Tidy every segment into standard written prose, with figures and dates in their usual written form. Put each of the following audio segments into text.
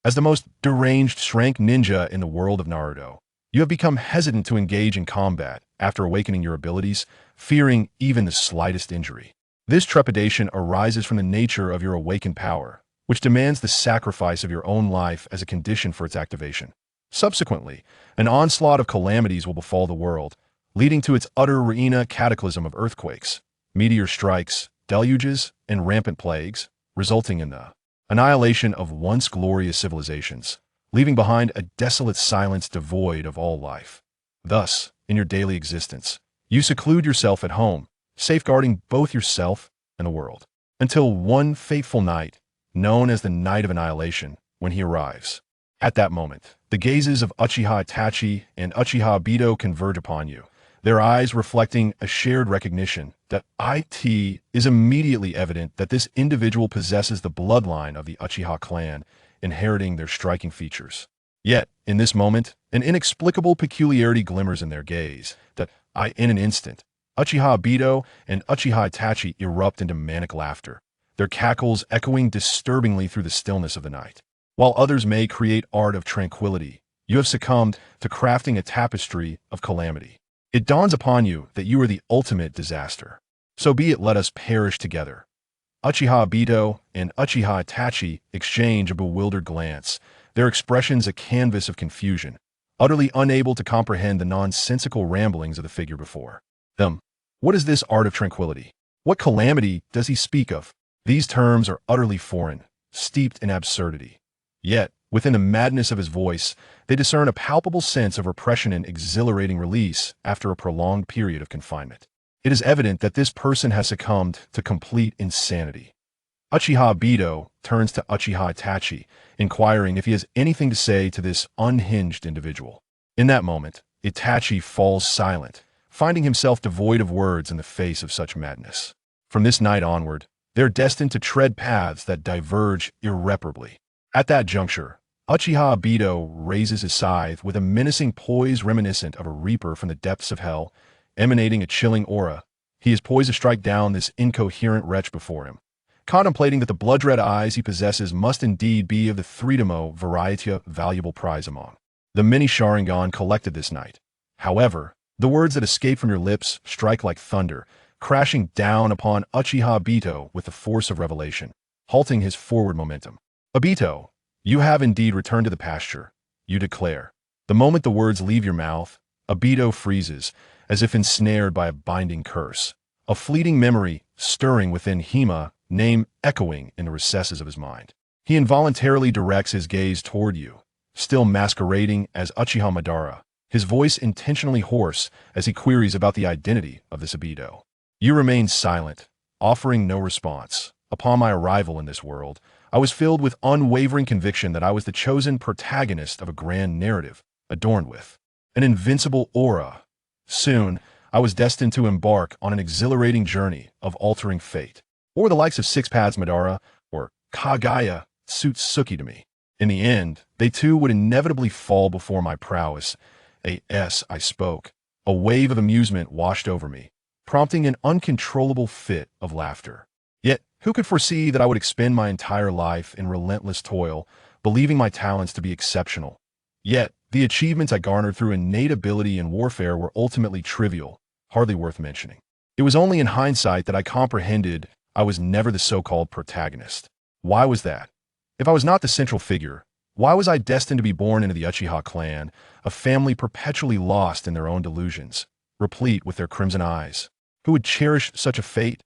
As the most deranged shrank ninja in the world of Naruto, you have become hesitant to engage in combat after awakening your abilities, fearing even the slightest injury. This trepidation arises from the nature of your awakened power, which demands the sacrifice of your own life as a condition for its activation. Subsequently, an onslaught of calamities will befall the world, leading to its utter ruina cataclysm of earthquakes, meteor strikes, deluges, and rampant plagues, resulting in the annihilation of once glorious civilizations, leaving behind a desolate silence devoid of all life. Thus, in your daily existence, you seclude yourself at home, safeguarding both yourself and the world, until one fateful night, known as the Night of Annihilation, when he arrives. At that moment, the gazes of Uchiha Itachi and Uchiha Obito converge upon you, their eyes reflecting a shared recognition that it is immediately evident that this individual possesses the bloodline of the Uchiha clan, inheriting their striking features. Yet, in this moment, an inexplicable peculiarity glimmers in their gaze, that in an instant, Uchiha Obito and Uchiha Itachi erupt into manic laughter, their cackles echoing disturbingly through the stillness of the night. While others may create art of tranquility, you have succumbed to crafting a tapestry of calamity. It dawns upon you that you are the ultimate disaster. So be it, let us perish together. Uchiha Obito and Uchiha Itachi exchange a bewildered glance, their expressions a canvas of confusion, utterly unable to comprehend the nonsensical ramblings of the figure before them. What is this art of tranquility? What calamity does he speak of? These terms are utterly foreign, steeped in absurdity. Yet, within the madness of his voice, they discern a palpable sense of repression and exhilarating release after a prolonged period of confinement. It is evident that this person has succumbed to complete insanity. Uchiha Obito turns to Uchiha Itachi, inquiring if he has anything to say to this unhinged individual. In that moment, Itachi falls silent, finding himself devoid of words in the face of such madness. From this night onward, they're destined to tread paths that diverge irreparably. At that juncture, Uchiha Obito raises his scythe with a menacing poise reminiscent of a reaper from the depths of hell, emanating a chilling aura. He is poised to strike down this incoherent wretch before him, contemplating that the blood-red eyes he possesses must indeed be of the three-demo variety valuable prize among the many Sharingan collected this night. However, the words that escape from your lips strike like thunder, crashing down upon Uchiha Obito with the force of revelation, halting his forward momentum. Obito, you have indeed returned to the pasture, you declare. The moment the words leave your mouth, Obito freezes, as if ensnared by a binding curse, a fleeting memory stirring within Hima, name echoing in the recesses of his mind. He involuntarily directs his gaze toward you, still masquerading as Uchiha Madara, his voice intentionally hoarse as he queries about the identity of this Obito. You remain silent, offering no response. Upon my arrival in this world, I was filled with unwavering conviction that I was the chosen protagonist of a grand narrative, adorned with an invincible aura. Soon, I was destined to embark on an exhilarating journey of altering fate, or the likes of Six Paths Madara or Kagaya suits Suki to me. In the end, they too would inevitably fall before my prowess. I spoke. A wave of amusement washed over me, prompting an uncontrollable fit of laughter. Yet, who could foresee that I would expend my entire life in relentless toil, believing my talents to be exceptional? Yet, the achievements I garnered through innate ability in warfare were ultimately trivial, hardly worth mentioning. It was only in hindsight that I comprehended I was never the so-called protagonist. Why was that? If I was not the central figure, why was I destined to be born into the Uchiha clan, a family perpetually lost in their own delusions, replete with their crimson eyes? Who would cherish such a fate?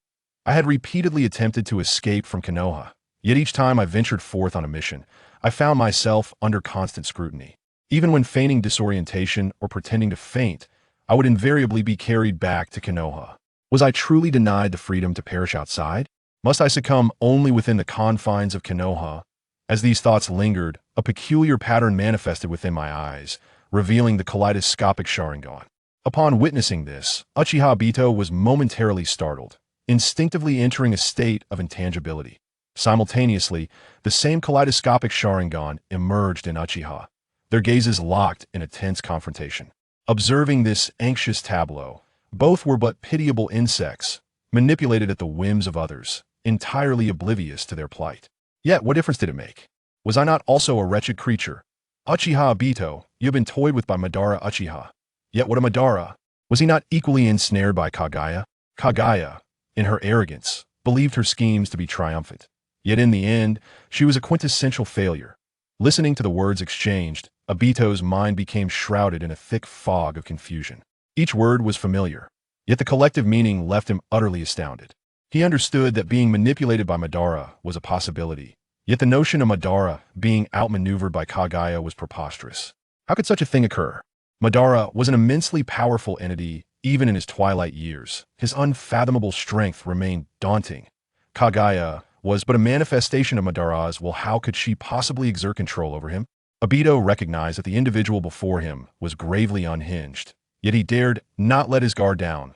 I had repeatedly attempted to escape from Konoha, yet each time I ventured forth on a mission, I found myself under constant scrutiny. Even when feigning disorientation or pretending to faint, I would invariably be carried back to Konoha. Was I truly denied the freedom to perish outside? Must I succumb only within the confines of Konoha? As these thoughts lingered, a peculiar pattern manifested within my eyes, revealing the kaleidoscopic Sharingan. Upon witnessing this, Uchiha Obito was momentarily startled, instinctively entering a state of intangibility. Simultaneously, the same kaleidoscopic Sharingan emerged in Uchiha, their gazes locked in a tense confrontation. Observing this anxious tableau, both were but pitiable insects, manipulated at the whims of others, entirely oblivious to their plight. Yet, what difference did it make? Was I not also a wretched creature? Uchiha Obito, you have been toyed with by Madara Uchiha. Yet what a Madara! Was he not equally ensnared by Kaguya? Kaguya, in her arrogance, believed her schemes to be triumphant. Yet in the end, she was a quintessential failure. Listening to the words exchanged, Obito's mind became shrouded in a thick fog of confusion. Each word was familiar, yet the collective meaning left him utterly astounded. He understood that being manipulated by Madara was a possibility, yet the notion of Madara being outmaneuvered by Kaguya was preposterous. How could such a thing occur? Madara was an immensely powerful entity even in his twilight years. His unfathomable strength remained daunting. Kaguya was but a manifestation of Madara's. Well, how could she possibly exert control over him? Obito recognized that the individual before him was gravely unhinged, yet he dared not let his guard down.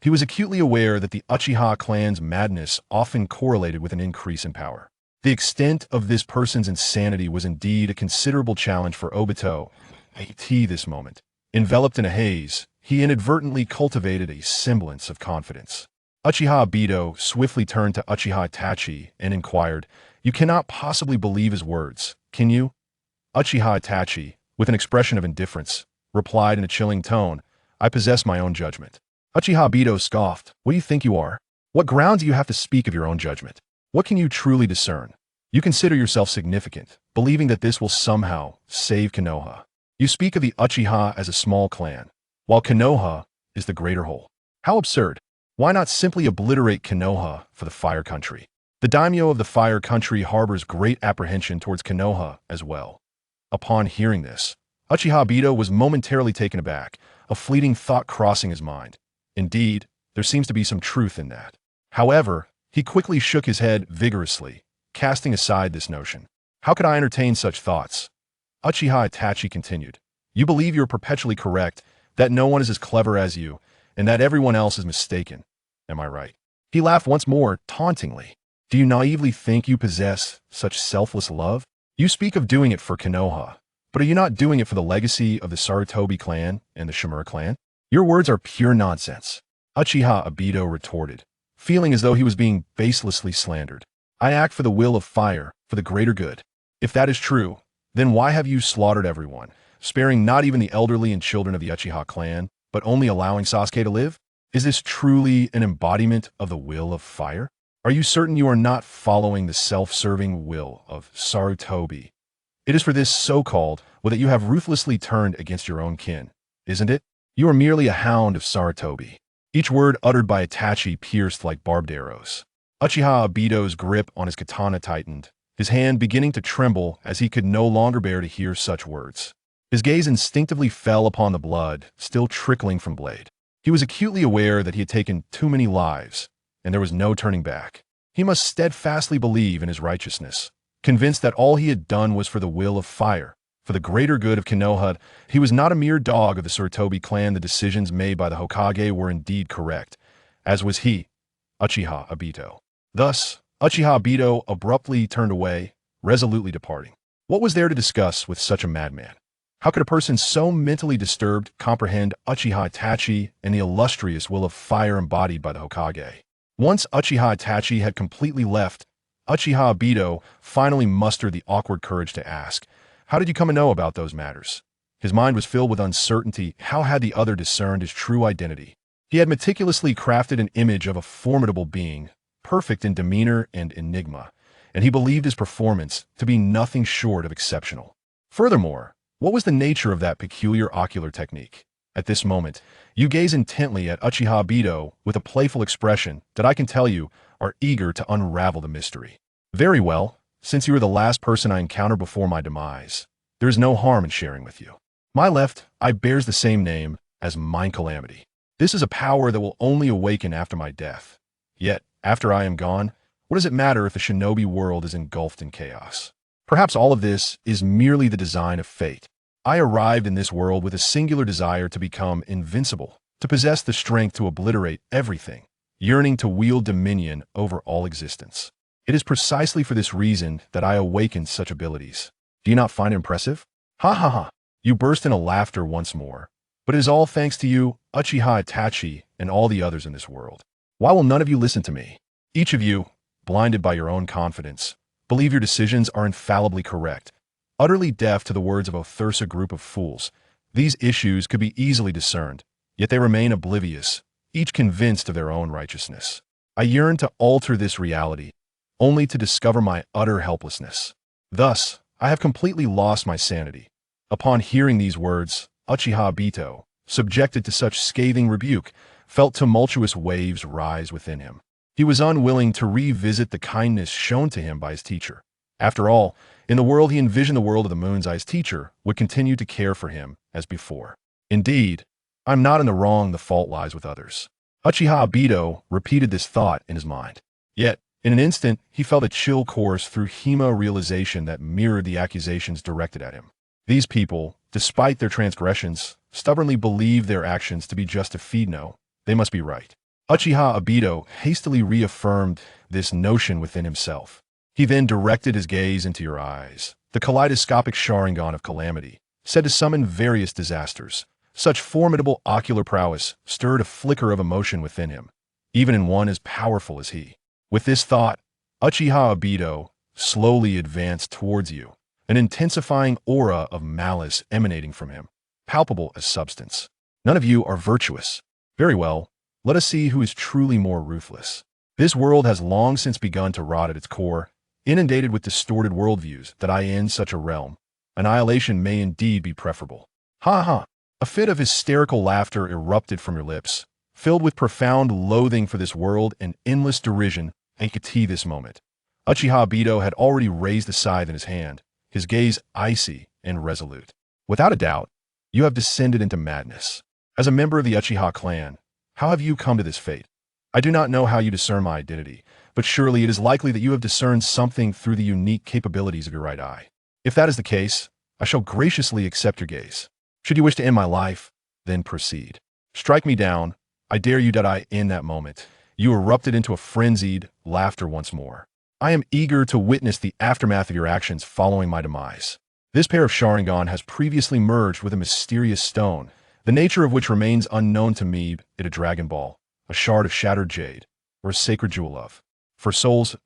He was acutely aware that the Uchiha clan's madness often correlated with an increase in power. The extent of this person's insanity was indeed a considerable challenge for Obito at this moment. Enveloped in a haze, he inadvertently cultivated a semblance of confidence. Uchiha Obito swiftly turned to Uchiha Itachi and inquired, "You cannot possibly believe his words, can you?" Uchiha Itachi, with an expression of indifference, replied in a chilling tone, "I possess my own judgment." Uchiha Obito scoffed, "What do you think you are? What grounds do you have to speak of your own judgment? What can you truly discern? You consider yourself significant, believing that this will somehow save Konoha. You speak of the Uchiha as a small clan, while Konoha is the greater whole. How absurd! Why not simply obliterate Konoha for the Fire Country? The daimyo of the Fire Country harbors great apprehension towards Konoha as well." Upon hearing this, Uchiha Obito was momentarily taken aback, a fleeting thought crossing his mind. Indeed, there seems to be some truth in that. However, he quickly shook his head vigorously, casting aside this notion. "How could I entertain such thoughts?" Uchiha Itachi continued, "You believe you are perpetually correct, that no one is as clever as you, and that everyone else is mistaken. Am I right?" He laughed once more, tauntingly. "Do you naively think you possess such selfless love? You speak of doing it for Konoha, but are you not doing it for the legacy of the Sarutobi clan and the Shimura clan? Your words are pure nonsense." Uchiha Obito retorted, feeling as though he was being baselessly slandered. "I act for the will of fire, for the greater good. If that is true, then why have you slaughtered everyone, sparing not even the elderly and children of the Uchiha clan, but only allowing Sasuke to live? Is this truly an embodiment of the will of fire? Are you certain you are not following the self-serving will of Sarutobi? It is for this so-called will that you have ruthlessly turned against your own kin, isn't it? You are merely a hound of Sarutobi." Each word uttered by Itachi pierced like barbed arrows. Uchiha Obito's grip on his katana tightened, his hand beginning to tremble as he could no longer bear to hear such words. His gaze instinctively fell upon the blood still trickling from blade. He was acutely aware that he had taken too many lives, and there was no turning back. He must steadfastly believe in his righteousness, convinced that all he had done was for the will of fire, for the greater good of Konoha. He was not a mere dog of the Sarutobi clan. The decisions made by the Hokage were indeed correct, as was he, Uchiha Obito. Thus, Uchiha Obito abruptly turned away, resolutely departing. What was there to discuss with such a madman? How could a person so mentally disturbed comprehend Uchiha Itachi and the illustrious will of fire embodied by the Hokage? Once Uchiha Itachi had completely left, Uchiha Obito finally mustered the awkward courage to ask, "How did you come to know about those matters?" His mind was filled with uncertainty. How had the other discerned his true identity? He had meticulously crafted an image of a formidable being, perfect in demeanor and enigma, and he believed his performance to be nothing short of exceptional. Furthermore, what was the nature of that peculiar ocular technique? At this moment, you gaze intently at Uchiha Obito with a playful expression that I can tell you are eager to unravel the mystery. Very well, since you are the last person I encounter before my demise, there is no harm in sharing with you. My left eye bears the same name as mine calamity. This is a power that will only awaken after my death. Yet, after I am gone, what does it matter if the shinobi world is engulfed in chaos? Perhaps all of this is merely the design of fate. I arrived in this world with a singular desire to become invincible, to possess the strength to obliterate everything, yearning to wield dominion over all existence. It is precisely for this reason that I awakened such abilities. Do you not find it impressive? Ha ha ha! You burst into laughter once more. But it is all thanks to you, Uchiha Itachi, and all the others in this world. Why will none of you listen to me? Each of you, blinded by your own confidence, believe your decisions are infallibly correct. Utterly deaf to the words of a thirsa group of fools, these issues could be easily discerned, yet they remain oblivious, each convinced of their own righteousness. I yearn to alter this reality, only to discover my utter helplessness. Thus, I have completely lost my sanity. Upon hearing these words, Uchiha Obito, subjected to such scathing rebuke, felt tumultuous waves rise within him. He was unwilling to revisit the kindness shown to him by his teacher. After all, in the world he envisioned, the world of the moon's eye's teacher would continue to care for him as before. Indeed, I'm not in the wrong, the fault lies with others. Uchiha Obito repeated this thought in his mind. Yet, in an instant, he felt a chill course through him, a realization that mirrored the accusations directed at him. These people, despite their transgressions, stubbornly believe their actions to be just a feed. No, they must be right. Uchiha Obito hastily reaffirmed this notion within himself. He then directed his gaze into your eyes, the kaleidoscopic Sharingan of calamity, said to summon various disasters. Such formidable ocular prowess stirred a flicker of emotion within him, even in one as powerful as he. With this thought, Uchiha Obito slowly advanced towards you, an intensifying aura of malice emanating from him, palpable as substance. None of you are virtuous. Very well, let us see who is truly more ruthless. This world has long since begun to rot at its core, inundated with distorted worldviews that in such a realm, annihilation may indeed be preferable. Ha ha! A fit of hysterical laughter erupted from your lips, filled with profound loathing for this world and endless derision. This moment, Uchiha Obito had already raised the scythe in his hand, his gaze icy and resolute. Without a doubt, you have descended into madness. As a member of the Uchiha clan, how have you come to this fate? I do not know how you discern my identity, but surely it is likely that you have discerned something through the unique capabilities of your right eye. If that is the case, I shall graciously accept your gaze. Should you wish to end my life, then proceed. Strike me down. I dare you. In that moment, you erupted into a frenzied laughter once more. I am eager to witness the aftermath of your actions following my demise. This pair of Sharingan has previously merged with a mysterious stone, the nature of which remains unknown to me. It a Dragon Ball, a shard of shattered jade, or a sacred jewel of. For souls,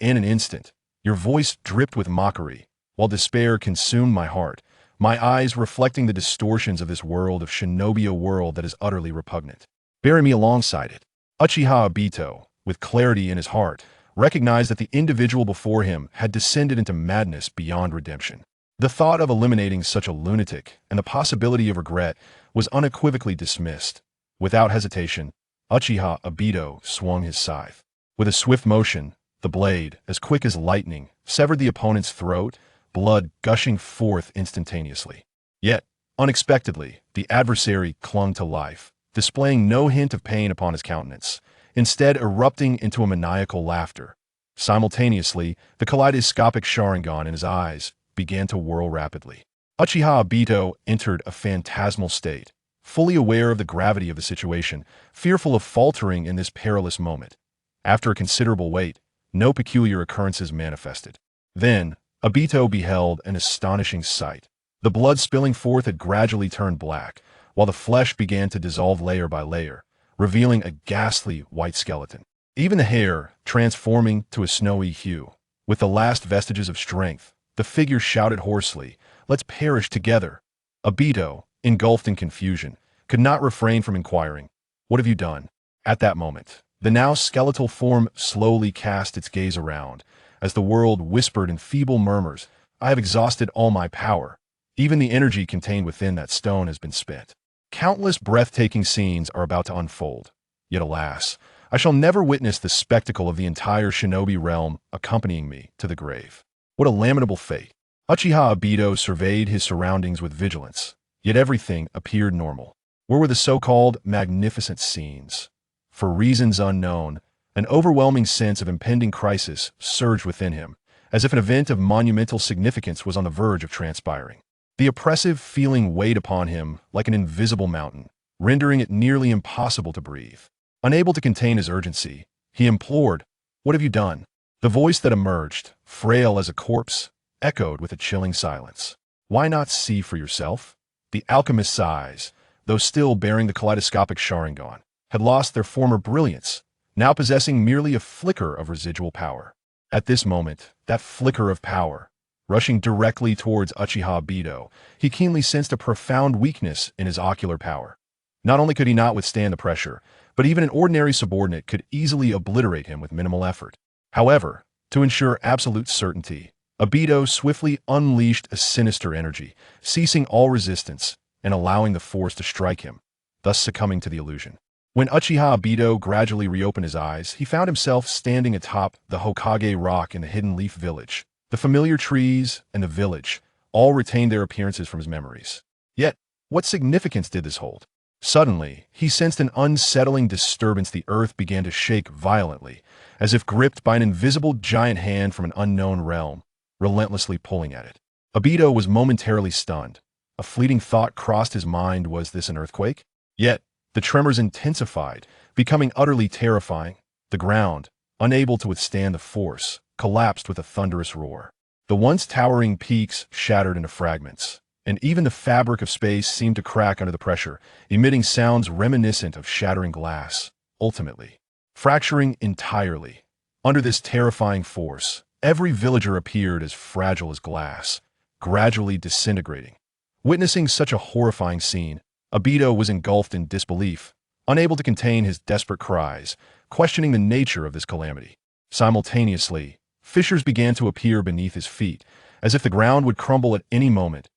in an instant, your voice dripped with mockery, while despair consumed my heart, my eyes reflecting the distortions of this world of shinobi, a world that is utterly repugnant. Bury me alongside it. Uchiha Obito, with clarity in his heart, recognized that the individual before him had descended into madness beyond redemption. The thought of eliminating such a lunatic and the possibility of regret was unequivocally dismissed. Without hesitation, Uchiha Obito swung his scythe. With a swift motion, the blade, as quick as lightning, severed the opponent's throat, blood gushing forth instantaneously. Yet, unexpectedly, the adversary clung to life, displaying no hint of pain upon his countenance, instead erupting into a maniacal laughter. Simultaneously, the kaleidoscopic Sharingan in his eyes began to whirl rapidly. Uchiha Obito entered a phantasmal state, fully aware of the gravity of the situation, fearful of faltering in this perilous moment. After a considerable wait, no peculiar occurrences manifested. Then, Obito beheld an astonishing sight. The blood spilling forth had gradually turned black, while the flesh began to dissolve layer by layer, revealing a ghastly white skeleton. Even the hair transforming to a snowy hue. With the last vestiges of strength, the figure shouted hoarsely, "Let's perish together." Obito, engulfed in confusion, could not refrain from inquiring, "What have you done?" At that moment, the now skeletal form slowly cast its gaze around, as the world whispered in feeble murmurs, "I have exhausted all my power. Even the energy contained within that stone has been spent. Countless breathtaking scenes are about to unfold. Yet alas, I shall never witness the spectacle of the entire shinobi realm accompanying me to the grave. What a lamentable fate." Uchiha Obito surveyed his surroundings with vigilance, yet everything appeared normal. Where were the so-called magnificent scenes? For reasons unknown, an overwhelming sense of impending crisis surged within him, as if an event of monumental significance was on the verge of transpiring. The oppressive feeling weighed upon him like an invisible mountain, rendering it nearly impossible to breathe. Unable to contain his urgency, he implored, "What have you done?" The voice that emerged, frail as a corpse, echoed with a chilling silence. "Why not see for yourself?" The alchemist's eyes, though still bearing the kaleidoscopic Sharingan, had lost their former brilliance, now possessing merely a flicker of residual power. At this moment, that flicker of power, rushing directly towards Uchiha Madman, he keenly sensed a profound weakness in his ocular power. Not only could he not withstand the pressure, but even an ordinary subordinate could easily obliterate him with minimal effort. However, to ensure absolute certainty, Obito swiftly unleashed a sinister energy, ceasing all resistance and allowing the force to strike him, thus succumbing to the illusion. When Uchiha Madman gradually reopened his eyes, he found himself standing atop the Hokage rock in the Hidden Leaf Village. The familiar trees and the village all retained their appearances from his memories. Yet, what significance did this hold? Suddenly, he sensed an unsettling disturbance. The earth began to shake violently, as if gripped by an invisible giant hand from an unknown realm, relentlessly pulling at it. Obito was momentarily stunned. A fleeting thought crossed his mind: was this an earthquake? Yet, the tremors intensified, becoming utterly terrifying. The ground, unable to withstand the force, collapsed with a thunderous roar. The once towering peaks shattered into fragments, and even the fabric of space seemed to crack under the pressure, emitting sounds reminiscent of shattering glass, ultimately fracturing entirely. Under this terrifying force, every villager appeared as fragile as glass, gradually disintegrating. Witnessing such a horrifying scene, Obito was engulfed in disbelief, unable to contain his desperate cries, questioning the nature of this calamity. Simultaneously, fissures began to appear beneath his feet, as if the ground would crumble at any moment.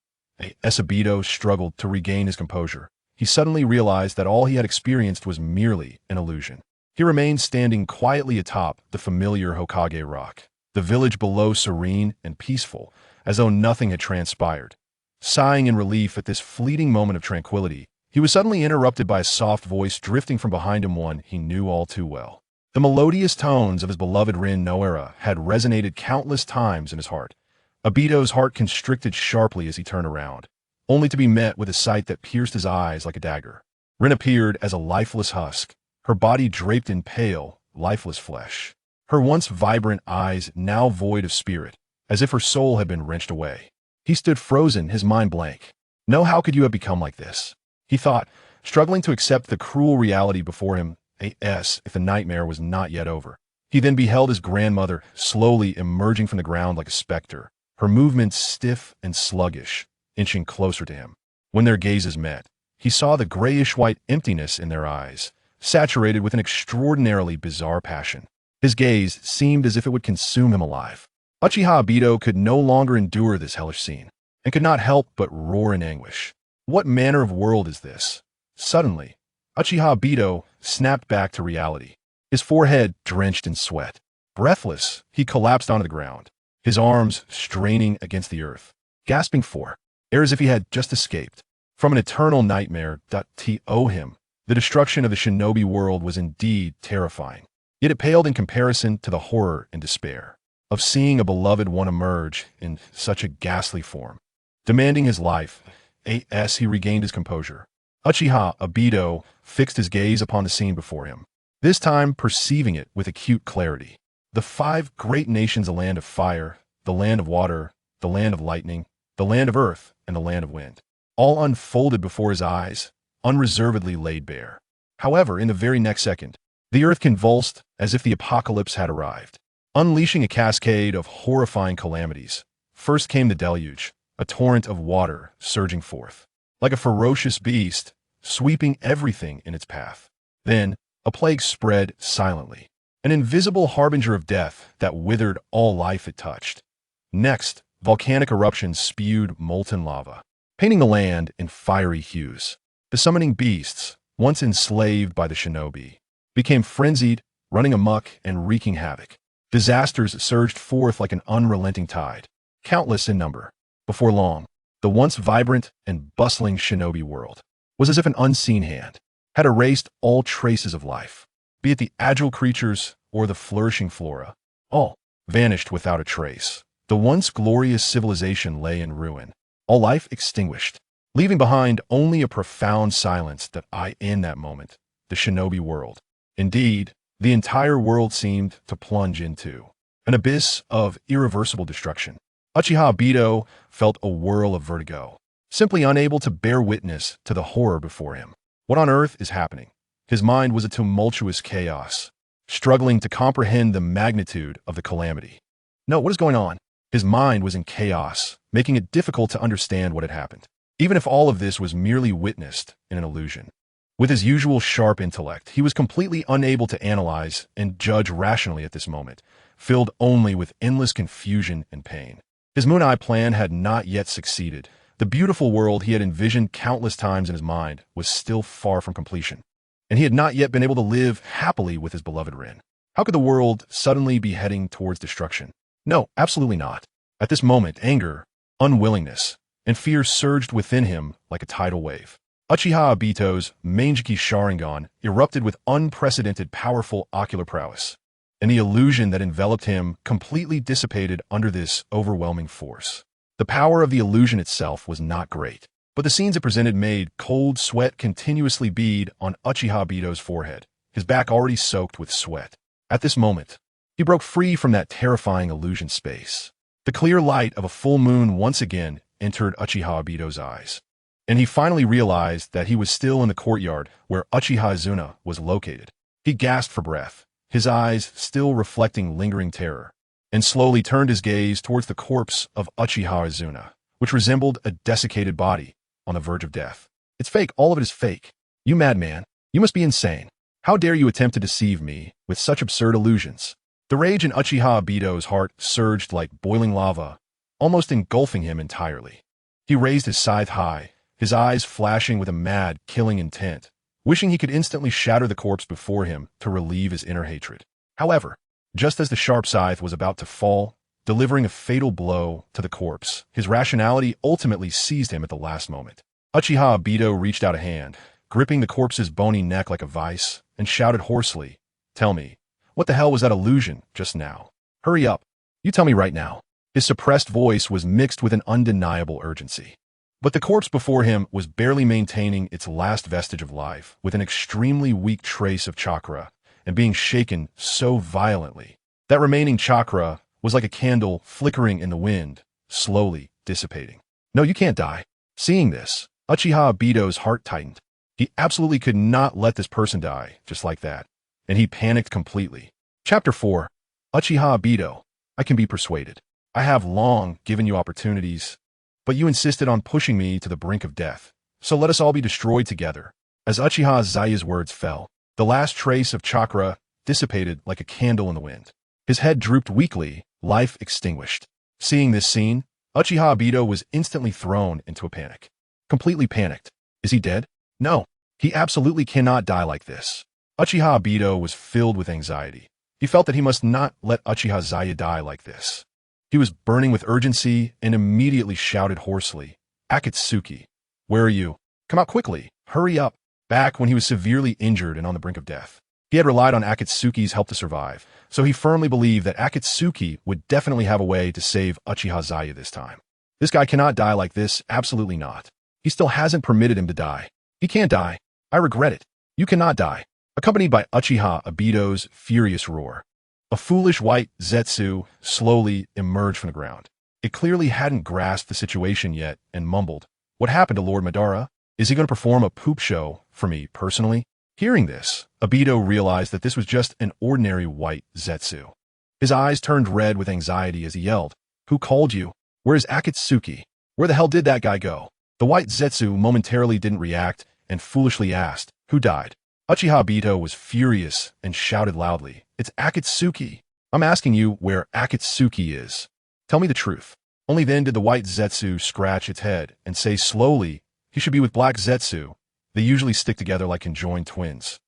As Obito struggled to regain his composure, he suddenly realized that all he had experienced was merely an illusion. He remained standing quietly atop the familiar Hokage rock, the village below serene and peaceful, as though nothing had transpired. Sighing in relief at this fleeting moment of tranquility, he was suddenly interrupted by a soft voice drifting from behind him, one he knew all too well. The melodious tones of his beloved Rin Noara had resonated countless times in his heart. Obito's heart constricted sharply as he turned around, only to be met with a sight that pierced his eyes like a dagger. Rin appeared as a lifeless husk, her body draped in pale, lifeless flesh. Her once vibrant eyes now void of spirit, as if her soul had been wrenched away. He stood frozen, his mind blank. "No, how could you have become like this?" he thought, struggling to accept the cruel reality before him. If the nightmare was not yet over. He then beheld his grandmother slowly emerging from the ground like a specter, her movements stiff and sluggish, inching closer to him. When their gazes met, he saw the grayish-white emptiness in their eyes, saturated with an extraordinarily bizarre passion. His gaze seemed as if it would consume him alive. Uchiha Obito could no longer endure this hellish scene, and could not help but roar in anguish. What manner of world is this? Suddenly, Uchiha Obito snapped back to reality, his forehead drenched in sweat. Breathless, he collapsed onto the ground, his arms straining against the earth, gasping for air as if he had just escaped from an eternal nightmare. To him, the destruction of the shinobi world was indeed terrifying, yet it paled in comparison to the horror and despair of seeing a beloved one emerge in such a ghastly form, demanding his life. As he regained his composure, Uchiha Obito fixed his gaze upon the scene before him, this time perceiving it with acute clarity. The 5 great nations, the land of fire, the land of water, the land of lightning, the land of earth, and the land of wind, all unfolded before his eyes, unreservedly laid bare. However, in the very next second, the earth convulsed as if the apocalypse had arrived, unleashing a cascade of horrifying calamities. First came the deluge, a torrent of water surging forth, like a ferocious beast, sweeping everything in its path. Then, a plague spread silently, an invisible harbinger of death that withered all life it touched. Next, volcanic eruptions spewed molten lava, painting the land in fiery hues. The summoning beasts, once enslaved by the shinobi, became frenzied, running amok and wreaking havoc. Disasters surged forth like an unrelenting tide, countless in number. Before long, the once vibrant and bustling shinobi world was as if an unseen hand had erased all traces of life, be it the agile creatures or the flourishing flora. All vanished without a trace. The once glorious civilization lay in ruin, all life extinguished, leaving behind only a profound silence in that moment, the shinobi world. Indeed, the entire world seemed to plunge into an abyss of irreversible destruction. Uchiha Obito felt a whirl of vertigo, simply unable to bear witness to the horror before him. What on earth is happening? His mind was a tumultuous chaos, struggling to comprehend the magnitude of the calamity. No, what is going on? His mind was in chaos, making it difficult to understand what had happened, even if all of this was merely witnessed in an illusion. With his usual sharp intellect, he was completely unable to analyze and judge rationally at this moment, filled only with endless confusion and pain. His Moon Eye plan had not yet succeeded. The beautiful world he had envisioned countless times in his mind was still far from completion, and he had not yet been able to live happily with his beloved Rin. How could the world suddenly be heading towards destruction? No, absolutely not. At this moment, anger, unwillingness, and fear surged within him like a tidal wave. Uchiha Obito's Mangekyō Sharingan erupted with unprecedented powerful ocular prowess, and the illusion that enveloped him completely dissipated under this overwhelming force. The power of the illusion itself was not great, but the scenes it presented made cold sweat continuously bead on Uchiha Obito's forehead, his back already soaked with sweat. At this moment, he broke free from that terrifying illusion space. The clear light of a full moon once again entered Uchiha Obito's eyes, and he finally realized that he was still in the courtyard where Uchiha Izuna was located. He gasped for breath, his eyes still reflecting lingering terror, and slowly turned his gaze towards the corpse of Uchiha Izuna, which resembled a desiccated body on the verge of death. It's fake, all of it is fake. You madman, you must be insane. How dare you attempt to deceive me with such absurd illusions? The rage in Uchiha Obito's heart surged like boiling lava, almost engulfing him entirely. He raised his scythe high, his eyes flashing with a mad, killing intent, wishing he could instantly shatter the corpse before him to relieve his inner hatred. However, just as the sharp scythe was about to fall, delivering a fatal blow to the corpse, his rationality ultimately seized him at the last moment. Uchiha Obito reached out a hand, gripping the corpse's bony neck like a vice, and shouted hoarsely, "Tell me, what the hell was that illusion just now? Hurry up. You tell me right now." His suppressed voice was mixed with an undeniable urgency. But the corpse before him was barely maintaining its last vestige of life, with an extremely weak trace of chakra, and being shaken so violently. That remaining chakra was like a candle flickering in the wind, slowly dissipating. No, you can't die. Seeing this, Uchiha Obito's heart tightened. He absolutely could not let this person die, just like that, and he panicked completely. Chapter 4. Uchiha Obito, I can be persuaded. I have long given you opportunities, but you insisted on pushing me to the brink of death. So let us all be destroyed together. As Uchiha Zaya's words fell, the last trace of chakra dissipated like a candle in the wind. His head drooped weakly, life extinguished. Seeing this scene, Uchiha Obito was instantly thrown into a panic. Completely panicked. Is he dead? No, he absolutely cannot die like this. Uchiha Obito was filled with anxiety. He felt that he must not let Uchiha Zaya die like this. He was burning with urgency and immediately shouted hoarsely, "Akatsuki, where are you? Come out quickly, hurry up." Back when he was severely injured and on the brink of death, he had relied on Akatsuki's help to survive, so he firmly believed that Akatsuki would definitely have a way to save Uchiha Zaya this time. This guy cannot die like this, absolutely not. He still hasn't permitted him to die. He can't die. I regret it. You cannot die. Accompanied by Uchiha Obito's furious roar, a foolish white Zetsu slowly emerged from the ground. It clearly hadn't grasped the situation yet and mumbled, "What happened to Lord Madara? Is he going to perform a poop show for me personally?" Hearing this, Obito realized that this was just an ordinary white Zetsu. His eyes turned red with anxiety as he yelled, "Who called you? Where's Akatsuki? Where the hell did that guy go?" The white Zetsu momentarily didn't react and foolishly asked, "Who died?" Uchiha Obito was furious and shouted loudly, "It's Akatsuki. I'm asking you where Akatsuki is. Tell me the truth." Only then did the white Zetsu scratch its head and say slowly, "He should be with black Zetsu. They usually stick together like conjoined twins."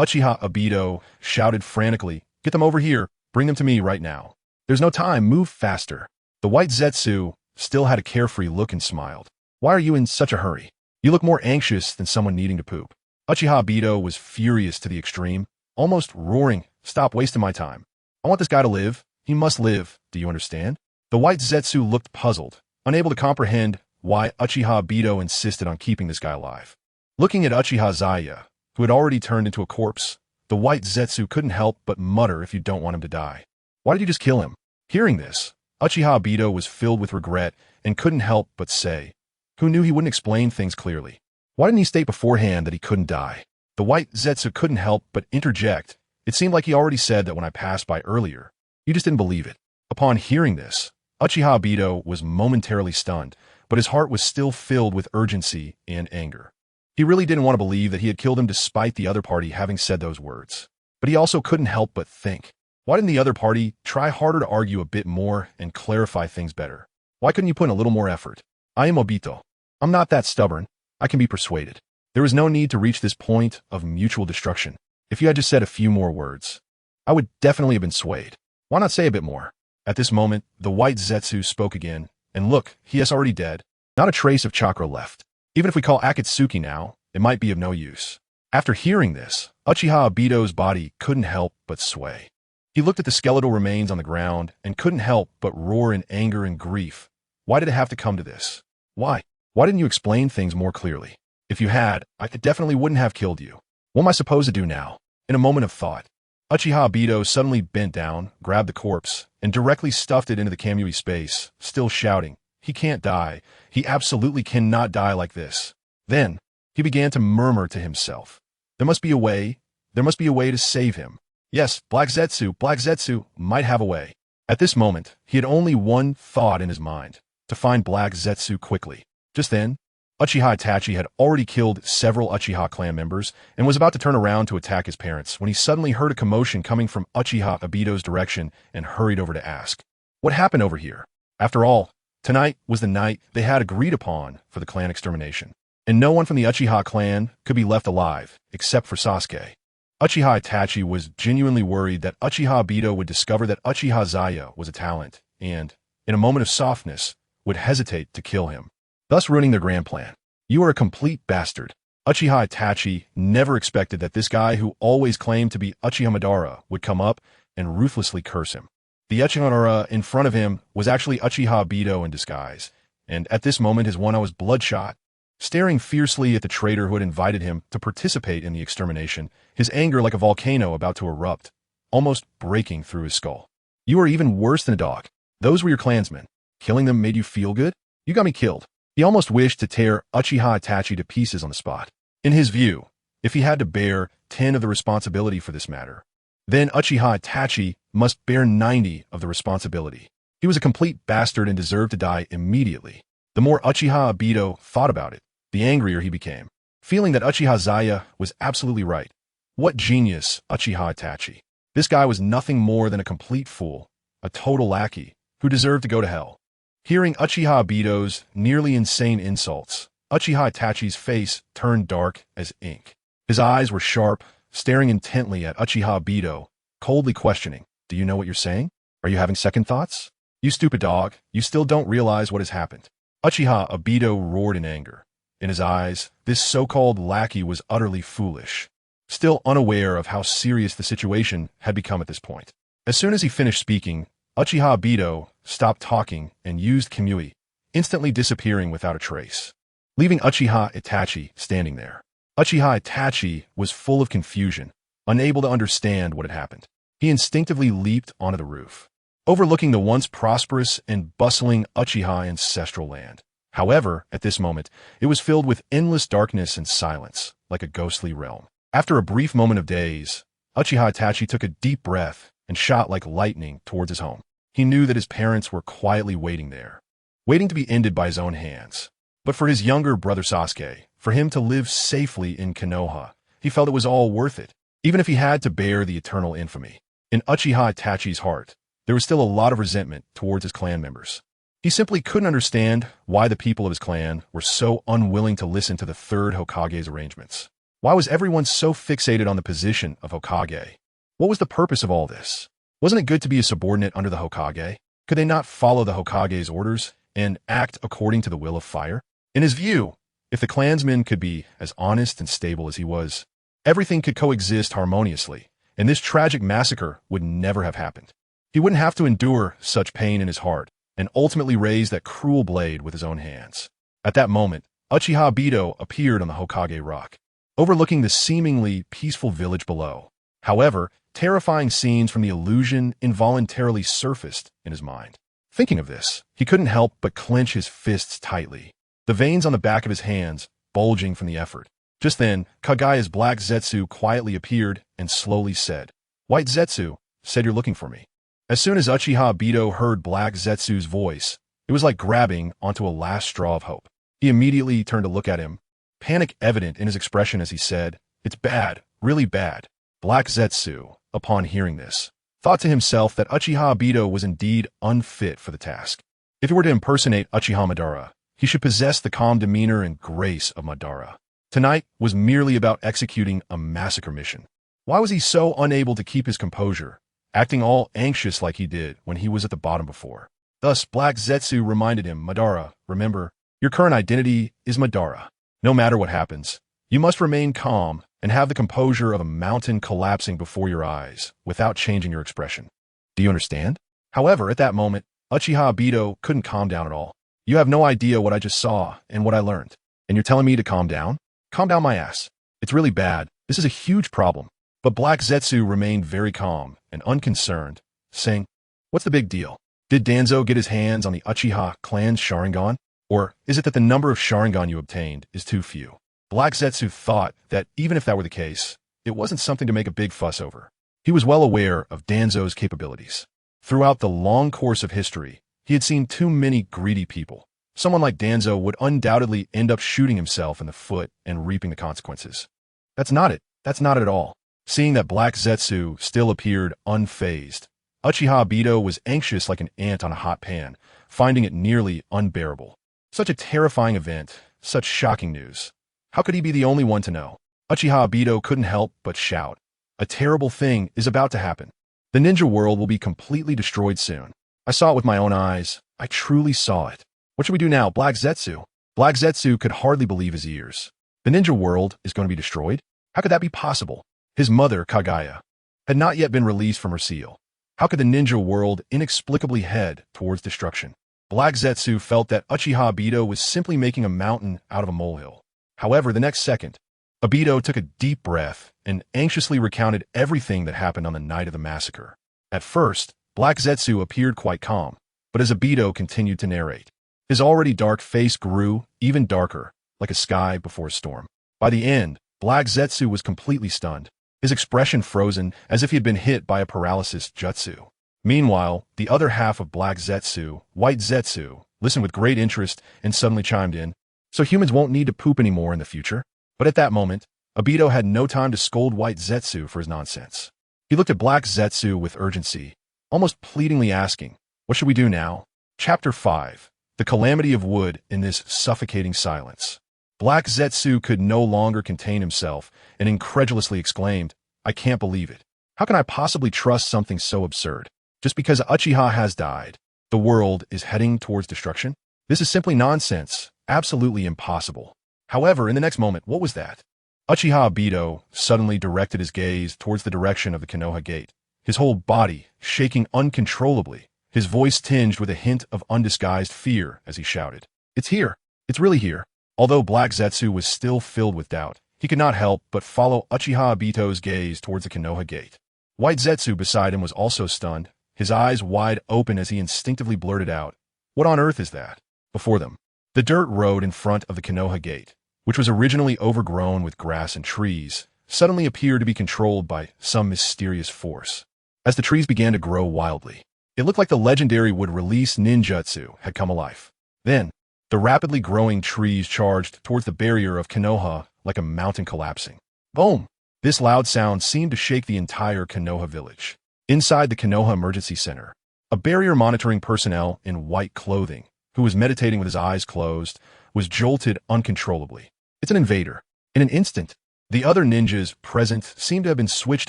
Uchiha Obito shouted frantically, "Get them over here. Bring them to me right now. There's no time. Move faster." The white Zetsu still had a carefree look and smiled. "Why are you in such a hurry? You look more anxious than someone needing to poop." Uchiha Obito was furious to the extreme, almost roaring, "Stop wasting my time. I want this guy to live. He must live. Do you understand?" The white Zetsu looked puzzled, unable to comprehend why Uchiha Obito insisted on keeping this guy alive. Looking at Uchiha Zaya, who had already turned into a corpse, the white Zetsu couldn't help but mutter, "If you don't want him to die, why did you just kill him?" Hearing this, Uchiha Obito was filled with regret and couldn't help but say, "Who knew he wouldn't explain things clearly? Why didn't he state beforehand that he couldn't die?" The white Zetsu couldn't help but interject. "It seemed like he already said that when I passed by earlier. You just didn't believe it." Upon hearing this, Uchiha Obito was momentarily stunned, but his heart was still filled with urgency and anger. He really didn't want to believe that he had killed him despite the other party having said those words. But he also couldn't help but think, why didn't the other party try harder to argue a bit more and clarify things better? Why couldn't you put in a little more effort? I am Obito. I'm not that stubborn. I can be persuaded. There was no need to reach this point of mutual destruction. If you had just said a few more words, I would definitely have been swayed. Why not say a bit more? At this moment, the white Zetsu spoke again, and look, he is already dead. Not a trace of chakra left. Even if we call Akatsuki now, it might be of no use. After hearing this, Uchiha Obito's body couldn't help but sway. He looked at the skeletal remains on the ground and couldn't help but roar in anger and grief. Why did it have to come to this? Why? Why didn't you explain things more clearly? If you had, I definitely wouldn't have killed you. What am I supposed to do now? In a moment of thought, Uchiha Obito suddenly bent down, grabbed the corpse, and directly stuffed it into the Kamui space, still shouting, "He can't die. He absolutely cannot die like this." Then, he began to murmur to himself, "There must be a way. There must be a way to save him. Yes, Black Zetsu might have a way." At this moment, he had only one thought in his mind, to find Black Zetsu quickly. Just then, Uchiha Itachi had already killed several Uchiha clan members and was about to turn around to attack his parents when he suddenly heard a commotion coming from Uchiha Obito's direction and hurried over to ask, what happened over here? After all, tonight was the night they had agreed upon for the clan extermination, and no one from the Uchiha clan could be left alive except for Sasuke. Uchiha Itachi was genuinely worried that Uchiha Obito would discover that Uchiha Zaya was a talent and, in a moment of softness, would hesitate to kill him, thus ruining their grand plan. You are a complete bastard. Uchiha Itachi never expected that this guy who always claimed to be Uchiha Madara would come up and ruthlessly curse him. The Uchiha Madara in front of him was actually Uchiha Obito in disguise, and at this moment his one eye was bloodshot. Staring fiercely at the traitor who had invited him to participate in the extermination, his anger like a volcano about to erupt, almost breaking through his skull. You are even worse than a dog. Those were your clansmen. Killing them made you feel good? You got me killed. He almost wished to tear Uchiha Itachi to pieces on the spot. In his view, if he had to bear 10 of the responsibility for this matter, then Uchiha Itachi must bear 90 of the responsibility. He was a complete bastard and deserved to die immediately. The more Uchiha Obito thought about it, the angrier he became, feeling that Uchiha Zaya was absolutely right. What genius, Uchiha Itachi. This guy was nothing more than a complete fool, a total lackey, who deserved to go to hell. Hearing Uchiha Obito's nearly insane insults, Uchiha Itachi's face turned dark as ink. His eyes were sharp, staring intently at Uchiha Obito, coldly questioning, "Do you know what you're saying? Are you having second thoughts? You stupid dog, you still don't realize what has happened." Uchiha Obito roared in anger. In his eyes, this so-called lackey was utterly foolish, still unaware of how serious the situation had become at this point. As soon as he finished speaking, Uchiha Obito stopped talking and used Kamui, instantly disappearing without a trace, leaving Uchiha Itachi standing there. Uchiha Itachi was full of confusion, unable to understand what had happened. He instinctively leaped onto the roof, overlooking the once prosperous and bustling Uchiha ancestral land. However, at this moment, it was filled with endless darkness and silence, like a ghostly realm. After a brief moment of daze, Uchiha Itachi took a deep breath and shot like lightning towards his home. He knew that his parents were quietly waiting there, waiting to be ended by his own hands. But for his younger brother Sasuke, for him to live safely in Konoha, he felt it was all worth it, even if he had to bear the eternal infamy. In Uchiha Itachi's heart, there was still a lot of resentment towards his clan members. He simply couldn't understand why the people of his clan were so unwilling to listen to the third Hokage's arrangements. Why was everyone so fixated on the position of Hokage? What was the purpose of all this? Wasn't it good to be a subordinate under the Hokage? Could they not follow the Hokage's orders and act according to the will of fire? In his view, if the clansman could be as honest and stable as he was, everything could coexist harmoniously, and this tragic massacre would never have happened. He wouldn't have to endure such pain in his heart and ultimately raise that cruel blade with his own hands. At that moment, Uchiha Obito appeared on the Hokage Rock, overlooking the seemingly peaceful village below. However, terrifying scenes from the illusion involuntarily surfaced in his mind. Thinking of this, he couldn't help but clench his fists tightly, the veins on the back of his hands bulging from the effort. Just then, Kagaya's Black Zetsu quietly appeared and slowly said, "White Zetsu said you're looking for me." As soon as Uchiha Bito heard Black Zetsu's voice, it was like grabbing onto a last straw of hope. He immediately turned to look at him, panic evident in his expression as he said, "It's bad, really bad." Black Zetsu, upon hearing this, thought to himself that Uchiha Bito was indeed unfit for the task. If he were to impersonate Uchiha Madara, he should possess the calm demeanor and grace of Madara. Tonight was merely about executing a massacre mission. Why was he so unable to keep his composure, acting all anxious like he did when he was at the bottom before? Thus, Black Zetsu reminded him, "Madara, remember, your current identity is Madara. No matter what happens, you must remain calm and have the composure of a mountain collapsing before your eyes without changing your expression. Do you understand?" However, at that moment, Uchiha Bito couldn't calm down at all. "You have no idea what I just saw and what I learned. And you're telling me to calm down? Calm down my ass. It's really bad. This is a huge problem." But Black Zetsu remained very calm and unconcerned, saying, "What's the big deal? Did Danzo get his hands on the Uchiha clan's Sharingan? Or is it that the number of Sharingan you obtained is too few?" Black Zetsu thought that even if that were the case, it wasn't something to make a big fuss over. He was well aware of Danzo's capabilities. Throughout the long course of history, he had seen too many greedy people. Someone like Danzo would undoubtedly end up shooting himself in the foot and reaping the consequences. That's not it. That's not it at all. Seeing that Black Zetsu still appeared unfazed, Uchiha Bito was anxious like an ant on a hot pan, finding it nearly unbearable. Such a terrifying event, such shocking news. How could he be the only one to know? Uchiha Bito couldn't help but shout, "A terrible thing is about to happen. The ninja world will be completely destroyed soon. I saw it with my own eyes. I truly saw it. What should we do now, Black Zetsu?" Black Zetsu could hardly believe his ears. The ninja world is going to be destroyed? How could that be possible? His mother, Kagaya, had not yet been released from her seal. How could the ninja world inexplicably head towards destruction? Black Zetsu felt that Uchiha Bito was simply making a mountain out of a molehill. However, the next second, Obito took a deep breath and anxiously recounted everything that happened on the night of the massacre. At first, Black Zetsu appeared quite calm, but as Obito continued to narrate, his already dark face grew even darker, like a sky before a storm. By the end, Black Zetsu was completely stunned, his expression frozen as if he had been hit by a paralysis jutsu. Meanwhile, the other half of Black Zetsu, White Zetsu, listened with great interest and suddenly chimed in, "So humans won't need to poop anymore in the future?" But at that moment, Obito had no time to scold White Zetsu for his nonsense. He looked at Black Zetsu with urgency, almost pleadingly asking, "What should we do now?" Chapter 5. The Calamity of Wood in this suffocating silence. Black Zetsu could no longer contain himself and incredulously exclaimed, "I can't believe it. How can I possibly trust something so absurd? Just because Uchiha has died, the world is heading towards destruction? This is simply nonsense, absolutely impossible." However, in the next moment, what was that? Uchiha Bito suddenly directed his gaze towards the direction of the Konoha gate, his whole body shaking uncontrollably, his voice tinged with a hint of undisguised fear as he shouted, "It's here! It's really here!" Although Black Zetsu was still filled with doubt, he could not help but follow Uchiha Bito's gaze towards the Konoha gate. White Zetsu beside him was also stunned, his eyes wide open as he instinctively blurted out, "What on earth is that?" Before them, the dirt road in front of the Konoha gate, which was originally overgrown with grass and trees, suddenly appeared to be controlled by some mysterious force. As the trees began to grow wildly, it looked like the legendary would-release ninjutsu had come alive. Then, the rapidly growing trees charged towards the barrier of Konoha like a mountain collapsing. Boom! This loud sound seemed to shake the entire Konoha village. Inside the Konoha Emergency Center, a barrier monitoring personnel in white clothing, who was meditating with his eyes closed, was jolted uncontrollably. "It's an invader." In an instant, the other ninjas present seemed to have been switched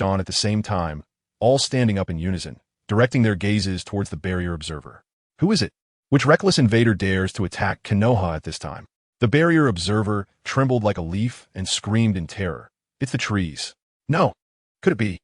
on at the same time, all standing up in unison, directing their gazes towards the barrier observer. Who is it? Which reckless invader dares to attack Konoha at this time? The barrier observer trembled like a leaf and screamed in terror. "It's the trees." "No. Could it be?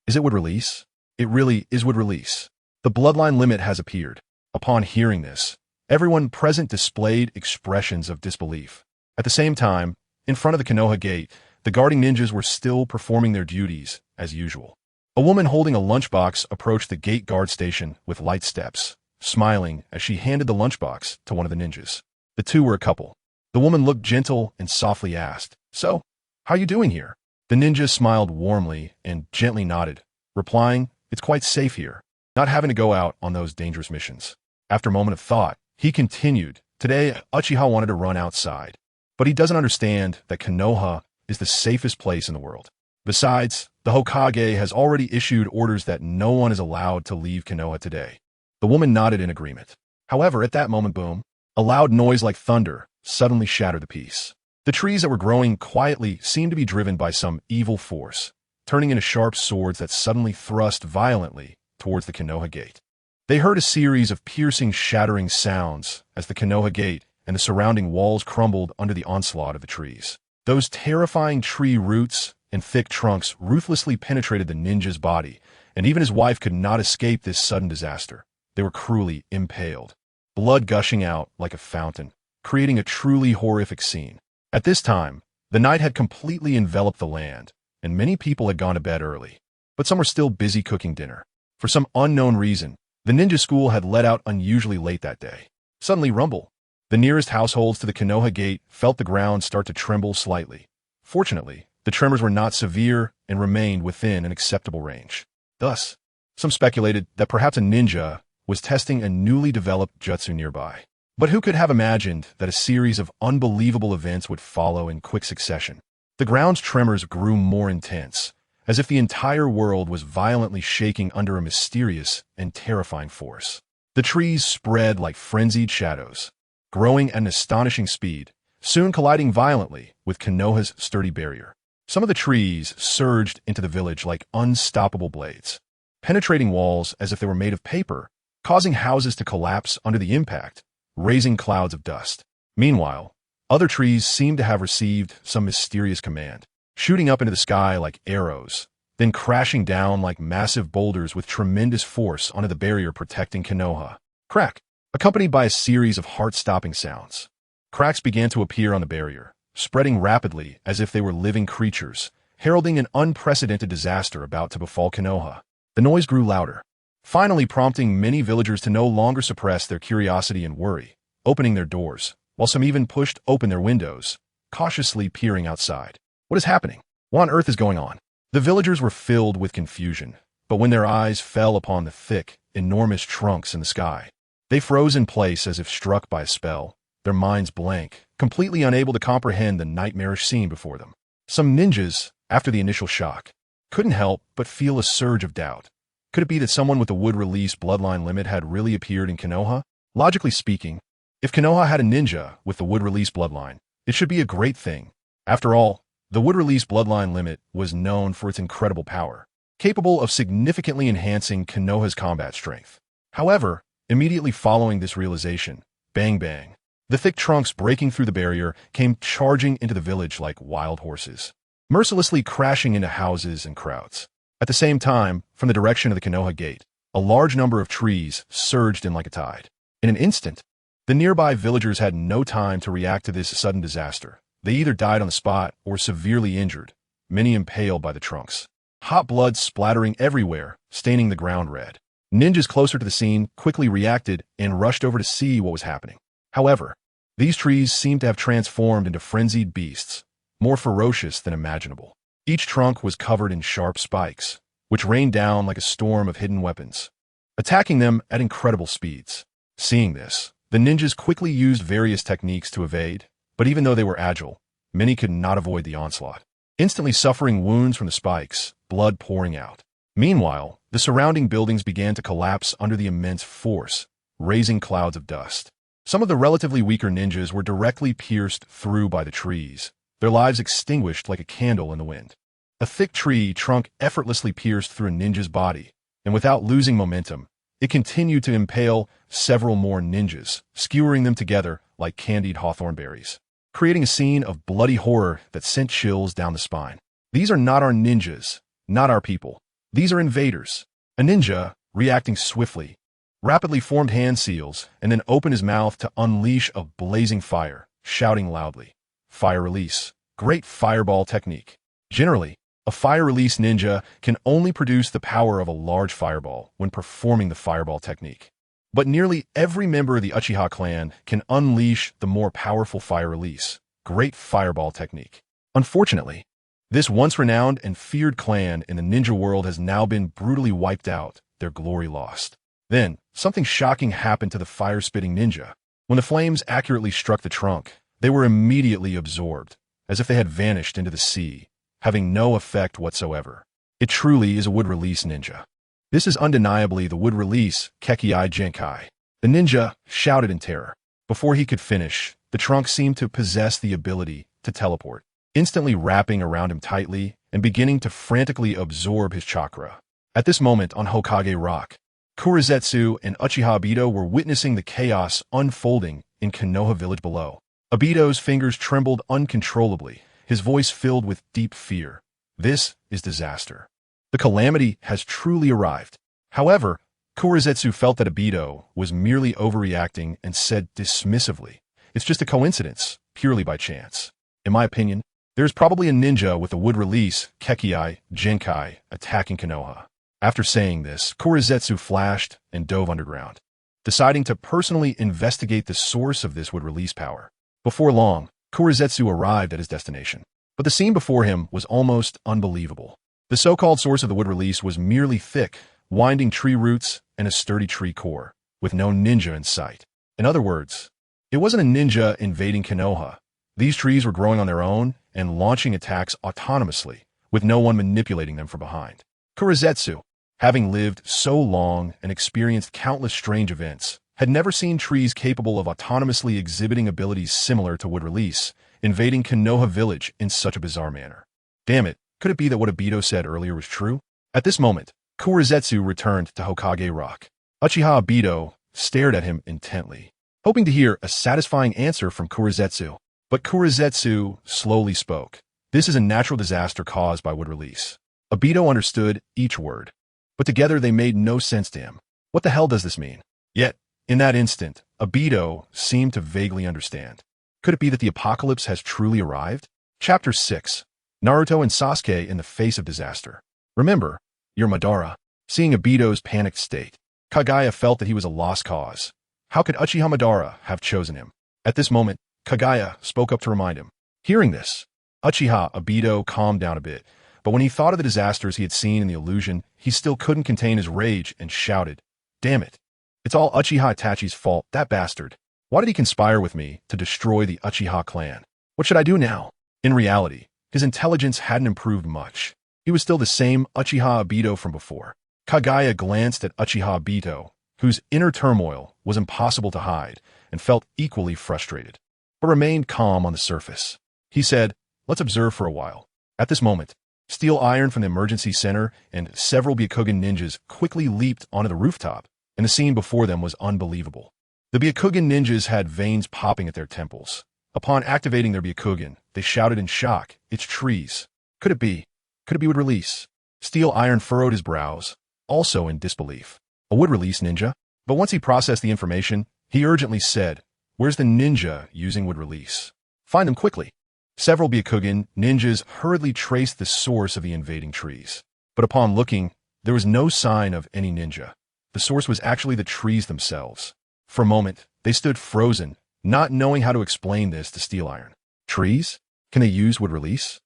Is it would-release?" "It really is would-release. The bloodline limit has appeared." Upon hearing this, everyone present displayed expressions of disbelief. At the same time, in front of the Konoha gate, the guarding ninjas were still performing their duties as usual. A woman holding a lunchbox approached the gate guard station with light steps, smiling as she handed the lunchbox to one of the ninjas. The two were a couple. The woman looked gentle and softly asked, "So, how are you doing here?" The ninja smiled warmly and gently nodded, replying, "It's quite safe here." not having to go out on those dangerous missions. After a moment of thought, he continued, "Today, Uchiha wanted to run outside, but he doesn't understand that Konoha is the safest place in the world. Besides, the Hokage has already issued orders that no one is allowed to leave Konoha today." The woman nodded in agreement. However, at that moment, boom, a loud noise like thunder suddenly shattered the peace. The trees that were growing quietly seemed to be driven by some evil force, turning into sharp swords that suddenly thrust violently towards the Konoha gate. They heard a series of piercing, shattering sounds as the Konoha gate and the surrounding walls crumbled under the onslaught of the trees. Those terrifying tree roots and thick trunks ruthlessly penetrated the ninja's body, and even his wife could not escape this sudden disaster. They were cruelly impaled, blood gushing out like a fountain, creating a truly horrific scene. At this time, the night had completely enveloped the land, and many people had gone to bed early, but some were still busy cooking dinner. For some unknown reason, the ninja school had let out unusually late that day. Suddenly, rumble. The nearest households to the Konoha gate felt the ground start to tremble slightly. Fortunately, the tremors were not severe and remained within an acceptable range. Thus, some speculated that perhaps a ninja was testing a newly developed jutsu nearby. But who could have imagined that a series of unbelievable events would follow in quick succession? The ground's tremors grew more intense, as if the entire world was violently shaking under a mysterious and terrifying force. The trees spread like frenzied shadows, growing at an astonishing speed, soon colliding violently with Konoha's sturdy barrier. Some of the trees surged into the village like unstoppable blades, penetrating walls as if they were made of paper, causing houses to collapse under the impact, raising clouds of dust. Meanwhile, other trees seemed to have received some mysterious command, shooting up into the sky like arrows, then crashing down like massive boulders with tremendous force onto the barrier protecting Konoha. Crack, accompanied by a series of heart-stopping sounds. Cracks began to appear on the barrier, spreading rapidly as if they were living creatures, heralding an unprecedented disaster about to befall Konoha. The noise grew louder, finally prompting many villagers to no longer suppress their curiosity and worry, opening their doors, while some even pushed open their windows, cautiously peering outside. What is happening? What on earth is going on? The villagers were filled with confusion, but when their eyes fell upon the thick, enormous trunks in the sky, they froze in place as if struck by a spell, their minds blank, completely unable to comprehend the nightmarish scene before them. Some ninjas, after the initial shock, couldn't help but feel a surge of doubt. Could it be that someone with the wood-release bloodline limit had really appeared in Konoha? Logically speaking, if Konoha had a ninja with the wood-release bloodline, it should be a great thing. After all, the wood-release bloodline limit was known for its incredible power, capable of significantly enhancing Konoha's combat strength. However, immediately following this realization, bang bang, the thick trunks breaking through the barrier came charging into the village like wild horses, mercilessly crashing into houses and crowds. At the same time, from the direction of the Konoha gate, a large number of trees surged in like a tide. In an instant, the nearby villagers had no time to react to this sudden disaster. They either died on the spot or severely injured, many impaled by the trunks. Hot blood splattering everywhere, staining the ground red. Ninjas closer to the scene quickly reacted and rushed over to see what was happening. However, these trees seemed to have transformed into frenzied beasts, more ferocious than imaginable. Each trunk was covered in sharp spikes, which rained down like a storm of hidden weapons, attacking them at incredible speeds. Seeing this, the ninjas quickly used various techniques to evade, but even though they were agile, many could not avoid the onslaught, instantly suffering wounds from the spikes, blood pouring out. Meanwhile, the surrounding buildings began to collapse under the immense force, raising clouds of dust. Some of the relatively weaker ninjas were directly pierced through by the trees, their lives extinguished like a candle in the wind. A thick tree trunk effortlessly pierced through a ninja's body, and without losing momentum, it continued to impale several more ninjas, skewering them together like candied hawthorn berries, creating a scene of bloody horror that sent chills down the spine. These are not our ninjas, not our people. These are invaders. A ninja, reacting swiftly, rapidly formed hand seals and then opened his mouth to unleash a blazing fire, shouting loudly, "Fire release. Great fireball technique." Generally, a fire release ninja can only produce the power of a large fireball when performing the fireball technique. But nearly every member of the Uchiha clan can unleash the more powerful fire release, great fireball technique. Unfortunately, This once renowned and feared clan in the ninja world has now been brutally wiped out, their glory lost. Then, something shocking happened to the fire-spitting ninja. When the flames accurately struck the trunk, they were immediately absorbed, as if they had vanished into the sea, having no effect whatsoever. It truly is a wood-release ninja. This is undeniably the wood-release Kekkai Genkai. The ninja shouted in terror. Before he could finish, the trunk seemed to possess the ability to teleport, instantly wrapping around him tightly and beginning to frantically absorb his chakra. At this moment on Hokage Rock, Kurizetsu and Uchiha Obito were witnessing the chaos unfolding in Konoha village below. Obito's fingers trembled uncontrollably, his voice filled with deep fear. This is disaster. The calamity has truly arrived. However, Kurizetsu felt that Obito was merely overreacting and said dismissively, "It's just a coincidence, purely by chance. In my opinion, there's probably a ninja with a wood-release Kekkai Genkai attacking Konoha." After saying this, Kurizetsu flashed and dove underground, deciding to personally investigate the source of this wood-release power. Before long, Kurizetsu arrived at his destination, but the scene before him was almost unbelievable. The so-called source of the wood-release was merely thick, winding tree roots and a sturdy tree core, with no ninja in sight. In other words, it wasn't a ninja invading Konoha. These trees were growing on their own and launching attacks autonomously, with no one manipulating them from behind. Kurizetsu, having lived so long and experienced countless strange events, had never seen trees capable of autonomously exhibiting abilities similar to wood release, invading Konoha village in such a bizarre manner. Damn it, could it be that what Obito said earlier was true? At this moment, Kurizetsu returned to Hokage Rock. Uchiha Obito stared at him intently, hoping to hear a satisfying answer from Kurizetsu. But Kurizetsu slowly spoke. This is a natural disaster caused by wood release. Obito understood each word, but together they made no sense to him. What the hell does this mean? Yet, in that instant, Obito seemed to vaguely understand. Could it be that the apocalypse has truly arrived? Chapter 6. Naruto and Sasuke in the face of disaster. Remember, you're Madara. Seeing Obito's panicked state, Kagaya felt that he was a lost cause. How could Uchiha Madara have chosen him? At this moment, Kagaya spoke up to remind him. Hearing this, Uchiha Obito calmed down a bit, but when he thought of the disasters he had seen in the illusion, he still couldn't contain his rage and shouted, "Damn it! It's all Uchiha Itachi's fault, that bastard. Why did he conspire with me to destroy the Uchiha clan? What should I do now?" In reality, his intelligence hadn't improved much. He was still the same Uchiha Obito from before. Kagaya glanced at Uchiha Obito, whose inner turmoil was impossible to hide, and felt equally frustrated, but remained calm on the surface. He said, "Let's observe for a while." At this moment, steel iron from the emergency center and several Byakugan ninjas quickly leaped onto the rooftop, and the scene before them was unbelievable. The Byakugan ninjas had veins popping at their temples. Upon activating their Byakugan, they shouted in shock, "It's trees. Could it be? Could it be wood release?" Steel iron furrowed his brows, also in disbelief. A wood release ninja? But once he processed the information, he urgently said, "Where's the ninja using wood release? Find them quickly." Several Byakugan ninjas hurriedly traced the source of the invading trees. But upon looking, there was no sign of any ninja. The source was actually the trees themselves. For a moment, they stood frozen, not knowing how to explain this to Steel Iron. Trees? Can they use wood release?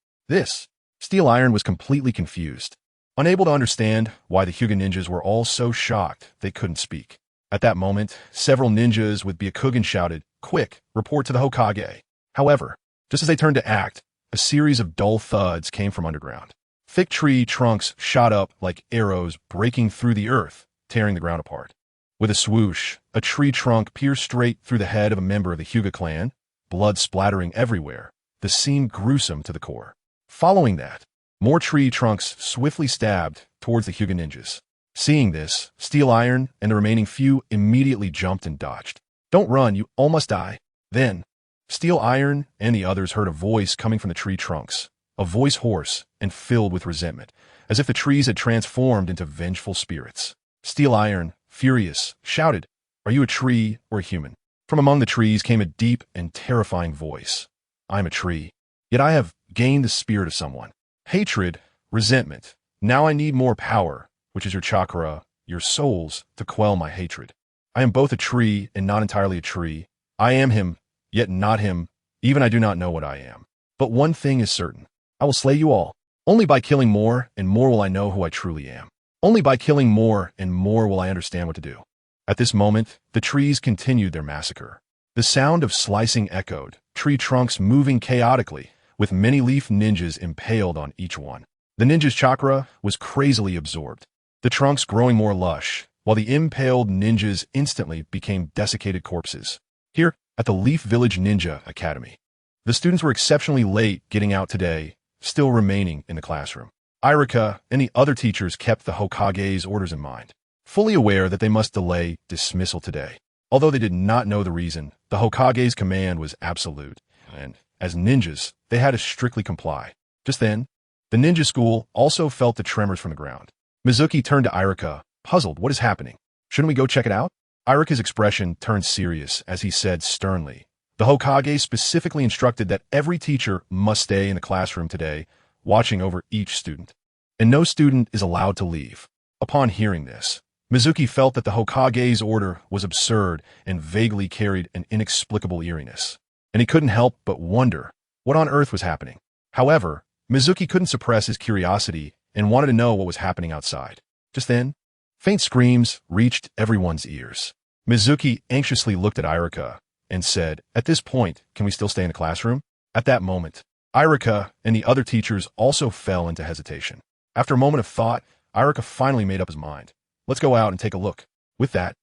Steel Iron was completely confused, unable to understand why the Hyuga ninjas were all so shocked they couldn't speak. At that moment, several ninjas with Byakugan shouted, "Quick, report to the Hokage." However, just as they turned to act, a series of dull thuds came from underground. Thick tree trunks shot up like arrows breaking through the earth, tearing the ground apart. With a swoosh, a tree trunk pierced straight through the head of a member of the Hyuga clan, blood splattering everywhere. The scene gruesome to the core. Following that, more tree trunks swiftly stabbed towards the Hyuga ninjas. Seeing this, Steel Iron and the remaining few immediately jumped and dodged. "Don't run, you all must die." Then, Steel Iron and the others heard a voice coming from the tree trunks, a voice hoarse and filled with resentment, as if the trees had transformed into vengeful spirits. Steel Iron, furious, shouted, "Are you a tree or a human?" From among the trees came a deep and terrifying voice. "I'm a tree, yet I have gained the spirit of someone. Hatred, resentment. Now I need more power, which is your chakra, your souls, to quell my hatred. I am both a tree and not entirely a tree. I am him, yet not him. Even I do not know what I am. But one thing is certain. I will slay you all." Only by killing more and more will I know who I truly am. Only by killing more and more will I understand what to do. At this moment, the trees continued their massacre. The sound of slicing echoed, tree trunks moving chaotically, with many leaf ninjas impaled on each one. The ninja's chakra was crazily absorbed, the trunks growing more lush, while the impaled ninjas instantly became desiccated corpses. Here, at the Leaf Village Ninja Academy, the students were exceptionally late getting out today, still remaining in the classroom. Irika and the other teachers kept the Hokage's orders in mind, fully aware that they must delay dismissal today. Although they did not know the reason, the Hokage's command was absolute, and as ninjas, they had to strictly comply. Just then, the ninja school also felt the tremors from the ground. Mizuki turned to Irika, puzzled. What is happening? Shouldn't we go check it out? Irika's expression turned serious as he said sternly, the Hokage specifically instructed that every teacher must stay in the classroom today, watching over each student, and no student is allowed to leave. Upon hearing this, Mizuki felt that the Hokage's order was absurd and vaguely carried an inexplicable eeriness, and he couldn't help but wonder what on earth was happening. However, Mizuki couldn't suppress his curiosity and wanted to know what was happening outside. Just then, faint screams reached everyone's ears. Mizuki anxiously looked at Irika and said, "At this point, can we still stay in the classroom?" At that moment, Irika and the other teachers also fell into hesitation. After a moment of thought, Irika finally made up his mind. "Let's go out and take a look." With that,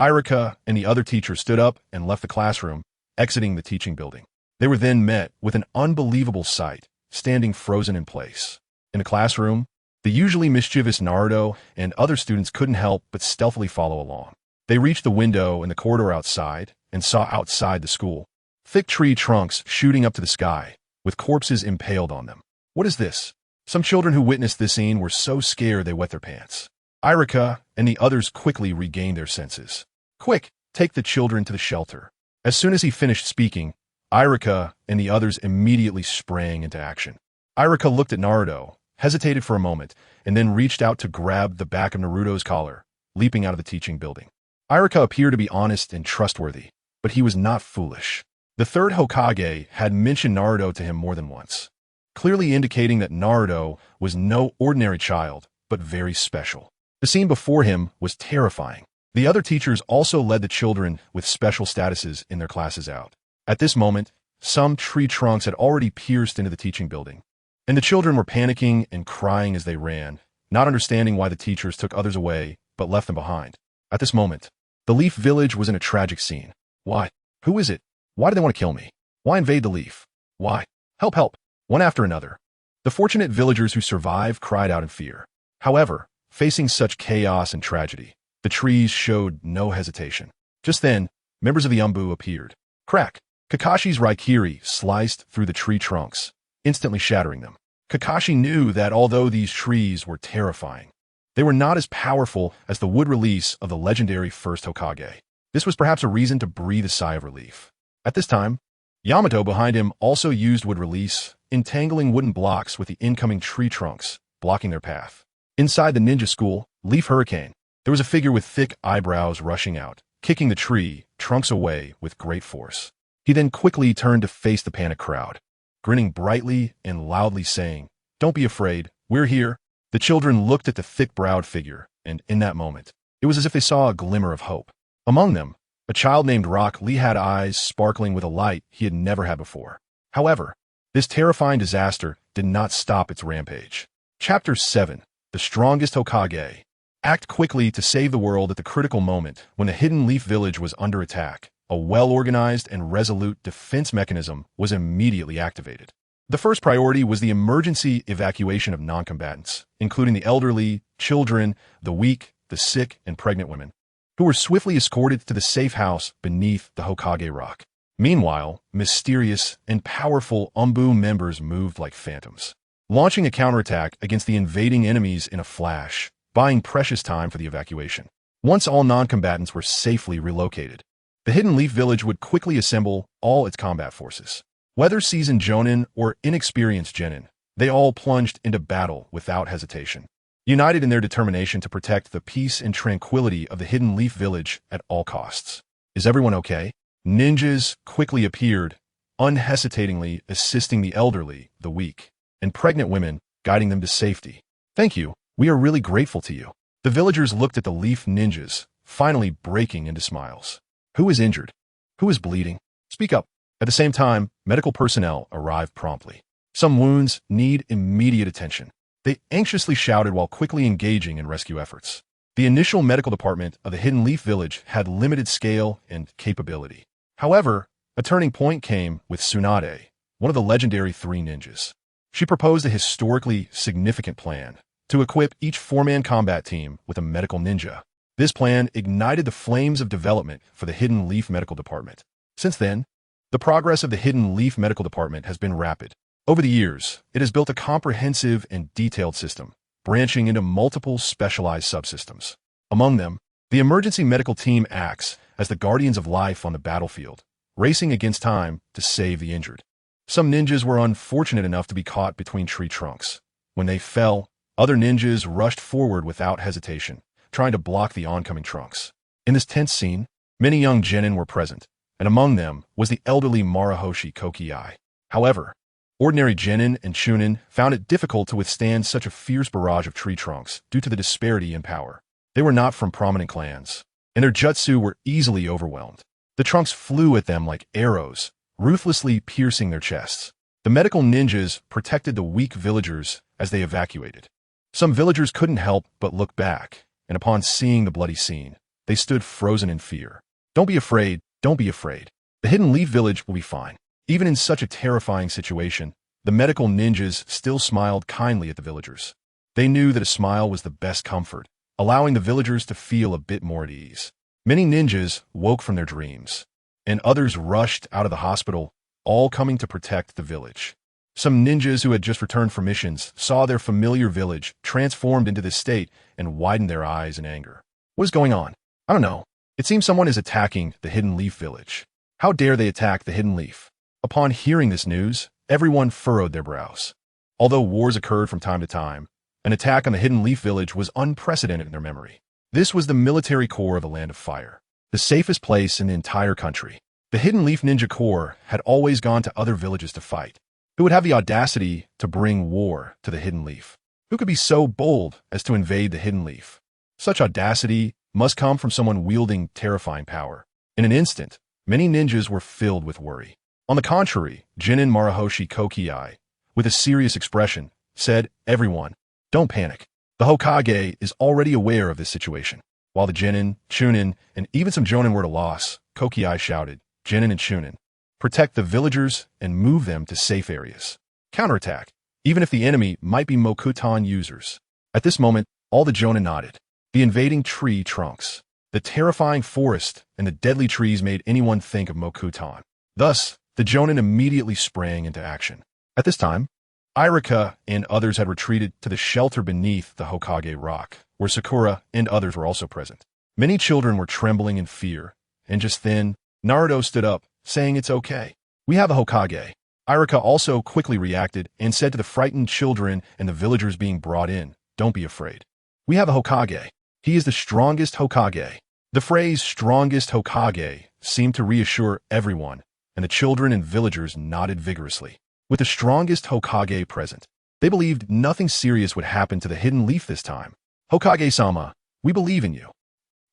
Irika and the other teachers stood up and left the classroom, exiting the teaching building. They were then met with an unbelievable sight, standing frozen in place. In the classroom, the usually mischievous Naruto and other students couldn't help but stealthily follow along. They reached the window in the corridor outside and saw outside the school thick tree trunks shooting up to the sky, with corpses impaled on them. What is this? Some children who witnessed this scene were so scared they wet their pants. Irika and the others quickly regained their senses. "Quick, take the children to the shelter." As soon as he finished speaking, Irika and the others immediately sprang into action. Irika looked at Naruto, hesitated for a moment, and then reached out to grab the back of Naruto's collar, leaping out of the teaching building. Irika appeared to be honest and trustworthy, but he was not foolish. The third Hokage had mentioned Naruto to him more than once, clearly indicating that Naruto was no ordinary child, but very special. The scene before him was terrifying. The other teachers also led the children with special statuses in their classes out. At this moment, some tree trunks had already pierced into the teaching building, and the children were panicking and crying as they ran, not understanding why the teachers took others away but left them behind. At this moment, the Leaf Village was in a tragic scene. Why? Who is it? Why do they want to kill me? Why invade the Leaf? Why? Help, help! One after another. The fortunate villagers who survived cried out in fear. However, facing such chaos and tragedy, the trees showed no hesitation. Just then, members of the Umbu appeared. Crack! Kakashi's Raikiri sliced through the tree trunks, instantly shattering them. Kakashi knew that although these trees were terrifying, they were not as powerful as the wood release of the legendary first Hokage. This was perhaps a reason to breathe a sigh of relief. At this time, Yamato behind him also used wood release, entangling wooden blocks with the incoming tree trunks, blocking their path. Inside the ninja school, Leaf Hurricane, there was a figure with thick eyebrows rushing out, kicking the tree trunks away with great force. He then quickly turned to face the panicked crowd, grinning brightly and loudly saying, "Don't be afraid, we're here." The children looked at the thick-browed figure, and in that moment, it was as if they saw a glimmer of hope. Among them, a child named Rock Lee had eyes sparkling with a light he had never had before. However, this terrifying disaster did not stop its rampage. Chapter 7. The Strongest Hokage. Act quickly to save the world at the critical moment when the hidden Leaf Village was under attack. A well-organized and resolute defense mechanism was immediately activated. The first priority was the emergency evacuation of non-combatants, including the elderly, children, the weak, the sick, and pregnant women, who were swiftly escorted to the safe house beneath the Hokage rock. Meanwhile, mysterious and powerful Umbu members moved like phantoms, launching a counterattack against the invading enemies in a flash, buying precious time for the evacuation. Once all non-combatants were safely relocated, the hidden Leaf Village would quickly assemble all its combat forces. Whether seasoned jonin or inexperienced genin, they all plunged into battle without hesitation, united in their determination to protect the peace and tranquility of the hidden Leaf Village at all costs. Is everyone okay? Ninjas quickly appeared, unhesitatingly assisting the elderly, the weak, and pregnant women guiding them to safety. Thank you. We are really grateful to you. The villagers looked at the leaf ninjas, finally breaking into smiles. Who is injured? Who is bleeding? Speak up. At the same time, medical personnel arrived promptly. Some wounds need immediate attention. They anxiously shouted while quickly engaging in rescue efforts. The initial medical department of the Hidden Leaf Village had limited scale and capability. However, a turning point came with Tsunade, one of the legendary three ninjas. She proposed a historically significant plan to equip each four-man combat team with a medical ninja. This plan ignited the flames of development for the Hidden Leaf Medical Department. Since then, the progress of the Hidden Leaf Medical Department has been rapid. Over the years, it has built a comprehensive and detailed system, branching into multiple specialized subsystems. Among them, the emergency medical team acts as the guardians of life on the battlefield, racing against time to save the injured. Some ninjas were unfortunate enough to be caught between tree trunks. When they fell, other ninjas rushed forward without hesitation, trying to block the oncoming trunks. In this tense scene, many young genin were present, and among them was the elderly Marahoshi Kokiai. However, ordinary genin and chunin found it difficult to withstand such a fierce barrage of tree trunks due to the disparity in power. They were not from prominent clans, and their jutsu were easily overwhelmed. The trunks flew at them like arrows, ruthlessly piercing their chests. The medical ninjas protected the weak villagers as they evacuated. Some villagers couldn't help but look back, and upon seeing the bloody scene, they stood frozen in fear. Don't be afraid, don't be afraid. The Hidden Leaf Village will be fine. Even in such a terrifying situation, the medical ninjas still smiled kindly at the villagers. They knew that a smile was the best comfort, allowing the villagers to feel a bit more at ease. Many ninjas woke from their dreams, and others rushed out of the hospital, all coming to protect the village. Some ninjas who had just returned from missions saw their familiar village transformed into this state and widened their eyes in anger. What is going on? I don't know. It seems someone is attacking the Hidden Leaf Village. How dare they attack the Hidden Leaf? Upon hearing this news, everyone furrowed their brows. Although wars occurred from time to time, an attack on the Hidden Leaf Village was unprecedented in their memory. This was the military core of the Land of Fire, the safest place in the entire country. The Hidden Leaf Ninja Corps had always gone to other villages to fight. Who would have the audacity to bring war to the Hidden Leaf? Who could be so bold as to invade the Hidden Leaf? Such audacity must come from someone wielding terrifying power. In an instant, many ninjas were filled with worry. On the contrary, Genin Marahoshi Kokiai, with a serious expression, said, "Everyone, don't panic. The Hokage is already aware of this situation." While the Genin, Chunin, and even some Jonin were at a loss, Kokiai shouted, "Genin and Chunin, protect the villagers and move them to safe areas. Counterattack, even if the enemy might be Mokuton users." At this moment, all the Jonin nodded. The invading tree trunks, the terrifying forest, and the deadly trees made anyone think of Mokuton. Thus, the Jonin immediately sprang into action. At this time, Irika and others had retreated to the shelter beneath the Hokage rock, where Sakura and others were also present. Many children were trembling in fear, and just then, Naruto stood up, saying it's okay. We have a Hokage. Irika also quickly reacted and said to the frightened children and the villagers being brought in, "Don't be afraid. We have a Hokage. He is the strongest Hokage." The phrase strongest Hokage seemed to reassure everyone, and the children and villagers nodded vigorously. With the strongest Hokage present, they believed nothing serious would happen to the Hidden Leaf this time. "Hokage-sama, we believe in you."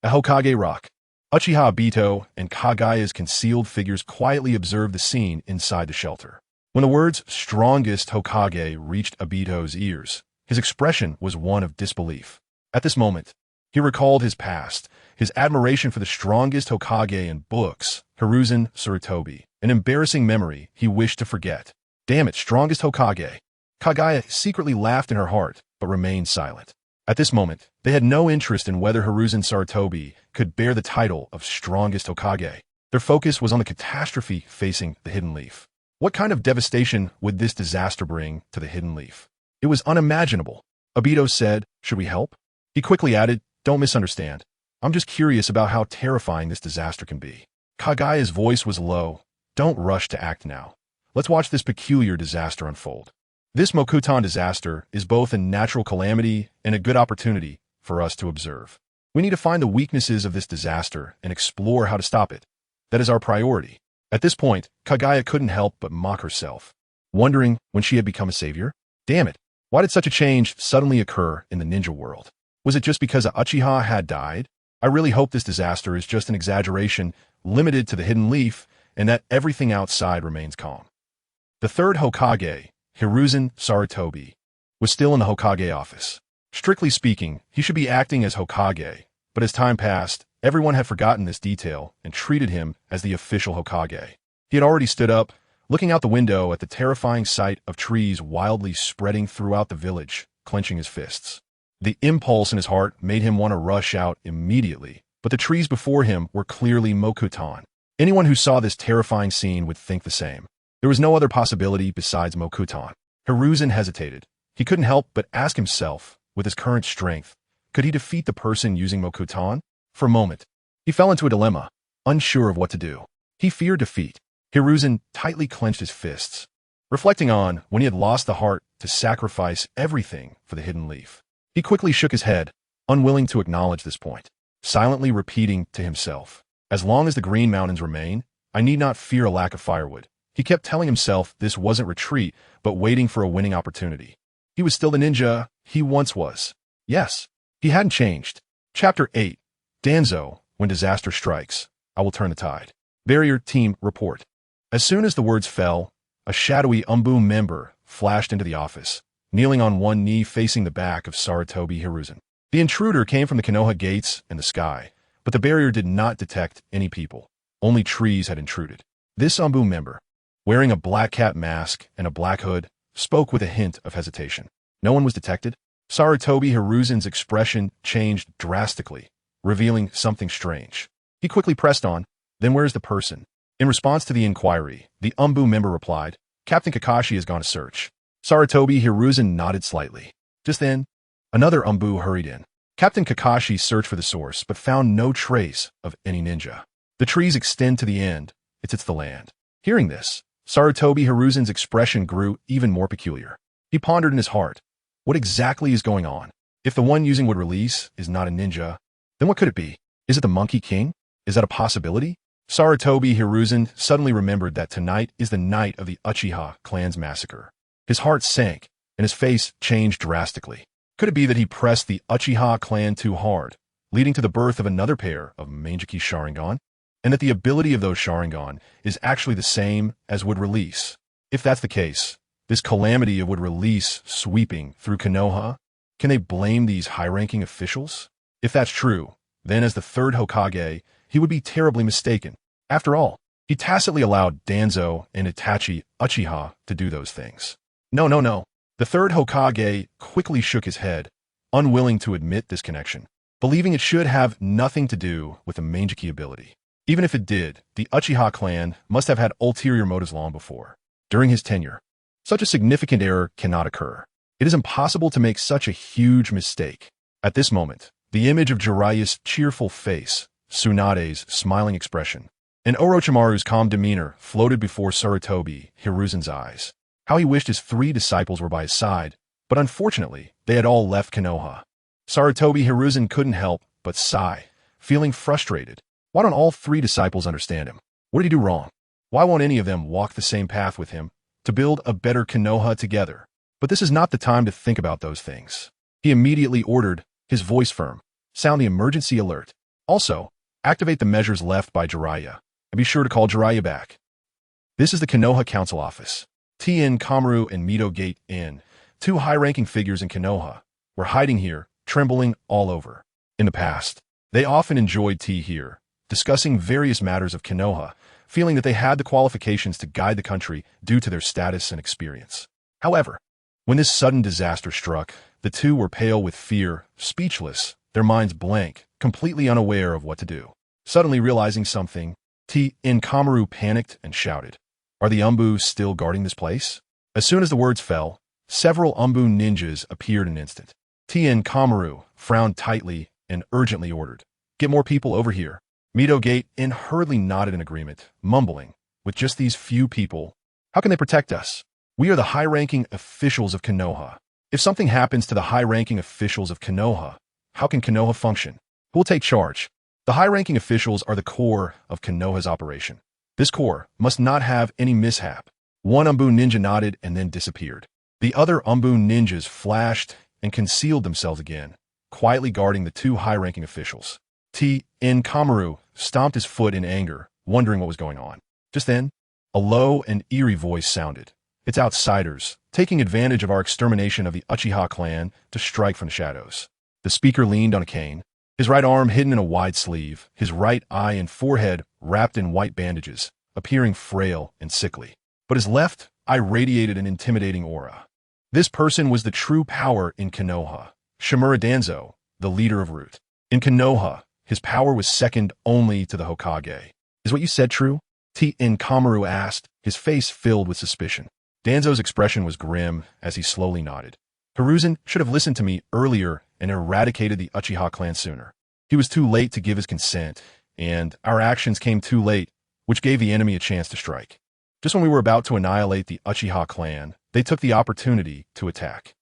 At Hokage Rock, Uchiha Obito and Kagaya's concealed figures quietly observed the scene inside the shelter. When the words strongest Hokage reached Obito's ears, his expression was one of disbelief. At this moment, he recalled his past, his admiration for the strongest Hokage in books, Hiruzen Sarutobi, an embarrassing memory he wished to forget. Damn it, strongest Hokage. Kagaya secretly laughed in her heart, but remained silent. At this moment, they had no interest in whether Hiruzen Sarutobi could bear the title of strongest Hokage. Their focus was on the catastrophe facing the Hidden Leaf. What kind of devastation would this disaster bring to the Hidden Leaf? It was unimaginable. Obito said, "Should we help?" He quickly added, "Don't misunderstand. I'm just curious about how terrifying this disaster can be." Kagaya's voice was low. "Don't rush to act now. Let's watch this peculiar disaster unfold. This Mokuton disaster is both a natural calamity and a good opportunity for us to observe. We need to find the weaknesses of this disaster and explore how to stop it. That is our priority." At this point, Kagaya couldn't help but mock herself, wondering when she had become a savior. Damn it, Why did such a change suddenly occur in the ninja world? Was it just because Uchiha had died? I really hope this disaster is just an exaggeration limited to the hidden leaf and that everything outside remains calm. The third Hokage, Hiruzen Sarutobi, was still in the Hokage office. Strictly speaking, he should be acting as Hokage, but as time passed, everyone had forgotten this detail and treated him as the official Hokage. He had already stood up, looking out the window at the terrifying sight of trees wildly spreading throughout the village, clenching his fists. The impulse in his heart made him want to rush out immediately, but the trees before him were clearly Mokutan. Anyone who saw this terrifying scene would think the same. There was no other possibility besides Mokutan. Hiruzen hesitated. He couldn't help but ask himself, with his current strength, could he defeat the person using Mokutan? For a moment, he fell into a dilemma, unsure of what to do. He feared defeat. Hiruzen tightly clenched his fists, reflecting on when he had lost the heart to sacrifice everything for the hidden leaf. He quickly shook his head, unwilling to acknowledge this point, silently repeating to himself, as long as the Green Mountains remain, I need not fear a lack of firewood. He kept telling himself this wasn't retreat, but waiting for a winning opportunity. He was still the ninja he once was. Yes, he hadn't changed. Chapter 8. Danzo, when disaster strikes, I will turn the tide. Barrier Team Report. As soon as the words fell, a shadowy Umbu member flashed into the office, kneeling on one knee facing the back of Sarutobi Hiruzen. The intruder came from the Konoha gates and the sky, but the barrier did not detect any people. Only trees had intruded. This Umbu member, wearing a black cat mask and a black hood, spoke with a hint of hesitation. No one was detected. Sarutobi Hiruzen's expression changed drastically, revealing something strange. He quickly pressed on, then where's the person? In response to the inquiry, the Umbu member replied, Captain Kakashi has gone to search. Sarutobi Hiruzen nodded slightly. Just then, another Umbu hurried in. Captain Kakashi searched for the source, but found no trace of any ninja. The trees extend to the end. It's the land. Hearing this, Sarutobi Hiruzen's expression grew even more peculiar. He pondered in his heart, what exactly is going on? If the one using would release is not a ninja, then what could it be? Is it the Monkey King? Is that a possibility? Sarutobi Hiruzen suddenly remembered that tonight is the night of the Uchiha clan's massacre. His heart sank, and his face changed drastically. Could it be that he pressed the Uchiha clan too hard, leading to the birth of another pair of Mangekyō Sharingan? And that the ability of those Sharingan is actually the same as would release? If that's the case, this calamity of would release sweeping through Konoha, can they blame these high-ranking officials? If that's true, then as the third Hokage, he would be terribly mistaken. After all, he tacitly allowed Danzo and Itachi Uchiha to do those things. No. The third Hokage quickly shook his head, unwilling to admit this connection, believing it should have nothing to do with the Mangekyō ability. Even if it did, the Uchiha clan must have had ulterior motives long before. During his tenure, such a significant error cannot occur. It is impossible to make such a huge mistake. At this moment, the image of Jiraiya's cheerful face, Tsunade's smiling expression, and Orochimaru's calm demeanor floated before Sarutobi Hiruzen's eyes. How he wished his 3 disciples were by his side, but unfortunately, they had all left Konoha. Sarutobi Hiruzen couldn't help but sigh, feeling frustrated. Why don't all 3 disciples understand him? What did he do wrong? Why won't any of them walk the same path with him to build a better Konoha together? But this is not the time to think about those things. He immediately ordered, his voice firm, sound the emergency alert. Also, activate the measures left by Jiraiya, and be sure to call Jiraiya back. This is the Konoha Council Office. Tien Kamaru and Mito Gate Inn, 2 high-ranking figures in Konoha, were hiding here, trembling all over. In the past, they often enjoyed tea here, discussing various matters of Konoha, feeling that they had the qualifications to guide the country due to their status and experience. However, when this sudden disaster struck, the 2 were pale with fear, speechless, their minds blank, completely unaware of what to do. Suddenly realizing something, Tien Kamaru panicked and shouted, Are the Umbu still guarding this place? As soon as the words fell, several Umbu ninjas appeared in an instant. Tien Kamaru frowned tightly and urgently ordered, Get more people over here. Mito Gate Inn hurriedly nodded in agreement, mumbling, With just these few people, how can they protect us? We are the high-ranking officials of Konoha. If something happens to the high-ranking officials of Konoha, how can Konoha function? Who will take charge? The high-ranking officials are the core of Konoha's operation. This core must not have any mishap. One Umbu ninja nodded and then disappeared. The other Umbun ninjas flashed and concealed themselves again, quietly guarding the two high-ranking officials. Kamaru stomped his foot in anger, wondering what was going on. Just then, a low and eerie voice sounded. It's outsiders, taking advantage of our extermination of the Uchiha clan to strike from the shadows. The speaker leaned on a cane, his right arm hidden in a wide sleeve, his right eye and forehead wrapped in white bandages, appearing frail and sickly. But his left eye radiated an intimidating aura. This person was the true power in Konoha, Shimura Danzo, the leader of Root. In Konoha, his power was second only to the Hokage. Is what you said true? Kamaru asked, his face filled with suspicion. Danzo's expression was grim as he slowly nodded. Hiruzen should have listened to me earlier and eradicated the Uchiha clan sooner. He was too late to give his consent, and our actions came too late, which gave the enemy a chance to strike. Just when we were about to annihilate the Uchiha clan, they took the opportunity to attack.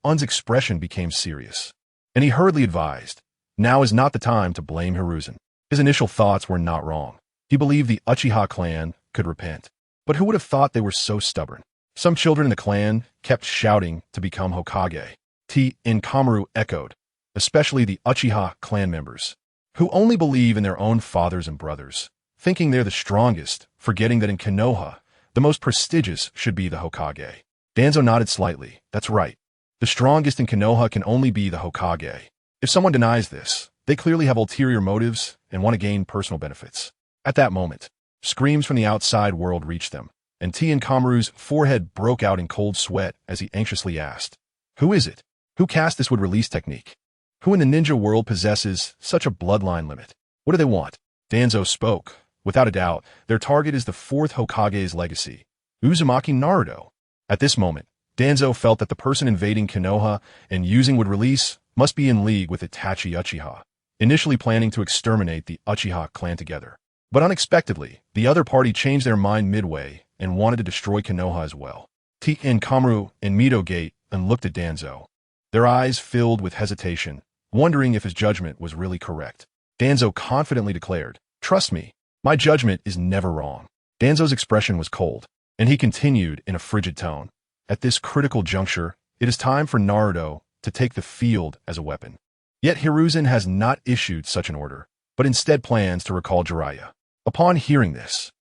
Un's expression became serious, and he hurriedly advised, now is not the time to blame Hiruzen. His initial thoughts were not wrong. He believed the Uchiha clan could repent. But who would have thought they were so stubborn? Some children in the clan kept shouting to become Hokage. Kamaru echoed, especially the Uchiha clan members, who only believe in their own fathers and brothers, thinking they're the strongest, forgetting that in Konoha, the most prestigious should be the Hokage. Danzo nodded slightly. That's right. The strongest in Konoha can only be the Hokage. If someone denies this, they clearly have ulterior motives and want to gain personal benefits. At that moment, screams from the outside world reached them, and Kamaru's forehead broke out in cold sweat as he anxiously asked, who is it? Who cast this would-release technique? Who in the ninja world possesses such a bloodline limit? What do they want? Danzo spoke. Without a doubt, their target is the fourth Hokage's legacy, Uzumaki Naruto. At this moment, Danzo felt that the person invading Konoha and using would-release must be in league with Itachi Uchiha, initially planning to exterminate the Uchiha clan together. But unexpectedly, the other party changed their mind midway and wanted to destroy Konoha as well. Kamaru and Midogate and looked at Danzo, their eyes filled with hesitation, wondering if his judgment was really correct. Danzo confidently declared, trust me, my judgment is never wrong. Danzo's expression was cold, and he continued in a frigid tone. At this critical juncture, it is time for Naruto to take the field as a weapon. Yet Hiruzen has not issued such an order, but instead plans to recall Jiraiya. Upon hearing this,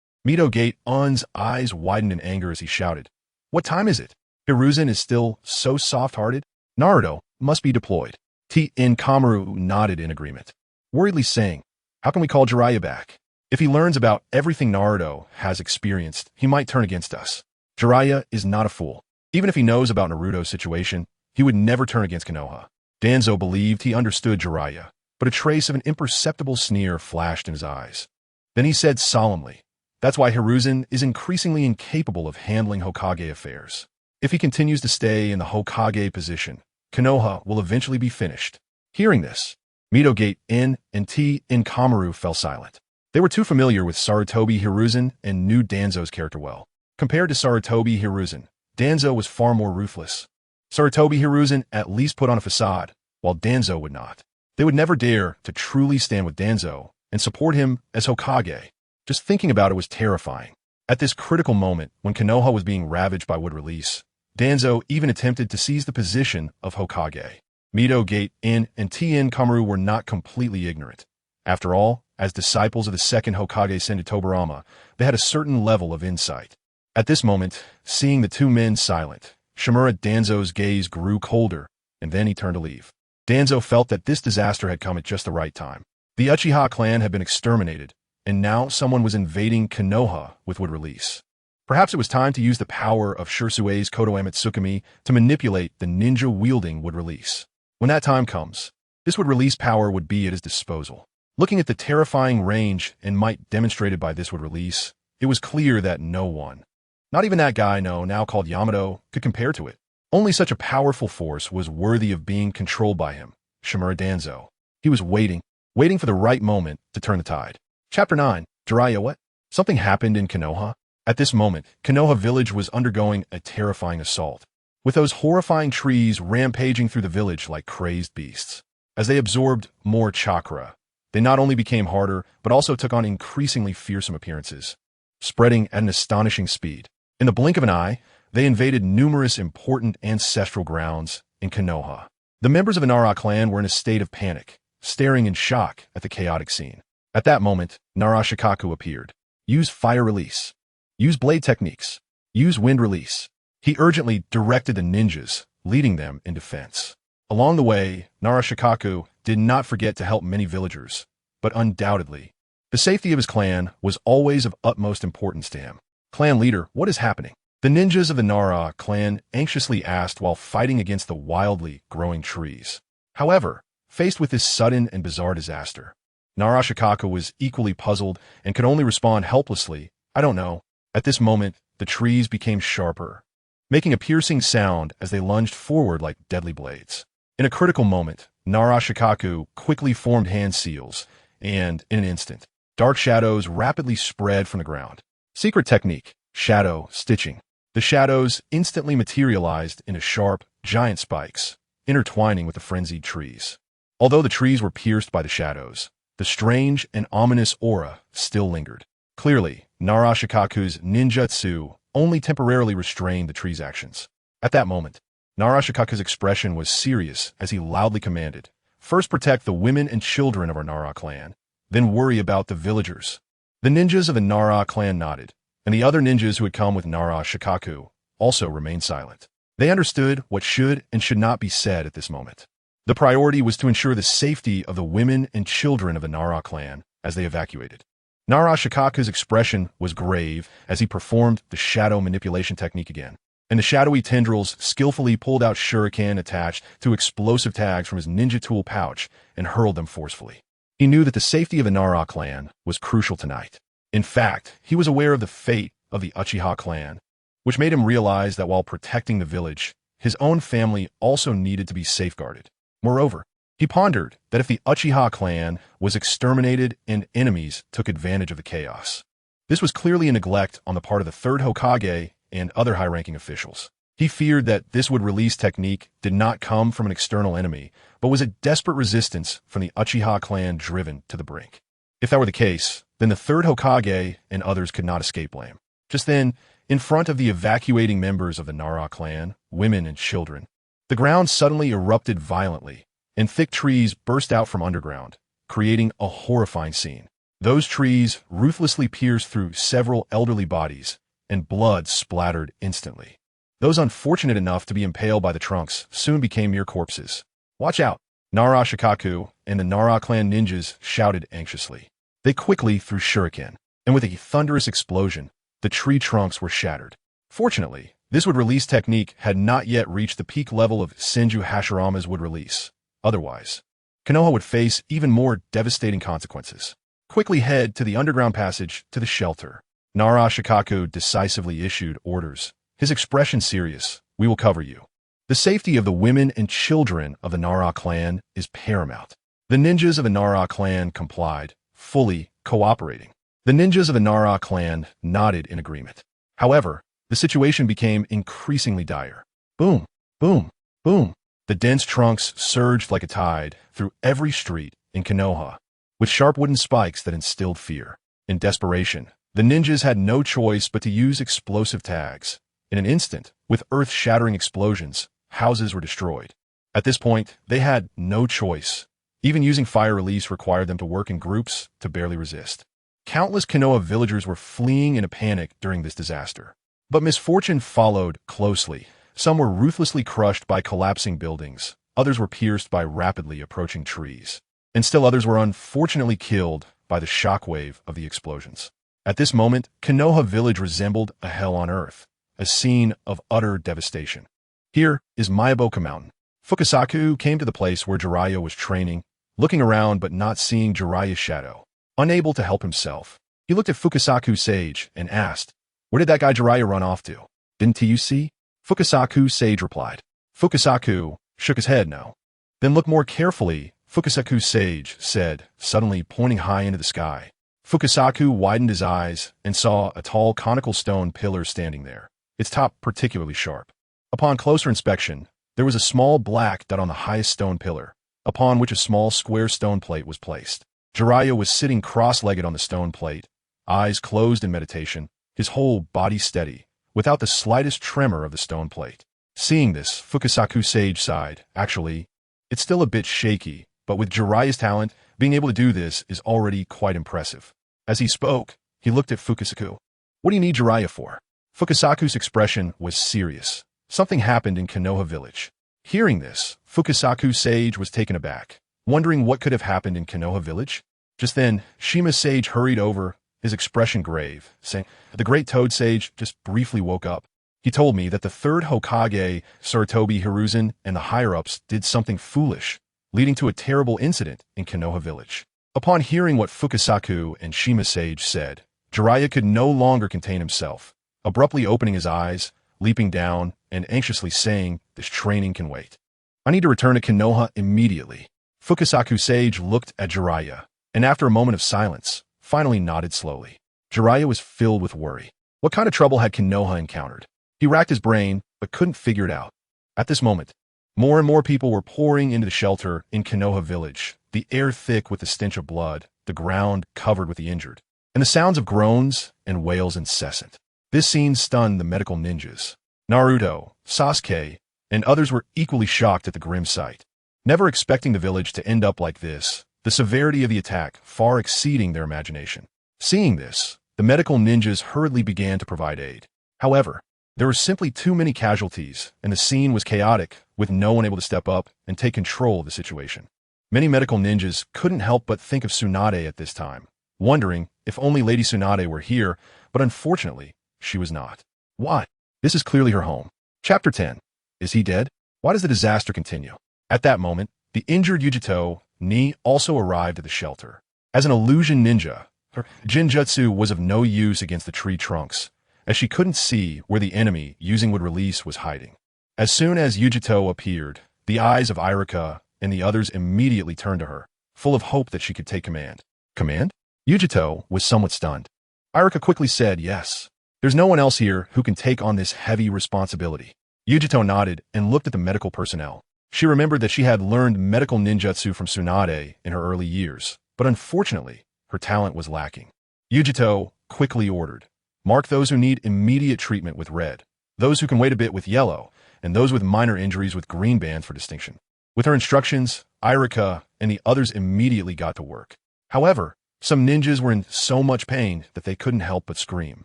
Un's eyes widened in anger as he shouted, what time is it? Hiruzen is still so soft-hearted? Naruto must be deployed. Kamaru nodded in agreement, worriedly saying, how can we call Jiraiya back? If he learns about everything Naruto has experienced, he might turn against us. Jiraiya is not a fool. Even if he knows about Naruto's situation, he would never turn against Konoha. Danzo believed he understood Jiraiya, but a trace of an imperceptible sneer flashed in his eyes. Then he said solemnly, that's why Hiruzen is increasingly incapable of handling Hokage affairs. If he continues to stay in the Hokage position, Konoha will eventually be finished. Hearing this, Midogate and Kamaru fell silent. They were too familiar with Sarutobi Hiruzen and knew Danzo's character well. Compared to Sarutobi Hiruzen, Danzo was far more ruthless. Sarutobi Hiruzen at least put on a facade, while Danzo would not. They would never dare to truly stand with Danzo and support him as Hokage. Just thinking about it was terrifying. At this critical moment, when Konoha was being ravaged by would-release, Danzo even attempted to seize the position of Hokage. Midogate and Kamaru were not completely ignorant. After all, as disciples of the second Hokage Sentobarama, they had a certain level of insight. At this moment, seeing the two men silent, Shimura Danzo's gaze grew colder, and then he turned to leave. Danzo felt that this disaster had come at just the right time. The Uchiha clan had been exterminated, and now someone was invading Konoha with would-release. Perhaps it was time to use the power of Shursue's Kodoame Tsukumi to manipulate the ninja-wielding would-release. When that time comes, this would-release power would be at his disposal. Looking at the terrifying range and might demonstrated by this would-release, it was clear that no one, not even that guy now called Yamato, could compare to it. Only such a powerful force was worthy of being controlled by him, Shimura Danzo. He was waiting for the right moment to turn the tide. Chapter 9. Jiraiya what? Something happened in Konoha. At this moment, Konoha village was undergoing a terrifying assault, with those horrifying trees rampaging through the village like crazed beasts. As they absorbed more chakra, they not only became harder, but also took on increasingly fearsome appearances, spreading at an astonishing speed. In the blink of an eye, they invaded numerous important ancestral grounds in Konoha. The members of the Nara clan were in a state of panic, staring in shock at the chaotic scene. At that moment, Nara Shikaku appeared. Use fire release. Use blade techniques. Use wind release. He urgently directed the ninjas, leading them in defense. Along the way, Nara Shikaku did not forget to help many villagers, but undoubtedly, the safety of his clan was always of utmost importance to him. Clan leader, what is happening? The ninjas of the Nara clan anxiously asked while fighting against the wildly growing trees. However, faced with this sudden and bizarre disaster, Nara Shikaku was equally puzzled and could only respond helplessly, I don't know. At this moment, the trees became sharper, making a piercing sound as they lunged forward like deadly blades. In a critical moment, Nara Shikaku quickly formed hand seals, and, in an instant, dark shadows rapidly spread from the ground. Secret technique, shadow stitching. The shadows instantly materialized into sharp, giant spikes, intertwining with the frenzied trees. Although the trees were pierced by the shadows, the strange and ominous aura still lingered. Clearly, Nara Shikaku's ninjutsu only temporarily restrained the tree's actions. At that moment, Nara Shikaku's expression was serious as he loudly commanded, first protect the women and children of our Nara clan, then worry about the villagers. The ninjas of the Nara clan nodded, and the other ninjas who had come with Nara Shikaku also remained silent. They understood what should and should not be said at this moment. The priority was to ensure the safety of the women and children of the Nara clan as they evacuated. Nara Shikaku's expression was grave as he performed the shadow manipulation technique again, and the shadowy tendrils skillfully pulled out shuriken attached to explosive tags from his ninja tool pouch and hurled them forcefully. He knew that the safety of the Nara clan was crucial tonight. In fact, he was aware of the fate of the Uchiha clan, which made him realize that while protecting the village, his own family also needed to be safeguarded. Moreover, he pondered that if the Uchiha clan was exterminated and enemies took advantage of the chaos, this was clearly a neglect on the part of the third Hokage and other high-ranking officials. He feared that this would release technique did not come from an external enemy, but was a desperate resistance from the Uchiha clan driven to the brink. If that were the case, then the third Hokage and others could not escape blame. Just then, in front of the evacuating members of the Nara clan, women and children, the ground suddenly erupted violently, and thick trees burst out from underground, creating a horrifying scene. Those trees ruthlessly pierced through several elderly bodies, and blood splattered instantly. Those unfortunate enough to be impaled by the trunks soon became mere corpses. Watch out! Nara Shikaku and the Nara clan ninjas shouted anxiously. They quickly threw shuriken, and with a thunderous explosion, the tree trunks were shattered. Fortunately, this would release technique had not yet reached the peak level of Senju Hashirama's would release. Otherwise, Konoha would face even more devastating consequences. Quickly head to the underground passage to the shelter. Nara Shikaku decisively issued orders, his expression serious. We will cover you. The safety of the women and children of the Nara clan is paramount. The ninjas of the Nara clan complied, fully cooperating. The ninjas of the Nara clan nodded in agreement. However, the situation became increasingly dire. Boom, boom, boom. The dense trunks surged like a tide through every street in Konoha, with sharp wooden spikes that instilled fear. In desperation, the ninjas had no choice but to use explosive tags. In an instant, with earth-shattering explosions, houses were destroyed. At this point, they had no choice. Even using fire release required them to work in groups to barely resist. Countless Konoha villagers were fleeing in a panic during this disaster. But misfortune followed closely. Some were ruthlessly crushed by collapsing buildings, others were pierced by rapidly approaching trees, and still others were unfortunately killed by the shockwave of the explosions. At this moment, Konoha village resembled a hell on earth, a scene of utter devastation. Here is Miyaboka Mountain. Fukasaku came to the place where Jiraiya was training, looking around but not seeing Jiraiya's shadow. Unable to help himself, he looked at Fukasaku Sage and asked, "Where did that guy Jiraiya run off to? Didn't you see?" Fukasaku Sage replied. Fukasaku shook his head no. Then look more carefully, Fukasaku Sage said, suddenly pointing high into the sky. Fukasaku widened his eyes and saw a tall conical stone pillar standing there, its top particularly sharp. Upon closer inspection, there was a small black dot on the highest stone pillar, upon which a small square stone plate was placed. Jiraiya was sitting cross-legged on the stone plate, eyes closed in meditation, his whole body steady, without the slightest tremor of the stone plate. Seeing this, Fukasaku Sage sighed. Actually, it's still a bit shaky, but with Jiraiya's talent, being able to do this is already quite impressive. As he spoke, he looked at Fukasaku. What do you need Jiraiya for? Fukasaku's expression was serious. Something happened in Konoha village. Hearing this, Fukasaku Sage was taken aback, wondering what could have happened in Konoha village. Just then, Shima Sage hurried over, his expression grave, saying, "The great Toad Sage just briefly woke up. He told me that the third Hokage, Sarutobi Hiruzen, and the higher-ups did something foolish, leading to a terrible incident in Konoha village." Upon hearing what Fukasaku and Shima Sage said, Jiraiya could no longer contain himself, abruptly opening his eyes, leaping down, and anxiously saying, "This training can wait. I need to return to Konoha immediately." Fukasaku Sage looked at Jiraiya, and after a moment of silence, finally nodded slowly. Jiraiya was filled with worry. What kind of trouble had Konoha encountered? He racked his brain, but couldn't figure it out. At this moment, more and more people were pouring into the shelter in Konoha village, the air thick with the stench of blood, the ground covered with the injured, and the sounds of groans and wails incessant. This scene stunned the medical ninjas. Naruto, Sasuke, and others were equally shocked at the grim sight. Never expecting the village to end up like this, the severity of the attack far exceeding their imagination. Seeing this, the medical ninjas hurriedly began to provide aid. However, there were simply too many casualties, and the scene was chaotic, with no one able to step up and take control of the situation. Many medical ninjas couldn't help but think of Tsunade at this time, wondering if only Lady Tsunade were here, but unfortunately, she was not. Why? This is clearly her home. Chapter 10. Is he dead? Why does the disaster continue? At that moment, the injured Yujito-ni also arrived at the shelter. As an illusion ninja, her Jinjutsu was of no use against the tree trunks, as she couldn't see where the enemy using would release was hiding. As soon as Yujito appeared, the eyes of Irika and the others immediately turned to her, full of hope that she could take command. Command? Yujito was somewhat stunned. Irika quickly said, "Yes. There's no one else here who can take on this heavy responsibility." Yujito nodded and looked at the medical personnel. She remembered that she had learned medical ninjutsu from Tsunade in her early years, but unfortunately, her talent was lacking. Yujito quickly ordered, "Mark those who need immediate treatment with red, those who can wait a bit with yellow, and those with minor injuries with green bands for distinction." With her instructions, Irika and the others immediately got to work. However, some ninjas were in so much pain that they couldn't help but scream.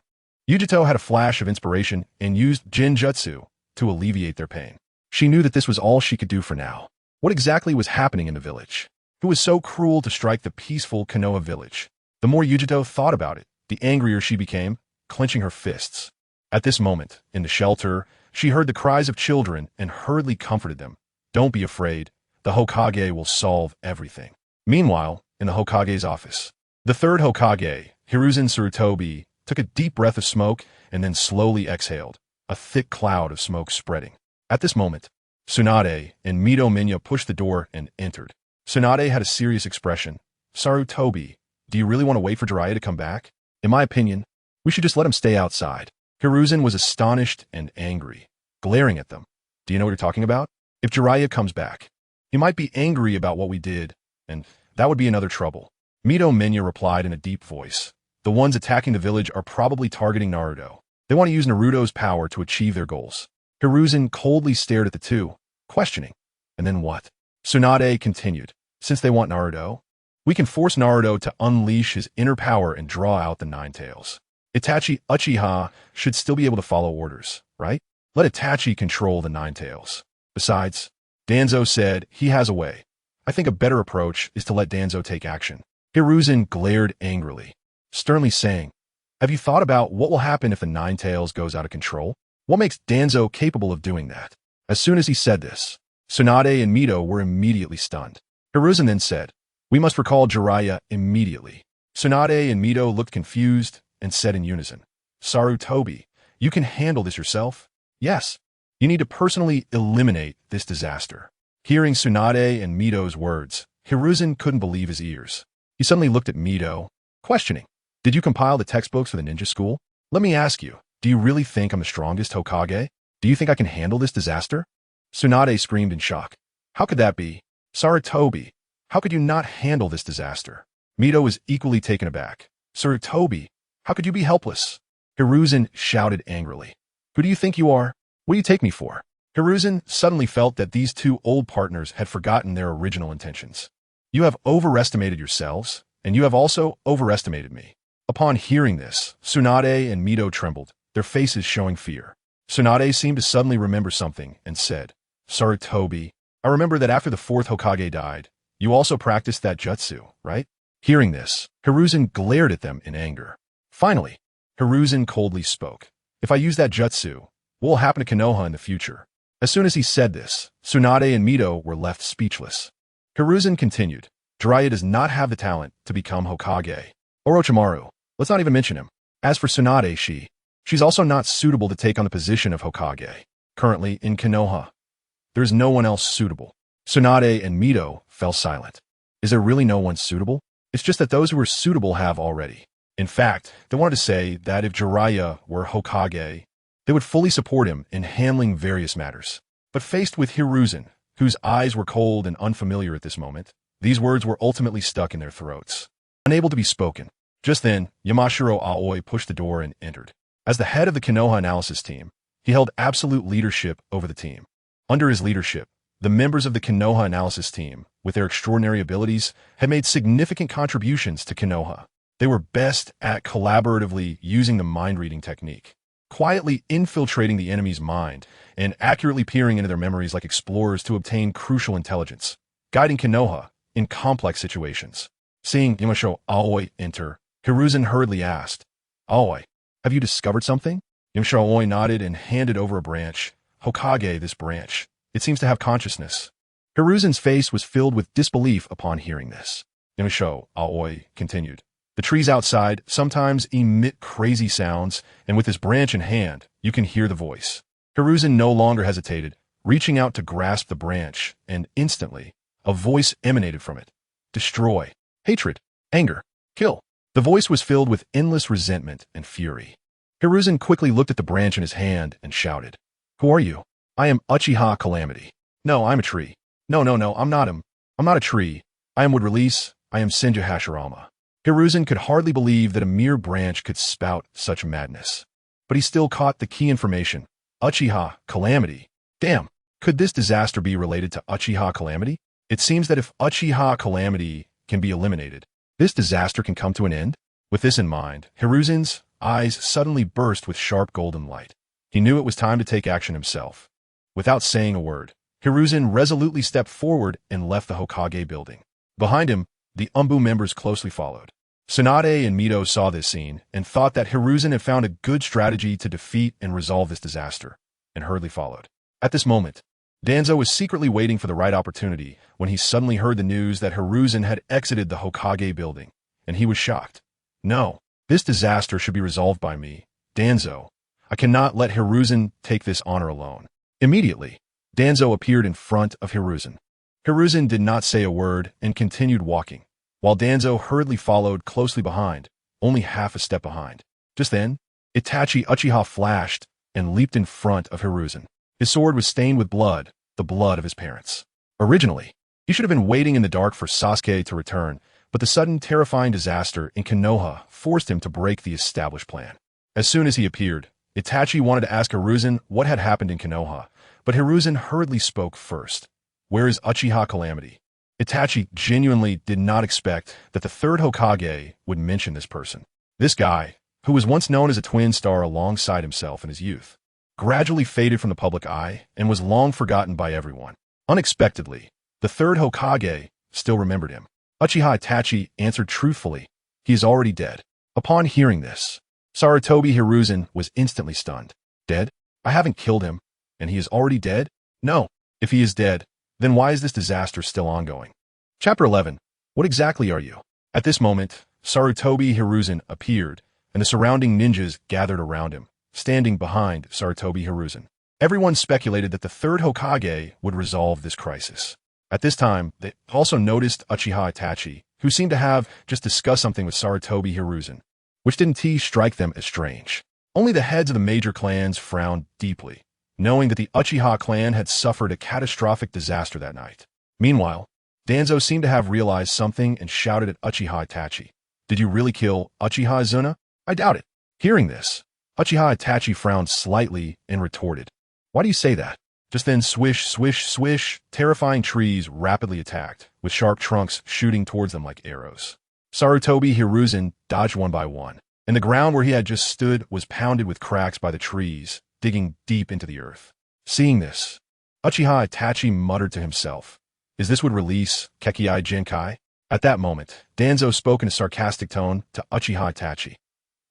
Yujito had a flash of inspiration and used Jinjutsu to alleviate their pain. She knew that this was all she could do for now. What exactly was happening in the village? Who was so cruel to strike the peaceful Konoha village? The more Yujito thought about it, the angrier she became, clenching her fists. At this moment, in the shelter, she heard the cries of children and hurriedly comforted them. "Don't be afraid. The Hokage will solve everything." Meanwhile, in the Hokage's office, the third Hokage, Hiruzen Sarutobi, took a deep breath of smoke and then slowly exhaled, a thick cloud of smoke spreading. At this moment, Tsunade and Mito Minya pushed the door and entered. Tsunade had a serious expression. "Sarutobi, do you really want to wait for Jiraiya to come back? In my opinion, we should just let him stay outside." Hiruzen was astonished and angry, glaring at them. "Do you know what you're talking about? If Jiraiya comes back, he might be angry about what we did, and that would be another trouble." Mito Minya replied in a deep voice. "The ones attacking the village are probably targeting Naruto. They want to use Naruto's power to achieve their goals." Hiruzen coldly stared at the two, questioning. "And then what?" Tsunade continued. "Since they want Naruto, we can force Naruto to unleash his inner power and draw out the Nine Tails. Itachi Uchiha should still be able to follow orders, right? Let Itachi control the Nine Tails. Besides, Danzo said he has a way. I think a better approach is to let Danzo take action." Hiruzen glared angrily, sternly saying, "Have you thought about what will happen if the Nine Tails goes out of control? What makes Danzo capable of doing that?" As soon as he said this, Tsunade and Mito were immediately stunned. Hiruzen then said, "We must recall Jiraiya immediately." Tsunade and Mito looked confused and said in unison, "Sarutobi, you can handle this yourself?" "Yes. You need to personally eliminate this disaster." Hearing Tsunade and Mito's words, Hiruzen couldn't believe his ears. He suddenly looked at Mito, questioning, "Did you compile the textbooks for the ninja school? Let me ask you, do you really think I'm the strongest Hokage? Do you think I can handle this disaster?" Tsunade screamed in shock. "How could that be? Sarutobi, how could you not handle this disaster?" Mito was equally taken aback. "Sarutobi, how could you be helpless?" Hiruzen shouted angrily. Who do you think you are? What do you take me for? Hiruzen suddenly felt that these two old partners had forgotten their original intentions. You have overestimated yourselves, and you have also overestimated me. Upon hearing this, Tsunade and Mito trembled, their faces showing fear. Tsunade seemed to suddenly remember something and said, Sarutobi, I remember that after the fourth Hokage died, you also practiced that jutsu, right? Hearing this, Hiruzen glared at them in anger. Finally, Hiruzen coldly spoke. If I use that jutsu, what will happen to Konoha in the future? As soon as he said this, Tsunade and Mito were left speechless. Hiruzen continued, Jiraiya does not have the talent to become Hokage. Orochimaru, let's not even mention him. As for Tsunade, she's also not suitable to take on the position of Hokage. Currently, in Konoha, there is no one else suitable. Tsunade and Mito fell silent. Is there really no one suitable? It's just that those who are suitable have already. In fact, they wanted to say that if Jiraiya were Hokage, they would fully support him in handling various matters. But faced with Hiruzen, whose eyes were cold and unfamiliar at this moment, these words were ultimately stuck in their throats, unable to be spoken. Just then, Yamashiro Aoi pushed the door and entered. As the head of the Konoha analysis team, he held absolute leadership over the team. Under his leadership, the members of the Konoha analysis team, with their extraordinary abilities, had made significant contributions to Konoha. They were best at collaboratively using the mind-reading technique, quietly infiltrating the enemy's mind, and accurately peering into their memories like explorers to obtain crucial intelligence, guiding Konoha in complex situations. Seeing Yamashiro Aoi enter, Hiruzen hurriedly asked, Aoi, have you discovered something? Yamashiro Aoi nodded and handed over a branch. Hokage, this branch. It seems to have consciousness. Hiruzen's face was filled with disbelief upon hearing this. Yamashiro Aoi continued. The trees outside sometimes emit crazy sounds, and with this branch in hand, you can hear the voice. Hiruzen no longer hesitated, reaching out to grasp the branch, and instantly, a voice emanated from it. Destroy. Hatred. Anger. Kill. The voice was filled with endless resentment and fury. Hiruzen quickly looked at the branch in his hand and shouted, Who are you? I am Uchiha Calamity. No, I'm a tree. No, I'm not him. I'm not a tree. I am would release. I am Senju Hashirama. Hiruzen could hardly believe that a mere branch could spout such madness. But he still caught the key information. Uchiha Calamity. Damn, could this disaster be related to Uchiha Calamity? It seems that if Uchiha Calamity can be eliminated, this disaster can come to an end. With this in mind, Hiruzen's eyes suddenly burst with sharp golden light. He knew it was time to take action himself. Without saying a word, Hiruzen resolutely stepped forward and left the Hokage building. Behind him, the Umbu members closely followed. Tsunade and Mito saw this scene and thought that Hiruzen had found a good strategy to defeat and resolve this disaster, and hurriedly followed. At this moment, Danzo was secretly waiting for the right opportunity when he suddenly heard the news that Hiruzen had exited the Hokage building, and he was shocked. No, this disaster should be resolved by me, Danzo. I cannot let Hiruzen take this honor alone. Immediately, Danzo appeared in front of Hiruzen. Hiruzen did not say a word and continued walking, while Danzo hurriedly followed closely behind, only half a step behind. Just then, Itachi Uchiha flashed and leaped in front of Hiruzen. His sword was stained with blood, the blood of his parents. Originally, he should have been waiting in the dark for Sasuke to return, but the sudden terrifying disaster in Konoha forced him to break the established plan. As soon as he appeared, Itachi wanted to ask Hiruzen what had happened in Konoha, but Hiruzen hurriedly spoke first. Where is Uchiha Calamity? Itachi genuinely did not expect that the third Hokage would mention this person. This guy, who was once known as a twin star alongside himself in his youth, gradually faded from the public eye and was long forgotten by everyone. Unexpectedly, the third Hokage still remembered him. Uchiha Itachi answered truthfully, he is already dead. Upon hearing this, Sarutobi Hiruzen was instantly stunned. Dead? I haven't killed him, and he is already dead? No. If he is dead, then why is this disaster still ongoing? Chapter 11. What exactly are you? At this moment, Sarutobi Hiruzen appeared, and the surrounding ninjas gathered around him, standing behind Sarutobi Hiruzen. Everyone speculated that the third Hokage would resolve this crisis. At this time, they also noticed Uchiha Itachi, who seemed to have just discussed something with Sarutobi Hiruzen, which didn't strike them as strange. Only the heads of the major clans frowned deeply, knowing that the Uchiha clan had suffered a catastrophic disaster that night. Meanwhile, Danzo seemed to have realized something and shouted at Uchiha Itachi, Did you really kill Uchiha Izuna? I doubt it. Hearing this, Uchiha Itachi frowned slightly and retorted, "Why do you say that?" Just then, swish, swish, swish, terrifying trees rapidly attacked, with sharp trunks shooting towards them like arrows. Sarutobi Hiruzen dodged one by one, and the ground where he had just stood was pounded with cracks by the trees, digging deep into the earth. Seeing this, Uchiha Itachi muttered to himself, "Is this would release Kekkei Genkai?" At that moment, Danzo spoke in a sarcastic tone to Uchiha Itachi.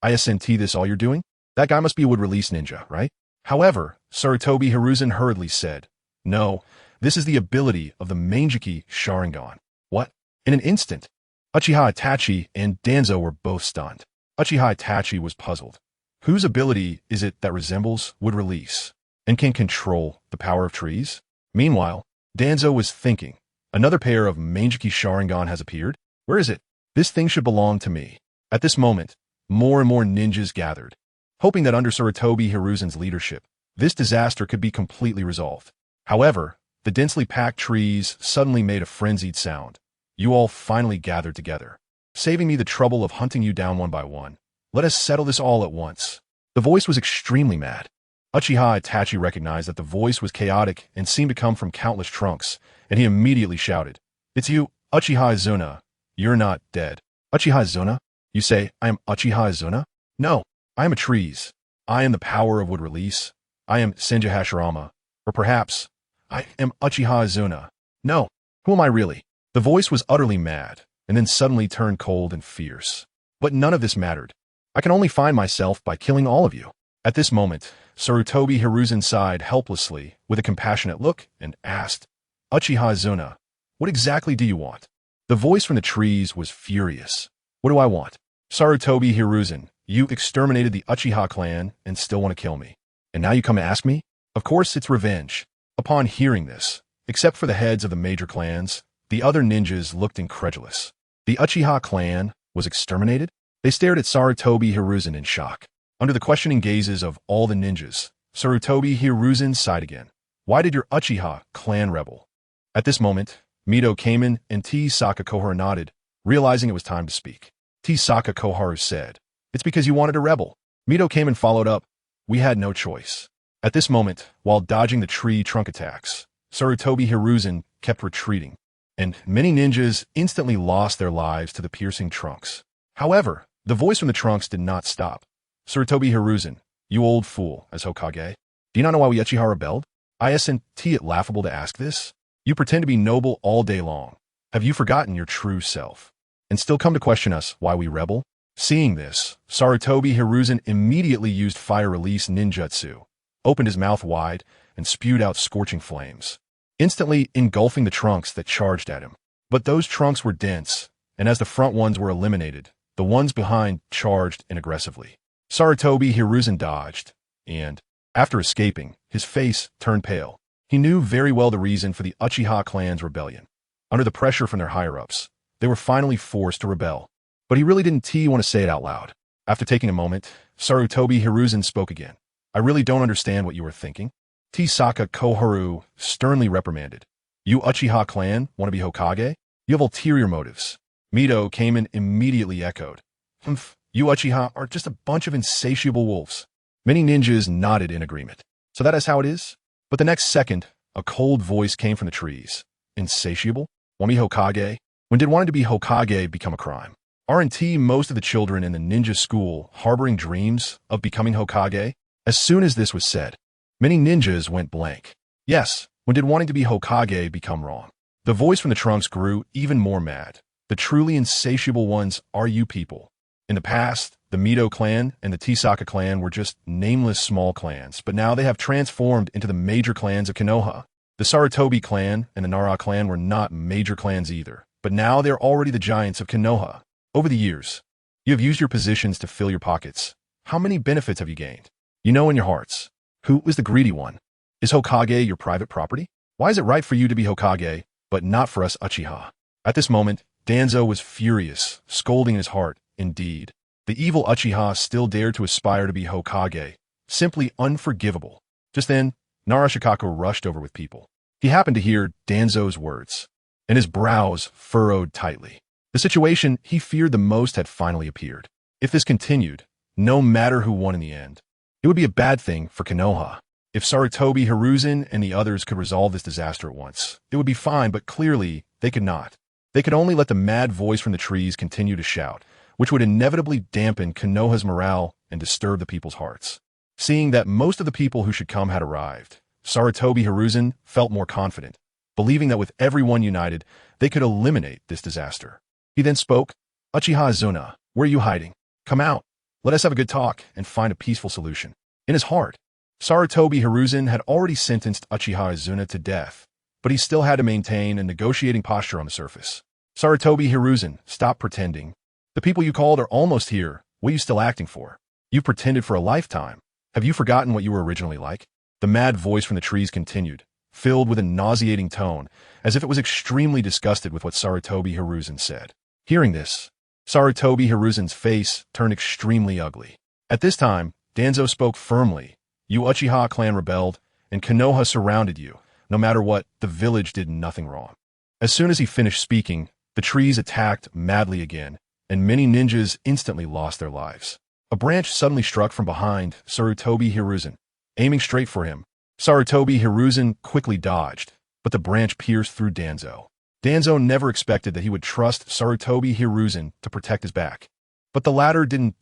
"ISNT this all you're doing? That guy must be a would-release ninja, right?" However, Sarutobi Hiruzen hurriedly said, "No, this is the ability of the Mangekyō Sharingan." What? In an instant, Uchiha Itachi and Danzo were both stunned. Uchiha Itachi was puzzled. Whose ability is it that resembles would release and can control the power of trees? Meanwhile, Danzo was thinking, another pair of Mangekyō Sharingan has appeared? Where is it? This thing should belong to me. At this moment, more and more ninjas gathered, hoping that under Sarutobi Hiruzen's leadership, this disaster could be completely resolved. However, the densely packed trees suddenly made a frenzied sound. "You all finally gathered together, saving me the trouble of hunting you down one by one. Let us settle this all at once." The voice was extremely mad. Uchiha Itachi recognized that the voice was chaotic and seemed to come from countless trunks, and he immediately shouted, "It's you, Uchiha Izuna. You're not dead." "Uchiha Izuna? You say I am Uchiha Izuna? No, I am a trees. I am the power of would release. I am Senju Hashirama. Or perhaps, I am Uchiha Izuna. No, who am I really?" The voice was utterly mad, and then suddenly turned cold and fierce. But none of this mattered. "I can only find myself by killing all of you." At this moment, Sarutobi Hiruzen sighed helplessly with a compassionate look and asked, "Uchiha Izuna, what exactly do you want?" The voice from the trees was furious. "What do I want? Sarutobi Hiruzen, you exterminated the Uchiha clan and still want to kill me. And now you come to ask me? Of course it's revenge." Upon hearing this, except for the heads of the major clans, the other ninjas looked incredulous. The Uchiha clan was exterminated? They stared at Sarutobi Hiruzen in shock. Under the questioning gazes of all the ninjas, Sarutobi Hiruzen sighed again. "Why did your Uchiha clan rebel?" At this moment, Mito came in and T-Saka Koharu nodded, realizing it was time to speak. T-Saka Koharu said, "It's because you wanted to rebel." Mito came and followed up, "We had no choice." At this moment, while dodging the tree trunk attacks, Sarutobi Hiruzen kept retreating, and many ninjas instantly lost their lives to the piercing trunks. However, the voice from the trunks did not stop. "Sarutobi Hiruzen, you old fool, as Hokage. Do you not know why we Uchiha rebelled? Isn't it laughable to ask this? You pretend to be noble all day long. Have you forgotten your true self? And still come to question us why we rebel?" Seeing this, Sarutobi Hiruzen immediately used fire release ninjutsu, opened his mouth wide, and spewed out scorching flames, instantly engulfing the trunks that charged at him. But those trunks were dense, and as the front ones were eliminated, the ones behind charged in aggressively. Sarutobi Hiruzen dodged, and, after escaping, his face turned pale. He knew very well the reason for the Uchiha clan's rebellion. Under the pressure from their higher-ups, they were finally forced to rebel. But he really didn't want to say it out loud. After taking a moment, Sarutobi Hiruzen spoke again. "I really don't understand what you were thinking." T-Saka Koharu sternly reprimanded. "You Uchiha clan want to be Hokage? You have ulterior motives." Mito came and immediately echoed, "Humph, you Uchiha are just a bunch of insatiable wolves." Many ninjas nodded in agreement. "So that is how it is?" But the next second, a cold voice came from the trees. "Insatiable? Want to be Hokage? When did wanting to be Hokage become a crime? Aren't most of the children in the ninja school harboring dreams of becoming Hokage?" As soon as this was said, many ninjas went blank. Yes, when did wanting to be Hokage become wrong? The voice from the trunks grew even more mad. "The truly insatiable ones are you people. In the past, the Mito clan and the T-Saka clan were just nameless small clans, but now they have transformed into the major clans of Konoha. The Sarutobi clan and the Nara clan were not major clans either, but now they're already the giants of Konoha. Over the years, you have used your positions to fill your pockets. How many benefits have you gained? You know in your hearts, who is the greedy one? Is Hokage your private property? Why is it right for you to be Hokage, but not for us Uchiha?" At this moment, Danzo was furious, scolding in his heart. Indeed, the evil Uchiha still dared to aspire to be Hokage. Simply unforgivable. Just then, Narashikaku rushed over with people. He happened to hear Danzo's words, and his brows furrowed tightly. The situation he feared the most had finally appeared. If this continued, no matter who won in the end, It would be a bad thing for Konoha. If Sarutobi Hiruzen and the others could resolve this disaster at once, it would be fine, but clearly they could not. They could only let the mad voice from the trees continue to shout, which would inevitably dampen Konoha's morale and disturb the people's hearts. Seeing that most of the people who should come had arrived, Sarutobi Hiruzen felt more confident, believing that with everyone united, they could eliminate this disaster. He then spoke, "Uchiha Azuna, where are you hiding? Come out. Let us have a good talk and find a peaceful solution." In his heart, Sarutobi Hiruzen had already sentenced Uchiha Azuna to death, but he still had to maintain a negotiating posture on the surface. "Sarutobi Hiruzen, stop pretending. The people you called are almost here. What are you still acting for? You pretended for a lifetime. Have you forgotten what you were originally like?" The mad voice from the trees continued, filled with a nauseating tone, as if it was extremely disgusted with what Sarutobi Hiruzen said. Hearing this, Sarutobi Hiruzen's face turned extremely ugly. At this time, Danzo spoke firmly. "You Uchiha clan rebelled, and Konoha surrounded you. No matter what, the village did nothing wrong." As soon as he finished speaking, the trees attacked madly again, and many ninjas instantly lost their lives. A branch suddenly struck from behind Sarutobi Hiruzen, aiming straight for him. Sarutobi Hiruzen quickly dodged, but the branch pierced through Danzo. Danzo never expected that he would trust Sarutobi Hiruzen to protect his back, but the latter didn't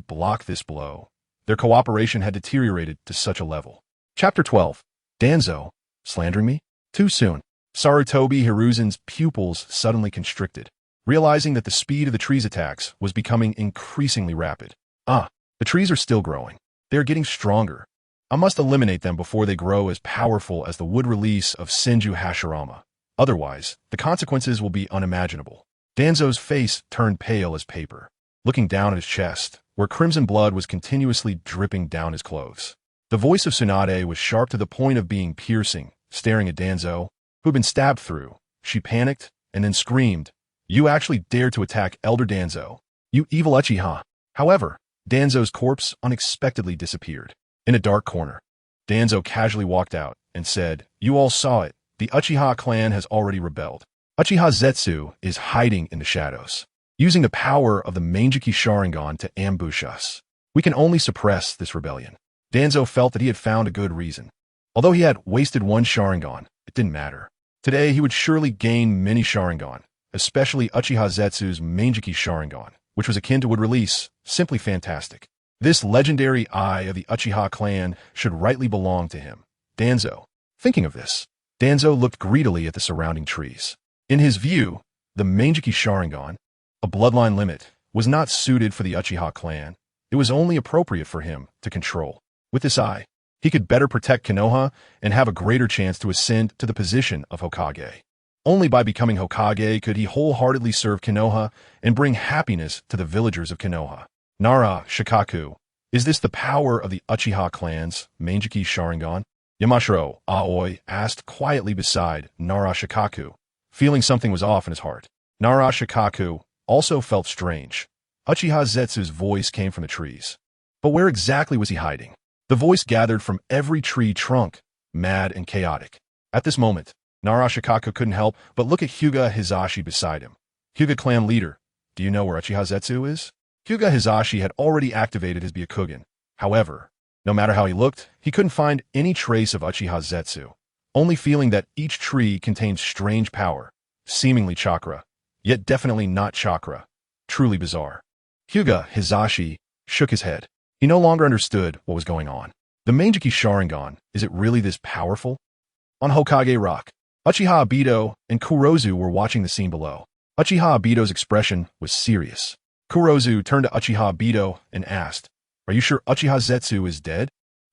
block this blow. Their cooperation had deteriorated to such a level. Chapter 12. Danzo, slandering me? Too soon. Sarutobi Hiruzen's pupils suddenly constricted, realizing that the speed of the tree's attacks was becoming increasingly rapid. The trees are still growing. They are getting stronger. I must eliminate them before they grow as powerful as the wood release of Senju Hashirama. Otherwise, the consequences will be unimaginable. Danzo's face turned pale as paper, looking down at his chest, where crimson blood was continuously dripping down his clothes. The voice of Tsunade was sharp to the point of being piercing, staring at Danzo, who had been stabbed through. She panicked and then screamed, "You actually dared to attack Elder Danzo, you evil Uchiha!" However, Danzo's corpse unexpectedly disappeared. In a dark corner, Danzo casually walked out and said, "You all saw it. The Uchiha clan has already rebelled. Uchiha Zetsu is hiding in the shadows, using the power of the Mangekyō Sharingan to ambush us. We can only suppress this rebellion." Danzo felt that he had found a good reason. Although he had wasted one Sharingan, it didn't matter. Today he would surely gain many Sharingan, especially Uchiha Zetsu's Mangekyō Sharingan, which was akin to wood release, simply fantastic. This legendary eye of the Uchiha clan should rightly belong to him. Danzo. Thinking of this, Danzo looked greedily at the surrounding trees. In his view, the Mangekyō Sharingan, a bloodline limit, was not suited for the Uchiha clan. It was only appropriate for him to control. With this eye, he could better protect Konoha and have a greater chance to ascend to the position of Hokage. Only by becoming Hokage could he wholeheartedly serve Konoha and bring happiness to the villagers of Konoha. Nara Shikaku, is this the power of the Uchiha clan's Mangekyō Sharingan? Yamashiro Aoi asked quietly beside Nara Shikaku, feeling something was off in his heart. Nara Shikaku also felt strange. Uchiha Zetsu's voice came from the trees. But where exactly was he hiding? The voice gathered from every tree trunk, mad and chaotic. At this moment, Nara Shikaku couldn't help but look at Hyuga Hizashi beside him. "Hyuga clan leader, do you know where Uchiha Zetsu is?" Hyuga Hizashi had already activated his Byakugan. However, no matter how he looked, he couldn't find any trace of Uchiha Zetsu, only feeling that each tree contained strange power, seemingly chakra, yet definitely not chakra. Truly bizarre. Hyuga Hizashi shook his head. He no longer understood what was going on. The Mangekyō Sharingan, is it really this powerful? On Hokage Rock, Uchiha Obito and Kurozu were watching the scene below. Uchiha Obito's expression was serious. Kurozu turned to Uchiha Obito and asked, "Are you sure Uchiha Zetsu is dead?"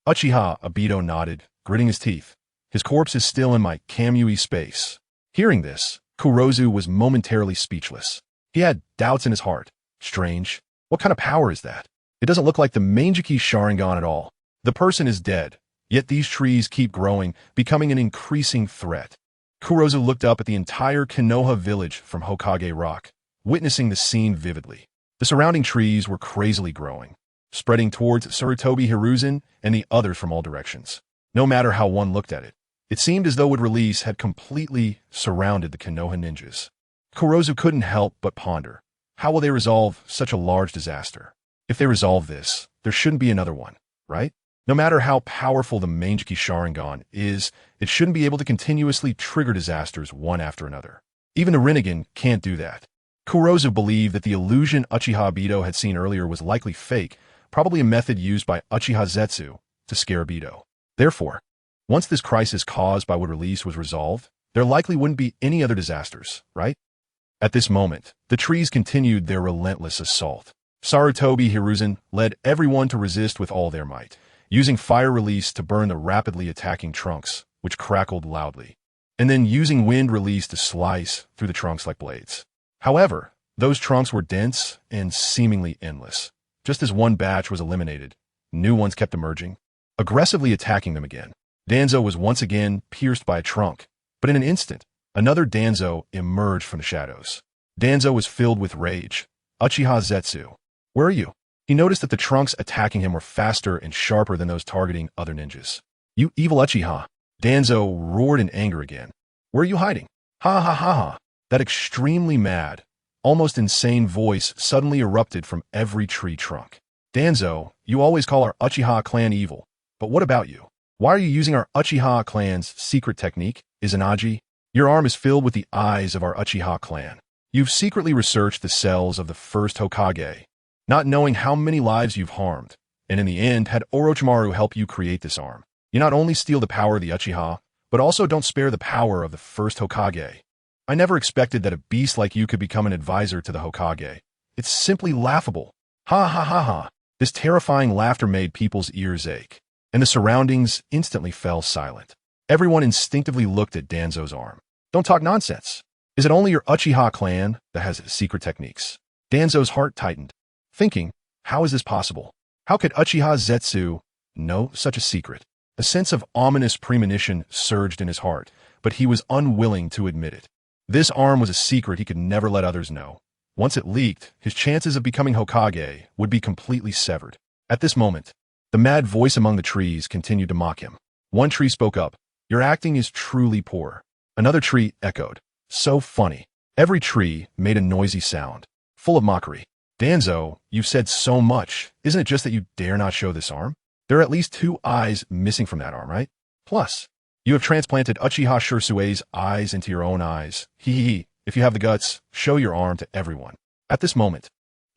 Uchiha Obito nodded, gritting his teeth. "His corpse is still in my Kamui space." Hearing this, Kurozu was momentarily speechless. He had doubts in his heart. Strange. What kind of power is that? It doesn't look like the Mangekyō Sharingan at all. The person is dead, yet these trees keep growing, becoming an increasing threat. Kurozu looked up at the entire Konoha village from Hokage Rock, witnessing the scene vividly. The surrounding trees were crazily growing, spreading towards Sarutobi Hiruzen and the others from all directions. No matter how one looked at it, it seemed as though wood release had completely surrounded the Konoha ninjas. Kurozu couldn't help but ponder, how will they resolve such a large disaster? If they resolve this, there shouldn't be another one, right? No matter how powerful the Mangekyō Sharingan is, it shouldn't be able to continuously trigger disasters one after another. Even the Rinnegan can't do that. Kurozu believed that the illusion Uchiha Obito had seen earlier was likely fake, probably a method used by Uchiha Zetsu to scare Obito. Therefore, once this crisis caused by would release was resolved, there likely wouldn't be any other disasters, right? At this moment, the trees continued their relentless assault. Sarutobi Hiruzen led everyone to resist with all their might, using fire release to burn the rapidly attacking trunks, which crackled loudly, and then using wind release to slice through the trunks like blades. However, those trunks were dense and seemingly endless. Just as one batch was eliminated, new ones kept emerging, aggressively attacking them again. Danzo was once again pierced by a trunk, but in an instant, another Danzo emerged from the shadows. Danzo was filled with rage. Uchiha Zetsu, where are you? He noticed that the trunks attacking him were faster and sharper than those targeting other ninjas. You evil Uchiha! Danzo roared in anger again. Where are you hiding? Ha ha ha ha! That extremely mad, almost insane voice suddenly erupted from every tree trunk. Danzo, you always call our Uchiha clan evil, but what about you? Why are you using our Uchiha clan's secret technique, Izanagi? Your arm is filled with the eyes of our Uchiha clan. You've secretly researched the cells of the first Hokage, not knowing how many lives you've harmed, and in the end had Orochimaru help you create this arm. You not only steal the power of the Uchiha, but also don't spare the power of the first Hokage. I never expected that a beast like you could become an advisor to the Hokage. It's simply laughable. Ha ha ha ha. This terrifying laughter made people's ears ache, and the surroundings instantly fell silent. Everyone instinctively looked at Danzo's arm. Don't talk nonsense. Is it only your Uchiha clan that has secret techniques? Danzo's heart tightened, thinking, how is this possible? How could Uchiha Zetsu know such a secret? A sense of ominous premonition surged in his heart, but he was unwilling to admit it. This arm was a secret he could never let others know. Once it leaked, his chances of becoming Hokage would be completely severed. At this moment, the mad voice among the trees continued to mock him. One tree spoke up. Your acting is truly poor. Another tree echoed. So funny. Every tree made a noisy sound, full of mockery. Danzo, you've said so much. Isn't it just that you dare not show this arm? There are at least 2 eyes missing from that arm, right? Plus, you have transplanted Uchiha Shirsue's eyes into your own eyes. Hee. If you have the guts, show your arm to everyone. At this moment,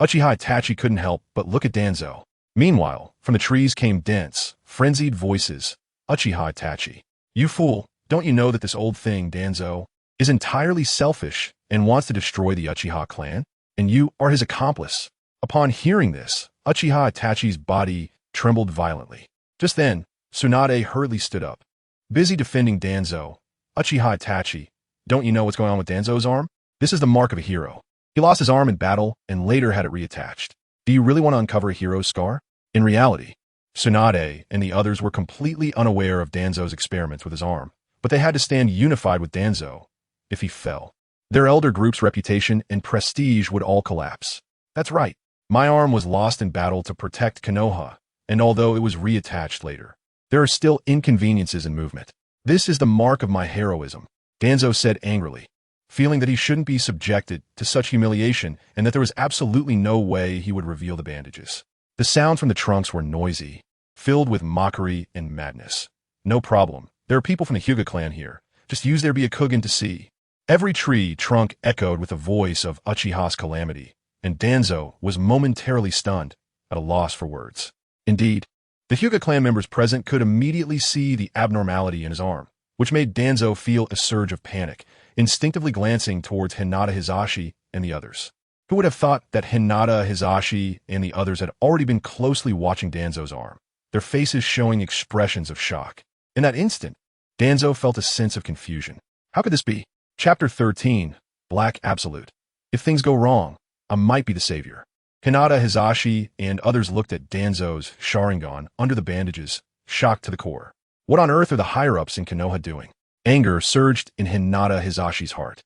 Uchiha Itachi couldn't help but look at Danzo. Meanwhile, from the trees came dense, frenzied voices. Uchiha Itachi. You fool, don't you know that this old thing, Danzo, is entirely selfish and wants to destroy the Uchiha clan? And you are his accomplice. Upon hearing this, Uchiha Itachi's body trembled violently. Just then, Tsunade hurriedly stood up. Busy defending Danzo, Uchiha Itachi, don't you know what's going on with Danzo's arm? This is the mark of a hero. He lost his arm in battle and later had it reattached. Do you really want to uncover a hero's scar? In reality, Tsunade and the others were completely unaware of Danzo's experiments with his arm, but they had to stand unified with Danzo if he fell. Their elder group's reputation and prestige would all collapse. That's right. My arm was lost in battle to protect Konoha, and although it was reattached later, there are still inconveniences in movement. This is the mark of my heroism, Danzo said angrily, feeling that he shouldn't be subjected to such humiliation and that there was absolutely no way he would reveal the bandages. The sounds from the trunks were noisy, filled with mockery and madness. No problem. There are people from the Hyuga clan here. Just use their Byakugan to see. Every tree trunk echoed with the voice of Uchiha's calamity, and Danzo was momentarily stunned, at a loss for words. Indeed, the Hyuga clan members present could immediately see the abnormality in his arm, which made Danzo feel a surge of panic, instinctively glancing towards Hinata Hisashi and the others. Who would have thought that Hinata Hisashi and the others had already been closely watching Danzo's arm, their faces showing expressions of shock. In that instant, Danzo felt a sense of confusion. How could this be? Chapter 13, Black Absolute. If things go wrong, I might be the savior. Hinata Hisashi and others looked at Danzo's Sharingan under the bandages, shocked to the core. What on earth are the higher-ups in Konoha doing? Anger surged in Hinata Hisashi's heart.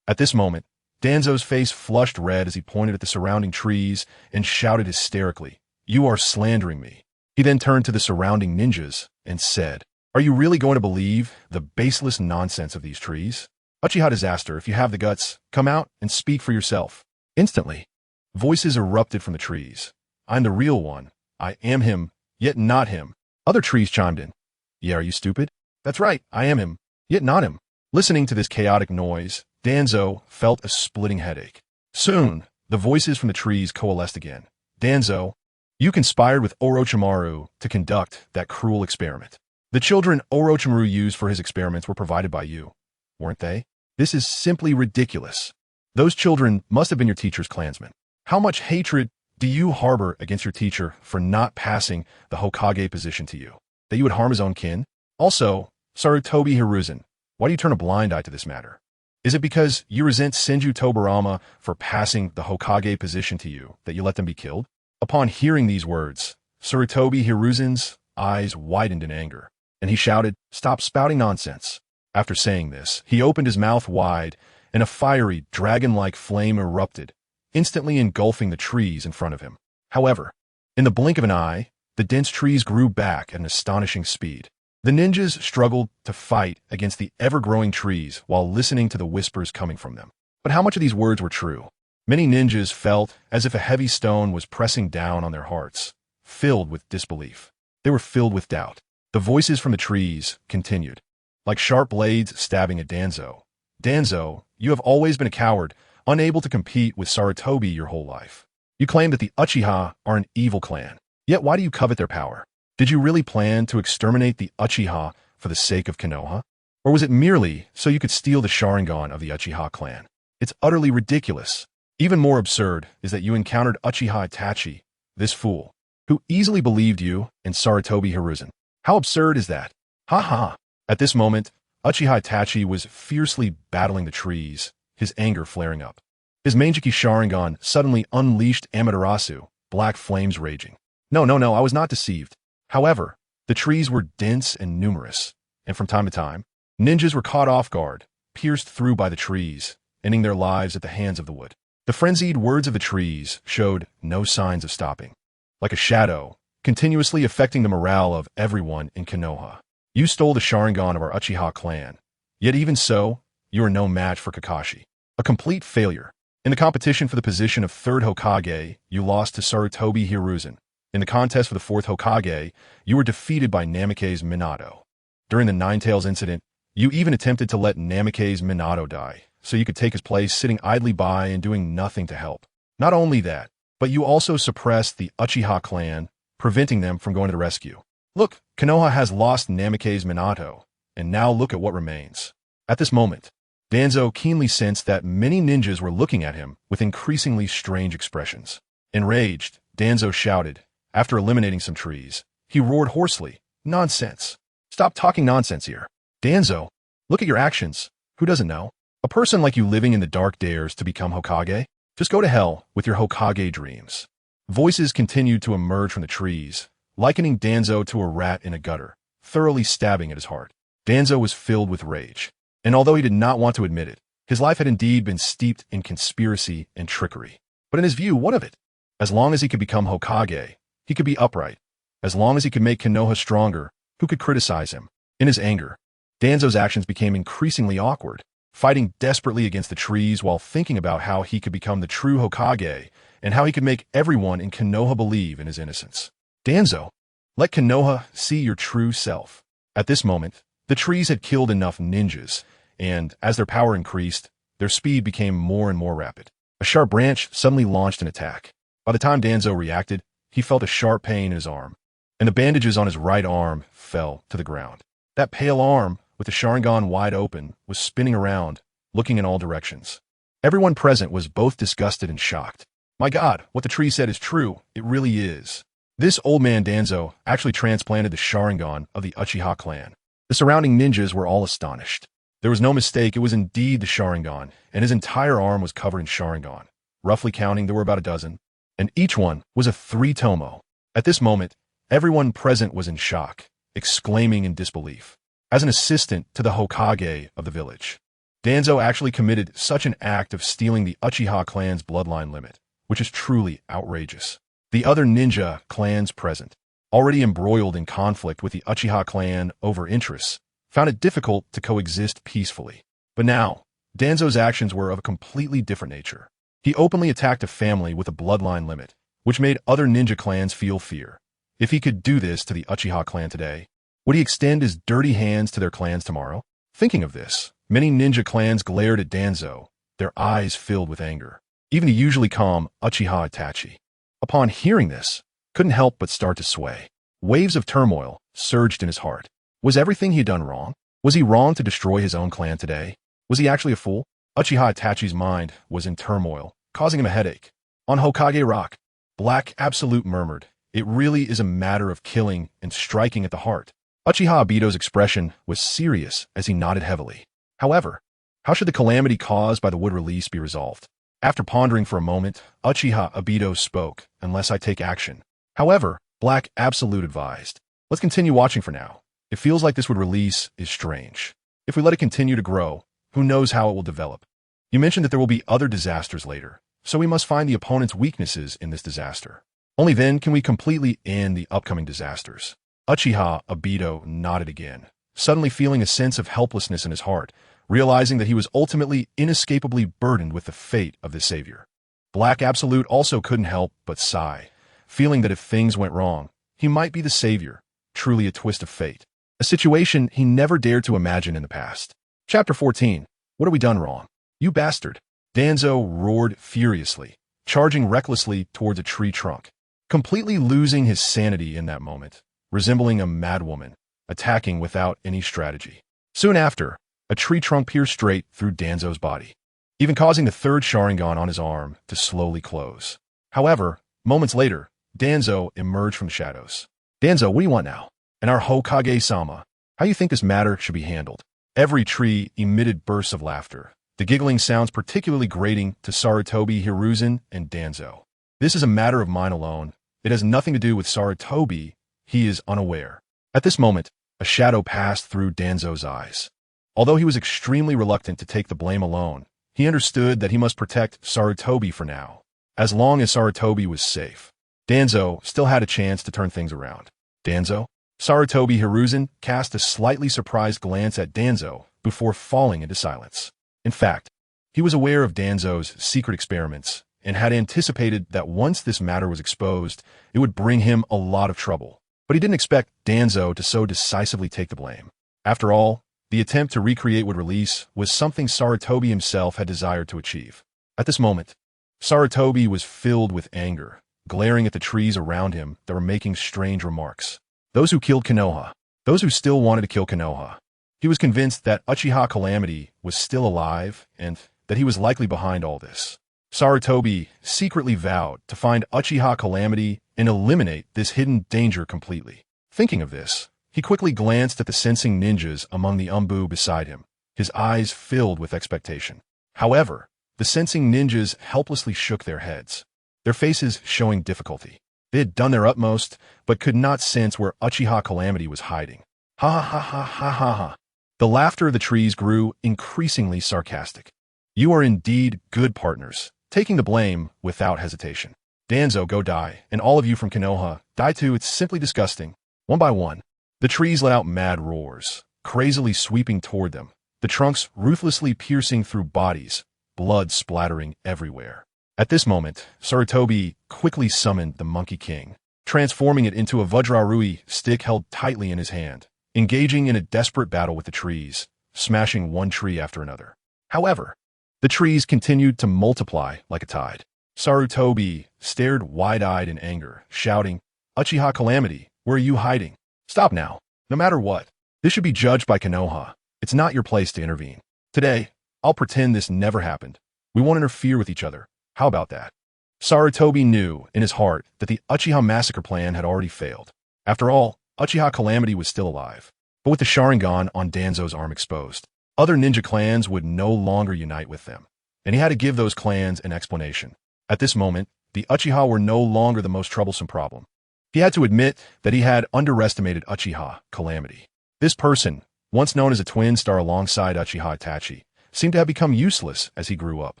At this moment, Danzo's face flushed red as he pointed at the surrounding trees and shouted hysterically, "You are slandering me." He then turned to the surrounding ninjas and said, "Are you really going to believe the baseless nonsense of these trees? Uchiha Disaster, if you have the guts, come out and speak for yourself." Instantly, voices erupted from the trees. "I'm the real one. I am him, yet not him. Other trees chimed in. Yeah, are you stupid? That's right, I am him. Yet not him. Listening to this chaotic noise, Danzo felt a splitting headache. Soon, the voices from the trees coalesced again. Danzo, you conspired with Orochimaru to conduct that cruel experiment. The children Orochimaru used for his experiments were provided by you, weren't they? This is simply ridiculous. Those children must have been your teacher's clansmen. How much hatred do you harbor against your teacher for not passing the Hokage position to you? That you would harm his own kin? Also, Sarutobi Hiruzen, why do you turn a blind eye to this matter? Is it because you resent Senju Tobarama for passing the Hokage position to you that you let them be killed? Upon hearing these words, Sarutobi Hiruzen's eyes widened in anger, and he shouted, "Stop spouting nonsense." After saying this, he opened his mouth wide, and a fiery, dragon-like flame erupted, instantly engulfing the trees in front of him. However, in the blink of an eye, the dense trees grew back at an astonishing speed. The ninjas struggled to fight against the ever-growing trees while listening to the whispers coming from them. But how much of these words were true? Many ninjas felt as if a heavy stone was pressing down on their hearts, filled with disbelief. They were filled with doubt. The voices from the trees continued, like sharp blades stabbing at Danzo. Danzo, you have always been a coward, unable to compete with Sarutobi your whole life. You claim that the Uchiha are an evil clan. Yet why do you covet their power? Did you really plan to exterminate the Uchiha for the sake of Konoha? Or was it merely so you could steal the Sharingan of the Uchiha clan? It's utterly ridiculous. Even more absurd is that you encountered Uchiha Itachi, this fool, who easily believed you and Sarutobi Hiruzen. How absurd is that? Ha ha. At this moment, Uchiha Itachi was fiercely battling the trees, his anger flaring up. His Mangekyō Sharingan suddenly unleashed Amaterasu, black flames raging. No, I was not deceived. However, the trees were dense and numerous, and from time to time, ninjas were caught off guard, pierced through by the trees, ending their lives at the hands of the wood. The frenzied words of the trees showed no signs of stopping. Like a shadow, continuously affecting the morale of everyone in Konoha. You stole the Sharingan of our Uchiha clan, yet even so, you are no match for Kakashi. A complete failure. In the competition for the position of third Hokage, you lost to Sarutobi Hiruzen. In the contest for the fourth Hokage, you were defeated by Namake's Minato. During the Ninetales incident, you even attempted to let Namake's Minato die, so you could take his place sitting idly by and doing nothing to help. Not only that, but you also suppressed the Uchiha clan, preventing them from going to the rescue. Look, Konoha has lost Namake's Minato, and now look at what remains. At this moment, Danzo keenly sensed that many ninjas were looking at him with increasingly strange expressions. Enraged, Danzo shouted. After eliminating some trees, he roared hoarsely, "Nonsense! Stop talking nonsense here. Danzo, look at your actions. Who doesn't know? A person like you living in the dark dares to become Hokage? Just go to hell with your Hokage dreams." Voices continued to emerge from the trees, likening Danzo to a rat in a gutter, thoroughly stabbing at his heart. Danzo was filled with rage, and although he did not want to admit it, his life had indeed been steeped in conspiracy and trickery. But in his view, what of it? As long as he could become Hokage, he could be upright. As long as he could make Konoha stronger, who could criticize him? In his anger, Danzo's actions became increasingly awkward, fighting desperately against the trees while thinking about how he could become the true Hokage and how he could make everyone in Konoha believe in his innocence. Danzo, let Konoha see your true self. At this moment, the trees had killed enough ninjas, and as their power increased, their speed became more and more rapid. A sharp branch suddenly launched an attack. By the time Danzo reacted, he felt a sharp pain in his arm, and the bandages on his right arm fell to the ground. That pale arm, with the Sharingan wide open, was spinning around, looking in all directions. Everyone present was both disgusted and shocked. My God, what the tree said is true. It really is. This old man Danzo actually transplanted the Sharingan of the Uchiha clan. The surrounding ninjas were all astonished. There was no mistake, it was indeed the Sharingan, and his entire arm was covered in Sharingan. Roughly counting, there were about a dozen, and each one was a 3-tomo. At this moment, everyone present was in shock, exclaiming in disbelief. As an assistant to the Hokage of the village, Danzo actually committed such an act of stealing the Uchiha clan's bloodline limit, which is truly outrageous. The other ninja clans present, already embroiled in conflict with the Uchiha clan over interests, found it difficult to coexist peacefully. But now, Danzo's actions were of a completely different nature. He openly attacked a family with a bloodline limit, which made other ninja clans feel fear. If he could do this to the Uchiha clan today, would he extend his dirty hands to their clans tomorrow? Thinking of this, many ninja clans glared at Danzo, their eyes filled with anger. Even the usually calm Uchiha Itachi, upon hearing this, couldn't help but start to sway. Waves of turmoil surged in his heart. Was everything he had done wrong? Was he wrong to destroy his own clan today? Was he actually a fool? Uchiha Itachi's mind was in turmoil, causing him a headache. On Hokage Rock, Black Absolute murmured, "It really is a matter of killing and striking at the heart." Uchiha Obito's expression was serious as he nodded heavily. However, how should the calamity caused by the wood release be resolved? After pondering for a moment, Uchiha Obito spoke, "Unless I take action." However, Black Absolute advised, "Let's continue watching for now. It feels like this wood release is strange. If we let it continue to grow, who knows how it will develop? You mentioned that there will be other disasters later, so we must find the opponent's weaknesses in this disaster. Only then can we completely end the upcoming disasters." Uchiha Obito nodded again, suddenly feeling a sense of helplessness in his heart, realizing that he was ultimately inescapably burdened with the fate of this savior. Black Absolute also couldn't help but sigh, feeling that if things went wrong, he might be the savior, truly a twist of fate. A situation he never dared to imagine in the past. Chapter 14. What have we done wrong? You bastard! Danzo roared furiously, charging recklessly towards a tree trunk, completely losing his sanity in that moment, resembling a madwoman, attacking without any strategy. Soon after, a tree trunk pierced straight through Danzo's body, even causing the third Sharingan on his arm to slowly close. However, moments later, Danzo emerged from the shadows. "Danzo, what do you want now? And our Hokage-sama, how do you think this matter should be handled?" Every tree emitted bursts of laughter, the giggling sounds particularly grating to Sarutobi, Hiruzen, and Danzo. "This is a matter of mine alone. It has nothing to do with Sarutobi. He is unaware." At this moment, a shadow passed through Danzo's eyes. Although he was extremely reluctant to take the blame alone, he understood that he must protect Sarutobi for now. As long as Sarutobi was safe, Danzo still had a chance to turn things around. "Danzo?" Sarutobi Hiruzen cast a slightly surprised glance at Danzo before falling into silence. In fact, he was aware of Danzo's secret experiments and had anticipated that once this matter was exposed, it would bring him a lot of trouble. But he didn't expect Danzo to so decisively take the blame. After all, the attempt to recreate wood release was something Sarutobi himself had desired to achieve. At this moment, Sarutobi was filled with anger, glaring at the trees around him that were making strange remarks. Those who killed Konoha, those who still wanted to kill Konoha. He was convinced that Uchiha Calamity was still alive and that he was likely behind all this. Sarutobi secretly vowed to find Uchiha Calamity and eliminate this hidden danger completely. Thinking of this, he quickly glanced at the sensing ninjas among the umbu beside him, his eyes filled with expectation. However, the sensing ninjas helplessly shook their heads, their faces showing difficulty. They had done their utmost, but could not sense where Uchiha Calamity was hiding. Ha ha ha ha ha ha. The laughter of the trees grew increasingly sarcastic. "You are indeed good partners, taking the blame without hesitation. Danzo, go die, and all of you from Konoha, die too, it's simply disgusting." One by one, the trees let out mad roars, crazily sweeping toward them, the trunks ruthlessly piercing through bodies, blood splattering everywhere. At this moment, Sarutobi quickly summoned the Monkey King, transforming it into a Vajrarui stick held tightly in his hand, engaging in a desperate battle with the trees, smashing one tree after another. However, the trees continued to multiply like a tide. Sarutobi stared wide-eyed in anger, shouting, "Uchiha Calamity, where are you hiding? Stop now. No matter what, this should be judged by Konoha. It's not your place to intervene. Today, I'll pretend this never happened. We won't interfere with each other. How about that?" Sarutobi knew in his heart that the Uchiha massacre plan had already failed. After all, Uchiha Calamity was still alive, but with the Sharingan on Danzo's arm exposed, other ninja clans would no longer unite with them, and he had to give those clans an explanation. At this moment, the Uchiha were no longer the most troublesome problem. He had to admit that he had underestimated Uchiha Calamity. This person, once known as a twin star alongside Uchiha Itachi, seemed to have become useless as he grew up,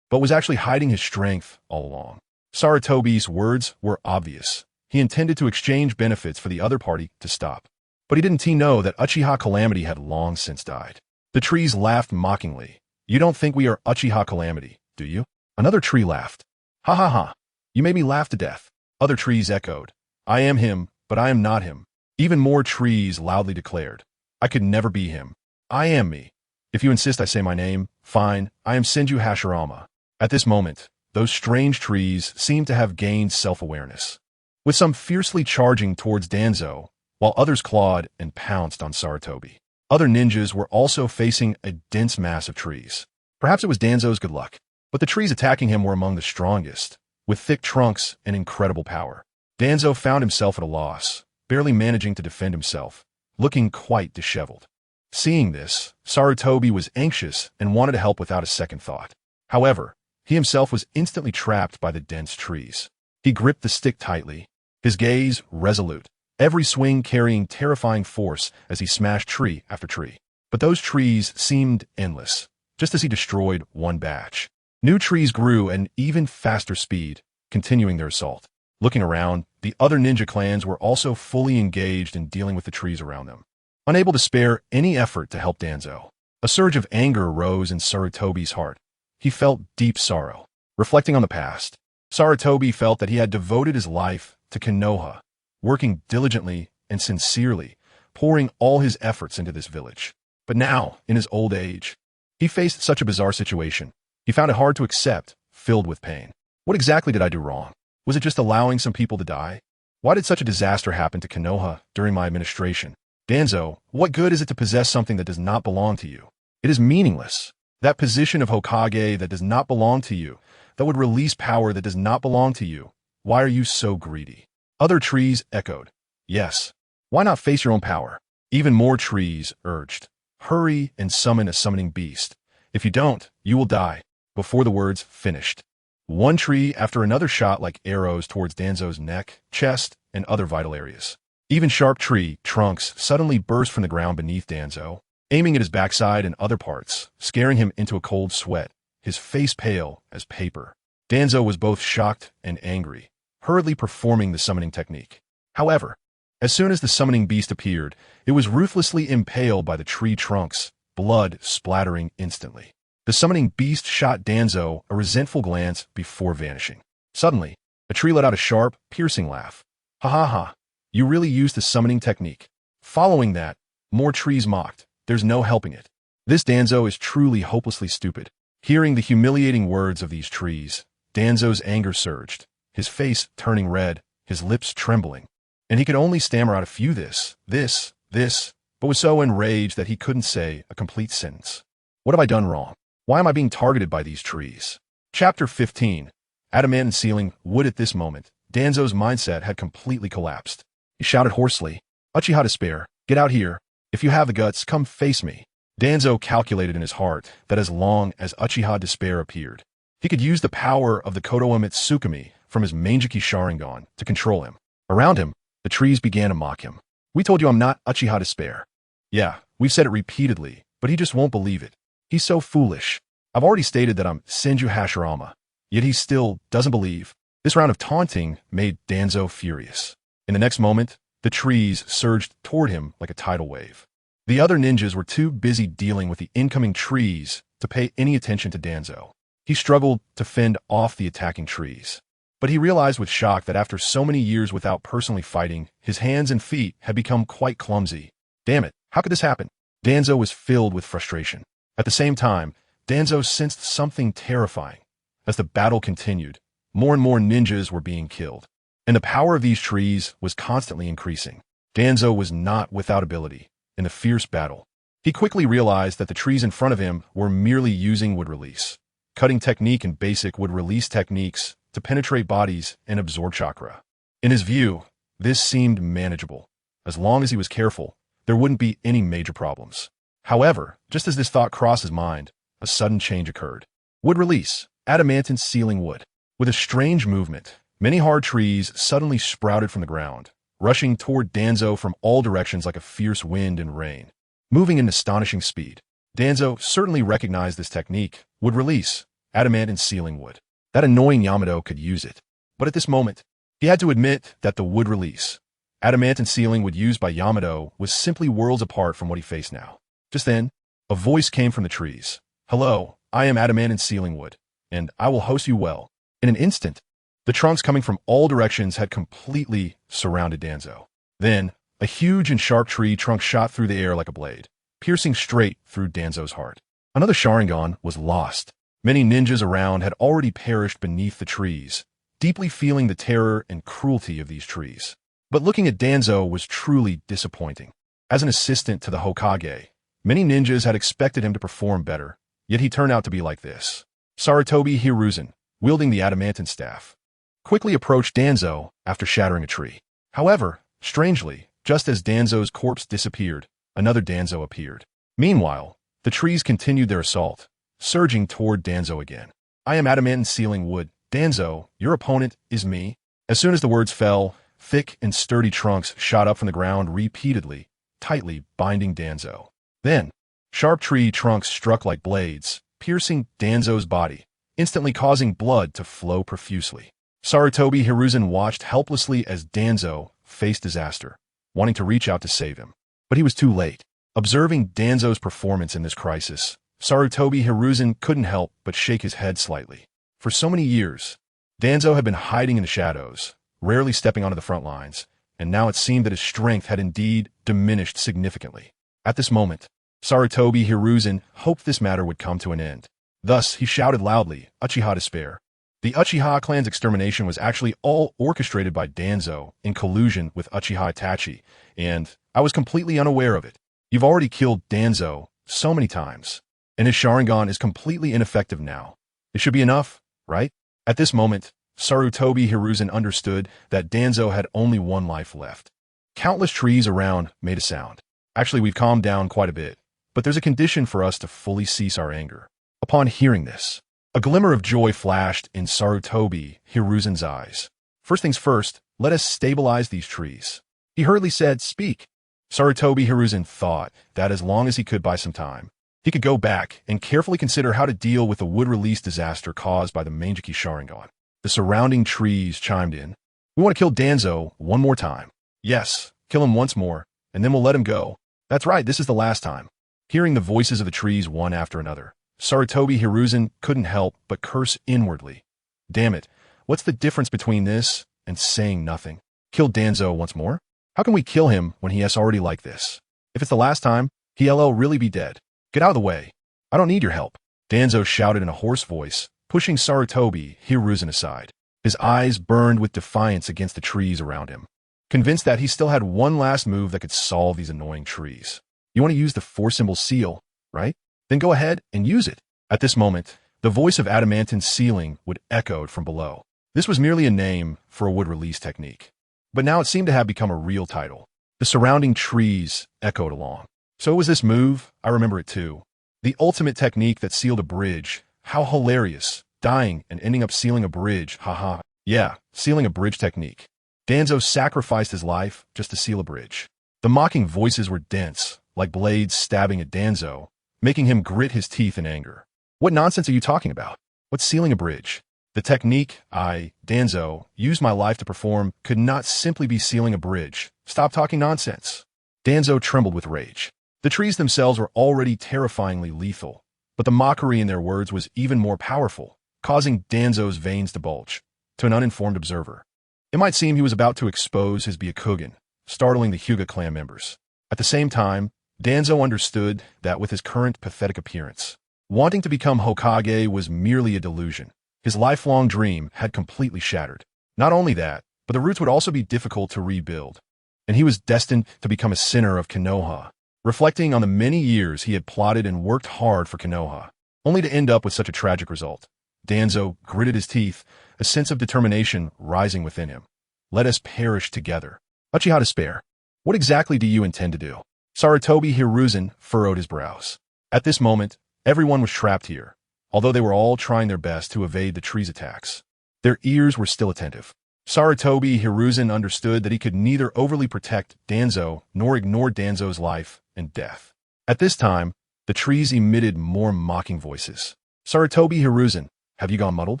but was actually hiding his strength all along. Sarutobi's words were obvious. He intended to exchange benefits for the other party to stop. But he didn't know that Uchiha Calamity had long since died. The trees laughed mockingly. "You don't think we are Uchiha Calamity, do you?" Another tree laughed. "Ha ha ha. You made me laugh to death." Other trees echoed. "I am him, but I am not him. Even more trees loudly declared, I could never be him. I am me. If you insist I say my name, fine, I am Senju Hashirama. At this moment, those strange trees seemed to have gained self-awareness, with some fiercely charging towards Danzo, while others clawed and pounced on Sarutobi. Other ninjas were also facing a dense mass of trees. Perhaps it was Danzo's good luck, but the trees attacking him were among the strongest, with thick trunks and incredible power. Danzo found himself at a loss, barely managing to defend himself, looking quite disheveled. Seeing this, Sarutobi was anxious and wanted to help without a second thought. However, he himself was instantly trapped by the dense trees. He gripped the stick tightly, his gaze resolute, every swing carrying terrifying force as he smashed tree after tree. But those trees seemed endless, just as he destroyed one batch. New trees grew at an even faster speed, continuing their assault. Looking around, the other ninja clans were also fully engaged in dealing with the trees around them, unable to spare any effort to help Danzo. A surge of anger rose in Sarutobi's heart. He felt deep sorrow. Reflecting on the past, Sarutobi felt that he had devoted his life to Konoha, working diligently and sincerely, pouring all his efforts into this village. But now, in his old age, he faced such a bizarre situation. He found it hard to accept, filled with pain. What exactly did I do wrong? Was it just allowing some people to die? Why did such a disaster happen to Konoha during my administration? Danzo, what good is it to possess something that does not belong to you? It is meaningless. That position of Hokage that does not belong to you, that would release power that does not belong to you. Why are you so greedy? Other trees echoed, yes. Why not face your own power? Even more trees urged, hurry and summon a summoning beast. If you don't, you will die. Before the words finished, one tree after another shot like arrows towards Danzo's neck, chest, and other vital areas. Even sharp tree trunks suddenly burst from the ground beneath Danzo, aiming at his backside and other parts, scaring him into a cold sweat, his face pale as paper. Danzo was both shocked and angry, hurriedly performing the summoning technique. However, as soon as the summoning beast appeared, it was ruthlessly impaled by the tree trunks, blood splattering instantly. The summoning beast shot Danzo a resentful glance before vanishing. Suddenly, a tree let out a sharp, piercing laugh. Ha ha ha, you really used the summoning technique. Following that, more trees mocked. There's no helping it. This Danzo is truly hopelessly stupid. Hearing the humiliating words of these trees, Danzo's anger surged, his face turning red, his lips trembling, and he could only stammer out a few this, but was so enraged that he couldn't say a complete sentence. What have I done wrong? Why am I being targeted by these trees? Chapter 15. Adamant ceiling wood. At this moment, Danzo's mindset had completely collapsed. He shouted hoarsely, Uchiha Despair, get out here. If you have the guts, come face me. Danzo calculated in his heart that as long as Uchiha Despair appeared, he could use the power of the Konoha Mitsukami from his Mangekyō Sharingan to control him. Around him, the trees began to mock him. We told you I'm not Uchiha Despair. Yeah, we've said it repeatedly, but he just won't believe it. He's so foolish. I've already stated that I'm Senju Hashirama, yet he still doesn't believe. This round of taunting made Danzo furious. In the next moment, the trees surged toward him like a tidal wave. The other ninjas were too busy dealing with the incoming trees to pay any attention to Danzo. He struggled to fend off the attacking trees, but he realized with shock that after so many years without personally fighting, his hands and feet had become quite clumsy. Damn it, how could this happen? Danzo was filled with frustration. At the same time, Danzo sensed something terrifying. As the battle continued, more and more ninjas were being killed, and the power of these trees was constantly increasing. Danzo was not without ability in the fierce battle. He quickly realized that the trees in front of him were merely using wood release, cutting technique and basic wood release techniques to penetrate bodies and absorb chakra. In his view, this seemed manageable. As long as he was careful, there wouldn't be any major problems. However, just as this thought crossed his mind, a sudden change occurred. Wood release, adamant sealing wood. With a strange movement, many hard trees suddenly sprouted from the ground, rushing toward Danzo from all directions like a fierce wind and rain. Moving in astonishing speed, Danzo certainly recognized this technique, wood release, adamant sealing wood. That annoying Yamato could use it. But at this moment, he had to admit that the wood release, adamant sealing wood used by Yamato was simply worlds apart from what he faced now. Just then, a voice came from the trees. Hello, I am adamant sealing wood, and I will host you well. In an instant, the trunks coming from all directions had completely surrounded Danzo. Then, a huge and sharp tree trunk shot through the air like a blade, piercing straight through Danzo's heart. Another Sharingan was lost. Many ninjas around had already perished beneath the trees, deeply feeling the terror and cruelty of these trees. But looking at Danzo was truly disappointing. As an assistant to the Hokage, many ninjas had expected him to perform better, yet he turned out to be like this. Sarutobi Hiruzen, wielding the adamantine staff, quickly approached Danzo after shattering a tree. However, strangely, just as Danzo's corpse disappeared, another Danzo appeared. Meanwhile, the trees continued their assault, surging toward Danzo again. I am adamantine sealing wood. Danzo, your opponent is me. As soon as the words fell, thick and sturdy trunks shot up from the ground repeatedly, tightly binding Danzo. Then, sharp tree trunks struck like blades, piercing Danzo's body, instantly causing blood to flow profusely. Sarutobi Hiruzen watched helplessly as Danzo faced disaster, wanting to reach out to save him. But he was too late. Observing Danzo's performance in this crisis, Sarutobi Hiruzen couldn't help but shake his head slightly. For so many years, Danzo had been hiding in the shadows, rarely stepping onto the front lines, and now it seemed that his strength had indeed diminished significantly. At this moment, Sarutobi Hiruzen hoped this matter would come to an end. Thus, he shouted loudly, Uchiha despair. The Uchiha clan's extermination was actually all orchestrated by Danzo in collusion with Uchiha Itachi, and I was completely unaware of it. You've already killed Danzo so many times, and his Sharingan is completely ineffective now. It should be enough, right? At this moment, Sarutobi Hiruzen understood that Danzo had only one life left. Countless trees around made a sound. Actually, we've calmed down quite a bit, but there's a condition for us to fully cease our anger. Upon hearing this, a glimmer of joy flashed in Sarutobi Hiruzen's eyes. First things first, let us stabilize these trees. He hurriedly said, speak. Sarutobi Hiruzen thought that as long as he could buy some time, he could go back and carefully consider how to deal with the wood release disaster caused by the Mangekyō Sharingan. The surrounding trees chimed in. We want to kill Danzo one more time. Yes, kill him once more, and then we'll let him go. That's right, this is the last time. Hearing the voices of the trees one after another, Sarutobi Hiruzen couldn't help but curse inwardly. Damn it, what's the difference between this and saying nothing? Kill Danzo once more? How can we kill him when he has already like this? If it's the last time, he'll really be dead. Get out of the way. I don't need your help. Danzo shouted in a hoarse voice, pushing Sarutobi Hiruzen aside. His eyes burned with defiance against the trees around him, convinced that he still had one last move that could solve these annoying trees. You want to use the 4-symbol seal, right? Then go ahead and use it. At this moment, the voice of adamantine sealing would echoed from below. This was merely a name for a wood release technique, but now it seemed to have become a real title. The surrounding trees echoed along. So it was this move, I remember it too. The ultimate technique that sealed a bridge. How hilarious. Dying and ending up sealing a bridge, haha. Yeah, sealing a bridge technique. Danzo sacrificed his life just to seal a bridge. The mocking voices were dense, like blades stabbing at Danzo, making him grit his teeth in anger. What nonsense are you talking about? What's sealing a bridge? The technique Danzo, used my life to perform could not simply be sealing a bridge. Stop talking nonsense. Danzo trembled with rage. The trees themselves were already terrifyingly lethal, but the mockery in their words was even more powerful, causing Danzo's veins to bulge. To an uninformed observer, it might seem he was about to expose his Byakugan, startling the Hyuga clan members. At the same time, Danzo understood that with his current pathetic appearance, wanting to become Hokage was merely a delusion. His lifelong dream had completely shattered. Not only that, but the roots would also be difficult to rebuild, and he was destined to become a sinner of Konoha. Reflecting on the many years he had plotted and worked hard for Konoha, only to end up with such a tragic result, Danzo gritted his teeth, a sense of determination rising within him. Let us perish together. Uchiha despair. What exactly do you intend to do? Sarutobi Hiruzen furrowed his brows. At this moment, everyone was trapped here, although they were all trying their best to evade the tree's attacks. Their ears were still attentive. Sarutobi Hiruzen understood that he could neither overly protect Danzo nor ignore Danzo's life and death. At this time, the trees emitted more mocking voices. Sarutobi Hiruzen, have you gone muddled?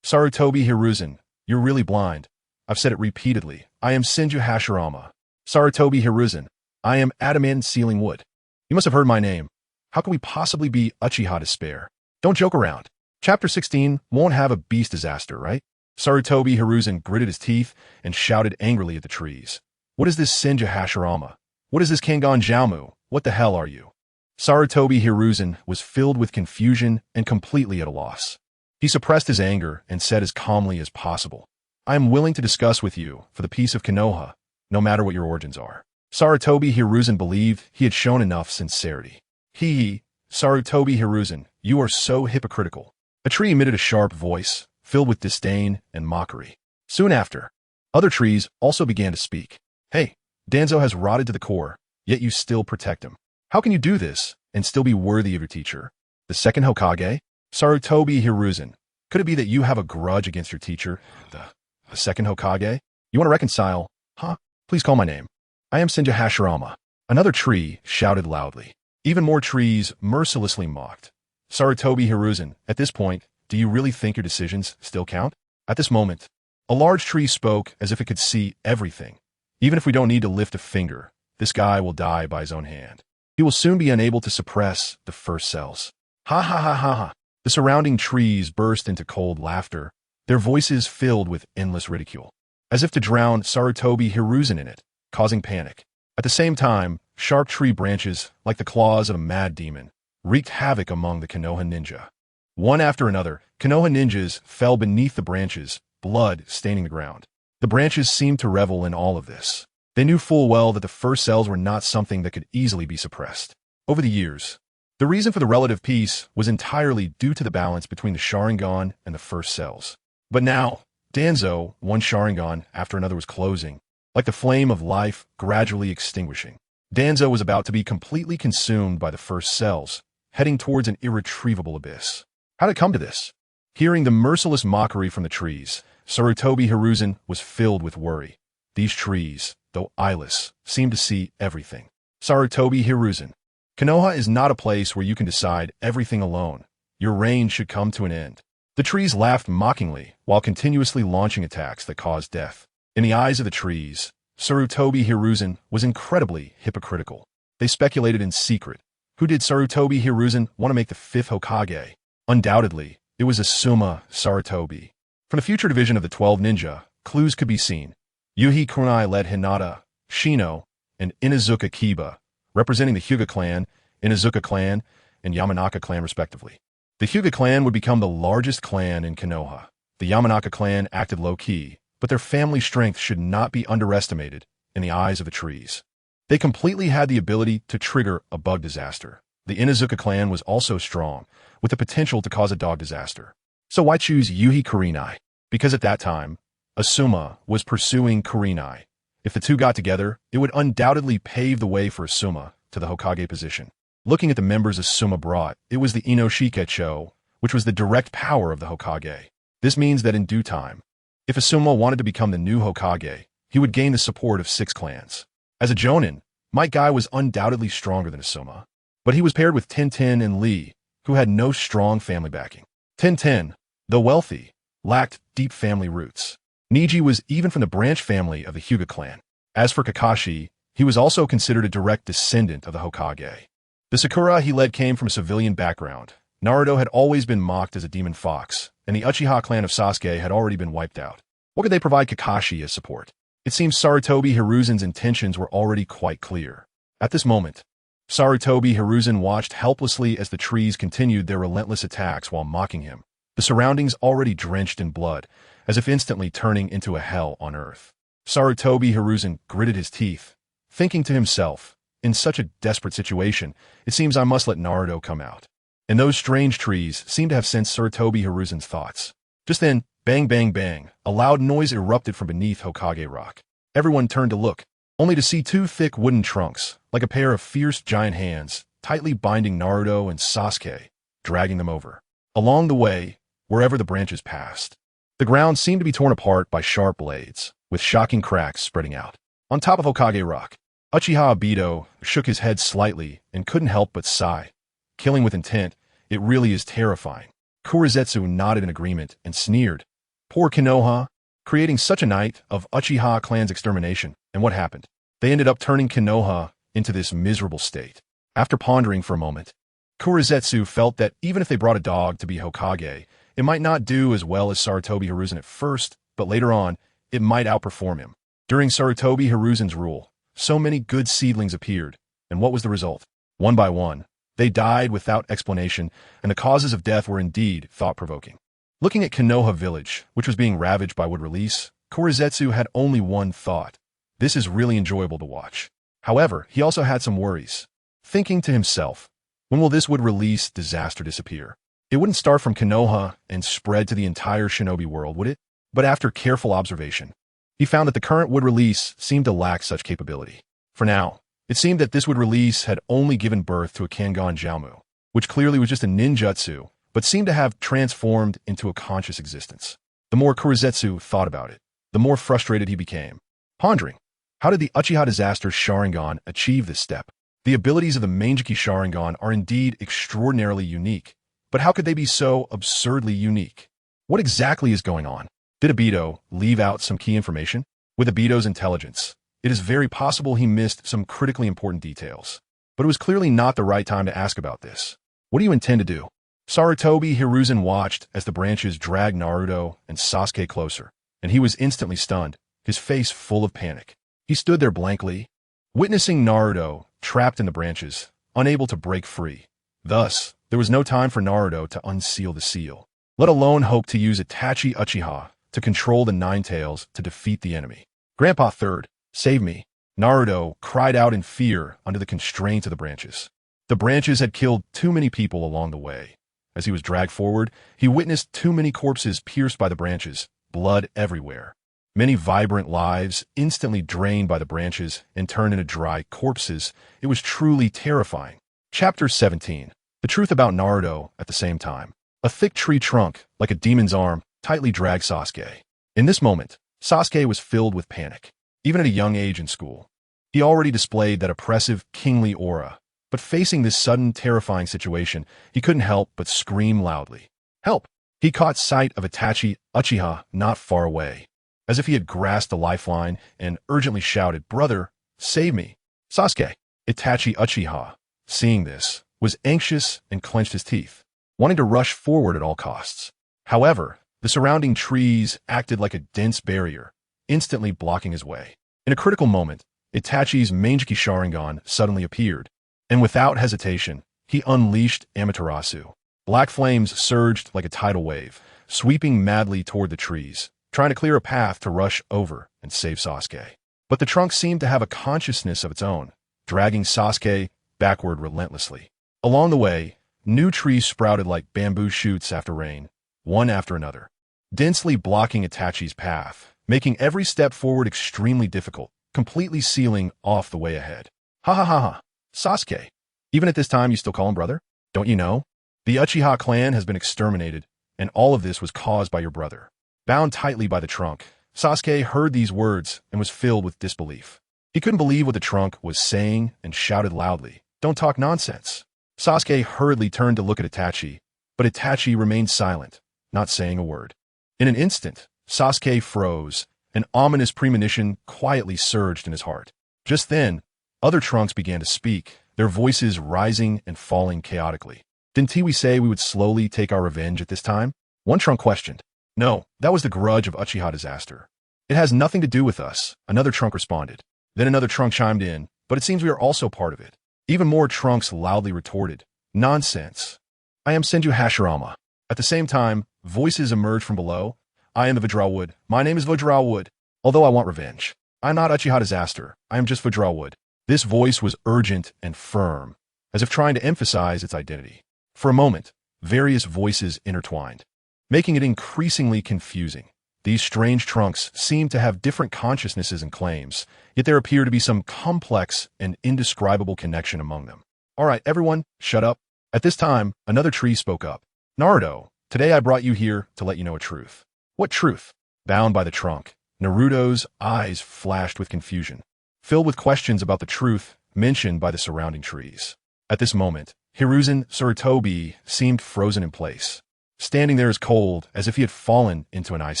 Sarutobi Hiruzen, you're really blind. I've said it repeatedly. I am Senju Hashirama. Sarutobi Hiruzen, I am adamantine sealing wood. You must have heard my name. How can we possibly be Uchiha despair? Don't joke around. Chapter 16 won't have a beast disaster, right? Sarutobi Hiruzen gritted his teeth and shouted angrily at the trees. What is this Senja Hashirama? What is this Kangon Jiaomu? What the hell are you? Sarutobi Hiruzen was filled with confusion and completely at a loss. He suppressed his anger and said as calmly as possible, I am willing to discuss with you for the peace of Konoha, no matter what your origins are. Sarutobi Hiruzen believed he had shown enough sincerity. Sarutobi Hiruzen, you are so hypocritical. A tree emitted a sharp voice, filled with disdain and mockery. Soon after, other trees also began to speak. Hey, Danzo has rotted to the core, yet you still protect him. How can you do this and still be worthy of your teacher? The second Hokage? Sarutobi Hiruzen, could it be that you have a grudge against your teacher, the second Hokage? You want to reconcile? Huh? Please call my name. I am Senja Hashirama. Another tree shouted loudly. Even more trees mercilessly mocked. Sarutobi Hiruzen, at this point, do you really think your decisions still count? At this moment, a large tree spoke as if it could see everything. Even if we don't need to lift a finger, this guy will die by his own hand. He will soon be unable to suppress the first cells. Ha ha ha ha ha. The surrounding trees burst into cold laughter, their voices filled with endless ridicule, as if to drown Sarutobi Hiruzen in it, causing panic. At the same time, sharp tree branches, like the claws of a mad demon, wreaked havoc among the Konoha ninja. One after another, Konoha ninjas fell beneath the branches, blood staining the ground. The branches seemed to revel in all of this. They knew full well that the first cells were not something that could easily be suppressed. Over the years, the reason for the relative peace was entirely due to the balance between the Sharingan and the first cells. But now, Danzo, one Sharingan after another was closing, like the flame of life gradually extinguishing. Danzo was about to be completely consumed by the first cells, heading towards an irretrievable abyss. How did it come to this? Hearing the merciless mockery from the trees, Sarutobi Hiruzen was filled with worry. These trees, though eyeless, seemed to see everything. Sarutobi Hiruzen, Konoha is not a place where you can decide everything alone. Your reign should come to an end. The trees laughed mockingly while continuously launching attacks that caused death. In the eyes of the trees, Sarutobi Hiruzen was incredibly hypocritical. They speculated in secret. Who did Sarutobi Hiruzen want to make the fifth Hokage? Undoubtedly, it was Asuma Sarutobi. From the future division of the 12 ninja, clues could be seen. Yuhi Kunai led Hinata, Shino, and Inazuka Kiba, representing the Hyuga clan, Inazuka clan, and Yamanaka clan respectively. The Hyuga clan would become the largest clan in Konoha. The Yamanaka clan acted low-key, but their family strength should not be underestimated in the eyes of the trees. They completely had the ability to trigger a bug disaster. The Inazuka clan was also strong, with the potential to cause a dog disaster. So why choose Yuhi Kurenai? Because at that time, Asuma was pursuing Kurenai. If the two got together, it would undoubtedly pave the way for Asuma to the Hokage position. Looking at the members Asuma brought, it was the Inoshikecho, which was the direct power of the Hokage. This means that in due time, if Asuma wanted to become the new Hokage, he would gain the support of 6 clans. As a Jonin, Might Guy was undoubtedly stronger than Asuma, but he was paired with Tenten and Lee, who had no strong family backing. Tenten, though wealthy, lacked deep family roots. Niji was even from the branch family of the Hyuga clan. As for Kakashi, he was also considered a direct descendant of the Hokage. The Sakura he led came from a civilian background. Naruto had always been mocked as a demon fox, and the Uchiha clan of Sasuke had already been wiped out. What could they provide Kakashi as support? It seems Sarutobi Hiruzen's intentions were already quite clear. At this moment, Sarutobi Hiruzen watched helplessly as the trees continued their relentless attacks while mocking him, the surroundings already drenched in blood, as if instantly turning into a hell on earth. Sarutobi Hiruzen gritted his teeth, thinking to himself, in such a desperate situation, it seems I must let Naruto come out. And those strange trees seemed to have sensed Sarutobi Hiruzen's thoughts. Just then, bang bang bang, a loud noise erupted from beneath Hokage Rock. Everyone turned to look, only to see 2 thick wooden trunks, like a pair of fierce giant hands, tightly binding Naruto and Sasuke, dragging them over. Along the way, wherever the branches passed, the ground seemed to be torn apart by sharp blades, with shocking cracks spreading out. On top of Hokage Rock, Uchiha Obito shook his head slightly and couldn't help but sigh. Killing with intent, it really is terrifying. Kurizetsu nodded in agreement and sneered. Poor Konoha, creating such a night of Uchiha clan's extermination. And what happened? They ended up turning Konoha into this miserable state. After pondering for a moment, Kurizetsu felt that even if they brought a dog to be Hokage, it might not do as well as Sarutobi Hiruzen at first, but later on, it might outperform him. During Sarutobi Hiruzen's rule, so many good seedlings appeared, and what was the result? One by one, they died without explanation, and the causes of death were indeed thought-provoking. Looking at Konoha village, which was being ravaged by wood release, Korezetsu had only one thought. This is really enjoyable to watch. However, he also had some worries. Thinking to himself, when will this wood release disaster disappear? It wouldn't start from Konoha and spread to the entire shinobi world, would it? But after careful observation, he found that the current wood release seemed to lack such capability. For now, it seemed that this wood release had only given birth to a Kangon Jiaomu, which clearly was just a ninjutsu, but seemed to have transformed into a conscious existence. The more Korezetsu thought about it, the more frustrated he became. Pondering, how did the Uchiha disaster Sharingan achieve this step? The abilities of the Mangekyō Sharingan are indeed extraordinarily unique, but how could they be so absurdly unique? What exactly is going on? Did Obito leave out some key information? With Obito's intelligence, it is very possible he missed some critically important details. But it was clearly not the right time to ask about this. What do you intend to do? Sarutobi Hiruzen watched as the branches dragged Naruto and Sasuke closer, and he was instantly stunned, his face full of panic. He stood there blankly, witnessing Naruto trapped in the branches, unable to break free. Thus, there was no time for Naruto to unseal the seal, let alone hope to use Itachi Uchiha to control the Nine Tails to defeat the enemy. Grandpa Third, save me. Naruto cried out in fear under the constraint of the branches. The branches had killed too many people along the way. As he was dragged forward, he witnessed too many corpses pierced by the branches, blood everywhere. Many vibrant lives instantly drained by the branches and turned into dry corpses. It was truly terrifying. Chapter 17. The truth about Naruto at the same time. A thick tree trunk, like a demon's arm, tightly dragged Sasuke. In this moment, Sasuke was filled with panic. Even at a young age in school, he already displayed that oppressive, kingly aura. But facing this sudden, terrifying situation, he couldn't help but scream loudly. Help! He caught sight of Itachi Uchiha not far away, as if he had grasped a lifeline, and urgently shouted, "Brother, save me!" Sasuke, Itachi Uchiha, seeing this, was anxious and clenched his teeth, wanting to rush forward at all costs. However, the surrounding trees acted like a dense barrier, instantly blocking his way. In a critical moment, Itachi's Mangekyō Sharingan suddenly appeared, and without hesitation, he unleashed Amaterasu. Black flames surged like a tidal wave, sweeping madly toward the trees, trying to clear a path to rush over and save Sasuke. But the trunk seemed to have a consciousness of its own, dragging Sasuke backward relentlessly. Along the way, new trees sprouted like bamboo shoots after rain, one after another, densely blocking Itachi's path, making every step forward extremely difficult, completely sealing off the way ahead. Ha ha ha ha. Sasuke, even at this time you still call him brother? Don't you know? The Uchiha clan has been exterminated, and all of this was caused by your brother. Bound tightly by the trunk, Sasuke heard these words and was filled with disbelief. He couldn't believe what the trunk was saying and shouted loudly, "Don't talk nonsense." Sasuke hurriedly turned to look at Itachi, but Itachi remained silent, not saying a word. In an instant, Sasuke froze. An ominous premonition quietly surged in his heart. Just then, other trunks began to speak, their voices rising and falling chaotically. Didn't Tiwi say we would slowly take our revenge at this time? One trunk questioned. No, that was the grudge of Uchiha disaster. It has nothing to do with us, another trunk responded. Then another trunk chimed in, but it seems we are also part of it. Even more trunks loudly retorted. Nonsense. I am Senju Hashirama. At the same time, voices emerged from below. I am the Vajrawood. My name is Vajrawood. Although I want revenge. I am not Uchiha disaster. I am just Vajrawood. This voice was urgent and firm, as if trying to emphasize its identity. For a moment, various voices intertwined, making it increasingly confusing. These strange trunks seemed to have different consciousnesses and claims, yet there appeared to be some complex and indescribable connection among them. All right, everyone, shut up. At this time, another tree spoke up. Naruto, today I brought you here to let you know a truth. What truth? Bound by the trunk, Naruto's eyes flashed with confusion, filled with questions about the truth mentioned by the surrounding trees. At this moment, Hiruzen Sarutobi seemed frozen in place, standing there as cold as if he had fallen into an ice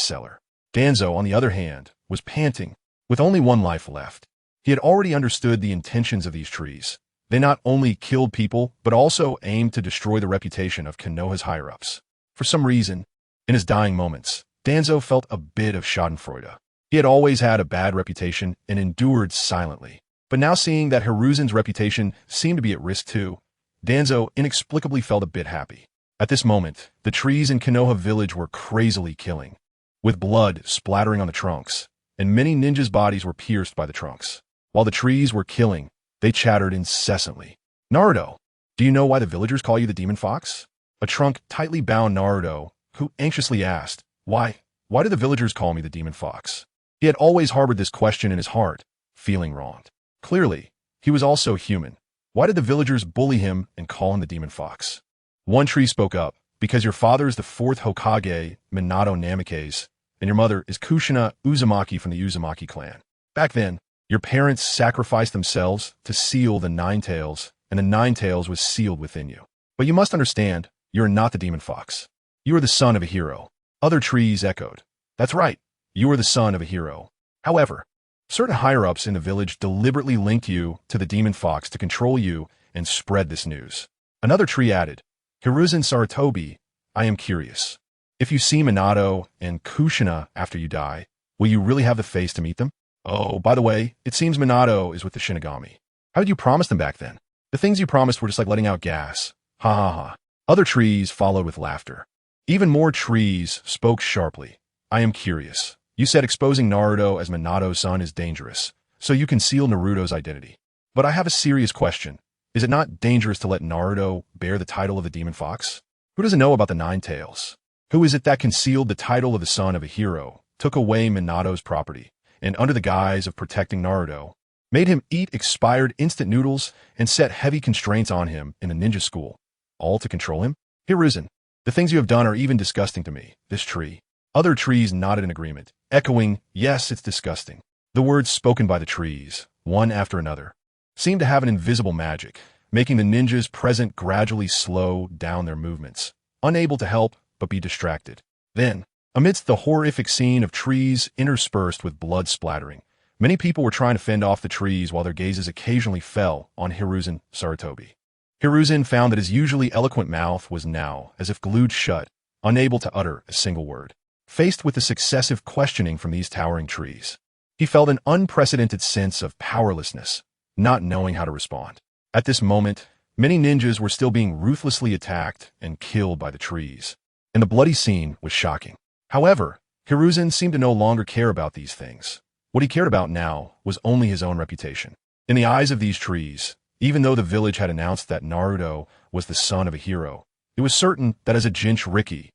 cellar. Danzo, on the other hand, was panting, with only one life left. He had already understood the intentions of these trees. They not only killed people, but also aimed to destroy the reputation of Konoha's higher-ups. For some reason, in his dying moments, Danzo felt a bit of schadenfreude. He had always had a bad reputation and endured silently. But now seeing that Hiruzen's reputation seemed to be at risk too, Danzo inexplicably felt a bit happy. At this moment, the trees in Konoha village were crazily killing, with blood splattering on the trunks, and many ninjas' bodies were pierced by the trunks. While the trees were killing, they chattered incessantly. Naruto, do you know why the villagers call you the Demon Fox? A trunk tightly bound Naruto, who anxiously asked, Why do the villagers call me the Demon Fox? He had always harbored this question in his heart, feeling wronged. Clearly, he was also human. Why did the villagers bully him and call him the Demon Fox? One tree spoke up, because your father is the fourth Hokage, Minato Namikaze, and your mother is Kushina Uzumaki from the Uzumaki clan. Back then, your parents sacrificed themselves to seal the Nine Tails, and the Nine Tails was sealed within you. But you must understand, you are not the Demon Fox. You are the son of a hero. Other trees echoed. That's right, you are the son of a hero. However, certain higher-ups in the village deliberately linked you to the Demon Fox to control you and spread this news. Another tree added, Hiruzen Sarutobi, I am curious. If you see Minato and Kushina after you die, will you really have the face to meet them? Oh, by the way, it seems Minato is with the Shinigami. How did you promise them back then? The things you promised were just like letting out gas. Ha ha ha. Other trees followed with laughter. Even more trees spoke sharply. I am curious. You said exposing Naruto as Minato's son is dangerous, so you conceal Naruto's identity. But I have a serious question. Is it not dangerous to let Naruto bear the title of the Demon Fox? Who doesn't know about the Nine Tails? Who is it that concealed the title of the son of a hero, took away Minato's property, and under the guise of protecting Naruto, made him eat expired instant noodles and set heavy constraints on him in a ninja school, all to control him? Hiruzen, the things you have done are even disgusting to me, this tree. Other trees nodded in agreement, echoing, yes, it's disgusting. The words spoken by the trees, one after another, seemed to have an invisible magic, making the ninjas present gradually slow down their movements, unable to help but be distracted. Then, amidst the horrific scene of trees interspersed with blood splattering, many people were trying to fend off the trees while their gazes occasionally fell on Hiruzen Sarutobi. Hiruzen found that his usually eloquent mouth was now as if glued shut, unable to utter a single word. Faced with the successive questioning from these towering trees, he felt an unprecedented sense of powerlessness, not knowing how to respond. At this moment, many ninjas were still being ruthlessly attacked and killed by the trees, and the bloody scene was shocking. However, Hiruzen seemed to no longer care about these things. What he cared about now was only his own reputation. In the eyes of these trees, even though the village had announced that Naruto was the son of a hero, it was certain that as a Jinchuriki,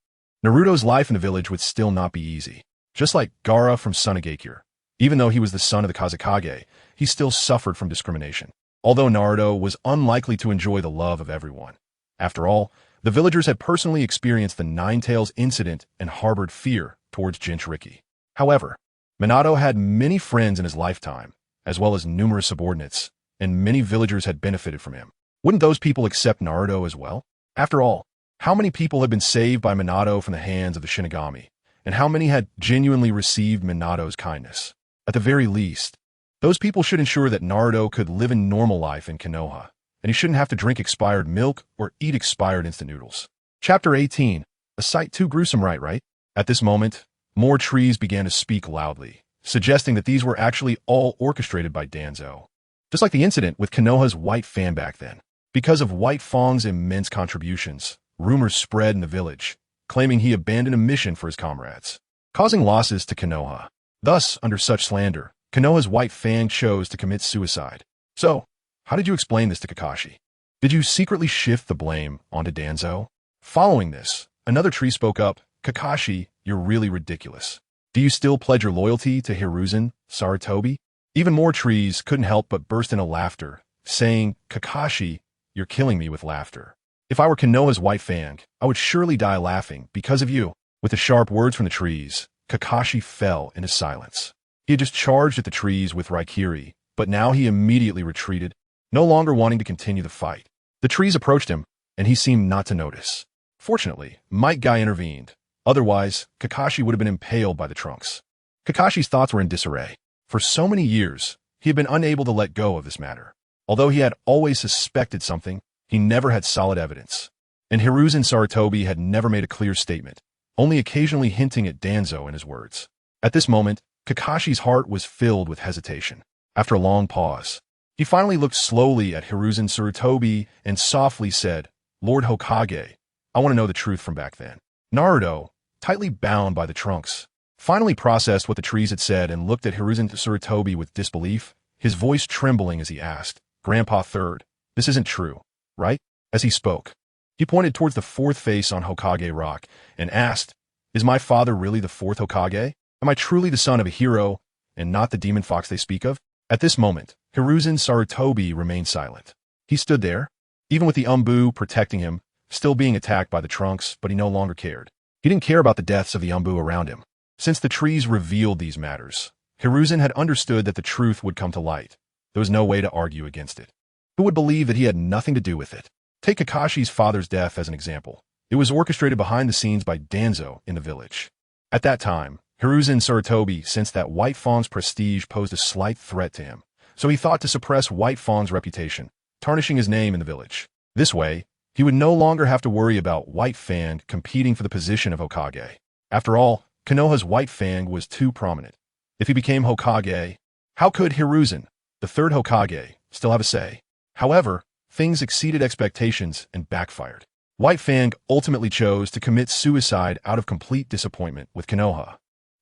Naruto's life in the village would still not be easy. Just like Gaara from Sunagakure, even though he was the son of the Kazekage, he still suffered from discrimination. Although Naruto was unlikely to enjoy the love of everyone. After all, the villagers had personally experienced the Nine Tails incident and harbored fear towards Jinchuriki. However, Minato had many friends in his lifetime, as well as numerous subordinates, and many villagers had benefited from him. Wouldn't those people accept Naruto as well? After all, how many people had been saved by Minato from the hands of the Shinigami, and how many had genuinely received Minato's kindness? At the very least, those people should ensure that Naruto could live a normal life in Konoha, and he shouldn't have to drink expired milk or eat expired instant noodles. Chapter 18. A sight too gruesome, right? At this moment, more trees began to speak loudly, suggesting that these were actually all orchestrated by Danzo. Just like the incident with Konoha's White Fan back then. Because of White Fang's immense contributions, rumors spread in the village, claiming he abandoned a mission for his comrades, causing losses to Konoha. Thus, under such slander, Konoha's White Fang chose to commit suicide. So, how did you explain this to Kakashi? Did you secretly shift the blame onto Danzo? Following this, another tree spoke up, Kakashi, you're really ridiculous. Do you still pledge your loyalty to Hiruzen Sarutobi? Even more trees couldn't help but burst into laughter, saying, Kakashi, you're killing me with laughter. If I were Konoha's White Fang, I would surely die laughing because of you. With the sharp words from the trees, Kakashi fell into silence. He had just charged at the trees with Raikiri, but now he immediately retreated, no longer wanting to continue the fight. The trees approached him, and he seemed not to notice. Fortunately, Might Guy intervened. Otherwise, Kakashi would have been impaled by the trunks. Kakashi's thoughts were in disarray. For so many years, he had been unable to let go of this matter. Although he had always suspected something, he never had solid evidence. And Hiruzen Sarutobi had never made a clear statement, only occasionally hinting at Danzo in his words. At this moment, Kakashi's heart was filled with hesitation. After a long pause, he finally looked slowly at Hiruzen Sarutobi and softly said, "Lord Hokage, I want to know the truth from back then." Naruto, tightly bound by the trunks, finally processed what the trees had said and looked at Hiruzen Sarutobi with disbelief, his voice trembling as he asked, "Grandpa Third, this isn't true, right?" As he spoke, he pointed towards the fourth face on Hokage Rock and asked, "Is my father really the fourth Hokage? Am I truly the son of a hero and not the demon fox they speak of?" At this moment, Hiruzen Sarutobi remained silent. He stood there, even with the Umbu protecting him, still being attacked by the trunks, but he no longer cared. He didn't care about the deaths of the Umbu around him. Since the trees revealed these matters, Hiruzen had understood that the truth would come to light. There was no way to argue against it. Who would believe that he had nothing to do with it? Take Kakashi's father's death as an example. It was orchestrated behind the scenes by Danzo in the village. At that time, Hiruzen Sarutobi sensed that White Fang's prestige posed a slight threat to him, so he thought to suppress White Fang's reputation, tarnishing his name in the village. This way, he would no longer have to worry about White Fang competing for the position of Hokage. After all, Konoha's White Fang was too prominent. If he became Hokage, how could Hiruzen, the third Hokage, still have a say? However, things exceeded expectations and backfired. White Fang ultimately chose to commit suicide out of complete disappointment with Konoha.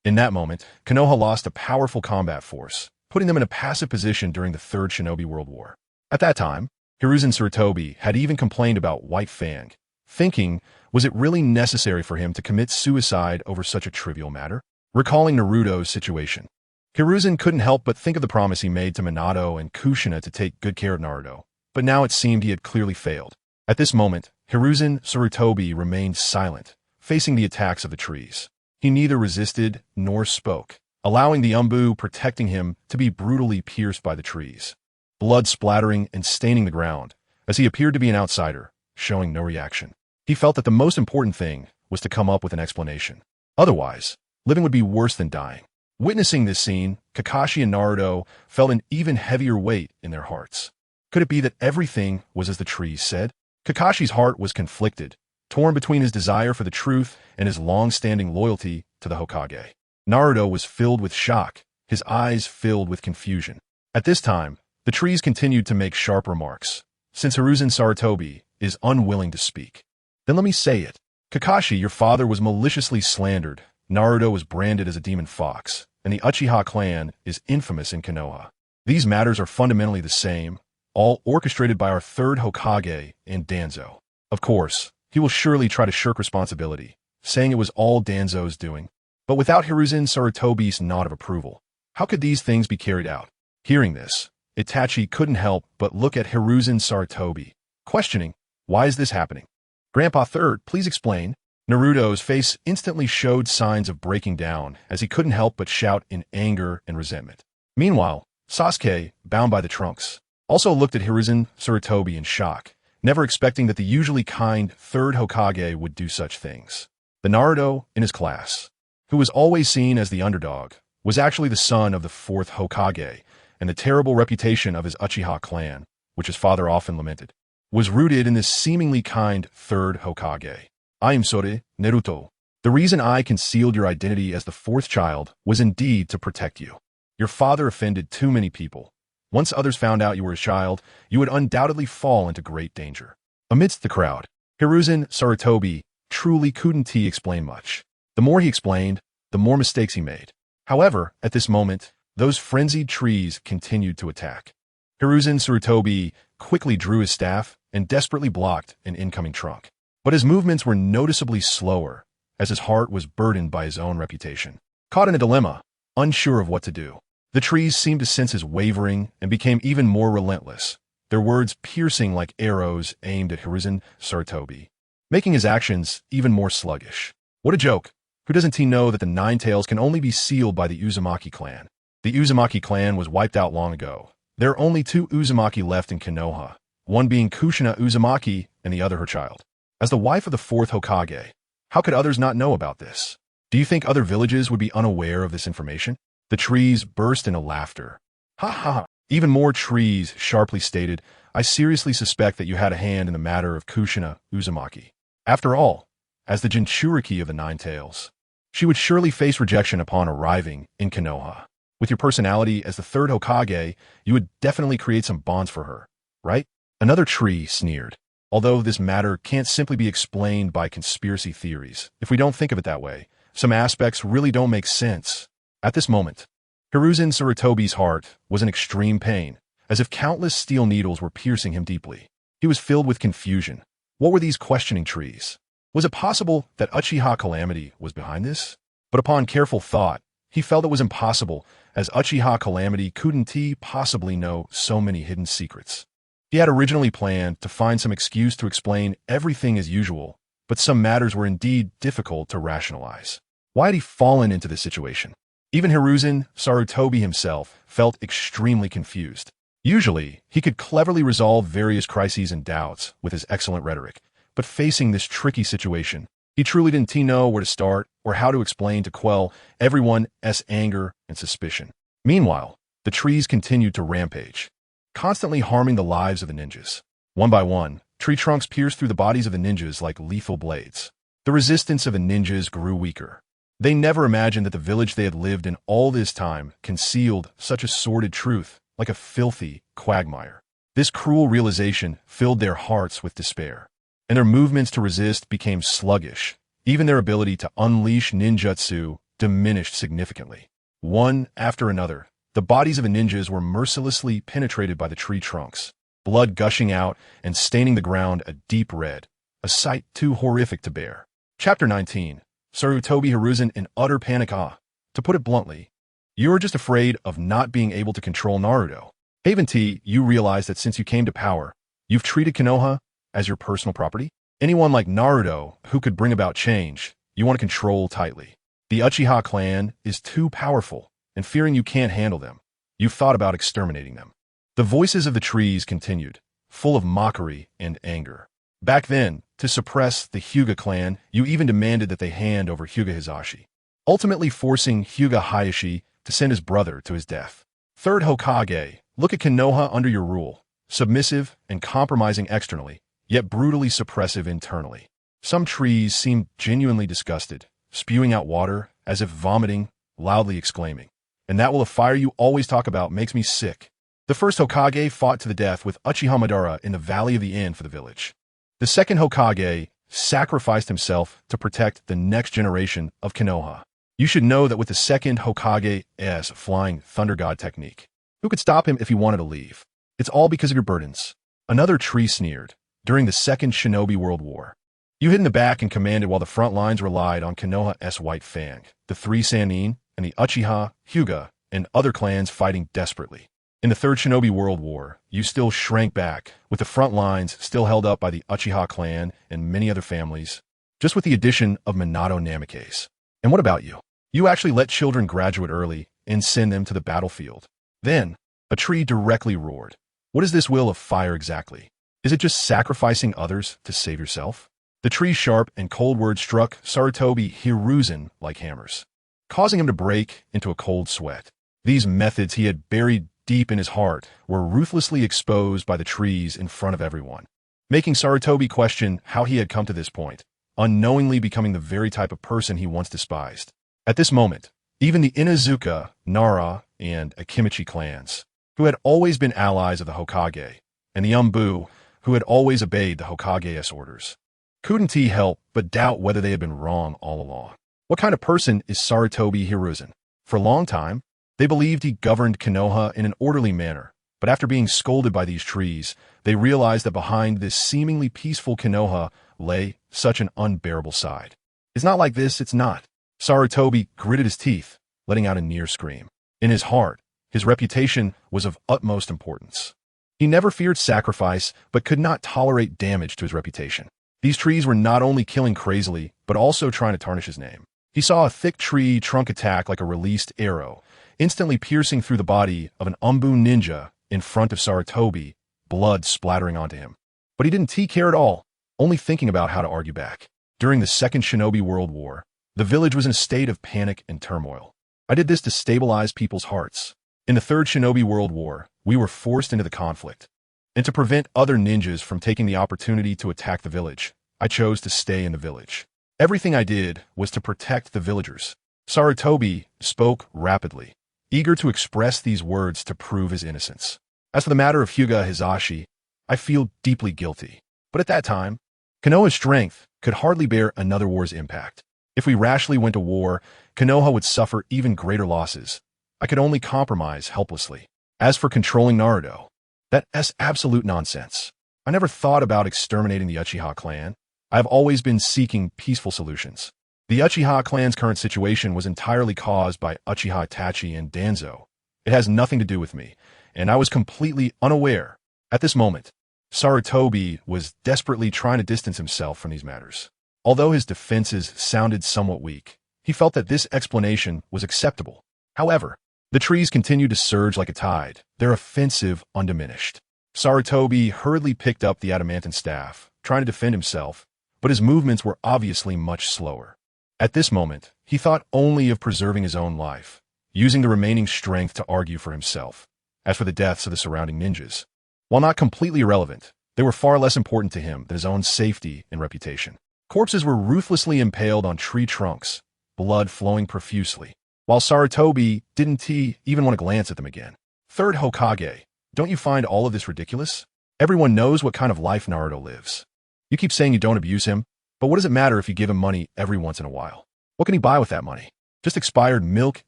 In that moment, Konoha lost a powerful combat force, putting them in a passive position during the Third Shinobi World War. At that time, Hiruzen Sarutobi had even complained about White Fang, thinking, was it really necessary for him to commit suicide over such a trivial matter? Recalling Naruto's situation, Hiruzen couldn't help but think of the promise he made to Minato and Kushina to take good care of Naruto, but now it seemed he had clearly failed. At this moment, Hiruzen Sarutobi remained silent, facing the attacks of the trees. He neither resisted nor spoke, allowing the Umbu protecting him to be brutally pierced by the trees, blood splattering and staining the ground, as he appeared to be an outsider, showing no reaction. He felt that the most important thing was to come up with an explanation. Otherwise, living would be worse than dying. Witnessing this scene, Kakashi and Naruto felt an even heavier weight in their hearts. Could it be that everything was as the trees said? Kakashi's heart was conflicted, torn between his desire for the truth and his long-standing loyalty to the Hokage. Naruto was filled with shock, his eyes filled with confusion. At this time, the trees continued to make sharp remarks. Since Hiruzen Sarutobi is unwilling to speak, then let me say it. Kakashi, your father was maliciously slandered. Naruto was branded as a demon fox, and the Uchiha clan is infamous in Konoha. These matters are fundamentally the same, all orchestrated by our third Hokage and Danzo. Of course, he will surely try to shirk responsibility, saying it was all Danzo's doing. But without Hiruzen Sarutobi's nod of approval, how could these things be carried out? Hearing this, Itachi couldn't help but look at Hiruzen Sarutobi, questioning, why is this happening? Grandpa Third, please explain. Naruto's face instantly showed signs of breaking down as he couldn't help but shout in anger and resentment. Meanwhile, Sasuke, bound by the trunks, also looked at Hiruzen Sarutobi in shock, never expecting that the usually kind third Hokage would do such things. The Naruto in his class, who was always seen as the underdog, was actually the son of the fourth Hokage, and the terrible reputation of his Uchiha clan, which his father often lamented, was rooted in this seemingly kind third Hokage. I am Sore, Naruto. The reason I concealed your identity as the fourth child was indeed to protect you. Your father offended too many people. Once others found out you were his child, you would undoubtedly fall into great danger. Amidst the crowd, Hiruzen Sarutobi truly couldn't explain much. The more he explained, the more mistakes he made. However, at this moment, those frenzied trees continued to attack. Hiruzen Sarutobi quickly drew his staff and desperately blocked an incoming trunk. But his movements were noticeably slower, as his heart was burdened by his own reputation. Caught in a dilemma, unsure of what to do, the trees seemed to sense his wavering and became even more relentless, their words piercing like arrows aimed at Hiruzen Sarutobi, making his actions even more sluggish. What a joke! Who doesn't know that the Nine Tails can only be sealed by the Uzumaki clan? The Uzumaki clan was wiped out long ago. There are only two Uzumaki left in Konoha, one being Kushina Uzumaki and the other her child. As the wife of the fourth Hokage, how could others not know about this? Do you think other villages would be unaware of this information? The trees burst into laughter. Ha ha! Even more trees sharply stated, I seriously suspect that you had a hand in the matter of Kushina Uzumaki. After all, as the Jinchuriki of the Nine Tails, She would surely face rejection upon arriving in Konoha. With your personality as the third Hokage, you would definitely create some bonds for her, right? Another tree sneered. Although this matter can't simply be explained by conspiracy theories, if we don't think of it that way, some aspects really don't make sense. At this moment, Hiruzen Sarutobi's heart was in extreme pain, as if countless steel needles were piercing him deeply. He was filled with confusion. What were these questioning trees? Was it possible that Uchiha Calamity was behind this? But upon careful thought, he felt it was impossible, as Uchiha Calamity couldn't possibly know so many hidden secrets. He had originally planned to find some excuse to explain everything as usual, but some matters were indeed difficult to rationalize. Why had he fallen into this situation? Even Hiruzen Sarutobi himself felt extremely confused. Usually, he could cleverly resolve various crises and doubts with his excellent rhetoric, but facing this tricky situation, he truly didn't know where to start or how to explain to quell everyone's anger and suspicion. Meanwhile, the trees continued to rampage, constantly harming the lives of the ninjas. One by one, tree trunks pierced through the bodies of the ninjas like lethal blades. The resistance of the ninjas grew weaker. They never imagined that the village they had lived in all this time concealed such a sordid truth, like a filthy quagmire. This cruel realization filled their hearts with despair, and their movements to resist became sluggish. Even their ability to unleash ninjutsu diminished significantly. One after another, the bodies of the ninjas were mercilessly penetrated by the tree trunks, blood gushing out and staining the ground a deep red, a sight too horrific to bear. Chapter 19. Sarutobi Hiruzen in utter panic. To put it bluntly, you are just afraid of not being able to control Naruto. Haven't you realized that since you came to power, you've treated Konoha as your personal property? Anyone like Naruto who could bring about change, you want to control tightly. The Uchiha clan is too powerful, and fearing you can't handle them, you've thought about exterminating them. The voices of the trees continued, full of mockery and anger. Back then, to suppress the Hyuga clan, you even demanded that they hand over Hyuga Hisashi, ultimately forcing Hyuga Hayashi to send his brother to his death. Third Hokage, look at Konoha under your rule, submissive and compromising externally, yet brutally suppressive internally. Some trees seemed genuinely disgusted, spewing out water as if vomiting, loudly exclaiming, "And that will of fire you always talk about makes me sick." The first Hokage fought to the death with Uchiha Madara in the Valley of the Inn for the village. The second Hokage sacrificed himself to protect the next generation of Konoha. You should know that with the second Hokage's flying thunder god technique, who could stop him if he wanted to leave? It's all because of your burdens. Another tree sneered. During the Second Shinobi World War, you hid in the back and commanded while the front lines relied on Konoha's White Fang, the three Sannin, and the Uchiha, Hyuga, and other clans fighting desperately. In the Third Shinobi World War, you still shrank back, with the front lines still held up by the Uchiha clan and many other families, just with the addition of Minato Namikaze. And what about you? You actually let children graduate early and send them to the battlefield. Then, a tree directly roared. What is this will of fire exactly? Is it just sacrificing others to save yourself? The tree's sharp and cold words struck Sarutobi Hiruzen like hammers, causing him to break into a cold sweat. These methods he had buried deep in his heart were ruthlessly exposed by the trees in front of everyone, making Sarutobi question how he had come to this point, unknowingly becoming the very type of person he once despised. At this moment, even the Inuzuka, Nara, and Akimichi clans, who had always been allies of the Hokage, and the Umbu, who had always obeyed the Hokage's orders, couldn't help but doubt whether they had been wrong all along. What kind of person is Sarutobi Hiruzen? For a long time, they believed he governed Konoha in an orderly manner, but after being scolded by these trees, they realized that behind this seemingly peaceful Konoha lay such an unbearable side. It's not like this, it's not. Sarutobi gritted his teeth, letting out a near scream. In his heart, his reputation was of utmost importance. He never feared sacrifice, but could not tolerate damage to his reputation. These trees were not only killing crazily, but also trying to tarnish his name. He saw a thick tree trunk attack like a released arrow, instantly piercing through the body of an Umbu ninja in front of Sarutobi, blood splattering onto him. But he didn't care at all, only thinking about how to argue back. During the Second Shinobi World War, the village was in a state of panic and turmoil. I did this to stabilize people's hearts. In the Third Shinobi World War, we were forced into the conflict. And to prevent other ninjas from taking the opportunity to attack the village, I chose to stay in the village. Everything I did was to protect the villagers. Sarutobi spoke rapidly, eager to express these words to prove his innocence. As for the matter of Hyuga Hizashi, I feel deeply guilty. But at that time, Konoha's strength could hardly bear another war's impact. If we rashly went to war, Konoha would suffer even greater losses. I could only compromise helplessly. As for controlling Naruto, that's absolute nonsense. I never thought about exterminating the Uchiha clan. I have always been seeking peaceful solutions. The Uchiha clan's current situation was entirely caused by Uchiha Itachi and Danzo. It has nothing to do with me, and I was completely unaware. At this moment, Sarutobi was desperately trying to distance himself from these matters. Although his defenses sounded somewhat weak, he felt that this explanation was acceptable. However, the trees continued to surge like a tide, their offensive undiminished. Sarutobi hurriedly picked up the adamantine staff, trying to defend himself, but his movements were obviously much slower. At this moment, he thought only of preserving his own life, using the remaining strength to argue for himself. As for the deaths of the surrounding ninjas, while not completely irrelevant, they were far less important to him than his own safety and reputation. Corpses were ruthlessly impaled on tree trunks, blood flowing profusely, while Sarutobi didn't even want to glance at them again. Third Hokage, don't you find all of this ridiculous? Everyone knows what kind of life Naruto lives. You keep saying you don't abuse him, but what does it matter if you give him money every once in a while? What can he buy with that money? Just expired milk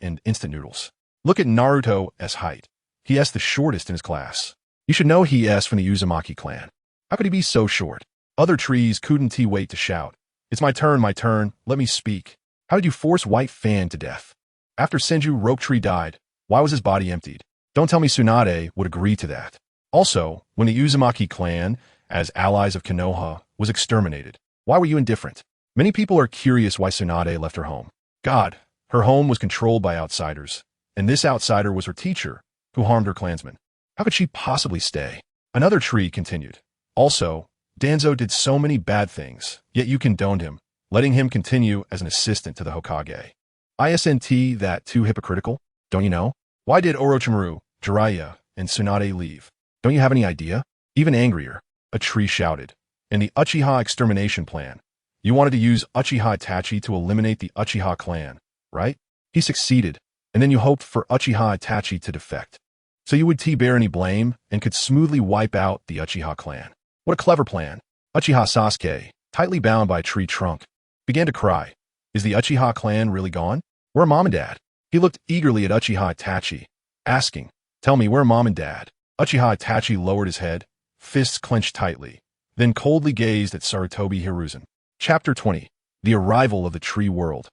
and instant noodles. Look at Naruto's height. He is the shortest in his class. You should know he is from the Uzumaki clan. How could he be so short? Other trees couldn't wait to shout. It's my turn, let me speak. How did you force White Fan to death? After Senju Rope Tree died, why was his body emptied? Don't tell me Tsunade would agree to that. Also, when the Uzumaki clan, as allies of Konoha, was exterminated, why were you indifferent? Many people are curious why Tsunade left her home. God, her home was controlled by outsiders, and this outsider was her teacher, who harmed her clansmen. How could she possibly stay? Another tree continued. Also, Danzo did so many bad things, yet you condoned him, letting him continue as an assistant to the Hokage. Isn't that too hypocritical? Don't you know? Why did Orochimaru, Jiraiya, and Tsunade leave? Don't you have any idea? Even angrier, a tree shouted. In the Uchiha extermination plan, you wanted to use Uchiha Itachi to eliminate the Uchiha clan, right? He succeeded, and then you hoped for Uchiha Itachi to defect. So you would bear any blame and could smoothly wipe out the Uchiha clan. What a clever plan. Uchiha Sasuke, tightly bound by a tree trunk, began to cry. Is the Uchiha clan really gone? Where are Mom and Dad? He looked eagerly at Uchiha Itachi, asking, tell me, where are Mom and Dad? Uchiha Itachi lowered his head, fists clenched tightly, then coldly gazed at Sarutobi Hiruzen. Chapter 20. The Arrival of the Tree World.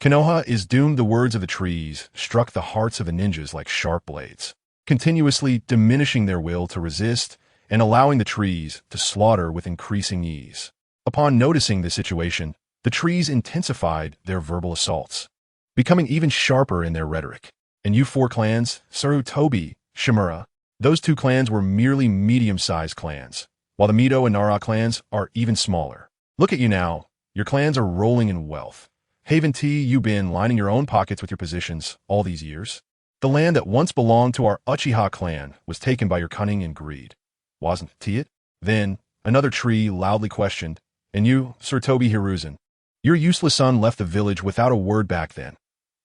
Konoha is doomed. The words of the trees struck the hearts of the ninjas like sharp blades, continuously diminishing their will to resist and allowing the trees to slaughter with increasing ease. Upon noticing the situation, the trees intensified their verbal assaults, becoming even sharper in their rhetoric. And you four clans, Sarutobi, Shimura, those two clans were merely medium-sized clans, while the Mito and Nara clans are even smaller. Look at you now. Your clans are rolling in wealth. Haven't you been lining your own pockets with your positions all these years? The land that once belonged to our Uchiha clan was taken by your cunning and greed. Wasn't it? Then, another tree loudly questioned, and you, Sarutobi Hiruzen, your useless son left the village without a word back then.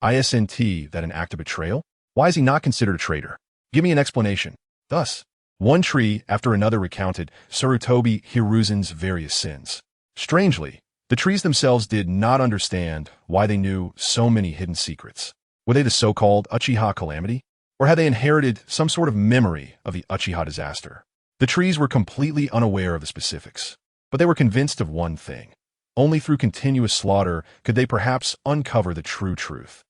Isn't that an act of betrayal? Why is he not considered a traitor? Give me an explanation. Thus, one tree after another recounted Sarutobi Hiruzen's various sins. Strangely, the trees themselves did not understand why they knew so many hidden secrets. Were they the so-called Uchiha calamity? Or had they inherited some sort of memory of the Uchiha disaster? The trees were completely unaware of the specifics, but they were convinced of one thing. Only through continuous slaughter could they perhaps uncover the true truth.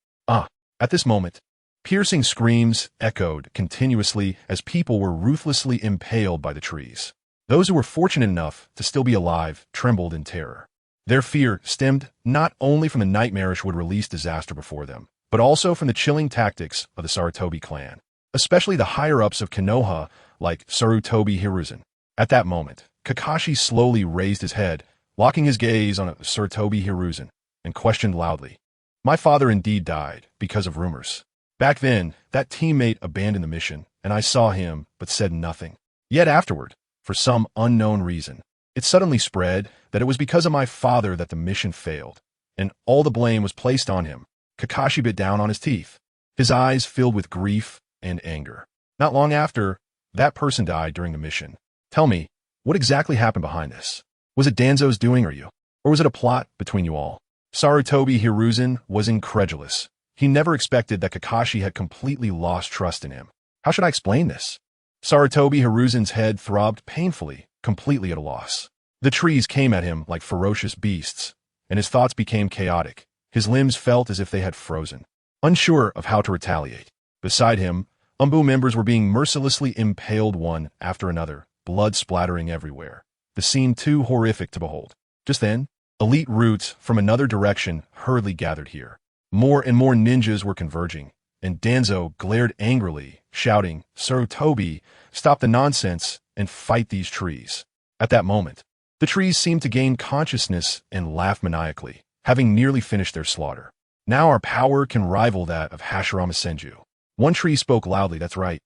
At this moment, piercing screams echoed continuously as people were ruthlessly impaled by the trees. Those who were fortunate enough to still be alive trembled in terror. Their fear stemmed not only from the nightmarish would-release disaster before them, but also from the chilling tactics of the Sarutobi clan, especially the higher-ups of Konoha like Sarutobi Hiruzen. At that moment, Kakashi slowly raised his head, locking his gaze on Sarutobi Hiruzen, and questioned loudly. My father indeed died because of rumors. Back then, that teammate abandoned the mission, and I saw him but said nothing. Yet afterward, for some unknown reason, It suddenly spread that it was because of my father that the mission failed, and all the blame was placed on him. Kakashi bit down on his teeth, his eyes filled with grief and anger. Not long after, that person died during the mission. Tell me, what exactly happened behind this? Was it Danzo's doing or was it a plot between you all? Sarutobi Hiruzen was incredulous. He never expected that Kakashi had completely lost trust in him. How should I explain this? Sarutobi Hiruzen's head throbbed painfully, completely at a loss. The trees came at him like ferocious beasts, and his thoughts became chaotic. His limbs felt as if they had frozen, unsure of how to retaliate. Beside him, Umbu members were being mercilessly impaled one after another, blood splattering everywhere. The scene too horrific to behold. Just then, elite roots from another direction hurriedly gathered here. More and more ninjas were converging, and Danzo glared angrily, shouting, "Sarutobi, stop the nonsense and fight these trees." At that moment, the trees seemed to gain consciousness and laugh maniacally, having nearly finished their slaughter. Now our power can rival that of Hashirama Senju. One tree spoke loudly, "That's right.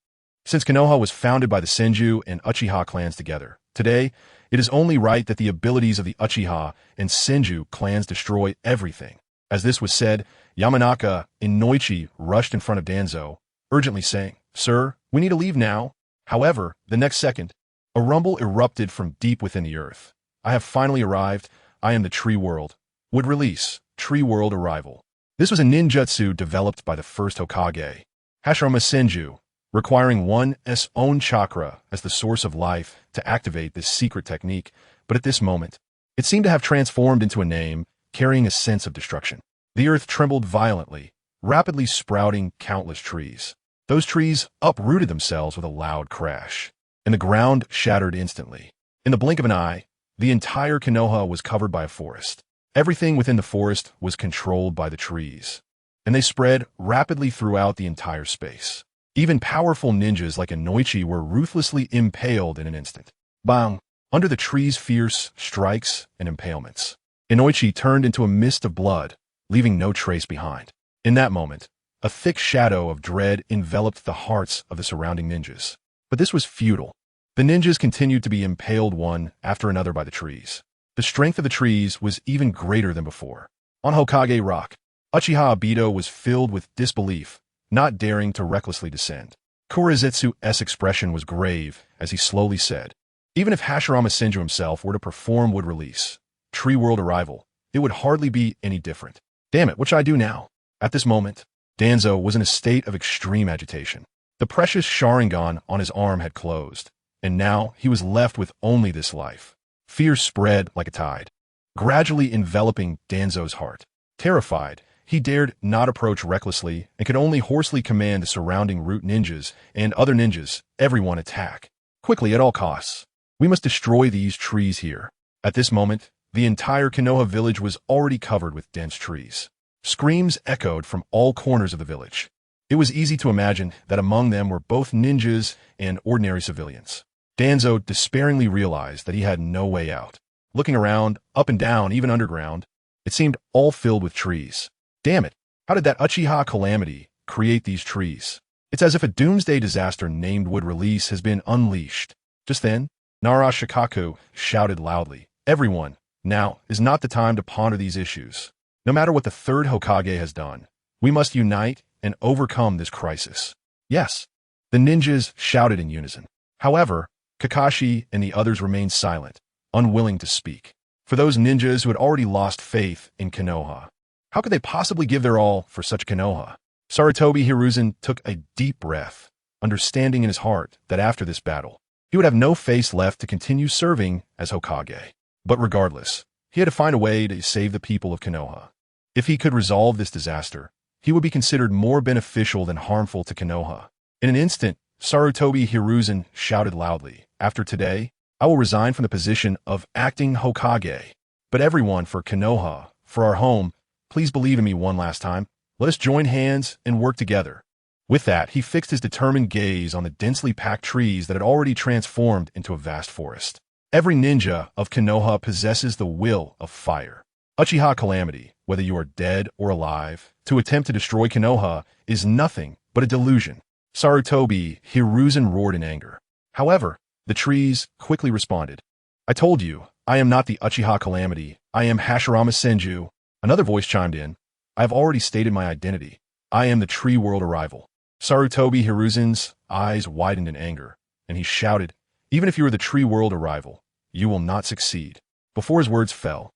Since Konoha was founded by the Senju and Uchiha clans together, today, it is only right that the abilities of the Uchiha and Senju clans destroy everything." As this was said, Yamanaka and Noichi rushed in front of Danzo, urgently saying, "Sir, we need to leave now." However, the next second, a rumble erupted from deep within the earth. "I have finally arrived. I am the Tree World. Would release. Tree World arrival." This was a ninjutsu developed by the first Hokage, Hashirama Senju, requiring one's own chakra as the source of life to activate this secret technique, but at this moment, it seemed to have transformed into a name carrying a sense of destruction. The earth trembled violently, rapidly sprouting countless trees. Those trees uprooted themselves with a loud crash, and the ground shattered instantly. In the blink of an eye, the entire Konoha was covered by a forest. Everything within the forest was controlled by the trees, and they spread rapidly throughout the entire space. Even powerful ninjas like Inoichi were ruthlessly impaled in an instant. Bang! Under the trees' fierce strikes and impalements, Inoichi turned into a mist of blood, leaving no trace behind. In that moment, a thick shadow of dread enveloped the hearts of the surrounding ninjas. But this was futile. The ninjas continued to be impaled one after another by the trees. The strength of the trees was even greater than before. On Hokage Rock, Uchiha Obito was filled with disbelief, not daring to recklessly descend. Kurizetsu's expression was grave as he slowly said, "Even if Hashirama Senju himself were to perform would release Tree World arrival, it would hardly be any different. Damn it, what should I do now?" At this moment, Danzo was in a state of extreme agitation. The precious Sharingan on his arm had closed, and now he was left with only this life. Fear spread like a tide, gradually enveloping Danzo's heart. Terrified, he dared not approach recklessly and could only hoarsely command the surrounding root ninjas and other ninjas, "Everyone attack. Quickly at all costs. We must destroy these trees here." At this moment, the entire Konoha village was already covered with dense trees. Screams echoed from all corners of the village. It was easy to imagine that among them were both ninjas and ordinary civilians. Danzo despairingly realized that he had no way out. Looking around, up and down, even underground, it seemed all filled with trees. Damn it, how did that Uchiha calamity create these trees? It's as if a doomsday disaster named Wood Release has been unleashed. Just then, Nara Shikaku shouted loudly, "Everyone, now is not the time to ponder these issues. No matter what the third Hokage has done, we must unite and overcome this crisis." "Yes," the ninjas shouted in unison. However, Kakashi and the others remained silent, unwilling to speak. For those ninjas who had already lost faith in Konoha, how could they possibly give their all for such Konoha? Sarutobi Hiruzen took a deep breath, understanding in his heart that after this battle, he would have no face left to continue serving as Hokage. But regardless, he had to find a way to save the people of Konoha. If he could resolve this disaster, he would be considered more beneficial than harmful to Konoha. In an instant, Sarutobi Hiruzen shouted loudly, "After today, I will resign from the position of acting Hokage. But everyone for Konoha, for our home, please believe in me one last time. Let us join hands and work together." With that, he fixed his determined gaze on the densely packed trees that had already transformed into a vast forest. Every ninja of Konoha possesses the will of fire. Uchiha Calamity, whether you are dead or alive, to attempt to destroy Konoha is nothing but a delusion. Sarutobi Hiruzen roared in anger. However, the trees quickly responded. "I told you, I am not the Uchiha Calamity. I am Hashirama Senju. Another voice chimed in. I have already stated my identity. I am the Tree World Arrival. Sarutobi Hiruzen's eyes widened in anger, and he shouted, even if you are the Tree World Arrival, you will not succeed. Before his words fell,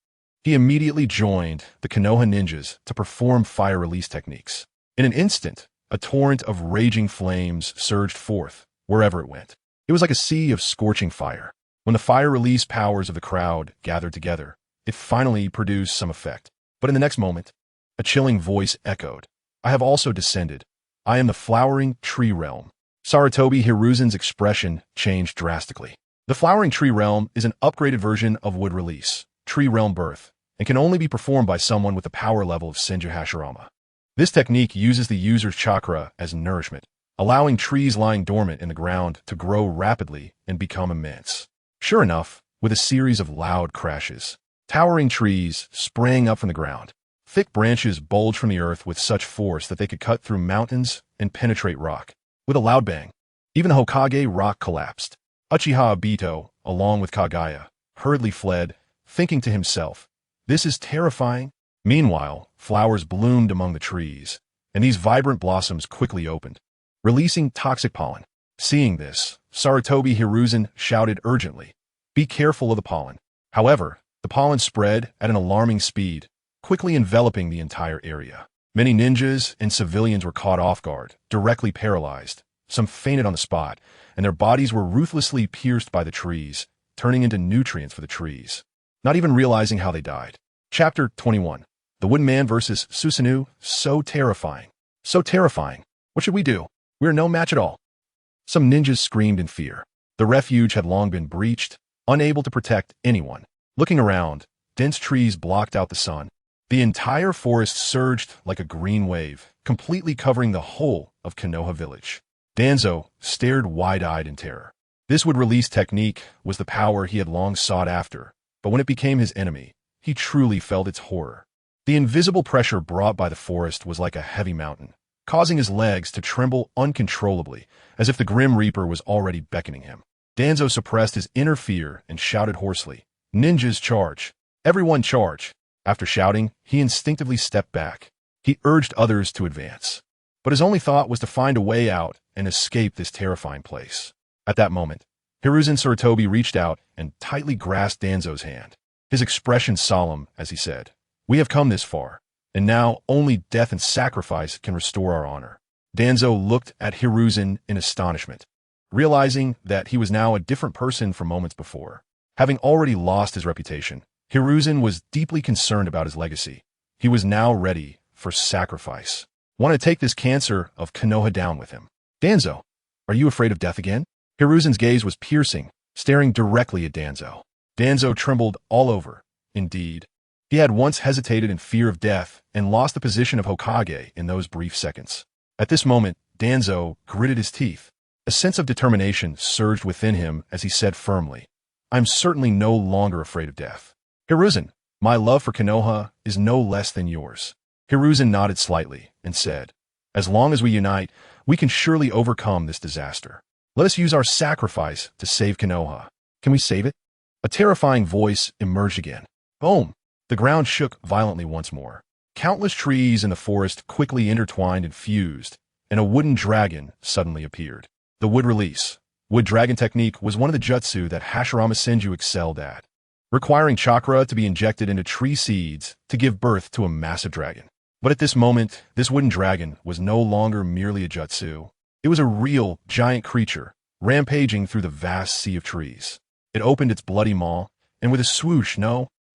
he immediately joined the Konoha ninjas to perform fire release techniques. In an instant, a torrent of raging flames surged forth wherever it went. It was like a sea of scorching fire. When the fire release powers of the crowd gathered together, it finally produced some effect. But in the next moment, a chilling voice echoed. I have also descended. I am the flowering tree realm. Sarutobi Hiruzen's expression changed drastically. The flowering tree realm is an upgraded version of wood release, tree realm birth, and can only be performed by someone with the power level of Senju Hashirama. This technique uses the user's chakra as nourishment, allowing trees lying dormant in the ground to grow rapidly and become immense. Sure enough, with a series of loud crashes, towering trees sprang up from the ground. Thick branches bulged from the earth with such force that they could cut through mountains and penetrate rock. With a loud bang, even the Hokage rock collapsed. Uchiha Obito, along with Kagaya, hurriedly fled, thinking to himself, this is terrifying. Meanwhile, flowers bloomed among the trees, and these vibrant blossoms quickly opened, releasing toxic pollen. Seeing this, Sarutobi Hiruzen shouted urgently, be careful of the pollen. However, the pollen spread at an alarming speed, quickly enveloping the entire area. Many ninjas and civilians were caught off guard, directly paralyzed. Some fainted on the spot, and their bodies were ruthlessly pierced by the trees, turning into nutrients for the trees, not even realizing how they died. Chapter 21. The Wooden Man vs. Susanoo. So terrifying. So terrifying. What should we do? We are no match at all. Some ninjas screamed in fear. The refuge had long been breached, unable to protect anyone. Looking around, dense trees blocked out the sun. The entire forest surged like a green wave, completely covering the whole of Konoha village. Danzo stared wide-eyed in terror. This would-release technique was the power he had long sought after, but when it became his enemy, he truly felt its horror. The invisible pressure brought by the forest was like a heavy mountain, causing his legs to tremble uncontrollably, as if the Grim Reaper was already beckoning him. Danzo suppressed his inner fear and shouted hoarsely, ninjas charge! Everyone charge! After shouting, he instinctively stepped back. He urged others to advance. But his only thought was to find a way out and escape this terrifying place. At that moment, Hiruzen Sarutobi reached out and tightly grasped Danzo's hand, his expression solemn as he said, we have come this far, and now only death and sacrifice can restore our honor. Danzo looked at Hiruzen in astonishment, realizing that he was now a different person from moments before. Having already lost his reputation, Hiruzen was deeply concerned about his legacy. He was now ready for sacrifice. Want to take this cancer of Konoha down with him. Danzo, are you afraid of death again? Hiruzen's gaze was piercing, staring directly at Danzo. Danzo trembled all over. Indeed, he had once hesitated in fear of death and lost the position of Hokage in those brief seconds. At this moment, Danzo gritted his teeth. A sense of determination surged within him as he said firmly, I'm certainly no longer afraid of death. Hiruzen, my love for Konoha is no less than yours. Hiruzen nodded slightly and said, as long as we unite, we can surely overcome this disaster. Let us use our sacrifice to save Konoha. Can we save it? A terrifying voice emerged again. Boom! The ground shook violently once more. Countless trees in the forest quickly intertwined and fused, and a wooden dragon suddenly appeared. The wood release. Wood dragon technique was one of the jutsu that Hashirama Senju excelled at, requiring chakra to be injected into tree seeds to give birth to a massive dragon. But at this moment, this wooden dragon was no longer merely a jutsu. It was a real, giant creature, rampaging through the vast sea of trees. It opened its bloody maw, and with a swoosh,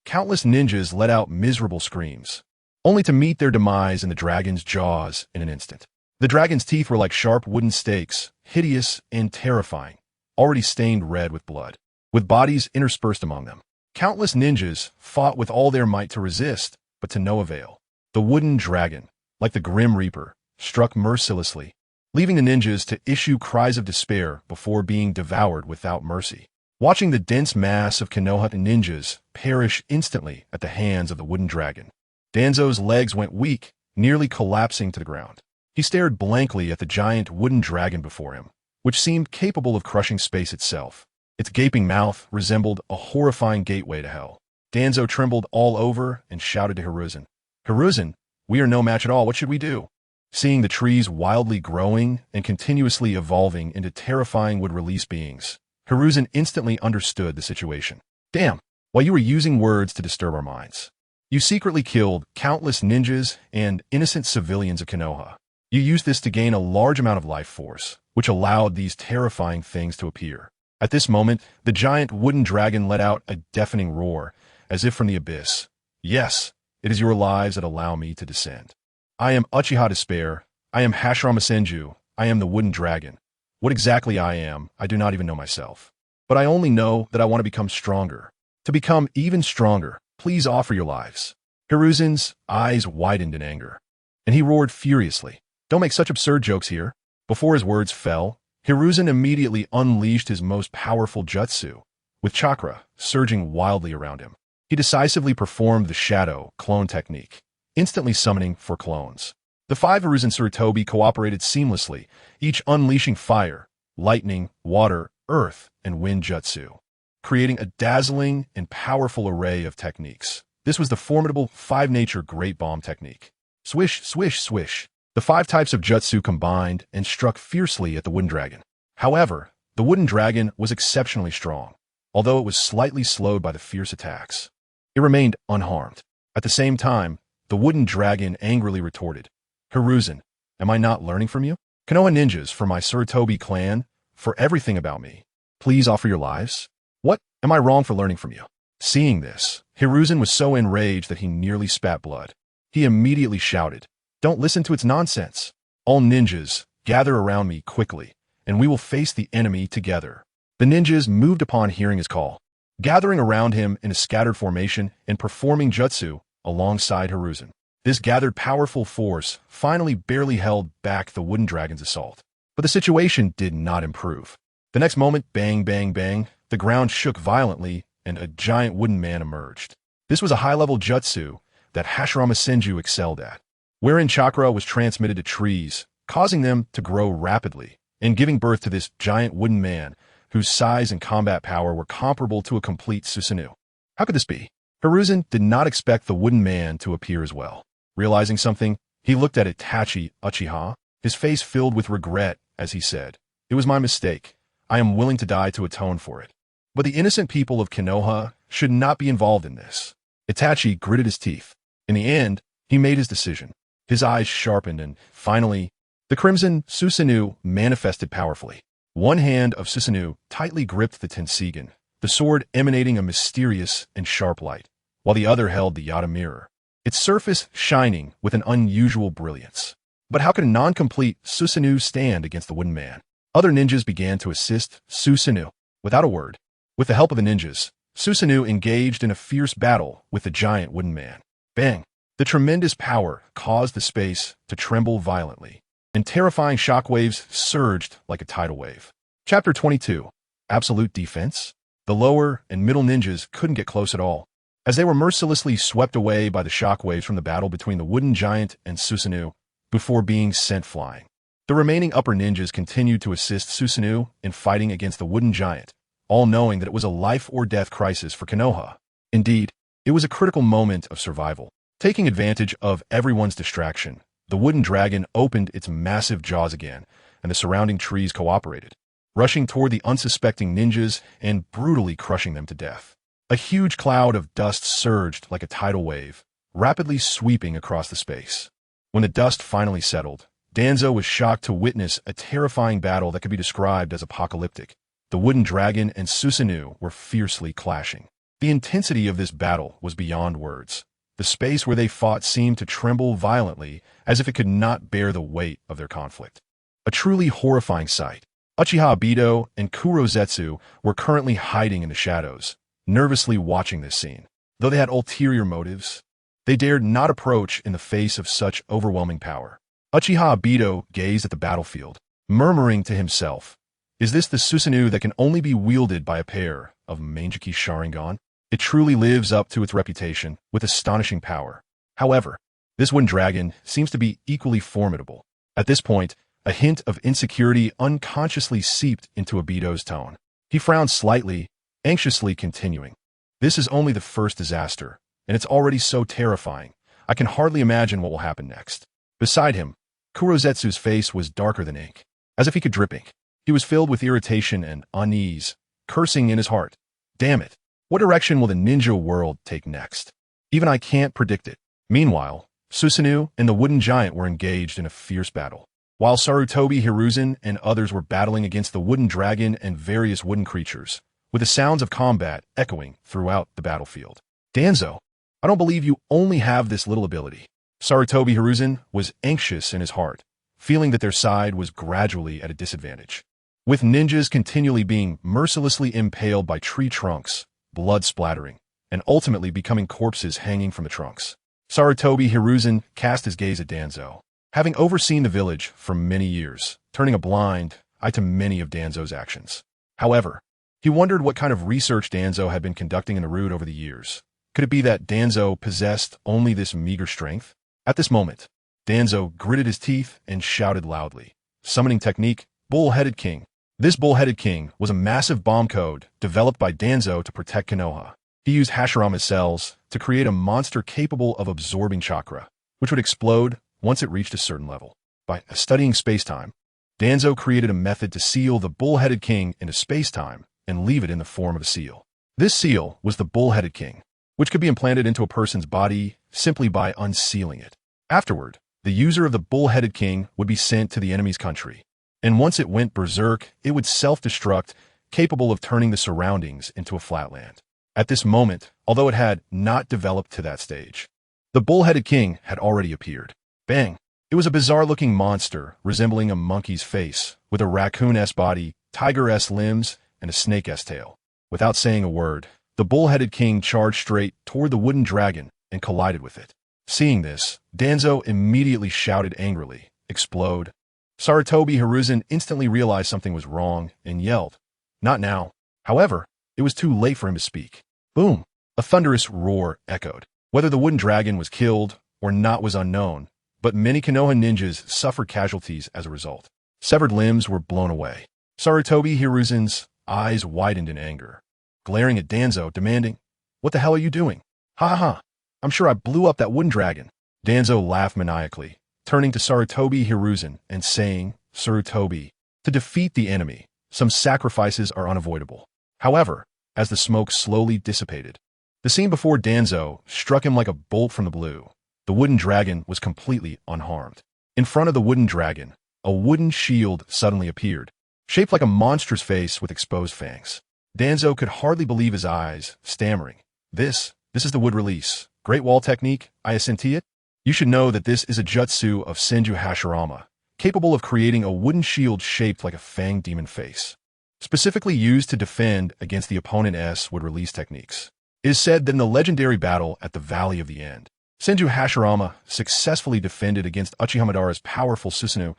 countless ninjas let out miserable screams, only to meet their demise in the dragon's jaws in an instant. The dragon's teeth were like sharp wooden stakes, hideous and terrifying, already stained red with blood, with bodies interspersed among them. Countless ninjas fought with all their might to resist, but to no avail. The wooden dragon, like the Grim Reaper, struck mercilessly, leaving the ninjas to issue cries of despair before being devoured without mercy. Watching the dense mass of Konoha ninjas perish instantly at the hands of the wooden dragon, Danzo's legs went weak, nearly collapsing to the ground. He stared blankly at the giant wooden dragon before him, which seemed capable of crushing space itself. Its gaping mouth resembled a horrifying gateway to hell. Danzo trembled all over and shouted to Hiruzen. Hiruzen, we are no match at all. What should we do? Seeing the trees wildly growing and continuously evolving into terrifying would-release beings, Hiruzen instantly understood the situation. Damn, while you were using words to disturb our minds, you secretly killed countless ninjas and innocent civilians of Konoha. You used this to gain a large amount of life force, which allowed these terrifying things to appear. At this moment, the giant wooden dragon let out a deafening roar, as if from the abyss. Yes, it is your lives that allow me to descend. I am Uchiha Despair. I am Hashirama Senju. I am the wooden dragon. What exactly I am, I do not even know myself. But I only know that I want to become stronger. To become even stronger, please offer your lives. Hiruzen's eyes widened in anger, and he roared furiously. Don't make such absurd jokes here. Before his words fell, Hiruzen immediately unleashed his most powerful jutsu, with chakra surging wildly around him. He decisively performed the shadow clone technique, instantly summoning 4 clones. The 5 Hiruzen Tsurutobi cooperated seamlessly, each unleashing fire, lightning, water, earth, and wind jutsu, creating a dazzling and powerful array of techniques. This was the formidable 5-nature Great Bomb technique. Swish, swish, swish. The 5 types of jutsu combined and struck fiercely at the wooden dragon. However, the wooden dragon was exceptionally strong, although it was slightly slowed by the fierce attacks. It remained unharmed. At the same time, the wooden dragon angrily retorted, Hiruzen, am I not learning from you? Konoha ninjas for my Tsurutobi clan, for everything about me. Please offer your lives? What? Am I wrong for learning from you? Seeing this, Hiruzen was so enraged that he nearly spat blood. He immediately shouted, Don't listen to its nonsense. All ninjas, gather around me quickly, and we will face the enemy together. The ninjas moved upon hearing his call, gathering around him in a scattered formation and performing jutsu alongside Hiruzen. This gathered powerful force finally barely held back the wooden dragon's assault. But the situation did not improve. The next moment, bang, bang, bang, the ground shook violently and a giant wooden man emerged. This was a high-level jutsu that Hashirama Senju excelled at, wherein chakra was transmitted to trees, causing them to grow rapidly, and giving birth to this giant wooden man whose size and combat power were comparable to a complete Susanoo. How could this be? Hiruzen did not expect the wooden man to appear as well. Realizing something, he looked at Itachi Uchiha, his face filled with regret as he said, It was my mistake. I am willing to die to atone for it. But the innocent people of Konoha should not be involved in this. Itachi gritted his teeth. In the end, he made his decision. His eyes sharpened and, finally, the crimson Susanoo manifested powerfully. One hand of Susanoo tightly gripped the Tensigen, the sword emanating a mysterious and sharp light, while the other held the Yata mirror, its surface shining with an unusual brilliance. But how could a non-complete Susanoo stand against the wooden man? Other ninjas began to assist Susanoo. Without a word, with the help of the ninjas, Susanoo engaged in a fierce battle with the giant wooden man. Bang! The tremendous power caused the space to tremble violently, and terrifying shockwaves surged like a tidal wave. Chapter 22. Absolute Defense? The lower and middle ninjas couldn't get close at all, as they were mercilessly swept away by the shockwaves from the battle between the wooden giant and Susanoo before being sent flying. The remaining upper ninjas continued to assist Susanoo in fighting against the wooden giant, all knowing that it was a life-or-death crisis for Konoha. Indeed, it was a critical moment of survival. Taking advantage of everyone's distraction, the wooden dragon opened its massive jaws again, and the surrounding trees cooperated, rushing toward the unsuspecting ninjas and brutally crushing them to death. A huge cloud of dust surged like a tidal wave, rapidly sweeping across the space. When the dust finally settled, Danzo was shocked to witness a terrifying battle that could be described as apocalyptic. The wooden dragon and Susanoo were fiercely clashing. The intensity of this battle was beyond words. The space where they fought seemed to tremble violently, as if it could not bear the weight of their conflict. A truly horrifying sight. Uchiha Obito and Kurozetsu were currently hiding in the shadows, nervously watching this scene. Though they had ulterior motives, they dared not approach in the face of such overwhelming power. Uchiha Obito gazed at the battlefield, murmuring to himself, Is this the Susanoo that can only be wielded by a pair of Mangekyō Sharingan? It truly lives up to its reputation with astonishing power. However, this wooden dragon seems to be equally formidable. At this point, a hint of insecurity unconsciously seeped into Obito's tone. He frowned slightly, anxiously continuing. This is only the first disaster, and it's already so terrifying. I can hardly imagine what will happen next. Beside him, Kurozetsu's face was darker than ink, as if he could drip ink. He was filled with irritation and unease, cursing in his heart. Damn it. What direction will the ninja world take next? Even I can't predict it. Meanwhile, Susanoo and the wooden giant were engaged in a fierce battle. While Sarutobi Hiruzen and others were battling against the wooden dragon and various wooden creatures, with the sounds of combat echoing throughout the battlefield. Danzo, I don't believe you only have this little ability. Sarutobi Hiruzen was anxious in his heart, feeling that their side was gradually at a disadvantage. With ninjas continually being mercilessly impaled by tree trunks, blood splattering, and ultimately becoming corpses hanging from the trunks. Sarutobi Hiruzen cast his gaze at Danzo, having overseen the village for many years, turning a blind eye to many of Danzo's actions. However, he wondered what kind of research Danzo had been conducting in the root over the years. Could it be that Danzo possessed only this meager strength? At this moment, Danzo gritted his teeth and shouted loudly. Summoning technique, Bull-Headed King. This Bull-Headed King was a massive bomb code developed by Danzo to protect Konoha. He used Hashirama's cells to create a monster capable of absorbing chakra, which would explode once it reached a certain level. By studying space-time, Danzo created a method to seal the Bull-Headed King into space-time and leave it in the form of a seal. This seal was the Bull-Headed King, which could be implanted into a person's body simply by unsealing it. Afterward, the user of the Bull-Headed King would be sent to the enemy's country, and once it went berserk, it would self-destruct, capable of turning the surroundings into a flatland. At this moment, although it had not developed to that stage, the Bull-Headed King had already appeared. Bang! It was a bizarre-looking monster resembling a monkey's face, with a raccoon-esque body, tiger-esque limbs, and a snake-esque tail. Without saying a word, the Bull-Headed King charged straight toward the wooden dragon and collided with it. Seeing this, Danzo immediately shouted angrily, "Explode!" Sarutobi Hiruzen instantly realized something was wrong and yelled, "Not now." However, it was too late for him to speak. Boom! A thunderous roar echoed. Whether the wooden dragon was killed or not was unknown, but many Konoha ninjas suffered casualties as a result. Severed limbs were blown away. Sarutobi Hiruzen's eyes widened in anger, glaring at Danzo, demanding, "What the hell are you doing?" "Ha ha ha! I'm sure I blew up that wooden dragon." Danzo laughed maniacally, turning to Sarutobi Hiruzen and saying, "Sarutobi, to defeat the enemy, some sacrifices are unavoidable." However, as the smoke slowly dissipated, the scene before Danzo struck him like a bolt from the blue. The wooden dragon was completely unharmed. In front of the wooden dragon, a wooden shield suddenly appeared, shaped like a monstrous face with exposed fangs. Danzo could hardly believe his eyes, stammering, This is the wood release. Great Wall technique, I assent it? You should know that this is a jutsu of Senju Hashirama, capable of creating a wooden shield shaped like a fanged demon face, specifically used to defend against the opponent's wood release techniques. It is said that in the legendary battle at the Valley of the End, Senju Hashirama successfully defended against Uchiha Madara's powerful Susanoo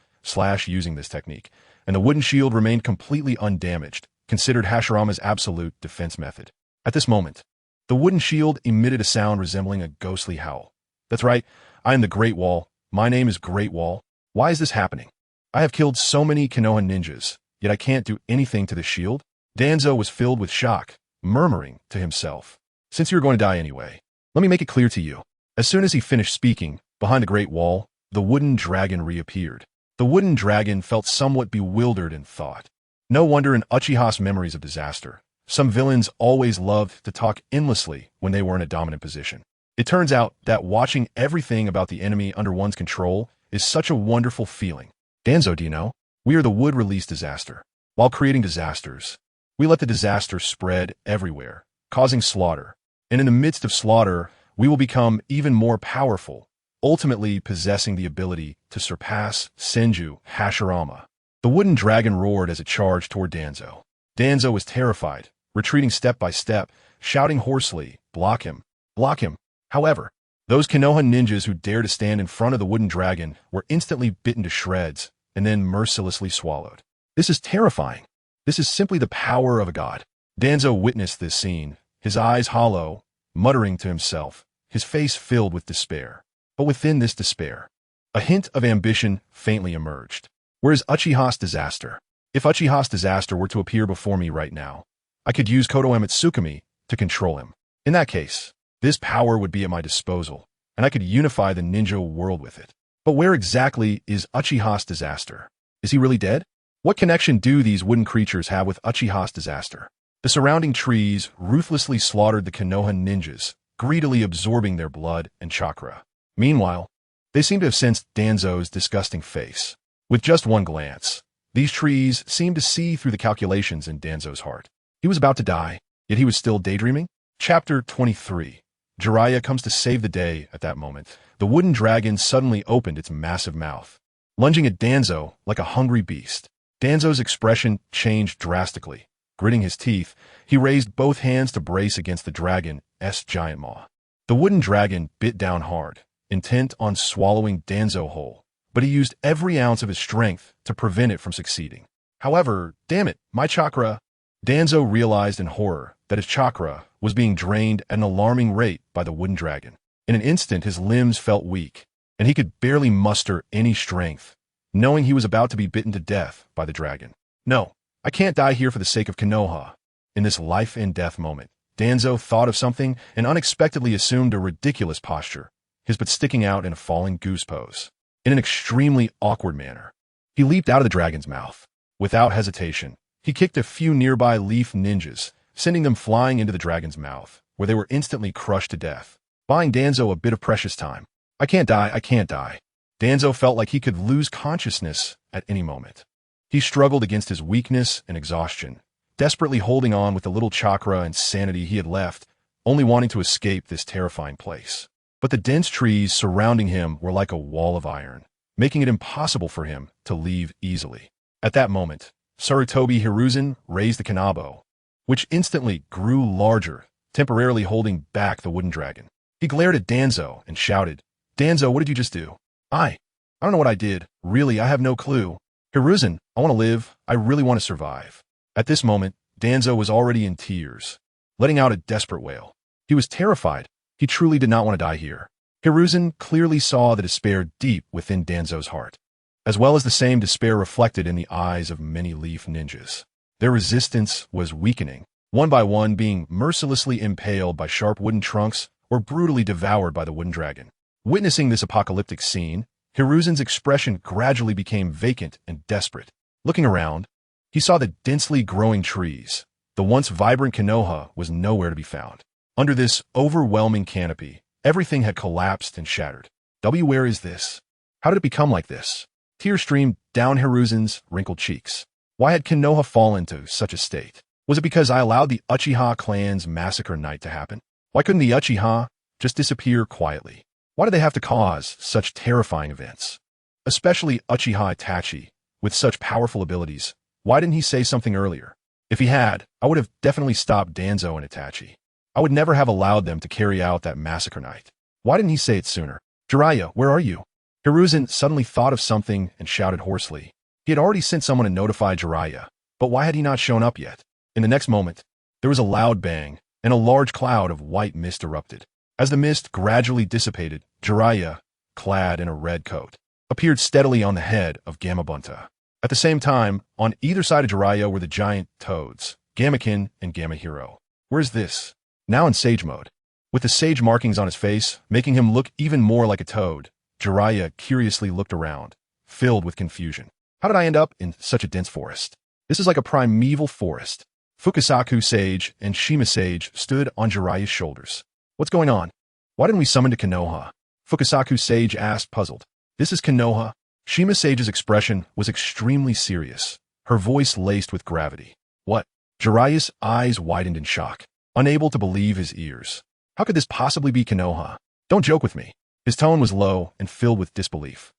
using this technique, and the wooden shield remained completely undamaged, considered Hashirama's absolute defense method. At this moment, the wooden shield emitted a sound resembling a ghostly howl. That's right, I am the Great Wall. My name is Great Wall. Why is this happening? I have killed so many Konoha ninjas, yet I can't do anything to the shield? Danzo was filled with shock, murmuring to himself, "Since you're going to die anyway, let me make it clear to you." As soon as he finished speaking, behind the Great Wall, the wooden dragon reappeared. The wooden dragon felt somewhat bewildered and thought, no wonder in Uchiha's memories of disaster, some villains always loved to talk endlessly when they were in a dominant position. It turns out that watching everything about the enemy under one's control is such a wonderful feeling. Danzo, do you know? We are the wood release disaster. While creating disasters, we let the disaster spread everywhere, causing slaughter. And in the midst of slaughter, we will become even more powerful, ultimately possessing the ability to surpass Senju Hashirama. The wooden dragon roared as it charged toward Danzo. Danzo was terrified, retreating step by step, shouting hoarsely, "Block him! Block him!" However, those Konoha ninjas who dared to stand in front of the wooden dragon were instantly bitten to shreds and then mercilessly swallowed. This is terrifying. This is simply the power of a god. Danzo witnessed this scene, his eyes hollow, muttering to himself, his face filled with despair. But within this despair, a hint of ambition faintly emerged. Where is Uchiha's disaster? If Uchiha's disaster were to appear before me right now, I could use Konoha Tsukumi to control him. In that case, this power would be at my disposal, and I could unify the ninja world with it. But where exactly is Uchiha's disaster? Is he really dead? What connection do these wooden creatures have with Uchiha's disaster? The surrounding trees ruthlessly slaughtered the Konoha ninjas, greedily absorbing their blood and chakra. Meanwhile, they seem to have sensed Danzo's disgusting face. With just one glance, these trees seemed to see through the calculations in Danzo's heart. He was about to die, yet he was still daydreaming? Chapter 23. Jiraiya comes to save the day at that moment. The wooden dragon suddenly opened its massive mouth, lunging at Danzo like a hungry beast. Danzo's expression changed drastically. Gritting his teeth, he raised both hands to brace against the dragon's giant maw. The wooden dragon bit down hard, intent on swallowing Danzo whole, but he used every ounce of his strength to prevent it from succeeding. However, damn it, my chakra! Danzo realized in horror that his chakra was being drained at an alarming rate by the wooden dragon. In an instant, his limbs felt weak, and he could barely muster any strength, knowing he was about to be bitten to death by the dragon. No, I can't die here for the sake of Konoha. In this life-and-death moment, Danzo thought of something and unexpectedly assumed a ridiculous posture, his butt sticking out in a falling goose pose. In an extremely awkward manner, he leaped out of the dragon's mouth. Without hesitation, he kicked a few nearby leaf ninjas, sending them flying into the dragon's mouth, where they were instantly crushed to death, buying Danzo a bit of precious time. I can't die, I can't die. Danzo felt like he could lose consciousness at any moment. He struggled against his weakness and exhaustion, desperately holding on with the little chakra and sanity he had left, only wanting to escape this terrifying place. But the dense trees surrounding him were like a wall of iron, making it impossible for him to leave easily. At that moment, Sarutobi Hiruzen raised the kanabo, which instantly grew larger, temporarily holding back the wooden dragon. He glared at Danzo and shouted, "Danzo, what did you just do?" I don't know what I did. Really, I have no clue. Hiruzen, I want to live. I really want to survive." At this moment, Danzo was already in tears, letting out a desperate wail. He was terrified. He truly did not want to die here. Hiruzen clearly saw the despair deep within Danzo's heart, as well as the same despair reflected in the eyes of many leaf ninjas. Their resistance was weakening, one by one being mercilessly impaled by sharp wooden trunks or brutally devoured by the wooden dragon. Witnessing this apocalyptic scene, Hiruzen's expression gradually became vacant and desperate. Looking around, he saw the densely growing trees. The once vibrant Konoha was nowhere to be found. Under this overwhelming canopy, everything had collapsed and shattered. Where is this? How did it become like this? Tears streamed down Hiruzen's wrinkled cheeks. Why had Konoha fallen to such a state? Was it because I allowed the Uchiha clan's massacre night to happen? Why couldn't the Uchiha just disappear quietly? Why did they have to cause such terrifying events? Especially Uchiha Itachi, with such powerful abilities. Why didn't he say something earlier? If he had, I would have definitely stopped Danzo and Itachi. I would never have allowed them to carry out that massacre night. Why didn't he say it sooner? Jiraiya, where are you? Hiruzen suddenly thought of something and shouted hoarsely. He had already sent someone to notify Jiraiya, but why had he not shown up yet? In the next moment, there was a loud bang, and a large cloud of white mist erupted. As the mist gradually dissipated, Jiraiya, clad in a red coat, appeared steadily on the head of Gamabunta. At the same time, on either side of Jiraiya were the giant toads, Gamakin and Gamahiro. Where's this? Now in sage mode. With the sage markings on his face, making him look even more like a toad, Jiraiya curiously looked around, filled with confusion. How did I end up in such a dense forest? This is like a primeval forest. Fukasaku Sage and Shima Sage stood on Jiraiya's shoulders. What's going on? Why didn't we summon to Konoha? Fukasaku Sage asked, puzzled. This is Konoha. Shima Sage's expression was extremely serious, her voice laced with gravity. What? Jiraiya's eyes widened in shock, unable to believe his ears. How could this possibly be Konoha? Don't joke with me. His tone was low and filled with disbelief.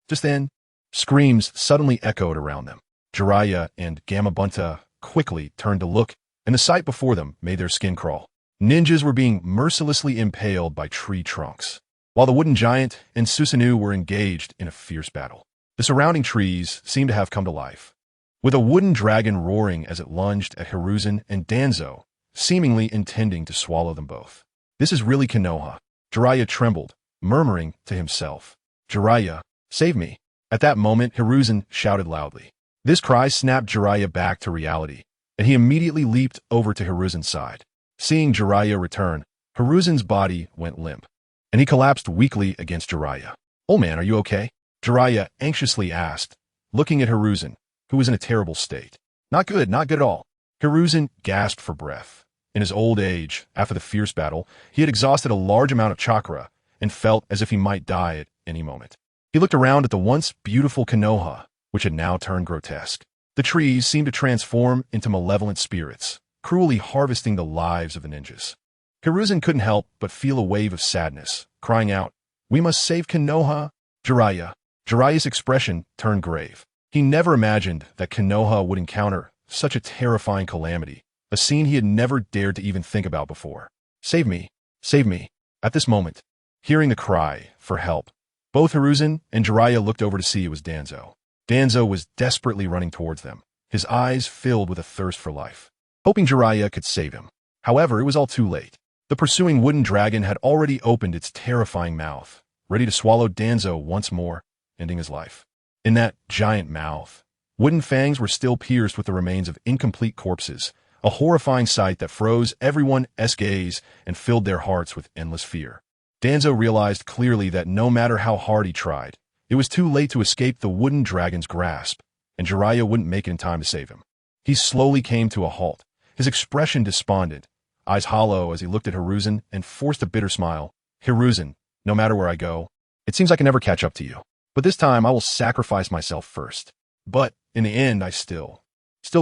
Just then, screams suddenly echoed around them. Jiraiya and Gamabunta quickly turned to look, and the sight before them made their skin crawl. Ninjas were being mercilessly impaled by tree trunks, while the wooden giant and Susanoo were engaged in a fierce battle. The surrounding trees seemed to have come to life, with a wooden dragon roaring as it lunged at Hiruzen and Danzo, seemingly intending to swallow them both. This is really Konoha. Jiraiya trembled, murmuring to himself, Jiraiya, save me. At that moment, Hiruzen shouted loudly. This cry snapped Jiraiya back to reality, and he immediately leaped over to Hiruzen's side. Seeing Jiraiya return, Hiruzen's body went limp, and he collapsed weakly against Jiraiya. "Old man, are you okay?" Jiraiya anxiously asked, looking at Hiruzen, who was in a terrible state. Not good at all." Hiruzen gasped for breath. In his old age, after the fierce battle, he had exhausted a large amount of chakra and felt as if he might die at any moment. He looked around at the once beautiful Konoha, which had now turned grotesque. The trees seemed to transform into malevolent spirits, cruelly harvesting the lives of the ninjas. Hiruzen couldn't help but feel a wave of sadness, crying out, "We must save Konoha!" Jiraiya's expression turned grave. He never imagined that Konoha would encounter such a terrifying calamity, a scene he had never dared to even think about before. "Save me! Save me!" At this moment, hearing the cry for help, both Hiruzen and Jiraiya looked over to see it was Danzo. Danzo was desperately running towards them, his eyes filled with a thirst for life, hoping Jiraiya could save him. However, it was all too late. The pursuing wooden dragon had already opened its terrifying mouth, ready to swallow Danzo once more, ending his life. In that giant mouth, wooden fangs were still pierced with the remains of incomplete corpses, a horrifying sight that froze everyone's gaze and filled their hearts with endless fear. Danzo realized clearly that no matter how hard he tried, it was too late to escape the wooden dragon's grasp, and Jiraiya wouldn't make it in time to save him. He slowly came to a halt, his expression despondent, eyes hollow as he looked at Hiruzen and forced a bitter smile. "Hiruzen, no matter where I go, it seems I can never catch up to you. But this time I will sacrifice myself first." But in the end, I still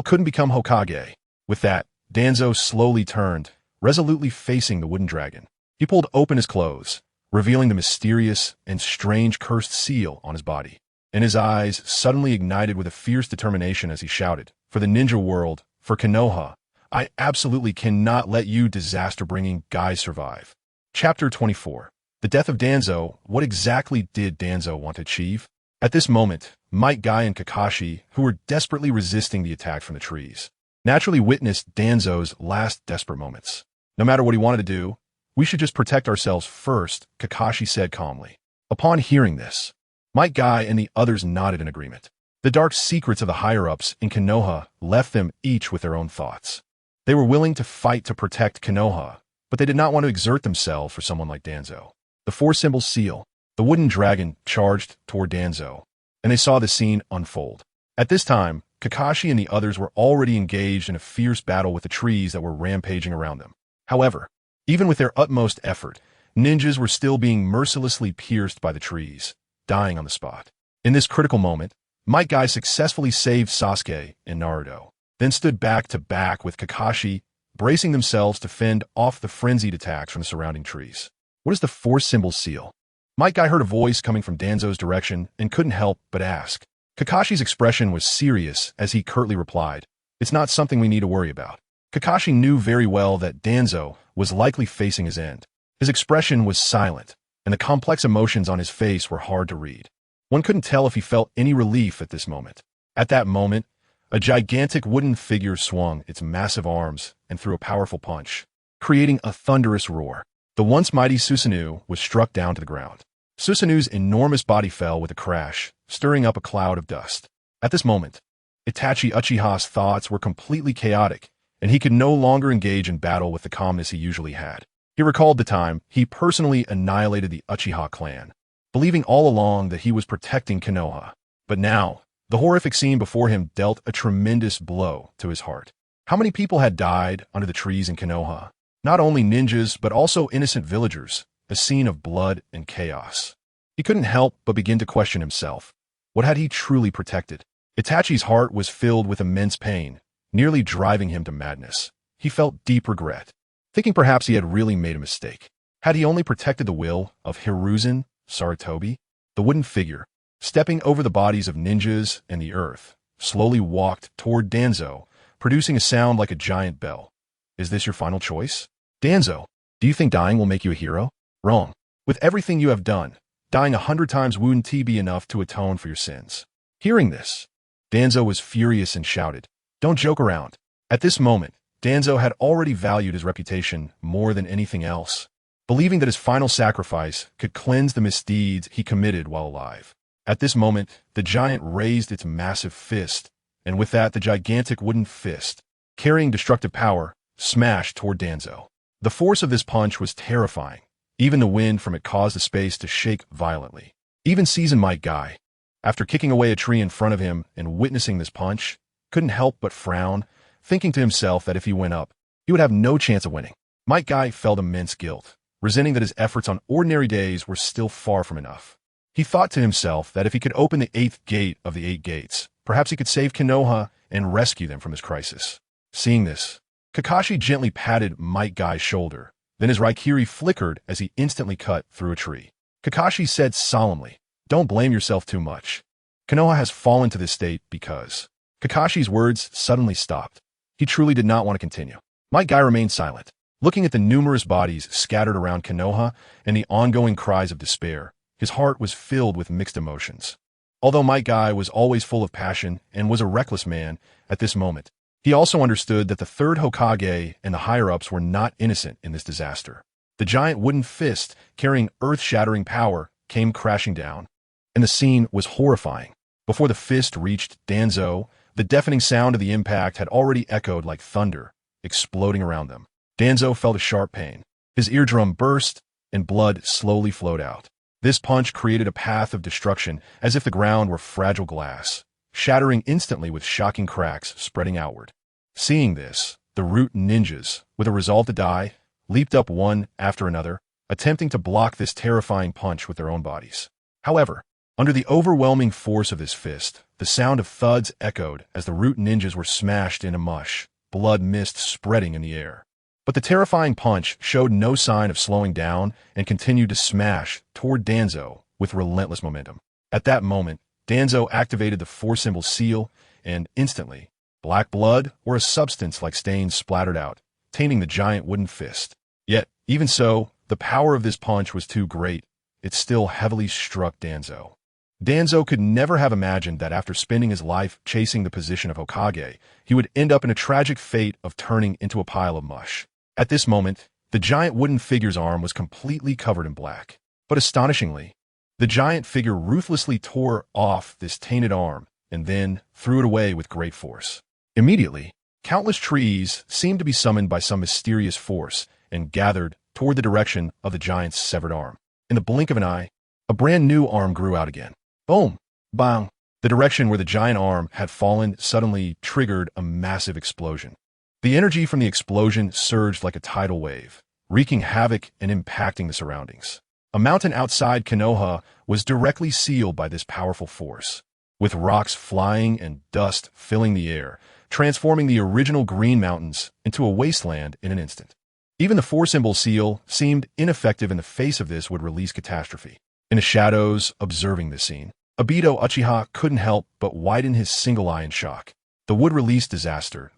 couldn't become Hokage. With that, Danzo slowly turned, resolutely facing the wooden dragon. He pulled open his clothes, revealing the mysterious and strange cursed seal on his body. And his eyes suddenly ignited with a fierce determination as he shouted, "For the ninja world, for Konoha, I absolutely cannot let you disaster-bringing guys survive." Chapter 24. The death of Danzo. What exactly did Danzo want to achieve? At this moment, Might Guy and Kakashi, who were desperately resisting the attack from the trees, naturally witnessed Danzo's last desperate moments. "No matter what he wanted to do, we should just protect ourselves first," Kakashi said calmly. Upon hearing this, Might Guy and the others nodded in agreement. The dark secrets of the higher-ups in Konoha left them each with their own thoughts. They were willing to fight to protect Konoha, but they did not want to exert themselves for someone like Danzo. The four-symbol seal, the wooden dragon, charged toward Danzo, and they saw the scene unfold. At this time, Kakashi and the others were already engaged in a fierce battle with the trees that were rampaging around them. However, even with their utmost effort, ninjas were still being mercilessly pierced by the trees, dying on the spot. In this critical moment, Might Guy successfully saved Sasuke and Naruto, then stood back to back with Kakashi, bracing themselves to fend off the frenzied attacks from the surrounding trees. "What is the four-symbol seal?" Might Guy heard a voice coming from Danzo's direction and couldn't help but ask. Kakashi's expression was serious as he curtly replied, "It's not something we need to worry about." Kakashi knew very well that Danzo was likely facing his end. His expression was silent, and the complex emotions on his face were hard to read. One couldn't tell if he felt any relief at this moment. At that moment, a gigantic wooden figure swung its massive arms and threw a powerful punch, creating a thunderous roar. The once mighty Susanoo was struck down to the ground. Susanoo's enormous body fell with a crash, stirring up a cloud of dust. At this moment, Itachi Uchiha's thoughts were completely chaotic, and he could no longer engage in battle with the calmness he usually had. He recalled the time he personally annihilated the Uchiha clan, believing all along that he was protecting Konoha. But now, the horrific scene before him dealt a tremendous blow to his heart. How many people had died under the trees in Konoha? Not only ninjas, but also innocent villagers, a scene of blood and chaos. He couldn't help but begin to question himself. What had he truly protected? Itachi's heart was filled with immense pain, nearly driving him to madness. He felt deep regret, thinking perhaps he had really made a mistake. Had he only protected the will of Hiruzen Sarutobi? The wooden figure, stepping over the bodies of ninjas and the earth, slowly walked toward Danzo, producing a sound like a giant bell. "Is this your final choice? Danzo, do you think dying will make you a hero? Wrong. With everything you have done, dying 100 times wouldn't be enough to atone for your sins." Hearing this, Danzo was furious and shouted, "Don't joke around." At this moment, Danzo had already valued his reputation more than anything else, believing that his final sacrifice could cleanse the misdeeds he committed while alive. At this moment, the giant raised its massive fist and with that the gigantic wooden fist, carrying destructive power, smashed toward Danzo. The force of this punch was terrifying. Even the wind from it caused the space to shake violently. Even seasoned Might Guy, after kicking away a tree in front of him and witnessing this punch, couldn't help but frown, thinking to himself that if he went up, he would have no chance of winning. Might Guy felt immense guilt, resenting that his efforts on ordinary days were still far from enough. He thought to himself that if he could open the 8th gate of the 8 gates, perhaps he could save Konoha and rescue them from this crisis. Seeing this, Kakashi gently patted Might Guy's shoulder. Then his Raikiri flickered as he instantly cut through a tree. Kakashi said solemnly, "Don't blame yourself too much. Konoha has fallen to this state because..." Kakashi's words suddenly stopped. He truly did not want to continue. Might Guy remained silent, looking at the numerous bodies scattered around Konoha and the ongoing cries of despair. His heart was filled with mixed emotions. Although Might Guy was always full of passion and was a reckless man, at this moment, he also understood that the third Hokage and the higher-ups were not innocent in this disaster. The giant wooden fist, carrying earth-shattering power, came crashing down, and the scene was horrifying. Before the fist reached Danzo, the deafening sound of the impact had already echoed like thunder, exploding around them. Danzo felt a sharp pain. His eardrum burst, and blood slowly flowed out. This punch created a path of destruction as if the ground were fragile glass, shattering instantly with shocking cracks spreading outward. Seeing this, the root ninjas, with a resolve to die, leaped up one after another, attempting to block this terrifying punch with their own bodies. However, under the overwhelming force of this fist, the sound of thuds echoed as the root ninjas were smashed into mush, blood mist spreading in the air. But the terrifying punch showed no sign of slowing down and continued to smash toward Danzo with relentless momentum. At that moment, Danzo activated the 4-symbol seal, and instantly, black blood or a substance like stains splattered out, tainting the giant wooden fist. Yet, even so, the power of this punch was too great. It still heavily struck Danzo. Danzo could never have imagined that after spending his life chasing the position of Hokage, he would end up in a tragic fate of turning into a pile of mush. At this moment, the giant wooden figure's arm was completely covered in black. But astonishingly, the giant figure ruthlessly tore off this tainted arm and then threw it away with great force. Immediately, countless trees seemed to be summoned by some mysterious force and gathered toward the direction of the giant's severed arm. In the blink of an eye, a brand new arm grew out again. Boom! Bang! The direction where the giant arm had fallen suddenly triggered a massive explosion. The energy from the explosion surged like a tidal wave, wreaking havoc and impacting the surroundings. A mountain outside Konoha was directly sealed by this powerful force, with rocks flying and dust filling the air, transforming the original Green Mountains into a wasteland in an instant. Even the 4-symbol seal seemed ineffective in the face of this would-release catastrophe. In the shadows, observing this scene, Obito Uchiha couldn't help but widen his single eye in shock. The would-release disaster,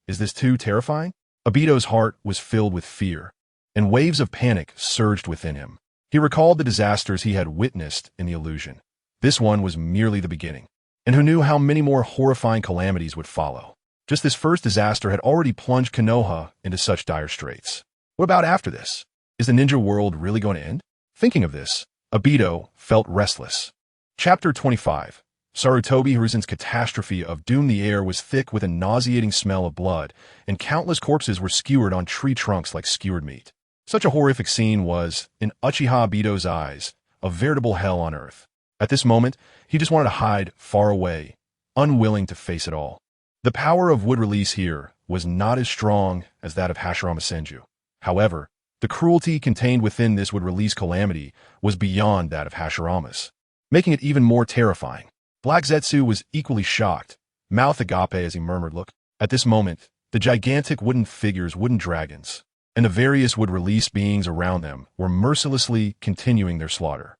is this too terrifying? Obito's heart was filled with fear, and waves of panic surged within him. He recalled the disasters he had witnessed in the illusion. This one was merely the beginning, and who knew how many more horrifying calamities would follow. Just this first disaster had already plunged Konoha into such dire straits. What about after this? Is the ninja world really going to end? Thinking of this, Obito felt restless. Chapter 25. Sarutobi Hiruzen's catastrophe of doom. The air was thick with a nauseating smell of blood, and countless corpses were skewered on tree trunks like skewered meat. Such a horrific scene was, in Uchiha Obito's eyes, a veritable hell on earth. At this moment, he just wanted to hide far away, unwilling to face it all. The power of wood release here was not as strong as that of Hashirama Senju. However, the cruelty contained within this would release calamity was beyond that of Hashirama's, making it even more terrifying. Black Zetsu was equally shocked, mouth agape as he murmured, "Look." At this moment, the gigantic wooden figures, wooden dragons, and the various would release beings around them were mercilessly continuing their slaughter.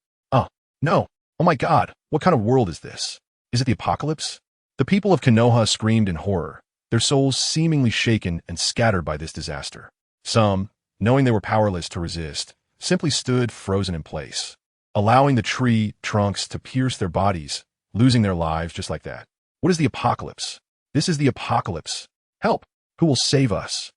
No. Oh my god, what kind of world is this? Is it the apocalypse? The people of Konoha screamed in horror, their souls seemingly shaken and scattered by this disaster. Some, knowing they were powerless to resist, simply stood frozen in place, allowing the tree trunks to pierce their bodies, losing their lives just like that. What is the apocalypse? This is the apocalypse. Help! Who will save us?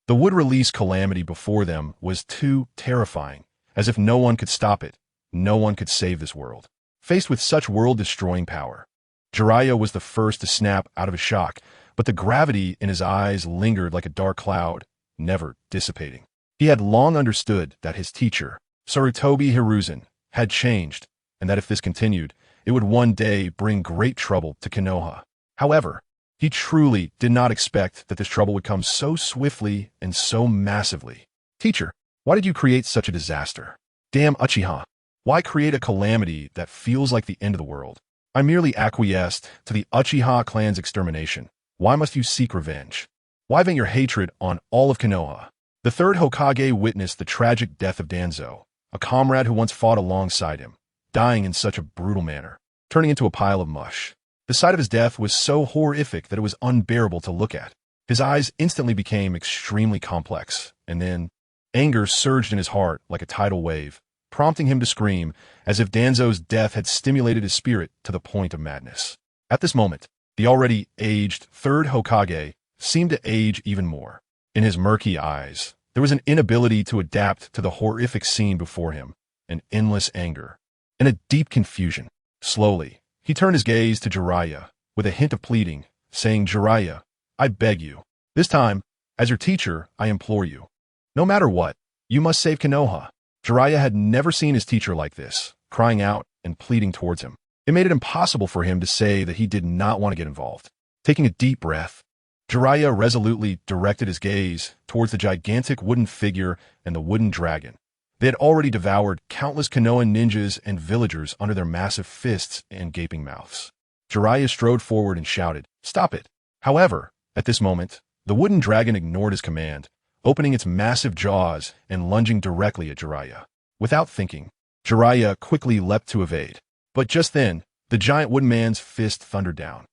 The wood release calamity before them was too terrifying, as if no one could stop it, no one could save this world. Faced with such world-destroying power, Jiraiya was the first to snap out of his shock, but the gravity in his eyes lingered like a dark cloud, never dissipating. He had long understood that his teacher, Sarutobi Hiruzen, had changed, and that if this continued, it would one day bring great trouble to Konoha. However, he truly did not expect that this trouble would come so swiftly and so massively. Teacher, why did you create such a disaster? Damn Uchiha, why create a calamity that feels like the end of the world? I merely acquiesced to the Uchiha clan's extermination. Why must you seek revenge? Why vent your hatred on all of Konoha? The third Hokage witnessed the tragic death of Danzo, a comrade who once fought alongside him, dying in such a brutal manner, turning into a pile of mush. The sight of his death was so horrific that it was unbearable to look at. His eyes instantly became extremely complex, and then anger surged in his heart like a tidal wave, prompting him to scream as if Danzo's death had stimulated his spirit to the point of madness. At this moment, the already aged third Hokage seemed to age even more. In his murky eyes, there was an inability to adapt to the horrific scene before him, an endless anger, and a deep confusion. Slowly, he turned his gaze to Jiraiya, with a hint of pleading, saying, Jiraiya, I beg you. This time, as your teacher, I implore you. No matter what, you must save Konoha. Jiraiya had never seen his teacher like this, crying out and pleading towards him. It made it impossible for him to say that he did not want to get involved. Taking a deep breath, Jiraiya resolutely directed his gaze towards the gigantic wooden figure and the wooden dragon. They had already devoured countless Konoha ninjas and villagers under their massive fists and gaping mouths. Jiraiya strode forward and shouted, Stop it! However, at this moment, the wooden dragon ignored his command, opening its massive jaws and lunging directly at Jiraiya. Without thinking, Jiraiya quickly leapt to evade. But just then, the giant wooden man's fist thundered down.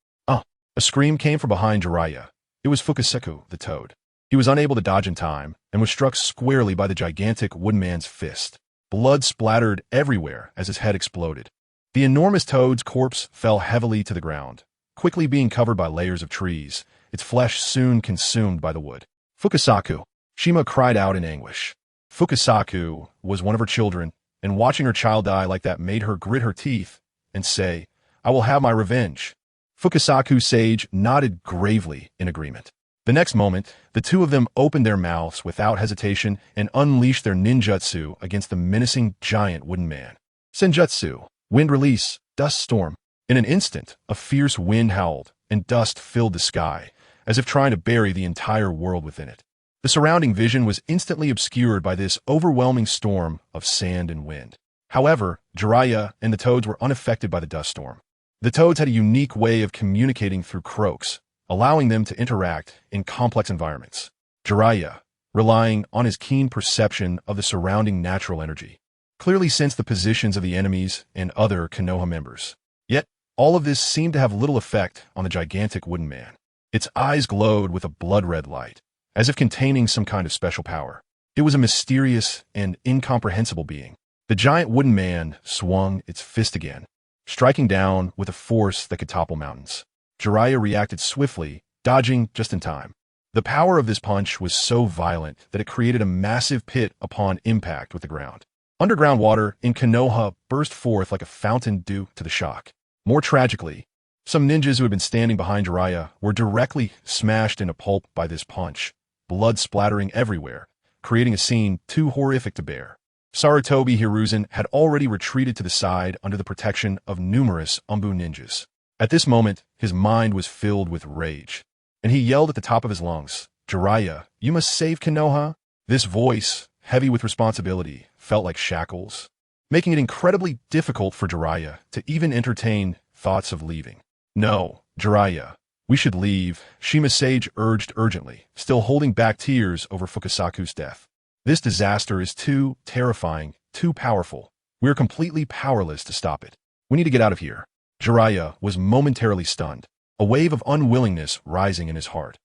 A scream came from behind Jiraiya. It was Fukasaku, the toad. He was unable to dodge in time and was struck squarely by the gigantic wooden man's fist. Blood splattered everywhere as his head exploded. The enormous toad's corpse fell heavily to the ground, quickly being covered by layers of trees, its flesh soon consumed by the wood. Fukasaku! Shima cried out in anguish. Fukasaku was one of her children, and watching her child die like that made her grit her teeth and say, I will have my revenge. Fukasaku sage nodded gravely in agreement. The next moment, the two of them opened their mouths without hesitation and unleashed their ninjutsu against the menacing giant wooden man. Senjutsu, wind release, dust storm. In an instant, a fierce wind howled, and dust filled the sky, as if trying to bury the entire world within it. The surrounding vision was instantly obscured by this overwhelming storm of sand and wind. However, Jiraiya and the toads were unaffected by the dust storm. The toads had a unique way of communicating through croaks, allowing them to interact in complex environments. Jiraiya, relying on his keen perception of the surrounding natural energy, clearly sensed the positions of the enemies and other Konoha members. Yet, all of this seemed to have little effect on the gigantic wooden man. Its eyes glowed with a blood-red light, as if containing some kind of special power. It was a mysterious and incomprehensible being. The giant wooden man swung its fist again, striking down with a force that could topple mountains. Jiraiya reacted swiftly, dodging just in time. The power of this punch was so violent that it created a massive pit upon impact with the ground. Underground water in Konoha burst forth like a fountain due to the shock. More tragically, some ninjas who had been standing behind Jiraiya were directly smashed into pulp by this punch, blood splattering everywhere, creating a scene too horrific to bear. Sarutobi Hiruzen had already retreated to the side under the protection of numerous Umbu ninjas. At this moment, his mind was filled with rage, and he yelled at the top of his lungs, Jiraiya, you must save Konoha? This voice, heavy with responsibility, felt like shackles, making it incredibly difficult for Jiraiya to even entertain thoughts of leaving. No, Jiraiya, we should leave, Shima Sage urged urgently, still holding back tears over Fukasaku's death. This disaster is too terrifying, too powerful. We are completely powerless to stop it. We need to get out of here. Jiraiya was momentarily stunned, a wave of unwillingness rising in his heart.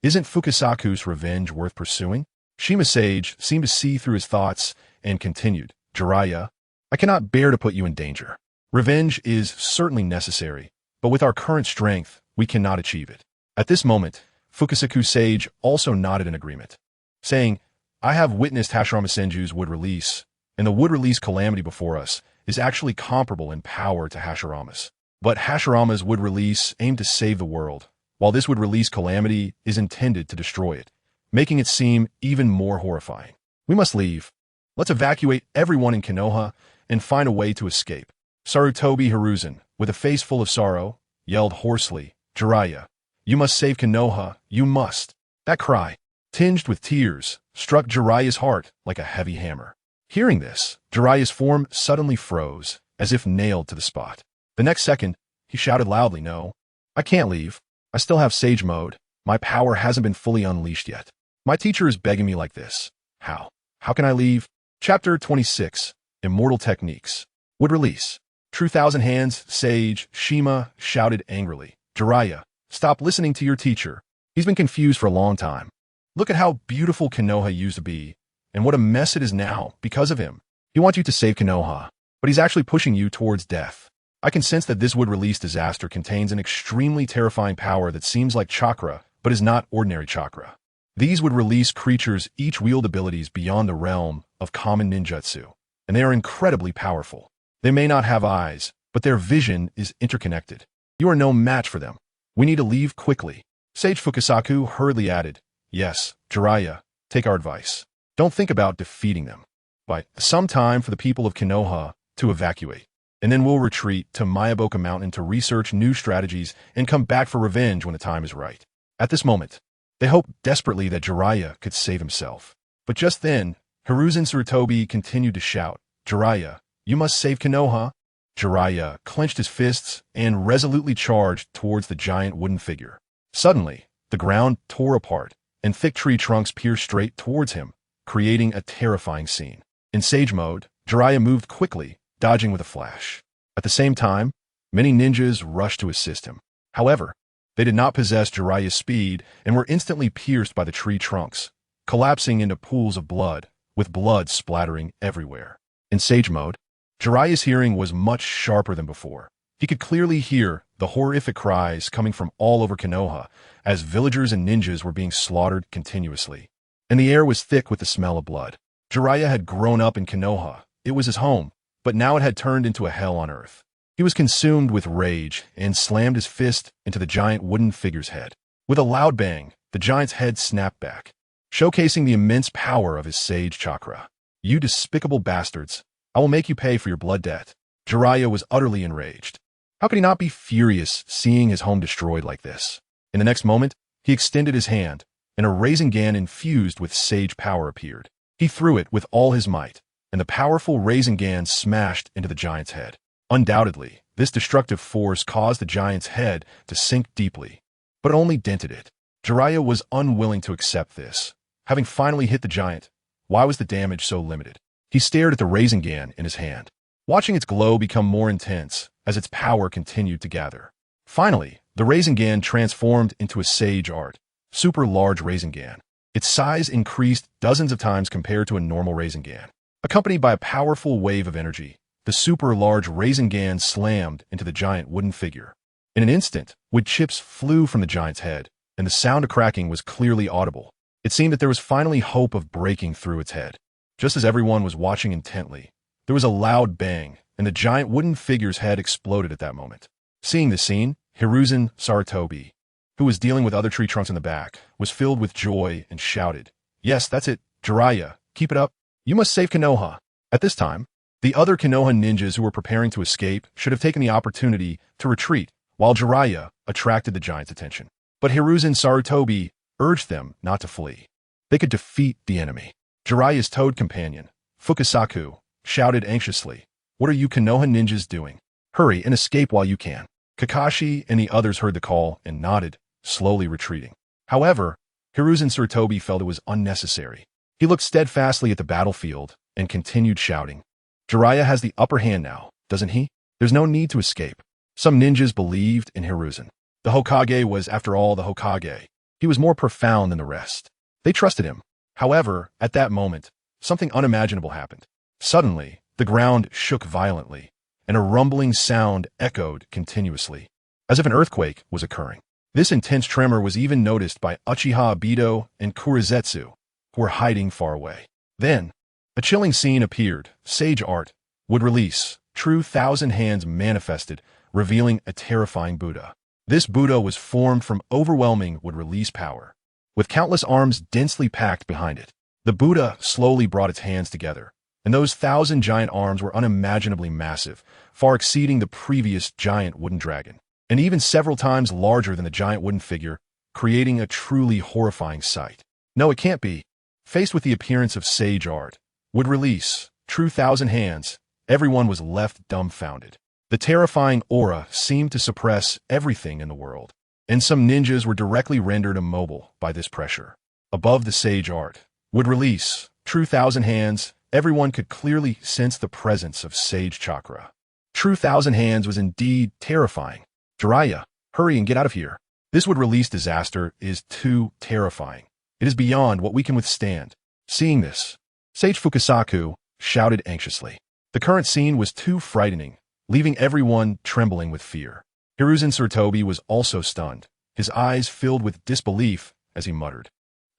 Isn't Fukasaku's revenge worth pursuing? Shima Sage seemed to see through his thoughts and continued, Jiraiya, I cannot bear to put you in danger. Revenge is certainly necessary, but with our current strength, we cannot achieve it. At this moment, Fukasaku Sage also nodded in agreement, saying, I have witnessed Hashirama Senju's wood release, and the wood release calamity before us is actually comparable in power to Hashirama's. But Hashirama's would release aimed to save the world, while this would release calamity is intended to destroy it, making it seem even more horrifying. We must leave. Let's evacuate everyone in Konoha and find a way to escape. Sarutobi Hiruzen, with a face full of sorrow, yelled hoarsely, Jiraiya, you must save Konoha, you must. That cry, tinged with tears, struck Jiraiya's heart like a heavy hammer. Hearing this, Jiraiya's form suddenly froze, as if nailed to the spot. The next second, he shouted loudly, no, I can't leave. I still have Sage Mode. My power hasn't been fully unleashed yet. My teacher is begging me like this. How? How can I leave? Chapter 26, Immortal Techniques. Would release. True Thousand Hands, Sage, Shima, shouted angrily. Jiraiya, stop listening to your teacher. He's been confused for a long time. Look at how beautiful Konoha used to be, and what a mess it is now because of him. He wants you to save Konoha, but he's actually pushing you towards death. I can sense that this would release disaster contains an extremely terrifying power that seems like chakra, but is not ordinary chakra. These would release creatures each wield abilities beyond the realm of common ninjutsu, and they are incredibly powerful. They may not have eyes, but their vision is interconnected. You are no match for them. We need to leave quickly. Sage Fukasaku hurriedly added, yes, Jiraiya, take our advice. Don't think about defeating them. But some time for the people of Konoha to evacuate, and then we'll retreat to Miyaboka Mountain to research new strategies and come back for revenge when the time is right. At this moment, they hoped desperately that Jiraiya could save himself. But just then, Hiruzen Sarutobi continued to shout, Jiraiya, you must save Konoha. Jiraiya clenched his fists and resolutely charged towards the giant wooden figure. Suddenly, the ground tore apart, and thick tree trunks pierced straight towards him, creating a terrifying scene. In Sage Mode, Jiraiya moved quickly, dodging with a flash. At the same time, many ninjas rushed to assist him. However, they did not possess Jiraiya's speed and were instantly pierced by the tree trunks, collapsing into pools of blood, with blood splattering everywhere. In Sage Mode, Jiraiya's hearing was much sharper than before. He could clearly hear the horrific cries coming from all over Konoha as villagers and ninjas were being slaughtered continuously. And the air was thick with the smell of blood. Jiraiya had grown up in Konoha. It was his home, but now it had turned into a hell on earth. He was consumed with rage and slammed his fist into the giant wooden figure's head. With a loud bang, the giant's head snapped back, showcasing the immense power of his sage chakra. You despicable bastards! I will make you pay for your blood debt. Jiraiya was utterly enraged. How could he not be furious seeing his home destroyed like this? In the next moment, he extended his hand, and a Rasengan infused with sage power appeared. He threw it with all his might, and the powerful Rasengan smashed into the giant's head. Undoubtedly, this destructive force caused the giant's head to sink deeply, but it only dented it. Jiraiya was unwilling to accept this. Having finally hit the giant, why was the damage so limited? He stared at the Rasengan in his hand, watching its glow become more intense as its power continued to gather. Finally, the Rasengan transformed into a sage art, super large Rasengan. Its size increased dozens of times compared to a normal Rasengan. Accompanied by a powerful wave of energy, the super large Rasengan slammed into the giant wooden figure. In an instant, wood chips flew from the giant's head, and the sound of cracking was clearly audible. It seemed that there was finally hope of breaking through its head. Just as everyone was watching intently, there was a loud bang, and the giant wooden figure's head exploded at that moment. Seeing this scene, Hiruzen Sarutobi, who was dealing with other tree trunks in the back, was filled with joy and shouted, yes, that's it, Jiraiya, keep it up. You must save Konoha. At this time, the other Konoha ninjas who were preparing to escape should have taken the opportunity to retreat, while Jiraiya attracted the giant's attention. But Hiruzen Sarutobi urged them not to flee. They could defeat the enemy. Jiraiya's toad companion, Fukasaku, shouted anxiously, what are you Konoha ninjas doing? Hurry and escape while you can. Kakashi and the others heard the call and nodded, slowly retreating. However, Hiruzen Sarutobi felt it was unnecessary. He looked steadfastly at the battlefield and continued shouting, Jiraiya has the upper hand now, doesn't he? There's no need to escape. Some ninjas believed in Hiruzen. The Hokage was, after all, the Hokage. He was more profound than the rest. They trusted him. However, at that moment, something unimaginable happened. Suddenly, the ground shook violently, and a rumbling sound echoed continuously, as if an earthquake was occurring. This intense tremor was even noticed by Uchiha Obito and Kurizetsu, who were hiding far away. Then, a chilling scene appeared. Sage art would release, true thousand hands manifested, revealing a terrifying Buddha. This Buddha was formed from overwhelming would-release power, with countless arms densely packed behind it. The Buddha slowly brought its hands together, and those 1,000 giant arms were unimaginably massive, far exceeding the previous giant wooden dragon, and even several times larger than the giant wooden figure, creating a truly horrifying sight. No, it can't be. Faced with the appearance of sage art, would-release, true thousand hands, everyone was left dumbfounded. The terrifying aura seemed to suppress everything in the world, and some ninjas were directly rendered immobile by this pressure. Above the sage art, would-release, true thousand hands, everyone could clearly sense the presence of sage chakra. True thousand hands was indeed terrifying. Jiraiya, hurry and get out of here. This would-release disaster is too terrifying. It is beyond what we can withstand. Seeing this, Sage Fukasaku shouted anxiously. The current scene was too frightening, leaving everyone trembling with fear. Hiruzen Sarutobi was also stunned, his eyes filled with disbelief as he muttered,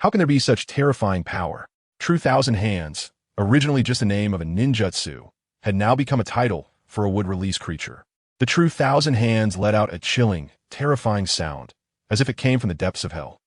"How can there be such terrifying power?" True thousand hands, originally just a name of a ninjutsu, had now become a title for a would-release creature. The true thousand hands let out a chilling, terrifying sound, as if it came from the depths of hell.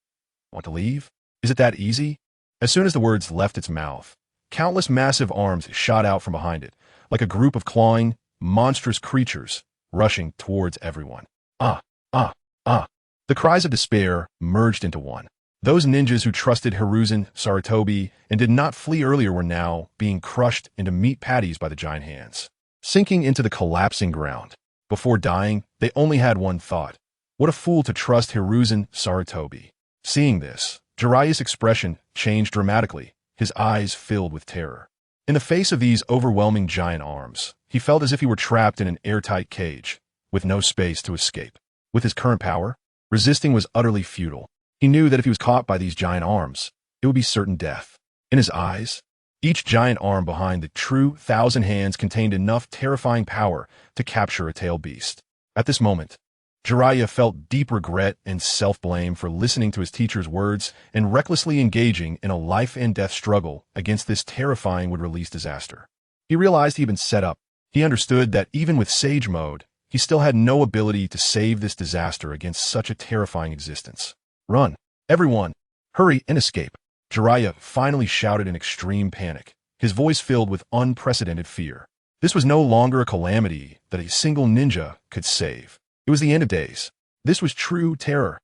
Want to leave? Is it that easy? As soon as the words left its mouth, countless massive arms shot out from behind it, like a group of clawing, monstrous creatures rushing towards everyone. Ah, ah, ah. The cries of despair merged into one. Those ninjas who trusted Hiruzen Sarutobi and did not flee earlier were now being crushed into meat patties by the giant hands, sinking into the collapsing ground. Before dying, they only had one thought: what a fool to trust Hiruzen Sarutobi. Seeing this, Jiraiya's expression changed dramatically, his eyes filled with terror. In the face of these overwhelming giant arms, he felt as if he were trapped in an airtight cage, with no space to escape. With his current power, resisting was utterly futile. He knew that if he was caught by these giant arms, it would be certain death. In his eyes, each giant arm behind the true thousand hands contained enough terrifying power to capture a tail beast. At this moment, Jiraiya felt deep regret and self-blame for listening to his teacher's words and recklessly engaging in a life-and-death struggle against this terrifying would-release disaster. He realized he had been set up. He understood that even with Sage Mode, he still had no ability to save this disaster against such a terrifying existence. Run, everyone! Hurry and escape! Jiraiya finally shouted in extreme panic, his voice filled with unprecedented fear. This was no longer a calamity that a single ninja could save. It was the end of days. This was true terror.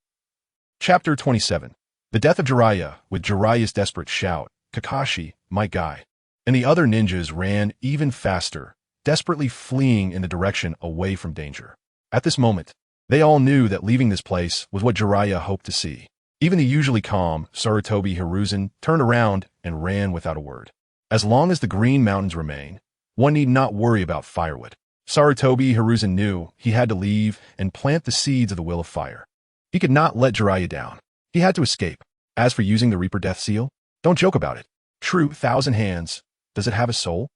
Chapter 27. The death of Jiraiya. With Jiraiya's desperate shout, Kakashi, my guy, and the other ninjas ran even faster, desperately fleeing in the direction away from danger. At this moment, they all knew that leaving this place was what Jiraiya hoped to see. Even the usually calm Sarutobi Hiruzen turned around and ran without a word. As long as the Green Mountains remain, one need not worry about firewood. Sarutobi Hiruzen knew he had to leave and plant the seeds of the will of fire. He could not let Jiraiya down. He had to escape. As for using the Reaper Death Seal, don't joke about it. True thousand hands, does it have a soul?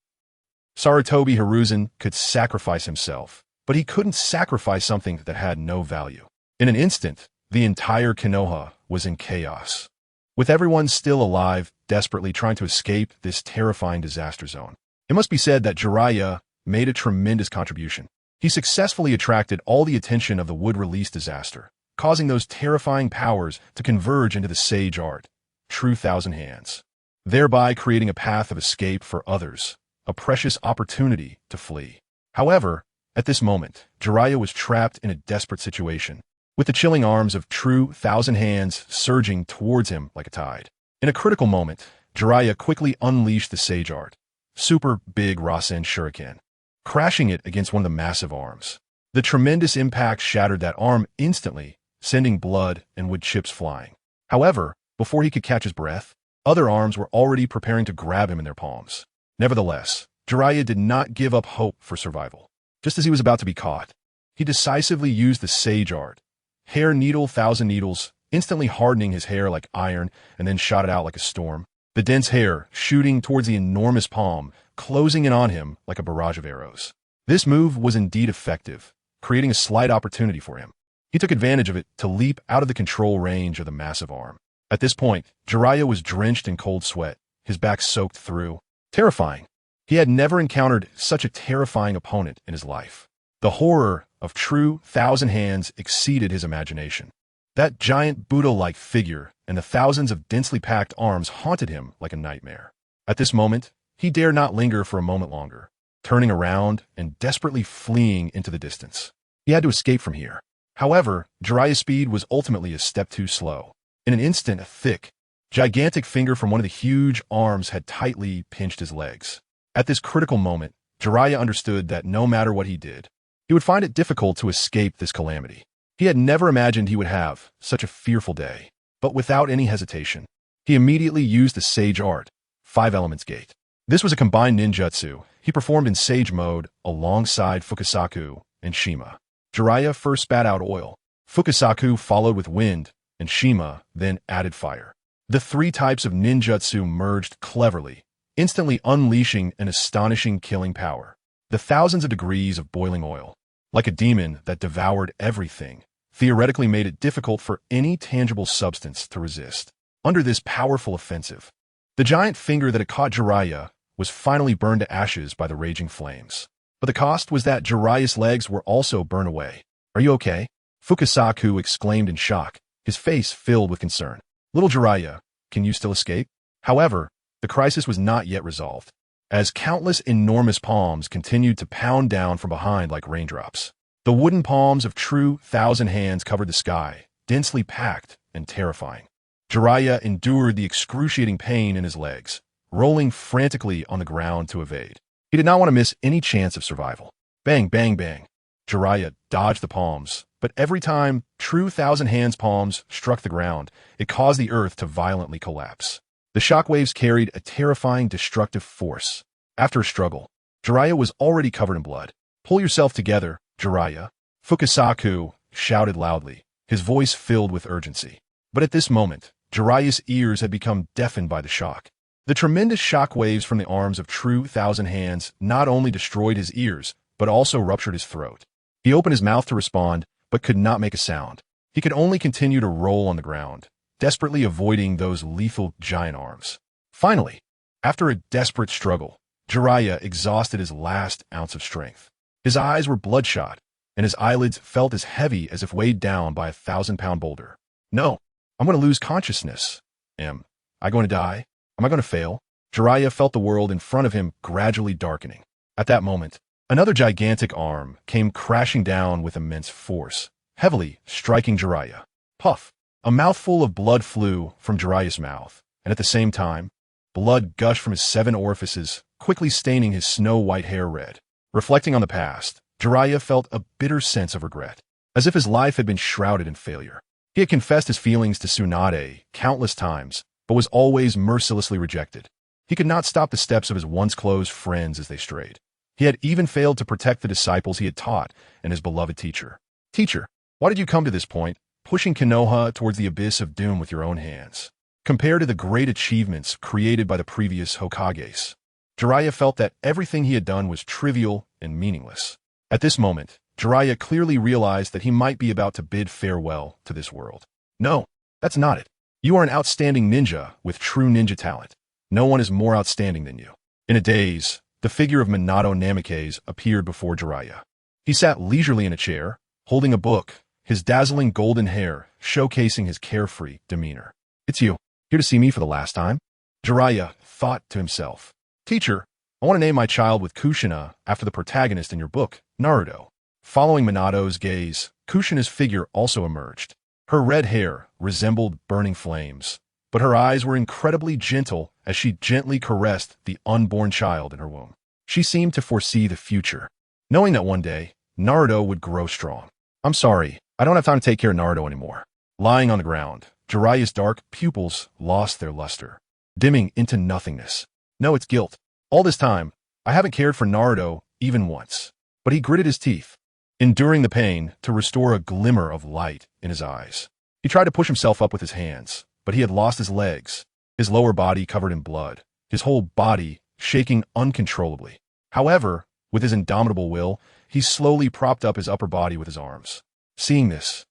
Sarutobi Hiruzen could sacrifice himself, but he couldn't sacrifice something that had no value. In an instant, the entire Konoha was in chaos, with everyone still alive, desperately trying to escape this terrifying disaster zone. It must be said that Jiraiya made a tremendous contribution. He successfully attracted all the attention of the would-release disaster, causing those terrifying powers to converge into the sage art, true thousand hands, thereby creating a path of escape for others, a precious opportunity to flee. However, at this moment, Jiraiya was trapped in a desperate situation, with the chilling arms of true thousand hands surging towards him like a tide. In a critical moment, Jiraiya quickly unleashed the sage art, super big Rasen Shuriken, crashing it against one of the massive arms. The tremendous impact shattered that arm instantly, sending blood and wood chips flying. However, before he could catch his breath, other arms were already preparing to grab him in their palms. Nevertheless, Jiraiya did not give up hope for survival. Just as he was about to be caught, he decisively used the sage art, hair needle thousand needles, instantly hardening his hair like iron and then shot it out like a storm. The dense hair shooting towards the enormous palm, closing in on him like a barrage of arrows. This move was indeed effective, creating a slight opportunity for him. He took advantage of it to leap out of the control range of the massive arm. At this point, Jiraiya was drenched in cold sweat, his back soaked through. Terrifying. He had never encountered such a terrifying opponent in his life. The horror of true thousand hands exceeded his imagination. That giant Buddha-like figure and the thousands of densely packed arms haunted him like a nightmare. At this moment, he dared not linger for a moment longer, turning around and desperately fleeing into the distance. He had to escape from here. However, Jiraiya's speed was ultimately a step too slow. In an instant, a thick, gigantic finger from one of the huge arms had tightly pinched his legs. At this critical moment, Jiraiya understood that no matter what he did, he would find it difficult to escape this calamity. He had never imagined he would have such a fearful day, but without any hesitation, he immediately used the Sage Art, 5 Elements Gate. This was a combined ninjutsu he performed in Sage mode alongside Fukusaku and Shima. Jiraiya first spat out oil, Fukusaku followed with wind, and Shima then added fire. The 3 types of ninjutsu merged cleverly, instantly unleashing an astonishing killing power. The thousands of degrees of boiling oil, like a demon that devoured everything, theoretically made it difficult for any tangible substance to resist. Under this powerful offensive, the giant finger that had caught Jiraiya was finally burned to ashes by the raging flames. But the cost was that Jiraiya's legs were also burned away. "Are you okay?" Fukusaku exclaimed in shock, his face filled with concern. "Little Jiraiya, can you still escape?" However, the crisis was not yet resolved, as countless enormous palms continued to pound down from behind like raindrops. The wooden palms of true thousand hands covered the sky, densely packed and terrifying. Jiraiya endured the excruciating pain in his legs, rolling frantically on the ground to evade. He did not want to miss any chance of survival. Bang, bang, bang. Jiraiya dodged the palms, but every time true thousand hands palms struck the ground, it caused the earth to violently collapse. The shockwaves carried a terrifying destructive force. After a struggle, Jiraiya was already covered in blood. "Pull yourself together, Jiraiya," Fukusaku shouted loudly, his voice filled with urgency. But at this moment, Jiraiya's ears had become deafened by the shock. The tremendous shock waves from the arms of true thousand hands not only destroyed his ears, but also ruptured his throat. He opened his mouth to respond, but could not make a sound. He could only continue to roll on the ground, desperately avoiding those lethal giant arms. Finally, after a desperate struggle, Jiraiya exhausted his last ounce of strength. His eyes were bloodshot, and his eyelids felt as heavy as if weighed down by a 1,000-pound boulder. "No, I'm going to lose consciousness. Am I going to die? Am I going to fail?" Jiraiya felt the world in front of him gradually darkening. At that moment, another gigantic arm came crashing down with immense force, heavily striking Jiraiya. Puff! A mouthful of blood flew from Jiraiya's mouth, and at the same time, blood gushed from his 7 orifices, quickly staining his snow-white hair red. Reflecting on the past, Jiraiya felt a bitter sense of regret, as if his life had been shrouded in failure. He had confessed his feelings to Tsunade countless times, but was always mercilessly rejected. He could not stop the steps of his once close friends as they strayed. He had even failed to protect the disciples he had taught and his beloved teacher. "Teacher, why did you come to this point, pushing Konoha towards the abyss of doom with your own hands?" Compared to the great achievements created by the previous Hokages, Jiraiya felt that everything he had done was trivial and meaningless. At this moment, Jiraiya clearly realized that he might be about to bid farewell to this world. "No, that's not it. You are an outstanding ninja with true ninja talent. No one is more outstanding than you." In a daze, the figure of Minato Namikaze appeared before Jiraiya. He sat leisurely in a chair, holding a book, his dazzling golden hair showcasing his carefree demeanor. "It's you, here to see me for the last time?" Jiraiya thought to himself. "Teacher, I want to name my child with Kushina after the protagonist in your book, Naruto." Following Minato's gaze, Kushina's figure also emerged. Her red hair resembled burning flames, but her eyes were incredibly gentle as she gently caressed the unborn child in her womb. She seemed to foresee the future, knowing that one day, Naruto would grow strong. "I'm sorry, I don't have time to take care of Naruto anymore." Lying on the ground, Jiraiya's dark pupils lost their luster, dimming into nothingness. "No, it's guilt. All this time, I haven't cared for Naruto even once." But he gritted his teeth, enduring the pain to restore a glimmer of light in his eyes. He tried to push himself up with his hands, but he had lost his legs, his lower body covered in blood, his whole body shaking uncontrollably. However, with his indomitable will, he slowly propped up his upper body with his arms. Seeing this,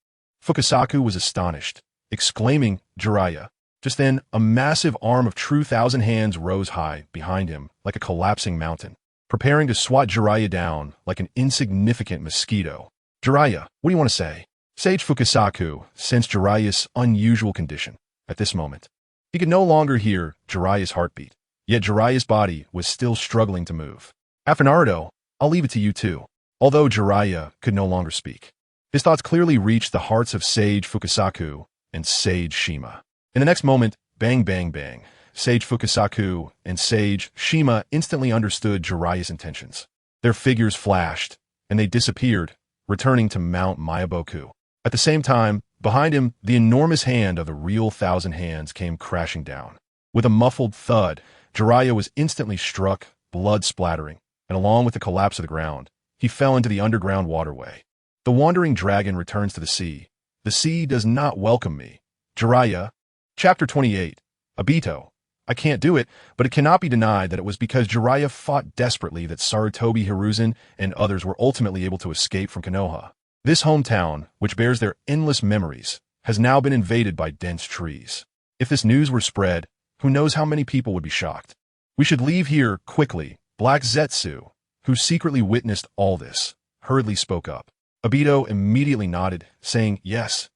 Fukusaku was astonished, exclaiming, "Jiraiya, Just then, a massive arm of true thousand hands rose high behind him like a collapsing mountain, preparing to swat Jiraiya down like an insignificant mosquito. Jiraiya, what do you want to say? Sage Fukasaku sensed Jiraiya's unusual condition. At this moment, he could no longer hear Jiraiya's heartbeat, yet Jiraiya's body was still struggling to move. After Naruto, I'll leave it to you too. Although Jiraiya could no longer speak, his thoughts clearly reached the hearts of Sage Fukasaku and Sage Shima. In the next moment, bang bang bang, Sage Fukasaku and Sage Shima instantly understood Jiraiya's intentions. Their figures flashed, and they disappeared, returning to Mount Myaboku. At the same time, behind him, the enormous hand of the real thousand hands came crashing down. With a muffled thud, Jiraiya was instantly struck, blood splattering, and along with the collapse of the ground, he fell into the underground waterway. The wandering dragon returns to the sea. The sea does not welcome me. Jiraiya. Chapter 28. Obito. I can't do it, but it cannot be denied that it was because Jiraiya fought desperately that Sarutobi Hiruzen and others were ultimately able to escape from Konoha. This hometown, which bears their endless memories, has now been invaded by dense trees. If this news were spread, who knows how many people would be shocked. We should leave here quickly. Black Zetsu, who secretly witnessed all this, hurriedly spoke up. Obito immediately nodded, saying, yes,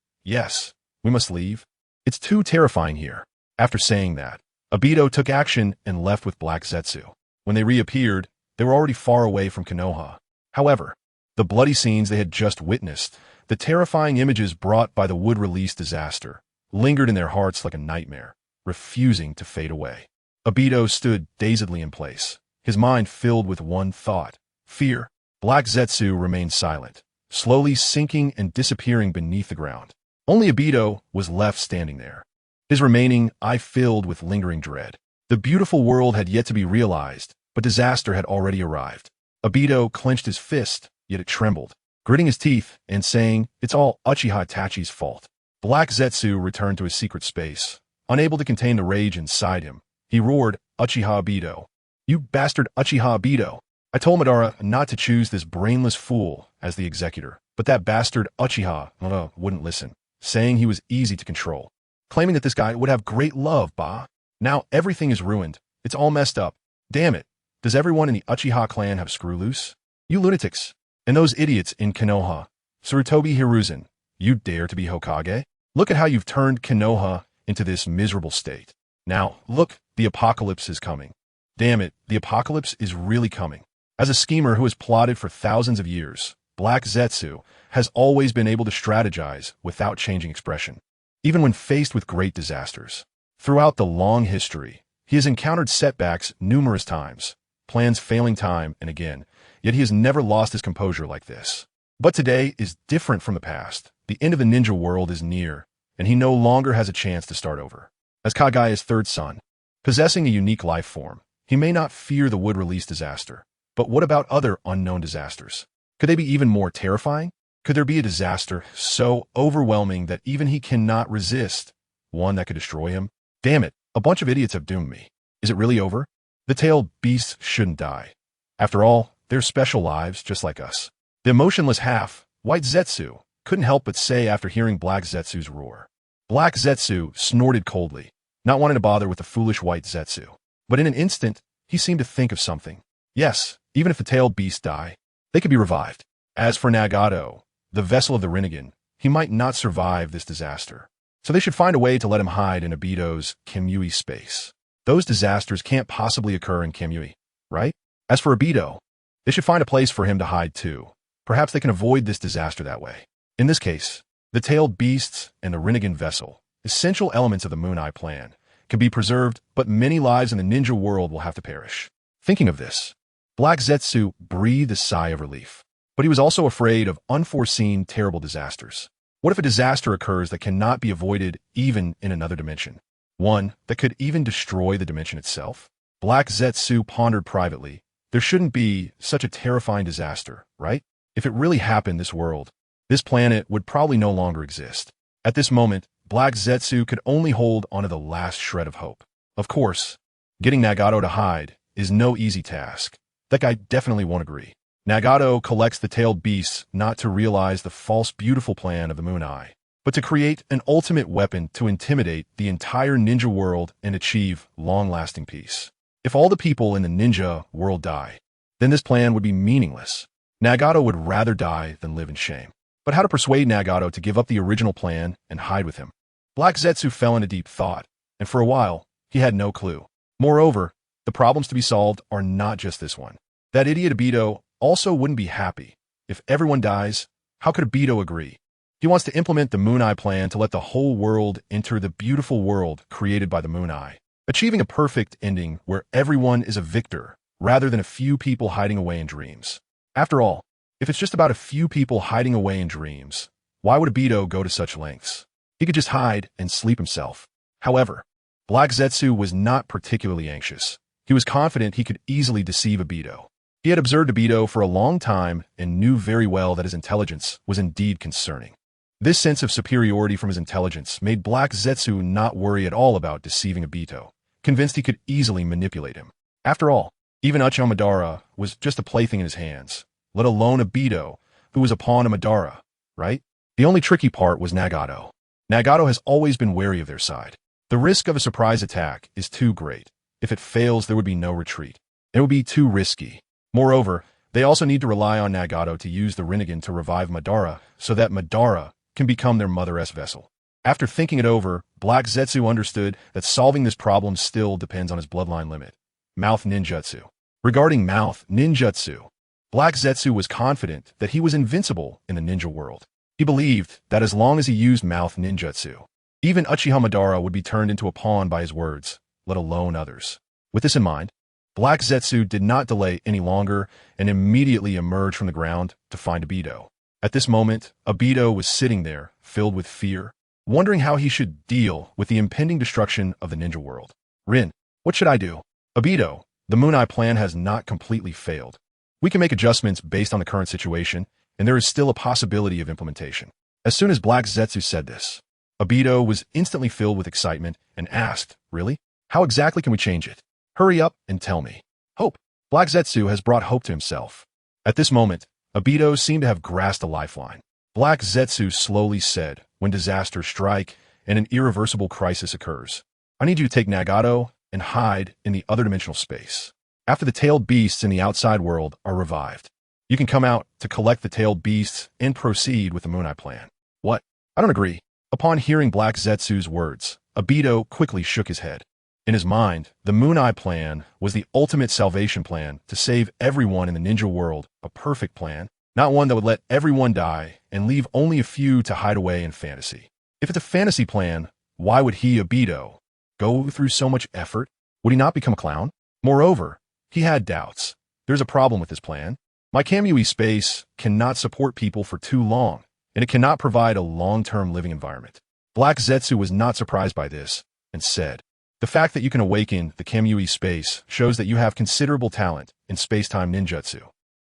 we must leave. It's too terrifying here. After saying that, Obito took action and left with Black Zetsu. When they reappeared, they were already far away from Konoha. However, the bloody scenes they had just witnessed, the terrifying images brought by the wood-release disaster, lingered in their hearts like a nightmare, refusing to fade away. Obito stood dazedly in place, his mind filled with one thought, fear. Black Zetsu remained silent, slowly sinking and disappearing beneath the ground. Only Obito was left standing there, his remaining eye filled with lingering dread. The beautiful world had yet to be realized, but disaster had already arrived. Obito clenched his fist, yet it trembled, gritting his teeth and saying, it's all Uchiha Itachi's fault. Black Zetsu returned to his secret space. Unable to contain the rage inside him, he roared, Uchiha Obito. You bastard Uchiha Obito. I told Madara not to choose this brainless fool as the executor, but that bastard Uchiha wouldn't listen, saying he was easy to control, claiming that this guy would have great love, bah. Now everything is ruined. It's all messed up. Damn it. Does everyone in the Uchiha clan have screw loose? You lunatics. And those idiots in Konoha. Sarutobi Hiruzen, you dare to be Hokage? Look at how you've turned Konoha into this miserable state. Now, look, the apocalypse is coming. Damn it, the apocalypse is really coming. As a schemer who has plotted for thousands of years, Black Zetsu has always been able to strategize without changing expression, even when faced with great disasters. Throughout the long history, he has encountered setbacks numerous times, plans failing time and again, yet he has never lost his composure like this. But today is different from the past. The end of the ninja world is near, and he no longer has a chance to start over. As Kagaya's third son, possessing a unique life form, he may not fear the wood-release disaster. But what about other unknown disasters? Could they be even more terrifying? Could there be a disaster so overwhelming that even he cannot resist? One that could destroy him? Damn it, a bunch of idiots have doomed me. Is it really over? The tailed beasts shouldn't die. After all, they're special lives just like us. The emotionless half-white Zetsu couldn't help but say after hearing Black Zetsu's roar. Black Zetsu snorted coldly, not wanting to bother with the foolish white Zetsu. But in an instant, he seemed to think of something. Yes, even if the tailed beasts die, they could be revived. As for Nagato, the vessel of the Rinnegan, he might not survive this disaster. So they should find a way to let him hide in Obito's Kamui space. Those disasters can't possibly occur in Kamui, right? As for Obito, they should find a place for him to hide too. Perhaps they can avoid this disaster that way. In this case, the tailed beasts and the Rinnegan vessel, essential elements of the Moon Eye plan, can be preserved, but many lives in the ninja world will have to perish. Thinking of this, Black Zetsu breathed a sigh of relief. But he was also afraid of unforeseen terrible disasters. What if a disaster occurs that cannot be avoided even in another dimension? One that could even destroy the dimension itself? Black Zetsu pondered privately. There shouldn't be such a terrifying disaster, right? If it really happened this world, this planet would probably no longer exist. At this moment, Black Zetsu could only hold onto the last shred of hope. Of course, getting Nagato to hide is no easy task. That guy definitely won't agree. Nagato collects the tailed beasts not to realize the false beautiful plan of the Moon Eye. but to create an ultimate weapon to intimidate the entire ninja world and achieve long-lasting peace. If all the people in the ninja world die, then this plan would be meaningless. Nagato would rather die than live in shame. But how to persuade Nagato to give up the original plan and hide with him? Black Zetsu fell into deep thought, and for a while, he had no clue. Moreover, the problems to be solved are not just this one. That idiot Obito also wouldn't be happy. If everyone dies, how could Obito agree? He wants to implement the Moon Eye plan to let the whole world enter the beautiful world created by the Moon Eye, achieving a perfect ending where everyone is a victor, rather than a few people hiding away in dreams. After all, if it's just about a few people hiding away in dreams, why would Obito go to such lengths? He could just hide and sleep himself. However, Black Zetsu was not particularly anxious. He was confident he could easily deceive Obito. He had observed Obito for a long time and knew very well that his intelligence was indeed concerning. This sense of superiority from his intelligence made Black Zetsu not worry at all about deceiving Obito, convinced he could easily manipulate him. After all, even Uchiha Madara was just a plaything in his hands, let alone Obito, who was a pawn of Madara, right? The only tricky part was Nagato. Nagato has always been wary of their side. The risk of a surprise attack is too great. If it fails, there would be no retreat. It would be too risky. Moreover, they also need to rely on Nagato to use the Rinnegan to revive Madara so that Madara can become their mother-s vessel. After thinking it over, Black Zetsu understood that solving this problem still depends on his bloodline limit, Mouth Ninjutsu. Regarding Mouth Ninjutsu, Black Zetsu was confident that he was invincible in the ninja world. He believed that as long as he used Mouth Ninjutsu, even Uchiha Madara would be turned into a pawn by his words, let alone others. With this in mind, Black Zetsu did not delay any longer and immediately emerged from the ground to find Obito. At this moment, Obito was sitting there, filled with fear, wondering how he should deal with the impending destruction of the ninja world. Rin, what should I do? Obito, the Moon Eye plan has not completely failed. We can make adjustments based on the current situation, and there is still a possibility of implementation. As soon as Black Zetsu said this, Obito was instantly filled with excitement and asked, really? How exactly can we change it? Hurry up and tell me. Hope. Black Zetsu has brought hope to himself. At this moment, Obito seemed to have grasped a lifeline. Black Zetsu slowly said, when disasters strike and an irreversible crisis occurs, I need you to take Nagato and hide in the other dimensional space. After the tailed beasts in the outside world are revived, you can come out to collect the tailed beasts and proceed with the Moon Eye plan. What? I don't agree. Upon hearing Black Zetsu's words, Obito quickly shook his head. In his mind, the Moon Eye plan was the ultimate salvation plan to save everyone in the ninja world, a perfect plan, not one that would let everyone die and leave only a few to hide away in fantasy. If it's a fantasy plan, why would he, Obito, go through so much effort? Would he not become a clown? Moreover, he had doubts. There's a problem with this plan. My Kamui space cannot support people for too long, and it cannot provide a long-term living environment. Black Zetsu was not surprised by this and said, the fact that you can awaken the Kamui space shows that you have considerable talent in space-time ninjutsu.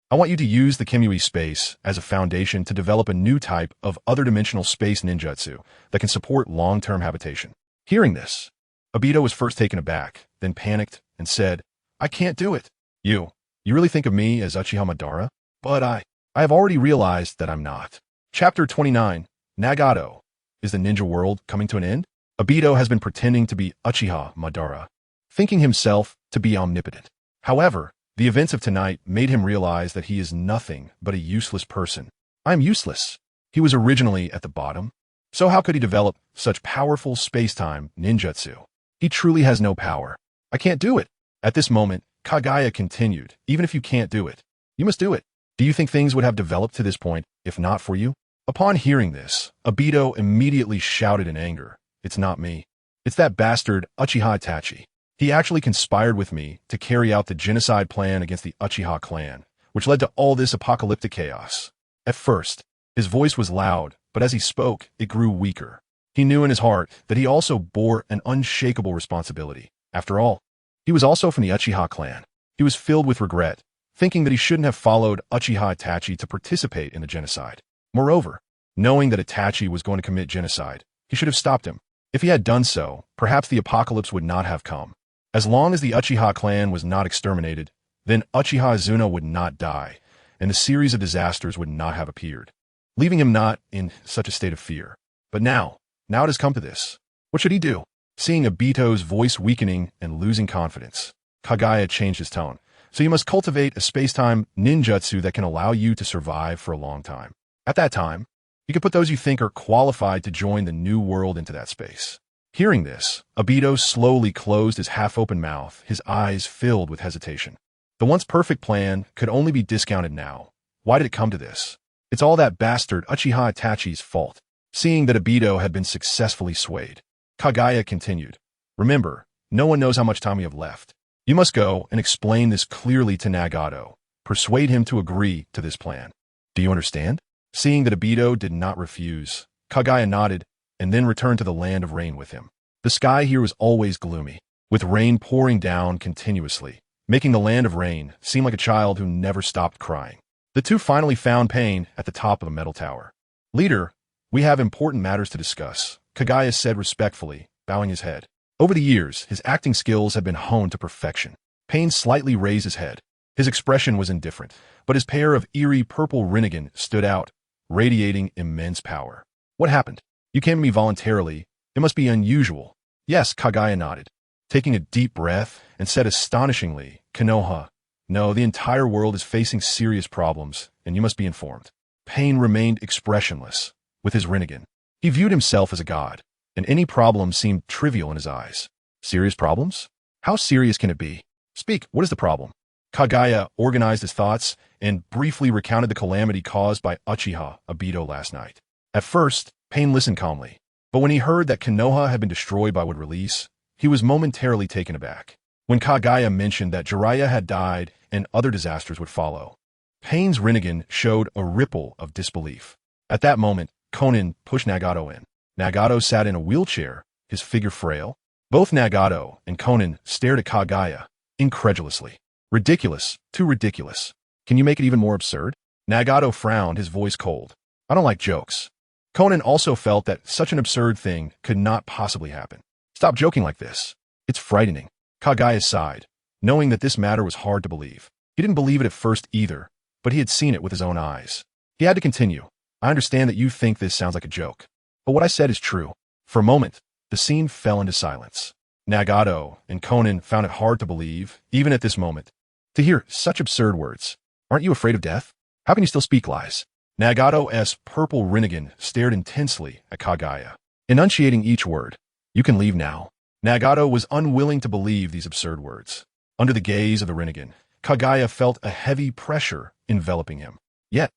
I want you to use the Kamui space as a foundation to develop a new type of other-dimensional space ninjutsu that can support long-term habitation. Hearing this, Obito was first taken aback, then panicked and said, I can't do it. You really think of me as Uchiha Madara? But I have already realized that I'm not. Chapter 29, Nagato. Is the ninja world coming to an end? Obito has been pretending to be Uchiha Madara, thinking himself to be omnipotent. However, the events of tonight made him realize that he is nothing but a useless person. I'm useless. He was originally at the bottom. So how could he develop such powerful space-time ninjutsu? He truly has no power. I can't do it. At this moment, Kagaya continued, even if you can't do it, you must do it. Do you think things would have developed to this point if not for you? Upon hearing this, Obito immediately shouted in anger, it's not me. It's that bastard Uchiha Itachi. He actually conspired with me to carry out the genocide plan against the Uchiha clan, which led to all this apocalyptic chaos. At first, his voice was loud, but as he spoke, it grew weaker. He knew in his heart that he also bore an unshakable responsibility. After all, he was also from the Uchiha clan. He was filled with regret, thinking that he shouldn't have followed Uchiha Itachi to participate in the genocide. Moreover, knowing that Itachi was going to commit genocide, he should have stopped him. If he had done so, perhaps the apocalypse would not have come. As long as the Uchiha clan was not exterminated, then Uchiha Izuna would not die, and the series of disasters would not have appeared, leaving him not in such a state of fear. But now it has come to this. What should he do? Seeing Obito's voice weakening and losing confidence, Kaguya changed his tone. So you must cultivate a space-time ninjutsu that can allow you to survive for a long time. At that time, you can put those you think are qualified to join the new world into that space. Hearing this, Obito slowly closed his half-open mouth, his eyes filled with hesitation. The once perfect plan could only be discounted now. Why did it come to this? It's all that bastard Uchiha Itachi's fault. Seeing that Obito had been successfully swayed, Kaguya continued. Remember, no one knows how much time we have left. You must go and explain this clearly to Nagato. Persuade him to agree to this plan. Do you understand? Seeing that Obito did not refuse, Kaguya nodded and then returned to the land of rain with him. The sky here was always gloomy, with rain pouring down continuously, making the land of rain seem like a child who never stopped crying. The two finally found Pain at the top of a metal tower. Leader, we have important matters to discuss, Kaguya said respectfully, bowing his head. Over the years, his acting skills had been honed to perfection. Pain slightly raised his head. His expression was indifferent, but his pair of eerie purple Rinnegan stood out, radiating immense power. What happened? You came to me voluntarily. It must be unusual. Yes, Kaguya nodded, taking a deep breath, and said astonishingly, Konoha, no, the entire world is facing serious problems, and you must be informed. Pain remained expressionless, with his Rinnegan. He viewed himself as a god, and any problem seemed trivial in his eyes. Serious problems? How serious can it be? Speak, what is the problem? Kaguya organized his thoughts and briefly recounted the calamity caused by Uchiha Obito last night. At first, Pain listened calmly, but when he heard that Konoha had been destroyed by Wood Release, he was momentarily taken aback. When Kaguya mentioned that Jiraiya had died and other disasters would follow, Pain's Rinnegan showed a ripple of disbelief. At that moment, Konan pushed Nagato in. Nagato sat in a wheelchair, his figure frail. Both Nagato and Konan stared at Kaguya, incredulously. Ridiculous, too ridiculous. Can you make it even more absurd? Nagato frowned, his voice cold. I don't like jokes. Konan also felt that such an absurd thing could not possibly happen. Stop joking like this. It's frightening. Kaguya sighed, knowing that this matter was hard to believe. He didn't believe it at first either, but he had seen it with his own eyes. He had to continue. I understand that you think this sounds like a joke, but what I said is true. For a moment, the scene fell into silence. Nagato and Konan found it hard to believe, even at this moment, to hear such absurd words. Aren't you afraid of death? How can you still speak lies? Nagato's purple Rinnegan stared intensely at Kaguya, enunciating each word. You can leave now. Nagato was unwilling to believe these absurd words. Under the gaze of the Rinnegan, Kaguya felt a heavy pressure enveloping him. Yet,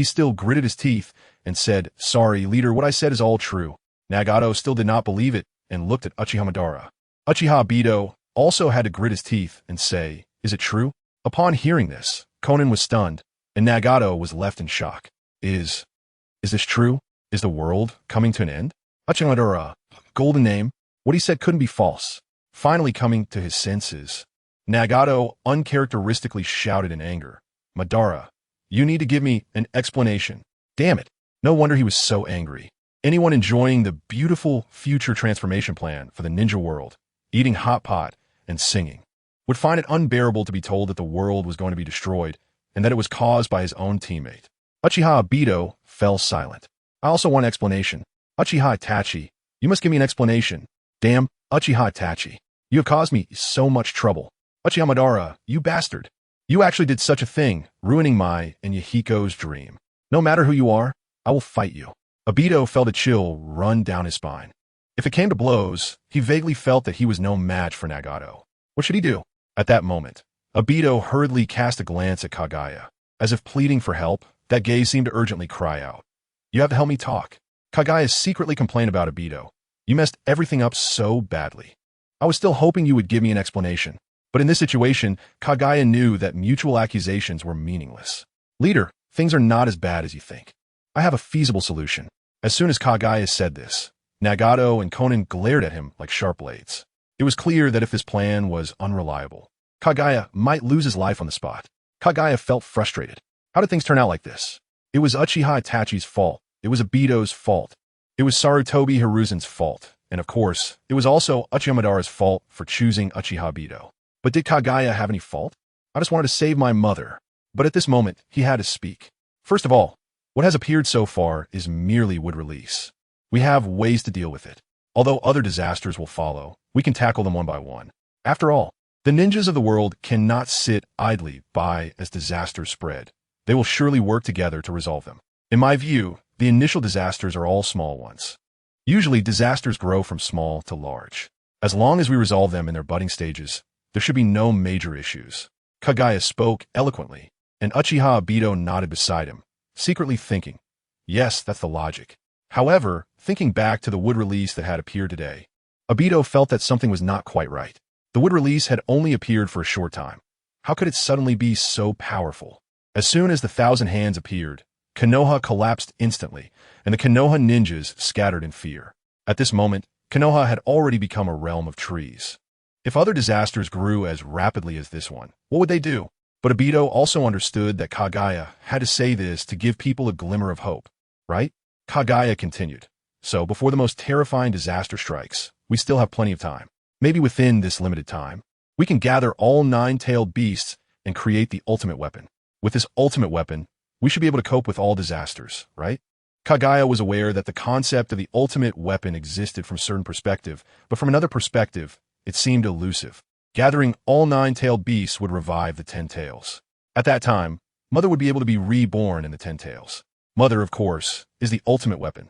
he still gritted his teeth and said, Sorry, leader, what I said is all true. Nagato still did not believe it and looked at Uchiha Madara. Uchiha Obito also had to grit his teeth and say, Is it true? Upon hearing this, Konan was stunned, and Nagato was left in shock. Is this true? Is the world coming to an end? Uchiha Madara, golden name, what he said couldn't be false. Finally coming to his senses, Nagato uncharacteristically shouted in anger, Madara, you need to give me an explanation. Damn it. No wonder he was so angry. Anyone enjoying the beautiful future transformation plan for the ninja world, eating hot pot and singing, would find it unbearable to be told that the world was going to be destroyed and that it was caused by his own teammate. Uchiha Obito fell silent. I also want an explanation. Uchiha Itachi, you must give me an explanation. Damn, Uchiha Itachi, you have caused me so much trouble. Uchiha Madara, you bastard. You actually did such a thing, ruining my and Yahiko's dream. No matter who you are, I will fight you. Obito felt a chill run down his spine. If it came to blows, he vaguely felt that he was no match for Nagato. What should he do? At that moment, Obito hurriedly cast a glance at Kaguya. As if pleading for help, that gaze seemed to urgently cry out. You have to help me talk. Kaguya secretly complained about Obito. You messed everything up so badly. I was still hoping you would give me an explanation. But in this situation, Kaguya knew that mutual accusations were meaningless. Leader, things are not as bad as you think. I have a feasible solution. As soon as Kaguya said this, Nagato and Konan glared at him like sharp blades. It was clear that if this plan was unreliable, Kaguya might lose his life on the spot. Kaguya felt frustrated. How did things turn out like this? It was Uchiha Itachi's fault. It was Obito's fault. It was Sarutobi Hiruzen's fault. And of course, it was also Uchiha Madara's fault for choosing Uchiha Obito. But did Kaguya have any fault? I just wanted to save my mother. But at this moment, he had to speak. First of all, what has appeared so far is merely Wood Release. We have ways to deal with it. Although other disasters will follow, we can tackle them one by one. After all, the ninjas of the world cannot sit idly by as disasters spread. They will surely work together to resolve them. In my view, the initial disasters are all small ones. Usually, disasters grow from small to large. As long as we resolve them in their budding stages, there should be no major issues. Kaguya spoke eloquently, and Uchiha Obito nodded beside him, secretly thinking, yes, that's the logic. However, thinking back to the wood release that had appeared today, Obito felt that something was not quite right. The wood release had only appeared for a short time. How could it suddenly be so powerful? As soon as the 1,000 hands appeared, Konoha collapsed instantly, and the Konoha ninjas scattered in fear. At this moment, Konoha had already become a realm of trees. If other disasters grew as rapidly as this one, what would they do? But Obito also understood that Kaguya had to say this to give people a glimmer of hope, right? Kaguya continued. So, before the most terrifying disaster strikes, we still have plenty of time. Maybe within this limited time, we can gather all 9-tailed beasts and create the ultimate weapon. With this ultimate weapon, we should be able to cope with all disasters, right? Kaguya was aware that the concept of the ultimate weapon existed from a certain perspective, but from another perspective, it seemed elusive. Gathering all 9-tailed beasts would revive the 10 tails. At that time, Mother would be able to be reborn in the 10 tails. Mother, of course, is the ultimate weapon.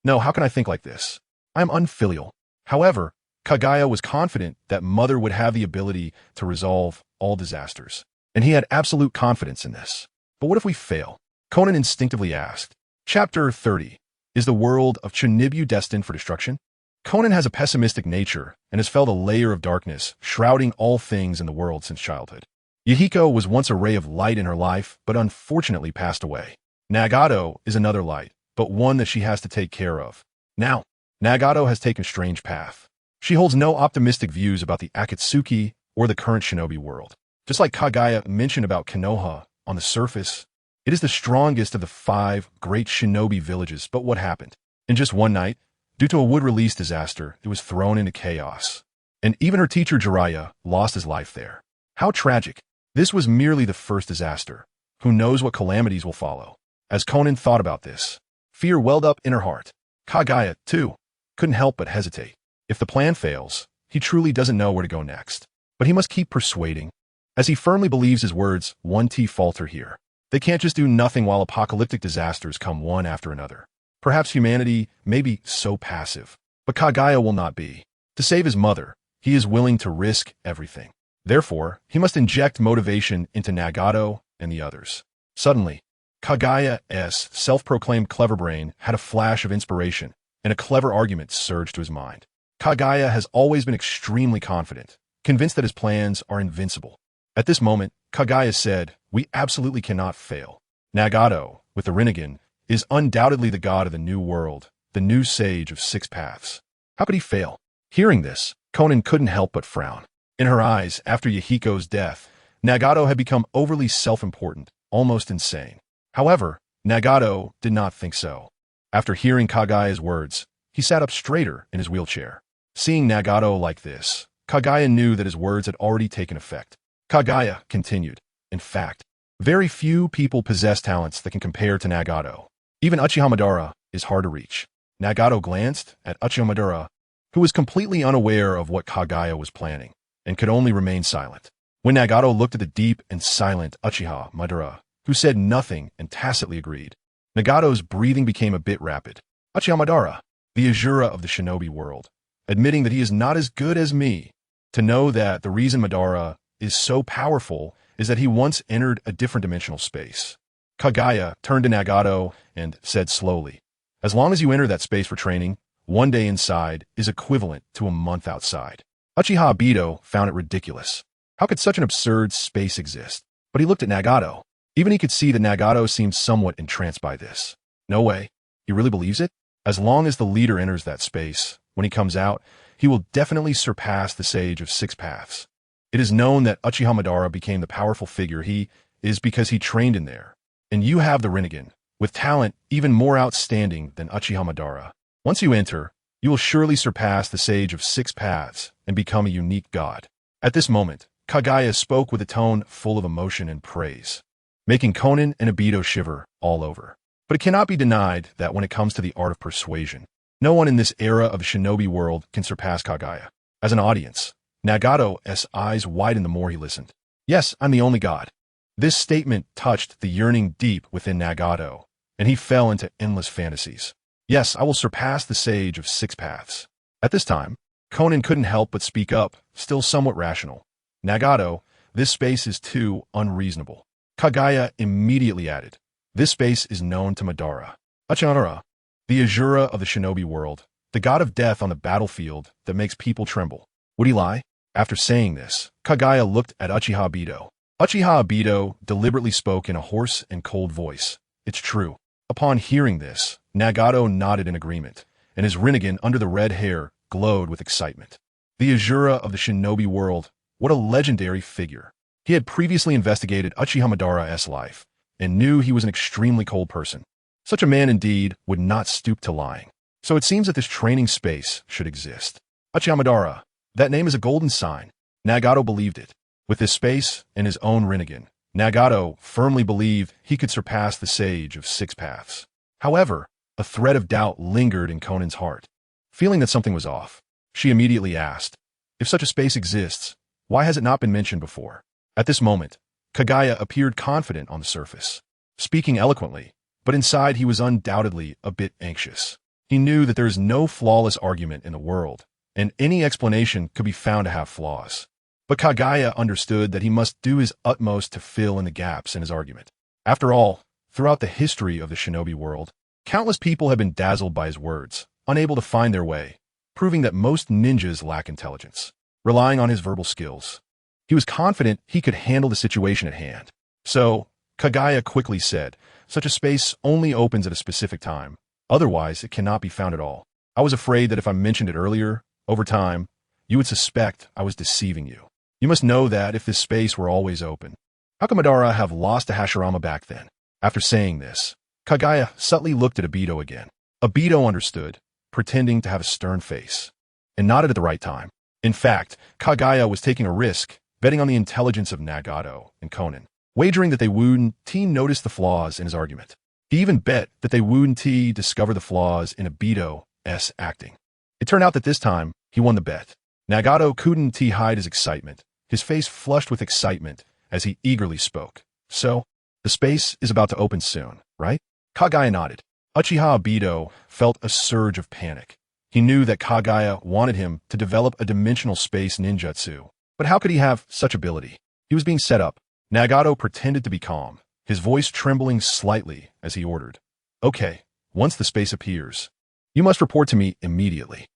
No, how can I think like this? I am unfilial. However, Kaguya was confident that Mother would have the ability to resolve all disasters, and he had absolute confidence in this. But what if we fail? Conan instinctively asked. Chapter 30. Is the world of Shinobi destined for destruction? Conan has a pessimistic nature and has felt a layer of darkness shrouding all things in the world since childhood. Yahiko was once a ray of light in her life, but unfortunately passed away. Nagato is another light, but one that she has to take care of. Now, Nagato has taken a strange path. She holds no optimistic views about the Akatsuki or the current shinobi world. Just like Kaguya mentioned about Konoha, on the surface, it is the strongest of the 5 great shinobi villages, but what happened? In just one night, due to a wood release disaster, it was thrown into chaos. And even her teacher Jiraiya lost his life there. How tragic. This was merely the first disaster. Who knows what calamities will follow? As Conan thought about this, fear welled up in her heart. Kaguya, too, couldn't help but hesitate. If the plan fails, he truly doesn't know where to go next. But he must keep persuading. As he firmly believes his words won't falter here. They can't just do nothing while apocalyptic disasters come one after another. Perhaps humanity may be so passive, but Kaguya will not be. To save his mother, he is willing to risk everything. Therefore, he must inject motivation into Nagato and the others. Suddenly, Kaguya's self-proclaimed clever brain had a flash of inspiration, and a clever argument surged to his mind. Kaguya has always been extremely confident, convinced that his plans are invincible. At this moment, Kaguya said, we absolutely cannot fail. Nagato, with the Rinnegan, is undoubtedly the god of the new world, the new sage of 6 paths. How could he fail? Hearing this, Conan couldn't help but frown. In her eyes, after Yahiko's death, Nagato had become overly self-important, almost insane. However, Nagato did not think so. After hearing Kaguya's words, he sat up straighter in his wheelchair. Seeing Nagato like this, Kaguya knew that his words had already taken effect. Kaguya continued, in fact, very few people possess talents that can compare to Nagato. Even Uchiha Madara is hard to reach. Nagato glanced at Uchiha Madara, who was completely unaware of what Kaguya was planning, and could only remain silent. When Nagato looked at the deep and silent Uchiha Madara, who said nothing and tacitly agreed, Nagato's breathing became a bit rapid. Uchiha Madara, the Azura of the shinobi world, admitting that he is not as good as me. To know that the reason Madara is so powerful is that he once entered a different dimensional space. Kaguya turned to Nagato and said slowly, as long as you enter that space for training, one day inside is equivalent to a month outside. Uchiha Obito found it ridiculous. How could such an absurd space exist? But he looked at Nagato. Even he could see that Nagato seemed somewhat entranced by this. No way. He really believes it? As long as the leader enters that space, when he comes out, he will definitely surpass the sage of 6 paths. It is known that Uchiha Madara became the powerful figure he is because he trained in there. And you have the Rinnegan, with talent even more outstanding than Uchiha Madara. Once you enter, you will surely surpass the sage of 6 paths and become a unique god. At this moment, Kaguya spoke with a tone full of emotion and praise, making Conan and Obito shiver all over. But it cannot be denied that when it comes to the art of persuasion, No one in this era of the shinobi world can surpass Kaguya. As an audience, Nagato's eyes widened the more he listened. Yes, I'm the only god. This statement touched the yearning deep within Nagato, and he fell into endless fantasies. Yes, I will surpass the sage of six paths. At this time, Konan couldn't help but speak up, still somewhat rational. Nagato, this space is too unreasonable. Kaguya immediately added, this space is known to Madara. Uchiha, the Azura of the shinobi world, the god of death on the battlefield that makes people tremble. Would he lie? After saying this, Kaguya looked at Uchiha Obito. Uchiha Obito deliberately spoke in a hoarse and cold voice. It's true. Upon hearing this, Nagato nodded in agreement, and his Rinnegan under the red hair glowed with excitement. The Azura of the shinobi world, what a legendary figure. He had previously investigated Uchiha Madara's life, and knew he was an extremely cold person. Such a man indeed would not stoop to lying. So it seems that this training space should exist. Uchiha Madara, that name is a golden sign. Nagato believed it. With this space and his own Rinnegan, Nagato firmly believed he could surpass the sage of six paths. However, a thread of doubt lingered in Konan's heart. Feeling that something was off, she immediately asked, if such a space exists, why has it not been mentioned before? At this moment, Kaguya appeared confident on the surface, speaking eloquently, but inside he was undoubtedly a bit anxious. He knew that there is no flawless argument in the world, and any explanation could be found to have flaws. But Kaguya understood that he must do his utmost to fill in the gaps in his argument. After all, throughout the history of the shinobi world, countless people have been dazzled by his words, unable to find their way, proving that most ninjas lack intelligence. Relying on his verbal skills, he was confident he could handle the situation at hand. So, Kaguya quickly said, such a space only opens at a specific time. Otherwise, it cannot be found at all. I was afraid that if I mentioned it earlier, over time, you would suspect I was deceiving you. You must know that if this space were always open, how could Madara have lost to Hashirama back then? After saying this, Kaguya subtly looked at Obito again. Obito understood, pretending to have a stern face, and nodded at the right time. In fact, Kaguya was taking a risk, betting on the intelligence of Nagato and Konan, wagering that they wouldn't notice the flaws in his argument. He even bet that they wouldn't discover the flaws in Obito's acting. It turned out that this time, he won the bet. Nagato couldn't hide his excitement, his face flushed with excitement as he eagerly spoke. So, the space is about to open soon, right? Kaguya nodded. Uchiha Obito felt a surge of panic. He knew that Kaguya wanted him to develop a dimensional space ninjutsu. But how could he have such ability? He was being set up. Nagato pretended to be calm, his voice trembling slightly as he ordered. Okay, once the space appears, you must report to me immediately.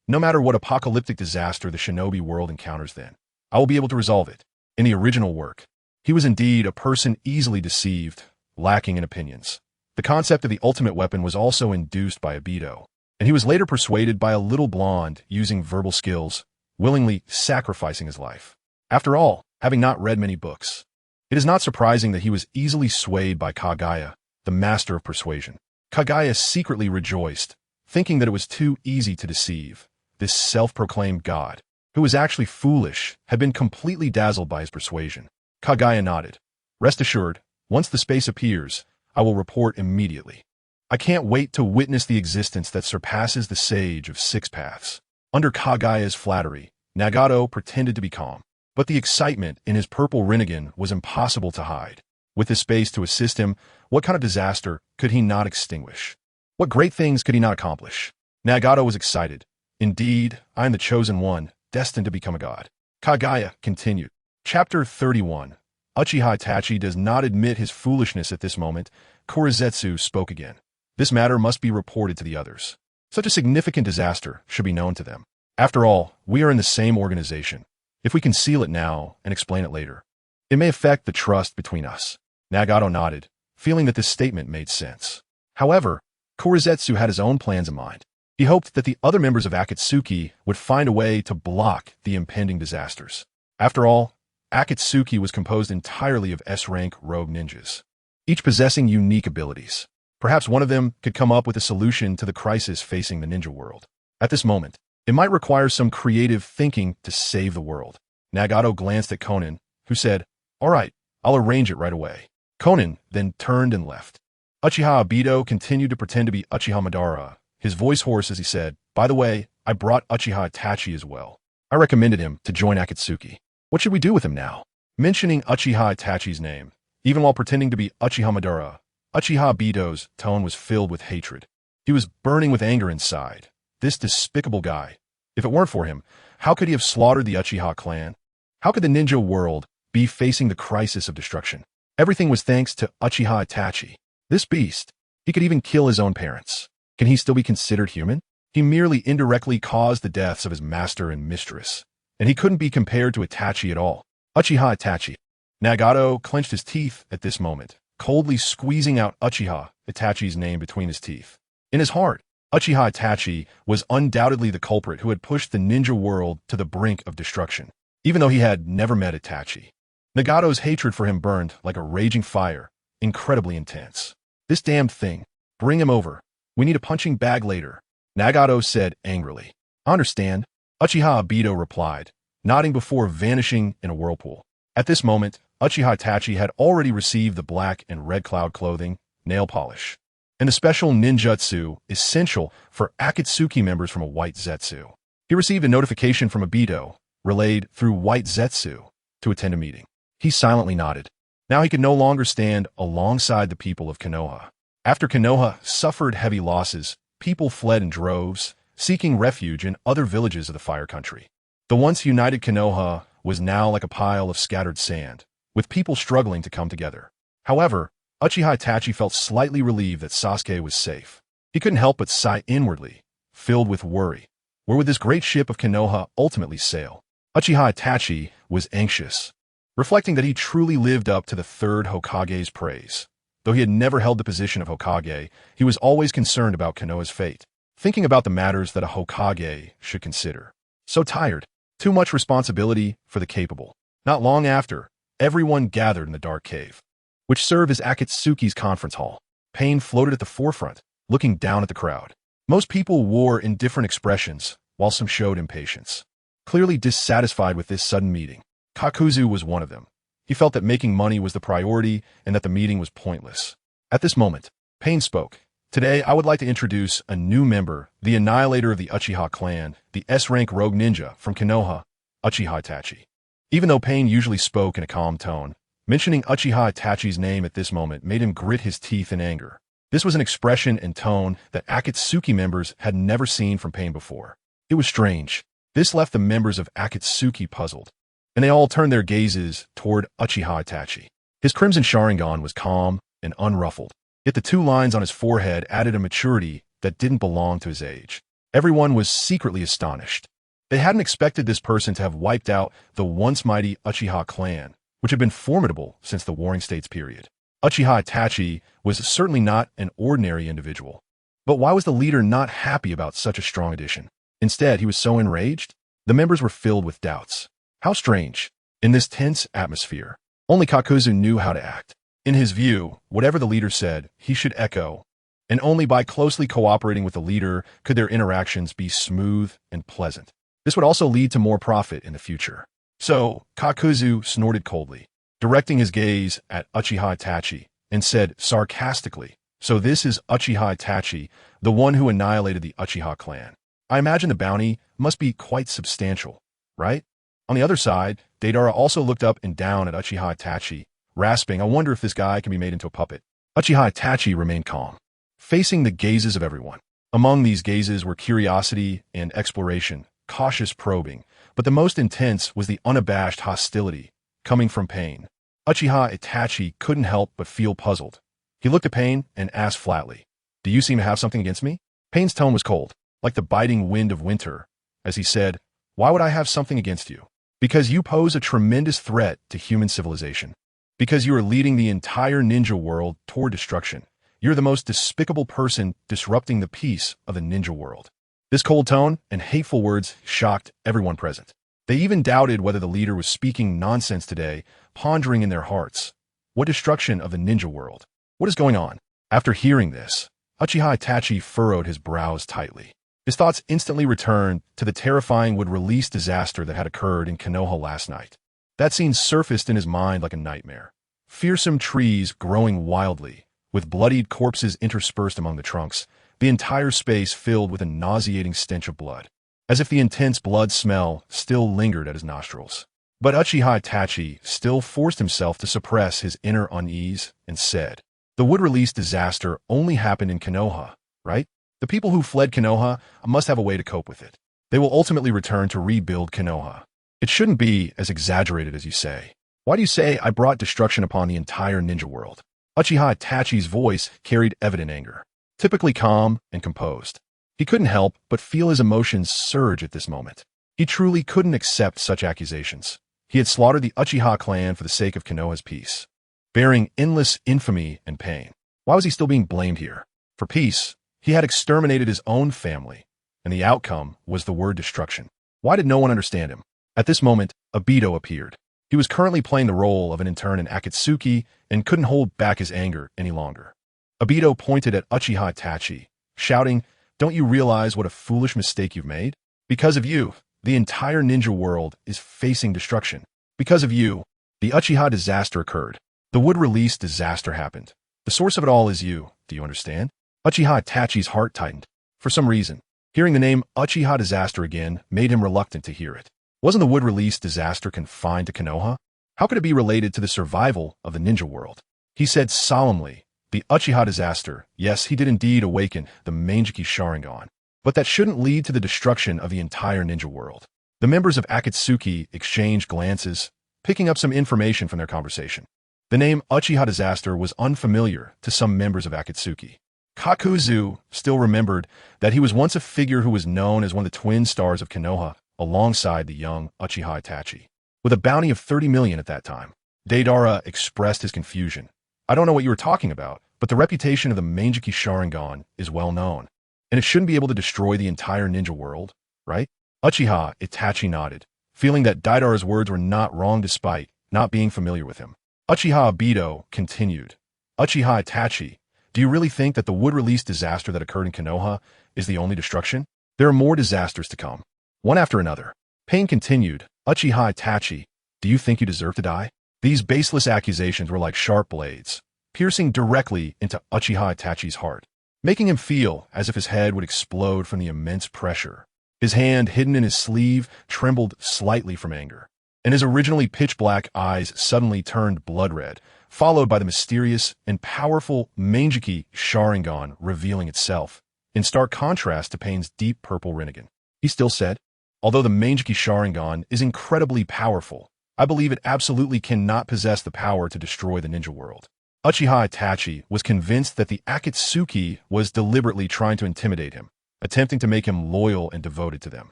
No matter what apocalyptic disaster the shinobi world encounters then, I will be able to resolve it. In the original work, he was indeed a person easily deceived, lacking in opinions. The concept of the ultimate weapon was also induced by Obito, and he was later persuaded by a little blonde using verbal skills, willingly sacrificing his life. After all, having not read many books, it is not surprising that he was easily swayed by Kaguya, the master of persuasion. Kaguya secretly rejoiced, thinking that it was too easy to deceive. This self-proclaimed god, who was actually foolish, had been completely dazzled by his persuasion. Kaguya nodded. Rest assured, once the space appears, I will report immediately. I can't wait to witness the existence that surpasses the sage of six paths. Under Kaguya's flattery, Nagato pretended to be calm, but the excitement in his purple Rinnegan was impossible to hide. With the space to assist him, what kind of disaster could he not extinguish? What great things could he not accomplish? Nagato was excited. Indeed, I am the chosen one, destined to become a god. Kaguya continued. Chapter 31. Uchiha Itachi does not admit his foolishness at this moment. Korezetsu spoke again. This matter must be reported to the others. Such a significant disaster should be known to them. After all, we are in the same organization. If we conceal it now and explain it later, it may affect the trust between us. Nagato nodded, feeling that this statement made sense. However, Korezetsu had his own plans in mind. He hoped that the other members of Akatsuki would find a way to block the impending disasters. After all, Akatsuki was composed entirely of S-rank rogue ninjas, each possessing unique abilities. Perhaps one of them could come up with a solution to the crisis facing the ninja world. At this moment, it might require some creative thinking to save the world. Nagato glanced at Konan, who said, "All right, I'll arrange it right away." Konan then turned and left. Uchiha Obito continued to pretend to be Uchiha Madara, his voice hoarse as he said, "By the way, I brought Uchiha Itachi as well. I recommended him to join Akatsuki. What should we do with him now?" Mentioning Uchiha Itachi's name, even while pretending to be Uchiha Madara, Uchiha Obito's tone was filled with hatred. He was burning with anger inside. This despicable guy. If it weren't for him, how could he have slaughtered the Uchiha clan? How could the ninja world be facing the crisis of destruction? Everything was thanks to Uchiha Itachi. This beast. He could even kill his own parents. Can he still be considered human? He merely indirectly caused the deaths of his master and mistress, and he couldn't be compared to Itachi at all. Uchiha Itachi. Nagato clenched his teeth at this moment, coldly squeezing out Uchiha Itachi's name between his teeth. In his heart, Uchiha Itachi was undoubtedly the culprit who had pushed the ninja world to the brink of destruction, even though he had never met Itachi. Nagato's hatred for him burned like a raging fire, incredibly intense. "This damned thing. Bring him over. We need a punching bag later," Nagato said angrily. "I understand," Uchiha Obito replied, nodding before vanishing in a whirlpool. At this moment, Uchiha Itachi had already received the black and red cloud clothing, nail polish, and the special ninjutsu essential for Akatsuki members from a white zetsu. He received a notification from Obito, relayed through white zetsu, to attend a meeting. He silently nodded. Now he could no longer stand alongside the people of Konoha. After Konoha suffered heavy losses, people fled in droves, seeking refuge in other villages of the Fire Country. The once united Konoha was now like a pile of scattered sand, with people struggling to come together. However, Uchiha Itachi felt slightly relieved that Sasuke was safe. He couldn't help but sigh inwardly, filled with worry. Where would this great ship of Konoha ultimately sail? Uchiha Itachi was anxious, reflecting that he truly lived up to the third Hokage's praise. Though he had never held the position of Hokage, he was always concerned about Konoha's fate, thinking about the matters that a Hokage should consider. So tired. Too much responsibility for the capable. Not long after, everyone gathered in the dark cave, which served as Akatsuki's conference hall. Pain floated at the forefront, looking down at the crowd. Most people wore indifferent expressions, while some showed impatience. Clearly dissatisfied with this sudden meeting, Kakuzu was one of them. He felt that making money was the priority and that the meeting was pointless. At this moment, Pain spoke. "Today, I would like to introduce a new member, the annihilator of the Uchiha clan, the S-rank rogue ninja from Konoha, Uchiha Itachi." Even though Pain usually spoke in a calm tone, mentioning Uchiha Itachi's name at this moment made him grit his teeth in anger. This was an expression and tone that Akatsuki members had never seen from Pain before. It was strange. This left the members of Akatsuki puzzled, and they all turned their gazes toward Uchiha Itachi. His crimson Sharingan was calm and unruffled, yet the two lines on his forehead added a maturity that didn't belong to his age. Everyone was secretly astonished. They hadn't expected this person to have wiped out the once mighty Uchiha clan, which had been formidable since the Warring States period. Uchiha Itachi was certainly not an ordinary individual. But why was the leader not happy about such a strong addition? Instead, he was so enraged. The members were filled with doubts. How strange. In this tense atmosphere, only Kakuzu knew how to act. In his view, whatever the leader said, he should echo, and only by closely cooperating with the leader could their interactions be smooth and pleasant. This would also lead to more profit in the future. So, Kakuzu snorted coldly, directing his gaze at Uchiha Itachi, and said sarcastically, "So this is Uchiha Itachi, the one who annihilated the Uchiha clan. I imagine the bounty must be quite substantial, right?" On the other side, Deidara also looked up and down at Uchiha Itachi, rasping, "I wonder if this guy can be made into a puppet." Uchiha Itachi remained calm, facing the gazes of everyone. Among these gazes were curiosity and exploration, cautious probing, but the most intense was the unabashed hostility coming from Pain. Uchiha Itachi couldn't help but feel puzzled. He looked at Pain and asked flatly, "Do you seem to have something against me?" Pain's tone was cold, like the biting wind of winter, as he said, "Why would I have something against you?" "Because you pose a tremendous threat to human civilization. Because you are leading the entire ninja world toward destruction. You're the most despicable person disrupting the peace of the ninja world." This cold tone and hateful words shocked everyone present. They even doubted whether the leader was speaking nonsense today, pondering in their hearts, what destruction of the ninja world? What is going on? After hearing this, Uchiha Itachi furrowed his brows tightly. His thoughts instantly returned to the terrifying would-release disaster that had occurred in Konoha last night. That scene surfaced in his mind like a nightmare. Fearsome trees growing wildly, with bloodied corpses interspersed among the trunks, the entire space filled with a nauseating stench of blood, as if the intense blood smell still lingered at his nostrils. But Uchiha Itachi still forced himself to suppress his inner unease and said, "The wood-release disaster only happened in Konoha, right? The people who fled Konoha must have a way to cope with it. They will ultimately return to rebuild Konoha. It shouldn't be as exaggerated as you say. Why do you say I brought destruction upon the entire ninja world?" Uchiha Itachi's voice carried evident anger. Typically calm and composed, he couldn't help but feel his emotions surge at this moment. He truly couldn't accept such accusations. He had slaughtered the Uchiha clan for the sake of Konoha's peace, bearing endless infamy and pain. Why was he still being blamed here? For peace, he had exterminated his own family, and the outcome was the word destruction. Why did no one understand him? At this moment, Obito appeared. He was currently playing the role of an intern in Akatsuki and couldn't hold back his anger any longer. Obito pointed at Uchiha Itachi, shouting, "Don't you realize what a foolish mistake you've made? Because of you, the entire ninja world is facing destruction. Because of you, the Uchiha disaster occurred. The wood-release disaster happened. The source of it all is you. Do you understand?" Uchiha Itachi's heart tightened. For some reason, hearing the name Uchiha disaster again made him reluctant to hear it. Wasn't the wood-release disaster confined to Konoha? How could it be related to the survival of the ninja world? He said solemnly, "The Uchiha disaster, yes, he did indeed awaken the Mangekyō Sharingan, but that shouldn't lead to the destruction of the entire ninja world." The members of Akatsuki exchanged glances, picking up some information from their conversation. The name Uchiha disaster was unfamiliar to some members of Akatsuki. Kakuzu still remembered that he was once a figure who was known as one of the twin stars of Konoha, alongside the young Uchiha Itachi, with a bounty of 30 million at that time. Deidara expressed his confusion. "I don't know what you were talking about, but the reputation of the Mangekyō Sharingan is well known, and it shouldn't be able to destroy the entire ninja world, right?" Uchiha Itachi nodded, feeling that Deidara's words were not wrong despite not being familiar with him. Uchiha Obito continued, "Uchiha Itachi, do you really think that the wood-release disaster that occurred in Konoha is the only destruction? There are more disasters to come, one after another." Pain continued, "Uchiha Itachi, do you think you deserve to die?" These baseless accusations were like sharp blades, piercing directly into Uchiha Itachi's heart, making him feel as if his head would explode from the immense pressure. His hand, hidden in his sleeve, trembled slightly from anger, and his originally pitch-black eyes suddenly turned blood-red, followed by the mysterious and powerful Mangekyō Sharingan revealing itself, in stark contrast to Pain's deep purple Rinnegan. He still said, "Although the Mangekyō Sharingan is incredibly powerful, I believe it absolutely cannot possess the power to destroy the ninja world." Uchiha Itachi was convinced that the Akatsuki was deliberately trying to intimidate him, attempting to make him loyal and devoted to them.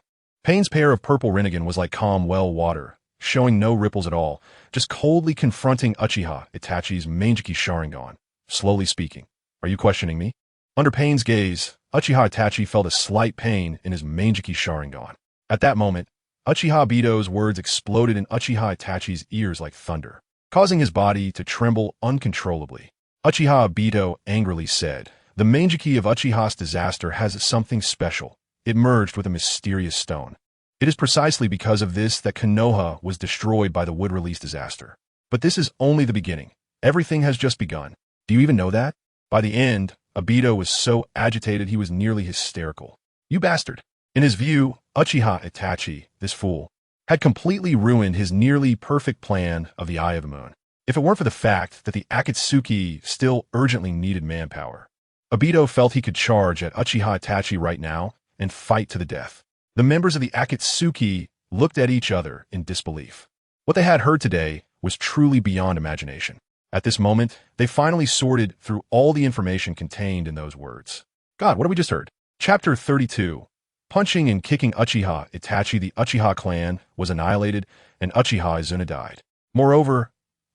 Pain's pair of purple Rinnegan was like calm well water, showing no ripples at all, just coldly confronting Uchiha Itachi's Mangekyō Sharingan, slowly speaking, "Are you questioning me?" Under Pain's gaze, Uchiha Itachi felt a slight pain in his Mangekyō Sharingan. At that moment, Uchiha Obito's words exploded in Uchiha Itachi's ears like thunder, causing his body to tremble uncontrollably. Uchiha Obito angrily said, "The Mangekyō of Uchiha's disaster has something special. It merged with a mysterious stone. It is precisely because of this that Konoha was destroyed by the wood-release disaster. But this is only the beginning. Everything has just begun. Do you even know that?" By the end, Obito was so agitated he was nearly hysterical. "You bastard!" In his view, Uchiha Itachi, this fool, had completely ruined his nearly perfect plan of the Eye of the Moon. If it weren't for the fact that the Akatsuki still urgently needed manpower, Obito felt he could charge at Uchiha Itachi right now and fight to the death. The members of the Akatsuki looked at each other in disbelief. What they had heard today was truly beyond imagination. At this moment, they finally sorted through all the information contained in those words. God, what have we just heard? Chapter 32. Punching and kicking Uchiha Itachi, the Uchiha clan was annihilated, and Uchiha Izuna died. Moreover,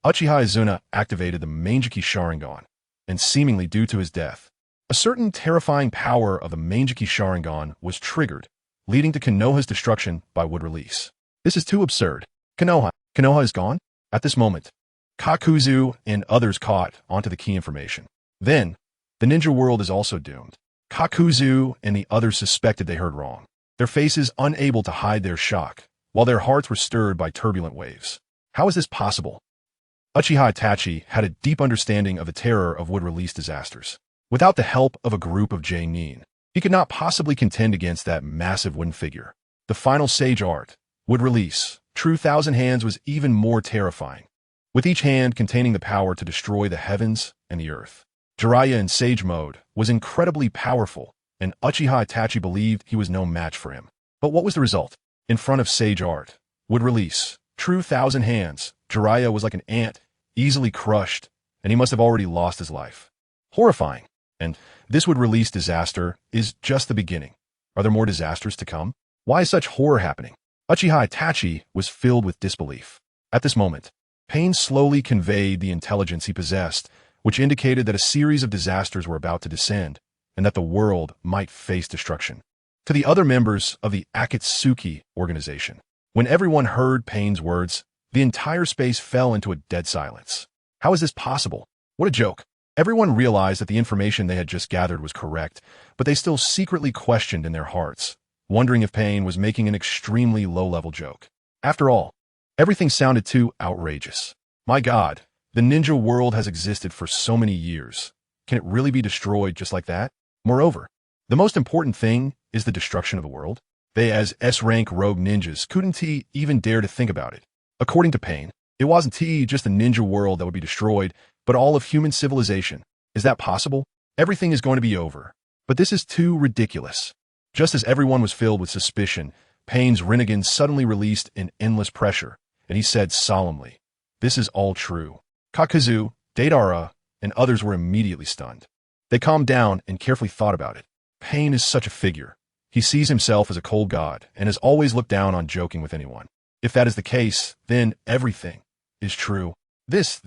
Uchiha Izuna activated the Mangekyō Sharingan, and seemingly due to his death, a certain terrifying power of the Mangekyō Sharingan was triggered, leading to Konoha's destruction by wood release. This is too absurd. Konoha is gone? At this moment, Kakuzu and others caught onto the key information. Then, the ninja world is also doomed. Kakuzu and the others suspected they heard wrong, their faces unable to hide their shock, while their hearts were stirred by turbulent waves. How is this possible? Uchiha Itachi had a deep understanding of the terror of wood-release disasters. Without the help of a group of Nin, he could not possibly contend against that massive wooden figure. The final sage art would release. True Thousand Hands was even more terrifying, with each hand containing the power to destroy the heavens and the earth. Jiraiya in Sage mode was incredibly powerful, and Uchiha Itachi believed he was no match for him. But what was the result? In front of Sage Art would release True Thousand Hands, Jiraiya was like an ant, easily crushed, and he must have already lost his life. Horrifying. And this would release disaster is just the beginning. Are there more disasters to come? Why is such horror happening? Uchiha Itachi was filled with disbelief. At this moment, Pain slowly conveyed the intelligence he possessed, which indicated that a series of disasters were about to descend, and that the world might face destruction. To the other members of the Akatsuki organization, when everyone heard Pain's words, the entire space fell into a dead silence. How is this possible? What a joke. Everyone realized that the information they had just gathered was correct, but they still secretly questioned in their hearts, wondering if Pain was making an extremely low-level joke. After all, everything sounded too outrageous. My God, the ninja world has existed for so many years. Can it really be destroyed just like that? Moreover, the most important thing is the destruction of the world. They, as S-rank rogue ninjas, couldn't even dare to think about it. According to Pain, it wasn't just a ninja world that would be destroyed, but all of human civilization. Is that possible? Everything is going to be over. But this is too ridiculous. Just as everyone was filled with suspicion, Pain's Rinnegan suddenly released an endless pressure, and he said solemnly, "This is all true." Kakuzu, Deidara, and others were immediately stunned. They calmed down and carefully thought about it. Pain is such a figure. He sees himself as a cold god and has always looked down on joking with anyone. If that is the case, then everything is true. This.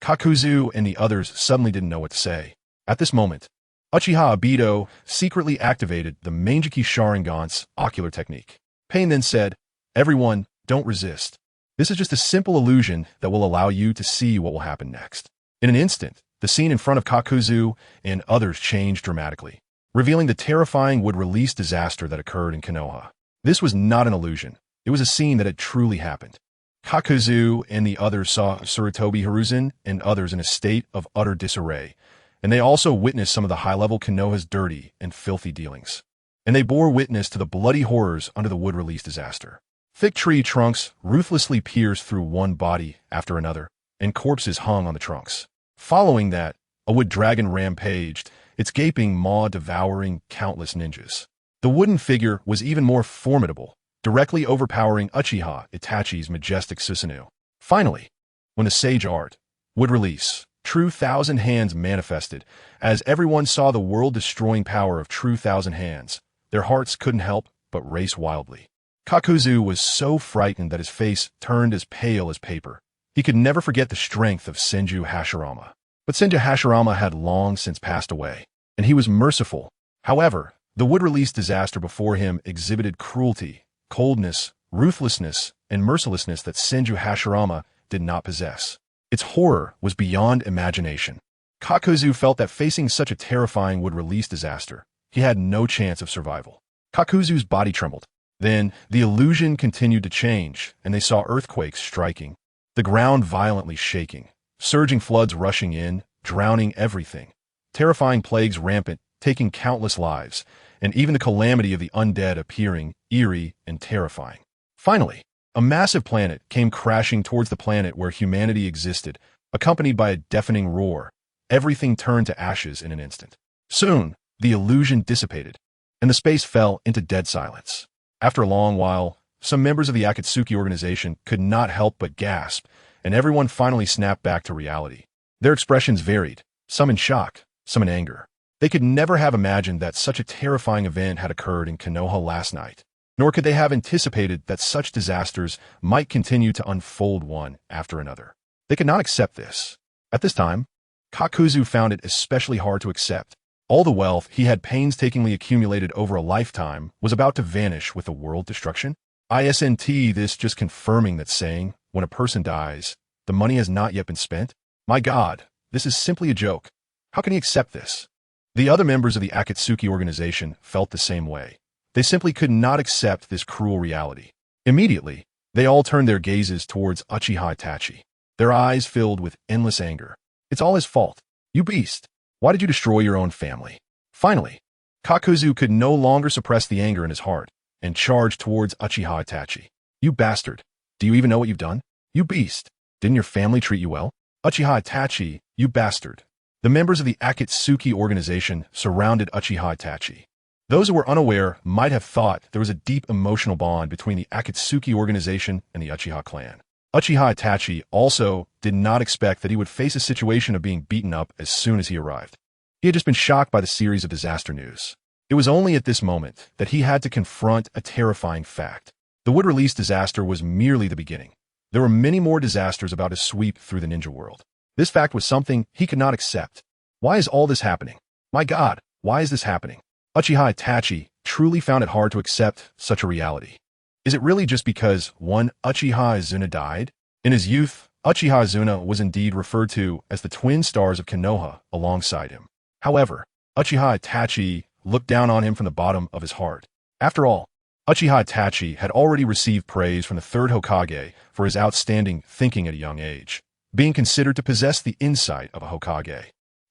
Kakuzu and the others suddenly didn't know what to say. At this moment, Uchiha Obito secretly activated the Mangekyō Sharingan's ocular technique. Pain then said, "Everyone, don't resist. This is just a simple illusion that will allow you to see what will happen next." In an instant, the scene in front of Kakuzu and others changed dramatically, revealing the terrifying would-release disaster that occurred in Konoha. This was not an illusion. It was a scene that had truly happened. Kakuzu and the others saw Sarutobi Hiruzen and others in a state of utter disarray, and they also witnessed some of the high-level Konoha's dirty and filthy dealings. And they bore witness to the bloody horrors under the wood-release disaster. Thick tree trunks ruthlessly pierced through one body after another, and corpses hung on the trunks. Following that, a wood dragon rampaged, its gaping maw devouring countless ninjas. The wooden figure was even more formidable, directly overpowering Uchiha Itachi's majestic Susanoo. Finally, when the sage art would release, True Thousand Hands manifested. As everyone saw the world-destroying power of True Thousand Hands, their hearts couldn't help but race wildly. Kakuzu was so frightened that his face turned as pale as paper. He could never forget the strength of Senju Hashirama. But Senju Hashirama had long since passed away, and he was merciful. However, the wood-release disaster before him exhibited cruelty, coldness, ruthlessness, and mercilessness that Senju Hashirama did not possess. Its horror was beyond imagination. Kakuzu felt that facing such a terrifying wood-release disaster, he had no chance of survival. Kakuzu's body trembled. Then, the illusion continued to change, and they saw earthquakes striking, the ground violently shaking, surging floods rushing in, drowning everything, terrifying plagues rampant, taking countless lives, and even the calamity of the undead appearing eerie and terrifying. Finally, a massive planet came crashing towards the planet where humanity existed, accompanied by a deafening roar. Everything turned to ashes in an instant. Soon, the illusion dissipated, and the space fell into dead silence. After a long while, some members of the Akatsuki organization could not help but gasp, and everyone finally snapped back to reality. Their expressions varied, some in shock, some in anger. They could never have imagined that such a terrifying event had occurred in Konoha last night, nor could they have anticipated that such disasters might continue to unfold one after another. They could not accept this. At this time, Kakuzu found it especially hard to accept. All the wealth he had painstakingly accumulated over a lifetime was about to vanish with the world destruction. This just confirming that saying, when a person dies, the money has not yet been spent? My God, this is simply a joke. How can he accept this? The other members of the Akatsuki organization felt the same way. They simply could not accept this cruel reality. Immediately, they all turned their gazes towards Uchiha Itachi, their eyes filled with endless anger. "It's all his fault. You beast. Why did you destroy your own family? Finally, Kakuzu could no longer suppress the anger in his heart and charged towards Uchiha Itachi. You bastard! Do you even know what you've done? You beast! Didn't your family treat you well? Uchiha Itachi, you bastard! The members of the Akatsuki organization surrounded Uchiha Itachi. Those who were unaware might have thought there was a deep emotional bond between the Akatsuki organization and the Uchiha clan. Uchiha Itachi also did not expect that he would face a situation of being beaten up as soon as he arrived. He had just been shocked by the series of disaster news. It was only at this moment that he had to confront a terrifying fact. The Wood Release disaster was merely the beginning. There were many more disasters about to sweep through the ninja world. This fact was something he could not accept. Why is all this happening? My God, why is this happening? Uchiha Itachi truly found it hard to accept such a reality. Is it really just because one Uchiha Izuna died? In his youth, Uchiha Izuna was indeed referred to as the twin stars of Konoha alongside him. However, Uchiha Itachi looked down on him from the bottom of his heart. After all, Uchiha Itachi had already received praise from the third Hokage for his outstanding thinking at a young age, being considered to possess the insight of a Hokage.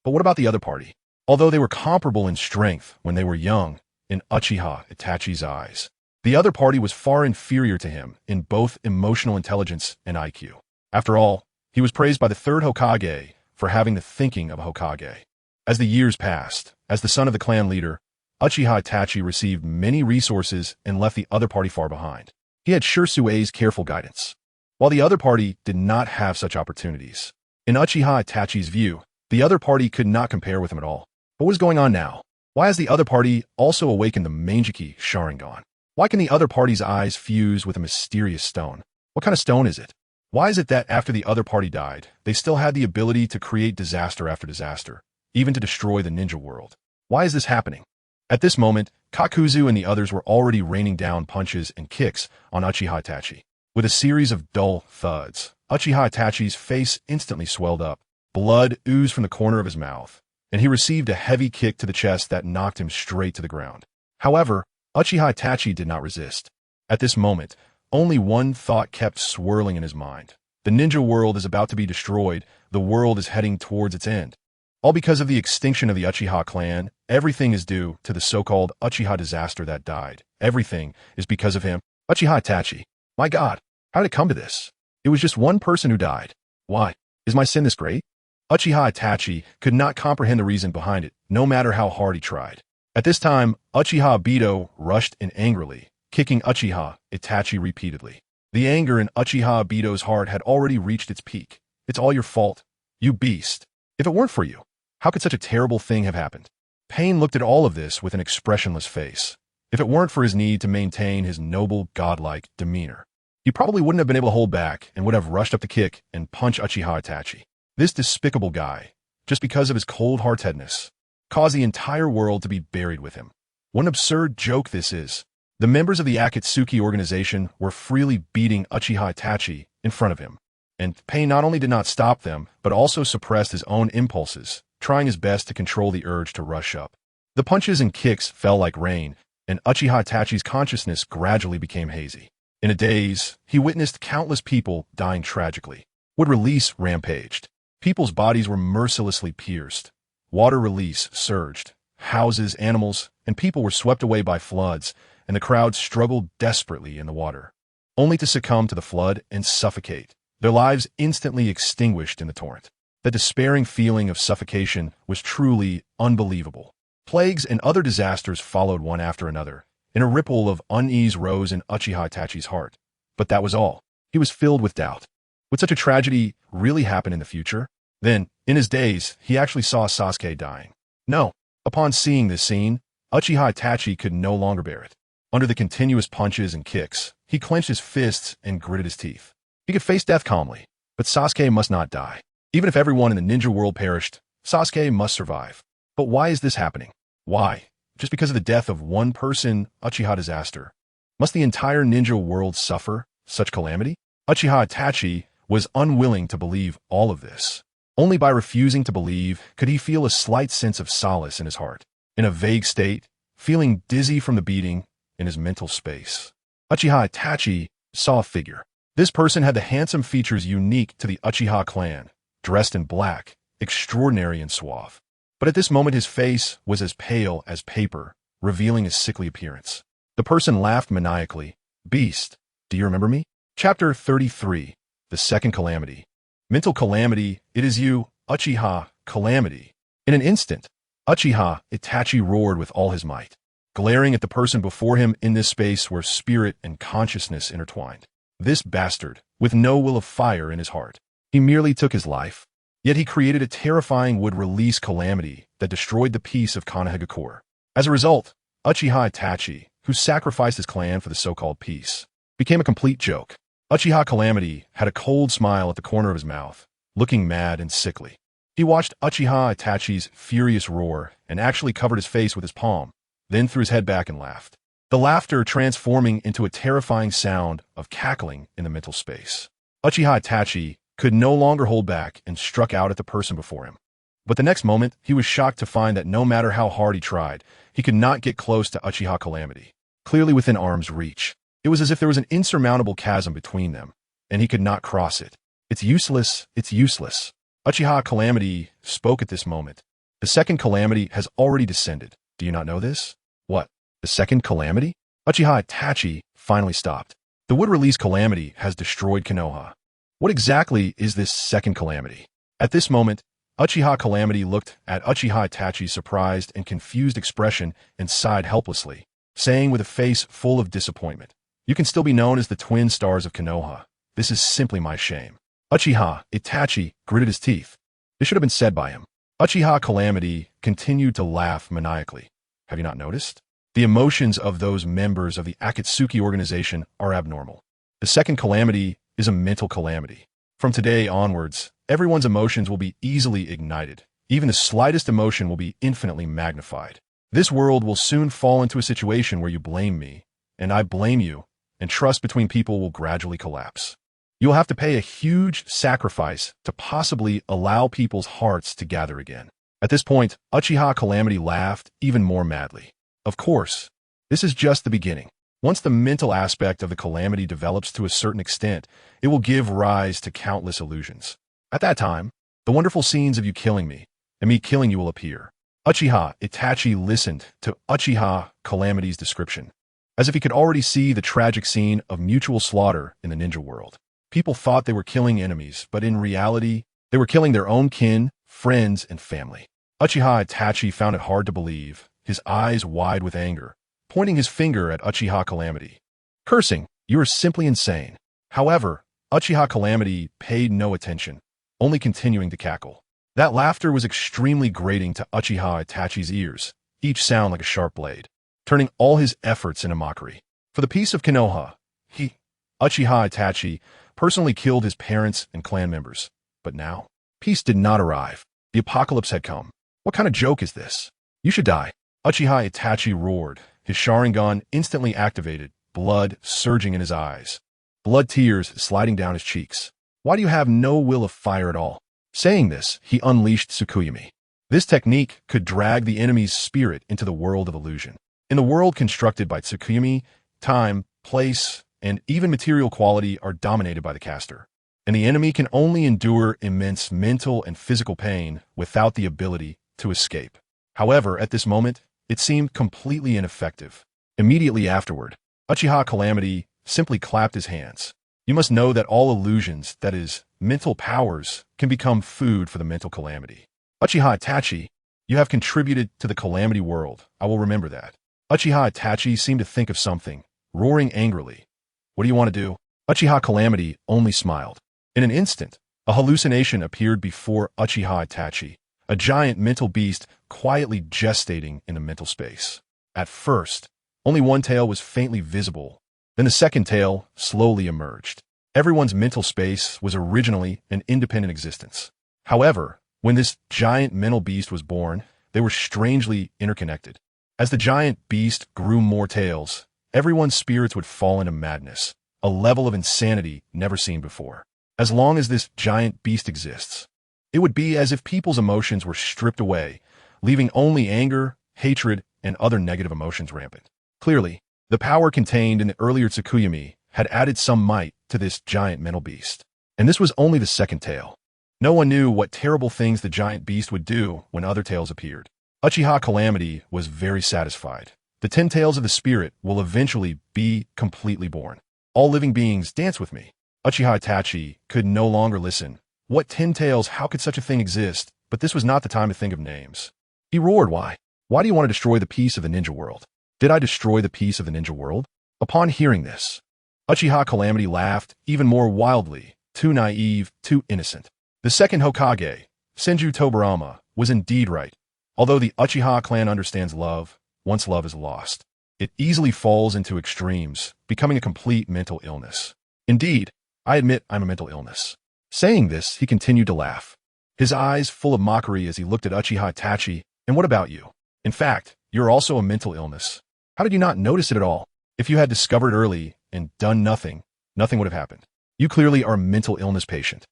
But what about the other party? Although they were comparable in strength when they were young, in Uchiha Itachi's eyes, the other party was far inferior to him in both emotional intelligence and IQ. After all, he was praised by the third Hokage for having the thinking of a Hokage. As the years passed, as the son of the clan leader, Uchiha Itachi received many resources and left the other party far behind. He had Shirsue's careful guidance, while the other party did not have such opportunities. In Uchiha Itachi's view, the other party could not compare with him at all. But what is going on now? Why has the other party also awakened the Mangekyō Sharingan? Why can the other party's eyes fuse with a mysterious stone? What kind of stone is it? Why is it that after the other party died, they still had the ability to create disaster after disaster, even to destroy the ninja world? Why is this happening? At this moment, Kakuzu and the others were already raining down punches and kicks on Uchiha Itachi. With a series of dull thuds, Uchiha Itachi's face instantly swelled up. Blood oozed from the corner of his mouth, and he received a heavy kick to the chest that knocked him straight to the ground. However, Uchiha Itachi did not resist. At this moment, only one thought kept swirling in his mind. The ninja world is about to be destroyed. The world is heading towards its end. All because of the extinction of the Uchiha clan. Everything is due to the so-called Uchiha disaster that died. Everything is because of him. Uchiha Itachi. My God, how did it come to this? It was just one person who died. Why? Is my sin this great? Uchiha Itachi could not comprehend the reason behind it, no matter how hard he tried. At this time, Uchiha Obito rushed in angrily, kicking Uchiha Itachi repeatedly. The anger in Uchiha Obito's heart had already reached its peak. It's all your fault, you beast. If it weren't for you, how could such a terrible thing have happened? Pain looked at all of this with an expressionless face. If it weren't for his need to maintain his noble, godlike demeanor, he probably wouldn't have been able to hold back and would have rushed up to kick and punch Uchiha Itachi. This despicable guy, just because of his cold-heartedness, caused the entire world to be buried with him. What an absurd joke this is. The members of the Akatsuki organization were freely beating Uchiha Itachi in front of him. And pain not only did not stop them, but also suppressed his own impulses, trying his best to control the urge to rush up. The punches and kicks fell like rain, and Uchiha Itachi's consciousness gradually became hazy. In a daze, he witnessed countless people dying tragically. Wood Release rampaged. People's bodies were mercilessly pierced. Water release surged. Houses, animals, and people were swept away by floods, and the crowd struggled desperately in the water, only to succumb to the flood and suffocate, their lives instantly extinguished in the torrent. The despairing feeling of suffocation was truly unbelievable. Plagues and other disasters followed one after another, and a ripple of unease rose in Uchiha Itachi's heart. But that was all. He was filled with doubt. Would such a tragedy really happen in the future? Then, in his daze, he actually saw Sasuke dying. No. Upon seeing this scene, Uchiha Itachi could no longer bear it. Under the continuous punches and kicks, he clenched his fists and gritted his teeth. He could face death calmly, but Sasuke must not die. Even if everyone in the ninja world perished, Sasuke must survive. But why is this happening? Why? Just because of the death of one person, Uchiha disaster. Must the entire ninja world suffer such calamity? Uchiha Itachi was unwilling to believe all of this. Only by refusing to believe could he feel a slight sense of solace in his heart. In a vague state, feeling dizzy from the beating in his mental space, Uchiha Itachi saw a figure. This person had the handsome features unique to the Uchiha clan, dressed in black, extraordinary and suave. But at this moment his face was as pale as paper, revealing his sickly appearance. The person laughed maniacally. Beast, do you remember me? Chapter 33. The Second Calamity. Mental calamity, it is you, Uchiha, calamity. In an instant, Uchiha Itachi roared with all his might, glaring at the person before him in this space where spirit and consciousness intertwined. This bastard, with no will of fire in his heart. He merely took his life, yet he created a terrifying would-release calamity that destroyed the peace of Konoha. As a result, Uchiha Itachi, who sacrificed his clan for the so-called peace, became a complete joke. Uchiha Calamity had a cold smile at the corner of his mouth, looking mad and sickly. He watched Uchiha Itachi's furious roar and actually covered his face with his palm, then threw his head back and laughed. The laughter transforming into a terrifying sound of cackling in the mental space. Uchiha Itachi could no longer hold back and struck out at the person before him. But the next moment, he was shocked to find that no matter how hard he tried, he could not get close to Uchiha Calamity, clearly within arm's reach. It was as if there was an insurmountable chasm between them, and he could not cross it. It's useless, it's useless. Uchiha Calamity spoke at this moment. The second calamity has already descended. Do you not know this? What? The second calamity? Uchiha Itachi finally stopped. The would-release calamity has destroyed Konoha. What exactly is this second calamity? At this moment, Uchiha Calamity looked at Uchiha Itachi's surprised and confused expression and sighed helplessly, saying with a face full of disappointment, "You can still be known as the twin stars of Konoha. This is simply my shame." Uchiha Itachi gritted his teeth. This should have been said by him. Uchiha Calamity continued to laugh maniacally. Have you not noticed? The emotions of those members of the Akatsuki organization are abnormal. The second calamity is a mental calamity. From today onwards, everyone's emotions will be easily ignited. Even the slightest emotion will be infinitely magnified. This world will soon fall into a situation where you blame me, and I blame you, and trust between people will gradually collapse. You'll have to pay a huge sacrifice to possibly allow people's hearts to gather again. At this point, Uchiha Calamity laughed even more madly. Of course, this is just the beginning. Once the mental aspect of the calamity develops to a certain extent, it will give rise to countless illusions. At that time, the wonderful scenes of you killing me and me killing you will appear. Uchiha Itachi listened to Uchiha Calamity's description, as if he could already see the tragic scene of mutual slaughter in the ninja world. People thought they were killing enemies, but in reality, they were killing their own kin, friends, and family. Uchiha Itachi found it hard to believe, his eyes wide with anger, pointing his finger at Uchiha Calamity. Cursing, "You are simply insane." However, Uchiha Calamity paid no attention, only continuing to cackle. That laughter was extremely grating to Uchiha Itachi's ears, each sound like a sharp blade, turning all his efforts into mockery. For the peace of Konoha, Uchiha Itachi, personally killed his parents and clan members. But now, peace did not arrive. The apocalypse had come. What kind of joke is this? You should die. Uchiha Itachi roared, his Sharingan instantly activated, blood surging in his eyes, blood tears sliding down his cheeks. Why do you have no will of fire at all? Saying this, he unleashed Tsukuyumi. This technique could drag the enemy's spirit into the world of illusion. In the world constructed by Tsukuyumi, time, place, and even material quality are dominated by the caster, and the enemy can only endure immense mental and physical pain without the ability to escape. However, at this moment, it seemed completely ineffective. Immediately afterward, Uchiha Calamity simply clapped his hands. You must know that all illusions, that is, mental powers, can become food for the mental calamity. Uchiha Itachi, you have contributed to the calamity world. I will remember that. Uchiha Itachi seemed to think of something, roaring angrily. What do you want to do? Uchiha Calamity only smiled. In an instant, a hallucination appeared before Uchiha Itachi, a giant mental beast quietly gestating in the mental space. At first, only one tail was faintly visible, then the second tail slowly emerged. Everyone's mental space was originally an independent existence. However, when this giant mental beast was born, they were strangely interconnected. As the giant beast grew more tails, everyone's spirits would fall into madness, a level of insanity never seen before. As long as this giant beast exists, it would be as if people's emotions were stripped away, leaving only anger, hatred, and other negative emotions rampant. Clearly, the power contained in the earlier Tsukuyumi had added some might to this giant mental beast. And this was only the second tail. No one knew what terrible things the giant beast would do when other tales appeared. Uchiha Calamity was very satisfied. The 10 tails of the spirit will eventually be completely born. All living beings dance with me. Uchiha Itachi could no longer listen. What 10 tails? How could such a thing exist? But this was not the time to think of names. He roared, Why? Why do you want to destroy the peace of the ninja world? Did I destroy the peace of the ninja world? Upon hearing this, Uchiha Calamity laughed even more wildly, too naive, too innocent. The second Hokage, Senju Tobarama, was indeed right. Although the Uchiha clan understands love, once love is lost, it easily falls into extremes, becoming a complete mental illness. Indeed, I admit I'm a mental illness. Saying this, he continued to laugh, his eyes full of mockery as he looked at Uchiha Itachi. And what about you? In fact, you're also a mental illness. How did you not notice it at all? If you had discovered early and done nothing, nothing would have happened. You clearly are a mental illness patient.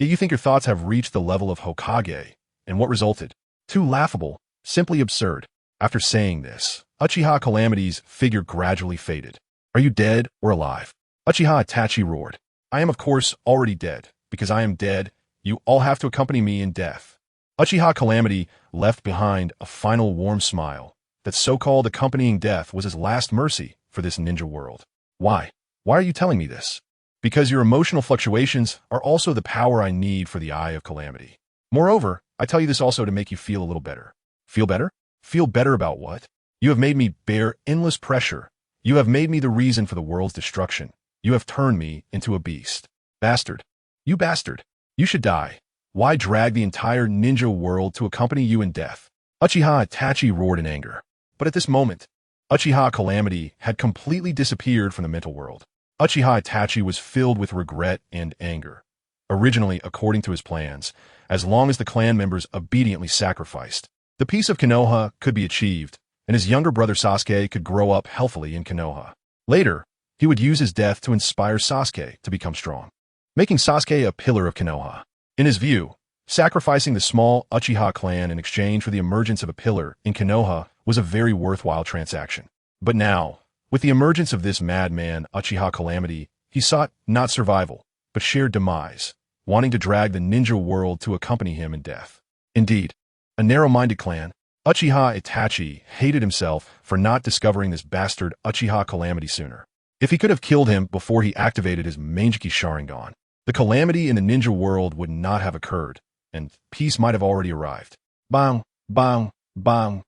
Yet you think your thoughts have reached the level of Hokage, and what resulted? Too laughable, simply absurd. After saying this, Uchiha Calamity's figure gradually faded. Are you dead or alive? Uchiha Itachi roared. I am of course already dead. Because I am dead, you all have to accompany me in death. Uchiha Calamity left behind a final warm smile. That so-called accompanying death was his last mercy for this ninja world. Why? Why are you telling me this? Because your emotional fluctuations are also the power I need for the Eye of Calamity. Moreover, I tell you this also to make you feel a little better. Feel better? Feel better about what? You have made me bear endless pressure. You have made me the reason for the world's destruction. You have turned me into a beast. Bastard. You bastard. You should die. Why drag the entire ninja world to accompany you in death? Uchiha Itachi roared in anger. But at this moment, Uchiha Calamity had completely disappeared from the mental world. Uchiha Itachi was filled with regret and anger. Originally, according to his plans, as long as the clan members obediently sacrificed, the peace of Konoha could be achieved, and his younger brother Sasuke could grow up healthily in Konoha. Later, he would use his death to inspire Sasuke to become strong, making Sasuke a pillar of Konoha. In his view, sacrificing the small Uchiha clan in exchange for the emergence of a pillar in Konoha was a very worthwhile transaction. But now, with the emergence of this madman Uchiha Calamity, he sought not survival, but shared demise, wanting to drag the ninja world to accompany him in death. Indeed, a narrow-minded clan, Uchiha Itachi hated himself for not discovering this bastard Uchiha Calamity sooner. If he could have killed him before he activated his Mangekyō Sharingan, the calamity in the ninja world would not have occurred, and peace might have already arrived. Bang, bang, bang.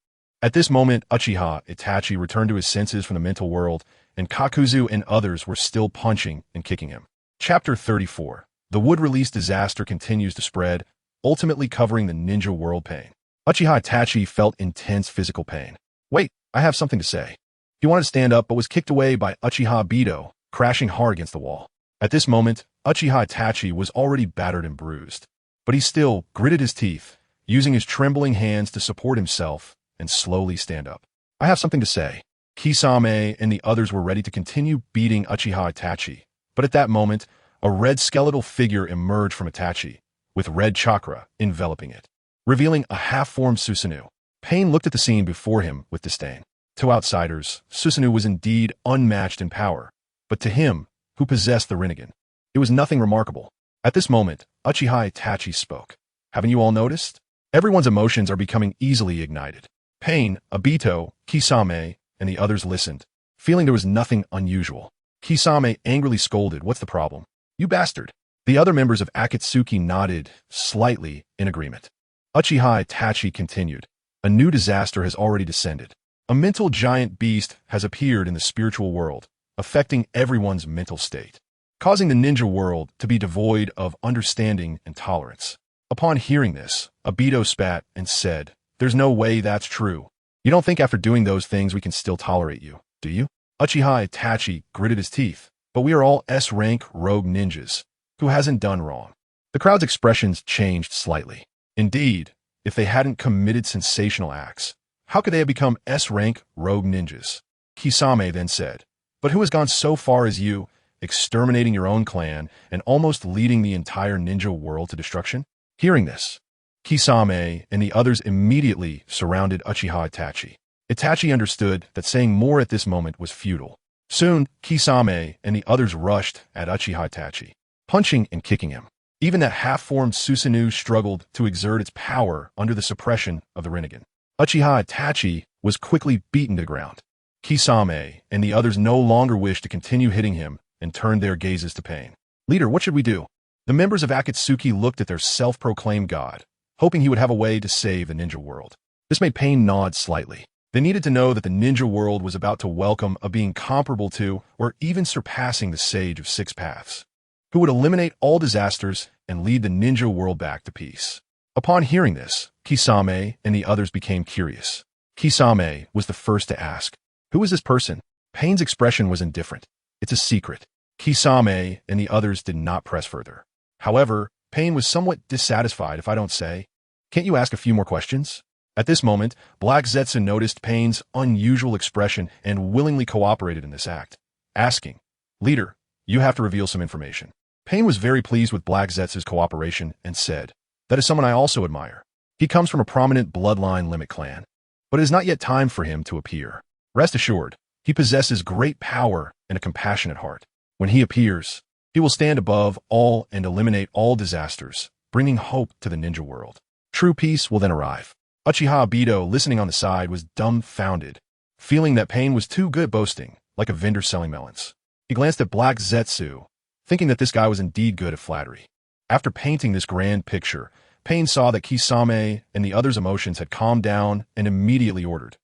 At this moment, Uchiha Itachi returned to his senses from the mental world, and Kakuzu and others were still punching and kicking him. Chapter 34. The wood-release disaster continues to spread, ultimately covering the ninja world pain. Uchiha Itachi felt intense physical pain. Wait, I have something to say. He wanted to stand up but was kicked away by Uchiha Bito, crashing hard against the wall. At this moment, Uchiha Itachi was already battered and bruised, but he still gritted his teeth, using his trembling hands to support himself and slowly stand up. I have something to say. Kisame and the others were ready to continue beating Uchiha Itachi, but at that moment, a red skeletal figure emerged from Itachi, with red chakra enveloping it, revealing a half-formed Susanoo. Pain looked at the scene before him with disdain. To outsiders, Susanoo was indeed unmatched in power, but to him, who possessed the Rinnegan, it was nothing remarkable. At this moment, Uchiha Itachi spoke. Haven't you all noticed? Everyone's emotions are becoming easily ignited. Pain, Obito, Kisame, and the others listened, feeling there was nothing unusual. Kisame angrily scolded, What's the problem? You bastard. The other members of Akatsuki nodded, slightly in agreement. Uchiha Itachi continued. A new disaster has already descended. A mental giant beast has appeared in the spiritual world, affecting everyone's mental state, causing the ninja world to be devoid of understanding and tolerance. Upon hearing this, Obito spat and said, There's no way that's true. You don't think after doing those things we can still tolerate you, do you? Uchiha Itachi gritted his teeth. But we are all S-rank rogue ninjas. Who hasn't done wrong? The crowd's expressions changed slightly. Indeed, if they hadn't committed sensational acts, how could they have become S-rank rogue ninjas? Kisame then said, But who has gone so far as you, exterminating your own clan and almost leading the entire ninja world to destruction? Hearing this, Kisame and the others immediately surrounded Uchiha Itachi. Itachi understood that saying more at this moment was futile. Soon, Kisame and the others rushed at Uchiha Itachi, punching and kicking him. Even that half-formed Susanoo struggled to exert its power under the suppression of the Rinnegan. Uchiha Itachi was quickly beaten to the ground. Kisame and the others no longer wished to continue hitting him and turned their gazes to Pain. Leader, what should we do? The members of Akatsuki looked at their self-proclaimed god, hoping he would have a way to save the ninja world. This made Pain nod slightly. They needed to know that the ninja world was about to welcome a being comparable to or even surpassing the Sage of Six Paths, who would eliminate all disasters and lead the ninja world back to peace. Upon hearing this, Kisame and the others became curious. Kisame was the first to ask, "Who is this person?" Pain's expression was indifferent. "It's a secret." Kisame and the others did not press further. However, Pain was somewhat dissatisfied. "If I don't say, can't you ask a few more questions?" At this moment, Black Zetsu noticed Pain's unusual expression and willingly cooperated in this act, asking, "Leader, you have to reveal some information." Pain was very pleased with Black Zetsu's cooperation and said, "That is someone I also admire. He comes from a prominent bloodline limit clan, but it is not yet time for him to appear. Rest assured, he possesses great power and a compassionate heart. When he appears, he will stand above all and eliminate all disasters, bringing hope to the ninja world. True peace will then arrive." Uchiha Obito, listening on the side, was dumbfounded, feeling that Pain was too good boasting, like a vendor selling melons. He glanced at Black Zetsu, thinking that this guy was indeed good at flattery. After painting this grand picture, Pain saw that Kisame and the others' emotions had calmed down and immediately ordered,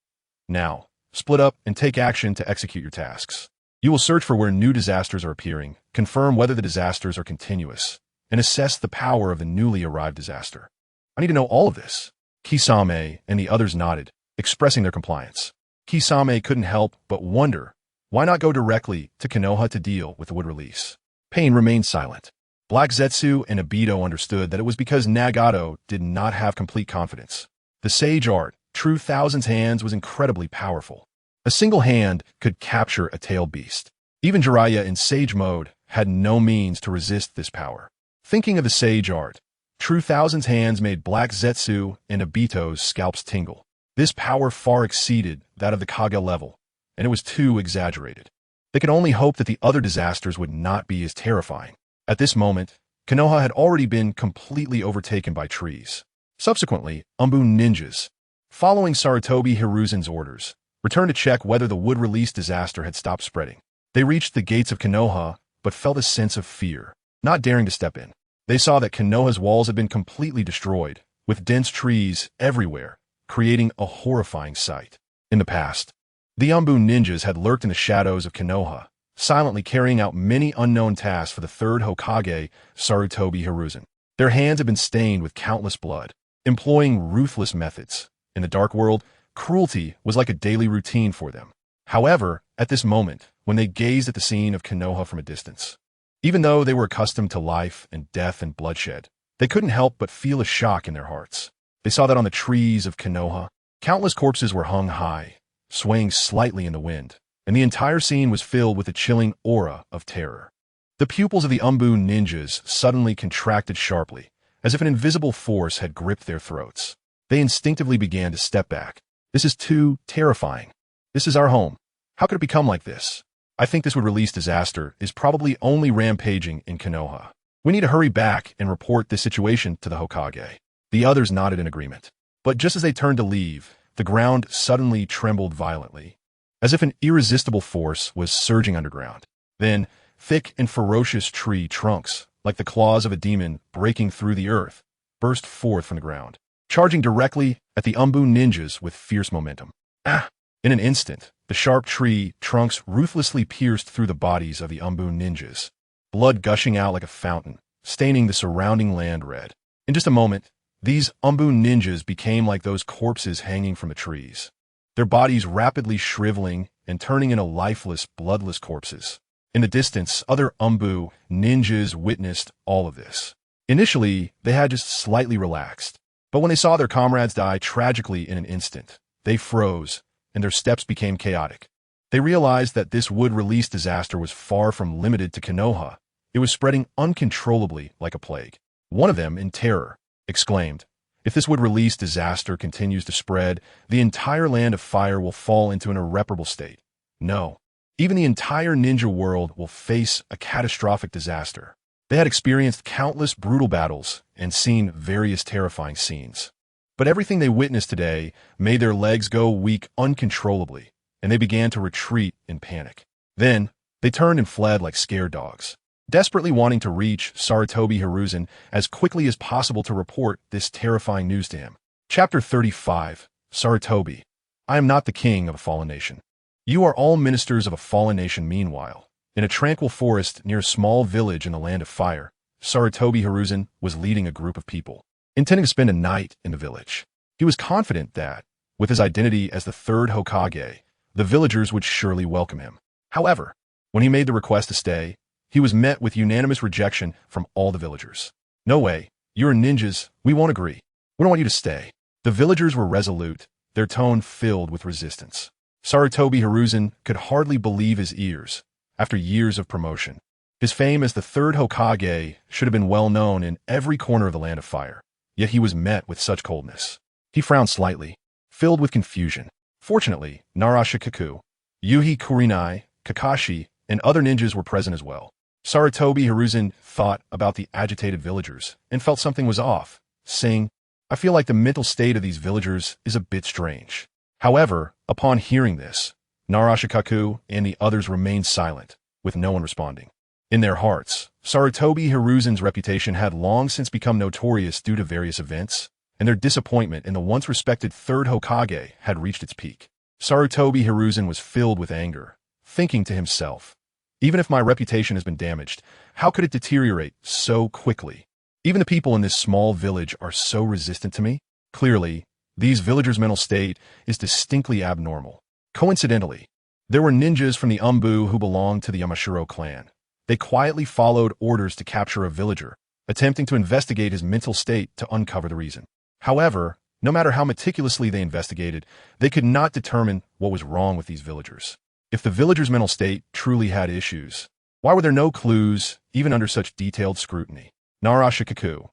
"Now, split up and take action to execute your tasks. You will search for where new disasters are appearing, confirm whether the disasters are continuous, and assess the power of the newly arrived disaster." "I need to know all of this." Kisame and the others nodded, expressing their compliance. Kisame couldn't help but wonder, why not go directly to Konoha to deal with the wood release? Pain remained silent. Black Zetsu and Obito understood that it was because Nagato did not have complete confidence. The sage art, True Thousand's hands, was incredibly powerful. A single hand could capture a tailed beast. Even Jiraiya in sage mode had no means to resist this power. Thinking of the sage art, True Thousand's hands made Black Zetsu and Obito's scalps tingle. This power far exceeded that of the Kage level, and it was too exaggerated. They could only hope that the other disasters would not be as terrifying. At this moment, Konoha had already been completely overtaken by trees. Subsequently, Umbu ninjas, following Sarutobi Hiruzen's orders, returned to check whether the wood release disaster had stopped spreading. They reached the gates of Konoha, but felt a sense of fear, not daring to step in. They saw that Konoha's walls had been completely destroyed, with dense trees everywhere, creating a horrifying sight. In the past, the Umbu ninjas had lurked in the shadows of Konoha, silently carrying out many unknown tasks for the third Hokage, Sarutobi Hiruzen. Their hands had been stained with countless blood, employing ruthless methods. In the dark world, cruelty was like a daily routine for them. However, at this moment, when they gazed at the scene of Konoha from a distance, even though they were accustomed to life and death and bloodshed, they couldn't help but feel a shock in their hearts. They saw that on the trees of Konoha, countless corpses were hung high, swaying slightly in the wind, and the entire scene was filled with a chilling aura of terror. The pupils of the Umbu ninjas suddenly contracted sharply, as if an invisible force had gripped their throats. They instinctively began to step back. "This is too terrifying. This is our home. How could it become like this? I think this would release disaster is probably only rampaging in Konoha. We need to hurry back and report this situation to the Hokage." The others nodded in agreement. But just as they turned to leave, the ground suddenly trembled violently, as if an irresistible force was surging underground. Then, thick and ferocious tree trunks, like the claws of a demon breaking through the earth, burst forth from the ground, charging directly at the Umbu ninjas with fierce momentum. Ah! In an instant, the sharp tree trunks ruthlessly pierced through the bodies of the Umbu ninjas, blood gushing out like a fountain, staining the surrounding land red. In just a moment, these Umbu ninjas became like those corpses hanging from the trees, their bodies rapidly shriveling and turning into lifeless, bloodless corpses. In the distance, other Umbu ninjas witnessed all of this. Initially, they had just slightly relaxed, but when they saw their comrades die tragically in an instant, they froze, and their steps became chaotic. They realized that this wood release disaster was far from limited to Konoha. It was spreading uncontrollably like a plague. One of them, in terror, exclaimed, "If this wood release disaster continues to spread, the entire land of fire will fall into an irreparable state. No, even the entire ninja world will face a catastrophic disaster." They had experienced countless brutal battles and seen various terrifying scenes. But everything they witnessed today made their legs go weak uncontrollably, and they began to retreat in panic. Then, they turned and fled like scared dogs, desperately wanting to reach Sarutobi Hiruzen as quickly as possible to report this terrifying news to him. Chapter 35. Sarutobi. I am not the king of a fallen nation. You are all ministers of a fallen nation. Meanwhile, in a tranquil forest near a small village in the land of fire, Sarutobi Hiruzen was leading a group of people, intending to spend a night in the village. He was confident that, with his identity as the third Hokage, the villagers would surely welcome him. However, when he made the request to stay, he was met with unanimous rejection from all the villagers. No way, you're ninjas, we won't agree. We don't want you to stay. The villagers were resolute, their tone filled with resistance. Sarutobi Hiruzen could hardly believe his ears. After years of promotion, his fame as the third Hokage should have been well known in every corner of the land of fire, yet he was met with such coldness. He frowned slightly, filled with confusion. Fortunately, Naruto, Yuhi Kurenai, Kakashi, and other ninjas were present as well. Sarutobi Hiruzen thought about the agitated villagers and felt something was off, saying, I feel like the mental state of these villagers is a bit strange. However, upon hearing this, Naruto and the others remained silent, with no one responding. In their hearts, Sarutobi Hiruzen's reputation had long since become notorious due to various events, and their disappointment in the once respected third Hokage had reached its peak. Sarutobi Hiruzen was filled with anger, thinking to himself, even if my reputation has been damaged, how could it deteriorate so quickly? Even the people in this small village are so resistant to me. Clearly, these villagers' mental state is distinctly abnormal. Coincidentally, there were ninjas from the Umbu who belonged to the Yamashiro clan. They quietly followed orders to capture a villager, attempting to investigate his mental state to uncover the reason. However, no matter how meticulously they investigated, they could not determine what was wrong with these villagers. If the villagers' mental state truly had issues, why were there no clues, even under such detailed scrutiny? Naruto,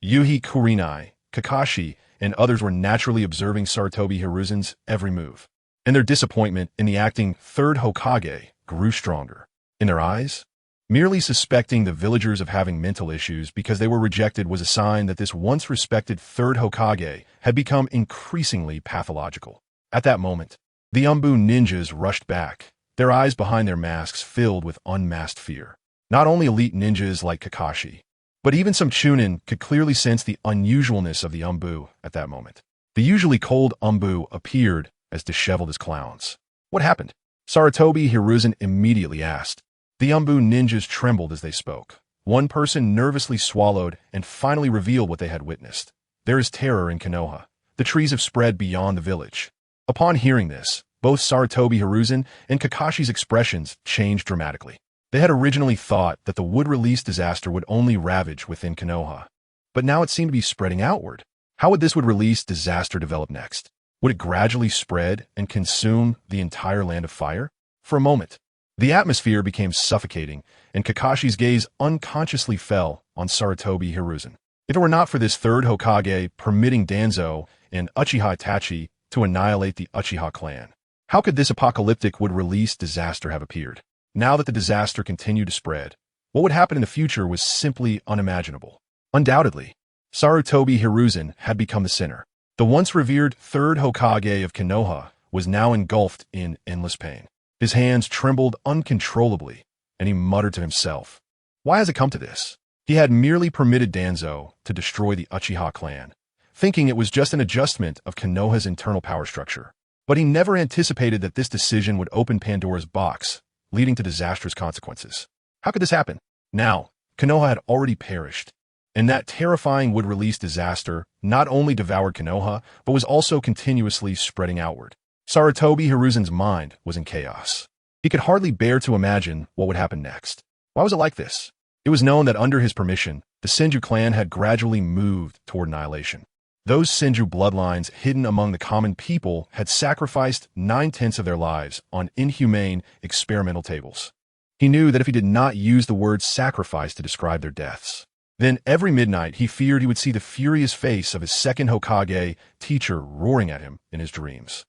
Yuhi Kurenai, Kakashi, and others were naturally observing Sarutobi Hiruzen's every move, and their disappointment in the acting third Hokage grew stronger. In their eyes, merely suspecting the villagers of having mental issues because they were rejected was a sign that this once respected third Hokage had become increasingly pathological. At that moment, the Umbu ninjas rushed back, their eyes behind their masks filled with unmasked fear. Not only elite ninjas like Kakashi, but even some Chunin could clearly sense the unusualness of the Umbu at that moment. The usually cold Umbu appeared as disheveled as clowns. What happened? Sarutobi Hiruzen immediately asked. The Umbu ninjas trembled as they spoke. One person nervously swallowed and finally revealed what they had witnessed. There is terror in Konoha. The trees have spread beyond the village. Upon hearing this, both Sarutobi Hiruzen and Kakashi's expressions changed dramatically. They had originally thought that the wood-release disaster would only ravage within Konoha, but now it seemed to be spreading outward. How would this wood-release disaster develop next? Would it gradually spread and consume the entire land of fire? For a moment, the atmosphere became suffocating, and Kakashi's gaze unconsciously fell on Sarutobi Hiruzen. If it were not for this third Hokage permitting Danzo and Uchiha Itachi to annihilate the Uchiha clan, how could this apocalyptic wood-release disaster have appeared? Now that the disaster continued to spread, what would happen in the future was simply unimaginable. Undoubtedly, Sarutobi Hiruzen had become the sinner. The once revered third Hokage of Konoha was now engulfed in endless pain. His hands trembled uncontrollably, and he muttered to himself, why has it come to this? He had merely permitted Danzo to destroy the Uchiha clan, thinking it was just an adjustment of Konoha's internal power structure. But he never anticipated that this decision would open Pandora's box, leading to disastrous consequences. How could this happen? Now, Konoha had already perished, and that terrifying wood-release disaster not only devoured Konoha, but was also continuously spreading outward. Sarutobi Hiruzen's mind was in chaos. He could hardly bear to imagine what would happen next. Why was it like this? It was known that under his permission, the Senju clan had gradually moved toward annihilation. Those Senju bloodlines hidden among the common people had sacrificed 9/10 of their lives on inhumane experimental tables. He knew that if he did not use the word sacrifice to describe their deaths, then every midnight he feared he would see the furious face of his second Hokage teacher roaring at him in his dreams.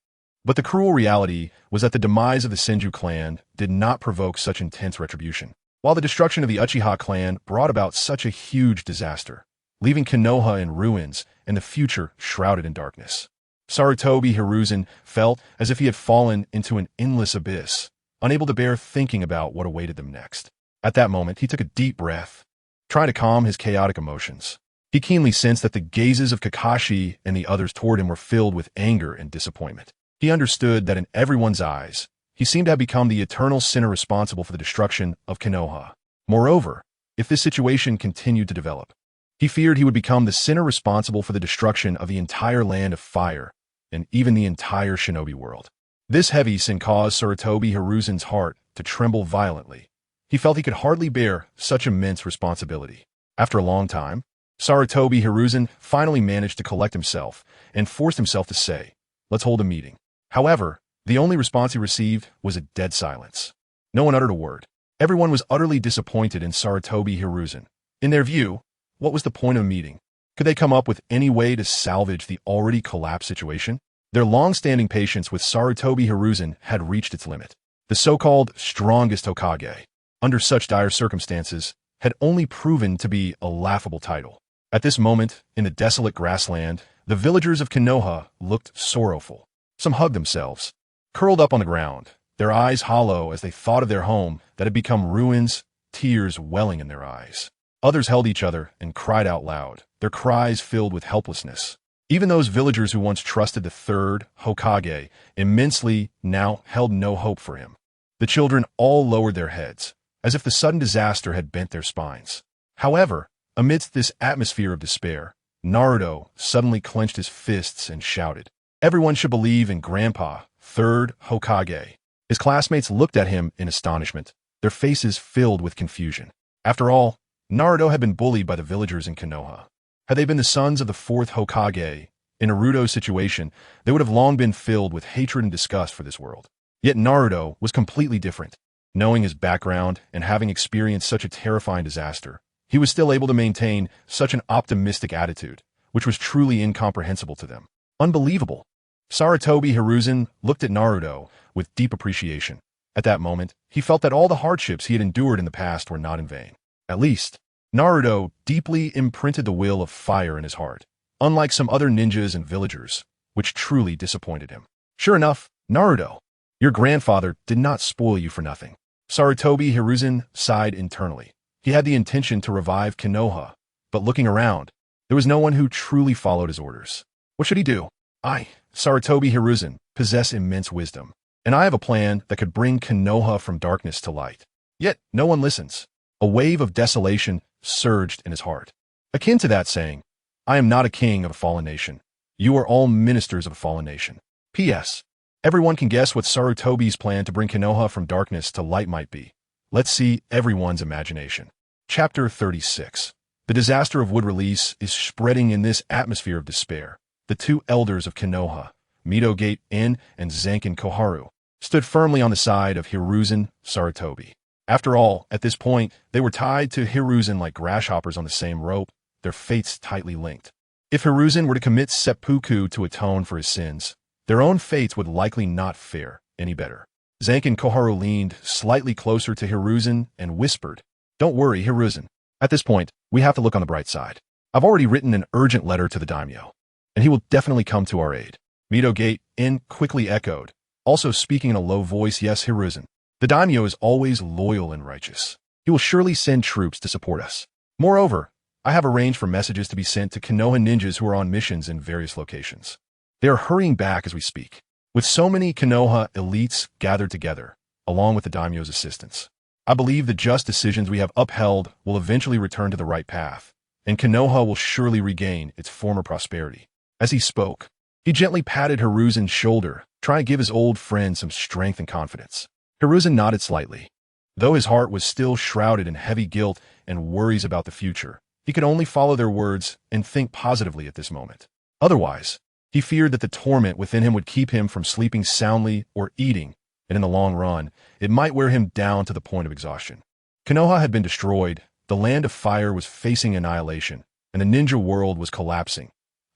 But the cruel reality was that the demise of the Senju clan did not provoke such intense retribution. While the destruction of the Uchiha clan brought about such a huge disaster, leaving Konoha in ruins and the future shrouded in darkness, Sarutobi Hiruzen felt as if he had fallen into an endless abyss, unable to bear thinking about what awaited them next. At that moment, he took a deep breath, trying to calm his chaotic emotions. He keenly sensed that the gazes of Kakashi and the others toward him were filled with anger and disappointment. He understood that in everyone's eyes, he seemed to have become the eternal sinner responsible for the destruction of Konoha. Moreover, if this situation continued to develop, he feared he would become the sinner responsible for the destruction of the entire land of fire and even the entire shinobi world. This heavy sin caused Sarutobi Hiruzen's heart to tremble violently. He felt he could hardly bear such immense responsibility. After a long time, Sarutobi Hiruzen finally managed to collect himself and forced himself to say, "Let's hold a meeting." However, the only response he received was a dead silence. No one uttered a word. Everyone was utterly disappointed in Sarutobi Hiruzen. In their view, what was the point of a meeting? Could they come up with any way to salvage the already collapsed situation? Their long-standing patience with Sarutobi Hiruzen had reached its limit. The so-called strongest Hokage, under such dire circumstances, had only proven to be a laughable title. At this moment, in the desolate grassland, the villagers of Konoha looked sorrowful. Some hugged themselves, curled up on the ground, their eyes hollow as they thought of their home that had become ruins, tears welling in their eyes. Others held each other and cried out loud, their cries filled with helplessness. Even those villagers who once trusted the third Hokage immensely now held no hope for him. The children all lowered their heads, as if the sudden disaster had bent their spines. However, amidst this atmosphere of despair, Naruto suddenly clenched his fists and shouted, "Everyone should believe in Grandpa, third Hokage." His classmates looked at him in astonishment, their faces filled with confusion. After all, Naruto had been bullied by the villagers in Konoha. Had they been the sons of the fourth Hokage, in Naruto's situation, they would have long been filled with hatred and disgust for this world. Yet Naruto was completely different. Knowing his background and having experienced such a terrifying disaster, he was still able to maintain such an optimistic attitude, which was truly incomprehensible to them. Unbelievable. Sarutobi Hiruzen looked at Naruto with deep appreciation. At that moment, he felt that all the hardships he had endured in the past were not in vain. At least, Naruto deeply imprinted the will of fire in his heart, unlike some other ninjas and villagers, which truly disappointed him. Sure enough, Naruto, your grandfather did not spoil you for nothing. Sarutobi Hiruzen sighed internally. He had the intention to revive Konoha, but looking around, there was no one who truly followed his orders. What should he do? I, Sarutobi Hiruzen, possess immense wisdom, and I have a plan that could bring Konoha from darkness to light. Yet no one listens. A wave of desolation surged in his heart. Akin to that saying, I am not a king of a fallen nation. You are all ministers of a fallen nation. P.S. Everyone can guess what Sarutobi's plan to bring Konoha from darkness to light might be. Let's see everyone's imagination. Chapter 36. The disaster of wood release is spreading in this atmosphere of despair. The two elders of Konoha, Midogate-in and Zanken Koharu, stood firmly on the side of Hiruzen Sarutobi. After all, at this point, they were tied to Hiruzen like grasshoppers on the same rope, their fates tightly linked. If Hiruzen were to commit seppuku to atone for his sins, their own fates would likely not fare any better. Zanken Koharu leaned slightly closer to Hiruzen and whispered, Don't worry, Hiruzen. At this point, we have to look on the bright side. I've already written an urgent letter to the daimyo, and he will definitely come to our aid. Midogate-in quickly echoed, also speaking in a low voice, Yes, Hiruzen. The daimyo is always loyal and righteous. He will surely send troops to support us. Moreover, I have arranged for messages to be sent to Konoha ninjas who are on missions in various locations. They are hurrying back as we speak. With so many Konoha elites gathered together, along with the daimyo's assistance, I believe the just decisions we have upheld will eventually return to the right path, and Konoha will surely regain its former prosperity. As he spoke, he gently patted Hiruzen's shoulder, trying to give his old friend some strength and confidence. Hiruzen nodded slightly. Though his heart was still shrouded in heavy guilt and worries about the future, he could only follow their words and think positively at this moment. Otherwise, he feared that the torment within him would keep him from sleeping soundly or eating, and in the long run, it might wear him down to the point of exhaustion. Konoha had been destroyed, the land of fire was facing annihilation, and the ninja world was collapsing.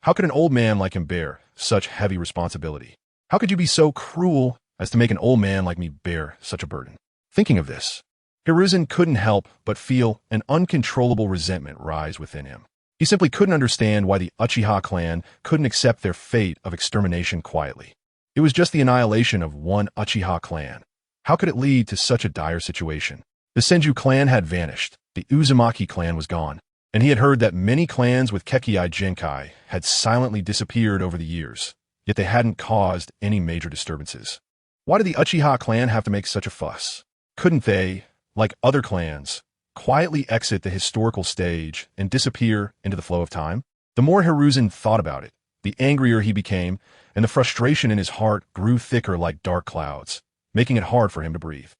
How could an old man like him bear such heavy responsibility? How could you be so cruel as to make an old man like me bear such a burden? Thinking of this, Hiruzen couldn't help but feel an uncontrollable resentment rise within him. He simply couldn't understand why the Uchiha clan couldn't accept their fate of extermination quietly. It was just the annihilation of one Uchiha clan. How could it lead to such a dire situation? The Senju clan had vanished, the Uzumaki clan was gone, and he had heard that many clans with Kekkai Genkai had silently disappeared over the years, yet they hadn't caused any major disturbances. Why did the Uchiha clan have to make such a fuss? Couldn't they, like other clans, quietly exit the historical stage and disappear into the flow of time? The more Hiruzen thought about it, the angrier he became, and the frustration in his heart grew thicker like dark clouds, making it hard for him to breathe.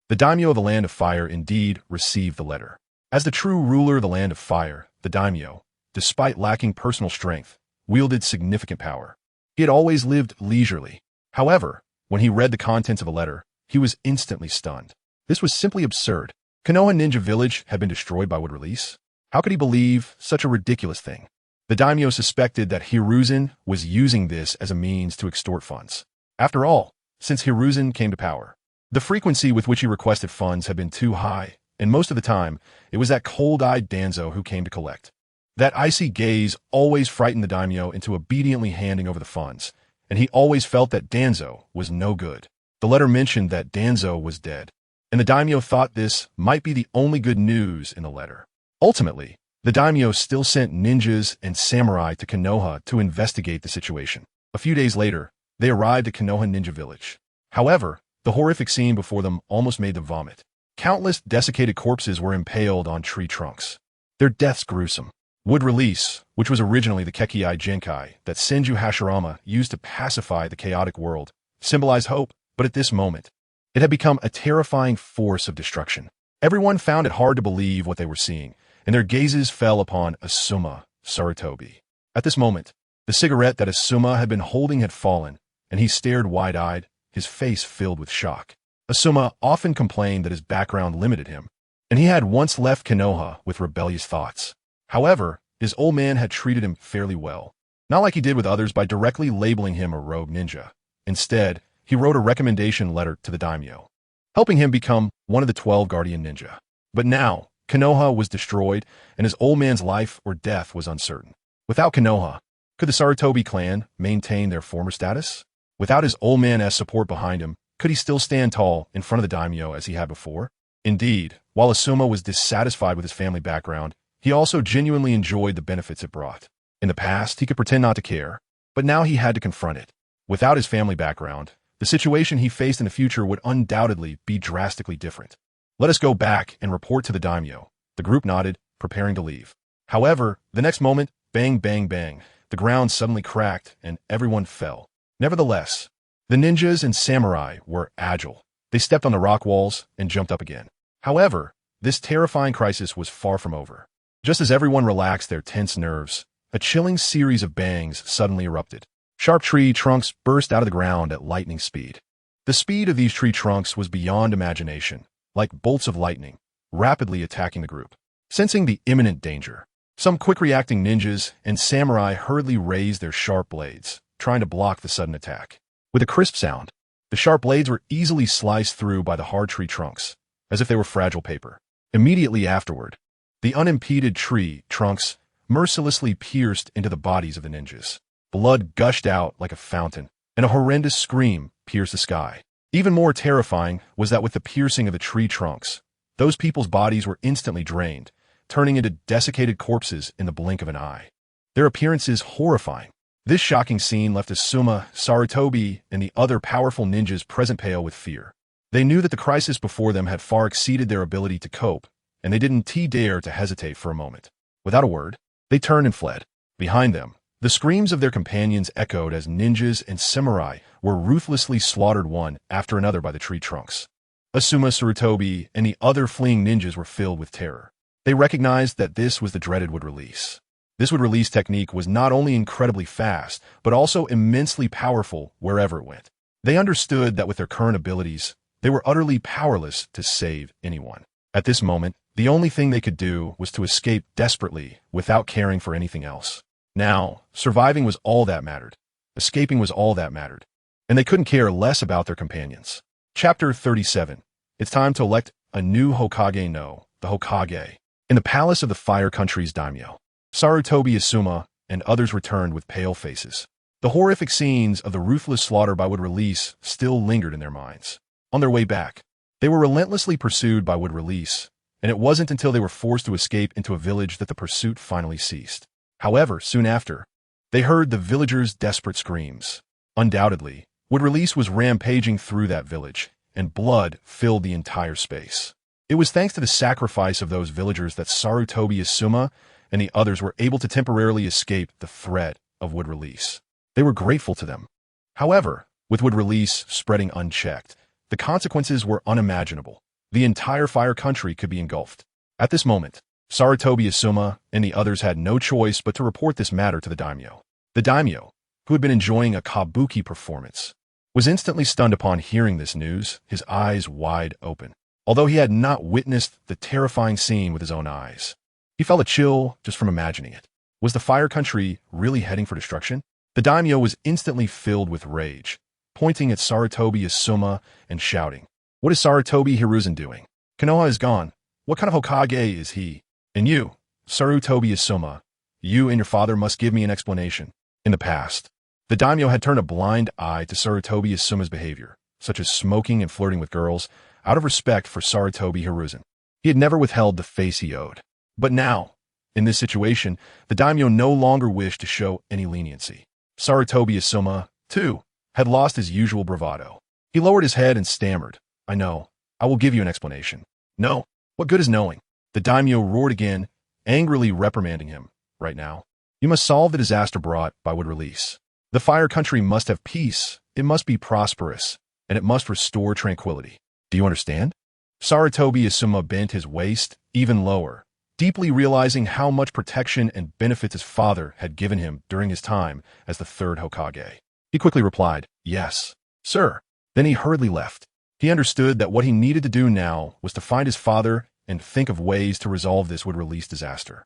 The daimyo of the Land of Fire indeed received the letter. As the true ruler of the Land of Fire, the daimyo, despite lacking personal strength, wielded significant power. He had always lived leisurely. However, when he read the contents of the letter, he was instantly stunned. This was simply absurd. Konoha Ninja Village had been destroyed by wood release? How could he believe such a ridiculous thing? The daimyo suspected that Hiruzen was using this as a means to extort funds. After all, since Hiruzen came to power, the frequency with which he requested funds had been too high, and most of the time, it was that cold-eyed Danzo who came to collect. That icy gaze always frightened the daimyo into obediently handing over the funds, and he always felt that Danzo was no good. The letter mentioned that Danzo was dead, and the daimyo thought this might be the only good news in the letter. Ultimately, the daimyo still sent ninjas and samurai to Konoha to investigate the situation. A few days later, they arrived at Konoha Ninja Village. However, the horrific scene before them almost made them vomit. Countless desiccated corpses were impaled on tree trunks. Their deaths gruesome. Wood release, which was originally the Kekkai Genkai that Senju Hashirama used to pacify the chaotic world, symbolized hope, but at this moment, it had become a terrifying force of destruction. Everyone found it hard to believe what they were seeing, and their gazes fell upon Asuma Sarutobi. At this moment, the cigarette that Asuma had been holding had fallen, and he stared wide-eyed, his face filled with shock. Asuma often complained that his background limited him, and he had once left Konoha with rebellious thoughts. However, his old man had treated him fairly well, not like he did with others by directly labeling him a rogue ninja. Instead, he wrote a recommendation letter to the daimyo, helping him become one of the 12 guardian ninja. But now, Konoha was destroyed, and his old man's life or death was uncertain. Without Konoha, could the Sarutobi clan maintain their former status? Without his old man as support behind him, could he still stand tall in front of the daimyo as he had before? Indeed, while Asuma was dissatisfied with his family background, he also genuinely enjoyed the benefits it brought. In the past, he could pretend not to care, but now he had to confront it. Without his family background, the situation he faced in the future would undoubtedly be drastically different. Let us go back and report to the daimyo. The group nodded, preparing to leave. However, the next moment, bang, bang, bang, the ground suddenly cracked and everyone fell. Nevertheless, the ninjas and samurai were agile. They stepped on the rock walls and jumped up again. However, this terrifying crisis was far from over. Just as everyone relaxed their tense nerves, a chilling series of bangs suddenly erupted. Sharp tree trunks burst out of the ground at lightning speed. The speed of these tree trunks was beyond imagination, like bolts of lightning, rapidly attacking the group. Sensing the imminent danger, some quick-reacting ninjas and samurai hurriedly raised their sharp blades, trying to block the sudden attack. With a crisp sound, the sharp blades were easily sliced through by the hard tree trunks, as if they were fragile paper. Immediately afterward, the unimpeded tree trunks mercilessly pierced into the bodies of the ninjas. Blood gushed out like a fountain, and a horrendous scream pierced the sky. Even more terrifying was that with the piercing of the tree trunks, those people's bodies were instantly drained, turning into desiccated corpses in the blink of an eye. Their appearances horrifying. This shocking scene left Asuma, Sarutobi, and the other powerful ninjas present pale with fear. They knew that the crisis before them had far exceeded their ability to cope, and they didn't dare to hesitate for a moment. Without a word, they turned and fled. Behind them, the screams of their companions echoed as ninjas and samurai were ruthlessly slaughtered one after another by the tree trunks. Asuma, Sarutobi, and the other fleeing ninjas were filled with terror. They recognized that this was the dreaded wood release. This wood release technique was not only incredibly fast, but also immensely powerful wherever it went. They understood that with their current abilities, they were utterly powerless to save anyone. At this moment, the only thing they could do was to escape desperately without caring for anything else. Now, surviving was all that mattered. Escaping was all that mattered. And they couldn't care less about their companions. Chapter 37. It's time to elect a new Hokage no, the Hokage. In the palace of the Fire Country's daimyo, Sarutobi Asuma and others returned with pale faces. The horrific scenes of the ruthless slaughter by Wood Release still lingered in their minds. On their way back, they were relentlessly pursued by Wood Release, and it wasn't until they were forced to escape into a village that the pursuit finally ceased. However, soon after, they heard the villagers' desperate screams. Undoubtedly, Wood Release was rampaging through that village, and blood filled the entire space. It was thanks to the sacrifice of those villagers that Sarutobi Asuma and the others were able to temporarily escape the threat of Wood Release. They were grateful to them. However, with Wood Release spreading unchecked, the consequences were unimaginable. The entire Fire Country could be engulfed. At this moment, Sarutobi Asuma and the others had no choice but to report this matter to the daimyo. The daimyo, who had been enjoying a kabuki performance, was instantly stunned upon hearing this news, his eyes wide open. Although he had not witnessed the terrifying scene with his own eyes, he felt a chill just from imagining it. Was the Fire Country really heading for destruction? The daimyo was instantly filled with rage, pointing at Sarutobi Asuma and shouting, "What is Sarutobi Hiruzen doing? Konoha is gone. What kind of Hokage is he? And you, Sarutobi Asuma, you and your father must give me an explanation." In the past, the daimyo had turned a blind eye to Sarutobi Asuma's behavior, such as smoking and flirting with girls, out of respect for Sarutobi Hiruzen. He had never withheld the face he owed. But now, in this situation, the daimyo no longer wished to show any leniency. Sarutobi Asuma, too, had lost his usual bravado. He lowered his head and stammered, "I know. I will give you an explanation." "No. What good is knowing?" The daimyo roared again, angrily reprimanding him. "Right now, you must solve the disaster brought by Wood Release. The Fire Country must have peace, it must be prosperous, and it must restore tranquility. Do you understand?" Sarutobi Asuma bent his waist even lower, deeply realizing how much protection and benefits his father had given him during his time as the third Hokage. He quickly replied, "Yes, sir." Then he hurriedly left. He understood that what he needed to do now was to find his father and think of ways to resolve this Wood Release disaster.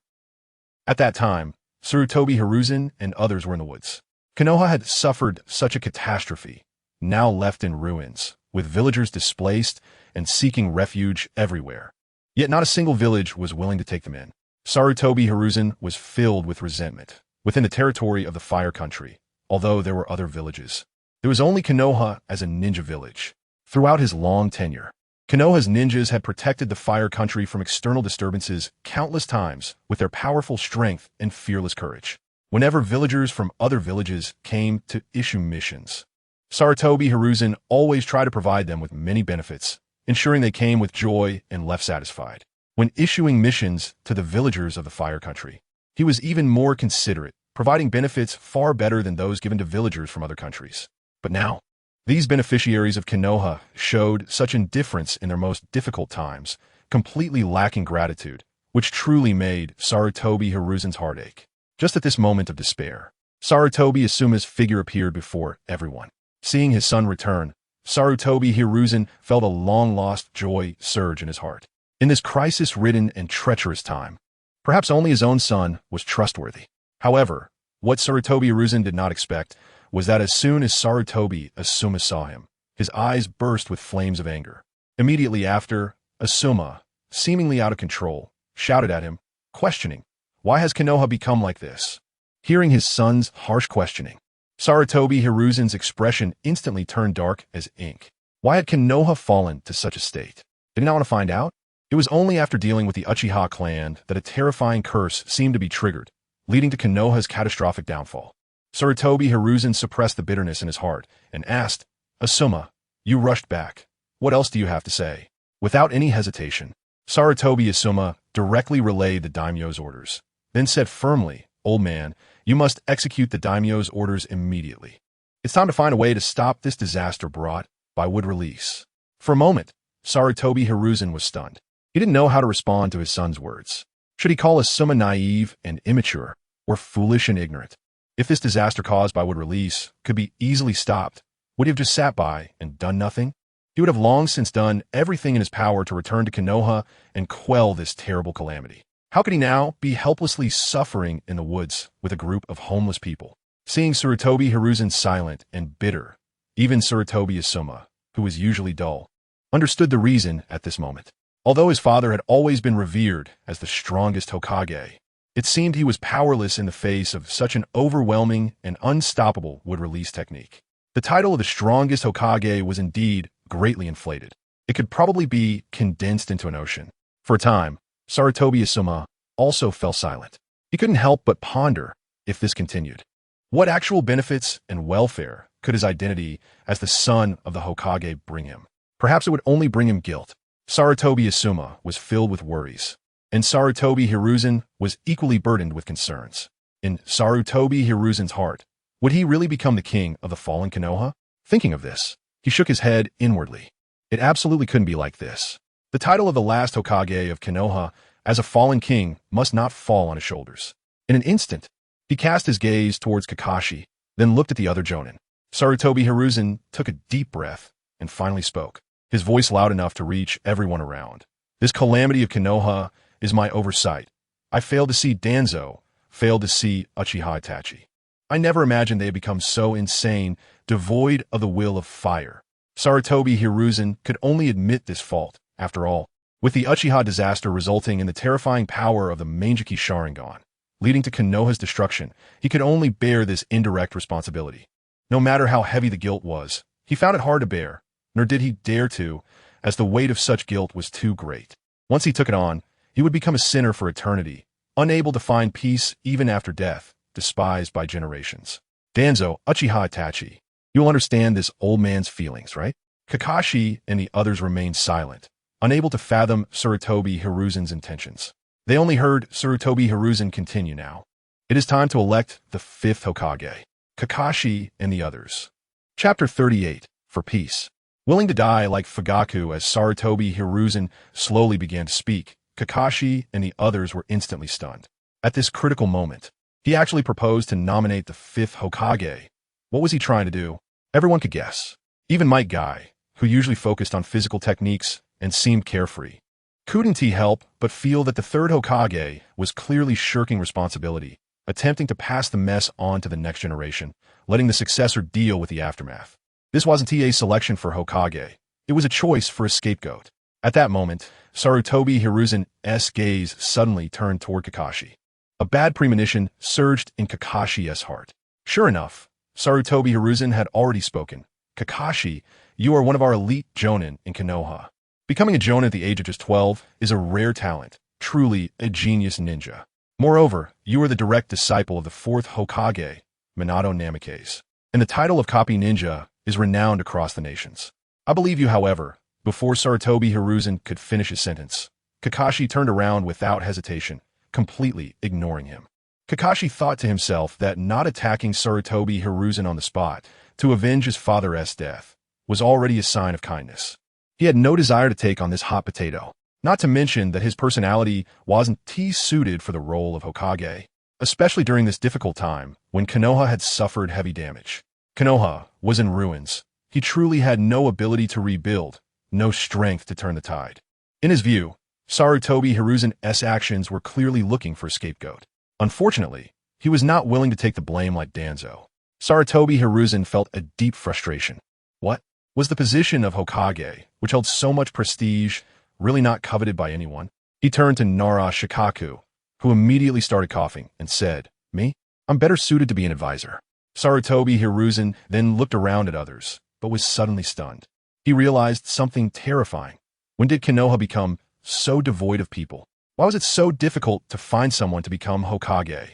At that time, Sarutobi Hiruzen and others were in the woods. Konoha had suffered such a catastrophe, now left in ruins, with villagers displaced and seeking refuge everywhere. Yet not a single village was willing to take them in. Sarutobi Hiruzen was filled with resentment. Within the territory of the Fire Country, although there were other villages, there was only Konoha as a ninja village. Throughout his long tenure, Konoha's ninjas had protected the Fire Country from external disturbances countless times with their powerful strength and fearless courage. Whenever villagers from other villages came to issue missions, Sarutobi Hiruzen always tried to provide them with many benefits, ensuring they came with joy and left satisfied. When issuing missions to the villagers of the Fire Country, he was even more considerate, providing benefits far better than those given to villagers from other countries. But now, these beneficiaries of Konoha showed such indifference in their most difficult times, completely lacking gratitude, which truly made Sarutobi Hiruzen's heart ache. Just at this moment of despair, Sarutobi Asuma's figure appeared before everyone. Seeing his son return, Sarutobi Hiruzen felt a long-lost joy surge in his heart. In this crisis-ridden and treacherous time, perhaps only his own son was trustworthy. However, what Sarutobi Hiruzen did not expect was that as soon as Sarutobi Asuma saw him, his eyes burst with flames of anger. Immediately after, Asuma, seemingly out of control, shouted at him, questioning, "Why has Konoha become like this?" Hearing his son's harsh questioning, Sarutobi Hiruzen's expression instantly turned dark as ink. Why had Konoha fallen to such a state? Did he not want to find out? It was only after dealing with the Uchiha clan that a terrifying curse seemed to be triggered, leading to Konoha's catastrophic downfall. Sarutobi Hiruzen suppressed the bitterness in his heart and asked, "Asuma, you rushed back. What else do you have to say?" Without any hesitation, Sarutobi Asuma directly relayed the daimyo's orders, then said firmly, "Old man, you must execute the daimyo's orders immediately. It's time to find a way to stop this disaster brought by Wood Release." For a moment, Sarutobi Hiruzen was stunned. He didn't know how to respond to his son's words. Should he call Asuma naive and immature, or foolish and ignorant? If this disaster caused by Wood Release could be easily stopped, would he have just sat by and done nothing? He would have long since done everything in his power to return to Konoha and quell this terrible calamity. How could he now be helplessly suffering in the woods with a group of homeless people? Seeing Sarutobi Hiruzen silent and bitter, even Sarutobi Asuma, who was usually dull, understood the reason at this moment. Although his father had always been revered as the strongest Hokage, it seemed he was powerless in the face of such an overwhelming and unstoppable wood-release technique. The title of the strongest Hokage was indeed greatly inflated. It could probably be condensed into an ocean. For a time, Sarutobi Asuma also fell silent. He couldn't help but ponder if this continued. What actual benefits and welfare could his identity as the son of the Hokage bring him? Perhaps it would only bring him guilt. Sarutobi Asuma was filled with worries, and Sarutobi Hiruzen was equally burdened with concerns. In Sarutobi Hiruzen's heart, would he really become the king of the fallen Konoha? Thinking of this, he shook his head inwardly. It absolutely couldn't be like this. The title of the last Hokage of Konoha as a fallen king must not fall on his shoulders. In an instant, he cast his gaze towards Kakashi, then looked at the other Jonin. Sarutobi Hiruzen took a deep breath and finally spoke, his voice loud enough to reach everyone around. This calamity of Konoha is my oversight. I failed to see Danzo, failed to see Uchiha Itachi. I never imagined they had become so insane, devoid of the will of fire. Sarutobi Hiruzen could only admit this fault, after all, with the Uchiha disaster resulting in the terrifying power of the Mangekyō Sharingan, leading to Konoha's destruction. He could only bear this indirect responsibility. No matter how heavy the guilt was, he found it hard to bear, nor did he dare to, as the weight of such guilt was too great. Once he took it on, he would become a sinner for eternity, unable to find peace even after death, despised by generations. Danzo, Uchiha Itachi, you'll understand this old man's feelings, right? Kakashi and the others remained silent, unable to fathom Sarutobi Hiruzen's intentions. They only heard Sarutobi Hiruzen continue now. It is time to elect the 5th Hokage. Kakashi and the others. Chapter 38, For Peace. Willing to die like Fugaku as Sarutobi Hiruzen slowly began to speak, Kakashi and the others were instantly stunned. At this critical moment, he actually proposed to nominate the 5th Hokage. What was he trying to do? Everyone could guess. Even Might Guy, who usually focused on physical techniques and seemed carefree, couldn't he help but feel that the 3rd Hokage was clearly shirking responsibility, attempting to pass the mess on to the next generation, letting the successor deal with the aftermath. This wasn't a selection for Hokage. It was a choice for a scapegoat. At that moment, Sarutobi Hiruzen's gaze suddenly turned toward Kakashi. A bad premonition surged in Kakashi's heart. Sure enough, Sarutobi Hiruzen had already spoken. Kakashi, you are one of our elite Jonin in Konoha. Becoming a Jonin at the age of just 12 is a rare talent, truly a genius ninja. Moreover, you are the direct disciple of the 4th Hokage, Minato Namikaze, and the title of Copy Ninja is renowned across the nations. I believe you, however. Before Sarutobi Hiruzen could finish his sentence, Kakashi turned around without hesitation, completely ignoring him. Kakashi thought to himself that not attacking Sarutobi Hiruzen on the spot to avenge his father's death was already a sign of kindness. He had no desire to take on this hot potato, not to mention that his personality wasn't suited for the role of Hokage, especially during this difficult time when Konoha had suffered heavy damage. Konoha was in ruins. He truly had no ability to rebuild, no strength to turn the tide. In his view, Sarutobi Hiruzen's actions were clearly looking for a scapegoat. Unfortunately, he was not willing to take the blame like Danzo. Sarutobi Hiruzen felt a deep frustration. What? Was the position of Hokage, which held so much prestige, really not coveted by anyone? He turned to Nara Shikaku, who immediately started coughing, and said, Me? I'm better suited to be an advisor. Sarutobi Hiruzen then looked around at others, but was suddenly stunned. He realized something terrifying. When did Konoha become so devoid of people? Why was it so difficult to find someone to become Hokage?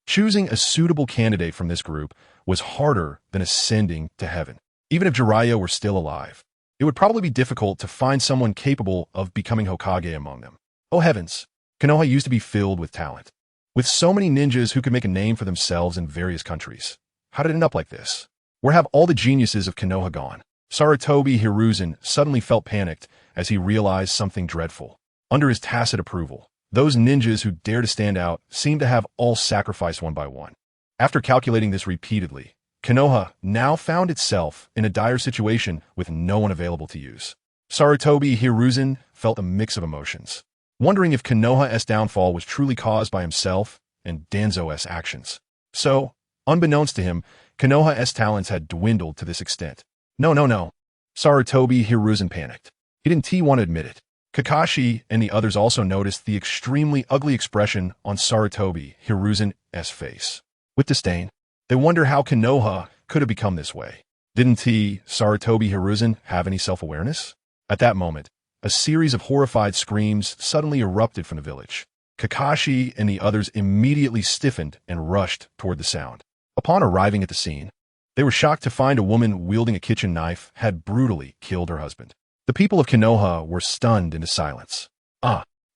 Choosing a suitable candidate from this group was harder than ascending to heaven. Even if Jiraiya were still alive, it would probably be difficult to find someone capable of becoming Hokage among them. Oh heavens, Konoha used to be filled with talent, with so many ninjas who could make a name for themselves in various countries. How did it end up like this? Where have all the geniuses of Konoha gone? Sarutobi Hiruzen suddenly felt panicked as he realized something dreadful. Under his tacit approval, those ninjas who dared to stand out seemed to have all sacrificed one by one. After calculating this repeatedly, Konoha now found itself in a dire situation with no one available to use. Sarutobi Hiruzen felt a mix of emotions, wondering if Konoha's downfall was truly caused by himself and Danzo's actions. So, unbeknownst to him, Konoha's talents had dwindled to this extent. No. Sarutobi Hiruzen panicked. He didn't want to admit it. Kakashi and the others also noticed the extremely ugly expression on Sarutobi Hiruzen's face. With disdain, they wonder how Konoha could have become this way. Didn't Sarutobi Hiruzen have any self-awareness? At that moment, a series of horrified screams suddenly erupted from the village. Kakashi and the others immediately stiffened and rushed toward the sound. Upon arriving at the scene, they were shocked to find a woman wielding a kitchen knife had brutally killed her husband. The people of Konoha were stunned into silence.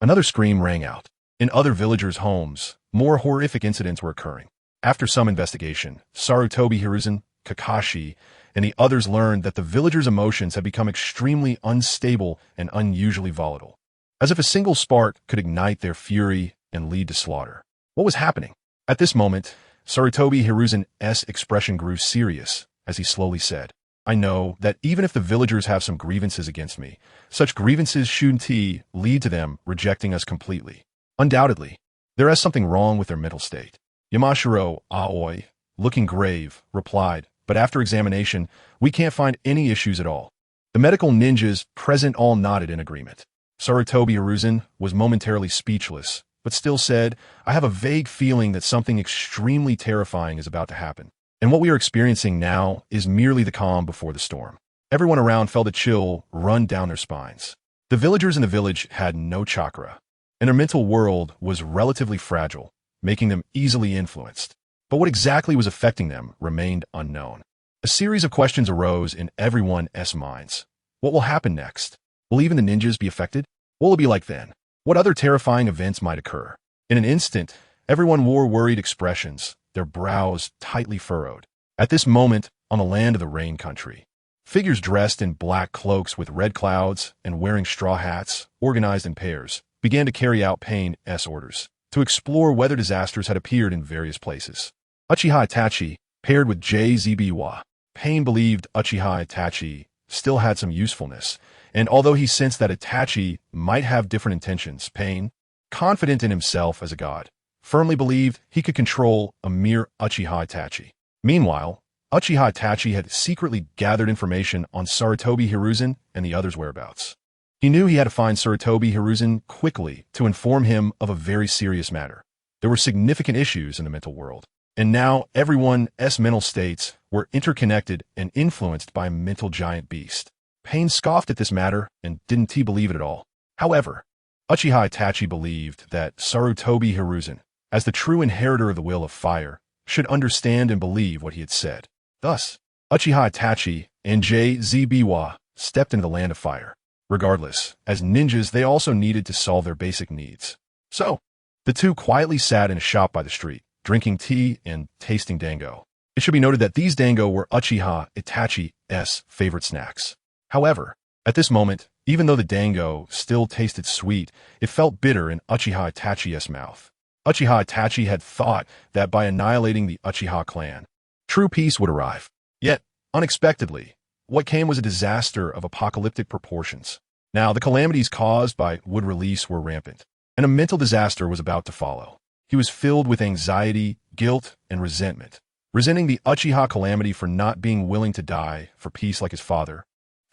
Another scream rang out. In other villagers' homes, more horrific incidents were occurring. After some investigation, Sarutobi Hiruzen, Kakashi, and the others learned that the villagers' emotions had become extremely unstable and unusually volatile, as if a single spark could ignite their fury and lead to slaughter. What was happening? At this moment, Sarutobi Hiruzen's expression grew serious as he slowly said, I know that even if the villagers have some grievances against me, such grievances shouldn't lead to them rejecting us completely. Undoubtedly, there is something wrong with their mental state. Yamashiro Aoi, looking grave, replied, but after examination, we can't find any issues at all. The medical ninjas present all nodded in agreement. Sarutobi Hiruzen was momentarily speechless, but still said, I have a vague feeling that something extremely terrifying is about to happen. And what we are experiencing now is merely the calm before the storm. Everyone around felt a chill run down their spines. The villagers in the village had no chakra, and their mental world was relatively fragile, making them easily influenced. But what exactly was affecting them remained unknown. A series of questions arose in everyone's minds. What will happen next? Will even the ninjas be affected? What will it be like then? What other terrifying events might occur? In an instant, everyone wore worried expressions, their brows tightly furrowed. At this moment, on the land of the rain country, figures dressed in black cloaks with red clouds and wearing straw hats, organized in pairs, began to carry out Pain's orders to explore whether disasters had appeared in various places. Uchiha Itachi paired with JZBwa. Pain believed Uchiha Itachi still had some usefulness, and although he sensed that Itachi might have different intentions, Pain, confident in himself as a god, firmly believed he could control a mere Uchiha Itachi. Meanwhile, Uchiha Itachi had secretly gathered information on Sarutobi Hiruzen and the others' whereabouts. He knew he had to find Sarutobi Hiruzen quickly to inform him of a very serious matter. There were significant issues in the mental world, and now everyone's mental states were interconnected and influenced by a mental giant beast. Pain scoffed at this matter and didn't believe it at all. However, Uchiha Itachi believed that Sarutobi Hiruzen, as the true inheritor of the will of fire, should understand and believe what he had said. Thus, Uchiha Itachi and JZBwa stepped into the land of fire. Regardless, as ninjas they also needed to solve their basic needs. So, the two quietly sat in a shop by the street, drinking tea and tasting dango. It should be noted that these dango were Uchiha Itachi's favorite snacks. However, at this moment, even though the dango still tasted sweet, it felt bitter in Uchiha Itachi's mouth. Uchiha Itachi had thought that by annihilating the Uchiha clan, true peace would arrive. Yet, unexpectedly, what came was a disaster of apocalyptic proportions. Now, the calamities caused by wood release were rampant, and a mental disaster was about to follow. He was filled with anxiety, guilt, and resentment, resenting the Uchiha calamity for not being willing to die for peace like his father,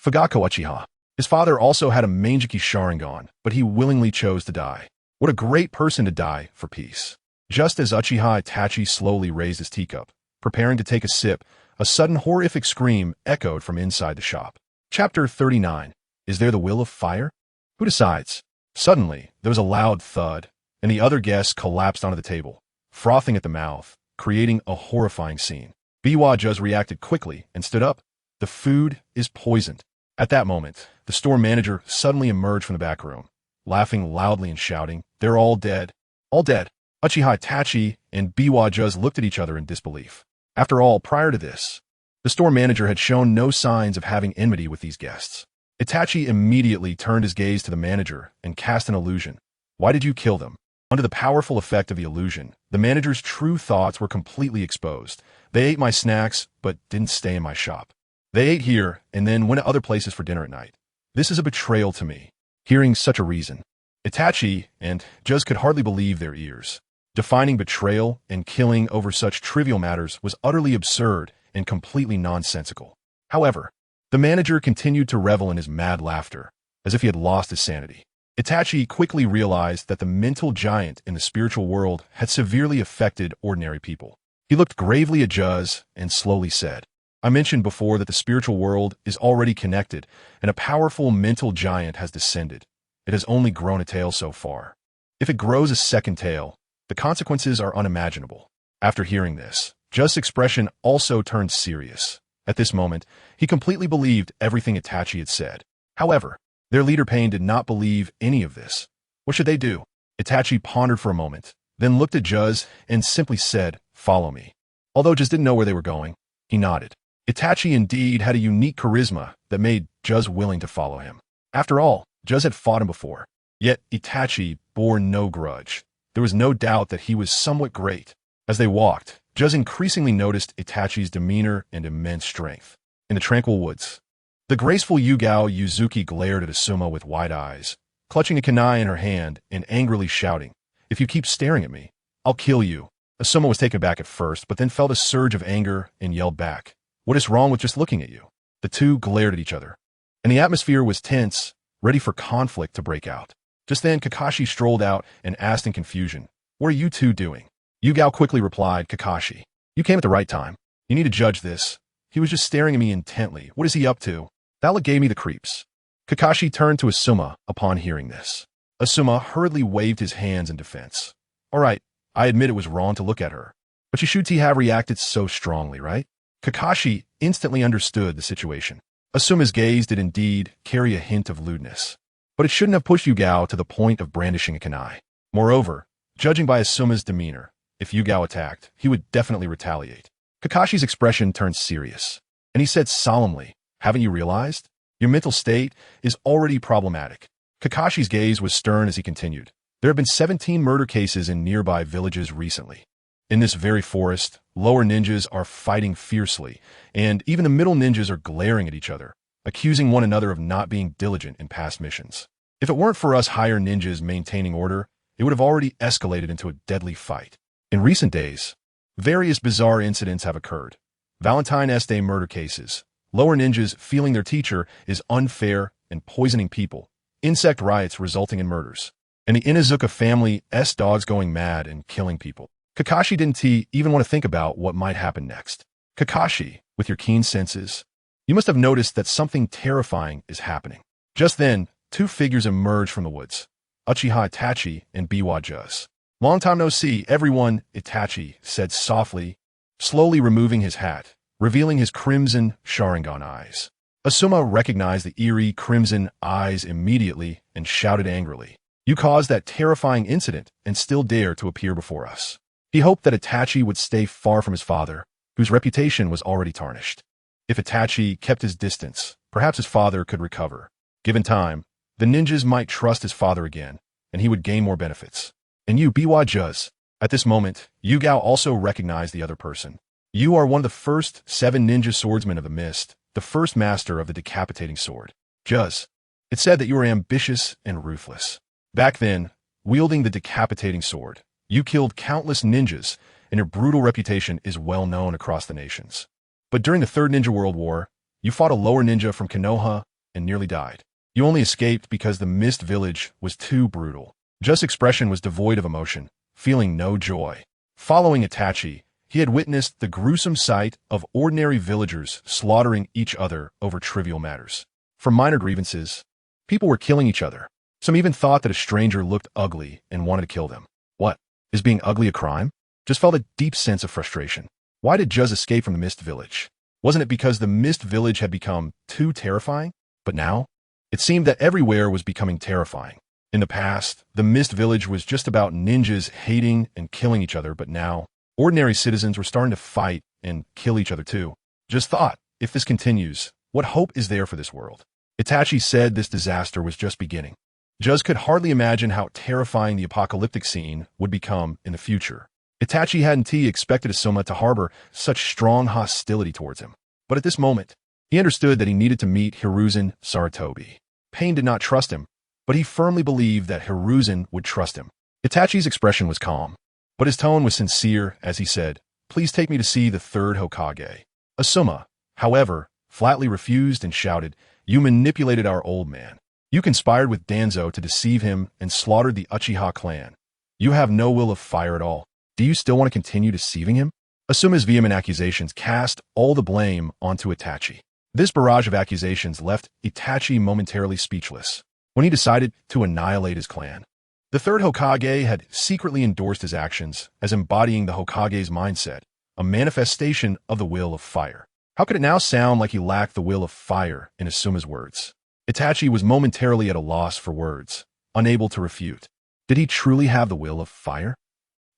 Fugako Uchiha. His father also had a Mangekyō Sharingan, but he willingly chose to die. What a great person to die for peace. Just as Uchiha Itachi slowly raised his teacup, preparing to take a sip, a sudden horrific scream echoed from inside the shop. Chapter 39. Is there the will of fire? Who decides? Suddenly, there was a loud thud, and the other guests collapsed onto the table, frothing at the mouth, creating a horrifying scene. Biwa just reacted quickly and stood up. The food is poisoned. At that moment, the store manager suddenly emerged from the back room, laughing loudly and shouting, They're all dead. All dead. Uchiha Itachi and Biwa just looked at each other in disbelief. After all, prior to this, the store manager had shown no signs of having enmity with these guests. Itachi immediately turned his gaze to the manager and cast an illusion. Why did you kill them? Under the powerful effect of the illusion, the manager's true thoughts were completely exposed. They ate my snacks, but didn't stay in my shop. They ate here and then went to other places for dinner at night. This is a betrayal to me. Hearing such a reason, Itachi and Juz could hardly believe their ears. Defining betrayal and killing over such trivial matters was utterly absurd and completely nonsensical. However, the manager continued to revel in his mad laughter, as if he had lost his sanity. Itachi quickly realized that the mental giant in the spiritual world had severely affected ordinary people. He looked gravely at Juz and slowly said, I mentioned before that the spiritual world is already connected, and a powerful mental giant has descended. It has only grown a tail so far. If it grows a second tail, the consequences are unimaginable. After hearing this, Juz's expression also turned serious. At this moment, he completely believed everything Itachi had said. However, their leader Pain did not believe any of this. What should they do? Itachi pondered for a moment, then looked at Juz and simply said, Follow me. Although Juz didn't know where they were going, he nodded. Itachi indeed had a unique charisma that made Juz willing to follow him. After all, Juz had fought him before. Yet Itachi bore no grudge. There was no doubt that he was somewhat great. As they walked, Juz increasingly noticed Itachi's demeanor and immense strength. In the tranquil woods, the graceful Yugao Yuzuki glared at Asuma with wide eyes, clutching a kunai in her hand and angrily shouting, If you keep staring at me, I'll kill you. Asuma was taken aback at first, but then felt a surge of anger and yelled back, What is wrong with just looking at you? The two glared at each other, and the atmosphere was tense, ready for conflict to break out. Just then, Kakashi strolled out and asked in confusion, What are you two doing? Yugao quickly replied, Kakashi, you came at the right time. You need to judge this. He was just staring at me intently. What is he up to? That look gave me the creeps. Kakashi turned to Asuma upon hearing this. Asuma hurriedly waved his hands in defense. All right, I admit it was wrong to look at her. But you shouldn't have reacted so strongly, right? Kakashi instantly understood the situation. Asuma's gaze did indeed carry a hint of lewdness. But it shouldn't have pushed Yugao to the point of brandishing a kunai. Moreover, judging by Asuma's demeanor, if Yugao attacked, he would definitely retaliate. Kakashi's expression turned serious, and he said solemnly, Haven't you realized? Your mental state is already problematic. Kakashi's gaze was stern as he continued. There have been 17 murder cases in nearby villages recently. In this very forest, lower ninjas are fighting fiercely, and even the middle ninjas are glaring at each other, accusing one another of not being diligent in past missions. If it weren't for us higher ninjas maintaining order, it would have already escalated into a deadly fight. In recent days, various bizarre incidents have occurred. Valentine's Day murder cases, lower ninjas feeling their teacher is unfair and poisoning people, insect riots resulting in murders, and the Inuzuka family's dogs going mad and killing people. Kakashi didn't even want to think about what might happen next. Kakashi, with your keen senses, you must have noticed that something terrifying is happening. Just then, two figures emerged from the woods, Uchiha Itachi and Biwa Juz. Long time no see, everyone, Itachi said softly, slowly removing his hat, revealing his crimson Sharingan eyes. Asuma recognized the eerie crimson eyes immediately and shouted angrily, You caused that terrifying incident and still dare to appear before us. He hoped that Itachi would stay far from his father, whose reputation was already tarnished. If Itachi kept his distance, perhaps his father could recover. Given time, the ninjas might trust his father again, and he would gain more benefits. And you, Biwa Juz. At this moment, Yugao also recognized the other person. You are one of the first 7 ninja swordsmen of the mist, the first master of the decapitating sword. Juz, it said that you were ambitious and ruthless. Back then, wielding the decapitating sword, you killed countless ninjas, and your brutal reputation is well known across the nations. But during the Third Ninja World War, you fought a lower ninja from Konoha and nearly died. You only escaped because the Mist Village was too brutal. Juz's expression was devoid of emotion, feeling no joy. Following Itachi, he had witnessed the gruesome sight of ordinary villagers slaughtering each other over trivial matters. For minor grievances, people were killing each other. Some even thought that a stranger looked ugly and wanted to kill them. What? Is being ugly a crime? Just felt a deep sense of frustration. Why did Juz escape from the Mist Village? Wasn't it because the Mist Village had become too terrifying? But now, it seemed that everywhere was becoming terrifying. In the past, the Mist Village was just about ninjas hating and killing each other, but now, ordinary citizens were starting to fight and kill each other too. Just thought, if this continues, what hope is there for this world? Itachi said this disaster was just beginning. Juz could hardly imagine how terrifying the apocalyptic scene would become in the future. Itachi hadn't expected Asuma to harbor such strong hostility towards him. But at this moment, he understood that he needed to meet Hiruzen Sarutobi. Pain did not trust him, but he firmly believed that Hiruzen would trust him. Itachi's expression was calm, but his tone was sincere as he said, Please take me to see the third Hokage. Asuma, however, flatly refused and shouted, You manipulated our old man. You conspired with Danzo to deceive him and slaughtered the Uchiha clan. You have no will of fire at all. Do you still want to continue deceiving him? Asuma's vehement accusations cast all the blame onto Itachi. This barrage of accusations left Itachi momentarily speechless. When he decided to annihilate his clan, the third Hokage had secretly endorsed his actions as embodying the Hokage's mindset, a manifestation of the will of fire. How could it now sound like he lacked the will of fire in Asuma's words? Itachi was momentarily at a loss for words, unable to refute. Did he truly have the will of fire?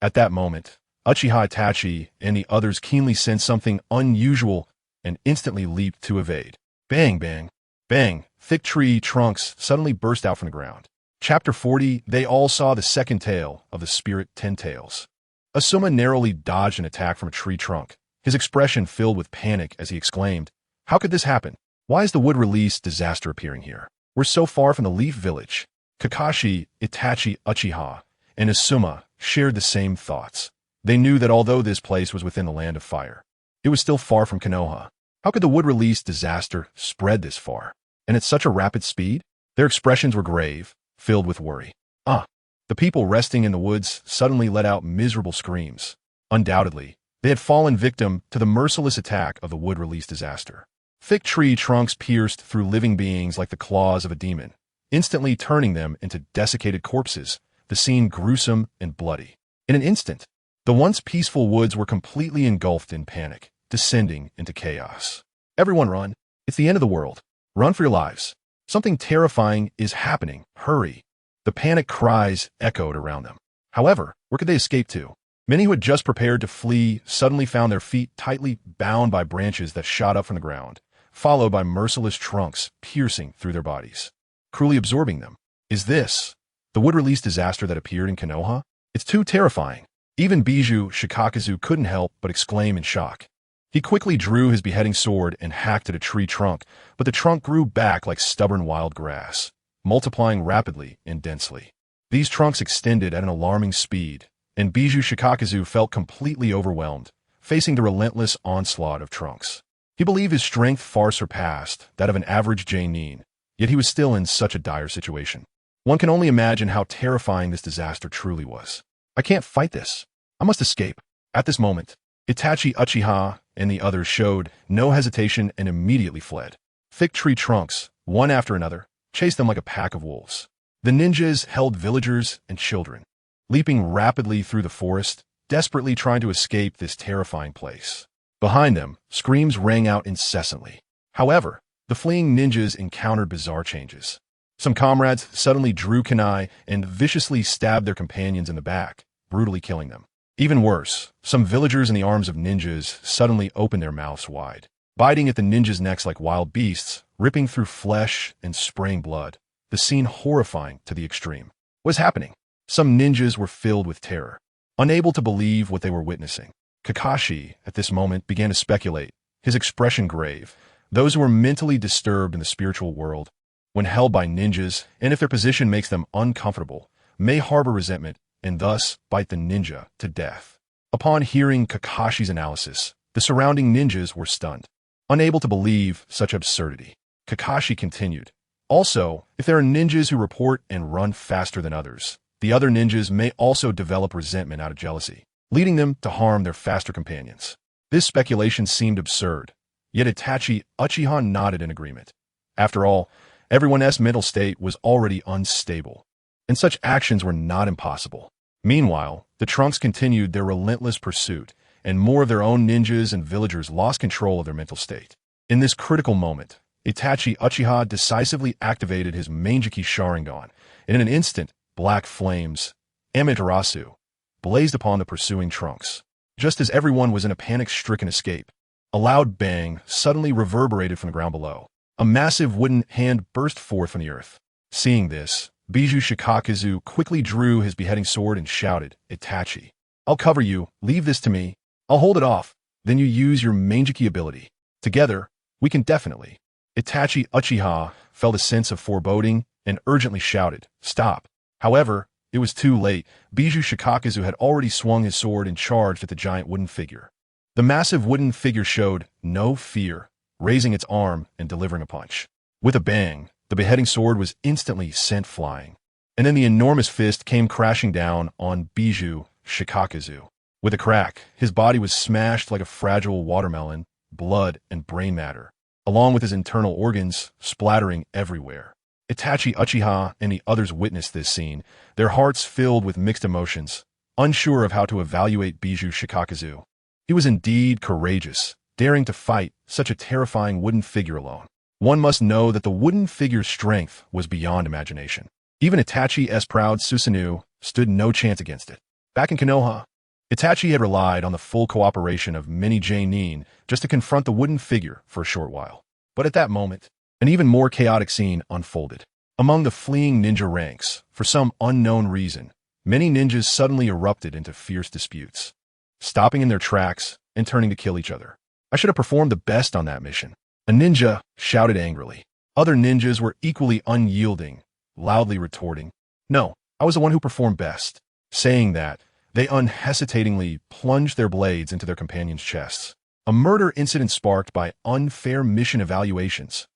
At that moment, Uchiha Itachi and the others keenly sensed something unusual and instantly leaped to evade. Bang, bang, bang, thick tree trunks suddenly burst out from the ground. Chapter 40, they all saw the second tale of the spirit 10 tails. Asuma narrowly dodged an attack from a tree trunk, his expression filled with panic as he exclaimed, "How could this happen? Why is the wood release disaster appearing here? We're so far from the Leaf Village." Kakashi, Itachi, Uchiha, and Asuma shared the same thoughts. They knew that although this place was within the land of fire, it was still far from Konoha. How could the wood release disaster spread this far, and at such a rapid speed? Their expressions were grave, filled with worry. The people resting in the woods suddenly let out miserable screams. Undoubtedly, they had fallen victim to the merciless attack of the wood release disaster. Thick tree trunks pierced through living beings like the claws of a demon, instantly turning them into desiccated corpses, the scene gruesome and bloody. In an instant, the once peaceful woods were completely engulfed in panic, descending into chaos. Everyone run. It's the end of the world. Run for your lives. Something terrifying is happening. Hurry. The panic cries echoed around them. However, where could they escape to? Many who had just prepared to flee suddenly found their feet tightly bound by branches that shot up from the ground, followed by merciless trunks piercing through their bodies, cruelly absorbing them. Is this the wood release disaster that appeared in Konoha? It's too terrifying. Even Bijou Shikakuzu couldn't help but exclaim in shock. He quickly drew his beheading sword and hacked at a tree trunk, but the trunk grew back like stubborn wild grass, multiplying rapidly and densely. These trunks extended at an alarming speed, and Bijou Shikakuzu felt completely overwhelmed, facing the relentless onslaught of trunks. He believed his strength far surpassed that of an average Jonin, yet he was still in such a dire situation. One can only imagine how terrifying this disaster truly was. I can't fight this. I must escape. At this moment, Itachi, Uchiha, and the others showed no hesitation and immediately fled. Thick tree trunks, one after another, chased them like a pack of wolves. The ninjas held villagers and children, leaping rapidly through the forest, desperately trying to escape this terrifying place. Behind them, screams rang out incessantly. However, the fleeing ninjas encountered bizarre changes. Some comrades suddenly drew kunai and viciously stabbed their companions in the back, brutally killing them. Even worse, some villagers in the arms of ninjas suddenly opened their mouths wide, biting at the ninjas' necks like wild beasts, ripping through flesh and spraying blood, the scene horrifying to the extreme. What was happening? Some ninjas were filled with terror, unable to believe what they were witnessing. Kakashi, at this moment, began to speculate, his expression grave. Those who were mentally disturbed in the spiritual world, when held by ninjas, and if their position makes them uncomfortable, may harbor resentment and thus bite the ninja to death. Upon hearing Kakashi's analysis, the surrounding ninjas were stunned, unable to believe such absurdity. Kakashi continued, "Also, if there are ninjas who report and run faster than others, the other ninjas may also develop resentment out of jealousy, leading them to harm their faster companions." This speculation seemed absurd, yet Itachi Uchiha nodded in agreement. After all, everyone's mental state was already unstable, and such actions were not impossible. Meanwhile, the trunks continued their relentless pursuit, and more of their own ninjas and villagers lost control of their mental state. In this critical moment, Itachi Uchiha decisively activated his Mangekyō Sharingan, and in an instant, black flames, Amaterasu, blazed upon the pursuing trunks. Just as everyone was in a panic-stricken escape, a loud bang suddenly reverberated from the ground below. A massive wooden hand burst forth from the earth. Seeing this, Bijou Shikakuzu quickly drew his beheading sword and shouted, "Itachi, I'll cover you. Leave this to me. I'll hold it off. Then you use your Mangekyō ability. Together, we can definitely." Itachi Uchiha felt a sense of foreboding and urgently shouted, "Stop." However, it was too late. Bijou Shikakuzu had already swung his sword and charged at the giant wooden figure. The massive wooden figure showed no fear, raising its arm and delivering a punch. With a bang, the beheading sword was instantly sent flying. And then the enormous fist came crashing down on Bijou Shikakuzu. With a crack, his body was smashed like a fragile watermelon, blood and brain matter, along with his internal organs, splattering everywhere. Itachi Uchiha and the others witnessed this scene, their hearts filled with mixed emotions, unsure of how to evaluate Bijou Shikakuzu. He was indeed courageous, daring to fight such a terrifying wooden figure alone. One must know that the wooden figure's strength was beyond imagination. Even Itachi's proud Susanoo stood no chance against it. Back in Konoha, Itachi had relied on the full cooperation of many Jonin just to confront the wooden figure for a short while. But at that moment, an even more chaotic scene unfolded. Among the fleeing ninja ranks, for some unknown reason, many ninjas suddenly erupted into fierce disputes, stopping in their tracks and turning to kill each other. I should have performed the best on that mission. A ninja shouted angrily. Other ninjas were equally unyielding, loudly retorting, "No, I was the one who performed best." Saying that, they unhesitatingly plunged their blades into their companions' chests. A murder incident sparked by unfair mission evaluations.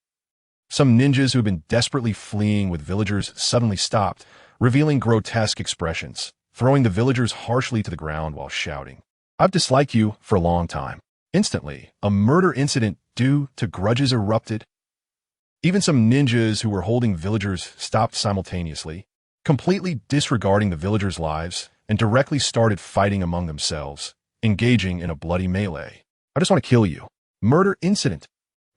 Some ninjas who had been desperately fleeing with villagers suddenly stopped, revealing grotesque expressions, throwing the villagers harshly to the ground while shouting, "I've disliked you for a long time." Instantly, a murder incident due to grudges erupted. Even some ninjas who were holding villagers stopped simultaneously, completely disregarding the villagers' lives, and directly started fighting among themselves, engaging in a bloody melee. "I just want to kill you." Murder incident.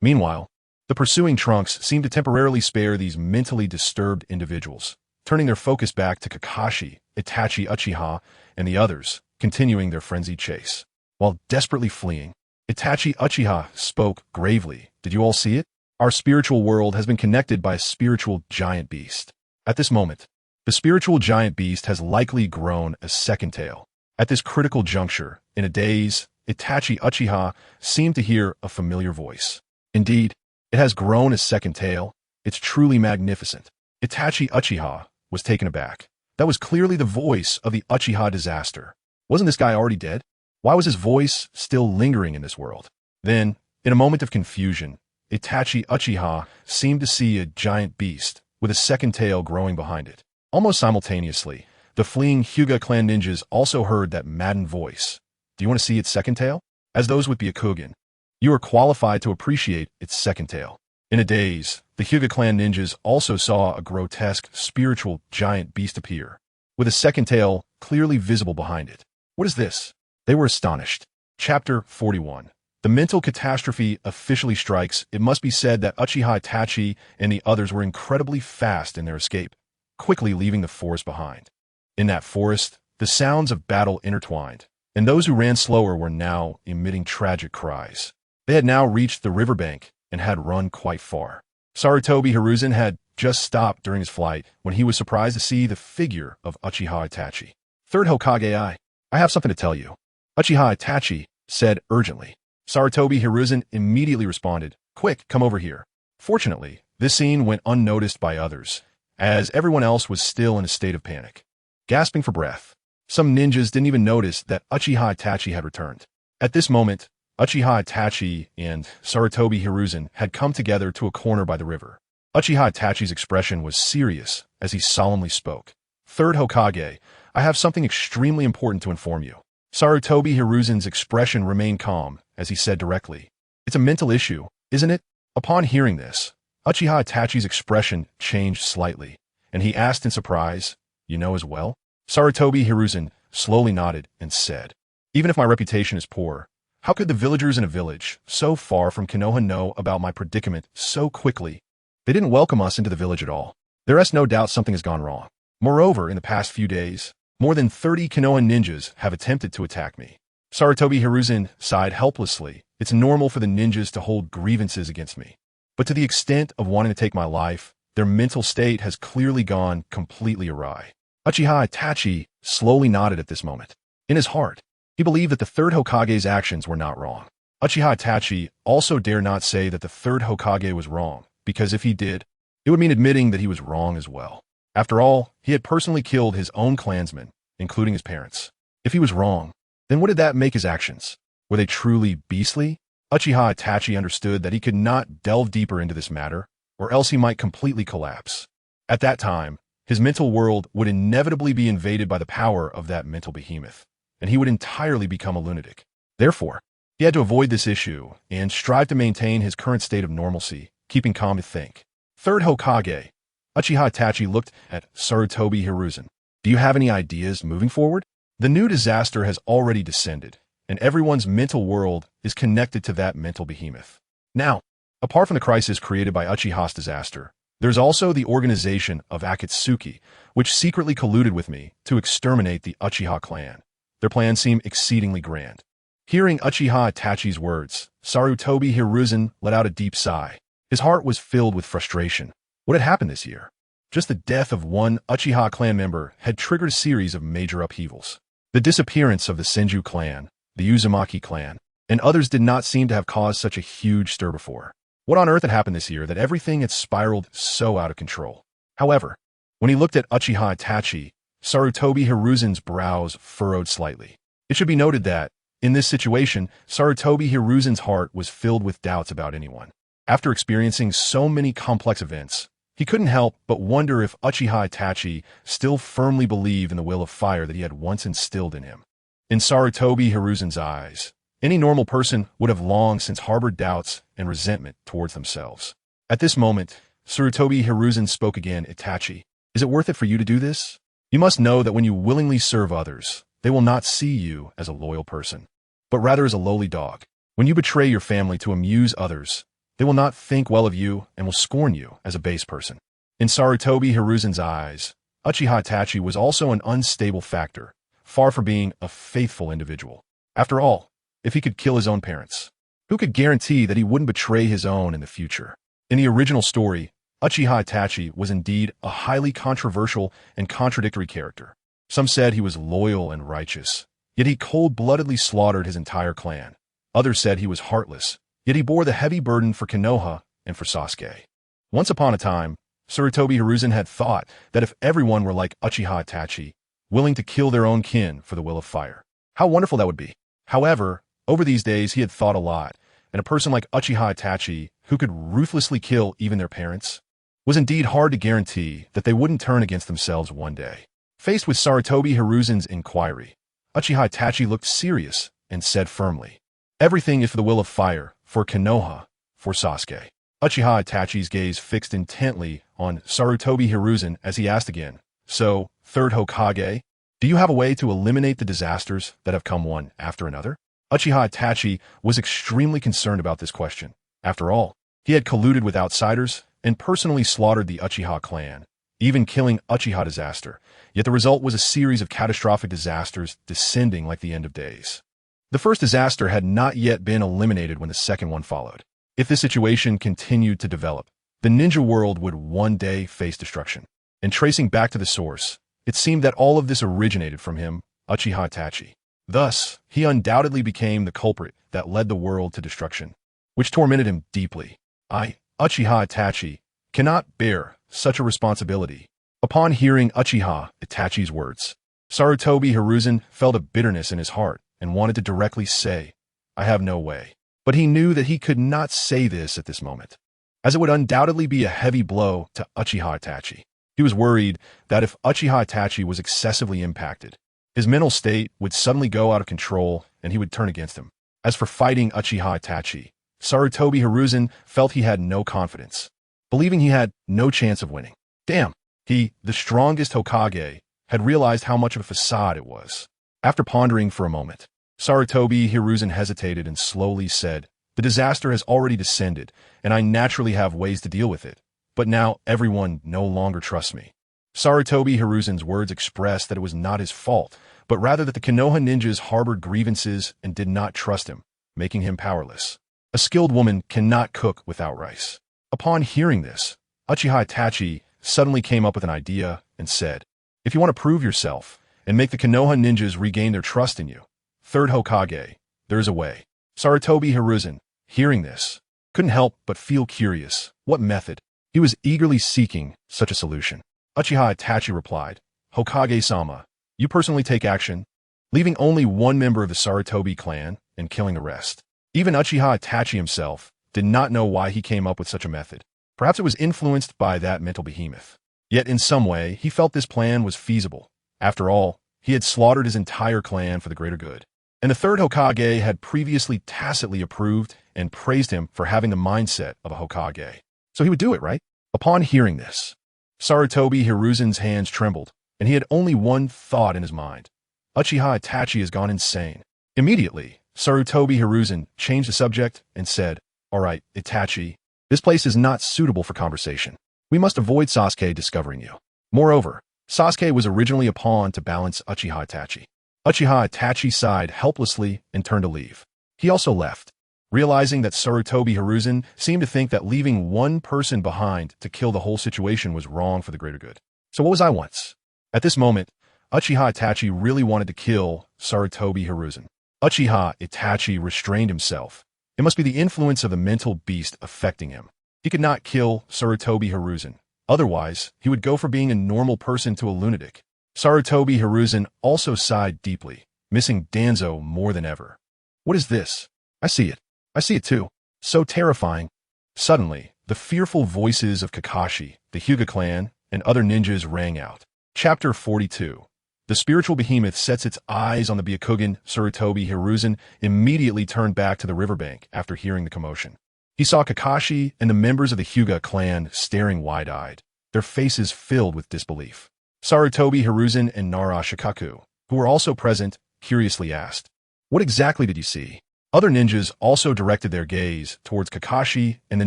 Meanwhile, the pursuing trunks seemed to temporarily spare these mentally disturbed individuals, turning their focus back to Kakashi, Itachi Uchiha, and the others, continuing their frenzied chase. While desperately fleeing, Itachi Uchiha spoke gravely. "Did you all see it? Our spiritual world has been connected by a spiritual giant beast. At this moment, the spiritual giant beast has likely grown a second tail." At this critical juncture, in a daze, Itachi Uchiha seemed to hear a familiar voice. Indeed, it has grown a second tail. It's truly magnificent. Itachi Uchiha was taken aback. That was clearly the voice of the Uchiha disaster. Wasn't this guy already dead? Why was his voice still lingering in this world? Then, in a moment of confusion, Itachi Uchiha seemed to see a giant beast with a second tail growing behind it. Almost simultaneously, the fleeing Hyuga clan ninjas also heard that maddened voice. "Do you want to see its second tail?" As those with Byakugan, you are qualified to appreciate its second tail. In a daze, the Hyuga clan ninjas also saw a grotesque spiritual giant beast appear, with a second tail clearly visible behind it. "What is this?" They were astonished. Chapter 41. The mental catastrophe officially strikes. It must be said that Uchiha Itachi and the others were incredibly fast in their escape, quickly leaving the forest behind. In that forest, the sounds of battle intertwined, and those who ran slower were now emitting tragic cries. They had now reached the riverbank and had run quite far. Sarutobi Hiruzen had just stopped during his flight when he was surprised to see the figure of Uchiha Itachi. "Third Hokage, I have something to tell you," Uchiha Itachi said urgently. Sarutobi Hiruzen immediately responded, "Quick, come over here." Fortunately, this scene went unnoticed by others, as everyone else was still in a state of panic. Gasping for breath, some ninjas didn't even notice that Uchiha Itachi had returned. At this moment, Uchiha Itachi and Sarutobi Hiruzen had come together to a corner by the river. Uchiha Itachi's expression was serious as he solemnly spoke. "Third Hokage, I have something extremely important to inform you." Sarutobi Hiruzen's expression remained calm as he said directly, "It's a mental issue, isn't it?" Upon hearing this, Uchiha Itachi's expression changed slightly, and he asked in surprise, "You know as well?" Sarutobi Hiruzen slowly nodded and said, "Even if my reputation is poor, how could the villagers in a village so far from Konoha know about my predicament so quickly? They didn't welcome us into the village at all. There is no doubt something has gone wrong. Moreover, in the past few days, more than 30 Konoha ninjas have attempted to attack me." Sarutobi Hiruzen sighed helplessly. "It's normal for the ninjas to hold grievances against me. But to the extent of wanting to take my life, their mental state has clearly gone completely awry." Uchiha Itachi slowly nodded at this moment. In his heart, he believed that the third Hokage's actions were not wrong. Uchiha Itachi also dare not say that the third Hokage was wrong, because if he did, it would mean admitting that he was wrong as well. After all, he had personally killed his own clansmen, including his parents. If he was wrong, then what did that make his actions? Were they truly beastly? Uchiha Itachi understood that he could not delve deeper into this matter, or else he might completely collapse. At that time, his mental world would inevitably be invaded by the power of that mental behemoth, and he would entirely become a lunatic. Therefore, he had to avoid this issue and strive to maintain his current state of normalcy, keeping calm to think. Third Hokage, Uchiha Itachi looked at Sarutobi Hiruzen. Do you have any ideas moving forward? The new disaster has already descended, and everyone's mental world is connected to that mental behemoth. Now, apart from the crisis created by Uchiha's disaster, there's also the organization of Akatsuki, which secretly colluded with me to exterminate the Uchiha clan. Their plans seem exceedingly grand. Hearing Uchiha Itachi's words, Sarutobi Hiruzen let out a deep sigh. His heart was filled with frustration. What had happened this year? Just the death of one Uchiha clan member had triggered a series of major upheavals. The disappearance of the Senju clan, the Uzumaki clan, and others did not seem to have caused such a huge stir before. What on earth had happened this year that everything had spiraled so out of control? However, when he looked at Uchiha Itachi, Sarutobi Hiruzen's brows furrowed slightly. It should be noted that, in this situation, Sarutobi Hiruzen's heart was filled with doubts about anyone. After experiencing so many complex events, he couldn't help but wonder if Uchiha Itachi still firmly believed in the will of fire that he had once instilled in him. In Sarutobi Hiruzen's eyes, any normal person would have long since harbored doubts and resentment towards themselves. At this moment, Sarutobi Hiruzen spoke again. Itachi, is it worth it for you to do this? You must know that when you willingly serve others, they will not see you as a loyal person, but rather as a lowly dog. When you betray your family to amuse others, they will not think well of you and will scorn you as a base person. In Sarutobi Hiruzen's eyes, Uchiha Itachi was also an unstable factor, far from being a faithful individual. After all, if he could kill his own parents, who could guarantee that he wouldn't betray his own in the future? In the original story, Uchiha Itachi was indeed a highly controversial and contradictory character. Some said he was loyal and righteous, yet he cold-bloodedly slaughtered his entire clan. Others said he was heartless, yet he bore the heavy burden for Konoha and for Sasuke. Once upon a time, Sarutobi Hiruzen had thought that if everyone were like Uchiha Itachi, willing to kill their own kin for the will of fire, how wonderful that would be. However, over these days he had thought a lot, and a person like Uchiha Itachi, who could ruthlessly kill even their parents, was indeed hard to guarantee that they wouldn't turn against themselves one day. Faced with Sarutobi Hiruzen's inquiry, Uchiha Itachi looked serious and said firmly, everything is for the will of fire, for Konoha, for Sasuke. Uchiha Itachi's gaze fixed intently on Sarutobi Hiruzen as he asked again, so, third Hokage, do you have a way to eliminate the disasters that have come one after another? Uchiha Itachi was extremely concerned about this question. After all, he had colluded with outsiders and personally slaughtered the Uchiha clan, even killing Uchiha disaster, yet the result was a series of catastrophic disasters descending like the end of days. The first disaster had not yet been eliminated when the second one followed. If this situation continued to develop, the ninja world would one day face destruction. And tracing back to the source, it seemed that all of this originated from him, Uchiha Itachi. Thus, he undoubtedly became the culprit that led the world to destruction, which tormented him deeply. I, Uchiha Itachi, cannot bear such a responsibility. Upon hearing Uchiha Itachi's words, Sarutobi Hiruzen felt a bitterness in his heart and wanted to directly say, I have no way. But he knew that he could not say this at this moment, as it would undoubtedly be a heavy blow to Uchiha Itachi. He was worried that if Uchiha Itachi was excessively impacted, his mental state would suddenly go out of control and he would turn against him. As for fighting Uchiha Itachi, Sarutobi Hiruzen felt he had no confidence, believing he had no chance of winning. Damn, he, the strongest Hokage, had realized how much of a facade it was. After pondering for a moment, Sarutobi Hiruzen hesitated and slowly said, the disaster has already descended, and I naturally have ways to deal with it, but now everyone no longer trusts me. Sarutobi Hiruzen's words expressed that it was not his fault, but rather that the Konoha ninjas harbored grievances and did not trust him, making him powerless. A skilled woman cannot cook without rice. Upon hearing this, Uchiha Itachi suddenly came up with an idea and said, if you want to prove yourself and make the Konoha ninjas regain their trust in you, third Hokage, there is a way. Sarutobi Hiruzen, hearing this, couldn't help but feel curious. What method? He was eagerly seeking such a solution. Uchiha Itachi replied, Hokage-sama, you personally take action, leaving only one member of the Sarutobi clan and killing the rest. Even Uchiha Itachi himself did not know why he came up with such a method. Perhaps it was influenced by that mental behemoth. Yet in some way, he felt this plan was feasible. After all, he had slaughtered his entire clan for the greater good. And the third Hokage had previously tacitly approved and praised him for having the mindset of a Hokage. So he would do it, right? Upon hearing this, Sarutobi Hiruzen's hands trembled, and he had only one thought in his mind. Uchiha Itachi has gone insane. Immediately, Sarutobi Hiruzen changed the subject and said, "All right, Itachi, this place is not suitable for conversation. We must avoid Sasuke discovering you." Moreover, Sasuke was originally a pawn to balance Uchiha Itachi. Uchiha Itachi sighed helplessly and turned to leave. He also left, realizing that Sarutobi Hiruzen seemed to think that leaving one person behind to kill the whole situation was wrong for the greater good. So what was I once? At this moment, Uchiha Itachi really wanted to kill Sarutobi Hiruzen. Uchiha Itachi restrained himself. It must be the influence of the mental beast affecting him. He could not kill Sarutobi Hiruzen. Otherwise, he would go from being a normal person to a lunatic. Sarutobi Hiruzen also sighed deeply, missing Danzo more than ever. What is this? I see it. I see it too. So terrifying. Suddenly, the fearful voices of Kakashi, the Hyuga clan, and other ninjas rang out. Chapter 42. The spiritual behemoth sets its eyes on the Byakugan. Sarutobi Hiruzen immediately turned back to the riverbank after hearing the commotion. He saw Kakashi and the members of the Hyuga clan staring wide-eyed, their faces filled with disbelief. Sarutobi Hiruzen and Nara Shikaku, who were also present, curiously asked, "What exactly did you see?" Other ninjas also directed their gaze towards Kakashi and the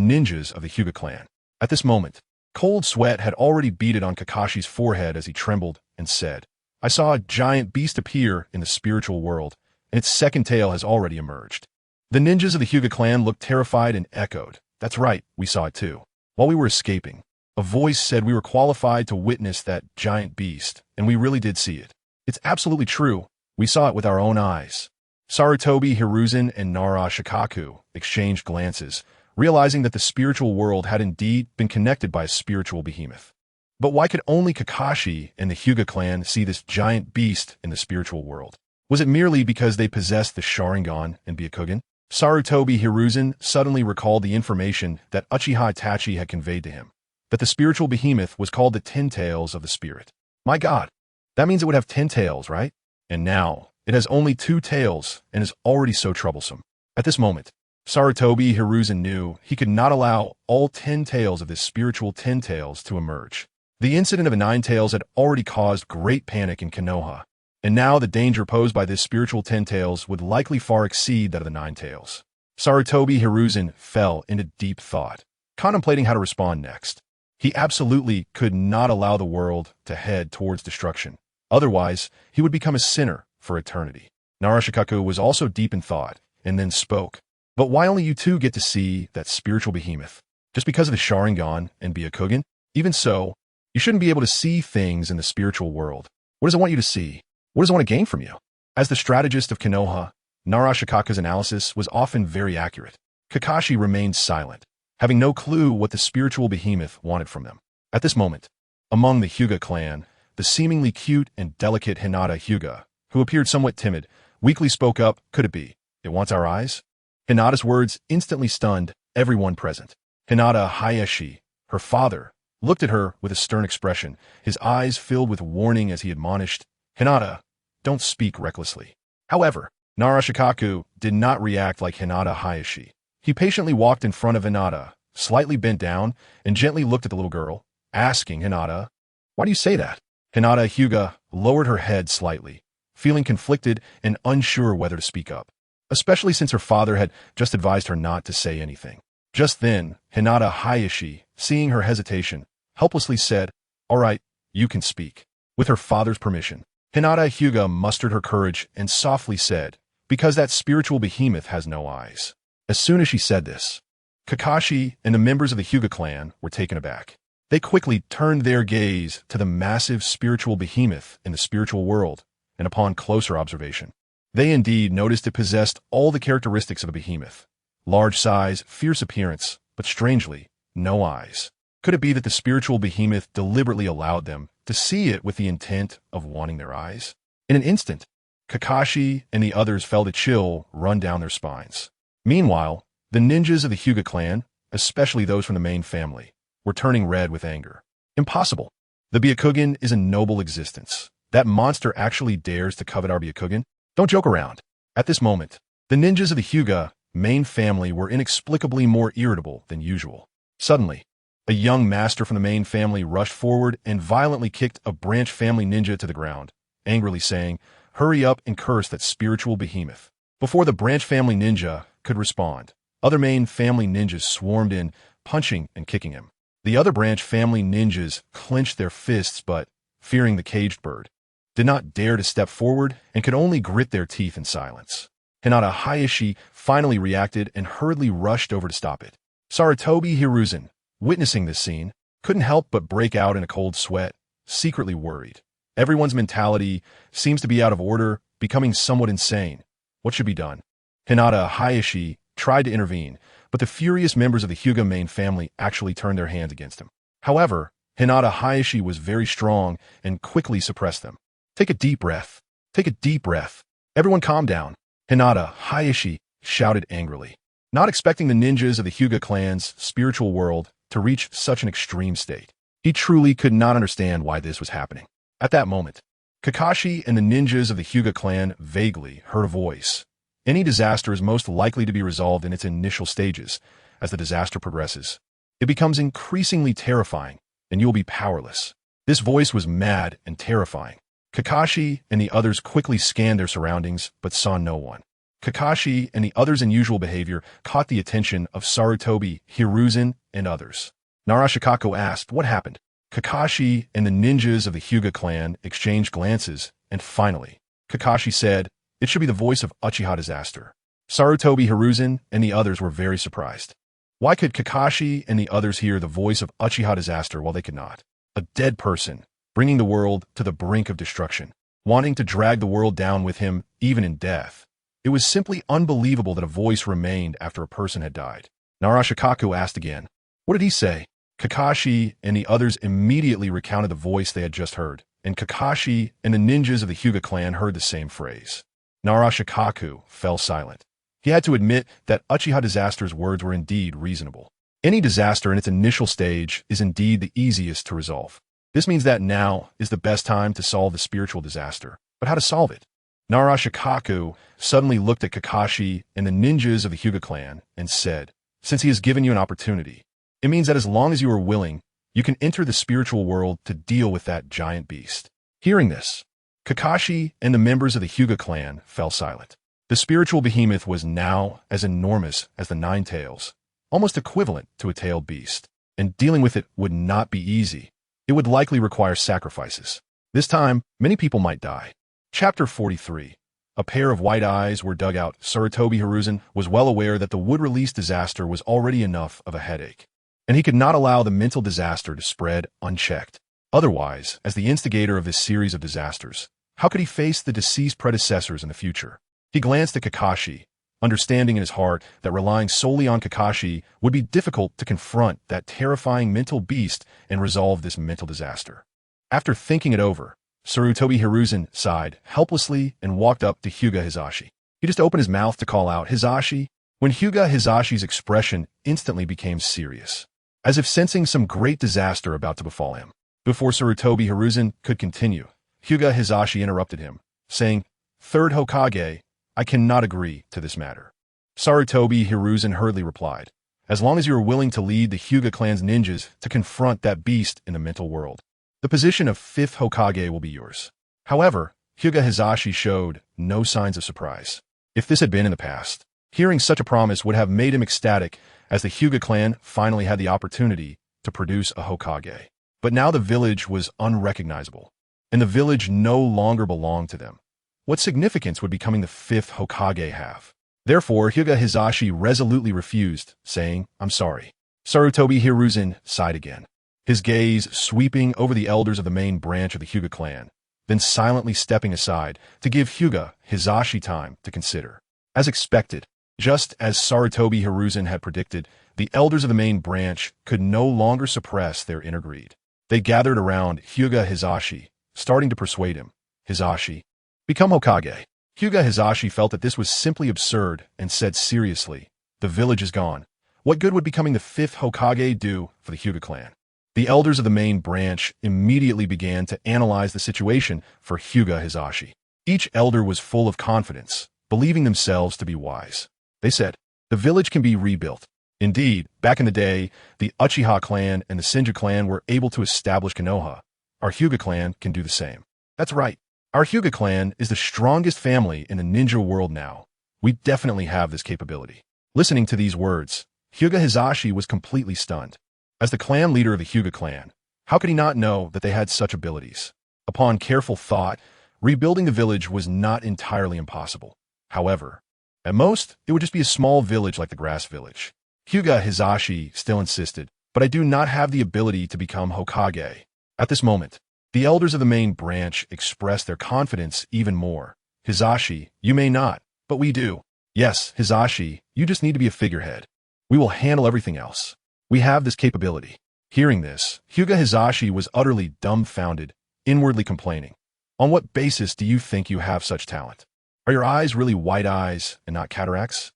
ninjas of the Hyuga clan. At this moment, cold sweat had already beaded on Kakashi's forehead as he trembled and said, "I saw a giant beast appear in the spiritual world, and its second tail has already emerged." The ninjas of the Hyuga clan looked terrified and echoed, "That's right, we saw it too." While we were escaping, a voice said we were qualified to witness that giant beast, and we really did see it. It's absolutely true. We saw it with our own eyes. Sarutobi Hiruzen and Nara Shikaku exchanged glances, realizing that the spiritual world had indeed been connected by a spiritual behemoth. But why could only Kakashi and the Hyuga clan see this giant beast in the spiritual world? Was it merely because they possessed the Sharingan and Byakugan? Sarutobi Hiruzen suddenly recalled the information that Uchiha Itachi had conveyed to him, that the spiritual behemoth was called the 10 Tails of the Spirit. My God, that means it would have 10 tails, right? And now, it has only 2 tails and is already so troublesome. At this moment, Sarutobi Hiruzen knew he could not allow all 10 tails of this spiritual 10 Tails to emerge. The incident of the 9 Tails had already caused great panic in Konoha, and now the danger posed by this spiritual 10 Tails would likely far exceed that of the 9 Tails. Sarutobi Hiruzen fell into deep thought, contemplating how to respond next. He absolutely could not allow the world to head towards destruction. Otherwise, he would become a sinner for eternity. Nara Shikaku was also deep in thought, and then spoke. "But why only you two get to see that spiritual behemoth? Just because of the Sharingan and Byakugan? Even so, you shouldn't be able to see things in the spiritual world. What does it want you to see? What does it want to gain from you?" As the strategist of Konoha, Nara Shikaku's analysis was often very accurate. Kakashi remained silent, having no clue what the spiritual behemoth wanted from them. At this moment, among the Hyuga clan, the seemingly cute and delicate Hinata Hyuga, who appeared somewhat timid, weakly spoke up, "Could it be? It wants our eyes?" Hinata's words instantly stunned everyone present. Hinata Hayashi, her father, looked at her with a stern expression, his eyes filled with warning as he admonished, "Hinata, don't speak recklessly." However, Nara Shikaku did not react like Hinata Hayashi. He patiently walked in front of Hinata, slightly bent down, and gently looked at the little girl, asking Hinata, "Why do you say that?" Hinata Hyuga lowered her head slightly, feeling conflicted and unsure whether to speak up, especially since her father had just advised her not to say anything. Just then, Hinata Hayashi, seeing her hesitation, helplessly said, "All right, you can speak." With her father's permission, Hinata Hyuga mustered her courage and softly said, "Because that spiritual behemoth has no eyes." As soon as she said this, Kakashi and the members of the Hyuga clan were taken aback. They quickly turned their gaze to the massive spiritual behemoth in the spiritual world, and upon closer observation, they indeed noticed it possessed all the characteristics of a behemoth: large size, fierce appearance, but strangely, no eyes. Could it be that the spiritual behemoth deliberately allowed them to see it with the intent of wanting their eyes? In an instant, Kakashi and the others felt a chill run down their spines. Meanwhile, the ninjas of the Hyuga clan, especially those from the main family, were turning red with anger. Impossible. The Byakugan is a noble existence. That monster actually dares to covet our Byakugan? Don't joke around. At this moment, the ninjas of the Hyuga main family were inexplicably more irritable than usual. Suddenly, a young master from the main family rushed forward and violently kicked a branch family ninja to the ground, angrily saying, "Hurry up," and cursed that spiritual behemoth. Before the branch family ninja could respond, other main family ninjas swarmed in, punching and kicking him. The other branch family ninjas clenched their fists but, fearing the caged bird, did not dare to step forward and could only grit their teeth in silence. Hinata Hayashi finally reacted and hurriedly rushed over to stop it. Sarutobi Hiruzen, witnessing this scene, couldn't help but break out in a cold sweat, secretly worried. Everyone's mentality seems to be out of order, becoming somewhat insane. What should be done? Hinata Hayashi tried to intervene, but the furious members of the Hyuga main family actually turned their hands against him. However, Hinata Hayashi was very strong and quickly suppressed them. Take a deep breath. Take a deep breath. Everyone calm down. Hinata Hayashi shouted angrily, not expecting the ninjas of the Hyuga clan's spiritual world to reach such an extreme state. He truly could not understand why this was happening. At that moment, Kakashi and the ninjas of the Hyuga clan vaguely heard a voice. Any disaster is most likely to be resolved in its initial stages. As the disaster progresses, it becomes increasingly terrifying, and you will be powerless. This voice was mad and terrifying. Kakashi and the others quickly scanned their surroundings, but saw no one. Kakashi and the others' unusual behavior caught the attention of Sarutobi, Hiruzen, and others. Narashikako asked, "What happened?" Kakashi and the ninjas of the Hyuga clan exchanged glances, and finally, Kakashi said, "It should be the voice of Uchiha Disaster." Sarutobi Hiruzen and the others were very surprised. Why could Kakashi and the others hear the voice of Uchiha Disaster while they could not? A dead person, bringing the world to the brink of destruction, wanting to drag the world down with him even in death. It was simply unbelievable that a voice remained after a person had died. Narashikaku asked again, "What did he say?" Kakashi and the others immediately recounted the voice they had just heard, and Kakashi and the ninjas of the Hyuga clan heard the same phrase. Narashikaku fell silent. He had to admit that Uchiha Disaster's words were indeed reasonable. Any disaster in its initial stage is indeed the easiest to resolve. This means that now is the best time to solve the spiritual disaster. But how to solve it? Narashikaku suddenly looked at Kakashi and the ninjas of the Hyuga clan and said, "Since he has given you an opportunity, it means that as long as you are willing, you can enter the spiritual world to deal with that giant beast." Hearing this, Kakashi and the members of the Hyuga clan fell silent. The spiritual behemoth was now as enormous as the Nine Tails, almost equivalent to a tailed beast, and dealing with it would not be easy. It would likely require sacrifices. This time, many people might die. Chapter 43. A pair of white eyes were dug out. Sarutobi Hiruzen was well aware that the wood-release disaster was already enough of a headache, and he could not allow the mental disaster to spread unchecked. Otherwise, as the instigator of this series of disasters, how could he face the deceased predecessors in the future? He glanced at Kakashi, understanding in his heart that relying solely on Kakashi would be difficult to confront that terrifying mental beast and resolve this mental disaster. After thinking it over, Sarutobi Hiruzen sighed helplessly and walked up to Hyuga Hizashi. He just opened his mouth to call out, "Hizashi," when Hyuga Hizashi's expression instantly became serious, as if sensing some great disaster about to befall him. Before Sarutobi Hiruzen could continue, Hyuga Hizashi interrupted him, saying, "Third Hokage, I cannot agree to this matter." Sarutobi Hiruzen hurriedly replied, "As long as you are willing to lead the Hyuga clan's ninjas to confront that beast in the mental world, the position of 5th Hokage will be yours." However, Hyuga Hizashi showed no signs of surprise. If this had been in the past, hearing such a promise would have made him ecstatic, as the Hyuga clan finally had the opportunity to produce a Hokage. But now the village was unrecognizable, and the village no longer belonged to them. What significance would becoming the 5th Hokage have? Therefore, Hyuga Hizashi resolutely refused, saying, "I'm sorry." Sarutobi Hiruzen sighed again, his gaze sweeping over the elders of the main branch of the Hyuga clan, then silently stepping aside to give Hyuga Hizashi time to consider. As expected, just as Sarutobi Hiruzen had predicted, the elders of the main branch could no longer suppress their inner greed. They gathered around Hyuga Hizashi, starting to persuade him, "Hizashi, become Hokage." Hyuga Hizashi felt that this was simply absurd and said seriously, "The village is gone. What good would becoming the 5th Hokage do for the Hyuga clan?" The elders of the main branch immediately began to analyze the situation for Hyuga Hizashi. Each elder was full of confidence, believing themselves to be wise. They said, "The village can be rebuilt." Indeed, back in the day, the Uchiha clan and the Shinju clan were able to establish Konoha. Our Hyuga clan can do the same. That's right. Our Hyuga clan is the strongest family in the ninja world now. We definitely have this capability. Listening to these words, Hyuga Hizashi was completely stunned. As the clan leader of the Hyuga clan, how could he not know that they had such abilities? Upon careful thought, rebuilding the village was not entirely impossible. However, at most, it would just be a small village like the grass village. Hyuga Hizashi still insisted, "But I do not have the ability to become Hokage." At this moment, the elders of the main branch expressed their confidence even more. "Hizashi, you may not, but we do." "Yes, Hizashi, you just need to be a figurehead. We will handle everything else. We have this capability." Hearing this, Hyuga Hizashi was utterly dumbfounded, inwardly complaining. "On what basis do you think you have such talent? Are your eyes really white eyes and not cataracts?"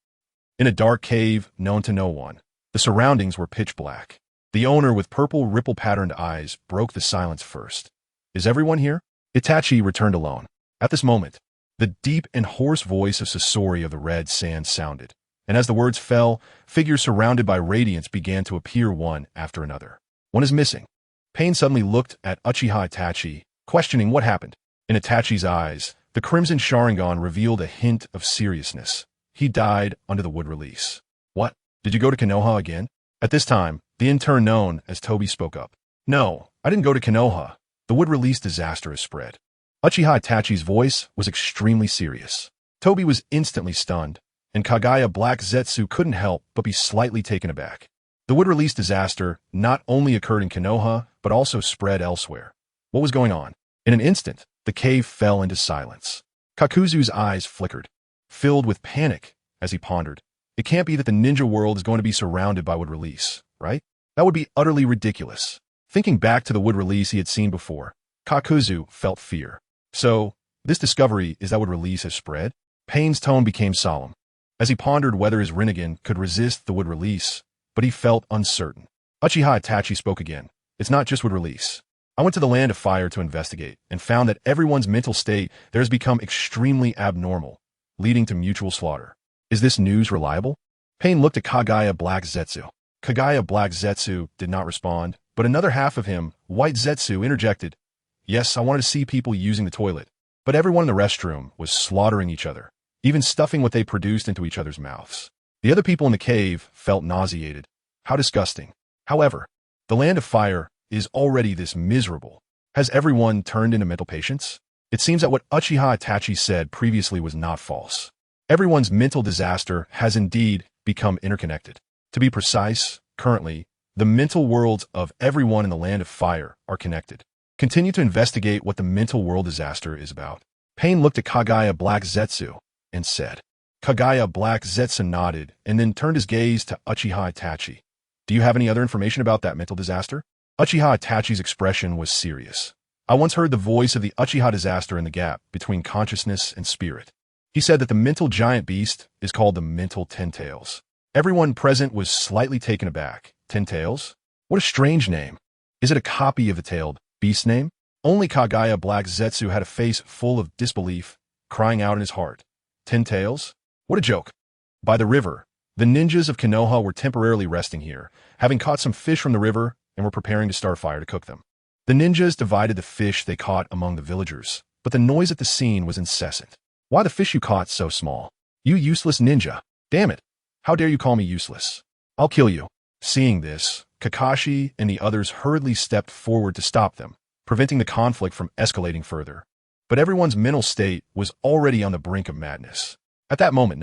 In a dark cave known to no one, the surroundings were pitch black. The owner with purple ripple-patterned eyes broke the silence first. "Is everyone here?" Itachi returned alone. At this moment, the deep and hoarse voice of Sasori of the Red Sand sounded, and as the words fell, figures surrounded by radiance began to appear one after another. "One is missing." Pain suddenly looked at Uchiha Itachi, questioning what happened. In Itachi's eyes, the Crimson Sharingan revealed a hint of seriousness. "He died under the wood release." "What? Did you go to Konoha again?" At this time, the intern known as Toby spoke up. "No, I didn't go to Konoha. The wood release disaster has spread." Uchiha Itachi's voice was extremely serious. Toby was instantly stunned, and Kagaya Black Zetsu couldn't help but be slightly taken aback. The wood release disaster not only occurred in Konoha, but also spread elsewhere. What was going on? In an instant, the cave fell into silence. Kakuzu's eyes flickered, filled with panic, as he pondered. It can't be that the ninja world is going to be surrounded by wood release, right? That would be utterly ridiculous. Thinking back to the wood release he had seen before, Kakuzu felt fear. So, this discovery is that wood release has spread? Pain's tone became solemn, as he pondered whether his Rinnegan could resist the wood release, but he felt uncertain. Uchiha Itachi spoke again. "It's not just wood release. I went to the Land of Fire to investigate and found that everyone's mental state there has become extremely abnormal, leading to mutual slaughter. Is this news reliable?" Pain looked at Kagaya Black Zetsu. Kagaya Black Zetsu did not respond, but another half of him, White Zetsu, interjected. "Yes, I wanted to see people using the toilet, but everyone in the restroom was slaughtering each other, even stuffing what they produced into each other's mouths. The other people in the cave felt nauseated. How disgusting. However, the Land of Fire is already this miserable. Has everyone turned into mental patients?" It seems that what Uchiha Itachi said previously was not false. Everyone's mental disaster has indeed become interconnected. To be precise, currently, the mental worlds of everyone in the Land of Fire are connected. Continue to investigate what the mental world disaster is about. Pain looked at Kagaya Black Zetsu and said. Kagaya Black Zetsu nodded and then turned his gaze to Uchiha Itachi. "Do you have any other information about that mental disaster?" Uchiha Itachi's expression was serious. "I once heard the voice of the Uchiha disaster in the gap between consciousness and spirit. He said that the mental giant beast is called the mental Ten Tails." Everyone present was slightly taken aback. Ten Tails? What a strange name. Is it a copy of the tailed beast name? Only Kagaya Black Zetsu had a face full of disbelief, crying out in his heart. 10 Tails? What a joke. By the river, the ninjas of Konoha were temporarily resting here, having caught some fish from the river and were preparing to start fire to cook them. The ninjas divided the fish they caught among the villagers, but the noise at the scene was incessant. "Why the fish you caught so small? You useless ninja. Damn it. How dare you call me useless? I'll kill you." Seeing this, Kakashi and the others hurriedly stepped forward to stop them, preventing the conflict from escalating further. But everyone's mental state was already on the brink of madness. At that moment,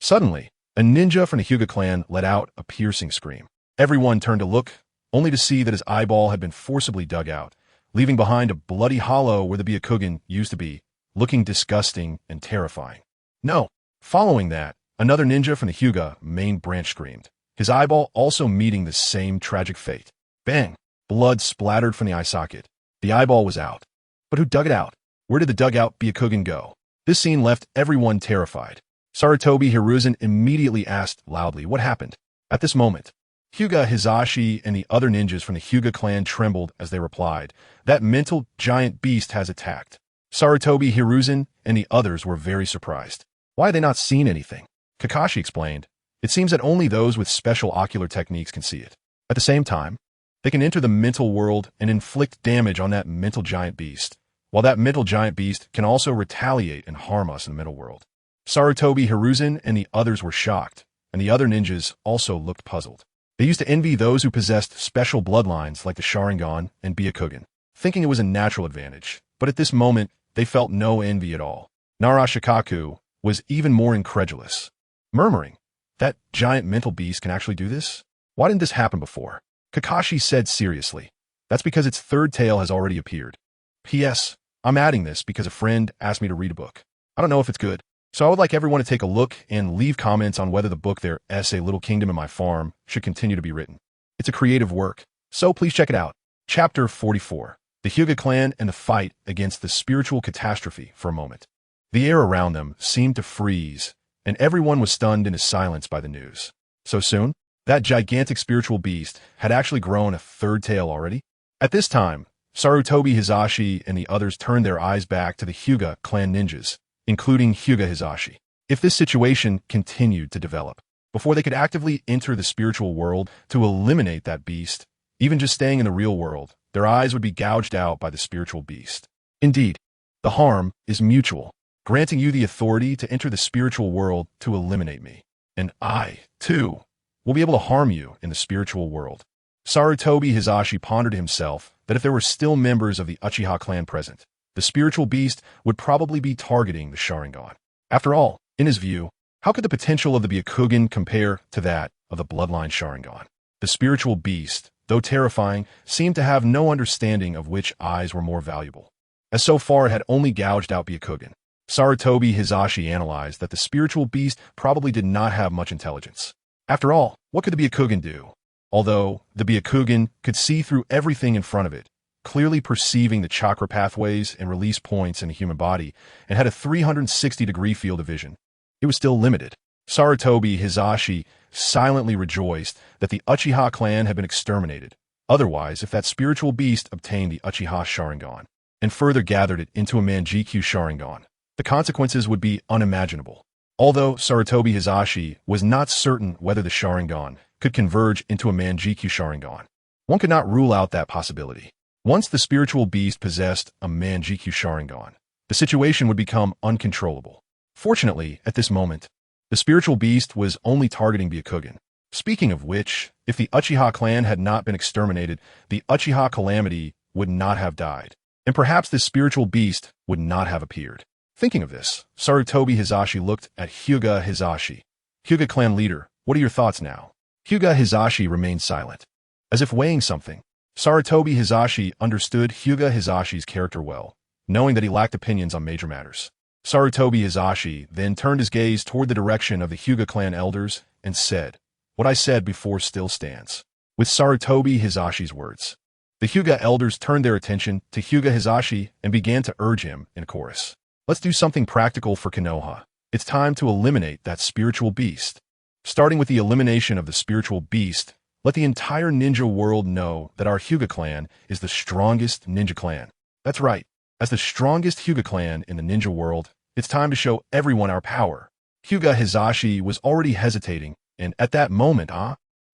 suddenly, a ninja from the Hyuga clan let out a piercing scream. Everyone turned to look, only to see that his eyeball had been forcibly dug out, leaving behind a bloody hollow where the Byakugan used to be, looking disgusting and terrifying. No. Following that, another ninja from the Hyuga main branch screamed, his eyeball also meeting the same tragic fate. Bang! Blood splattered from the eye socket. The eyeball was out. But who dug it out? Where did the dugout Byakugan go? This scene left everyone terrified. Sarutobi Hiruzen immediately asked loudly what happened. At this moment, Hyuga Hizashi and the other ninjas from the Hyuga clan trembled as they replied, "That mental giant beast has attacked." Sarutobi Hiruzen and the others were very surprised. "Why had they not seen anything?" Kakashi explained, "It seems that only those with special ocular techniques can see it. At the same time, they can enter the mental world and inflict damage on that mental giant beast, while that mental giant beast can also retaliate and harm us in the mental world." Sarutobi Hiruzen and the others were shocked, and the other ninjas also looked puzzled. They used to envy those who possessed special bloodlines like the Sharingan and Byakugan, thinking it was a natural advantage, but at this moment, they felt no envy at all. Narashikaku was even more incredulous, murmuring, "That giant mental beast can actually do this? Why didn't this happen before?" Kakashi said seriously, "That's because its third tail has already appeared. P.S. I'm adding this because a friend asked me to read a book. I don't know if it's good, so I would like everyone to take a look and leave comments on whether the book their essay Little Kingdom in My Farm should continue to be written. It's a creative work, so please check it out." Chapter 44. The Hyuga clan and the fight against the spiritual catastrophe for a moment. The air around them seemed to freeze, and everyone was stunned into silence by the news. So soon? That gigantic spiritual beast had actually grown a third tail already? At this time, Sarutobi Hizashi and the others turned their eyes back to the Hyuga clan ninjas, including Hyuga Hizashi. If this situation continued to develop, before they could actively enter the spiritual world to eliminate that beast, even just staying in the real world, their eyes would be gouged out by the spiritual beast. Indeed, the harm is mutual, granting you the authority to enter the spiritual world to eliminate me. And I, too, will be able to harm you in the spiritual world. Sarutobi Hizashi pondered to himself that if there were still members of the Uchiha clan present, the spiritual beast would probably be targeting the Sharingan. After all, in his view, how could the potential of the Byakugan compare to that of the bloodline Sharingan? The spiritual beast, though terrifying, seemed to have no understanding of which eyes were more valuable, as so far it had only gouged out Byakugan. Sarutobi Hizashi analyzed that the spiritual beast probably did not have much intelligence. After all, what could the Byakugan do? Although the Byakugan could see through everything in front of it, clearly perceiving the chakra pathways and release points in the human body, and had a 360-degree field of vision, it was still limited. Sarutobi Hizashi silently rejoiced that the Uchiha clan had been exterminated. Otherwise, if that spiritual beast obtained the Uchiha Sharingan, and further gathered it into a Mangekyō Sharingan, the consequences would be unimaginable. Although Sarutobi Hizashi was not certain whether the Sharingan could converge into a Mangekyō Sharingan, one could not rule out that possibility. Once the spiritual beast possessed a Mangekyō Sharingan, the situation would become uncontrollable. Fortunately, at this moment, the spiritual beast was only targeting Byakugan. Speaking of which, if the Uchiha clan had not been exterminated, the Uchiha calamity would not have died, and perhaps this spiritual beast would not have appeared. Thinking of this, Sarutobi Hizashi looked at Hyuga Hizashi. "Hyuga clan leader, what are your thoughts now?" Hyuga Hizashi remained silent, as if weighing something. Sarutobi Hizashi understood Hyuga Hizashi's character well, knowing that he lacked opinions on major matters. Sarutobi Hizashi then turned his gaze toward the direction of the Hyuga clan elders and said, "What I said before still stands." With Sarutobi Hizashi's words, the Hyuga elders turned their attention to Hyuga Hizashi and began to urge him in a chorus. "Let's do something practical for Konoha. It's time to eliminate that spiritual beast. Starting with the elimination of the spiritual beast, let the entire ninja world know that our Hyuga clan is the strongest ninja clan. That's right. As the strongest Hyuga clan in the ninja world, it's time to show everyone our power." Hyuga Hizashi was already hesitating, and at that moment,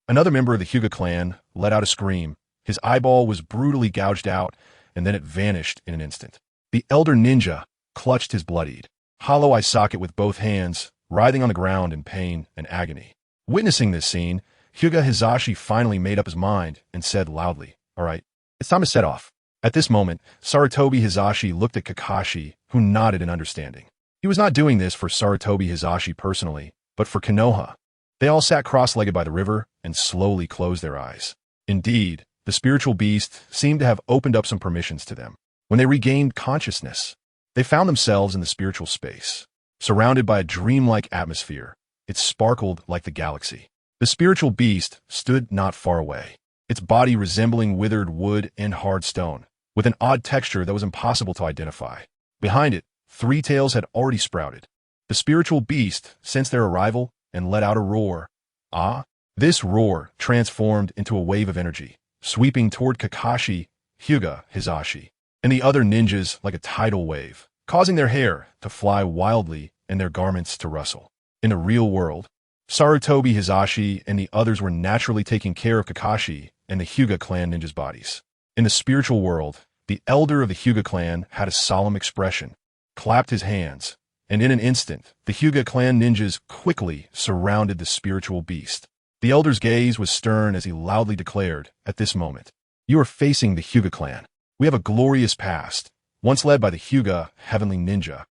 another member of the Hyuga clan let out a scream. His eyeball was brutally gouged out, and then it vanished in an instant. The elder ninja clutched his bloodied, hollow eye socket with both hands, writhing on the ground in pain and agony. Witnessing this scene, Hyuga Hizashi finally made up his mind and said loudly, "All right, it's time to set off." At this moment, Sarutobi Hizashi looked at Kakashi, who nodded in understanding. He was not doing this for Sarutobi Hizashi personally, but for Konoha. They all sat cross-legged by the river and slowly closed their eyes. Indeed, the spiritual beast seemed to have opened up some permissions to them. When they regained consciousness, they found themselves in the spiritual space, surrounded by a dreamlike atmosphere. It sparkled like the galaxy. The spiritual beast stood not far away, its body resembling withered wood and hard stone, with an odd texture that was impossible to identify. Behind it, 3 tails had already sprouted. The spiritual beast sensed their arrival and let out a roar. The This roar transformed into a wave of energy, sweeping toward Kakashi, Hyuga, Hisashi, and the other ninjas like a tidal wave, causing their hair to fly wildly and their garments to rustle. In the real world, Sarutobi Hisashi and the others were naturally taking care of Kakashi and the Hyuga clan ninjas' bodies. In the spiritual world, the elder of the Hyuga clan had a solemn expression, clapped his hands, and in an instant, the Hyuga clan ninjas quickly surrounded the spiritual beast. The elder's gaze was stern as he loudly declared, at this moment, "You are facing the Hyuga clan. We have a glorious past, once led by the Hyuga heavenly ninja."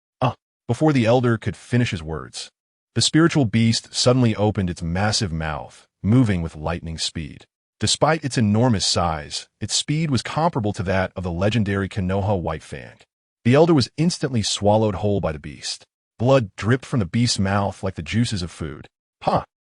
Before the elder could finish his words, the spiritual beast suddenly opened its massive mouth, moving with lightning speed. Despite its enormous size, its speed was comparable to that of the legendary Konoha White Fang. The elder was instantly swallowed whole by the beast. Blood dripped from the beast's mouth like the juices of food.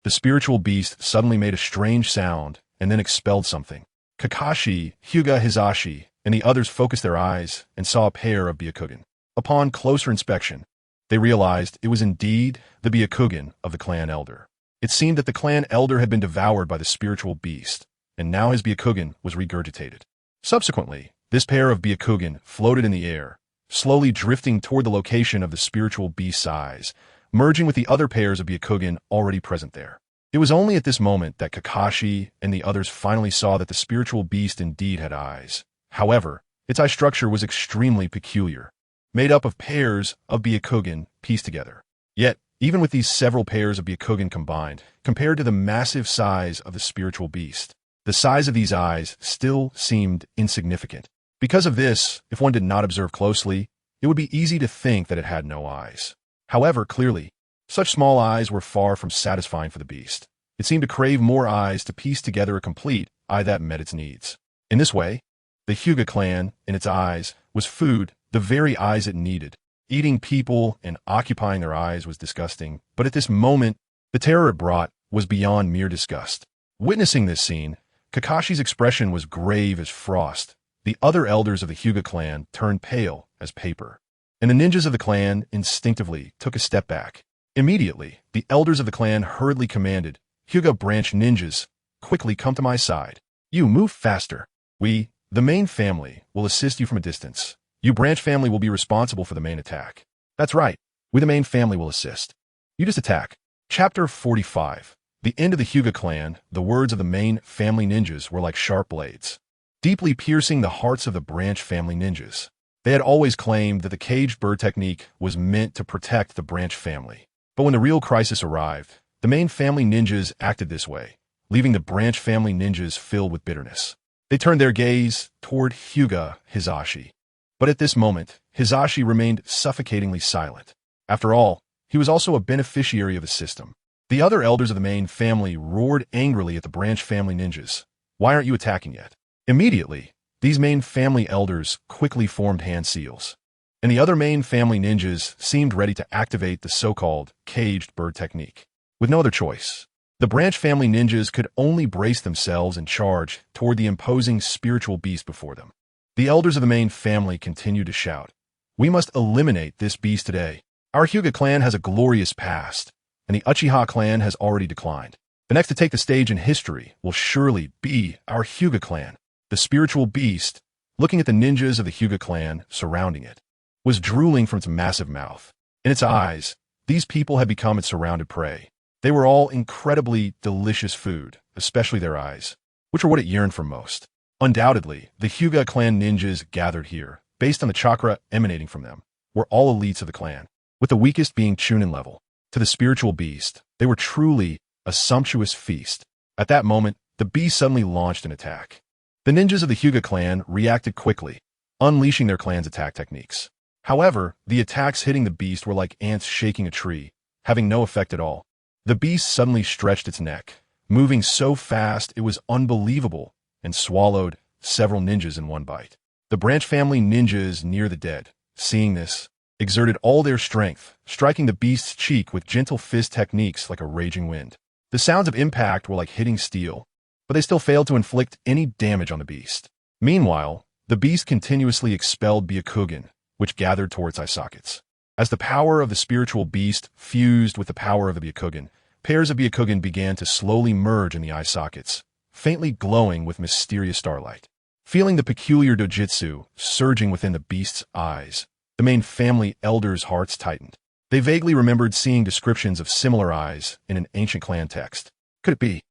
The spiritual beast suddenly made a strange sound and then expelled something. Kakashi, Hyuga Hisashi, and the others focused their eyes and saw a pair of Byakugan. Upon closer inspection, they realized it was indeed the Byakugan of the clan elder. It seemed that the clan elder had been devoured by the spiritual beast, and now his Byakugan was regurgitated. Subsequently, this pair of Byakugan floated in the air, slowly drifting toward the location of the spiritual beast's eyes, merging with the other pairs of Byakugan already present there. It was only at this moment that Kakashi and the others finally saw that the spiritual beast indeed had eyes. However, its eye structure was extremely peculiar, made up of pairs of Byakugan pieced together. Yet, even with these several pairs of Byakugan combined, compared to the massive size of the spiritual beast, the size of these eyes still seemed insignificant. Because of this, if one did not observe closely, it would be easy to think that it had no eyes. However, clearly, such small eyes were far from satisfying for the beast. It seemed to crave more eyes to piece together a complete eye that met its needs. In this way, the Hyuga clan, in its eyes, was food, the very eyes it needed. Eating people and occupying their eyes was disgusting, but at this moment, the terror it brought was beyond mere disgust. Witnessing this scene, Kakashi's expression was grave as frost. The other elders of the Hyuga clan turned pale as paper, and the ninjas of the clan instinctively took a step back. Immediately, the elders of the clan hurriedly commanded, "Hyuga branch ninjas, quickly come to my side. You move faster. We, the main family, will assist you from a distance. You branch family will be responsible for the main attack." "That's right. We the main family will assist. You just attack." Chapter 45. The end of the Hyuga clan, the words of the main family ninjas were like sharp blades, deeply piercing the hearts of the branch family ninjas. They had always claimed that the caged bird technique was meant to protect the branch family. But when the real crisis arrived, the main family ninjas acted this way, leaving the branch family ninjas filled with bitterness. They turned their gaze toward Hyuga Hisashi. But at this moment, Hisashi remained suffocatingly silent. After all, he was also a beneficiary of the system. The other elders of the main family roared angrily at the branch family ninjas. "Why aren't you attacking yet?" Immediately, these main family elders quickly formed hand seals, and the other main family ninjas seemed ready to activate the so-called caged bird technique. With no other choice, the branch family ninjas could only brace themselves and charge toward the imposing spiritual beast before them. The elders of the main family continued to shout, "We must eliminate this beast today. Our Hyuga clan has a glorious past, and the Uchiha clan has already declined. The next to take the stage in history will surely be our Hyuga clan." The spiritual beast, looking at the ninjas of the Hyuga clan surrounding it, was drooling from its massive mouth. In its eyes, these people had become its surrounded prey. They were all incredibly delicious food, especially their eyes, which were what it yearned for most. Undoubtedly, the Hyuga clan ninjas gathered here, based on the chakra emanating from them, were all elites of the clan, with the weakest being Chunin level. To the spiritual beast, they were truly a sumptuous feast. At that moment, the beast suddenly launched an attack. The ninjas of the Hyuga clan reacted quickly, unleashing their clan's attack techniques. However, the attacks hitting the beast were like ants shaking a tree, having no effect at all. The beast suddenly stretched its neck, moving so fast it was unbelievable, and swallowed several ninjas in one bite. The branch family ninjas near the dead, seeing this, exerted all their strength, striking the beast's cheek with gentle fist techniques like a raging wind. The sounds of impact were like hitting steel, but they still failed to inflict any damage on the beast. Meanwhile, the beast continuously expelled Byakugan, which gathered towards eye sockets. As the power of the spiritual beast fused with the power of the Byakugan, Pairs of Byakugan began to slowly merge in the eye sockets, faintly glowing with mysterious starlight. Feeling the peculiar dojutsu surging within the beast's eyes, the main family elders' hearts tightened. They vaguely remembered seeing descriptions of similar eyes in an ancient clan text. Could it be?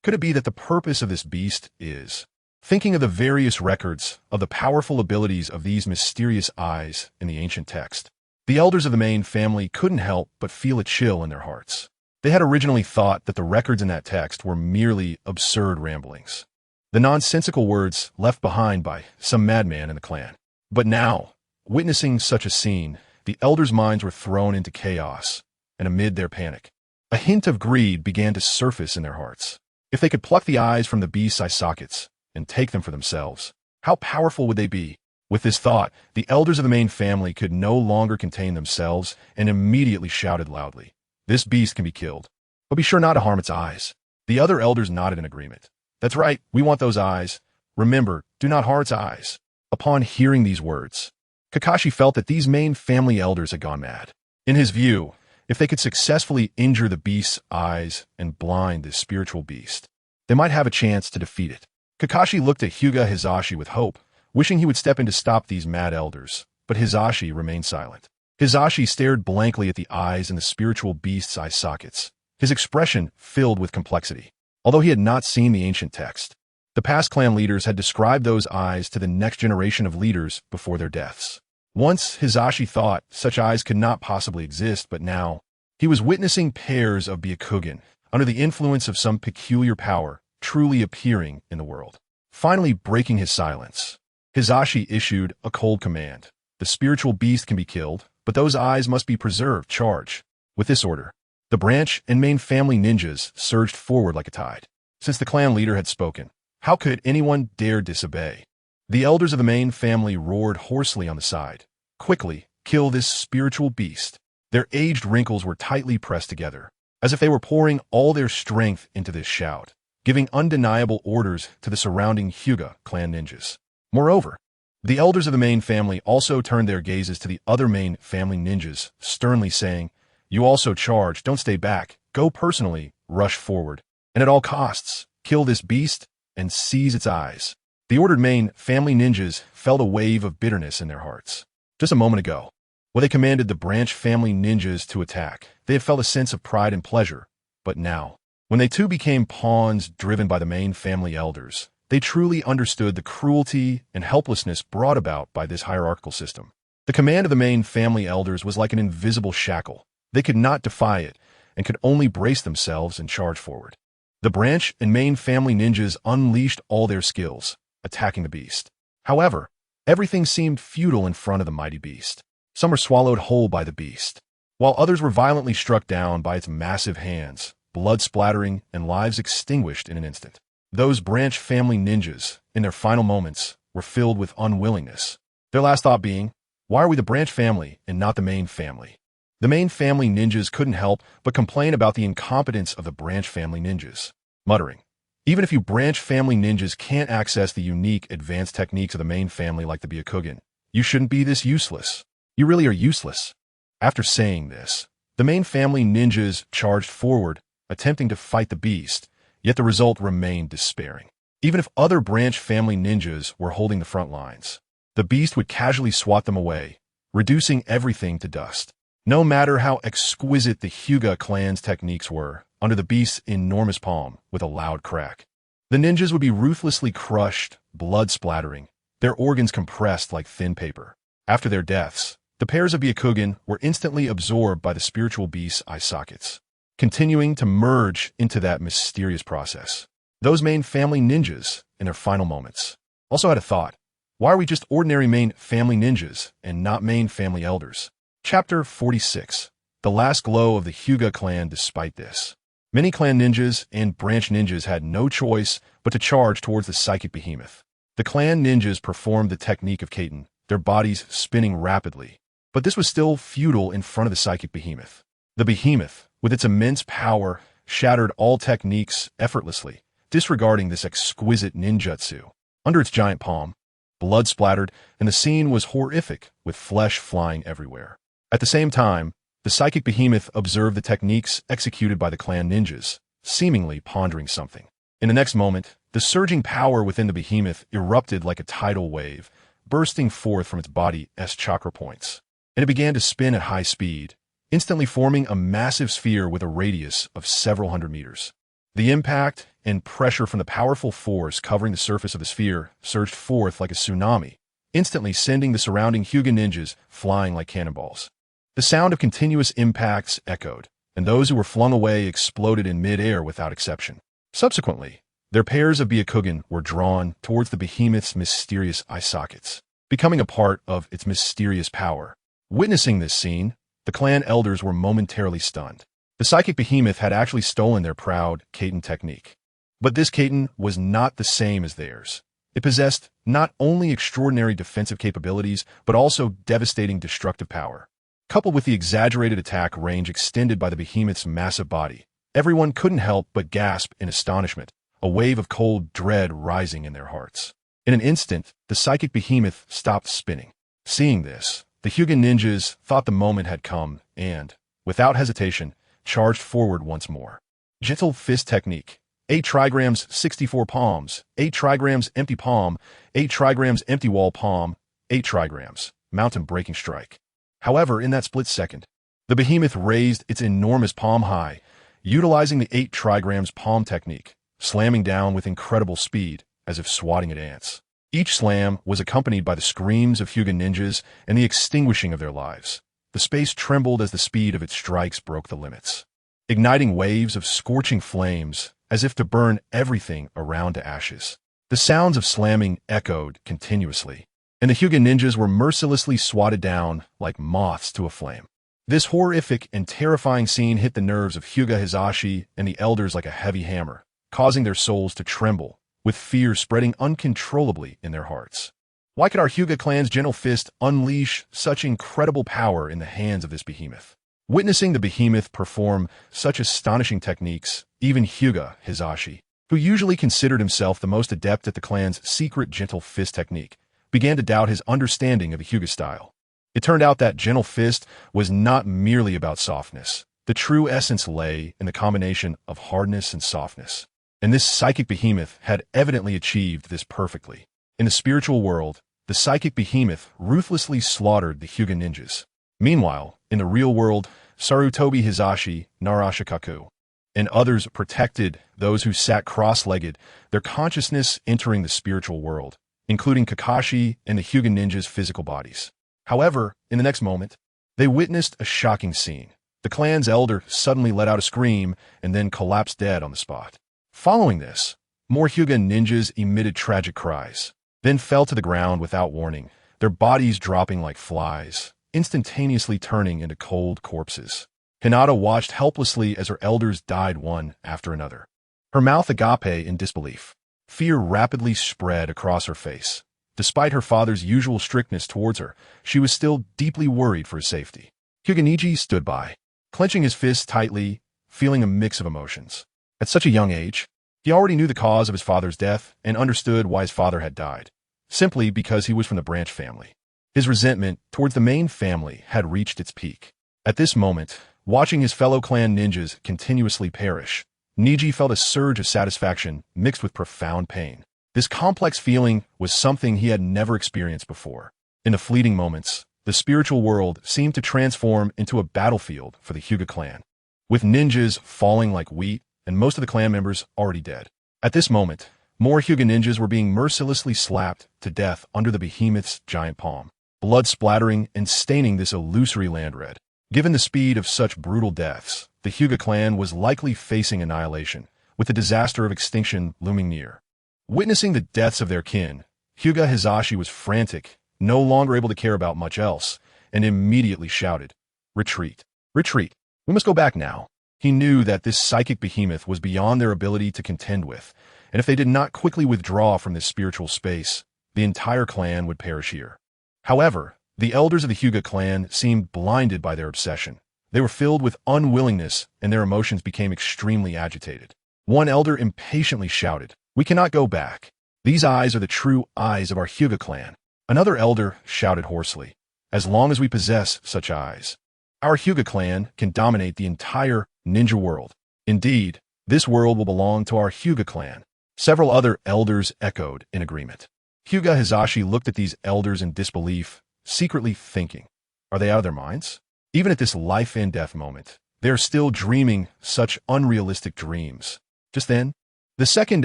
Could it be that the purpose of this beast is? Thinking of the various records of the powerful abilities of these mysterious eyes in the ancient text, the elders of the main family couldn't help but feel a chill in their hearts. They had originally thought that the records in that text were merely absurd ramblings, the nonsensical words left behind by some madman in the clan. But now, witnessing such a scene, the elders' minds were thrown into chaos, and amid their panic, a hint of greed began to surface in their hearts. If they could pluck the eyes from the beast's eye sockets and take them for themselves, how powerful would they be? With this thought, the elders of the main family could no longer contain themselves and immediately shouted loudly, "This beast can be killed, but be sure not to harm its eyes." The other elders nodded in agreement. "That's right, we want those eyes. Remember, do not harm its eyes." Upon hearing these words, Kakashi felt that these main family elders had gone mad. In his view, if they could successfully injure the beast's eyes and blind this spiritual beast, they might have a chance to defeat it. Kakashi looked at Hyuga Hizashi with hope, wishing he would step in to stop these mad elders, but Hizashi remained silent. Hizashi stared blankly at the eyes in the spiritual beast's eye sockets, his expression filled with complexity. Although he had not seen the ancient text, the past clan leaders had described those eyes to the next generation of leaders before their deaths. Once, Hizashi thought such eyes could not possibly exist, but now, he was witnessing pairs of Byakugan, under the influence of some peculiar power, truly appearing in the world. Finally breaking his silence, Hizashi issued a cold command. The spiritual beast can be killed, but those eyes must be preserved. Charge. With this order, the branch and main family ninjas surged forward like a tide. Since the clan leader had spoken, how could anyone dare disobey? The elders of the main family roared hoarsely on the side. Quickly, kill this spiritual beast. Their aged wrinkles were tightly pressed together, as if they were pouring all their strength into this shout, giving undeniable orders to the surrounding Hyuga clan ninjas. Moreover, the elders of the main family also turned their gazes to the other main family ninjas, sternly saying, "You also charge, don't stay back, go personally, rush forward, and at all costs, kill this beast and seize its eyes." The ordered main family ninjas felt a wave of bitterness in their hearts. Just a moment ago, when they commanded the branch family ninjas to attack, they had felt a sense of pride and pleasure, but now, when they too became pawns driven by the main family elders, they truly understood the cruelty and helplessness brought about by this hierarchical system. The command of the main family elders was like an invisible shackle. They could not defy it and could only brace themselves and charge forward. The branch and main family ninjas unleashed all their skills, attacking the beast. However, everything seemed futile in front of the mighty beast. Some were swallowed whole by the beast, while others were violently struck down by its massive hands, blood splattering and lives extinguished in an instant. Those branch family ninjas, in their final moments, were filled with unwillingness. Their last thought being, why are we the branch family and not the main family? The main family ninjas couldn't help but complain about the incompetence of the branch family ninjas, muttering, "Even if you branch family ninjas can't access the unique advanced techniques of the main family like the Byakugan, you shouldn't be this useless. You really are useless." After saying this, the main family ninjas charged forward, attempting to fight the beast, yet the result remained despairing. Even if other branch family ninjas were holding the front lines, the beast would casually swat them away, reducing everything to dust. No matter how exquisite the Hyuga clan's techniques were, under the beast's enormous palm, with a loud crack, the ninjas would be ruthlessly crushed, blood splattering, their organs compressed like thin paper. After their deaths, the pairs of Byakugan were instantly absorbed by the spiritual beast's eye sockets, continuing to merge into that mysterious process. Those main family ninjas, in their final moments, also had a thought. Why are we just ordinary main family ninjas and not main family elders? Chapter 46. The last glow of the Hyuga clan. Despite this, many clan ninjas and branch ninjas had no choice but to charge towards the psychic behemoth. The clan ninjas performed the technique of Kaiten, their bodies spinning rapidly, but this was still futile in front of the psychic behemoth. The behemoth, with its immense power, shattered all techniques effortlessly, disregarding this exquisite ninjutsu. Under its giant palm, blood splattered, and the scene was horrific, with flesh flying everywhere. At the same time, The psychic behemoth observed the techniques executed by the clan ninjas, seemingly pondering something. In the next moment, the surging power within the behemoth erupted like a tidal wave, bursting forth from its body's chakra points. And it began to spin at high speed, instantly forming a massive sphere with a radius of several hundred meters. The impact and pressure from the powerful force covering the surface of the sphere surged forth like a tsunami, instantly sending the surrounding Hyuga ninjas flying like cannonballs. The sound of continuous impacts echoed, and those who were flung away exploded in mid-air without exception. Subsequently, their pairs of Byakugan were drawn towards the behemoth's mysterious eye sockets, becoming a part of its mysterious power. Witnessing this scene, the clan elders were momentarily stunned. The psychic behemoth had actually stolen their proud Kaiten technique. But this Kaiten was not the same as theirs. It possessed not only extraordinary defensive capabilities, but also devastating destructive power. Coupled with the exaggerated attack range extended by the behemoth's massive body, everyone couldn't help but gasp in astonishment, a wave of cold dread rising in their hearts. In an instant, the psychic behemoth stopped spinning. Seeing this, the Hyuga ninjas thought the moment had come and, without hesitation, charged forward once more. Gentle fist technique. 8 trigrams 64 palms, 8 trigrams empty palm, 8 trigrams empty wall palm, 8 trigrams, mountain breaking strike. However, in that split second, the behemoth raised its enormous palm high, utilizing the 8 trigrams palm technique, slamming down with incredible speed, as if swatting at ants. Each slam was accompanied by the screams of Hyuga ninjas and the extinguishing of their lives. The space trembled as the speed of its strikes broke the limits, igniting waves of scorching flames, as if to burn everything around to ashes. The sounds of slamming echoed continuously, and the Hyuga ninjas were mercilessly swatted down like moths to a flame. This horrific and terrifying scene hit the nerves of Hyuga Hizashi and the elders like a heavy hammer, causing their souls to tremble, with fear spreading uncontrollably in their hearts. Why could our Hyuga clan's gentle fist unleash such incredible power in the hands of this behemoth? Witnessing the behemoth perform such astonishing techniques, even Hyuga Hizashi, who usually considered himself the most adept at the clan's secret gentle fist technique, began to doubt his understanding of the Hyuga style. It turned out that gentle fist was not merely about softness. The true essence lay in the combination of hardness and softness. And this psychic behemoth had evidently achieved this perfectly. In the spiritual world, the psychic behemoth ruthlessly slaughtered the Hyuga ninjas. Meanwhile, in the real world, Sarutobi Hizashi, Narashikaku, and others protected those who sat cross-legged, their consciousness entering the spiritual world, including Kakashi and the Hyuga ninjas' physical bodies. However, in the next moment, they witnessed a shocking scene. The clan's elder suddenly let out a scream and then collapsed dead on the spot. Following this, more Hyuga ninjas emitted tragic cries, then fell to the ground without warning, their bodies dropping like flies, instantaneously turning into cold corpses. Hinata watched helplessly as her elders died one after another, her mouth agape in disbelief. Fear rapidly spread across her face. Despite her father's usual strictness towards her, she was still deeply worried for his safety. Hyuga stood by, clenching his fists tightly, feeling a mix of emotions. At such a young age, he already knew the cause of his father's death and understood why his father had died, simply because he was from the branch family. His resentment towards the main family had reached its peak. At this moment, watching his fellow clan ninjas continuously perish, Niji felt a surge of satisfaction mixed with profound pain. This complex feeling was something he had never experienced before. In the fleeting moments, the spiritual world seemed to transform into a battlefield for the Hyuga clan, with ninjas falling like wheat and most of the clan members already dead. At this moment, more Hyuga ninjas were being mercilessly slapped to death under the behemoth's giant palm, blood splattering and staining this illusory land red. Given the speed of such brutal deaths, the Hyuga clan was likely facing annihilation, with the disaster of extinction looming near. Witnessing the deaths of their kin, Hyuga Hizashi was frantic, no longer able to care about much else, and immediately shouted, "Retreat! Retreat! We must go back now." He knew that this psychic behemoth was beyond their ability to contend with, and if they did not quickly withdraw from this spiritual space, the entire clan would perish here. However, the elders of the Hyuga clan seemed blinded by their obsession. They were filled with unwillingness, and their emotions became extremely agitated. One elder impatiently shouted, "We cannot go back. These eyes are the true eyes of our Hyuga clan." Another elder shouted hoarsely, "As long as we possess such eyes, Our Hyuga clan can dominate the entire ninja world. Indeed, this world will belong to our Hyuga clan. Several other elders echoed in agreement. Hyuga Hizashi looked at these elders in disbelief, secretly thinking, are they out of their minds? Even at this life and death moment, they are still dreaming such unrealistic dreams. Just then, the second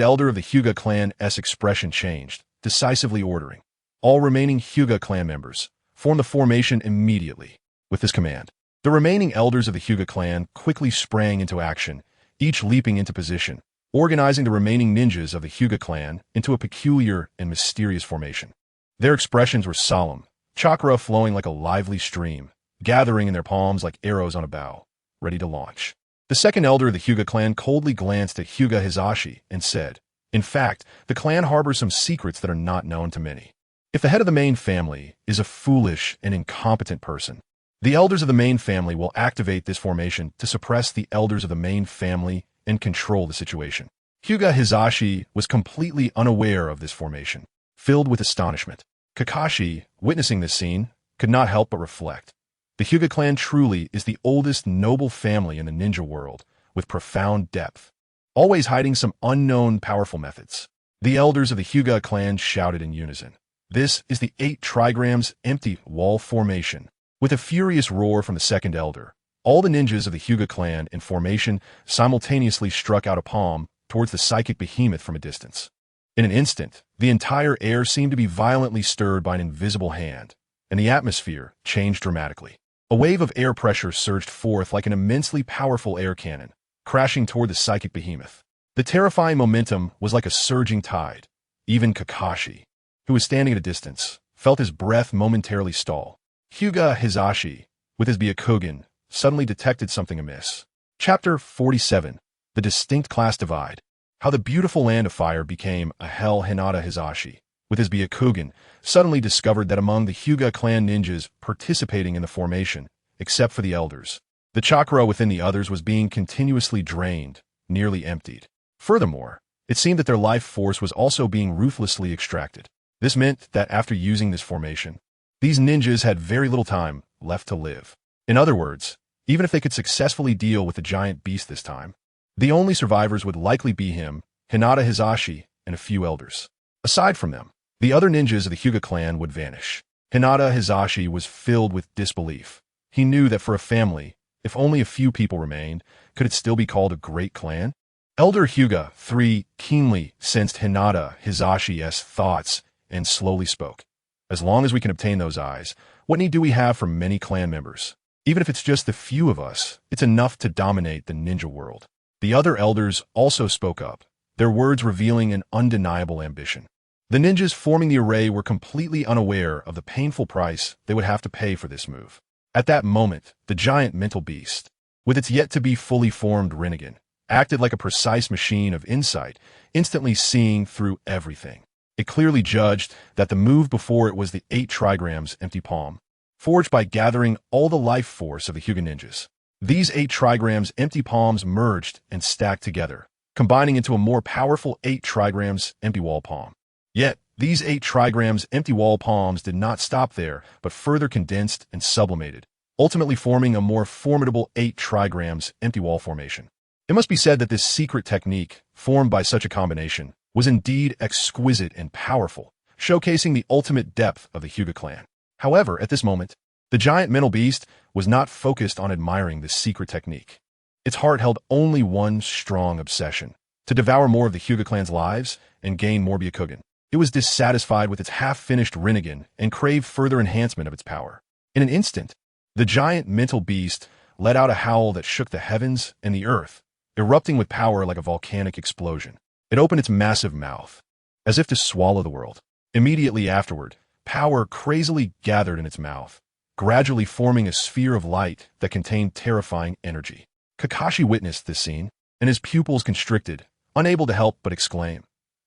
elder of the Hyuga clan's expression changed, decisively ordering all remaining Hyuga clan members form the formation immediately. With this command, the remaining elders of the Hyuga clan quickly sprang into action, each leaping into position, organizing the remaining ninjas of the Hyuga clan into a peculiar and mysterious formation. Their expressions were solemn, chakra flowing like a lively stream, gathering in their palms like arrows on a bow, ready to launch. The second elder of the Hyuga clan coldly glanced at Hyuga Hizashi and said, in fact, the clan harbors some secrets that are not known to many. If the head of the main family is a foolish and incompetent person, the elders of the main family will activate this formation to suppress the elders of the main family and control the situation. Hyuga Hizashi was completely unaware of this formation, filled with astonishment. Kakashi, witnessing this scene, could not help but reflect. The Hyuga clan truly is the oldest noble family in the ninja world, with profound depth, always hiding some unknown powerful methods. The elders of the Hyuga clan shouted in unison. This is the 8 trigrams empty wall formation. With a furious roar from the second elder, all the ninjas of the Hyuga clan in formation simultaneously struck out a palm towards the psychic behemoth from a distance. In an instant, the entire air seemed to be violently stirred by an invisible hand, and the atmosphere changed dramatically. A wave of air pressure surged forth like an immensely powerful air cannon, crashing toward the psychic behemoth. The terrifying momentum was like a surging tide. Even Kakashi, who was standing at a distance, felt his breath momentarily stall. Hyuga Hizashi, with his Byakugan, suddenly detected something amiss. Chapter 47. The Distinct Class Divide. How the beautiful land of fire became a hell. Hinata Hizashi, with his Byakugan, suddenly discovered that among the Hyuga clan ninjas participating in the formation, except for the elders, the chakra within the others was being continuously drained, nearly emptied. Furthermore, it seemed that their life force was also being ruthlessly extracted. This meant that after using this formation, these ninjas had very little time left to live. In other words, even if they could successfully deal with the giant beast this time, the only survivors would likely be him, Hinata Hizashi, and a few elders. Aside from them, the other ninjas of the Hyuga clan would vanish. Hinata Hizashi was filled with disbelief. He knew that for a family, if only a few people remained, could it still be called a great clan? Elder Hyuga III keenly sensed Hinata Hizashi's thoughts and slowly spoke. As long as we can obtain those eyes, what need do we have for many clan members? Even if it's just the few of us, it's enough to dominate the ninja world. The other elders also spoke up, their words revealing an undeniable ambition. The ninjas forming the array were completely unaware of the painful price they would have to pay for this move. At that moment, the giant mental beast, with its yet-to-be fully formed Rinnegan, acted like a precise machine of insight, instantly seeing through everything. It clearly judged that the move before it was the 8 trigrams empty palm, forged by gathering all the life force of the Hyuga ninjas. These 8 trigrams empty palms merged and stacked together, combining into a more powerful 8 trigrams empty wall palm. Yet, these 8 trigrams empty wall palms did not stop there, but further condensed and sublimated, ultimately forming a more formidable 8 trigrams empty wall formation. It must be said that this secret technique, formed by such a combination, was indeed exquisite and powerful, showcasing the ultimate depth of the Hyuga clan. However, at this moment, the giant mental beast was not focused on admiring this secret technique. Its heart held only one strong obsession: to devour more of the Hyuga clan's lives and gain more Byakugan. It was dissatisfied with its half-finished Rinnegan and craved further enhancement of its power. In an instant, the giant mental beast let out a howl that shook the heavens and the earth, erupting with power like a volcanic explosion. It opened its massive mouth, as if to swallow the world. Immediately afterward, power crazily gathered in its mouth, gradually forming a sphere of light that contained terrifying energy. Kakashi witnessed this scene, and his pupils constricted, unable to help but exclaim,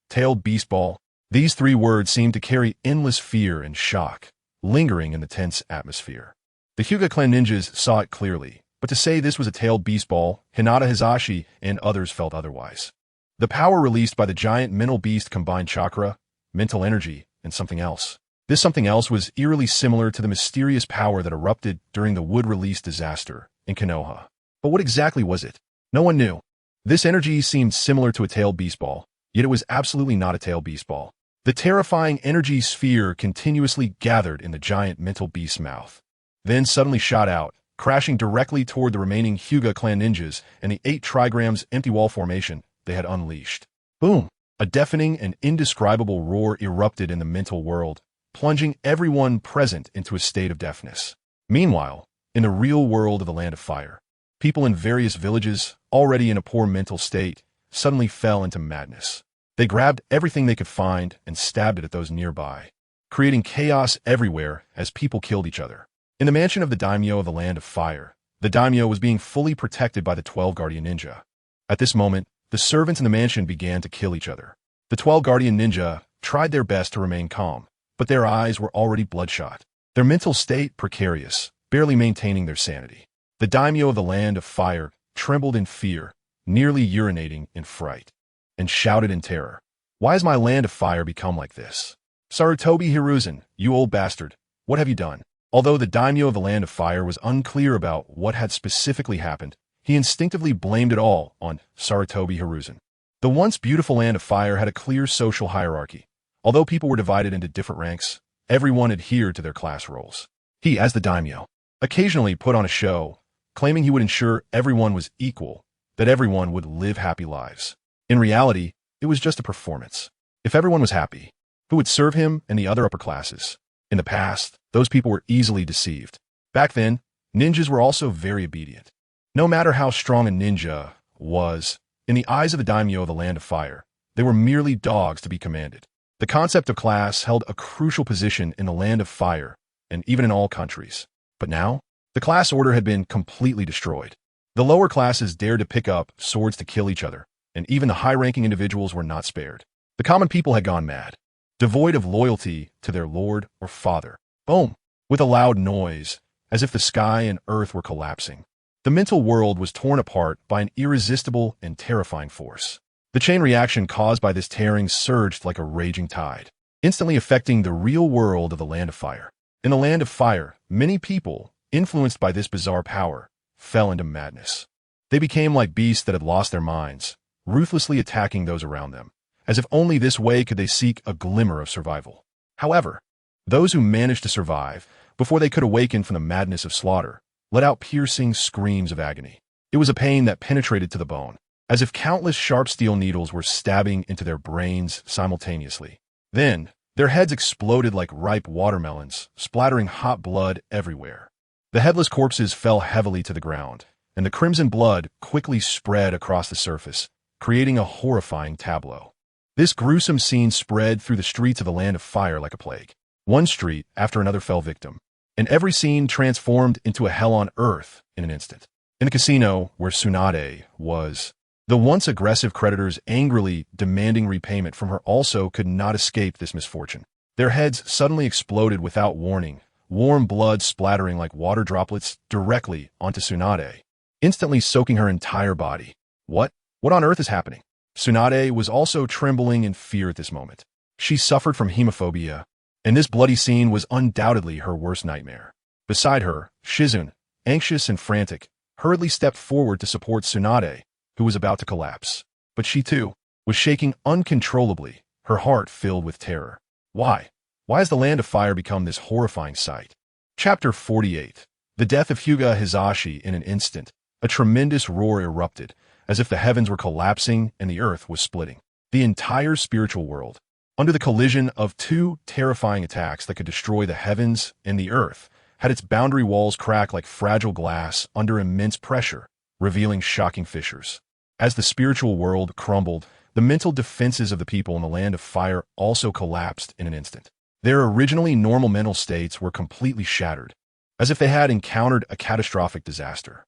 "Tailed beast ball." These 3 words seemed to carry endless fear and shock, lingering in the tense atmosphere. The Hyuga clan ninjas saw it clearly, but to say this was a tailed beast ball, Hinata Hizashi and others felt otherwise. The power released by the giant mental beast combined chakra, mental energy, and something else. This something else was eerily similar to the mysterious power that erupted during the wood release disaster in Konoha. But what exactly was it? No one knew. This energy seemed similar to a tailed beast ball, yet it was absolutely not a tailed beast ball. The terrifying energy sphere continuously gathered in the giant mental beast's mouth, then suddenly shot out, crashing directly toward the remaining Hyuga clan ninjas and the 8 trigrams empty wall formation they had unleashed. Boom! A deafening and indescribable roar erupted in the mental world, plunging everyone present into a state of deafness. Meanwhile, in the real world of the Land of Fire, people in various villages, already in a poor mental state, suddenly fell into madness. They grabbed everything they could find and stabbed it at those nearby, creating chaos everywhere as people killed each other. In the mansion of the daimyo of the Land of Fire, the daimyo was being fully protected by the 12 guardian ninja. At this moment, the servants in the mansion began to kill each other. The 12 guardian ninja tried their best to remain calm, but their eyes were already bloodshot, their mental state precarious, barely maintaining their sanity. The daimyo of the Land of Fire trembled in fear, nearly urinating in fright, and shouted in terror, "Why has my Land of Fire become like this? Sarutobi Hiruzen, you old bastard, what have you done?" Although the daimyo of the Land of Fire was unclear about what had specifically happened, he instinctively blamed it all on Sarutobi Hiruzen. The once beautiful Land of Fire had a clear social hierarchy. Although people were divided into different ranks, everyone adhered to their class roles. He, as the daimyo, occasionally put on a show, claiming he would ensure everyone was equal, that everyone would live happy lives. In reality, it was just a performance. If everyone was happy, who would serve him and the other upper classes? In the past, those people were easily deceived. Back then, ninjas were also very obedient. No matter how strong a ninja was, in the eyes of the daimyo of the Land of Fire, they were merely dogs to be commanded. The concept of class held a crucial position in the Land of Fire, and even in all countries. But now, the class order had been completely destroyed. The lower classes dared to pick up swords to kill each other, and even the high-ranking individuals were not spared. The common people had gone mad, devoid of loyalty to their lord or father. Boom! With a loud noise, as if the sky and earth were collapsing. The mental world was torn apart by an irresistible and terrifying force. The chain reaction caused by this tearing surged like a raging tide, instantly affecting the real world of the Land of Fire. In the Land of Fire, many people, influenced by this bizarre power, fell into madness. They became like beasts that had lost their minds, ruthlessly attacking those around them, as if only this way could they seek a glimmer of survival. However, those who managed to survive, before they could awaken from the madness of slaughter, let out piercing screams of agony. It was a pain that penetrated to the bone, as if countless sharp steel needles were stabbing into their brains simultaneously. Then, their heads exploded like ripe watermelons, splattering hot blood everywhere. The headless corpses fell heavily to the ground, and the crimson blood quickly spread across the surface, creating a horrifying tableau. This gruesome scene spread through the streets of the Land of Fire like a plague. One street after another fell victim, and every scene transformed into a hell on earth in an instant. In the casino where Tsunade was, the once aggressive creditors angrily demanding repayment from her also could not escape this misfortune. Their heads suddenly exploded without warning, warm blood splattering like water droplets directly onto Tsunade, instantly soaking her entire body. What on earth is happening? Tsunade was also trembling in fear at this moment. She suffered from hemophobia, and this bloody scene was undoubtedly her worst nightmare. Beside her, Shizune, anxious and frantic, hurriedly stepped forward to support Tsunade, who was about to collapse. But she too was shaking uncontrollably, her heart filled with terror. Why? Why has the Land of Fire become this horrifying sight? Chapter 48. The death of Hyuga Hizashi in an instant. A tremendous roar erupted, as if the heavens were collapsing and the earth was splitting. The entire spiritual world, under the collision of two terrifying attacks that could destroy the heavens and the earth, had its boundary walls crack like fragile glass under immense pressure, revealing shocking fissures. As the spiritual world crumbled, the mental defenses of the people in the Land of Fire also collapsed in an instant. Their originally normal mental states were completely shattered, as if they had encountered a catastrophic disaster.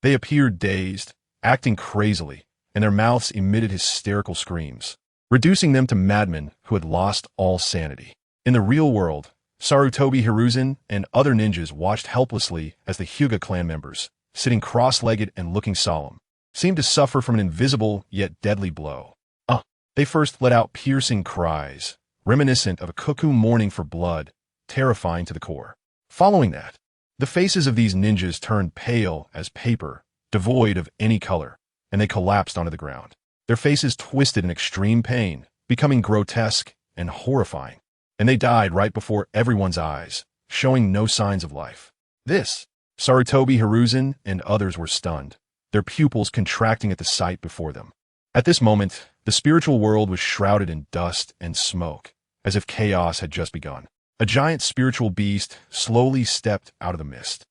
They appeared dazed, acting crazily, and their mouths emitted hysterical screams, reducing them to madmen who had lost all sanity. In the real world, Sarutobi Hiruzen and other ninjas watched helplessly as the Hyuga clan members, sitting cross-legged and looking solemn, seemed to suffer from an invisible yet deadly blow. They first let out piercing cries, reminiscent of a cuckoo mourning for blood, terrifying to the core. Following that, the faces of these ninjas turned pale as paper, devoid of any color, and they collapsed onto the ground. Their faces twisted in extreme pain, becoming grotesque and horrifying, and they died right before everyone's eyes, showing no signs of life. Sarutobi Hiruzen and others were stunned, their pupils contracting at the sight before them. At this moment, the spiritual world was shrouded in dust and smoke, as if chaos had just begun. A giant spiritual beast slowly stepped out of the mist.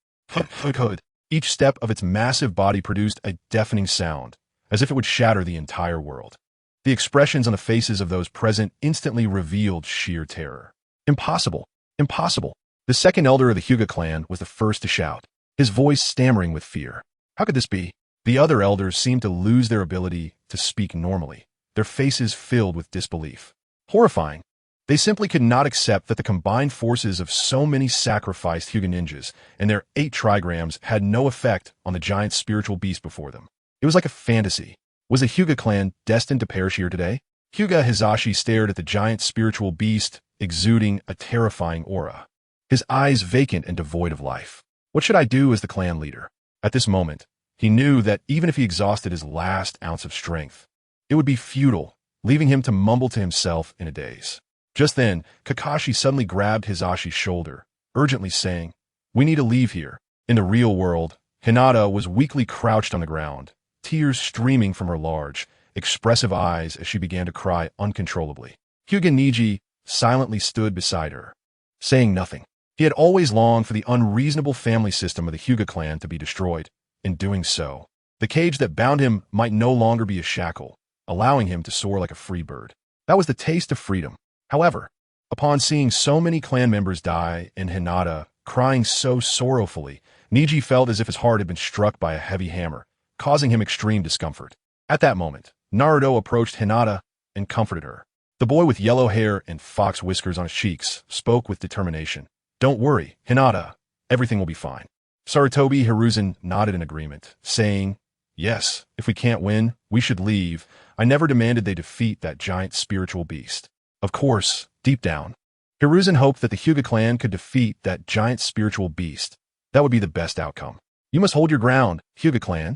Each step of its massive body produced a deafening sound, as if it would shatter the entire world. The expressions on the faces of those present instantly revealed sheer terror. Impossible! Impossible! The second elder of the Hyuga clan was the first to shout, his voice stammering with fear. How could this be? The other elders seemed to lose their ability to speak normally, their faces filled with disbelief. Horrifying. They simply could not accept that the combined forces of so many sacrificed Hyuga ninjas and their 8 trigrams had no effect on the giant spiritual beast before them. It was like a fantasy. Was the Hyuga clan destined to perish here today? Hyuga Hizashi stared at the giant spiritual beast, exuding a terrifying aura, his eyes vacant and devoid of life. What should I do as the clan leader? At this moment, he knew that even if he exhausted his last ounce of strength, it would be futile, leaving him to mumble to himself in a daze. Just then, Kakashi suddenly grabbed Hizashi's shoulder, urgently saying, "We need to leave here." In the real world, Hinata was weakly crouched on the ground, tears streaming from her large, expressive eyes as she began to cry uncontrollably. Hyuga Niji silently stood beside her, saying nothing. He had always longed for the unreasonable family system of the Hyuga clan to be destroyed. In doing so, the cage that bound him might no longer be a shackle, allowing him to soar like a free bird. That was the taste of freedom. However, upon seeing so many clan members die and Hinata crying so sorrowfully, Niji felt as if his heart had been struck by a heavy hammer, causing him extreme discomfort. At that moment, Naruto approached Hinata and comforted her. The boy with yellow hair and fox whiskers on his cheeks spoke with determination. "Don't worry, Hinata. Everything will be fine." Sarutobi Hiruzen nodded in agreement, saying, "Yes, if we can't win, we should leave. I never demanded they defeat that giant spiritual beast." Of course, deep down, Hiruzen hoped that the Hyuga clan could defeat that giant spiritual beast. That would be the best outcome. "You must hold your ground, Hyuga clan."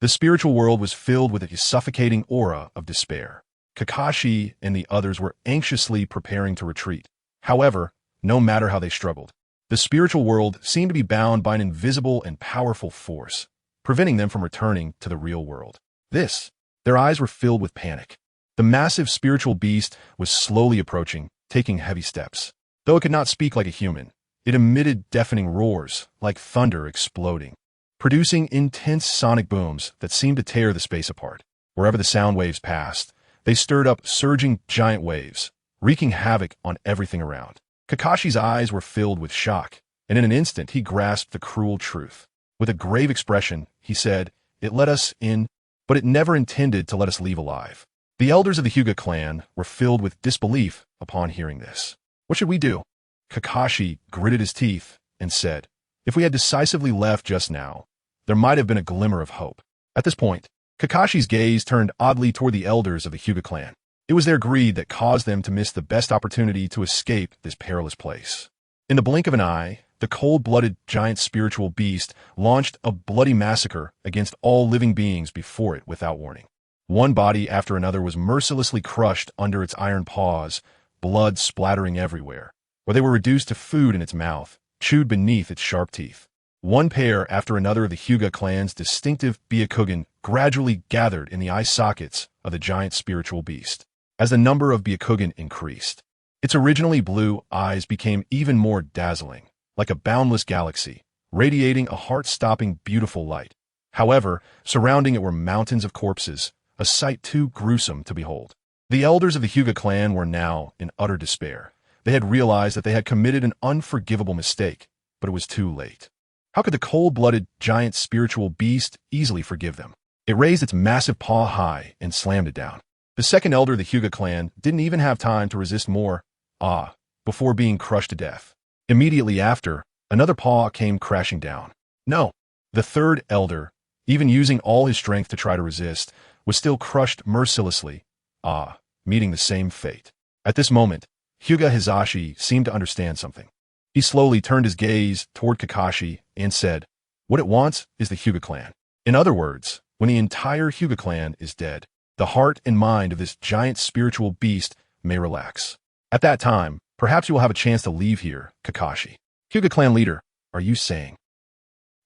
The spiritual world was filled with a suffocating aura of despair. Kakashi and the others were anxiously preparing to retreat. However, no matter how they struggled, the spiritual world seemed to be bound by an invisible and powerful force, preventing them from returning to the real world. Their eyes were filled with panic. The massive spiritual beast was slowly approaching, taking heavy steps. Though it could not speak like a human, it emitted deafening roars, like thunder exploding, producing intense sonic booms that seemed to tear the space apart. Wherever the sound waves passed, they stirred up surging giant waves, wreaking havoc on everything around. Kakashi's eyes were filled with shock, and in an instant he grasped the cruel truth. With a grave expression, he said, "It let us in, but it never intended to let us leave alive." The elders of the Hyuga clan were filled with disbelief upon hearing this. "What should we do?" Kakashi gritted his teeth and said, "If we had decisively left just now, there might have been a glimmer of hope." At this point, Kakashi's gaze turned oddly toward the elders of the Hyuga clan. It was their greed that caused them to miss the best opportunity to escape this perilous place. In the blink of an eye, the cold-blooded giant spiritual beast launched a bloody massacre against all living beings before it without warning. One body after another was mercilessly crushed under its iron paws, blood splattering everywhere, or they were reduced to food in its mouth, chewed beneath its sharp teeth. One pair after another of the Hyuga clan's distinctive Byakugan gradually gathered in the eye sockets of the giant spiritual beast. As the number of Byakugan increased, its originally blue eyes became even more dazzling, like a boundless galaxy, radiating a heart-stopping beautiful light. However, surrounding it were mountains of corpses, a sight too gruesome to behold. The elders of the Hyuga clan were now in utter despair. They had realized that they had committed an unforgivable mistake, but it was too late. How could the cold-blooded giant spiritual beast easily forgive them? It raised its massive paw high and slammed it down. The second elder of the Hyuga clan didn't even have time to resist more, before being crushed to death. Immediately after, another paw came crashing down. No, the third elder, even using all his strength to try to resist, was still crushed mercilessly, meeting the same fate. At this moment, Hyuga Hizashi seemed to understand something. He slowly turned his gaze toward Kakashi and said, "What it wants is the Hyuga clan." In other words, when the entire Hyuga clan is dead, the heart and mind of this giant spiritual beast may relax. At that time, perhaps you will have a chance to leave here, Kakashi. Hyuga clan leader, are you saying?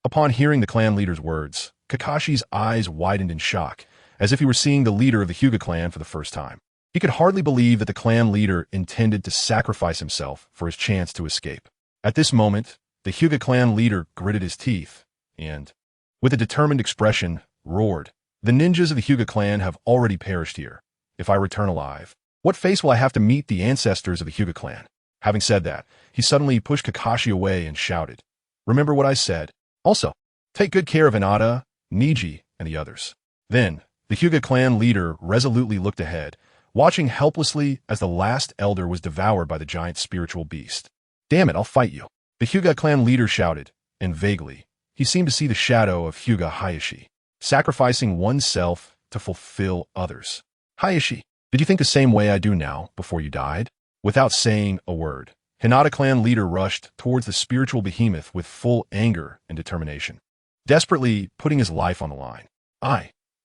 Upon hearing the clan leader's words, Kakashi's eyes widened in shock, as if he were seeing the leader of the Hyuga clan for the first time. He could hardly believe that the clan leader intended to sacrifice himself for his chance to escape. At this moment, the Hyuga clan leader gritted his teeth and, with a determined expression, roared, "The ninjas of the Hyuga clan have already perished here. If I return alive, what face will I have to meet the ancestors of the Hyuga clan?" Having said that, he suddenly pushed Kakashi away and shouted, "Remember what I said. Also, take good care of Hinata, Niji, and the others." Then, the Hyuga clan leader resolutely looked ahead, watching helplessly as the last elder was devoured by the giant spiritual beast. "Damn it, I'll fight you," the Hyuga clan leader shouted, and vaguely, he seemed to see the shadow of Hyuga Hayashi, sacrificing oneself to fulfill others. "Hayashi, did you think the same way I do now before you died?" Without saying a word, Hinata clan leader rushed towards the spiritual behemoth with full anger and determination, desperately putting his life on the line.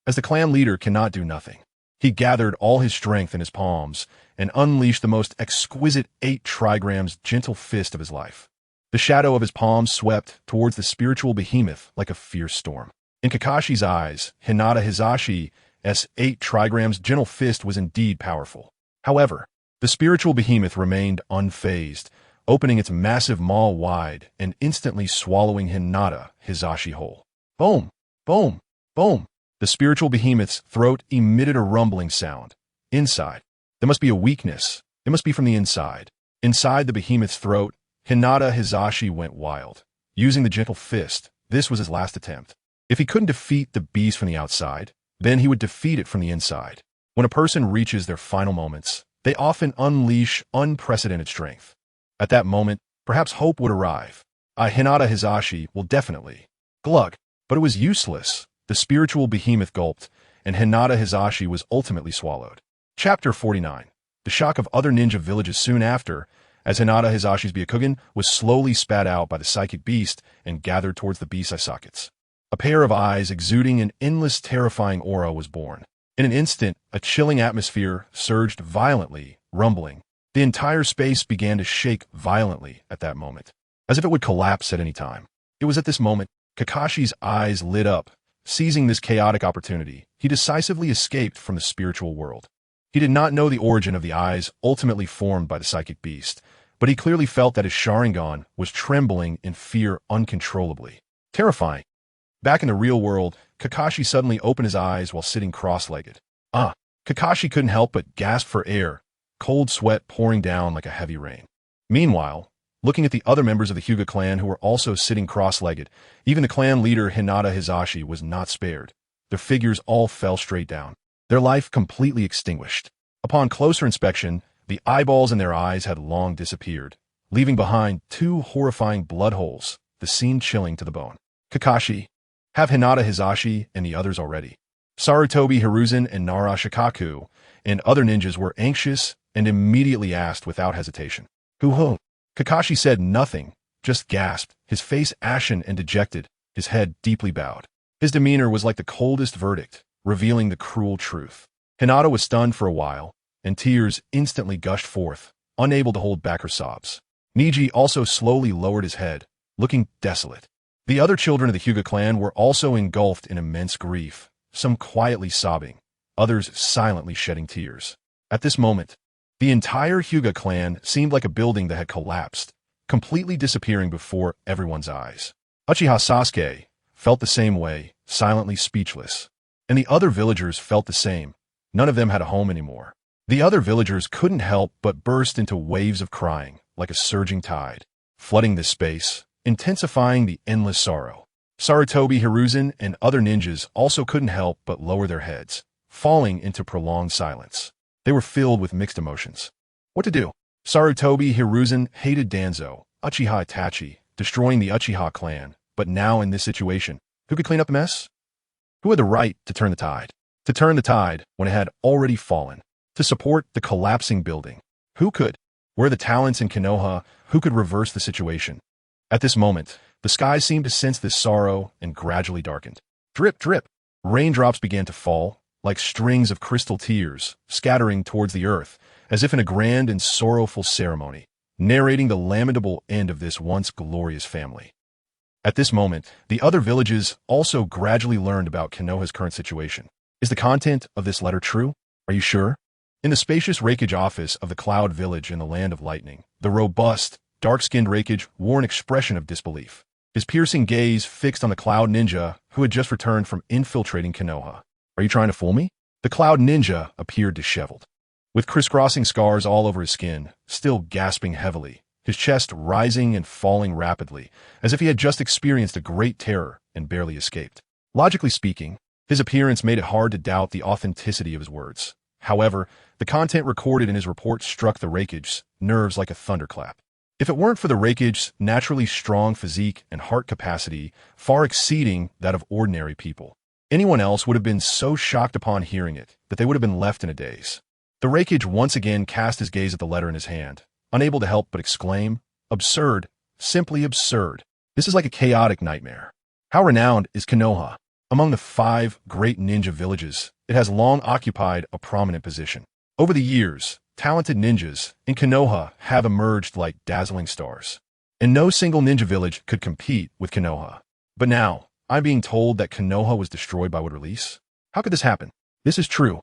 As the clan leader cannot do nothing, he gathered all his strength in his palms and unleashed the most exquisite 8 trigrams gentle fist of his life. The shadow of his palms swept towards the spiritual behemoth like a fierce storm. In Kakashi's eyes, Hinata Hizashi's 8 trigrams gentle fist was indeed powerful. However, the spiritual behemoth remained unfazed, opening its massive maw wide and instantly swallowing Hinata Hizashi whole. Boom! Boom! Boom! The spiritual behemoth's throat emitted a rumbling sound. Inside, there must be a weakness. It must be from the inside. Inside the behemoth's throat, Hinata Hizashi went wild. Using the gentle fist, this was his last attempt. If he couldn't defeat the beast from the outside, then he would defeat it from the inside. When a person reaches their final moments, they often unleash unprecedented strength. At that moment, perhaps hope would arrive. Hinata Hizashi will definitely. Glug. But it was useless. The spiritual behemoth gulped, and Hinata Hizashi was ultimately swallowed. Chapter 49. The shock of other ninja villages soon after, as Hinata Hizashi's Byakugan was slowly spat out by the psychic beast and gathered towards the beast's eye sockets. A pair of eyes exuding an endless terrifying aura was born. In an instant, a chilling atmosphere surged violently, rumbling. The entire space began to shake violently at that moment, as if it would collapse at any time. It was at this moment, Kakashi's eyes lit up. Seizing this chaotic opportunity, he decisively escaped from the spiritual world. He did not know the origin of the eyes ultimately formed by the psychic beast, but he clearly felt that his Sharingan was trembling in fear uncontrollably. Terrifying. Back in the real world, Kakashi suddenly opened his eyes while sitting cross-legged. Kakashi couldn't help but gasp for air, cold sweat pouring down like a heavy rain. Meanwhile, looking at the other members of the Hyuga clan who were also sitting cross-legged, even the clan leader Hinata Hizashi was not spared. Their figures all fell straight down, their life completely extinguished. Upon closer inspection, the eyeballs in their eyes had long disappeared, leaving behind 2 horrifying blood holes, the scene chilling to the bone. Kakashi, have Hinata Hizashi and the others already. Sarutobi Hiruzen and Nara Shikaku and other ninjas were anxious and immediately asked without hesitation. Who? Kakashi said nothing, just gasped, his face ashen and dejected, his head deeply bowed. His demeanor was like the coldest verdict, revealing the cruel truth. Hinata was stunned for a while, and tears instantly gushed forth, unable to hold back her sobs. Niji also slowly lowered his head, looking desolate. The other children of the Hyuga clan were also engulfed in immense grief, some quietly sobbing, others silently shedding tears. At this moment, the entire Hyuga clan seemed like a building that had collapsed, completely disappearing before everyone's eyes. Uchiha Sasuke felt the same way, silently speechless. And the other villagers felt the same. None of them had a home anymore. The other villagers couldn't help but burst into waves of crying, like a surging tide, flooding this space, intensifying the endless sorrow. Sarutobi Hiruzen and other ninjas also couldn't help but lower their heads, falling into prolonged silence. They were filled with mixed emotions. What to do? Sarutobi Hiruzen hated Danzo, Uchiha Itachi, destroying the Uchiha clan, but now in this situation, who could clean up the mess? Who had the right to turn the tide? To turn the tide when it had already fallen? To support the collapsing building? Who could? Where are the talents in Konoha who could reverse the situation? At this moment, the sky seemed to sense this sorrow and gradually darkened. Drip, drip. Raindrops began to fall, like strings of crystal tears, scattering towards the earth, as if in a grand and sorrowful ceremony, narrating the lamentable end of this once glorious family. At this moment, the other villages also gradually learned about Konoha's current situation. Is the content of this letter true? Are you sure? In the spacious Reikage office of the Cloud Village in the Land of Lightning, the robust, dark-skinned Reikage wore an expression of disbelief, his piercing gaze fixed on the Cloud Ninja who had just returned from infiltrating Konoha. Are you trying to fool me? The Cloud Ninja appeared disheveled, with crisscrossing scars all over his skin, still gasping heavily, his chest rising and falling rapidly, as if he had just experienced a great terror and barely escaped. Logically speaking, his appearance made it hard to doubt the authenticity of his words. However, the content recorded in his report struck the Reikage's nerves like a thunderclap. If it weren't for the Reikage's naturally strong physique and heart capacity far exceeding that of ordinary people, anyone else would have been so shocked upon hearing it that they would have been left in a daze. The Reikage once again cast his gaze at the letter in his hand, unable to help but exclaim, "Absurd, simply absurd. This is like a chaotic nightmare." How renowned is Konoha? Among the 5 great ninja villages, it has long occupied a prominent position. Over the years, talented ninjas in Konoha have emerged like dazzling stars, and no single ninja village could compete with Konoha. But now, I'm being told that Konoha was destroyed by Wood Release? How could this happen? This is true.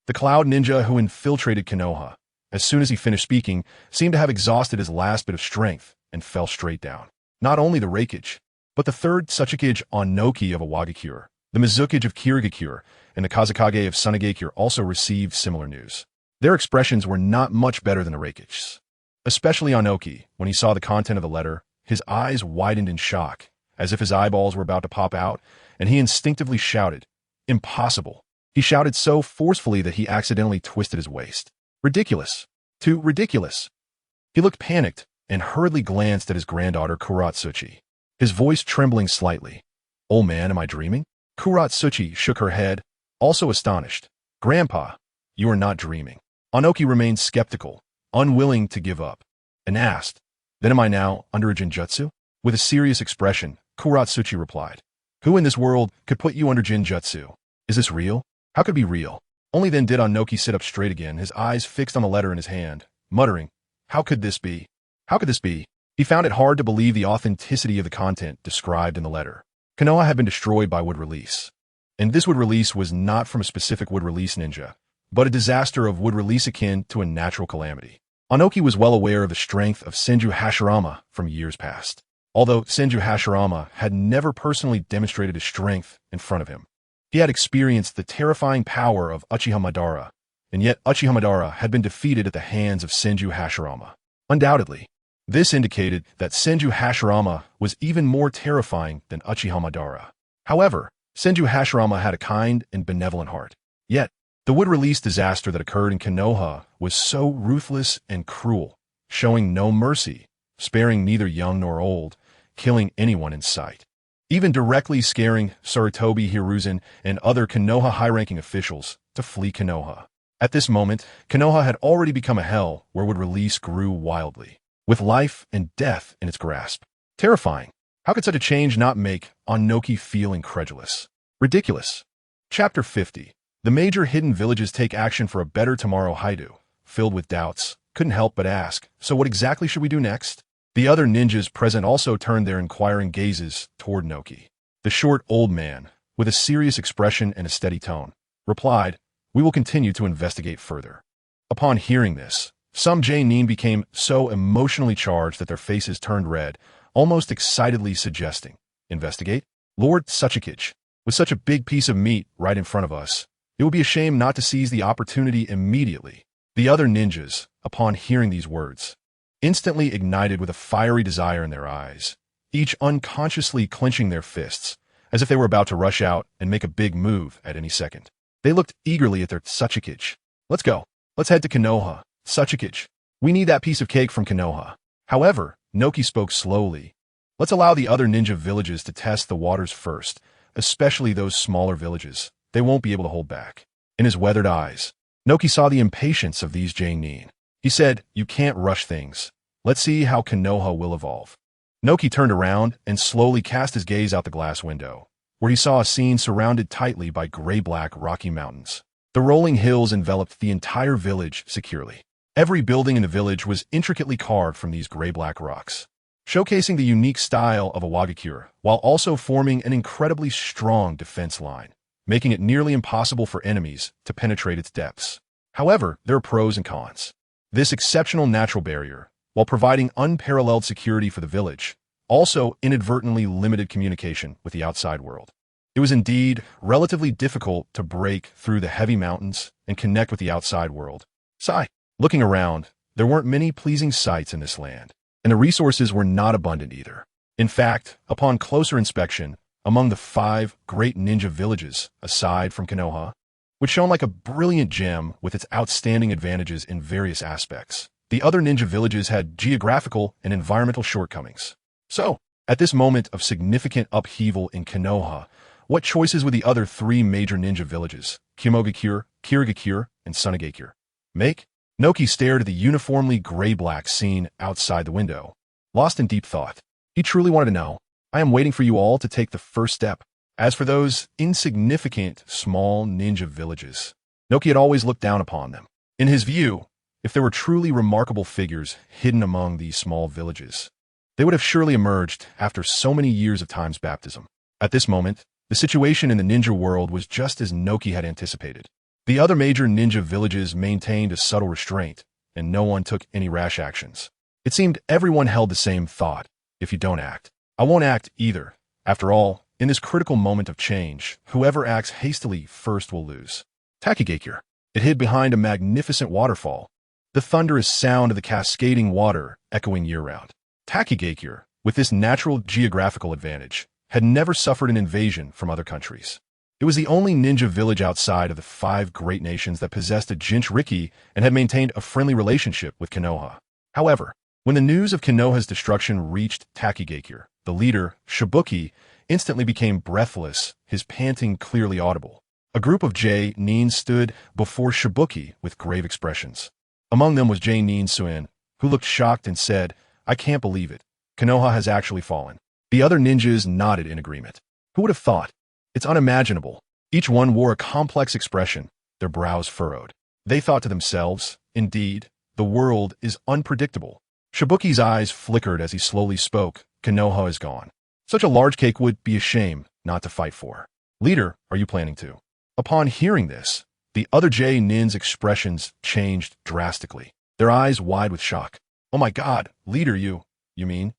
The Cloud Ninja who infiltrated Konoha, as soon as he finished speaking, seemed to have exhausted his last bit of strength and fell straight down. Not only the Reikage, but the 3rd Tsuchikage Onnoki of Awagakure, the Mizukage of Kirigakure, and the Kazakage of Sunagakure also received similar news. Their expressions were not much better than the Reikage's. Especially Onnoki, when he saw the content of the letter, his eyes widened in shock, as if his eyeballs were about to pop out, and he instinctively shouted, "Impossible." He shouted so forcefully that he accidentally twisted his waist. Ridiculous. Too ridiculous. He looked panicked and hurriedly glanced at his granddaughter Kuratsuchi, his voice trembling slightly. "Oh man, am I dreaming?" Kuratsuchi shook her head, also astonished. "Grandpa, you are not dreaming." Onnoki remained skeptical, unwilling to give up, and asked, "Then am I now under a Jinjutsu?" With a serious expression, Kuratsuchi replied, "Who in this world could put you under Jinjutsu? Is this real? How could it be real?" Only then did Onnoki sit up straight again, his eyes fixed on the letter in his hand, muttering, "How could this be? How could this be?" He found it hard to believe the authenticity of the content described in the letter. Konoha had been destroyed by Wood Release, and this Wood Release was not from a specific Wood Release ninja, but a disaster of Wood Release akin to a natural calamity. Onnoki was well aware of the strength of Senju Hashirama from years past, although Senju Hashirama had never personally demonstrated his strength in front of him. He had experienced the terrifying power of Uchiha Madara, and yet Uchiha Madara had been defeated at the hands of Senju Hashirama. Undoubtedly, this indicated that Senju Hashirama was even more terrifying than Uchiha Madara. However, Senju Hashirama had a kind and benevolent heart. Yet, the Wood Release disaster that occurred in Konoha was so ruthless and cruel, showing no mercy, sparing neither young nor old, killing anyone in sight, even directly scaring Sarutobi Hiruzen and other Konoha high-ranking officials to flee Konoha. At this moment, Konoha had already become a hell where Wood Release grew wildly, with life and death in its grasp. Terrifying. How could such a change not make Onnoki feel incredulous? Ridiculous. Chapter 50. The major hidden villages take action for a better tomorrow. Haidu, filled with doubts, couldn't help but ask, "So what exactly should we do next?" The other ninjas present also turned their inquiring gazes toward Noki. The short old man, with a serious expression and a steady tone, replied, "We will continue to investigate further." Upon hearing this, some Jainin became so emotionally charged that their faces turned red, almost excitedly suggesting, "Investigate? Lord Tsuchikage, with such a big piece of meat right in front of us, it would be a shame not to seize the opportunity immediately." The other ninjas, upon hearing these words, instantly ignited with a fiery desire in their eyes, each unconsciously clenching their fists, as if they were about to rush out and make a big move at any second. They looked eagerly at their Tsuchikage. "Let's go. Let's head to Konoha. Tsuchikage. We need that piece of cake from Konoha." However, Noki spoke slowly. "Let's allow the other ninja villages to test the waters first, especially those smaller villages. They won't be able to hold back." In his weathered eyes, Noki saw the impatience of these Jainin. He said, "You can't rush things. Let's see how Konoha will evolve." Noki turned around and slowly cast his gaze out the glass window, where he saw a scene surrounded tightly by gray-black rocky mountains. The rolling hills enveloped the entire village securely. Every building in the village was intricately carved from these gray-black rocks, showcasing the unique style of a Wagakure, while also forming an incredibly strong defense line, making it nearly impossible for enemies to penetrate its depths. However, there are pros and cons. This exceptional natural barrier, while providing unparalleled security for the village, also inadvertently limited communication with the outside world. It was indeed relatively difficult to break through the heavy mountains and connect with the outside world. Sigh. Looking around, there weren't many pleasing sights in this land, and the resources were not abundant either. In fact, upon closer inspection, among the 5 great ninja villages, aside from Konoha, which shone like a brilliant gem with its outstanding advantages in various aspects, the other ninja villages had geographical and environmental shortcomings. So, at this moment of significant upheaval in Konoha, what choices would the other 3 major ninja villages, Kimogakure, Kirigakure, and Sunagakure, make? Noki stared at the uniformly gray-black scene outside the window, lost in deep thought. He truly wanted to know. I am waiting for you all to take the first step. As for those insignificant, small ninja villages, Noki had always looked down upon them. In his view, if there were truly remarkable figures hidden among these small villages, they would have surely emerged after so many years of time's baptism. At this moment, the situation in the ninja world was just as Noki had anticipated. The other major ninja villages maintained a subtle restraint, and no one took any rash actions. It seemed everyone held the same thought. If you don't act, I won't act either. After all, in this critical moment of change, whoever acts hastily first will lose. Takigakure. It hid behind a magnificent waterfall, the thunderous sound of the cascading water echoing year-round. Takigakure, with this natural geographical advantage, had never suffered an invasion from other countries. It was the only ninja village outside of the 5 great nations that possessed a Jinchuriki and had maintained a friendly relationship with Konoha. However, when the news of Konoha's destruction reached Takigakure, the leader, Shibuki, instantly became breathless, his panting clearly audible. A group of J-nin stood before Shibuki with grave expressions. Among them was J-nin Suen, who looked shocked and said, "I can't believe it. Konoha has actually fallen." The other ninjas nodded in agreement. Who would have thought? It's unimaginable. Each one wore a complex expression, their brows furrowed. They thought to themselves, indeed, the world is unpredictable. Shibuki's eyes flickered as he slowly spoke. Konoha is gone. Such a large cake would be a shame not to fight for. Leader, are you planning to? Upon hearing this, the other J-nin's expressions changed drastically, their eyes wide with shock. Oh my god, leader, you mean?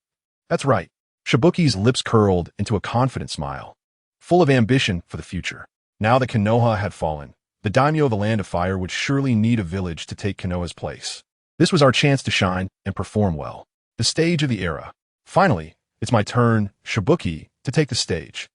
That's right. Shibuki's lips curled into a confident smile, full of ambition for the future. Now that Konoha had fallen, the daimyo of the Land of Fire would surely need a village to take Konoha's place. This was our chance to shine and perform well. The stage of the era. Finally, it's my turn, Shibuki, to take the stage.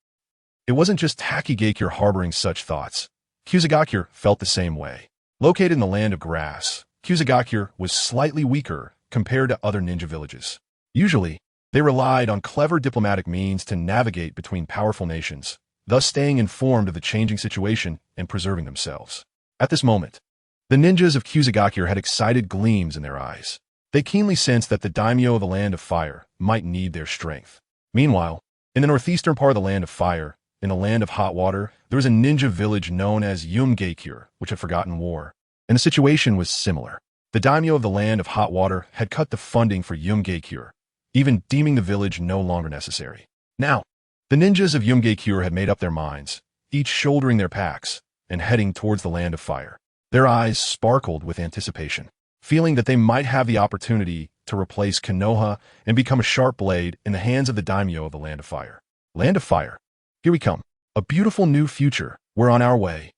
It wasn't just Takigakure harboring such thoughts. Kusagakure felt the same way. Located in the Land of Grass, Kusagakure was slightly weaker compared to other ninja villages. Usually, they relied on clever diplomatic means to navigate between powerful nations, thus staying informed of the changing situation and preserving themselves. At this moment, the ninjas of Kusagakure had excited gleams in their eyes. They keenly sensed that the daimyo of the Land of Fire might need their strength. Meanwhile, in the northeastern part of the Land of Fire, in the Land of Hot Water, there was a ninja village known as Umgeikure, which had forgotten war. And the situation was similar. The daimyo of the Land of Hot Water had cut the funding for Umgeikure, even deeming the village no longer necessary. Now, the ninjas of Umgeikure had made up their minds, each shouldering their packs and heading towards the Land of Fire. Their eyes sparkled with anticipation, feeling that they might have the opportunity to replace Konoha and become a sharp blade in the hands of the daimyo of the Land of Fire. Land of Fire. Here we come. A beautiful new future. We're on our way.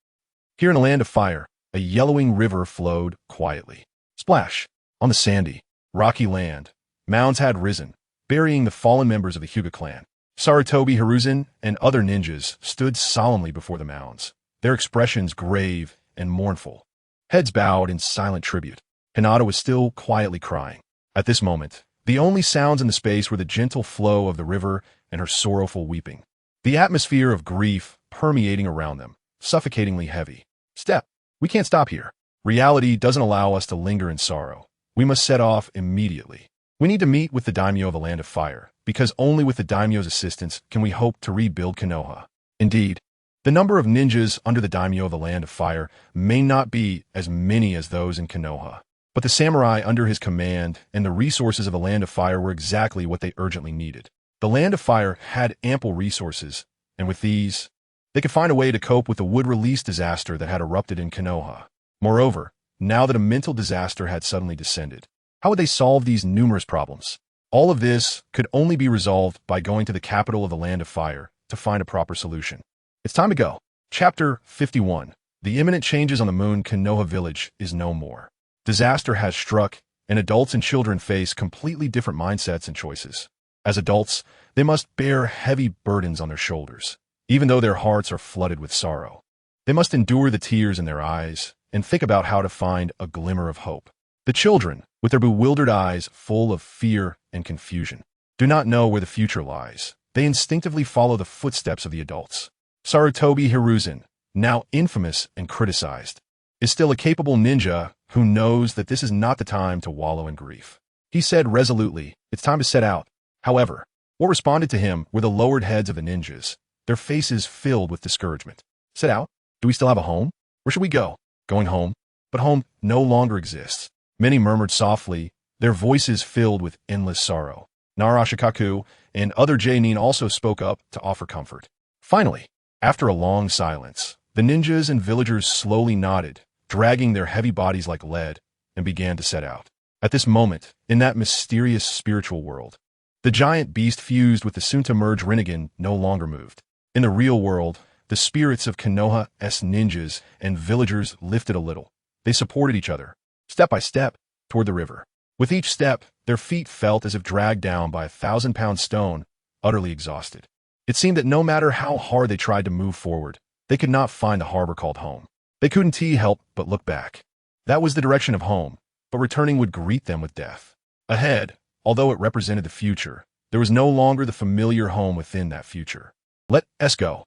Here in the Land of Fire, a yellowing river flowed quietly. Splash. On the sandy, rocky land, mounds had risen, burying the fallen members of the Hyuga clan. Sarutobi Hiruzen and other ninjas stood solemnly before the mounds, their expressions grave and mournful, heads bowed in silent tribute. Hinata was still quietly crying. At this moment, the only sounds in the space were the gentle flow of the river and her sorrowful weeping. The atmosphere of grief permeating around them, suffocatingly heavy. Step. We can't stop here. Reality doesn't allow us to linger in sorrow. We must set off immediately. We need to meet with the daimyo of the Land of Fire, because only with the daimyo's assistance can we hope to rebuild Konoha. Indeed, the number of ninjas under the daimyo of the Land of Fire may not be as many as those in Konoha, but the samurai under his command and the resources of the Land of Fire were exactly what they urgently needed. The Land of Fire had ample resources, and with these, they could find a way to cope with the wood-release disaster that had erupted in Konoha. Moreover, now that a mental disaster had suddenly descended, how would they solve these numerous problems? All of this could only be resolved by going to the capital of the Land of Fire to find a proper solution. It's time to go. Chapter 51. The imminent changes on the moon Konoha village is no more. Disaster has struck, and adults and children face completely different mindsets and choices. As adults, they must bear heavy burdens on their shoulders, even though their hearts are flooded with sorrow. They must endure the tears in their eyes and think about how to find a glimmer of hope. The children, with their bewildered eyes full of fear and confusion, do not know where the future lies. They instinctively follow the footsteps of the adults. Sarutobi Hiruzen, now infamous and criticized, is still a capable ninja who knows that this is not the time to wallow in grief. He said resolutely, "It's time to set out." However, what responded to him were the lowered heads of the ninjas, their faces filled with discouragement. Set out? Do we still have a home? Where should we go? Going home? But home no longer exists. Many murmured softly, their voices filled with endless sorrow. Narashikaku and other Jonin also spoke up to offer comfort. Finally, after a long silence, the ninjas and villagers slowly nodded, dragging their heavy bodies like lead, and began to set out. At this moment, in that mysterious spiritual world, the giant beast fused with the soon-to-merge Rinnegan no longer moved. In the real world, the spirits of Konoha's ninjas and villagers lifted a little. They supported each other, step by step, toward the river. With each step, their feet felt as if dragged down by a 1,000-pound stone, utterly exhausted. It seemed that no matter how hard they tried to move forward, they could not find the harbor called home. They couldn't help but look back. That was the direction of home, but returning would greet them with death. Ahead, although it represented the future, there was no longer the familiar home within that future. Let us go,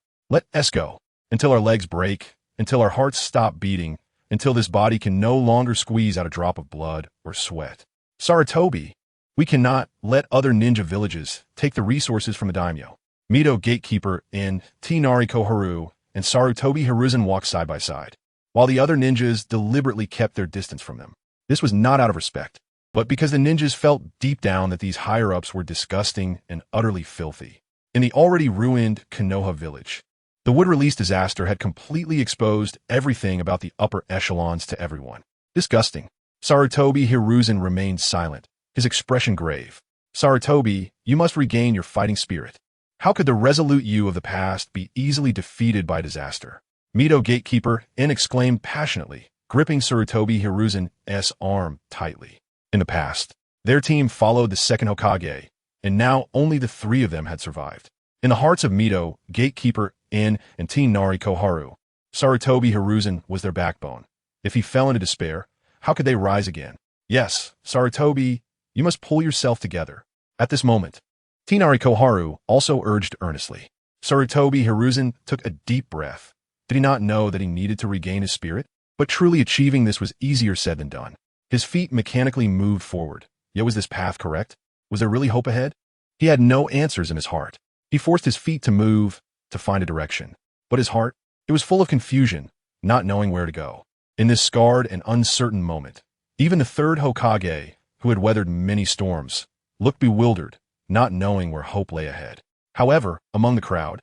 until our legs break, until our hearts stop beating, until this body can no longer squeeze out a drop of blood or sweat. Sarutobi, we cannot let other ninja villages take the resources from the daimyo. Mito Gatekeeper and Nariko Haru and Sarutobi Hiruzen walked side by side, while the other ninjas deliberately kept their distance from them. This was not out of respect, but because the ninjas felt deep down that these higher-ups were disgusting and utterly filthy. In the already ruined Konoha village, the wood-release disaster had completely exposed everything about the upper echelons to everyone. Disgusting. Sarutobi Hiruzen remained silent, his expression grave. Sarutobi, you must regain your fighting spirit. How could the resolute you of the past be easily defeated by disaster? Mito Gatekeeper exclaimed passionately, gripping Sarutobi Hiruzen's arm tightly. In the past, their team followed the second Hokage, and now only the three of them had survived. In the hearts of Mito, Gatekeeper, and Nariko Haru, Sarutobi Hiruzen was their backbone. If he fell into despair, how could they rise again? Yes, Sarutobi, you must pull yourself together. At this moment, Nariko Haru also urged earnestly. Sarutobi Hiruzen took a deep breath. Did he not know that he needed to regain his spirit? But truly achieving this was easier said than done. His feet mechanically moved forward. Yet was this path correct? Was there really hope ahead? He had no answers in his heart. He forced his feet to move, to find a direction. But his heart, it was full of confusion, not knowing where to go. In this scarred and uncertain moment, even the third Hokage, who had weathered many storms, looked bewildered, not knowing where hope lay ahead. However, among the crowd,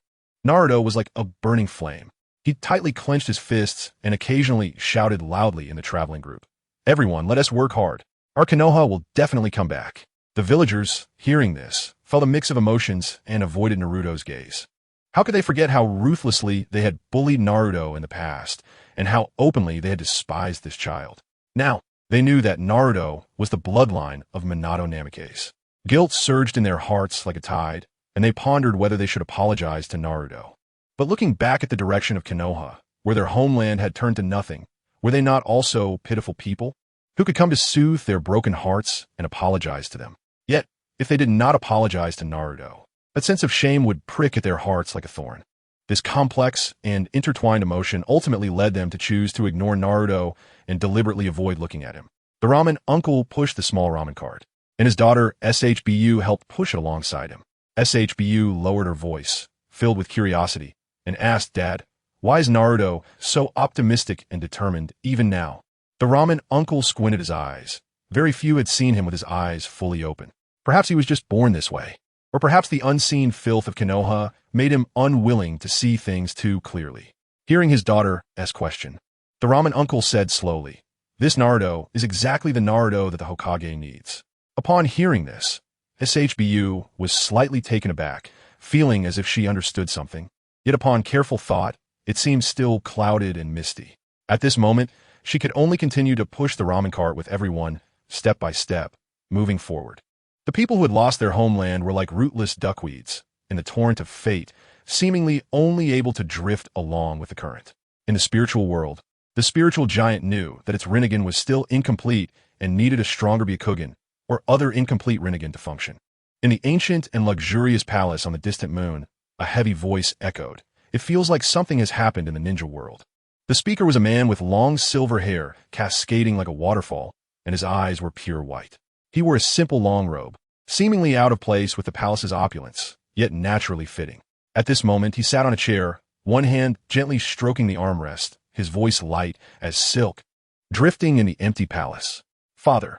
Naruto was like a burning flame. He tightly clenched his fists and occasionally shouted loudly in the traveling group. Everyone, let us work hard. Our Konoha will definitely come back. The villagers, hearing this, felt a mix of emotions and avoided Naruto's gaze. How could they forget how ruthlessly they had bullied Naruto in the past, and how openly they had despised this child? Now, they knew that Naruto was the bloodline of Minato Namikaze. Guilt surged in their hearts like a tide, and they pondered whether they should apologize to Naruto. But looking back at the direction of Konoha, where their homeland had turned to nothing, were they not also pitiful people who could come to soothe their broken hearts and apologize to them? Yet, if they did not apologize to Naruto, that sense of shame would prick at their hearts like a thorn. This complex and intertwined emotion ultimately led them to choose to ignore Naruto and deliberately avoid looking at him. The ramen uncle pushed the small ramen cart, and his daughter SHBU helped push it alongside him. SHBU lowered her voice, filled with curiosity, and asked, "Dad, why is Naruto so optimistic and determined even now?" The ramen uncle squinted his eyes. Very few had seen him with his eyes fully open. Perhaps he was just born this way. Or perhaps the unseen filth of Konoha made him unwilling to see things too clearly. Hearing his daughter's question, the ramen uncle said slowly, "This Naruto is exactly the Naruto that the Hokage needs." Upon hearing this, SHBU was slightly taken aback, feeling as if she understood something. Yet upon careful thought, it seemed still clouded and misty. At this moment, she could only continue to push the ramen cart with everyone, step by step, moving forward. The people who had lost their homeland were like rootless duckweeds in the torrent of fate, seemingly only able to drift along with the current. In the spiritual world, the spiritual giant knew that its Rinnegan was still incomplete and needed a stronger Byakugan or other incomplete Rinnegan to function. In the ancient and luxurious palace on the distant moon, a heavy voice echoed, "It feels like something has happened in the ninja world." The speaker was a man with long silver hair cascading like a waterfall, and his eyes were pure white. He wore a simple long robe, seemingly out of place with the palace's opulence, yet naturally fitting. At this moment, he sat on a chair, one hand gently stroking the armrest, his voice light as silk, drifting in the empty palace. "Father,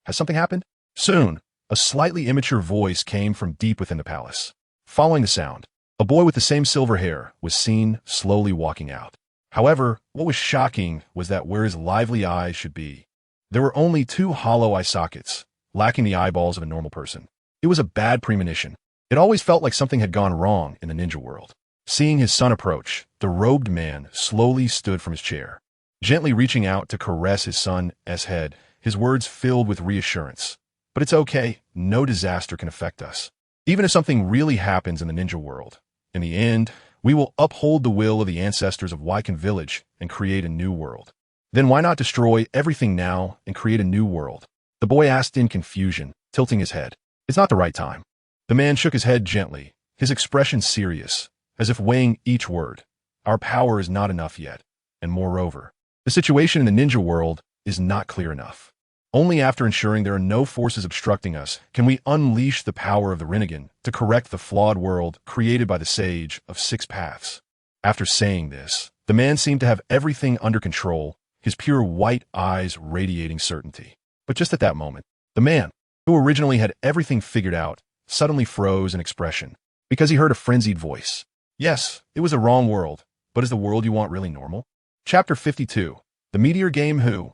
has something happened?" Soon, a slightly immature voice came from deep within the palace. Following the sound, a boy with the same silver hair was seen slowly walking out. However, what was shocking was that where his lively eyes should be, there were only two hollow eye sockets, lacking the eyeballs of a normal person. It was a bad premonition. It always felt like something had gone wrong in the ninja world. Seeing his son approach, the robed man slowly stood from his chair, gently reaching out to caress his son's head, his words filled with reassurance. "But it's okay, no disaster can affect us. Even if something really happens in the ninja world, in the end, we will uphold the will of the ancestors of Wyken Village and create a new world. Then why not destroy everything now and create a new world?" The boy asked in confusion, tilting his head. "It's not the right time." The man shook his head gently, his expression serious, as if weighing each word. "Our power is not enough yet, and moreover, the situation in the ninja world is not clear enough. Only after ensuring there are no forces obstructing us can we unleash the power of the Rinnegan to correct the flawed world created by the Sage of Six Paths." After saying this, the man seemed to have everything under control, his pure white eyes radiating certainty. But just at that moment, the man, who originally had everything figured out, suddenly froze in expression, because he heard a frenzied voice. "Yes, it was a wrong world, but is the world you want really normal?" Chapter 52. The Meteor Game Who?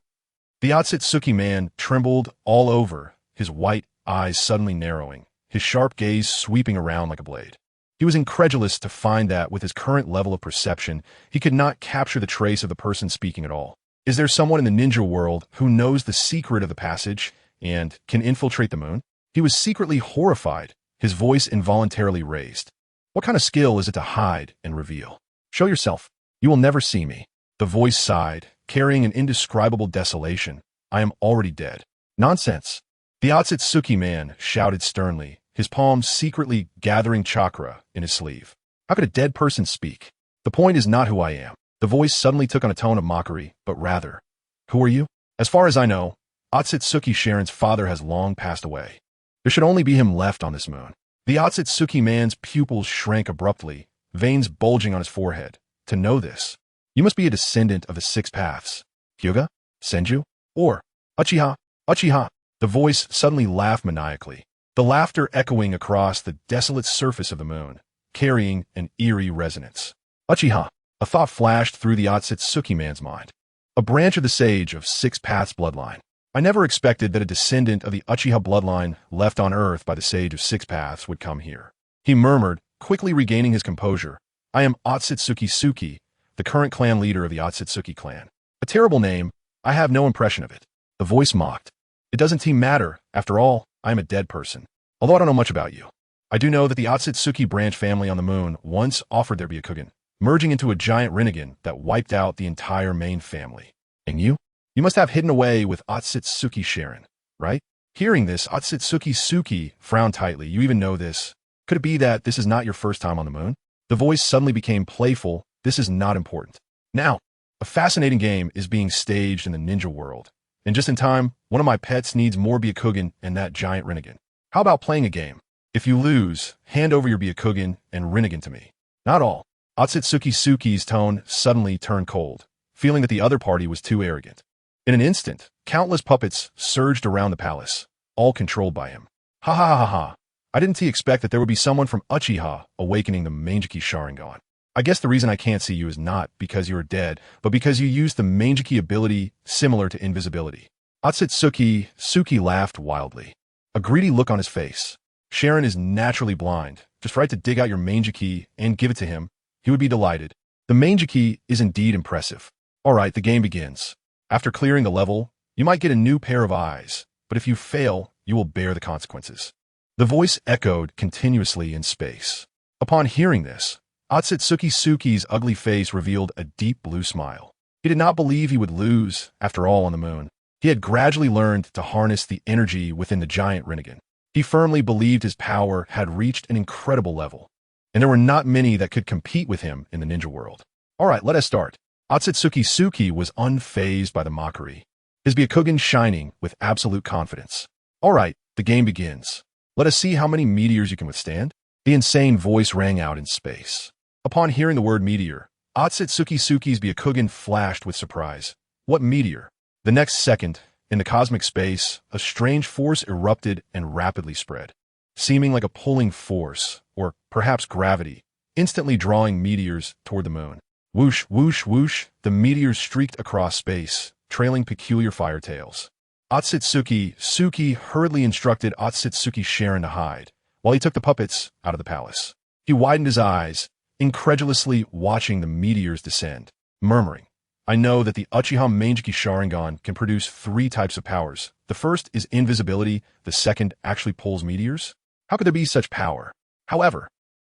The Otsutsuki man trembled all over, his white eyes suddenly narrowing, his sharp gaze sweeping around like a blade. He was incredulous to find that, with his current level of perception, he could not capture the trace of the person speaking at all. Is there someone in the ninja world who knows the secret of the passage and can infiltrate the moon? He was secretly horrified, his voice involuntarily raised. What kind of skill is it to hide and reveal? "Show yourself. You will never see me." The voice sighed, carrying an indescribable desolation. "I am already dead." "Nonsense." The Otsutsuki man shouted sternly, his palms secretly gathering chakra in his sleeve. "How could a dead person speak? The point is not who I am." The voice suddenly took on a tone of mockery, but rather, "Who are you?" "As far as I know, Otsutsuki Sharingan's father has long passed away. There should only be him left on this moon." The Otsutsuki man's pupils shrank abruptly, veins bulging on his forehead. "To know this, you must be a descendant of the Six Paths. Hyuga? Senju? Or Uchiha? Uchiha?" The voice suddenly laughed maniacally, the laughter echoing across the desolate surface of the moon, carrying an eerie resonance. "Uchiha." A thought flashed through the Otsutsuki man's mind. A branch of the Sage of Six Paths bloodline. I never expected that a descendant of the Uchiha bloodline left on Earth by the Sage of Six Paths would come here. He murmured, quickly regaining his composure. "I am Otsutsuki Suki, the current clan leader of the Otsutsuki clan. A terrible name. I have no impression of it." The voice mocked. "It doesn't matter. After all, I am a dead person. Although I don't know much about you. I do know that the Otsutsuki branch family on the moon once offered their Byakugan, merging into a giant Rinnegan that wiped out the entire main family. And you? You must have hidden away with Otsutsuki Sharingan, right?" Hearing this, Otsutsuki Suki frowned tightly. "You even know this. Could it be that this is not your first time on the moon?" The voice suddenly became playful. "This is not important. Now, a fascinating game is being staged in the ninja world, And just in time, one of my pets needs more Byakugan and that giant Rinnegan. How about playing a game? If you lose, hand over your Byakugan and Rinnegan to me. Not all. Otsutsuki Suki's tone suddenly turned cold, feeling that the other party was too arrogant. In an instant, countless puppets surged around the palace, all controlled by him. Ha ha ha ha. I didn't expect that there would be someone from Uchiha awakening the Mangekyō Sharingan. I guess the reason I can't see you is not because you are dead, but because you used the Mangekyō ability similar to invisibility. Suki laughed wildly. A greedy look on his face. Sharon is naturally blind. Just try to dig out your Mangekyō and give it to him. He would be delighted. The Mangekyō is indeed impressive. Alright, the game begins. After clearing the level, you might get a new pair of eyes, but if you fail, you will bear the consequences. The voice echoed continuously in space. Upon hearing this, Otsutsuki Suki's ugly face revealed a deep blue smile. He did not believe he would lose, after all, on the moon. He had gradually learned to harness the energy within the giant Rinnegan. He firmly believed his power had reached an incredible level, and there were not many that could compete with him in the ninja world. Alright, let us start. Otsutsuki Suki was unfazed by the mockery, his Byakugan shining with absolute confidence. Alright, the game begins. Let us see how many meteors you can withstand. The insane voice rang out in space. Upon hearing the word meteor, Otsutsuki Suki's Byakugan flashed with surprise. What meteor? The next second, in the cosmic space, a strange force erupted and rapidly spread, seeming like a pulling force, or perhaps gravity, instantly drawing meteors toward the moon. Whoosh, whoosh, whoosh, the meteors streaked across space, trailing peculiar fire tails. Otsutsuki Suki hurriedly instructed Otsutsuki Sharon to hide, while he took the puppets out of the palace. He widened his eyes, incredulously watching the meteors descend, murmuring, I know that the Uchiha Mangekyō Sharingan can produce 3 types of powers. The first is invisibility, the second actually pulls meteors. How could there be such power? However,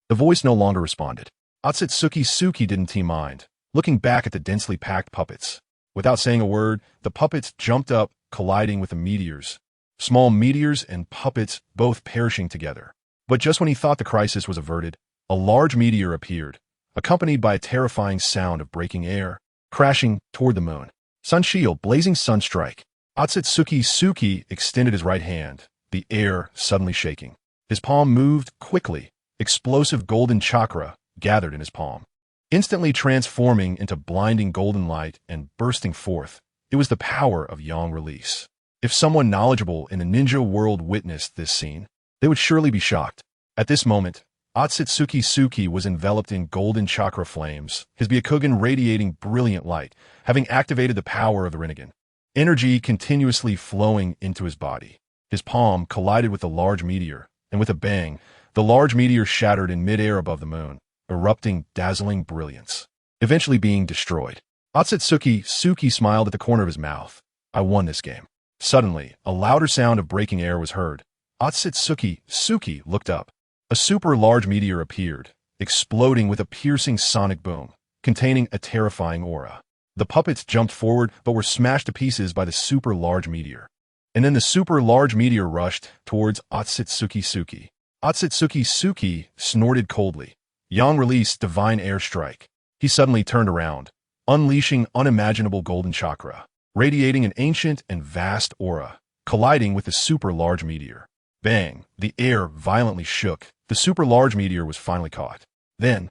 the voice no longer responded. Otsutsuki Suki didn't mind, looking back at the densely packed puppets. Without saying a word, the puppets jumped up, colliding with the meteors. Small meteors and puppets both perishing together. But just when he thought the crisis was averted, a large meteor appeared, accompanied by a terrifying sound of breaking air, crashing toward the moon. Sun shield, blazing sunstrike. Otsutsuki Suki extended his right hand, the air suddenly shaking. His palm moved quickly, explosive golden chakra gathered in his palm, instantly transforming into blinding golden light and bursting forth. It was the power of yang release. If someone knowledgeable in the ninja world witnessed this scene, they would surely be shocked. At this moment, Otsutsuki Suki was enveloped in golden chakra flames, his Byakugan radiating brilliant light, having activated the power of the Rinnegan. Energy continuously flowing into his body. His palm collided with the large meteor, and with a bang, the large meteor shattered in midair above the moon, erupting dazzling brilliance, eventually being destroyed. Otsutsuki Suki smiled at the corner of his mouth. I won this game. Suddenly, a louder sound of breaking air was heard. Otsutsuki Suki looked up. A super large meteor appeared, exploding with a piercing sonic boom, containing a terrifying aura. The puppets jumped forward but were smashed to pieces by the super large meteor. And then the super large meteor rushed towards Otsutsuki Suki. Otsutsuki Suki snorted coldly. Yang released divine air strike. He suddenly turned around, unleashing unimaginable golden chakra, radiating an ancient and vast aura, colliding with the super large meteor. Bang! The air violently shook. The super large meteor was finally caught. Then,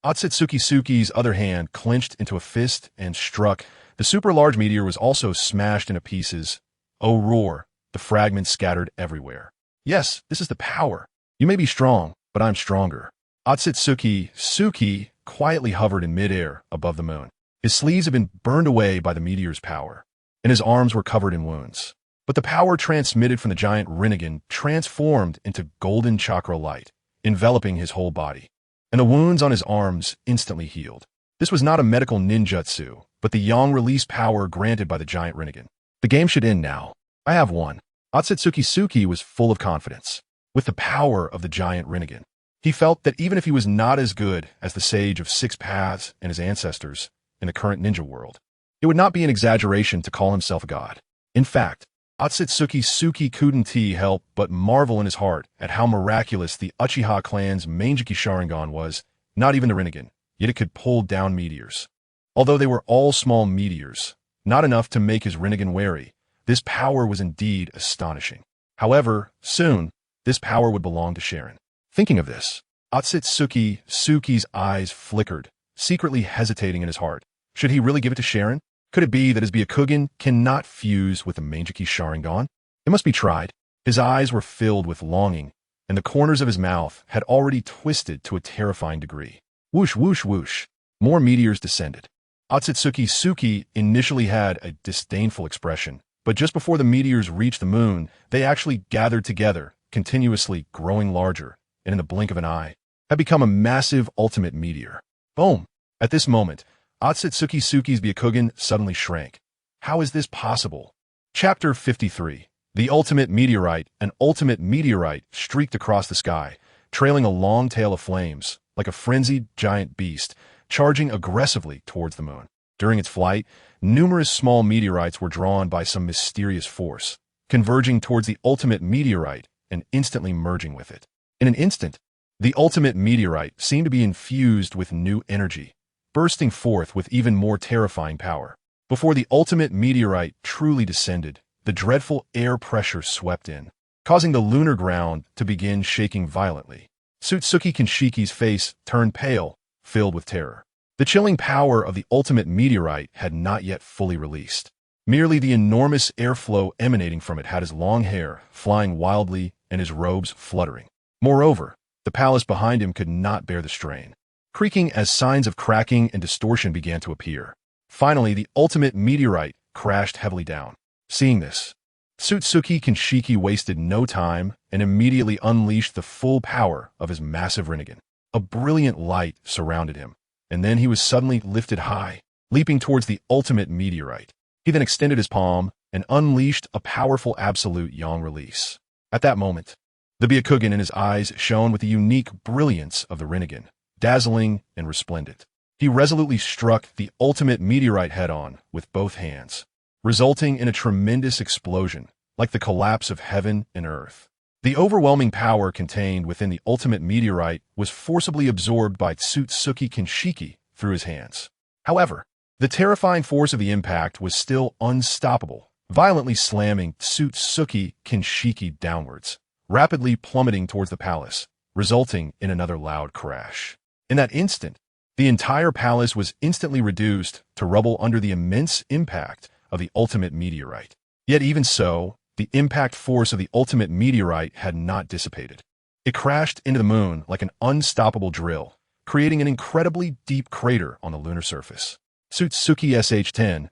Otsutsuki Suki's other hand clenched into a fist and struck. The super large meteor was also smashed into pieces. Oh roar! The fragments scattered everywhere. Yes, this is the power. You may be strong, but I'm stronger. Otsutsuki Suki quietly hovered in midair above the moon. His sleeves had been burned away by the meteor's power, and his arms were covered in wounds. But the power transmitted from the giant Rinnegan transformed into golden chakra light, enveloping his whole body, and the wounds on his arms instantly healed. This was not a medical ninjutsu, but the yang release power granted by the giant Rinnegan. The game should end now. I have won. Otsutsuki Suki was full of confidence. With the power of the giant Rinnegan, he felt that even if he was not as good as the Sage of Six Paths and his ancestors in the current ninja world, it would not be an exaggeration to call himself a god. In fact, Otsutsuki Suki couldn't help but marvel in his heart at how miraculous the Uchiha clan's Mangekyō Sharingan was, not even the Rinnegan, yet it could pull down meteors. Although they were all small meteors, not enough to make his Rinnegan wary, This power was indeed astonishing. However, soon, this power would belong to Sharon. Thinking of this, Otsutsuki's eyes flickered, secretly hesitating in his heart. Should he really give it to Sharon? Could it be that his Byakugan cannot fuse with the Mangekyō Sharingan? It must be tried. His eyes were filled with longing, and the corners of his mouth had already twisted to a terrifying degree. Whoosh, whoosh, whoosh. More meteors descended. Otsutsuki initially had a disdainful expression, but just before the meteors reached the moon, they actually gathered together, continuously growing larger, and in the blink of an eye, had become a massive ultimate meteor. Boom! At this moment, Otsutsuki's Byakugan suddenly shrank. How is this possible? Chapter 53. The Ultimate Meteorite. An ultimate meteorite streaked across the sky, trailing a long tail of flames, like a frenzied giant beast, charging aggressively towards the moon. During its flight, numerous small meteorites were drawn by some mysterious force, converging towards the ultimate meteorite and instantly merging with it. In an instant, the ultimate meteorite seemed to be infused with new energy, bursting forth with even more terrifying power. Before the ultimate meteorite truly descended, the dreadful air pressure swept in, causing the lunar ground to begin shaking violently. Otsutsuki's face turned pale, filled with terror. The chilling power of the ultimate meteorite had not yet fully released. Merely the enormous airflow emanating from it had his long hair flying wildly and his robes fluttering. Moreover, the palace behind him could not bear the strain, creaking as signs of cracking and distortion began to appear. Finally, the ultimate meteorite crashed heavily down. Seeing this, Otsutsuki wasted no time and immediately unleashed the full power of his massive Rinnegan. A brilliant light surrounded him, and then he was suddenly lifted high, leaping towards the ultimate meteorite. He then extended his palm and unleashed a powerful absolute yang release. At that moment, the Byakugan in his eyes shone with the unique brilliance of the Rinnegan, dazzling and resplendent. He resolutely struck the ultimate meteorite head-on with both hands, resulting in a tremendous explosion, like the collapse of heaven and earth. The overwhelming power contained within the ultimate meteorite was forcibly absorbed by Otsutsuki through his hands. However, the terrifying force of the impact was still unstoppable, violently slamming Otsutsuki downwards, rapidly plummeting towards the palace, resulting in another loud crash. In that instant, the entire palace was instantly reduced to rubble under the immense impact of the ultimate meteorite. Yet even so, the impact force of the ultimate meteorite had not dissipated. It crashed into the moon like an unstoppable drill, creating an incredibly deep crater on the lunar surface. Otsutsuki,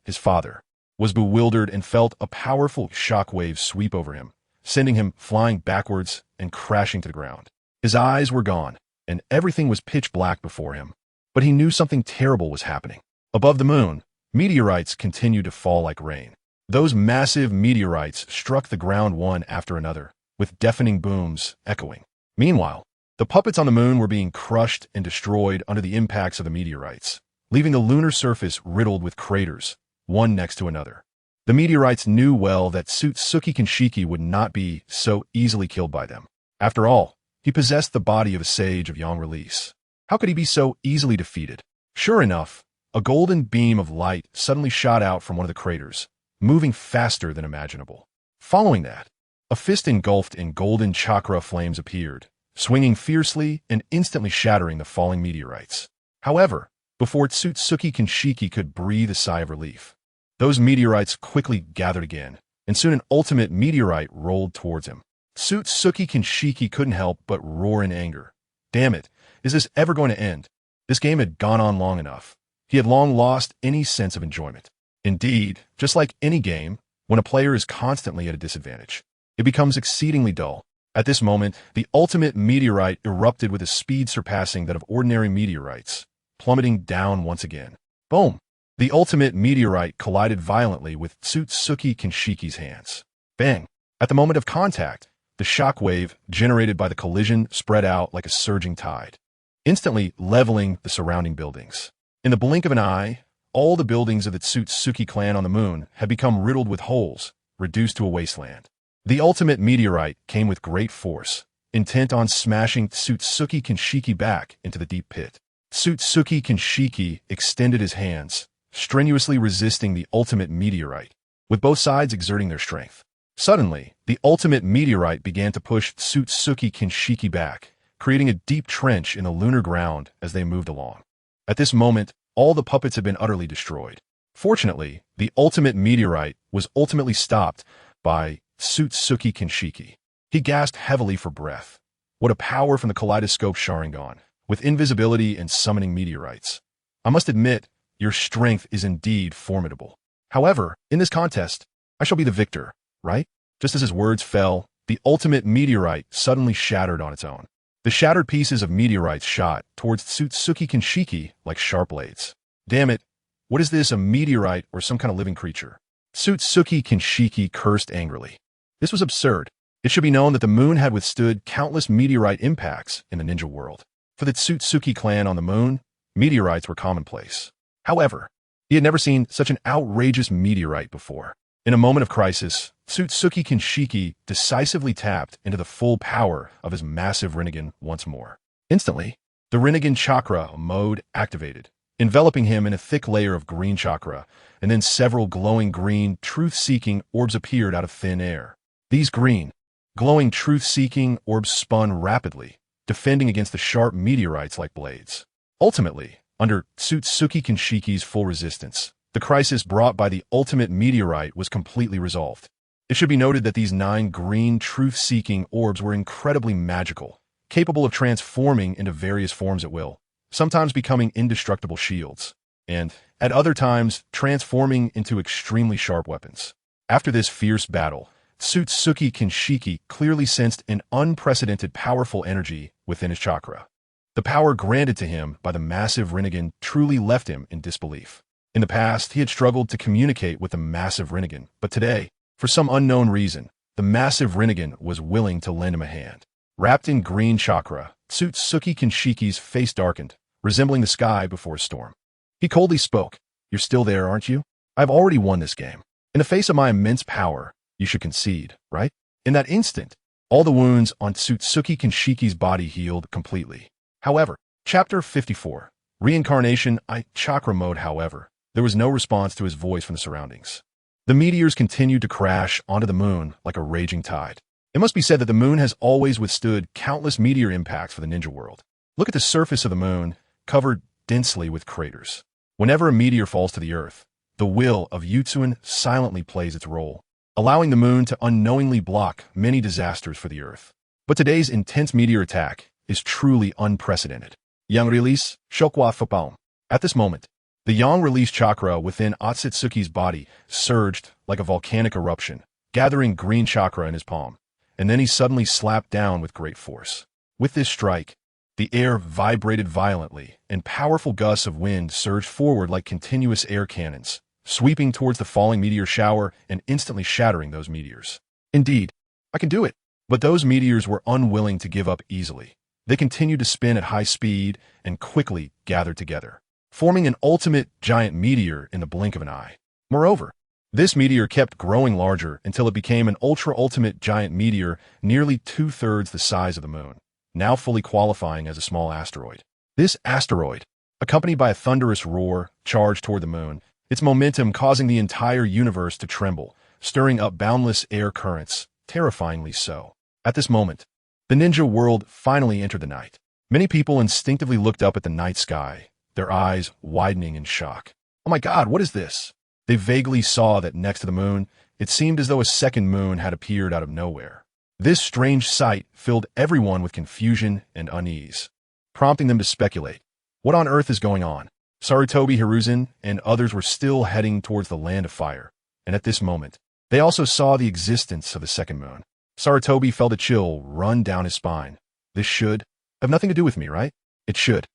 his father, was bewildered and felt a powerful shockwave sweep over him, sending him flying backwards and crashing to the ground. His eyes were gone, and everything was pitch black before him. But he knew something terrible was happening. Above the moon, meteorites continued to fall like rain. Those massive meteorites struck the ground one after another, with deafening booms echoing. Meanwhile, the puppets on the moon were being crushed and destroyed under the impacts of the meteorites, leaving the lunar surface riddled with craters, one next to another. The meteorites knew well that Otsutsuki would not be so easily killed by them. After all, he possessed the body of a sage of yang release. How could he be so easily defeated? Sure enough, a golden beam of light suddenly shot out from one of the craters, moving faster than imaginable. Following that, a fist engulfed in golden chakra flames appeared, swinging fiercely and instantly shattering the falling meteorites. However, before Otsutsuki could breathe a sigh of relief, those meteorites quickly gathered again, and soon an ultimate meteorite rolled towards him. Otsutsuki couldn't help but roar in anger. Damn it, is this ever going to end? This game had gone on long enough. He had long lost any sense of enjoyment. Indeed, just like any game, when a player is constantly at a disadvantage, it becomes exceedingly dull. At this moment, the ultimate meteorite erupted with a speed surpassing that of ordinary meteorites, plummeting down once again. Boom! The ultimate meteorite collided violently with Otsutsuki's hands. Bang! At the moment of contact, the shockwave generated by the collision spread out like a surging tide, instantly leveling the surrounding buildings. In the blink of an eye, all the buildings of the Otsutsuki clan on the moon had become riddled with holes, reduced to a wasteland. The ultimate meteorite came with great force, intent on smashing Otsutsuki back into the deep pit. Otsutsuki extended his hands, strenuously resisting the ultimate meteorite, with both sides exerting their strength. Suddenly, the ultimate meteorite began to push Tsutsuki Kinshiki back, creating a deep trench in the lunar ground as they moved along. At this moment, all the puppets had been utterly destroyed. Fortunately, the ultimate meteorite was ultimately stopped by Tsutsuki Kinshiki. He gasped heavily for breath. What a power from the kaleidoscope Sharingan, with invisibility and summoning meteorites. I must admit, your strength is indeed formidable. However, in this contest, I shall be the victor, right? Just as his words fell, the ultimate meteorite suddenly shattered on its own. The shattered pieces of meteorites shot towards Tsutsuki Kinshiki like sharp blades. Damn it, what is this, a meteorite or some kind of living creature? Tsutsuki Kinshiki cursed angrily. This was absurd. It should be known that the moon had withstood countless meteorite impacts in the ninja world. For the Tsutsuki clan on the moon, meteorites were commonplace. However, he had never seen such an outrageous meteorite before. In a moment of crisis, Tsutsuki Kinshiki decisively tapped into the full power of his massive Rinnegan once more. Instantly, the Rinnegan chakra mode activated, enveloping him in a thick layer of green chakra, and then several glowing green, truth-seeking orbs appeared out of thin air. These green, glowing truth-seeking orbs spun rapidly, defending against the sharp meteorites like blades. Ultimately, under Tsutsuki Kinshiki's full resistance, the crisis brought by the ultimate meteorite was completely resolved. It should be noted that these 9 green truth-seeking orbs were incredibly magical, capable of transforming into various forms at will, sometimes becoming indestructible shields, and, at other times, transforming into extremely sharp weapons. After this fierce battle, Tsutsuki Kinshiki clearly sensed an unprecedented powerful energy within his chakra. The power granted to him by the massive Rinnegan truly left him in disbelief. In the past, he had struggled to communicate with the massive Rinnegan, but today, for some unknown reason, the massive Rinnegan was willing to lend him a hand. Wrapped in green chakra, Tsutsuki Kinshiki's face darkened, resembling the sky before a storm. He coldly spoke, "You're still there, aren't you? I've already won this game. In the face of my immense power, you should concede, right?" In that instant, all the wounds on Tsutsuki Kinshiki's body healed completely. However, Chapter 54, Reincarnation I Chakra Mode. However, there was no response to his voice from the surroundings. The meteors continued to crash onto the moon like a raging tide. It must be said that the moon has always withstood countless meteor impacts for the ninja world. Look at the surface of the moon, covered densely with craters. Whenever a meteor falls to the earth, the will of Utsuen silently plays its role, allowing the moon to unknowingly block many disasters for the earth. But today's intense meteor attack is truly unprecedented. Yang release, Shokwa Fopalm. At this moment, the yang release chakra within Otsutsuki's body surged like a volcanic eruption, gathering green chakra in his palm, and then he suddenly slapped down with great force. With this strike, the air vibrated violently, and powerful gusts of wind surged forward like continuous air cannons, sweeping towards the falling meteor shower and instantly shattering those meteors. Indeed, I can do it. But those meteors were unwilling to give up easily. They continued to spin at high speed and quickly gathered together, forming an ultimate giant meteor in the blink of an eye. Moreover, this meteor kept growing larger until it became an ultra-ultimate giant meteor nearly 2/3 the size of the moon, now fully qualifying as a small asteroid. This asteroid, accompanied by a thunderous roar, charged toward the moon, its momentum causing the entire universe to tremble, stirring up boundless air currents, terrifyingly so. At this moment, the ninja world finally entered the night. Many people instinctively looked up at the night sky, their eyes widening in shock. Oh my God, what is this? They vaguely saw that next to the moon, it seemed as though a second moon had appeared out of nowhere. This strange sight filled everyone with confusion and unease, prompting them to speculate. What on earth is going on? Sarutobi Hiruzen and others were still heading towards the land of fire, and at this moment, they also saw the existence of the second moon. Sarutobi felt a chill run down his spine. This should have nothing to do with me, right? It should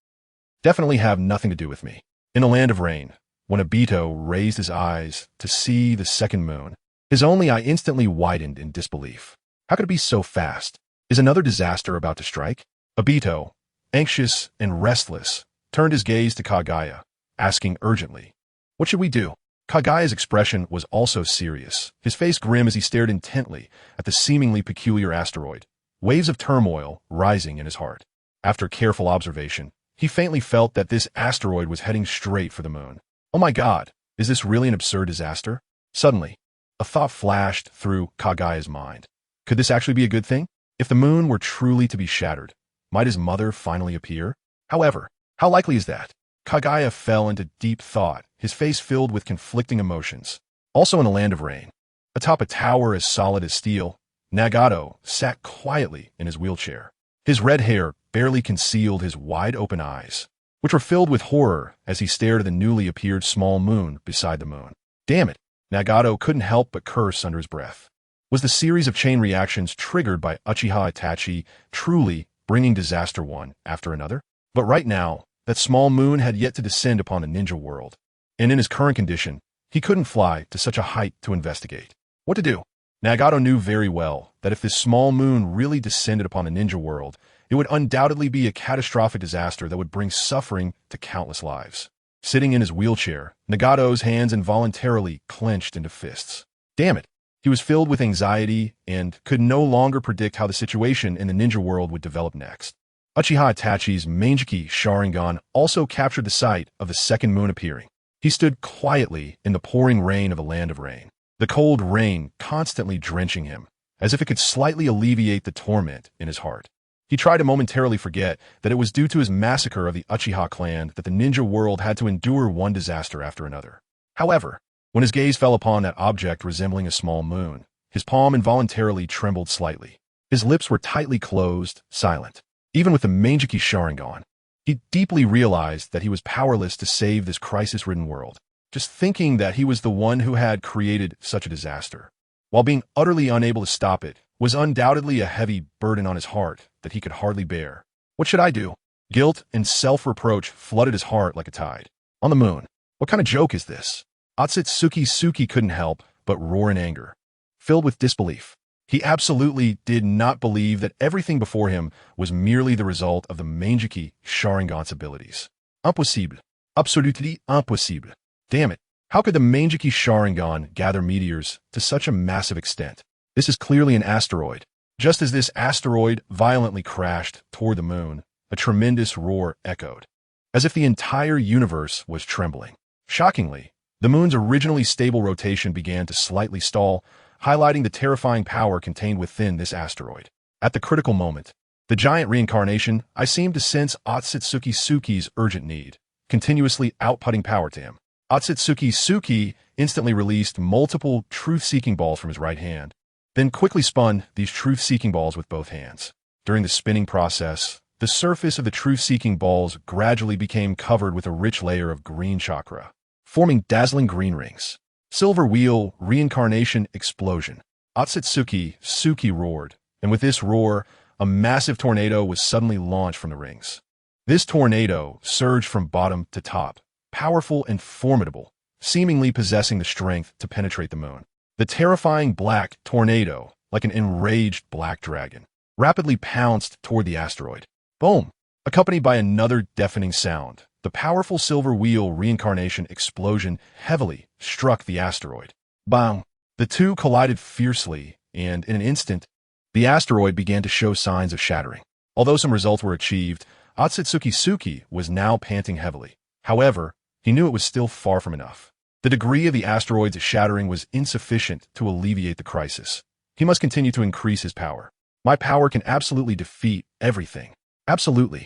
definitely have nothing to do with me. In the land of rain, when Obito raised his eyes to see the second moon, his only eye instantly widened in disbelief. How could it be so fast? Is another disaster about to strike? Obito, anxious and restless, turned his gaze to Kagaya, asking urgently, "What should we do?" Kagaya's expression was also serious, his face grim as he stared intently at the seemingly peculiar asteroid, waves of turmoil rising in his heart. After careful observation, he faintly felt that this asteroid was heading straight for the moon. Oh my God, is this really an absurd disaster? Suddenly, A thought flashed through Kagaya's mind. Could this actually be a good thing? If the moon were truly to be shattered, might his mother finally appear? However, how likely is that? Kagaya fell into deep thought, his face filled with conflicting emotions. Also in a land of rain, atop a tower as solid as steel, Nagato sat quietly in his wheelchair. His red hair barely concealed his wide-open eyes, which were filled with horror as he stared at the newly appeared small moon beside the moon. Damn it! Nagato couldn't help but curse under his breath. Was the series of chain reactions triggered by Uchiha Itachi truly bringing disaster one after another? But right now, that small moon had yet to descend upon the ninja world, and in his current condition, he couldn't fly to such a height to investigate. What to do? Nagato knew very well that if this small moon really descended upon the ninja world, it would undoubtedly be a catastrophic disaster that would bring suffering to countless lives. Sitting in his wheelchair, Nagato's hands involuntarily clenched into fists. Damn it! He was filled with anxiety and could no longer predict how the situation in the ninja world would develop next. Uchiha Itachi's Mangekyō Sharingan also captured the sight of the second moon appearing. He stood quietly in the pouring rain of a land of rain, the cold rain constantly drenching him, as if it could slightly alleviate the torment in his heart. He tried to momentarily forget that it was due to his massacre of the Uchiha clan that the ninja world had to endure one disaster after another. However, when his gaze fell upon that object resembling a small moon, his palm involuntarily trembled slightly. His lips were tightly closed, silent. Even with the Mangekyō Sharingan, he deeply realized that he was powerless to save this crisis-ridden world, just thinking that he was the one who had created such a disaster, while being utterly unable to stop it, was undoubtedly a heavy burden on his heart that he could hardly bear. What should I do? Guilt and self-reproach flooded his heart like a tide. On the moon. What kind of joke is this? Otsutsuki couldn't help but roar in anger, filled with disbelief. He absolutely did not believe that everything before him was merely the result of the Mangekyō Sharingan's abilities. Impossible. Absolutely impossible. Damn it. How could the Mangekyō Sharingan gather meteors to such a massive extent? This is clearly an asteroid. Just as this asteroid violently crashed toward the moon, a tremendous roar echoed, as if the entire universe was trembling. Shockingly, the moon's originally stable rotation began to slightly stall, highlighting the terrifying power contained within this asteroid. At the critical moment, the giant reincarnation, I seemed to sense Otsutsuki's urgent need, continuously outputting power to him. Otsutsuki instantly released multiple truth-seeking balls from his right hand, then quickly spun these truth-seeking balls with both hands. During the spinning process, the surface of the truth-seeking balls gradually became covered with a rich layer of green chakra, forming dazzling green rings. Silver wheel, reincarnation, explosion. Otsutsuki roared, and with this roar, a massive tornado was suddenly launched from the rings. This tornado surged from bottom to top, powerful and formidable, seemingly possessing the strength to penetrate the moon. The terrifying black tornado, like an enraged black dragon, rapidly pounced toward the asteroid. Boom! Accompanied by another deafening sound, the powerful silver wheel reincarnation explosion heavily struck the asteroid. Bang! The two collided fiercely, and in an instant, the asteroid began to show signs of shattering. Although some results were achieved, Otsutsuki was now panting heavily. However, he knew it was still far from enough. The degree of the asteroid's shattering was insufficient to alleviate the crisis. He must continue to increase his power. My power can absolutely defeat everything. Absolutely.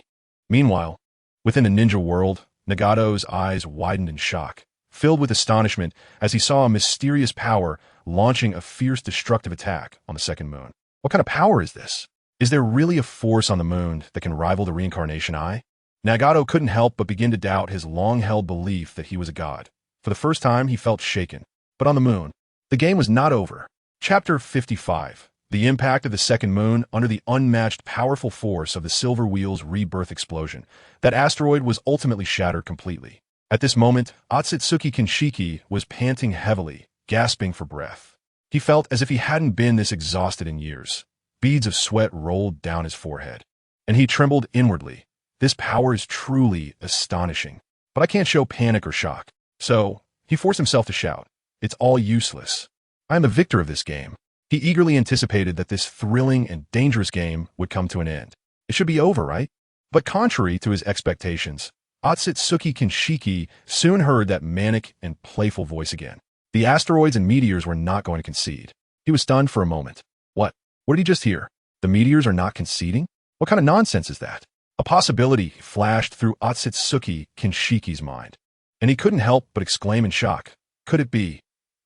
Meanwhile, within the ninja world, Nagato's eyes widened in shock, filled with astonishment as he saw a mysterious power launching a fierce destructive attack on the second moon. What kind of power is this? Is there really a force on the moon that can rival the reincarnation eye? Nagato couldn't help but begin to doubt his long-held belief that he was a god. For the first time, he felt shaken. But on the moon, the game was not over. Chapter 55. The impact of the second moon under the unmatched powerful force of the Silver Wheel's rebirth explosion. That asteroid was ultimately shattered completely. At this moment, Otsutsuki was panting heavily, gasping for breath. He felt as if he hadn't been this exhausted in years. Beads of sweat rolled down his forehead, and he trembled inwardly. This power is truly astonishing. But I can't show panic or shock. So, he forced himself to shout, "It's all useless. I am the victor of this game." He eagerly anticipated that this thrilling and dangerous game would come to an end. It should be over, right? But contrary to his expectations, Otsutsuki soon heard that manic and playful voice again. The asteroids and meteors were not going to concede. He was stunned for a moment. What? What did he just hear? The meteors are not conceding? What kind of nonsense is that? A possibility flashed through Otsutsuki Kinshiki's mind, and he couldn't help but exclaim in shock. Could it be?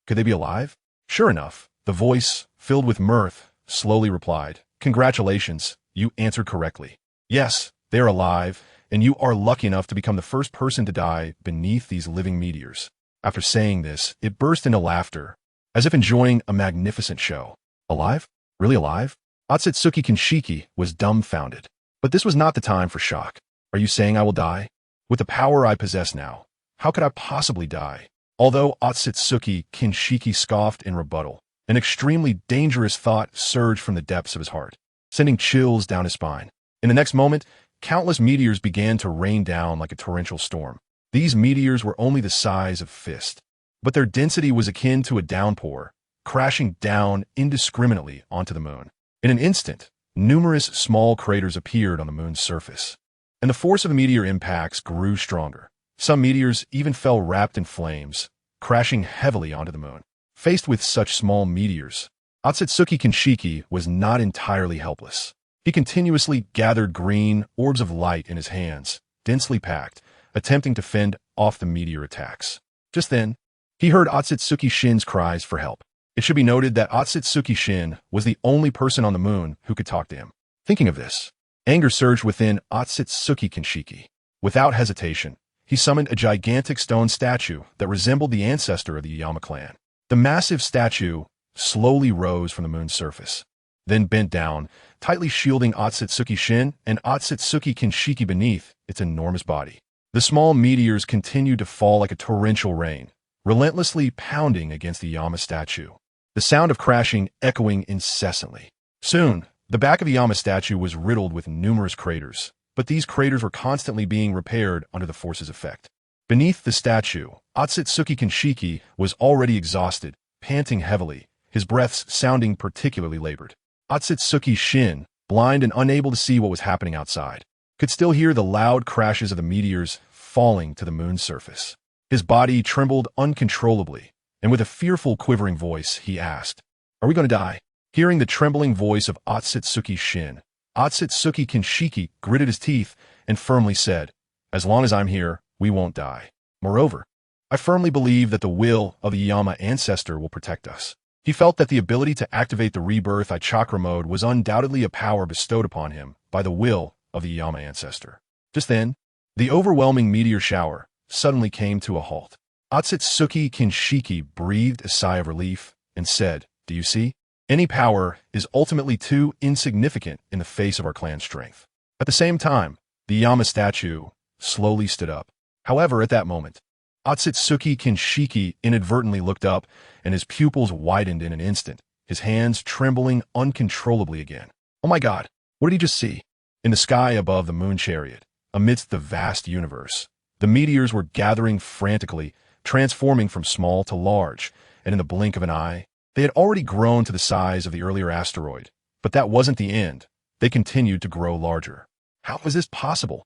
Could they be alive? Sure enough, the voice, filled with mirth, slowly replied, "Congratulations, you answered correctly. Yes, they are alive, and you are lucky enough to become the first person to die beneath these living meteors." After saying this, it burst into laughter, as if enjoying a magnificent show. Alive? Really alive? Otsutsuki Kinshiki was dumbfounded. But this was not the time for shock. Are you saying I will die? With the power I possess now, how could I possibly die? Although Otsutsuki Kinshiki scoffed in rebuttal, an extremely dangerous thought surged from the depths of his heart, sending chills down his spine. In the next moment, countless meteors began to rain down like a torrential storm. These meteors were only the size of a fist, but their density was akin to a downpour, crashing down indiscriminately onto the moon. In an instant, numerous small craters appeared on the moon's surface, and the force of the meteor impacts grew stronger. Some meteors even fell wrapped in flames, crashing heavily onto the moon. Faced with such small meteors, Otsutsuki Kinshiki was not entirely helpless. He continuously gathered green orbs of light in his hands, densely packed, attempting to fend off the meteor attacks. Just then, he heard Otsutsuki Shin's cries for help. It should be noted that Otsutsuki Shin was the only person on the moon who could talk to him. Thinking of this, anger surged within Otsutsuki Kinshiki. Without hesitation, he summoned a gigantic stone statue that resembled the ancestor of the Yama clan. The massive statue slowly rose from the moon's surface, then bent down, tightly shielding Otsutsuki Shin and Otsutsuki Kinshiki beneath its enormous body. The small meteors continued to fall like a torrential rain, relentlessly pounding against the Yama statue, the sound of crashing echoing incessantly. Soon, the back of the Yama statue was riddled with numerous craters, but these craters were constantly being repaired under the force's effect. Beneath the statue, Otsutsuki Kinshiki was already exhausted, panting heavily, his breaths sounding particularly labored. Otsutsuki Shin, blind and unable to see what was happening outside, could still hear the loud crashes of the meteors falling to the moon's surface. His body trembled uncontrollably, and with a fearful quivering voice, he asked, "Are we going to die?" Hearing the trembling voice of Otsutsuki Shin, Otsutsuki Kinshiki gritted his teeth and firmly said, "As long as I'm here, we won't die. Moreover, I firmly believe that the will of the Yama ancestor will protect us." He felt that the ability to activate the rebirth chakra mode was undoubtedly a power bestowed upon him by the will of the Yama ancestor. Just then, the overwhelming meteor shower suddenly came to a halt. Otsutsuki Kinshiki breathed a sigh of relief and said, "Do you see? Any power is ultimately too insignificant in the face of our clan's strength." At the same time, the Yama statue slowly stood up. However, at that moment, Otsutsuki Kinshiki inadvertently looked up, and his pupils widened in an instant, his hands trembling uncontrollably again. Oh my God, what did he just see? In the sky above the moon chariot, amidst the vast universe, the meteors were gathering frantically, transforming from small to large, and in the blink of an eye, they had already grown to the size of the earlier asteroid. But that wasn't the end. They continued to grow larger. How was this possible?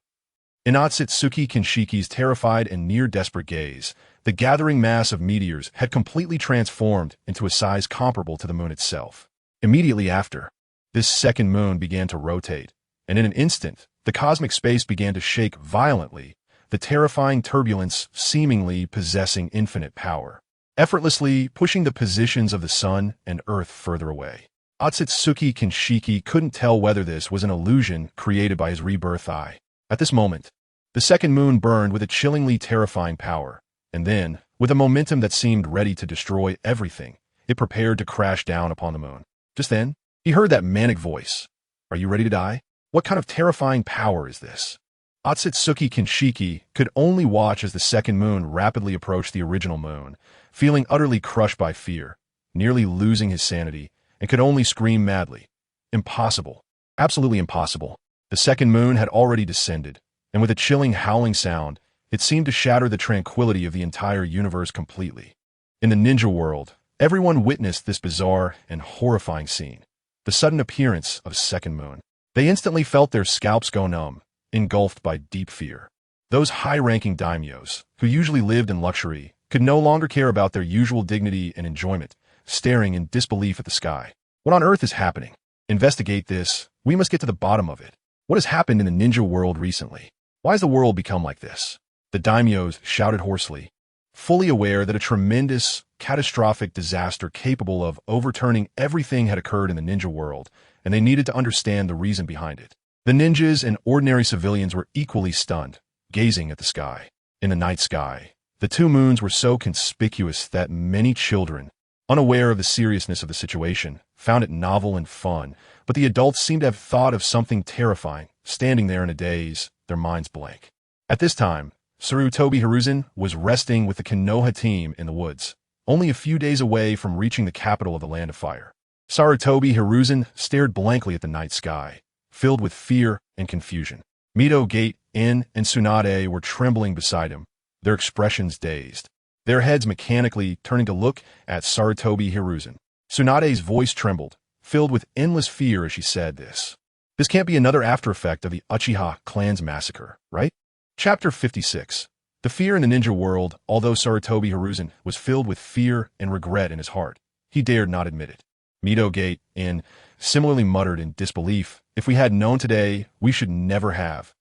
In Otsutsuki Kinshiki's terrified and near-desperate gaze, the gathering mass of meteors had completely transformed into a size comparable to the moon itself. Immediately after, this second moon began to rotate, and in an instant, the cosmic space began to shake violently, the terrifying turbulence seemingly possessing infinite power, effortlessly pushing the positions of the sun and earth further away. Otsutsuki Kinshiki couldn't tell whether this was an illusion created by his rebirth eye. At this moment, the second moon burned with a chillingly terrifying power, and then, with a momentum that seemed ready to destroy everything, it prepared to crash down upon the moon. Just then, he heard that manic voice. "Are you ready to die? What kind of terrifying power is this?" Otsutsuki Kinshiki could only watch as the second moon rapidly approached the original moon, feeling utterly crushed by fear, nearly losing his sanity, and could only scream madly. Impossible. Absolutely impossible. The second moon had already descended, and with a chilling howling sound, it seemed to shatter the tranquility of the entire universe completely. In the ninja world, everyone witnessed this bizarre and horrifying scene, the sudden appearance of a second moon. They instantly felt their scalps go numb, engulfed by deep fear. Those high-ranking daimyos, who usually lived in luxury, could no longer care about their usual dignity and enjoyment, staring in disbelief at the sky. What on earth is happening? Investigate this. We must get to the bottom of it. What has happened in the ninja world recently? Why has the world become like this? The daimyos shouted hoarsely, fully aware that a tremendous, catastrophic disaster capable of overturning everything had occurred in the ninja world, and they needed to understand the reason behind it. The ninjas and ordinary civilians were equally stunned, gazing at the sky. In the night sky, the two moons were so conspicuous that many children, unaware of the seriousness of the situation, found it novel and fun, but the adults seemed to have thought of something terrifying, standing there in a daze, their minds blank. At this time, Sarutobi Hiruzen was resting with the Konoha team in the woods, only a few days away from reaching the capital of the Land of Fire. Sarutobi Hiruzen stared blankly at the night sky, filled with fear and confusion. Mito Gate, In, and Tsunade were trembling beside him, their expressions dazed, their heads mechanically turning to look at Sarutobi Hiruzen. Tsunade's voice trembled, filled with endless fear as she said this. This can't be another after effect of the Uchiha clan's massacre, right? Chapter 56. The fear in the ninja world. Although Sarutobi Hiruzen was filled with fear and regret in his heart, he dared not admit it. Mito Gate, In, similarly muttered in disbelief, if we had known today, we should never have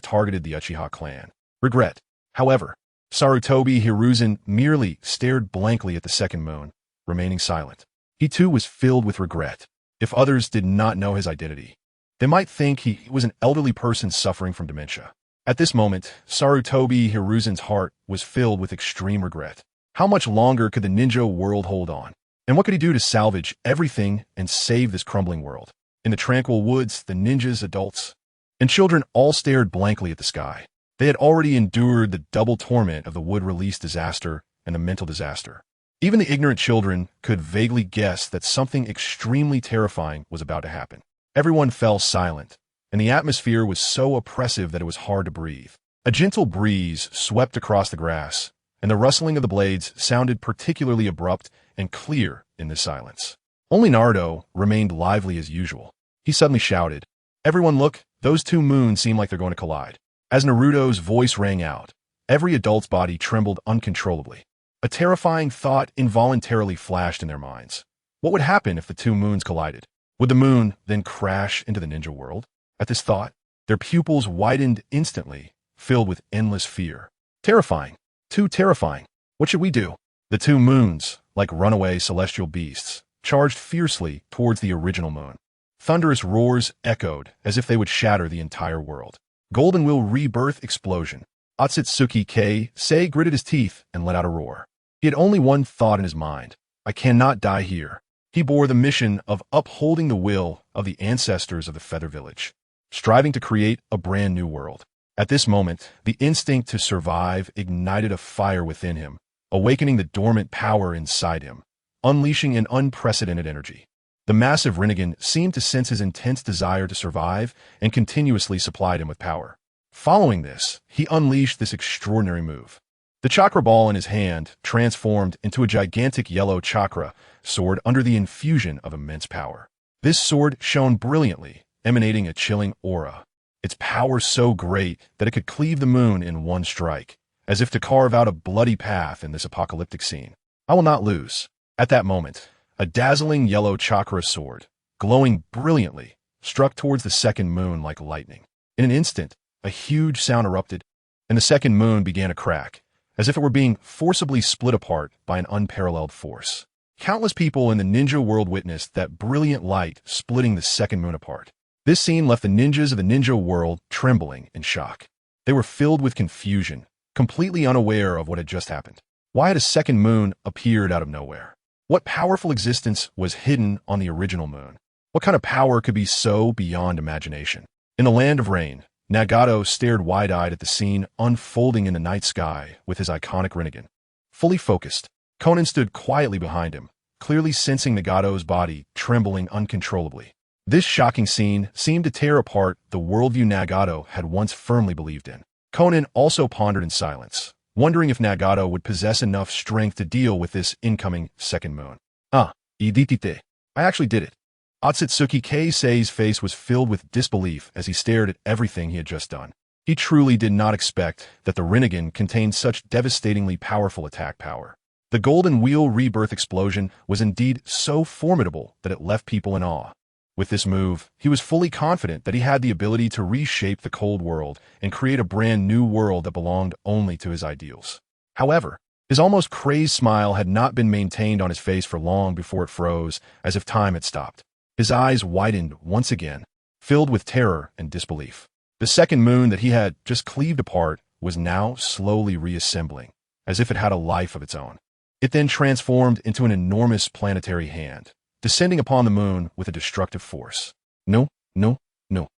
targeted the Uchiha clan. Regret. However, Sarutobi Hiruzen merely stared blankly at the second moon, remaining silent. He too was filled with regret. If others did not know his identity, they might think he was an elderly person suffering from dementia. At this moment, Sarutobi Hiruzen's heart was filled with extreme regret. How much longer could the ninja world hold on? And what could he do to salvage everything and save this crumbling world? In the tranquil woods, the ninjas, adults, and children all stared blankly at the sky. They had already endured the double torment of the wood release disaster and the mental disaster. Even the ignorant children could vaguely guess that something extremely terrifying was about to happen. Everyone fell silent, and the atmosphere was so oppressive that it was hard to breathe. A gentle breeze swept across the grass, and the rustling of the blades sounded particularly abrupt and clear in this silence. Only Naruto remained lively as usual. He suddenly shouted, "Everyone look, those two moons seem like they're going to collide." As Naruto's voice rang out, every adult's body trembled uncontrollably. A terrifying thought involuntarily flashed in their minds. What would happen if the two moons collided? Would the moon then crash into the ninja world? At this thought, their pupils widened instantly, filled with endless fear. Terrifying. Too terrifying. What should we do? The two moons, like runaway celestial beasts, charged fiercely towards the original moon. Thunderous roars echoed as if they would shatter the entire world. Golden Will rebirth explosion. Otsutsuki Sei gritted his teeth and let out a roar. He had only one thought in his mind. I cannot die here. He bore the mission of upholding the will of the ancestors of the Feather Village, striving to create a brand new world. At this moment, the instinct to survive ignited a fire within him, awakening the dormant power inside him, unleashing an unprecedented energy. The massive Rinnegan seemed to sense his intense desire to survive and continuously supplied him with power. Following this, he unleashed this extraordinary move. The chakra ball in his hand transformed into a gigantic yellow chakra sword under the infusion of immense power. This sword shone brilliantly, emanating a chilling aura. Its power so great that it could cleave the moon in one strike, as if to carve out a bloody path in this apocalyptic scene. I will not lose. At that moment, a dazzling yellow chakra sword, glowing brilliantly, struck towards the second moon like lightning. In an instant, a huge sound erupted, and the second moon began to crack, as if it were being forcibly split apart by an unparalleled force. Countless people in the ninja world witnessed that brilliant light splitting the second moon apart. This scene left the ninjas of the ninja world trembling in shock. They were filled with confusion, completely unaware of what had just happened. Why had a second moon appeared out of nowhere? What powerful existence was hidden on the original moon? What kind of power could be so beyond imagination? In the land of rain, Nagato stared wide-eyed at the scene unfolding in the night sky with his iconic Rinnegan. Fully focused, Conan stood quietly behind him, clearly sensing Nagato's body trembling uncontrollably. This shocking scene seemed to tear apart the worldview Nagato had once firmly believed in. Conan also pondered in silence, wondering if Nagato would possess enough strength to deal with this incoming second moon. Iditite. I actually did it. Otsutsuki Sei's face was filled with disbelief as he stared at everything he had just done. He truly did not expect that the Rinnegan contained such devastatingly powerful attack power. The Golden Wheel Rebirth explosion was indeed so formidable that it left people in awe. With this move, he was fully confident that he had the ability to reshape the cold world and create a brand new world that belonged only to his ideals. However, his almost crazed smile had not been maintained on his face for long before it froze, as if time had stopped. His eyes widened once again, filled with terror and disbelief. The second moon that he had just cleaved apart was now slowly reassembling, as if it had a life of its own. It then transformed into an enormous planetary hand, descending upon the moon with a destructive force. No, no, no.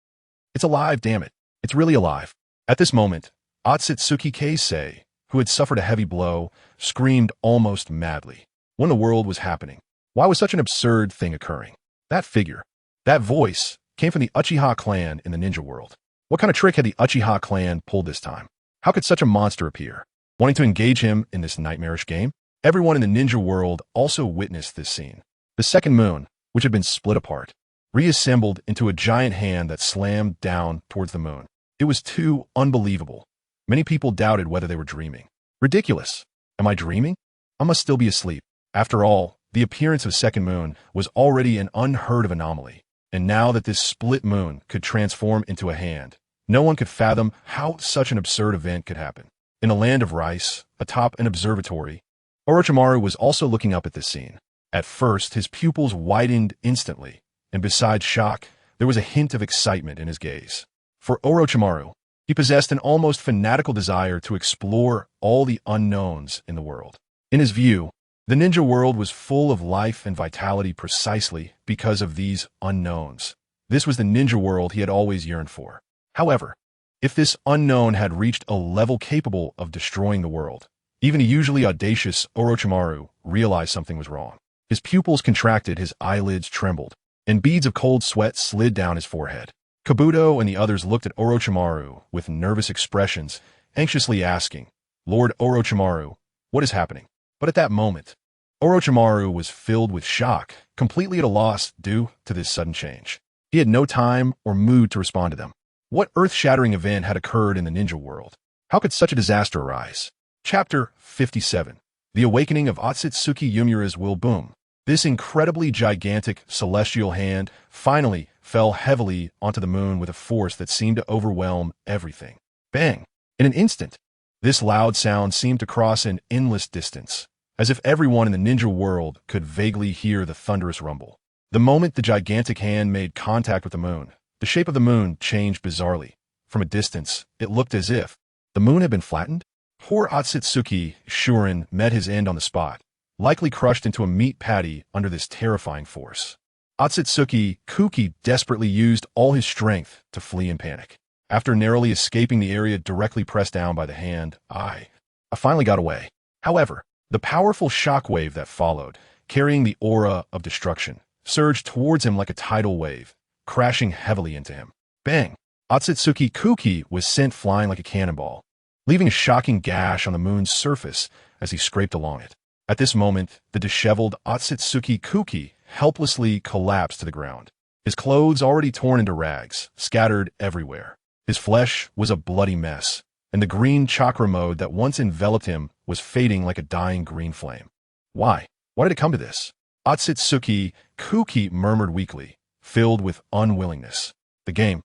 It's alive, damn it. It's really alive. At this moment, Otsutsuki Keisei, who had suffered a heavy blow, screamed almost madly. What in the world was happening? Why was such an absurd thing occurring? That figure, that voice, came from the Uchiha clan in the ninja world. What kind of trick had the Uchiha clan pulled this time? How could such a monster appear? Wanting to engage him in this nightmarish game? Everyone in the ninja world also witnessed this scene. The second moon, which had been split apart, reassembled into a giant hand that slammed down towards the moon. It was too unbelievable. Many people doubted whether they were dreaming. Ridiculous. Am I dreaming? I must still be asleep. After all, the appearance of second moon was already an unheard of anomaly. And now that this split moon could transform into a hand, no one could fathom how such an absurd event could happen. In a land of rice, atop an observatory, Orochimaru was also looking up at this scene. At first, his pupils widened instantly, and besides shock, there was a hint of excitement in his gaze. For Orochimaru, he possessed an almost fanatical desire to explore all the unknowns in the world. In his view, the ninja world was full of life and vitality precisely because of these unknowns. This was the ninja world he had always yearned for. However, if this unknown had reached a level capable of destroying the world, even a usually audacious Orochimaru realized something was wrong. His pupils contracted, his eyelids trembled, and beads of cold sweat slid down his forehead. Kabuto and the others looked at Orochimaru with nervous expressions, anxiously asking, "Lord Orochimaru, what is happening?" But at that moment, Orochimaru was filled with shock, completely at a loss due to this sudden change. He had no time or mood to respond to them. What earth-shattering event had occurred in the ninja world? How could such a disaster arise? Chapter 57. The Awakening of Otsutsuki Yumura's Will Boom. This incredibly gigantic celestial hand finally fell heavily onto the moon with a force that seemed to overwhelm everything. Bang! In an instant, this loud sound seemed to cross an endless distance, as if everyone in the ninja world could vaguely hear the thunderous rumble. The moment the gigantic hand made contact with the moon, the shape of the moon changed bizarrely. From a distance, it looked as if the moon had been flattened. Poor Otsutsuki Shurin met his end on the spot, likely crushed into a meat patty under this terrifying force. Otsutsuki Kuki desperately used all his strength to flee in panic. After narrowly escaping the area directly pressed down by the hand, I finally got away. However, the powerful shockwave that followed, carrying the aura of destruction, surged towards him like a tidal wave, crashing heavily into him. Bang! Otsutsuki Kuki was sent flying like a cannonball, leaving a shocking gash on the moon's surface as he scraped along it. At this moment, the disheveled Otsutsuki Kuki helplessly collapsed to the ground. His clothes already torn into rags, scattered everywhere. His flesh was a bloody mess, and the green chakra mode that once enveloped him was fading like a dying green flame. Why? Why did it come to this? Otsutsuki Kuki murmured weakly, filled with unwillingness. The game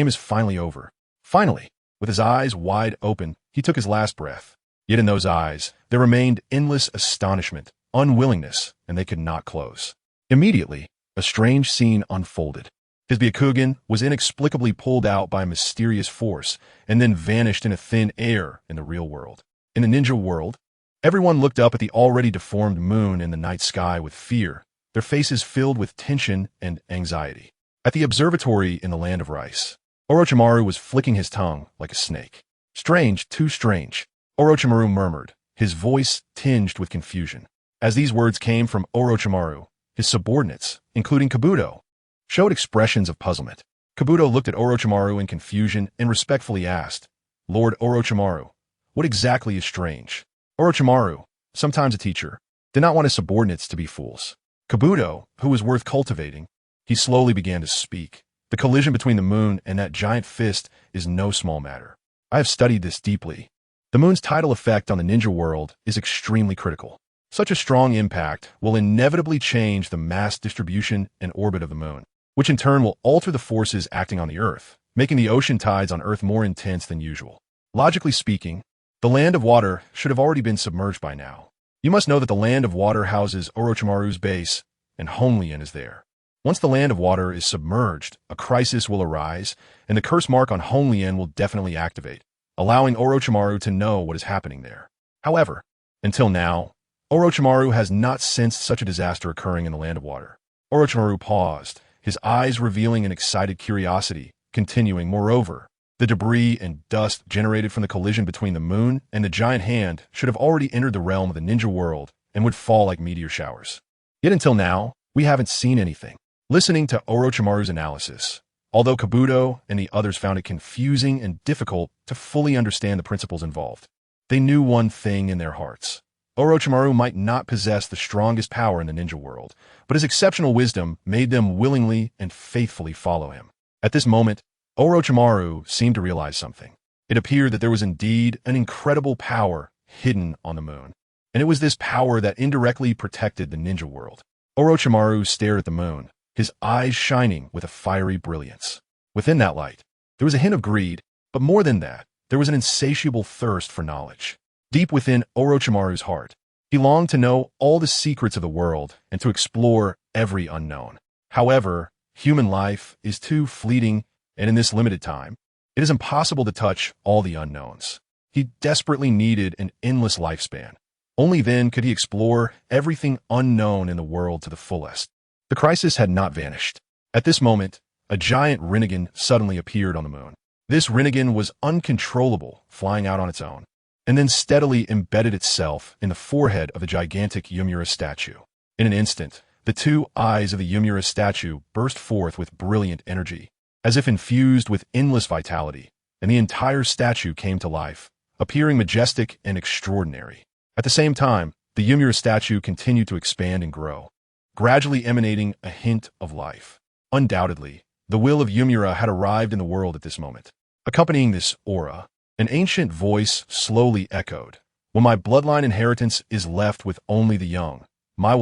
is finally over. Finally! With his eyes wide open, he took his last breath. Yet in those eyes, there remained endless astonishment, unwillingness, and they could not close. Immediately, a strange scene unfolded. His Byakugan was inexplicably pulled out by a mysterious force and then vanished in a thin air in the real world. In the ninja world, everyone looked up at the already deformed moon in the night sky with fear, their faces filled with tension and anxiety. At the observatory in the land of rice, Orochimaru was flicking his tongue like a snake. Strange, too strange, Orochimaru murmured, his voice tinged with confusion. As these words came from Orochimaru, his subordinates, including Kabuto, showed expressions of puzzlement. Kabuto looked at Orochimaru in confusion and respectfully asked, "Lord Orochimaru, what exactly is strange?" Orochimaru, sometimes a teacher, did not want his subordinates to be fools. Kabuto, who was worth cultivating, he slowly began to speak, The collision between the moon and that giant fist is no small matter. I have studied this deeply. The moon's tidal effect on the ninja world is extremely critical. Such a strong impact will inevitably change the mass distribution and orbit of the moon, which in turn will alter the forces acting on the Earth, making the ocean tides on Earth more intense than usual. Logically speaking, the land of water should have already been submerged by now. You must know that the land of water houses Orochimaru's base, and Honlien is there. Once the land of water is submerged, a crisis will arise, and the curse mark on Honlien will definitely activate, allowing Orochimaru to know what is happening there. However, until now, Orochimaru has not sensed such a disaster occurring in the land of water. Orochimaru paused, his eyes revealing an excited curiosity, continuing, moreover, the debris and dust generated from the collision between the moon and the giant hand should have already entered the realm of the ninja world and would fall like meteor showers. Yet until now, we haven't seen anything. Listening to Orochimaru's analysis, although Kabuto and the others found it confusing and difficult to fully understand the principles involved, they knew one thing in their hearts. Orochimaru might not possess the strongest power in the ninja world, but his exceptional wisdom made them willingly and faithfully follow him. At this moment, Orochimaru seemed to realize something. It appeared that there was indeed an incredible power hidden on the moon, and it was this power that indirectly protected the ninja world. Orochimaru stared at the moon, his eyes shining with a fiery brilliance. Within that light, there was a hint of greed, but more than that, there was an insatiable thirst for knowledge. Deep within Orochimaru's heart, he longed to know all the secrets of the world and to explore every unknown. However, human life is too fleeting, and in this limited time, it is impossible to touch all the unknowns. He desperately needed an endless lifespan. Only then could he explore everything unknown in the world to the fullest. The crisis had not vanished. At this moment, a giant Rinnegan suddenly appeared on the moon. This Rinnegan was uncontrollable, flying out on its own, and then steadily embedded itself in the forehead of the gigantic Yumura statue. In an instant, the two eyes of the Yumura statue burst forth with brilliant energy, as if infused with endless vitality, and the entire statue came to life, appearing majestic and extraordinary. At the same time, the Yumura statue continued to expand and grow, gradually emanating a hint of life. Undoubtedly, the will of Yumura had arrived in the world at this moment. Accompanying this aura, an ancient voice slowly echoed, "When my bloodline inheritance is left with only the young,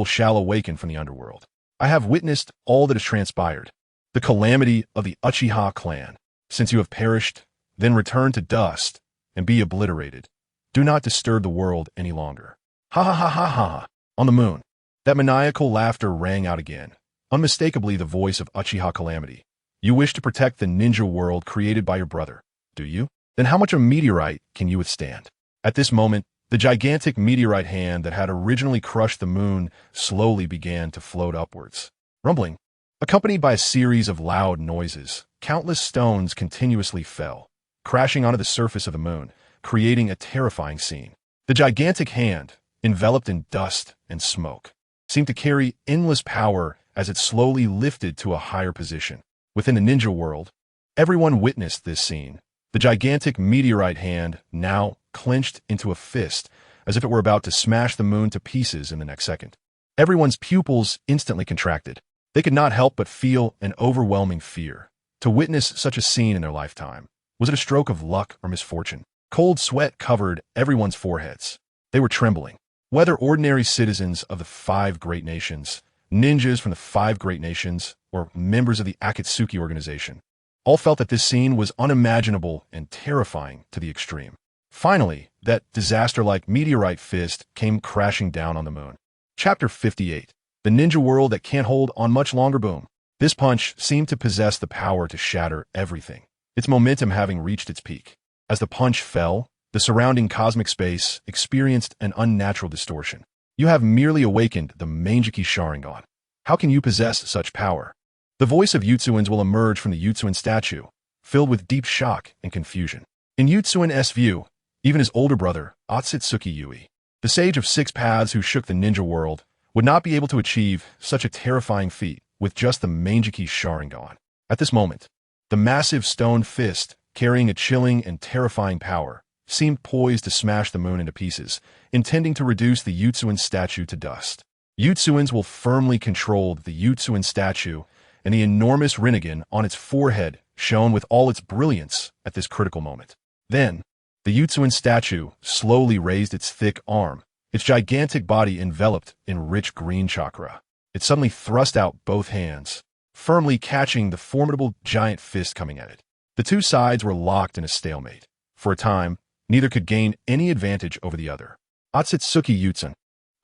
shall awaken from the underworld. I have witnessed all that has transpired, the calamity of the Uchiha clan. Since you have perished, then return to dust and be obliterated. Do not disturb the world any longer." Ha ha ha ha ha! On the moon, that maniacal laughter rang out again, unmistakably the voice of Uchiha Calamity. "You wish to protect the ninja world created by your brother, do you? Then how much a meteorite can you withstand?" At this moment, the gigantic meteorite hand that had originally crushed the moon slowly began to float upwards. Rumbling, accompanied by a series of loud noises, countless stones continuously fell, crashing onto the surface of the moon, creating a terrifying scene. The gigantic hand, enveloped in dust and smoke, seemed to carry endless power as it slowly lifted to a higher position. Within the ninja world, everyone witnessed this scene. The gigantic meteorite hand now clenched into a fist, as if it were about to smash the moon to pieces in the next second. Everyone's pupils instantly contracted. They could not help but feel an overwhelming fear. To witness such a scene in their lifetime, was it a stroke of luck or misfortune? Cold sweat covered everyone's foreheads. They were trembling. Whether ordinary citizens of the 5 great nations, ninjas from the 5 great nations, or members of the Akatsuki organization, all felt that this scene was unimaginable and terrifying to the extreme. Finally, that disaster-like meteorite fist came crashing down on the moon. Chapter 58. The Ninja World That Can't Hold On Much Longer. Boom. This punch seemed to possess the power to shatter everything, its momentum having reached its peak. As the punch fell, the surrounding cosmic space experienced an unnatural distortion. "You have merely awakened the Mangekyō Sharingan. How can you possess such power?" The voice of Yutsuin's will emerge from the Yutsuin statue, filled with deep shock and confusion. In Yutsuin's view, even his older brother, Otsutsuki Yui, the sage of 6 paths who shook the ninja world, would not be able to achieve such a terrifying feat with just the Mangekyō Sharingan. At this moment, the massive stone fist, carrying a chilling and terrifying power, seemed poised to smash the moon into pieces, intending to reduce the Yutsuin statue to dust. Yutsuin's will firmly controlled the Yutsuin statue, and the enormous Rinnegan on its forehead shone with all its brilliance at this critical moment. Then, the Utsuin statue slowly raised its thick arm, its gigantic body enveloped in rich green chakra. It suddenly thrust out both hands, firmly catching the formidable giant fist coming at it. The two sides were locked in a stalemate. For a time, neither could gain any advantage over the other. Otsutsuki Utsun.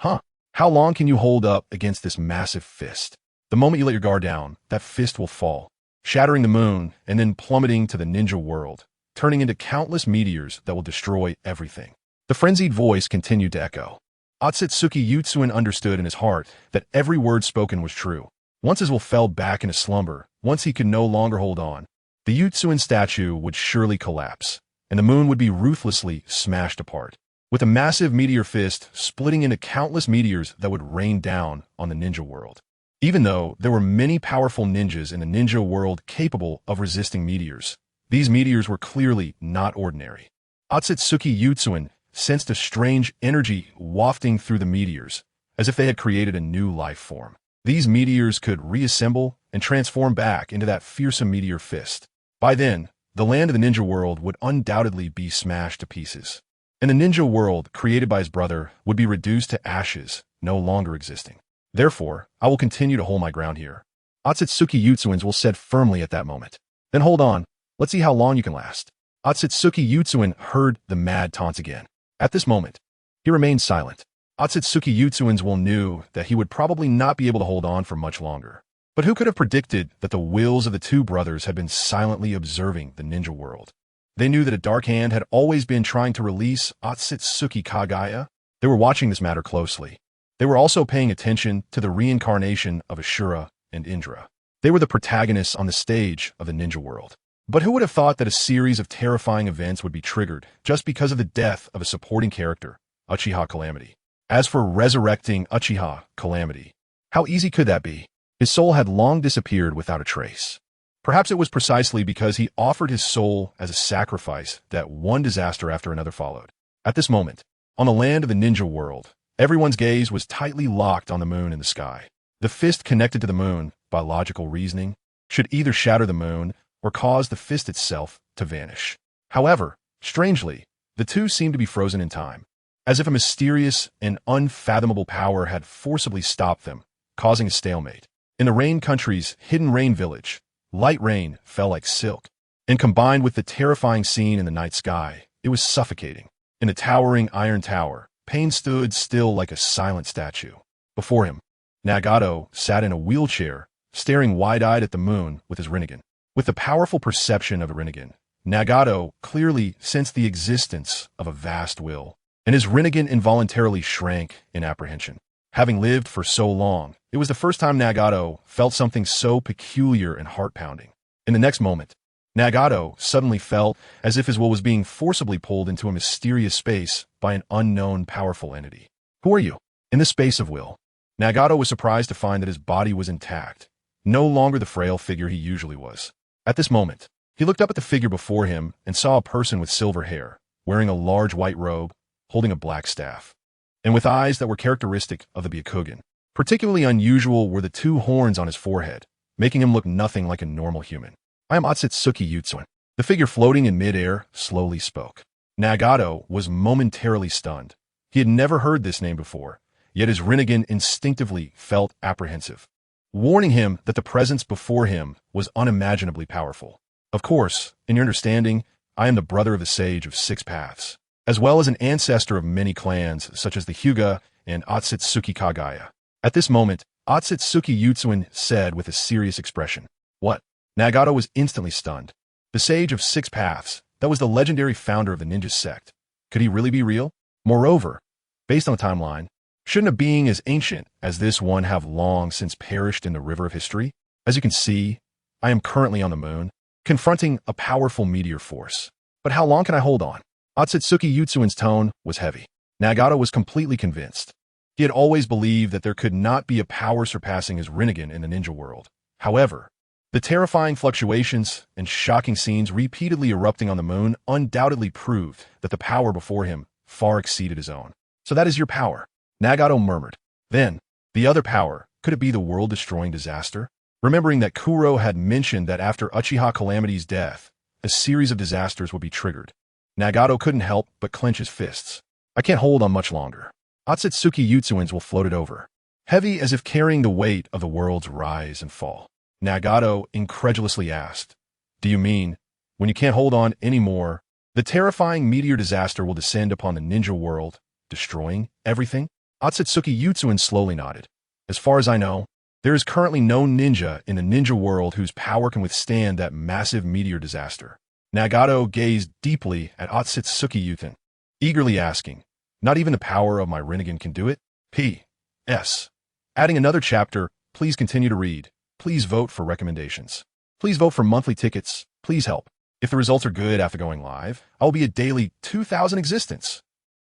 Huh. How long can you hold up against this massive fist? The moment you let your guard down, that fist will fall, shattering the moon and then plummeting to the ninja world, turning into countless meteors that will destroy everything. The frenzied voice continued to echo. Otsutsuki Utsuin understood in his heart that every word spoken was true. Once his will fell back into slumber, once he could no longer hold on, the Utsuin statue would surely collapse, and the moon would be ruthlessly smashed apart, with a massive meteor fist splitting into countless meteors that would rain down on the ninja world. Even though there were many powerful ninjas in the ninja world capable of resisting meteors, these meteors were clearly not ordinary. Otsutsuki Utsuin sensed a strange energy wafting through the meteors, as if they had created a new life form. These meteors could reassemble and transform back into that fearsome meteor fist. By then, the land of the ninja world would undoubtedly be smashed to pieces, and the ninja world created by his brother would be reduced to ashes, no longer existing. Therefore, I will continue to hold my ground here. Otsutsuki Utsuin's will said firmly at that moment. Then hold on, let's see how long you can last. Otsutsuki Utsuin heard the mad taunts again. At this moment, he remained silent. Otsutsuki Utsuin's will knew that he would probably not be able to hold on for much longer. But who could have predicted that the wills of the two brothers had been silently observing the ninja world? They knew that a dark hand had always been trying to release Otsutsuki Kagaya. They were watching this matter closely. They were also paying attention to the reincarnation of Ashura and Indra. They were the protagonists on the stage of the ninja world. But who would have thought that a series of terrifying events would be triggered just because of the death of a supporting character, Uchiha Calamity? As for resurrecting Uchiha Calamity, how easy could that be? His soul had long disappeared without a trace. Perhaps it was precisely because he offered his soul as a sacrifice that one disaster after another followed. At this moment, on the land of the ninja world, everyone's gaze was tightly locked on the moon in the sky. The fist connected to the moon, by logical reasoning, should either shatter the moon or cause the fist itself to vanish. However, strangely, the two seemed to be frozen in time, as if a mysterious and unfathomable power had forcibly stopped them, causing a stalemate. In the rain country's hidden rain village, light rain fell like silk, and combined with the terrifying scene in the night sky, it was suffocating. In the towering iron tower, Pain stood still like a silent statue. Before him, Nagato sat in a wheelchair, staring wide-eyed at the moon with his Rinnegan. With the powerful perception of a Rinnegan, Nagato clearly sensed the existence of a vast will, and his Rinnegan involuntarily shrank in apprehension. Having lived for so long, it was the first time Nagato felt something so peculiar and heart-pounding. In the next moment, Nagato suddenly felt as if his will was being forcibly pulled into a mysterious space by an unknown powerful entity. Who are you? In the space of will, Nagato was surprised to find that his body was intact, no longer the frail figure he usually was. At this moment, he looked up at the figure before him and saw a person with silver hair, wearing a large white robe, holding a black staff, and with eyes that were characteristic of the Byakugan. Particularly unusual were the two horns on his forehead, making him look nothing like a normal human. I am Otsutsuki Utsuin. The figure floating in midair slowly spoke. Nagato was momentarily stunned. He had never heard this name before, yet his Rinnegan instinctively felt apprehensive, warning him that the presence before him was unimaginably powerful. Of course, in your understanding, I am the brother of the sage of 6 paths, as well as an ancestor of many clans such as the Hyuga and Otsutsuki Kagaya. At this moment, Otsutsuki Utsuin said with a serious expression, "What?" Nagato was instantly stunned. The sage of 6 paths, that was the legendary founder of the ninja sect. Could he really be real? Moreover, based on the timeline, shouldn't a being as ancient as this one have long since perished in the river of history? As you can see, I am currently on the moon, confronting a powerful meteor force. But how long can I hold on? Otsutsuki Utsuin's tone was heavy. Nagato was completely convinced. He had always believed that there could not be a power surpassing his Rinnegan in the ninja world. However, the terrifying fluctuations and shocking scenes repeatedly erupting on the moon undoubtedly proved that the power before him far exceeded his own. So that is your power, Nagato murmured. Then, the other power, could it be the world-destroying disaster? remembering that Kuro had mentioned that after Uchiha Calamity's death, a series of disasters would be triggered. Nagato couldn't help but clench his fists. I can't hold on much longer. Otsutsuki Utsuins will float it over, heavy as if carrying the weight of the world's rise and fall. Nagato incredulously asked, "Do you mean, when you can't hold on anymore, the terrifying meteor disaster will descend upon the ninja world, destroying everything?" Otsutsuki Utsuin slowly nodded. "As far as I know, there is currently no ninja in the ninja world whose power can withstand that massive meteor disaster." Nagato gazed deeply at Otsutsuki Utsuin, eagerly asking, "Not even the power of my Rinnegan can do it?" P.S. Adding another chapter, please continue to read. Please vote for recommendations. Please vote for monthly tickets. Please help. If the results are good after going live, I will be a daily 2,000 existence.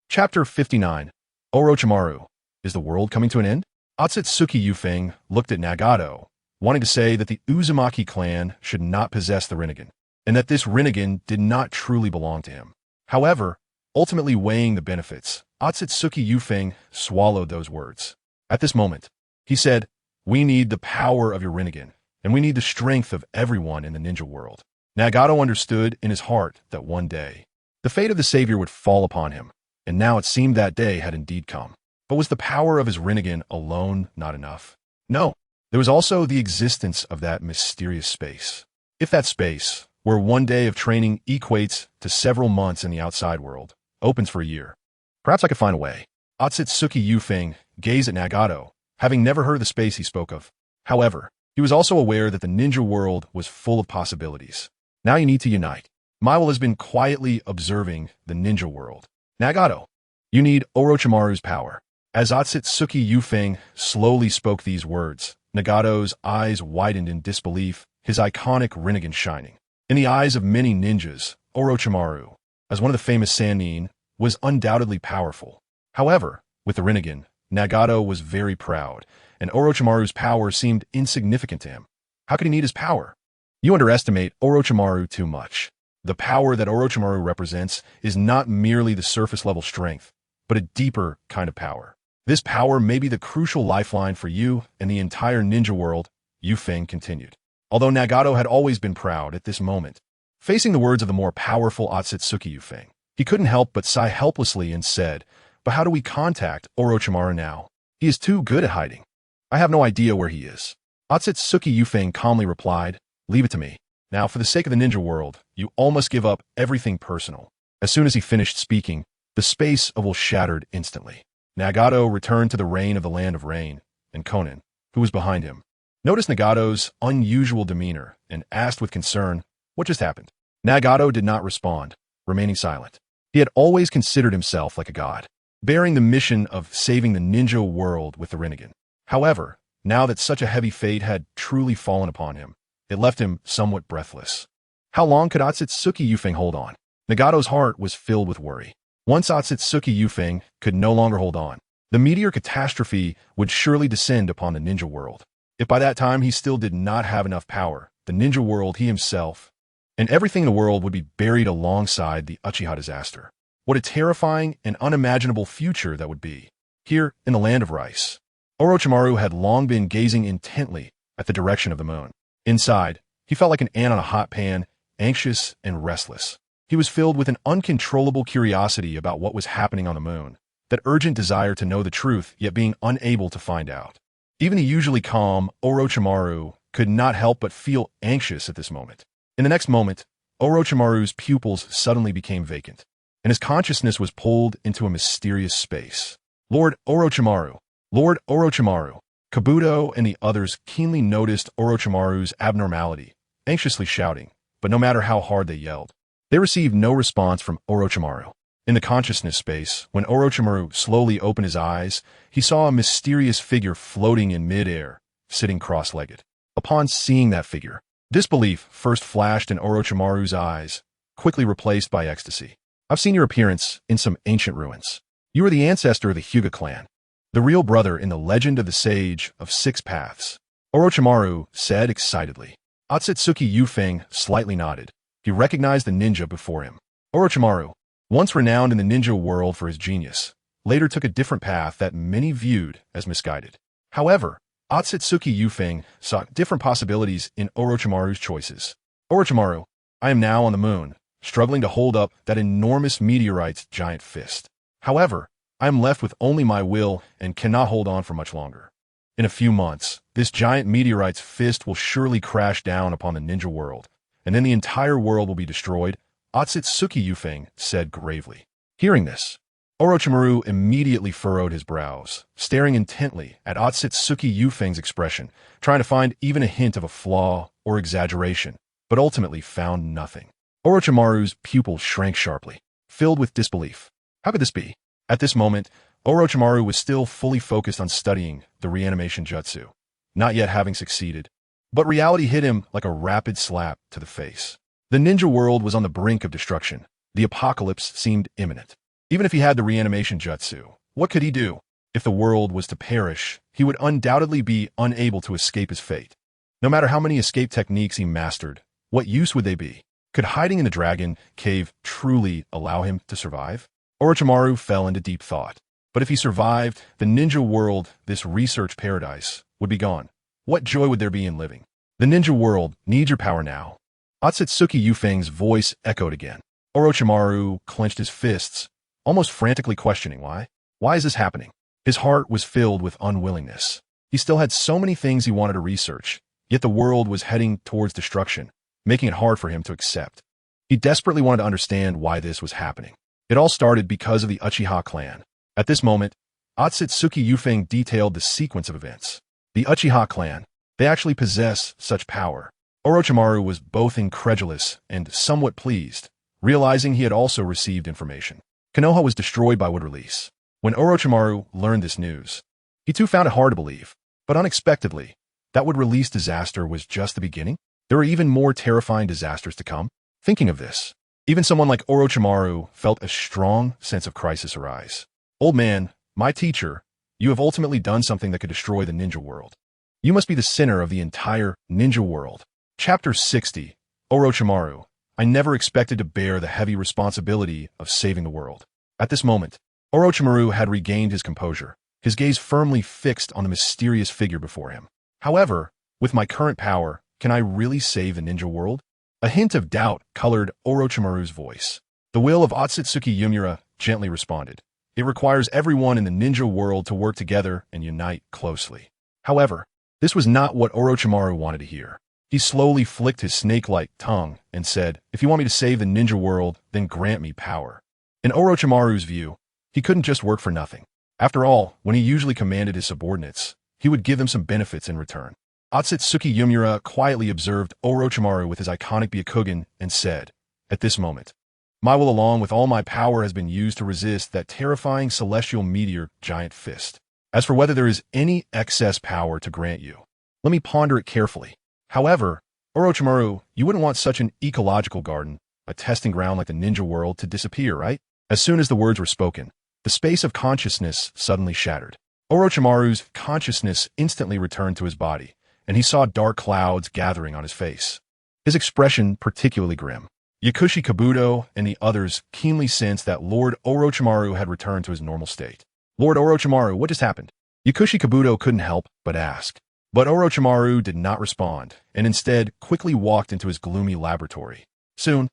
Chapter 59. Orochimaru. Is the world coming to an end? Otsutsuki Utsuin looked at Nagato, wanting to say that the Uzumaki clan should not possess the Rinnegan, and that this Rinnegan did not truly belong to him. However, ultimately weighing the benefits, Otsutsuki Utsuin swallowed those words. At this moment, he said, "We need the power of your Rinnegan, and we need the strength of everyone in the ninja world." Nagato understood in his heart that one day, the fate of the savior would fall upon him, and now it seemed that day had indeed come. But was the power of his Rinnegan alone not enough? No, there was also the existence of that mysterious space. If that space, where one day of training equates to several months in the outside world, opens for a year, perhaps I could find a way. Otsutsuki Utsuin gazed at Nagato, having never heard of the space he spoke of. However, he was also aware that the ninja world was full of possibilities. Now you need to unite. Maiwa has been quietly observing the ninja world. Nagato, you need Orochimaru's power. As Otsutsuki Utsuin slowly spoke these words, Nagato's eyes widened in disbelief, his iconic Rinnegan shining. In the eyes of many ninjas, Orochimaru, as one of the famous Sannin, was undoubtedly powerful. However, with the Rinnegan, Nagato was very proud, and Orochimaru's power seemed insignificant to him. How could he need his power? You underestimate Orochimaru too much. The power that Orochimaru represents is not merely the surface-level strength, but a deeper kind of power. This power may be the crucial lifeline for you and the entire ninja world, Utsuin continued. Although Nagato had always been proud at this moment, facing the words of the more powerful Otsutsuki Utsuin, he couldn't help but sigh helplessly and said, "But how do we contact Orochimaru now? He is too good at hiding. I have no idea where he is." Otsutsuki Utsuin calmly replied, "Leave it to me. Now, for the sake of the ninja world, you all must give up everything personal." As soon as he finished speaking, the space will shattered instantly. Nagato returned to the reign of the land of rain, and Konan, who was behind him, noticed Nagato's unusual demeanor and asked with concern, "What just happened?" Nagato did not respond, remaining silent. He had always considered himself like a god, bearing the mission of saving the ninja world with the Rinnegan. However, now that such a heavy fate had truly fallen upon him, it left him somewhat breathless. How long could Otsutsuki Utsuin hold on? Nagato's heart was filled with worry. Once Otsutsuki Utsuin could no longer hold on, the meteor catastrophe would surely descend upon the ninja world. If by that time he still did not have enough power, the ninja world, he himself, and everything in the world would be buried alongside the Uchiha disaster. What a terrifying and unimaginable future that would be. Here, in the land of rice, Orochimaru had long been gazing intently at the direction of the moon. Inside, he felt like an ant on a hot pan, anxious and restless. He was filled with an uncontrollable curiosity about what was happening on the moon, that urgent desire to know the truth, yet being unable to find out. Even the usually calm Orochimaru could not help but feel anxious at this moment. In the next moment, Orochimaru's pupils suddenly became vacant, and his consciousness was pulled into a mysterious space. Lord Orochimaru! Lord Orochimaru! Kabuto and the others keenly noticed Orochimaru's abnormality, anxiously shouting, but no matter how hard they yelled, they received no response from Orochimaru. In the consciousness space, when Orochimaru slowly opened his eyes, he saw a mysterious figure floating in mid-air, sitting cross-legged. Upon seeing that figure, disbelief first flashed in Orochimaru's eyes, quickly replaced by ecstasy. "I've seen your appearance in some ancient ruins. You are the ancestor of the Hyuga clan, the real brother in the legend of the Sage of Six Paths," Orochimaru said excitedly. Otsutsuki Utsuin slightly nodded. He recognized the ninja before him. Orochimaru, once renowned in the ninja world for his genius, later took a different path that many viewed as misguided. However, Otsutsuki Yufeng saw different possibilities in Orochimaru's choices. Orochimaru, I am now on the moon, struggling to hold up that enormous meteorite's giant fist. However, I am left with only my will and cannot hold on for much longer. In a few months, this giant meteorite's fist will surely crash down upon the ninja world, and then the entire world will be destroyed, Otsutsuki Yufeng said gravely. Hearing this, Orochimaru immediately furrowed his brows, staring intently at Otsutsuki Yufeng's expression, trying to find even a hint of a flaw or exaggeration, but ultimately found nothing. Orochimaru's pupils shrank sharply, filled with disbelief. How could this be? At this moment, Orochimaru was still fully focused on studying the reanimation jutsu, not yet having succeeded. But reality hit him like a rapid slap to the face. The ninja world was on the brink of destruction. The apocalypse seemed imminent. Even if he had the reanimation jutsu, what could he do? If the world was to perish, he would undoubtedly be unable to escape his fate. No matter how many escape techniques he mastered, what use would they be? Could hiding in the dragon cave truly allow him to survive? Orochimaru fell into deep thought. But if he survived, the ninja world, this research paradise, would be gone. What joy would there be in living? The ninja world needs your power now. Otsutsuki Yufeng's voice echoed again. Orochimaru clenched his fists, almost frantically questioning why. Why is this happening? His heart was filled with unwillingness. He still had so many things he wanted to research, yet the world was heading towards destruction, making it hard for him to accept. He desperately wanted to understand why this was happening. It all started because of the Uchiha clan. At this moment, Otsutsuki Yufeng detailed the sequence of events. The Uchiha clan, they actually possess such power. Orochimaru was both incredulous and somewhat pleased, realizing he had also received information. Konoha was destroyed by wood release. When Orochimaru learned this news, he too found it hard to believe. But unexpectedly, that wood release disaster was just the beginning. There were even more terrifying disasters to come. Thinking of this, even someone like Orochimaru felt a strong sense of crisis arise. Old man, my teacher, you have ultimately done something that could destroy the ninja world. You must be the sinner of the entire ninja world. Chapter 60, Orochimaru, I never expected to bear the heavy responsibility of saving the world. At this moment, Orochimaru had regained his composure, his gaze firmly fixed on the mysterious figure before him. However, with my current power, can I really save the ninja world? A hint of doubt colored Orochimaru's voice. The will of Otsutsuki Yumura gently responded. It requires everyone in the ninja world to work together and unite closely. However, this was not what Orochimaru wanted to hear. He slowly flicked his snake-like tongue and said, if you want me to save the ninja world, then grant me power. In Orochimaru's view, he couldn't just work for nothing. After all, when he usually commanded his subordinates, he would give them some benefits in return. Otsutsuki Yumura quietly observed Orochimaru with his iconic Byakugan and said, at this moment, my will along with all my power has been used to resist that terrifying celestial meteor giant fist. As for whether there is any excess power to grant you, let me ponder it carefully. However, Orochimaru, you wouldn't want such an ecological garden, a testing ground like the ninja world, to disappear, right? As soon as the words were spoken, the space of consciousness suddenly shattered. Orochimaru's consciousness instantly returned to his body, and he saw dark clouds gathering on his face. His expression particularly grim. Yakushi Kabuto and the others keenly sensed that Lord Orochimaru had returned to his normal state. Lord Orochimaru, what just happened? Yakushi Kabuto couldn't help but ask. But Orochimaru did not respond, and instead quickly walked into his gloomy laboratory. Soon,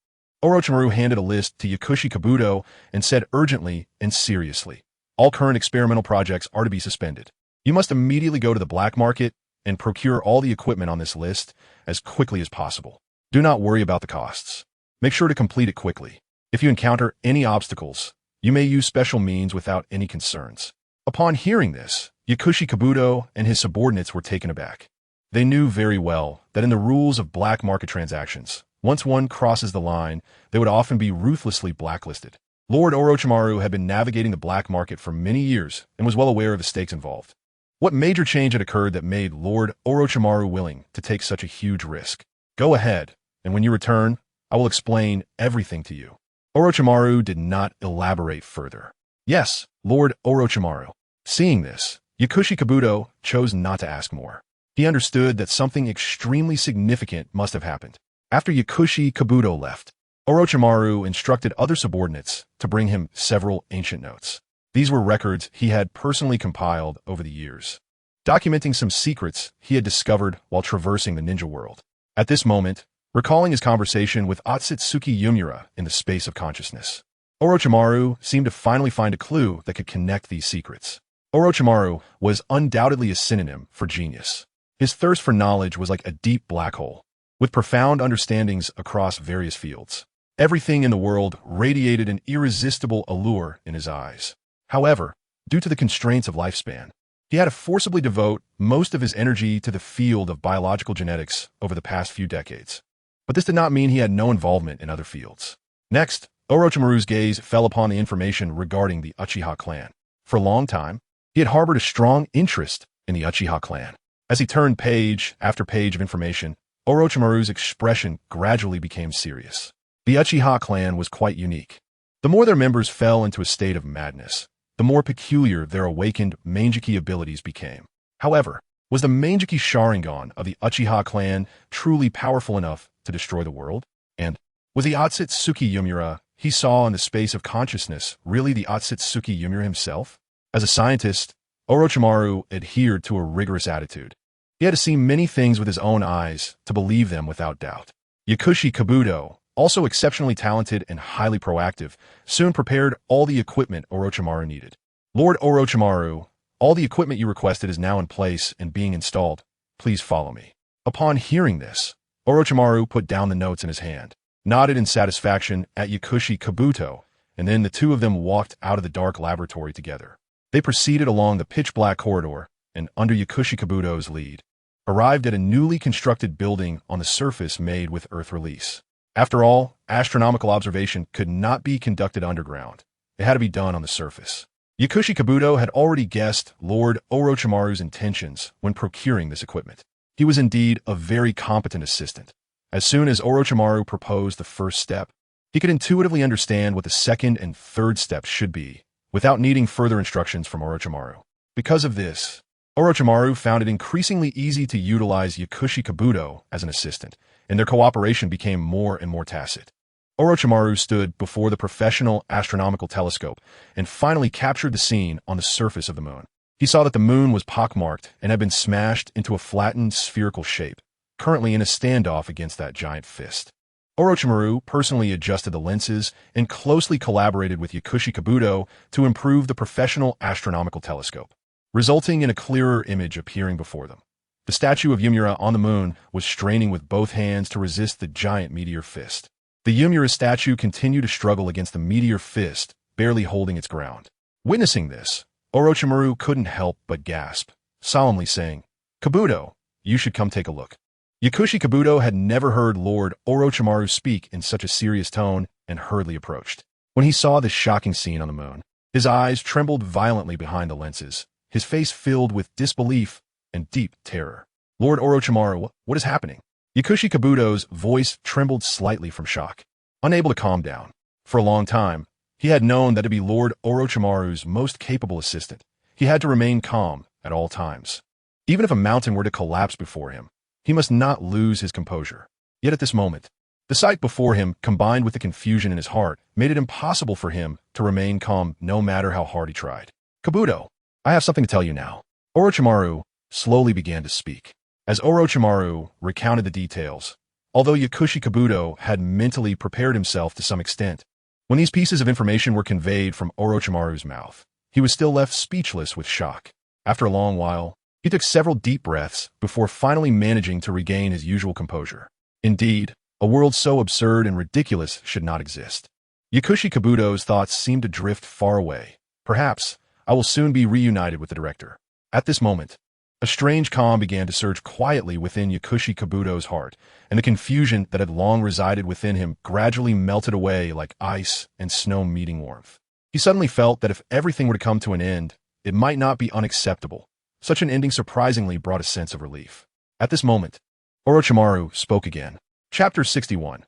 Orochimaru handed a list to Yakushi Kabuto and said urgently and seriously, all current experimental projects are to be suspended. You must immediately go to the black market and procure all the equipment on this list as quickly as possible. Do not worry about the costs. Make sure to complete it quickly. If you encounter any obstacles, you may use special means without any concerns. Upon hearing this, Yakushi Kabuto and his subordinates were taken aback. They knew very well that in the rules of black market transactions, once one crosses the line, they would often be ruthlessly blacklisted. Lord Orochimaru had been navigating the black market for many years and was well aware of the stakes involved. What major change had occurred that made Lord Orochimaru willing to take such a huge risk? Go ahead, and when you return, I will explain everything to you. Orochimaru did not elaborate further. Yes, Lord Orochimaru. Seeing this, Yakushi Kabuto chose not to ask more. He understood that something extremely significant must have happened. After Yakushi Kabuto left, Orochimaru instructed other subordinates to bring him several ancient notes. These were records he had personally compiled over the years. documenting some secrets he had discovered while traversing the ninja world. At this moment, recalling his conversation with Otsutsuki Yumura in the space of consciousness, Orochimaru seemed to finally find a clue that could connect these secrets. Orochimaru was undoubtedly a synonym for genius. His thirst for knowledge was like a deep black hole, with profound understandings across various fields. Everything in the world radiated an irresistible allure in his eyes. However, due to the constraints of lifespan, he had to forcibly devote most of his energy to the field of biological genetics over the past few decades. But this did not mean he had no involvement in other fields. Next, Orochimaru's gaze fell upon the information regarding the Uchiha clan. For a long time, he had harbored a strong interest in the Uchiha clan. As he turned page after page of information, Orochimaru's expression gradually became serious. The Uchiha clan was quite unique. The more their members fell into a state of madness, the more peculiar their awakened Mangekyō abilities became. However, was the Mangekyō Sharingan of the Uchiha clan truly powerful enough to destroy the world? And was the Otsutsuki Yumura he saw in the space of consciousness really the Otsutsuki Yumura himself? As a scientist, Orochimaru adhered to a rigorous attitude. He had to see many things with his own eyes to believe them without doubt. Yakushi Kabuto, also exceptionally talented and highly proactive, soon prepared all the equipment Orochimaru needed. Lord Orochimaru, all the equipment you requested is now in place and being installed. Please follow me. Upon hearing this, Orochimaru put down the notes in his hand, nodded in satisfaction at Yakushi Kabuto, and then the two of them walked out of the dark laboratory together. They proceeded along the pitch-black corridor and, under Yakushi Kabuto's lead, arrived at a newly constructed building on the surface made with earth release. After all, astronomical observation could not be conducted underground. It had to be done on the surface. Yakushi Kabuto had already guessed Lord Orochimaru's intentions when procuring this equipment. He was indeed a very competent assistant. As soon as Orochimaru proposed the first step, he could intuitively understand what the second and third steps should be, without needing further instructions from Orochimaru. Because of this, Orochimaru found it increasingly easy to utilize Yakushi Kabuto as an assistant, and their cooperation became more and more tacit. Orochimaru stood before the professional astronomical telescope and finally captured the scene on the surface of the moon. He saw that the moon was pockmarked and had been smashed into a flattened spherical shape, currently in a standoff against that giant fist. Orochimaru personally adjusted the lenses and closely collaborated with Yakushi Kabuto to improve the professional astronomical telescope, resulting in a clearer image appearing before them. The statue of Yumura on the moon was straining with both hands to resist the giant meteor fist. The Yumura statue continued to struggle against the meteor fist, barely holding its ground. Witnessing this, Orochimaru couldn't help but gasp, solemnly saying, "Kabuto, you should come take a look." Yakushi Kabuto had never heard Lord Orochimaru speak in such a serious tone and hurriedly approached. When he saw this shocking scene on the moon, his eyes trembled violently behind the lenses, his face filled with disbelief and deep terror. "Lord Orochimaru, what is happening?" Yakushi Kabuto's voice trembled slightly from shock. Unable to calm down, for a long time, he had known that to be Lord Orochimaru's most capable assistant, he had to remain calm at all times. Even if a mountain were to collapse before him, he must not lose his composure. Yet at this moment, the sight before him, combined with the confusion in his heart, made it impossible for him to remain calm no matter how hard he tried. "Kabuto, I have something to tell you now." Orochimaru slowly began to speak. As Orochimaru recounted the details, although Yakushi Kabuto had mentally prepared himself to some extent, when these pieces of information were conveyed from Orochimaru's mouth, he was still left speechless with shock. After a long while, he took several deep breaths before finally managing to regain his usual composure. Indeed, a world so absurd and ridiculous should not exist. Yakushi Kabuto's thoughts seemed to drift far away. Perhaps I will soon be reunited with the director. At this moment, a strange calm began to surge quietly within Yakushi Kabuto's heart, and the confusion that had long resided within him gradually melted away like ice and snow meeting warmth. He suddenly felt that if everything were to come to an end, it might not be unacceptable. Such an ending surprisingly brought a sense of relief. At this moment, Orochimaru spoke again. Chapter 61.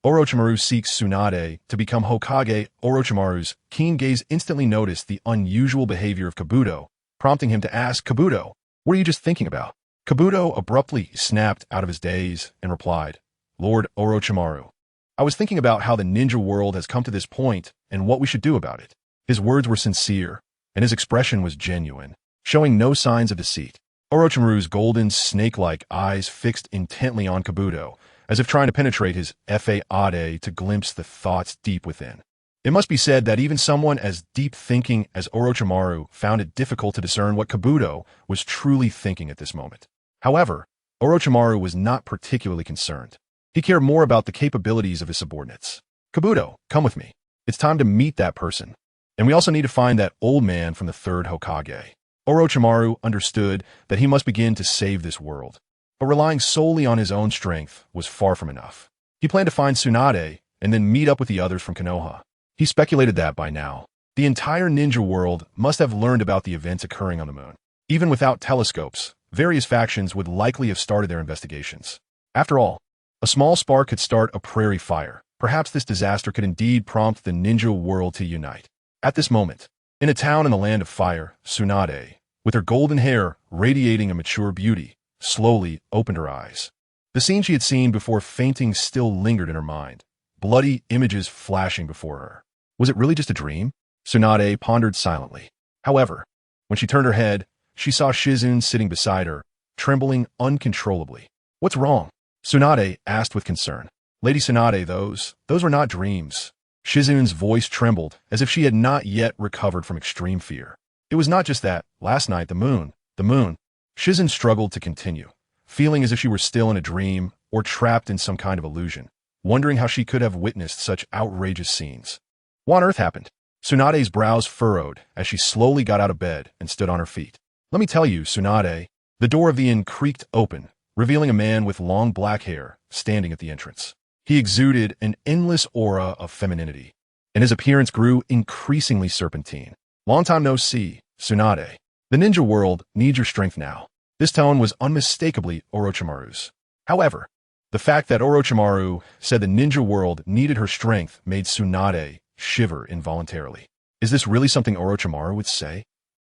Orochimaru seeks Tsunade to become Hokage. Orochimaru's keen gaze instantly noticed the unusual behavior of Kabuto, prompting him to ask, "Kabuto, what are you just thinking about?" Kabuto abruptly snapped out of his daze and replied, "Lord Orochimaru, I was thinking about how the ninja world has come to this point and what we should do about it." His words were sincere, and his expression was genuine, showing no signs of deceit. Orochimaru's golden, snake-like eyes fixed intently on Kabuto, as if trying to penetrate his fade to glimpse the thoughts deep within. It must be said that even someone as deep-thinking as Orochimaru found it difficult to discern what Kabuto was truly thinking at this moment. However, Orochimaru was not particularly concerned. He cared more about the capabilities of his subordinates. Kabuto, come with me. It's time to meet that person. And we also need to find that old man from the third Hokage. Orochimaru understood that he must begin to save this world. But relying solely on his own strength was far from enough. He planned to find Tsunade and then meet up with the others from Konoha. He speculated that by now, the entire ninja world must have learned about the events occurring on the moon. Even without telescopes, various factions would likely have started their investigations. After all, a small spark could start a prairie fire. Perhaps this disaster could indeed prompt the ninja world to unite. At this moment, in a town in the land of fire, Tsunade, with her golden hair radiating a mature beauty, slowly opened her eyes. The scene she had seen before fainting still lingered in her mind, bloody images flashing before her. Was it really just a dream? Tsunade pondered silently. However, when she turned her head, she saw Shizune sitting beside her, trembling uncontrollably. What's wrong? Tsunade asked with concern. Lady Tsunade, those were not dreams. Shizune's voice trembled as if she had not yet recovered from extreme fear. It was not just that. Last night, the moon. Shizune struggled to continue, feeling as if she were still in a dream or trapped in some kind of illusion, wondering how she could have witnessed such outrageous scenes. What on earth happened? Tsunade's brows furrowed as she slowly got out of bed and stood on her feet. Let me tell you, Tsunade. The door of the inn creaked open, revealing a man with long black hair standing at the entrance. He exuded an endless aura of femininity, and his appearance grew increasingly serpentine. Long time no see, Tsunade. The ninja world needs your strength now. This tone was unmistakably Orochimaru's. However, the fact that Orochimaru said the ninja world needed her strength made Tsunade shiver involuntarily. Is this really something Orochimaru would say?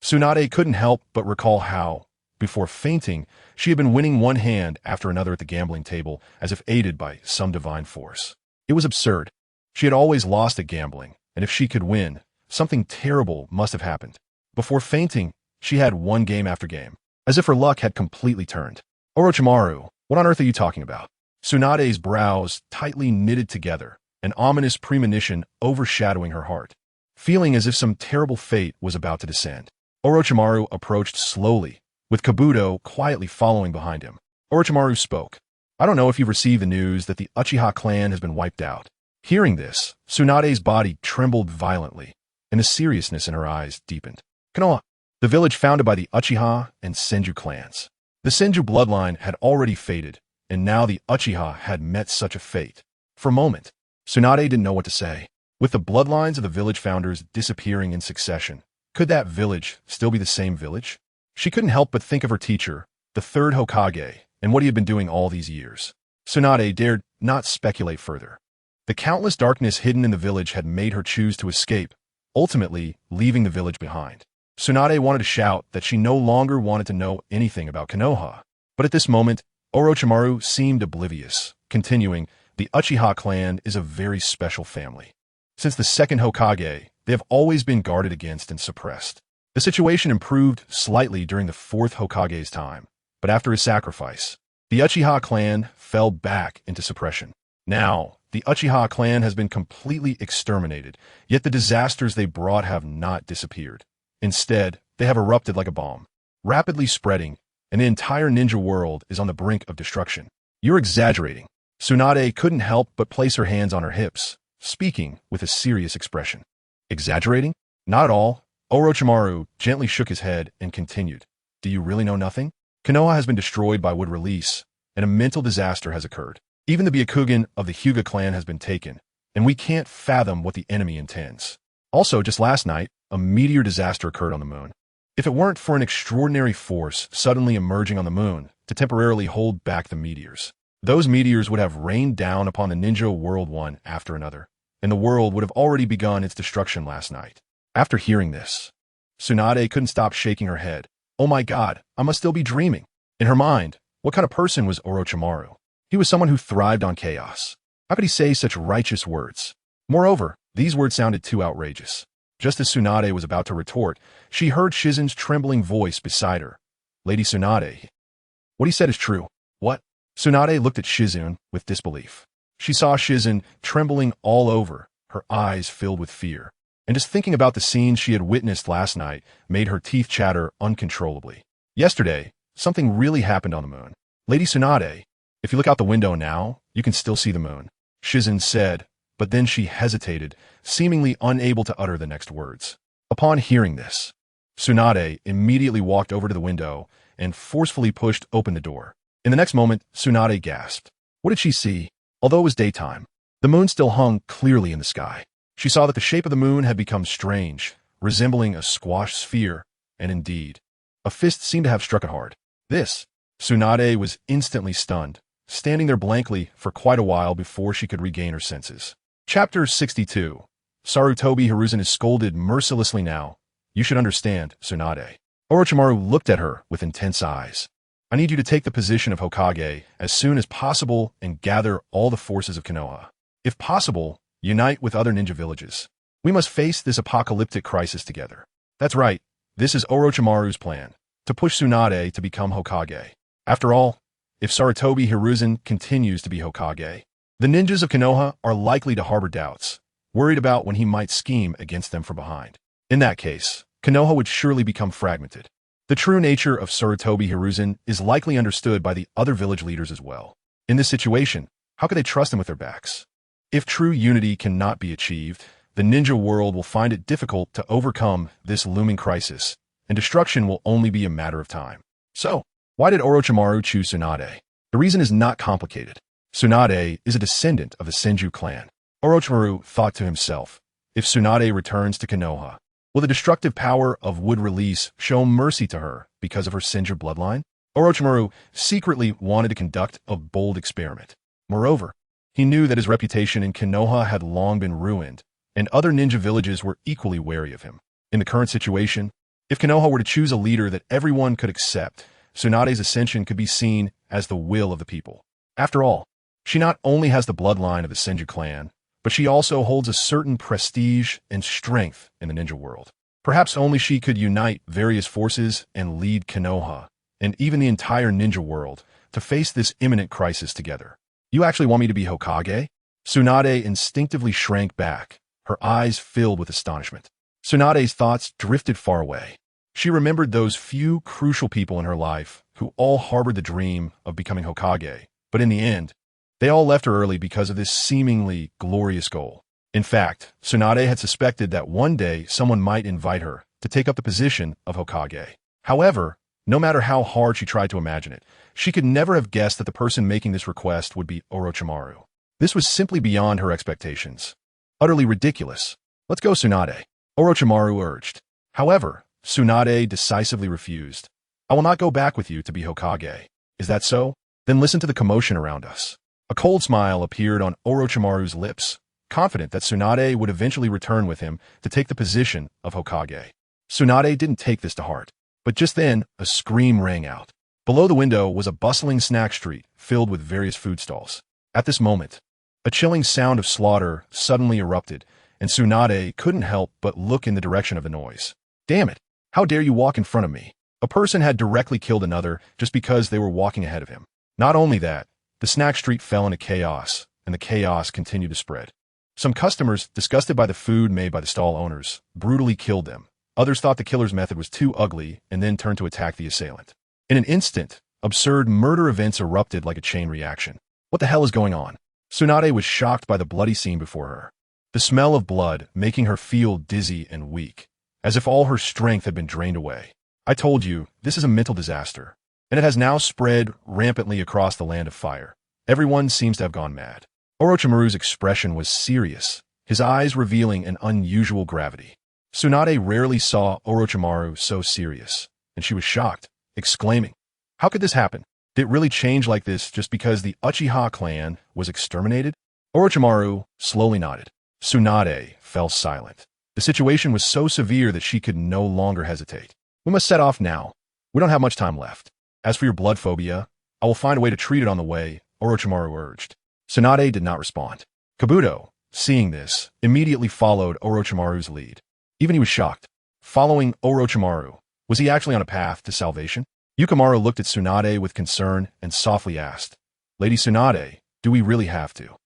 Tsunade couldn't help but recall how, before fainting, she had been winning one hand after another at the gambling table as if aided by some divine force. It was absurd. She had always lost at gambling, and if she could win, something terrible must have happened. Before fainting, she had won game after game, as if her luck had completely turned. Orochimaru, what on earth are you talking about? Tsunade's brows tightly knitted together, an ominous premonition overshadowing her heart. Feeling as if some terrible fate was about to descend, Orochimaru approached slowly, with Kabuto quietly following behind him. Orochimaru spoke. I don't know if you've received the news that the Uchiha clan has been wiped out. Hearing this, Tsunade's body trembled violently, and the seriousness in her eyes deepened. Konoha, the village founded by the Uchiha and Senju clans. The Senju bloodline had already faded, and now the Uchiha had met such a fate. For a moment, Tsunade didn't know what to say. With the bloodlines of the village founders disappearing in succession, could that village still be the same village? She couldn't help but think of her teacher, the third Hokage, and what he had been doing all these years. Tsunade dared not speculate further. The countless darkness hidden in the village had made her choose to escape, ultimately leaving the village behind. Tsunade wanted to shout that she no longer wanted to know anything about Konoha. But at this moment, Orochimaru seemed oblivious, continuing, the Uchiha clan is a very special family. Since the second Hokage, they have always been guarded against and suppressed. The situation improved slightly during the fourth Hokage's time, but after his sacrifice, the Uchiha clan fell back into suppression. Now, the Uchiha clan has been completely exterminated, yet the disasters they brought have not disappeared. Instead, they have erupted like a bomb, rapidly spreading, and the entire ninja world is on the brink of destruction. You're exaggerating. Tsunade couldn't help but place her hands on her hips, speaking with a serious expression. Exaggerating? Not at all. Orochimaru gently shook his head and continued. Do you really know nothing? Konoha has been destroyed by Wood Release, and a mental disaster has occurred. Even the Byakugan of the Hyuga clan has been taken, and we can't fathom what the enemy intends. Also, just last night, a meteor disaster occurred on the moon. If it weren't for an extraordinary force suddenly emerging on the moon to temporarily hold back the meteors, those meteors would have rained down upon the ninja world one after another, and the world would have already begun its destruction last night. After hearing this, Tsunade couldn't stop shaking her head. Oh my god, I must still be dreaming. In her mind, what kind of person was Orochimaru? He was someone who thrived on chaos. How could he say such righteous words? Moreover, these words sounded too outrageous. Just as Tsunade was about to retort, she heard Shizune's trembling voice beside her. Lady Tsunade. What he said is true. What? Tsunade looked at Shizune with disbelief. She saw Shizune trembling all over, her eyes filled with fear. And just thinking about the scenes she had witnessed last night made her teeth chatter uncontrollably. Yesterday, something really happened on the moon. Lady Tsunade, if you look out the window now, you can still see the moon, Shizune said, but then she hesitated, seemingly unable to utter the next words. Upon hearing this, Tsunade immediately walked over to the window and forcefully pushed open the door. In the next moment, Tsunade gasped. What did she see? Although it was daytime, the moon still hung clearly in the sky. She saw that the shape of the moon had become strange, resembling a squashed sphere, and indeed, a fist seemed to have struck it hard. Tsunade was instantly stunned, standing there blankly for quite a while before she could regain her senses. Chapter 62. Sarutobi Hiruzen is scolded mercilessly now. You should understand, Tsunade. Orochimaru looked at her with intense eyes. I need you to take the position of Hokage as soon as possible and gather all the forces of Konoha. If possible, unite with other ninja villages. We must face this apocalyptic crisis together. That's right, this is Orochimaru's plan, to push Tsunade to become Hokage. After all, if Sarutobi Hiruzen continues to be Hokage, the ninjas of Konoha are likely to harbor doubts, worried about when he might scheme against them from behind. In that case, Konoha would surely become fragmented. The true nature of Sarutobi Hiruzen is likely understood by the other village leaders as well. In this situation, how could they trust him with their backs? If true unity cannot be achieved, the ninja world will find it difficult to overcome this looming crisis, and destruction will only be a matter of time. So, why did Orochimaru choose Tsunade? The reason is not complicated. Tsunade is a descendant of the Senju clan. Orochimaru thought to himself, if Tsunade returns to Konoha, will the destructive power of wood release show mercy to her because of her Senju bloodline? Orochimaru secretly wanted to conduct a bold experiment. Moreover, he knew that his reputation in Konoha had long been ruined, and other ninja villages were equally wary of him. In the current situation, if Konoha were to choose a leader that everyone could accept, Tsunade's ascension could be seen as the will of the people. After all, she not only has the bloodline of the Senju clan, but she also holds a certain prestige and strength in the ninja world. Perhaps only she could unite various forces and lead Konoha, and even the entire ninja world, to face this imminent crisis together. You actually want me to be Hokage? Tsunade instinctively shrank back, her eyes filled with astonishment. Tsunade's thoughts drifted far away. She remembered those few crucial people in her life who all harbored the dream of becoming Hokage, but in the end, they all left her early because of this seemingly glorious goal. In fact, Tsunade had suspected that one day someone might invite her to take up the position of Hokage. However, no matter how hard she tried to imagine it, she could never have guessed that the person making this request would be Orochimaru. This was simply beyond her expectations. Utterly ridiculous. Let's go, Tsunade, Orochimaru urged. However, Tsunade decisively refused. I will not go back with you to be Hokage. Is that so? Then listen to the commotion around us. A cold smile appeared on Orochimaru's lips, confident that Tsunade would eventually return with him to take the position of Hokage. Tsunade didn't take this to heart, but just then, a scream rang out. Below the window was a bustling snack street filled with various food stalls. At this moment, a chilling sound of slaughter suddenly erupted, and Tsunade couldn't help but look in the direction of the noise. Damn it! How dare you walk in front of me? A person had directly killed another just because they were walking ahead of him. Not only that, the snack street fell into chaos, and the chaos continued to spread. Some customers, disgusted by the food made by the stall owners, brutally killed them. Others thought the killer's method was too ugly and then turned to attack the assailant. In an instant, absurd murder events erupted like a chain reaction. What the hell is going on? Tsunade was shocked by the bloody scene before her. The smell of blood making her feel dizzy and weak, as if all her strength had been drained away. I told you, this is a mental disaster, and it has now spread rampantly across the land of fire. Everyone seems to have gone mad. Orochimaru's expression was serious, his eyes revealing an unusual gravity. Tsunade rarely saw Orochimaru so serious, and she was shocked, exclaiming, "How could this happen? Did it really change like this just because the Uchiha clan was exterminated?" Orochimaru slowly nodded. Tsunade fell silent. The situation was so severe that she could no longer hesitate. We must set off now. We don't have much time left. As for your blood phobia, I will find a way to treat it on the way, Orochimaru urged. Tsunade did not respond. Kabuto, seeing this, immediately followed Orochimaru's lead. Even he was shocked. Following Orochimaru, was he actually on a path to salvation? Yukimaru looked at Tsunade with concern and softly asked, "Lady Tsunade, do we really have to?"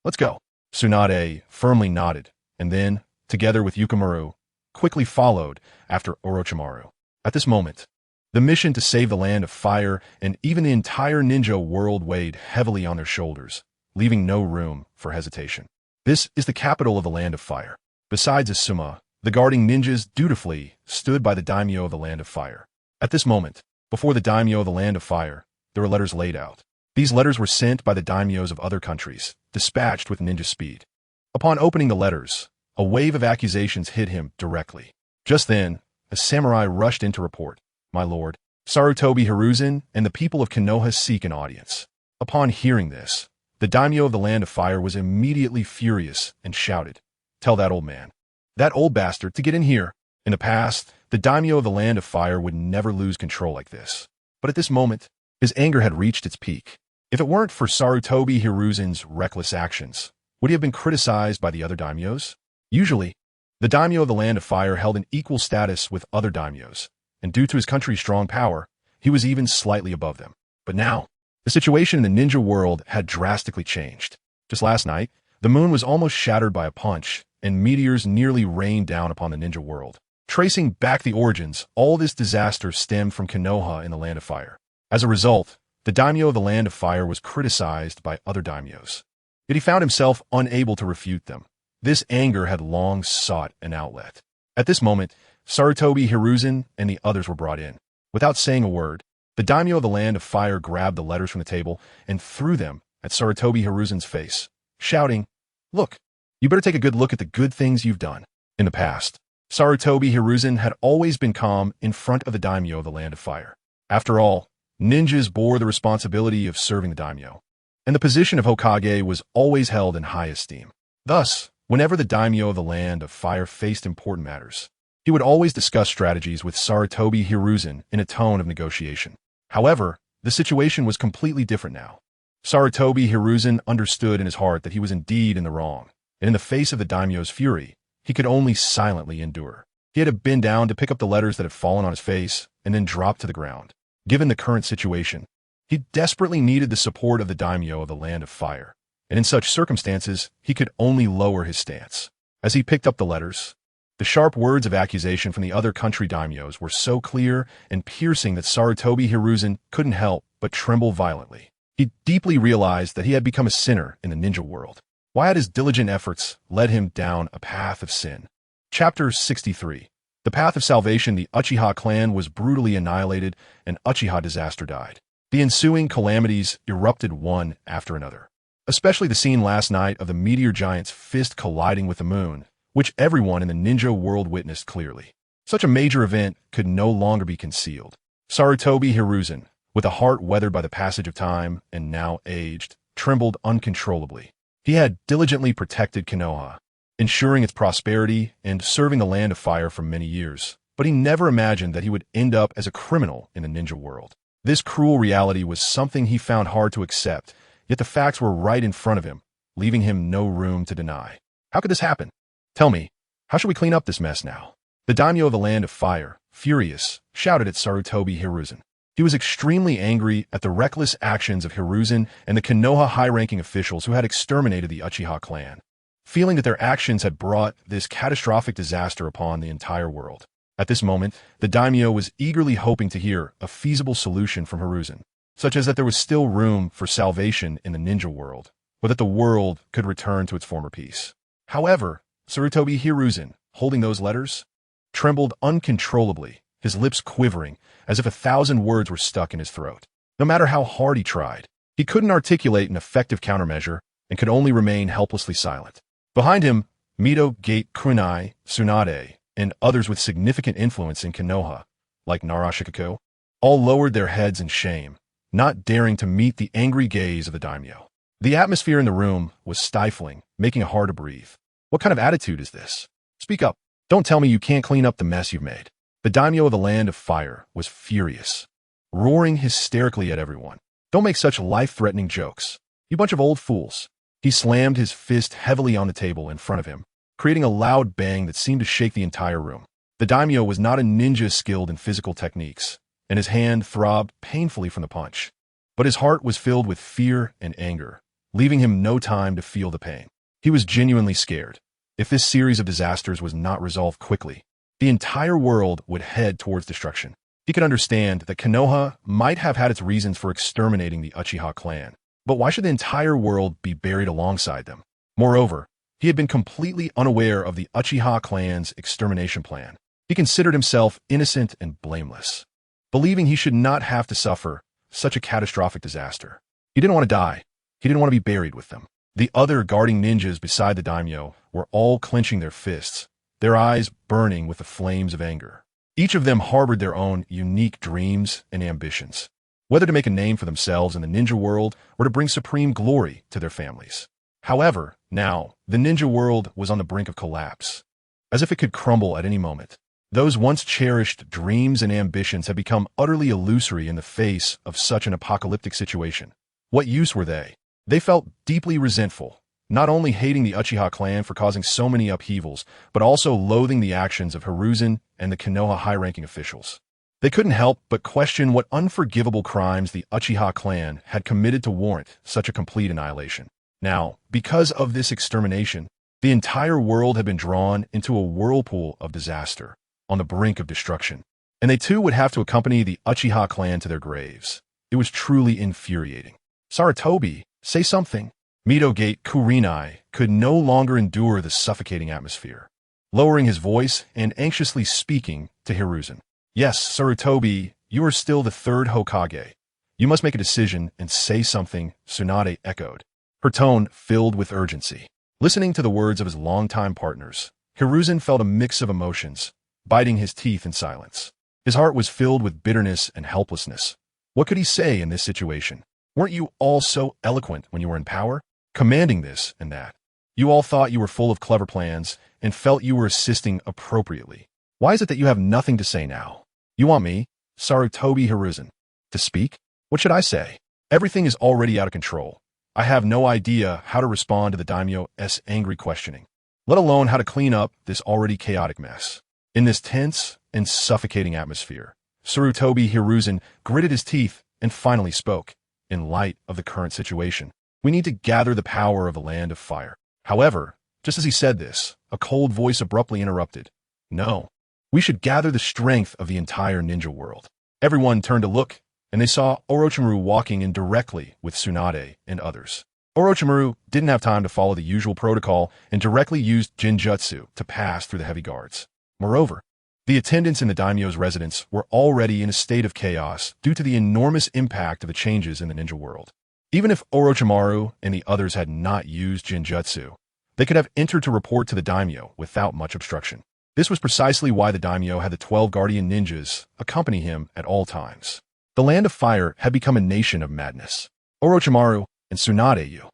"Let's go." Tsunade firmly nodded, and then, together with Yukimaru, quickly followed after Orochimaru. At this moment, the mission to save the land of fire and even the entire ninja world weighed heavily on their shoulders, leaving no room for hesitation. This is the capital of the land of fire. Besides Asuma, the guarding ninjas dutifully stood by the daimyo of the land of fire. At this moment, before the daimyo of the land of fire, there were letters laid out. These letters were sent by the daimyos of other countries, dispatched with ninja speed. Upon opening the letters, a wave of accusations hit him directly. Just then, a samurai rushed in to report, "My lord, Sarutobi Hiruzen and the people of Konoha seek an audience." Upon hearing this, the daimyo of the land of fire was immediately furious and shouted, "Tell that old man, that old bastard, to get in here." In the past, the daimyo of the land of fire would never lose control like this. But at this moment, his anger had reached its peak. If it weren't for Sarutobi Hiruzen's reckless actions, would he have been criticized by the other daimyos? Usually, the daimyo of the land of fire held an equal status with other daimyos, and due to his country's strong power, he was even slightly above them. But now, the situation in the ninja world had drastically changed. Just last night, the moon was almost shattered by a punch, and meteors nearly rained down upon the ninja world. Tracing back the origins, all this disaster stemmed from Konoha in the land of fire. As a result, the daimyo of the land of fire was criticized by other daimyos. Yet he found himself unable to refute them. This anger had long sought an outlet. At this moment, Sarutobi Hiruzen and the others were brought in. Without saying a word, the daimyo of the land of fire grabbed the letters from the table and threw them at Sarutobi Hiruzen's face, shouting, "Look, you better take a good look at the good things you've done." In the past, Sarutobi Hiruzen had always been calm in front of the daimyo of the land of fire. After all, ninjas bore the responsibility of serving the daimyo, and the position of Hokage was always held in high esteem. Thus, whenever the daimyo of the land of fire faced important matters, he would always discuss strategies with Sarutobi Hiruzen in a tone of negotiation. However, the situation was completely different now. Sarutobi Hiruzen understood in his heart that he was indeed in the wrong, and in the face of the daimyo's fury, he could only silently endure. He had to bend down to pick up the letters that had fallen on his face and then drop to the ground. Given the current situation, he desperately needed the support of the daimyo of the land of fire, and in such circumstances, he could only lower his stance. As he picked up the letters, the sharp words of accusation from the other country daimyos were so clear and piercing that Sarutobi Hiruzen couldn't help but tremble violently. He deeply realized that he had become a sinner in the ninja world. Why had his diligent efforts led him down a path of sin? Chapter 63. The path of salvation. The Uchiha clan was brutally annihilated, and Uchiha disaster died. The ensuing calamities erupted one after another. Especially the scene last night of the meteor giant's fist colliding with the moon, which everyone in the ninja world witnessed clearly. Such a major event could no longer be concealed. Sarutobi Hiruzen, with a heart weathered by the passage of time and now aged, trembled uncontrollably. He had diligently protected Konoha, ensuring its prosperity and serving the land of fire for many years, but he never imagined that he would end up as a criminal in the ninja world. This cruel reality was something he found hard to accept, yet the facts were right in front of him, leaving him no room to deny. How could this happen? Tell me, how should we clean up this mess now? The daimyo of the land of fire, furious, shouted at Sarutobi Hiruzen. He was extremely angry at the reckless actions of Hiruzen and the Konoha high-ranking officials who had exterminated the Uchiha clan, feeling that their actions had brought this catastrophic disaster upon the entire world. At this moment, the daimyo was eagerly hoping to hear a feasible solution from Hiruzen, such as that there was still room for salvation in the ninja world, or that the world could return to its former peace. However, Sarutobi Hiruzen, holding those letters, trembled uncontrollably, his lips quivering as if 1,000 words were stuck in his throat. No matter how hard he tried, he couldn't articulate an effective countermeasure and could only remain helplessly silent. Behind him, Mito, Gate, Kunai, Tsunade, and others with significant influence in Konoha, like Narashikako, all lowered their heads in shame, not daring to meet the angry gaze of the daimyo. The atmosphere in the room was stifling, making it hard to breathe. What kind of attitude is this? Speak up. Don't tell me you can't clean up the mess you've made. The daimyo of the land of fire was furious, roaring hysterically at everyone. Don't make such life-threatening jokes. You bunch of old fools. He slammed his fist heavily on the table in front of him, creating a loud bang that seemed to shake the entire room. The daimyo was not a ninja skilled in physical techniques, and his hand throbbed painfully from the punch. But his heart was filled with fear and anger, leaving him no time to feel the pain. He was genuinely scared. If this series of disasters was not resolved quickly, the entire world would head towards destruction. He could understand that Konoha might have had its reasons for exterminating the Uchiha clan, but why should the entire world be buried alongside them? Moreover, he had been completely unaware of the Uchiha clan's extermination plan. He considered himself innocent and blameless, believing he should not have to suffer such a catastrophic disaster. He didn't want to die. He didn't want to be buried with them. The other guarding ninjas beside the daimyo were all clenching their fists, their eyes burning with the flames of anger. Each of them harbored their own unique dreams and ambitions, whether to make a name for themselves in the ninja world or to bring supreme glory to their families. However, now, the ninja world was on the brink of collapse, as if it could crumble at any moment. Those once cherished dreams and ambitions had become utterly illusory in the face of such an apocalyptic situation. What use were they? They felt deeply resentful, not only hating the Uchiha clan for causing so many upheavals, but also loathing the actions of Hiruzen and the Konoha high-ranking officials. They couldn't help but question what unforgivable crimes the Uchiha clan had committed to warrant such a complete annihilation. Now, because of this extermination, the entire world had been drawn into a whirlpool of disaster, on the brink of destruction, and they too would have to accompany the Uchiha clan to their graves. It was truly infuriating. Sarutobi, say something. Midogate Kurenai could no longer endure the suffocating atmosphere, lowering his voice and anxiously speaking to Hiruzen. Yes, Sarutobi, you are still the third Hokage. You must make a decision and say something, Tsunade echoed, her tone filled with urgency. Listening to the words of his longtime partners, Hiruzen felt a mix of emotions, biting his teeth in silence. His heart was filled with bitterness and helplessness. What could he say in this situation? Weren't you all so eloquent when you were in power, commanding this and that? You all thought you were full of clever plans and felt you were assisting appropriately. Why is it that you have nothing to say now? You want me, Sarutobi Hiruzen, to speak? What should I say? Everything is already out of control. I have no idea how to respond to the daimyo's angry questioning, let alone how to clean up this already chaotic mess. In this tense and suffocating atmosphere, Sarutobi Hiruzen gritted his teeth and finally spoke. In light of the current situation, we need to gather the power of the land of fire. However, just as he said this, a cold voice abruptly interrupted. No, we should gather the strength of the entire ninja world. Everyone turned to look, and they saw Orochimaru walking in directly with Tsunade and others. Orochimaru didn't have time to follow the usual protocol and directly used Jinjutsu to pass through the heavy guards. Moreover, the attendants in the daimyo's residence were already in a state of chaos due to the enormous impact of the changes in the ninja world. Even if Orochimaru and the others had not used Jinjutsu, they could have entered to report to the daimyo without much obstruction. This was precisely why the daimyo had the 12 guardian ninjas accompany him at all times. The land of fire had become a nation of madness. Orochimaru and Tsunade.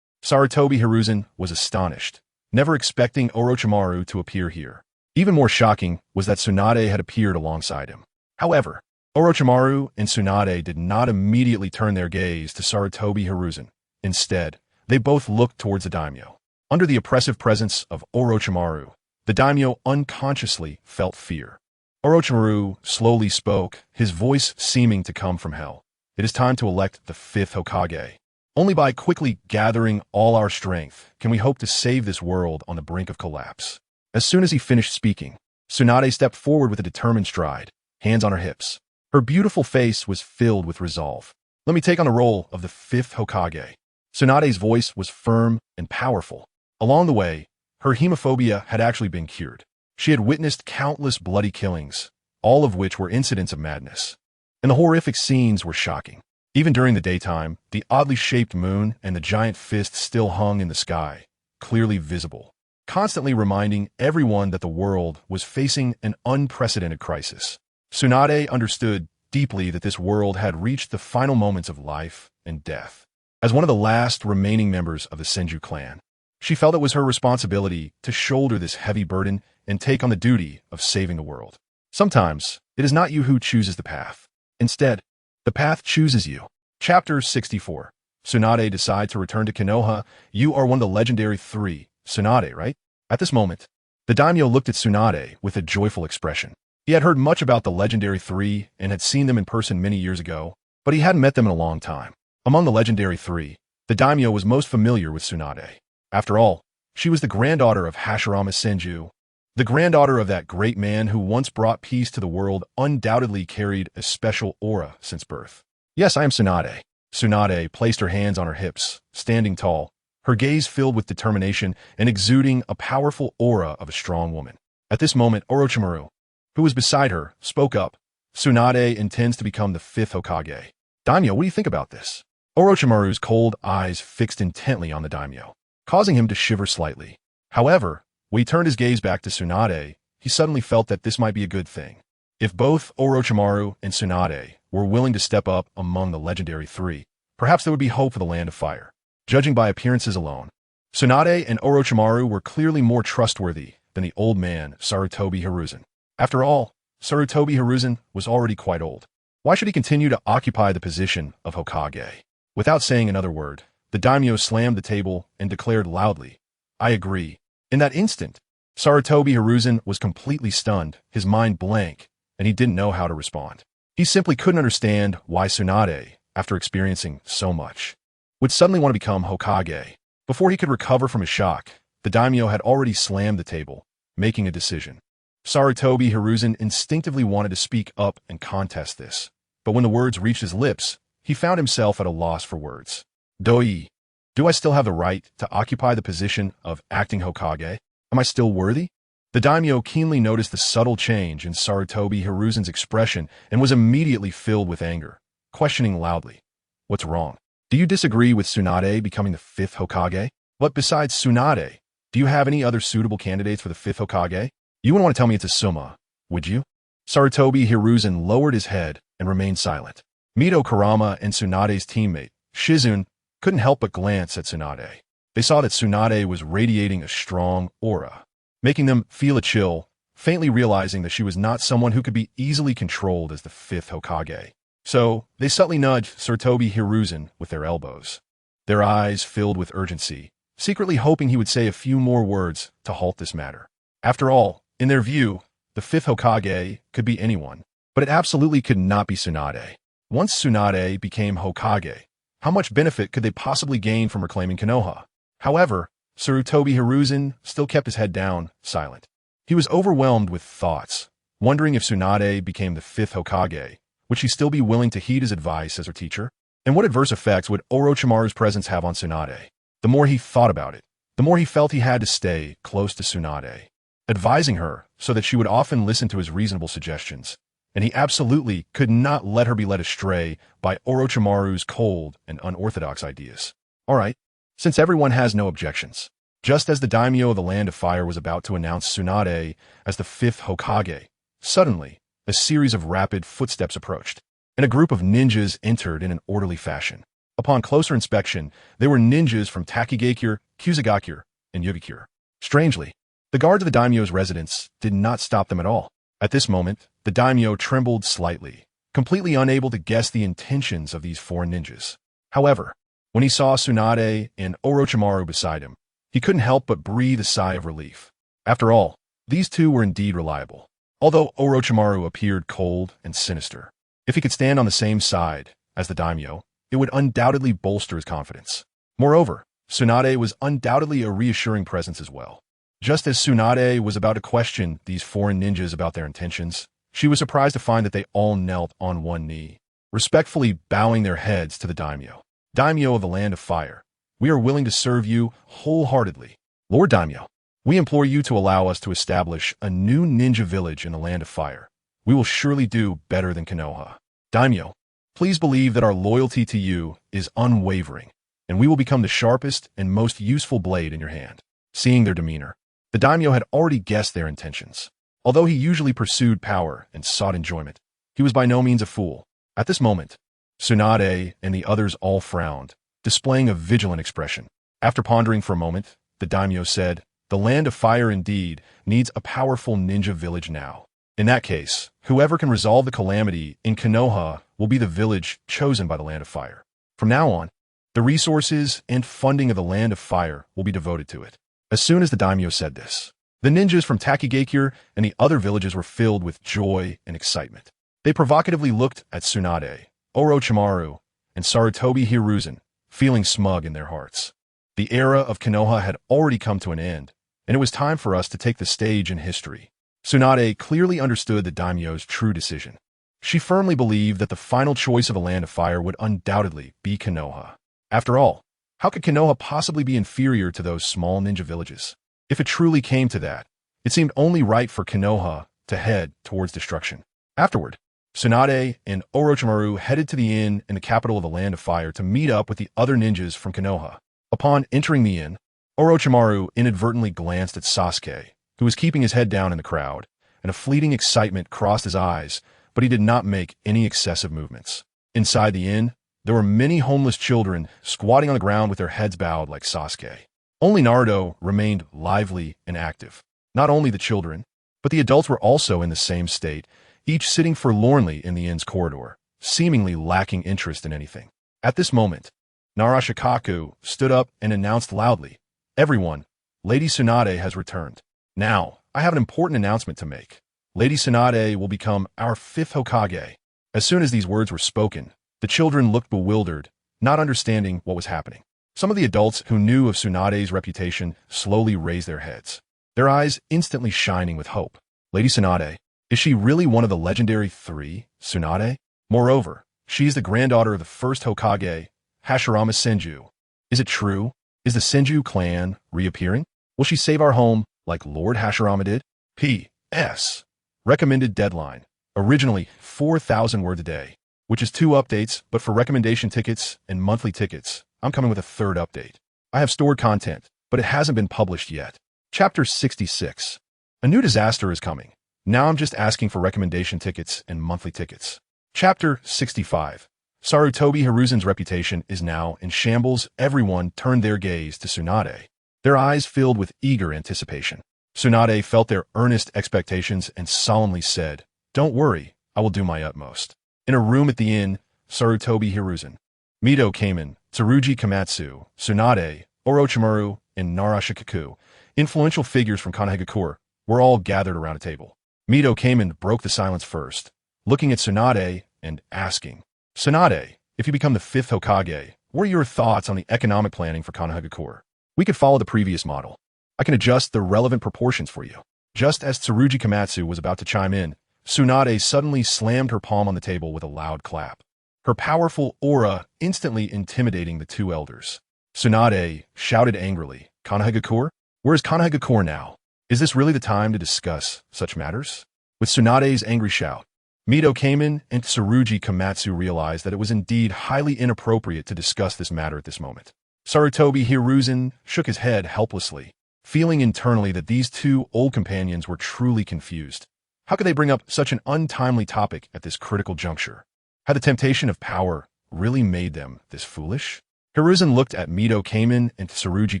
Sarutobi Hiruzen was astonished, never expecting Orochimaru to appear here. Even more shocking was that Tsunade had appeared alongside him. However, Orochimaru and Tsunade did not immediately turn their gaze to Sarutobi Hiruzen. Instead, they both looked towards the daimyo. Under the oppressive presence of Orochimaru, the daimyo unconsciously felt fear. Orochimaru slowly spoke, his voice seeming to come from hell. It is time to elect the 5th Hokage. Only by quickly gathering all our strength can we hope to save this world on the brink of collapse. As soon as he finished speaking, Tsunade stepped forward with a determined stride, hands on her hips. Her beautiful face was filled with resolve. Let me take on the role of the 5th Hokage. Tsunade's voice was firm and powerful. Along the way, her hemophobia had actually been cured. She had witnessed countless bloody killings, all of which were incidents of madness. And the horrific scenes were shocking. Even during the daytime, the oddly shaped moon and the giant fist still hung in the sky, clearly visible, constantly reminding everyone that the world was facing an unprecedented crisis. Tsunade understood deeply that this world had reached the final moments of life and death. As one of the last remaining members of the Senju clan, she felt it was her responsibility to shoulder this heavy burden and take on the duty of saving the world. Sometimes, it is not you who chooses the path. Instead, the path chooses you. Chapter 64. Tsunade decides to return to Konoha. You are one of the legendary 3, Tsunade, right? At this moment, the daimyo looked at Tsunade with a joyful expression. He had heard much about the legendary three and had seen them in person many years ago, but he hadn't met them in a long time. Among the legendary three, the daimyo was most familiar with Tsunade. After all, she was the granddaughter of Hashirama Senju. The granddaughter of that great man who once brought peace to the world undoubtedly carried a special aura since birth. Yes, I am Tsunade. Tsunade placed her hands on her hips, standing tall, her gaze filled with determination and exuding a powerful aura of a strong woman. At this moment, Orochimaru, who was beside her, spoke up. Tsunade intends to become the 5th Hokage. Daimyo, what do you think about this? Orochimaru's cold eyes fixed intently on the daimyo, causing him to shiver slightly. However, when he turned his gaze back to Tsunade, he suddenly felt that this might be a good thing. If both Orochimaru and Tsunade were willing to step up among the legendary three, perhaps there would be hope for the Land of Fire. Judging by appearances alone, Tsunade and Orochimaru were clearly more trustworthy than the old man, Sarutobi Hiruzen. After all, Sarutobi Hiruzen was already quite old. Why should he continue to occupy the position of Hokage? Without saying another word, the daimyo slammed the table and declared loudly, "I agree." In that instant, Sarutobi Hiruzen was completely stunned, his mind blank, and he didn't know how to respond. He simply couldn't understand why Tsunade, after experiencing so much, would suddenly want to become Hokage. Before he could recover from his shock, the daimyo had already slammed the table, making a decision. Sarutobi Hiruzen instinctively wanted to speak up and contest this, but when the words reached his lips, he found himself at a loss for words. Doi, do I still have the right to occupy the position of acting Hokage? Am I still worthy? The daimyo keenly noticed the subtle change in Sarutobi Hiruzen's expression and was immediately filled with anger, questioning loudly, "What's wrong? Do you disagree with Tsunade becoming the 5th Hokage? But besides Tsunade, do you have any other suitable candidates for the 5th Hokage? You wouldn't want to tell me it's a Suma, would you?" Sarutobi Hiruzen lowered his head and remained silent. Mito Kurama and Tsunade's teammate, Shizune, couldn't help but glance at Tsunade. They saw that Tsunade was radiating a strong aura, making them feel a chill, faintly realizing that she was not someone who could be easily controlled as the 5th Hokage. So, they subtly nudged Sarutobi Hiruzen with their elbows, their eyes filled with urgency, secretly hoping he would say a few more words to halt this matter. After all, in their view, the 5th Hokage could be anyone, but it absolutely could not be Tsunade. Once Tsunade became Hokage, how much benefit could they possibly gain from reclaiming Konoha? However, Sarutobi Hiruzen still kept his head down, silent. He was overwhelmed with thoughts, wondering if Tsunade became the 5th Hokage, would she still be willing to heed his advice as her teacher? And what adverse effects would Orochimaru's presence have on Tsunade? The more he thought about it, the more he felt he had to stay close to Tsunade, advising her so that she would often listen to his reasonable suggestions. And he absolutely could not let her be led astray by Orochimaru's cold and unorthodox ideas. All right, since everyone has no objections. Just as the daimyo of the Land of Fire was about to announce Tsunade as the 5th Hokage, suddenly, a series of rapid footsteps approached, and a group of ninjas entered in an orderly fashion. Upon closer inspection, they were ninjas from Takigakure, Kusagakure, and Yugakure. Strangely, the guards of the daimyo's residence did not stop them at all. At this moment, the daimyo trembled slightly, completely unable to guess the intentions of these 4 ninjas. However, when he saw Tsunade and Orochimaru beside him, he couldn't help but breathe a sigh of relief. After all, these two were indeed reliable. Although Orochimaru appeared cold and sinister, if he could stand on the same side as the daimyo, it would undoubtedly bolster his confidence. Moreover, Tsunade was undoubtedly a reassuring presence as well. Just as Tsunade was about to question these foreign ninjas about their intentions, she was surprised to find that they all knelt on one knee, respectfully bowing their heads to the daimyo. "Daimyo of the Land of Fire, we are willing to serve you wholeheartedly. Lord Daimyo, we implore you to allow us to establish a new ninja village in the Land of Fire. We will surely do better than Konoha. Daimyo, please believe that our loyalty to you is unwavering, and we will become the sharpest and most useful blade in your hand." Seeing their demeanor, the daimyo had already guessed their intentions. Although he usually pursued power and sought enjoyment, he was by no means a fool. At this moment, Tsunade and the others all frowned, displaying a vigilant expression. After pondering for a moment, the daimyo said, "The Land of Fire indeed needs a powerful ninja village now. In that case, whoever can resolve the calamity in Konoha will be the village chosen by the Land of Fire. From now on, the resources and funding of the Land of Fire will be devoted to it." As soon as the daimyo said this, The ninjas from Takigakure and the other villages were filled with joy and excitement. They provocatively looked at Tsunade, Orochimaru, and Sarutobi Hiruzen, feeling smug in their hearts. The era of Konoha had already come to an end, and it was time for us to take the stage in history. Tsunade clearly understood the daimyo's true decision. She firmly believed that the final choice of a land of fire would undoubtedly be Konoha. After all, how could Konoha possibly be inferior to those small ninja villages? If it truly came to that, it seemed only right for Konoha to head towards destruction. Afterward, Tsunade and Orochimaru headed to the inn in the capital of the Land of Fire to meet up with the other ninjas from Konoha. Upon entering the inn, Orochimaru inadvertently glanced at Sasuke, who was keeping his head down in the crowd, and a fleeting excitement crossed his eyes, but he did not make any excessive movements. Inside the inn, there were many homeless children squatting on the ground with their heads bowed like Sasuke. Only Naruto remained lively and active. Not only the children, but the adults were also in the same state, each sitting forlornly in the inn's corridor, seemingly lacking interest in anything. At this moment, Narashikaku stood up and announced loudly, "Everyone, Lady Tsunade has returned. Now, I have an important announcement to make. Lady Tsunade will become our 5th Hokage." As soon as these words were spoken, the children looked bewildered, not understanding what was happening. Some of the adults who knew of Tsunade's reputation slowly raised their heads, their eyes instantly shining with hope. Lady Tsunade, is she really one of the legendary 3 Tsunade? Moreover, she is the granddaughter of the first Hokage, Hashirama Senju. Is it true? Is the Senju clan reappearing? Will she save our home like Lord Hashirama did? P.S. Recommended deadline. Originally 4,000 words a day, which is 2 updates, but for recommendation tickets and monthly tickets, I'm coming with a 3rd update. I have stored content, but it hasn't been published yet. Chapter 66. A new disaster is coming. Now I'm just asking for recommendation tickets and monthly tickets. Chapter 65. Sarutobi Hiruzen's reputation is now in shambles. Everyone turned their gaze to Tsunade, their eyes filled with eager anticipation. Tsunade felt their earnest expectations and solemnly said, "Don't worry, I will do my utmost." In a room at the inn, Sarutobi Hiruzen, Mito came in, Tsurugi Komatsu, Tsunade, Orochimaru, and Narashikaku, influential figures from Konoha, were all gathered around a table. Mito came and broke the silence first, looking at Tsunade and asking, "Tsunade, if you become the 5th Hokage, what are your thoughts on the economic planning for Konoha? We could follow the previous model. I can adjust the relevant proportions for you." Just as Tsurugi Komatsu was about to chime in, Tsunade suddenly slammed her palm on the table with a loud clap, her powerful aura instantly intimidating the 2 elders. Tsunade shouted angrily, "Konoha? Where is Konoha now? Is this really the time to discuss such matters?" With Tsunade's angry shout, Mito came in and Tsurugi Komatsu realized that it was indeed highly inappropriate to discuss this matter at this moment. Sarutobi Hiruzen shook his head helplessly, feeling internally that these 2 old companions were truly confused. How could they bring up such an untimely topic at this critical juncture? Had the temptation of power really made them this foolish? Hiruzen looked at Mito Kamen and Tsurugi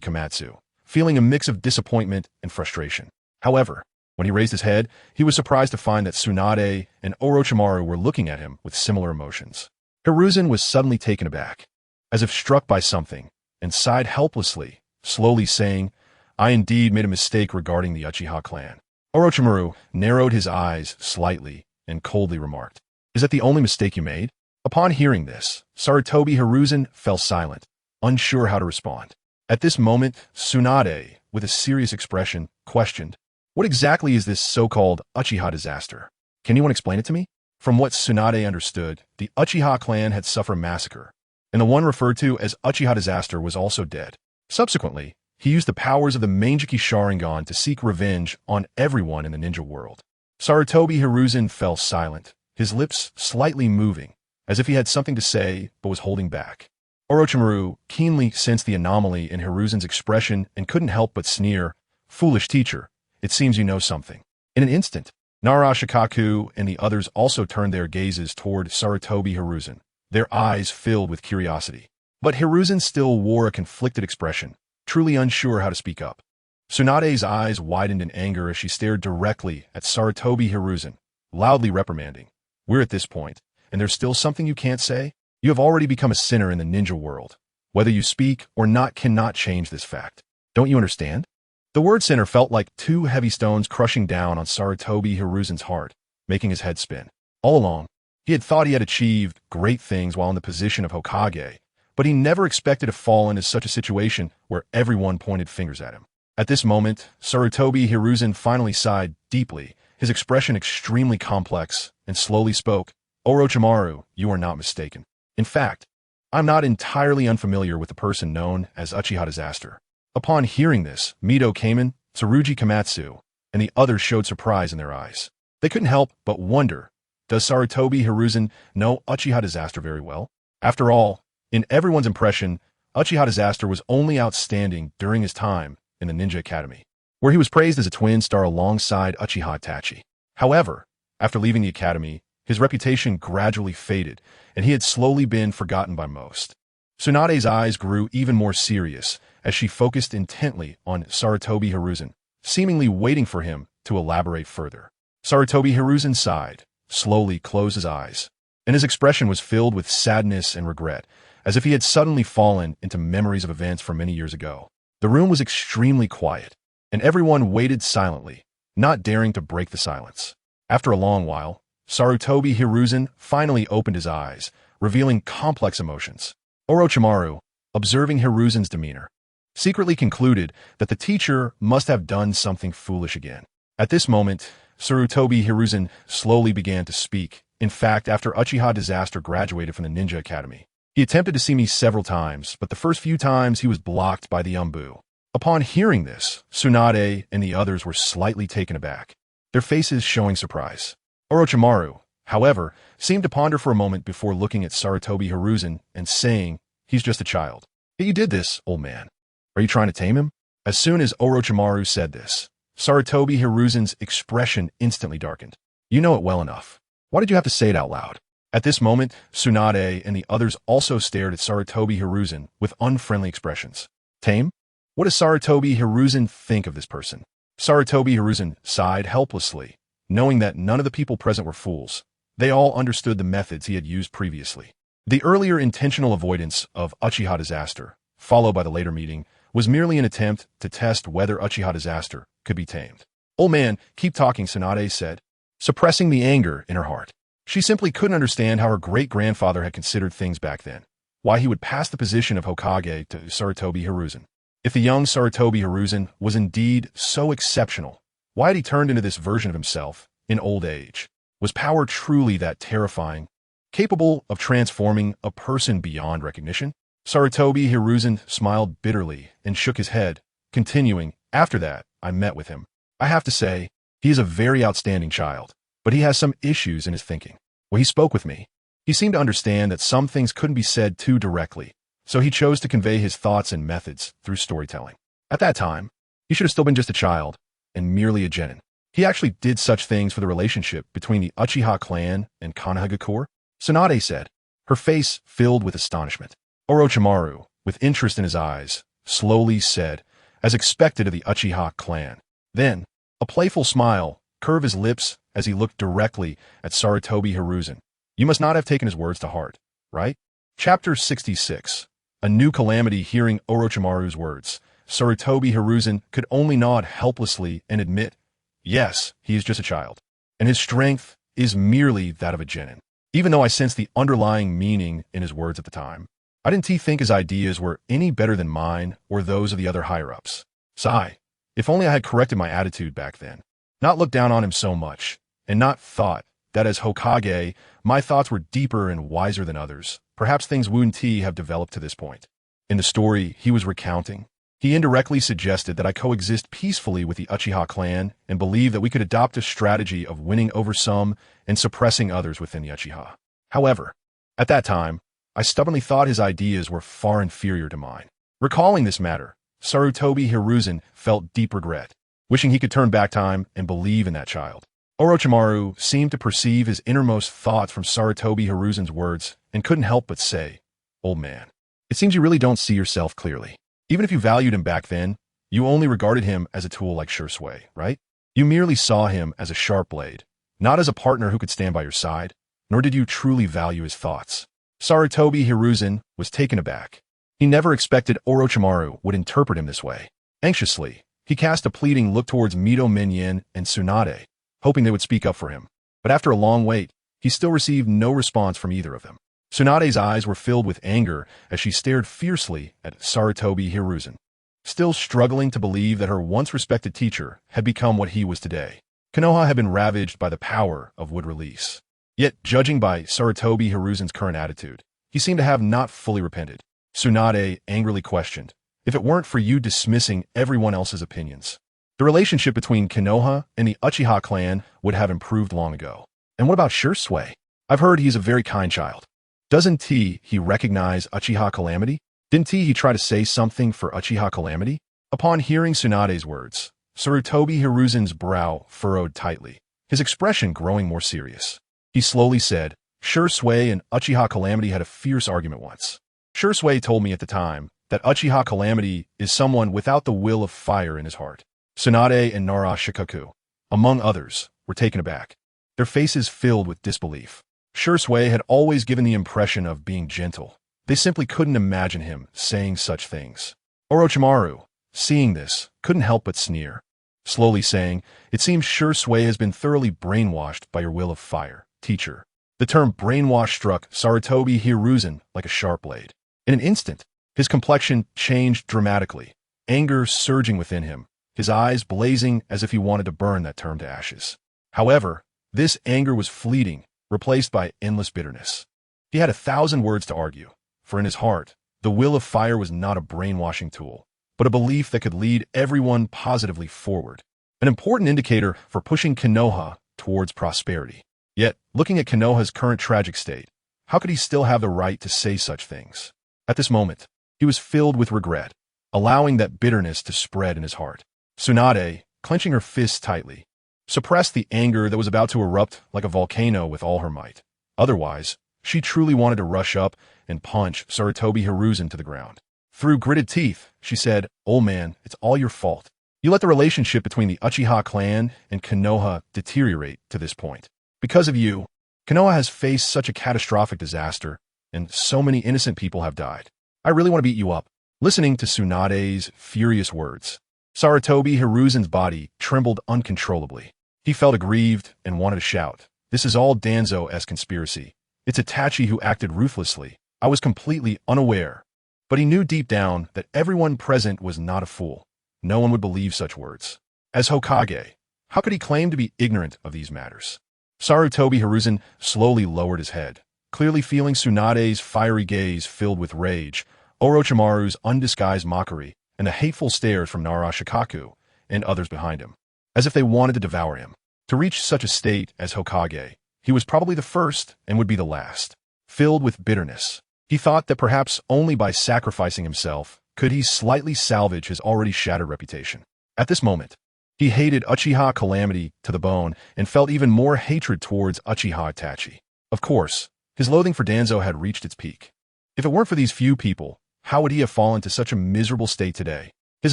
Komatsu, feeling a mix of disappointment and frustration. However, when he raised his head, he was surprised to find that Tsunade and Orochimaru were looking at him with similar emotions. Hiruzen was suddenly taken aback, as if struck by something, and sighed helplessly, slowly saying, "I indeed made a mistake regarding the Uchiha clan." Orochimaru narrowed his eyes slightly and coldly remarked, "Is that the only mistake you made?" Upon hearing this, Sarutobi Hiruzen fell silent, unsure how to respond. At this moment, Tsunade, with a serious expression, questioned, "What exactly is this so-called Uchiha disaster? Can anyone explain it to me?" From what Tsunade understood, the Uchiha clan had suffered a massacre, and the one referred to as Uchiha disaster was also dead. Subsequently, he used the powers of the Mangekyō Sharingan to seek revenge on everyone in the ninja world. Sarutobi Hiruzen fell silent, his lips slightly moving, as if he had something to say but was holding back. Orochimaru keenly sensed the anomaly in Hiruzen's expression and couldn't help but sneer, "Foolish teacher, it seems you know something." In an instant, Narashikaku and the others also turned their gazes toward Sarutobi Hiruzen, their eyes filled with curiosity. But Hiruzen still wore a conflicted expression, truly unsure how to speak up. Tsunade's eyes widened in anger as she stared directly at Sarutobi Hiruzen, loudly reprimanding, "We're at this point, and there's still something you can't say? You have already become a sinner in the ninja world. Whether you speak or not cannot change this fact. Don't you understand?" The word sinner felt like two heavy stones crushing down on Sarutobi Hiruzen's heart, making his head spin. All along, he had thought he had achieved great things while in the position of Hokage, but he never expected to fall into such a situation where everyone pointed fingers at him. At this moment, Sarutobi Hiruzen finally sighed deeply, his expression extremely complex, and slowly spoke, "Orochimaru, you are not mistaken. In fact, I'm not entirely unfamiliar with the person known as Uchiha Disaster." Upon hearing this, Mito Kamen, Tsurugi Komatsu, and the others showed surprise in their eyes. They couldn't help but wonder, does Sarutobi Hiruzen know Uchiha Disaster very well? After all, in everyone's impression, Uchiha Disaster was only outstanding during his time in the Ninja Academy, where he was praised as a twin star alongside Uchiha Itachi. However, after leaving the academy, his reputation gradually faded, and he had slowly been forgotten by most. Tsunade's eyes grew even more serious as she focused intently on Sarutobi Hiruzen, seemingly waiting for him to elaborate further. Sarutobi Hiruzen sighed, slowly closed his eyes, and his expression was filled with sadness and regret, as if he had suddenly fallen into memories of events from many years ago. The room was extremely quiet, and everyone waited silently, not daring to break the silence. After a long while, Sarutobi Hiruzen finally opened his eyes, revealing complex emotions. Orochimaru, observing Hiruzen's demeanor, secretly concluded that the teacher must have done something foolish again. At this moment, Sarutobi Hiruzen slowly began to speak. In fact, after Uchiha Disaster graduated from the Ninja Academy, he attempted to see me several times, but the first few times he was blocked by the Umbu. Upon hearing this, Tsunade and the others were slightly taken aback, their faces showing surprise. Orochimaru, however, seemed to ponder for a moment before looking at Sarutobi Hiruzen and saying, "He's just a child." "Yet you did this, old man. Are you trying to tame him?" As soon as Orochimaru said this, Sarutobi Hiruzen's expression instantly darkened. "You know it well enough. Why did you have to say it out loud?" At this moment, Tsunade and the others also stared at Sarutobi Hiruzen with unfriendly expressions. Tame? What does Sarutobi Hiruzen think of this person? Sarutobi Hiruzen sighed helplessly, knowing that none of the people present were fools. They all understood the methods he had used previously. The earlier intentional avoidance of Uchiha Disaster, followed by the later meeting, was merely an attempt to test whether Uchiha Disaster could be tamed. "Old man, keep talking," Tsunade said, suppressing the anger in her heart. She simply couldn't understand how her great-grandfather had considered things back then, why he would pass the position of Hokage to Sarutobi Hiruzen. If the young Sarutobi Hiruzen was indeed so exceptional, why had he turned into this version of himself in old age? Was power truly that terrifying, capable of transforming a person beyond recognition? Sarutobi Hiruzen smiled bitterly and shook his head, continuing, "After that, I met with him. I have to say, he is a very outstanding child, but he has some issues in his thinking. When he spoke with me, he seemed to understand that some things couldn't be said too directly, so he chose to convey his thoughts and methods through storytelling. At that time, he should have still been just a child and merely a genin. He actually did such things for the relationship between the Uchiha clan and Konoha. Tsunade said, her face filled with astonishment. Orochimaru, with interest in his eyes, slowly said, as expected of the Uchiha clan. Then, a playful smile curved his lips as he looked directly at Sarutobi Hiruzen. You must not have taken his words to heart, right? Chapter 66. A new calamity. Hearing Orochimaru's words, Sarutobi Hiruzen could only nod helplessly and admit, yes, he is just a child, and his strength is merely that of a genin. Even though I sensed the underlying meaning in his words at the time, I didn't think his ideas were any better than mine or those of the other higher-ups. Sigh, if only I had corrected my attitude back then, not looked down on him so much, and not thought that as Hokage, my thoughts were deeper and wiser than others. Perhaps things wouldn't have developed to this point. In the story he was recounting, he indirectly suggested that I coexist peacefully with the Uchiha clan and believe that we could adopt a strategy of winning over some and suppressing others within the Uchiha. However, at that time, I stubbornly thought his ideas were far inferior to mine. Recalling this matter, Sarutobi Hiruzen felt deep regret, wishing he could turn back time and believe in that child. Orochimaru seemed to perceive his innermost thoughts from Sarutobi Hiruzen's words and couldn't help but say, Old man, it seems you really don't see yourself clearly. Even if you valued him back then, you only regarded him as a tool like Shursui, right? You merely saw him as a sharp blade, not as a partner who could stand by your side, nor did you truly value his thoughts. Sarutobi Hiruzen was taken aback. He never expected Orochimaru would interpret him this way. Anxiously, He cast a pleading look towards Mito Minyin and Tsunade, hoping they would speak up for him. But after a long wait, he still received no response from either of them. Tsunade's eyes were filled with anger as she stared fiercely at Sarutobi Hiruzen, still struggling to believe that her once respected teacher had become what he was today. Konoha had been ravaged by the power of wood release. Yet, judging by Sarutobi Hiruzen's current attitude, he seemed to have not fully repented. Tsunade angrily questioned, if it weren't for you dismissing everyone else's opinions, the relationship between Konoha and the Uchiha clan would have improved long ago. And what about Shursui? I've heard he's a very kind child. Doesn't he recognize Uchiha Calamity? Didn't he try to say something for Uchiha Calamity? Upon hearing Tsunade's words, Sarutobi Hiruzen's brow furrowed tightly, his expression growing more serious. He slowly said, Shursui and Uchiha Calamity had a fierce argument once. Shursui told me at the time that Uchiha Calamity is someone without the will of fire in his heart. Tsunade and Nara Shikaku, among others, were taken aback, their faces filled with disbelief. Shursui had always given the impression of being gentle. They simply couldn't imagine him saying such things. Orochimaru, seeing this, couldn't help but sneer, slowly saying, it seems Shursui has been thoroughly brainwashed by your will of fire, teacher. The term brainwash struck Sarutobi Hiruzen like a sharp blade. In an instant, his complexion changed dramatically, anger surging within him, his eyes blazing as if he wanted to burn that term to ashes. However, this anger was fleeting, replaced by endless bitterness. He had 1,000 words to argue, for in his heart, the will of fire was not a brainwashing tool, but a belief that could lead everyone positively forward, an important indicator for pushing Konoha towards prosperity. Yet, looking at Konoha's current tragic state, how could he still have the right to say such things? At this moment, he was filled with regret, allowing that bitterness to spread in his heart. Tsunade, clenching her fists tightly, suppressed the anger that was about to erupt like a volcano with all her might. Otherwise, she truly wanted to rush up and punch Sarutobi Hiruzen to the ground. Through gritted teeth, she said, old man, it's all your fault. You let the relationship between the Uchiha clan and Konoha deteriorate to this point. Because of you, Konoha has faced such a catastrophic disaster, and so many innocent people have died. I really want to beat you up. Listening to Tsunade's furious words, Sarutobi Hiruzen's body trembled uncontrollably. He felt aggrieved and wanted to shout, this is all Danzo's conspiracy. It's Itachi who acted ruthlessly. I was completely unaware. But he knew deep down that everyone present was not a fool. No one would believe such words. As Hokage, how could he claim to be ignorant of these matters? Sarutobi Hiruzen slowly lowered his head, clearly feeling Tsunade's fiery gaze filled with rage, Orochimaru's undisguised mockery, and the hateful stares from Nara Shikaku and others behind him, as if they wanted to devour him. To reach such a state as Hokage, he was probably the first and would be the last. Filled with bitterness, he thought that perhaps only by sacrificing himself could he slightly salvage his already shattered reputation. At this moment, he hated Uchiha Calamity to the bone and felt even more hatred towards Uchiha Itachi. Of course, his loathing for Danzo had reached its peak. If it weren't for these few people, how would he have fallen to such a miserable state today? His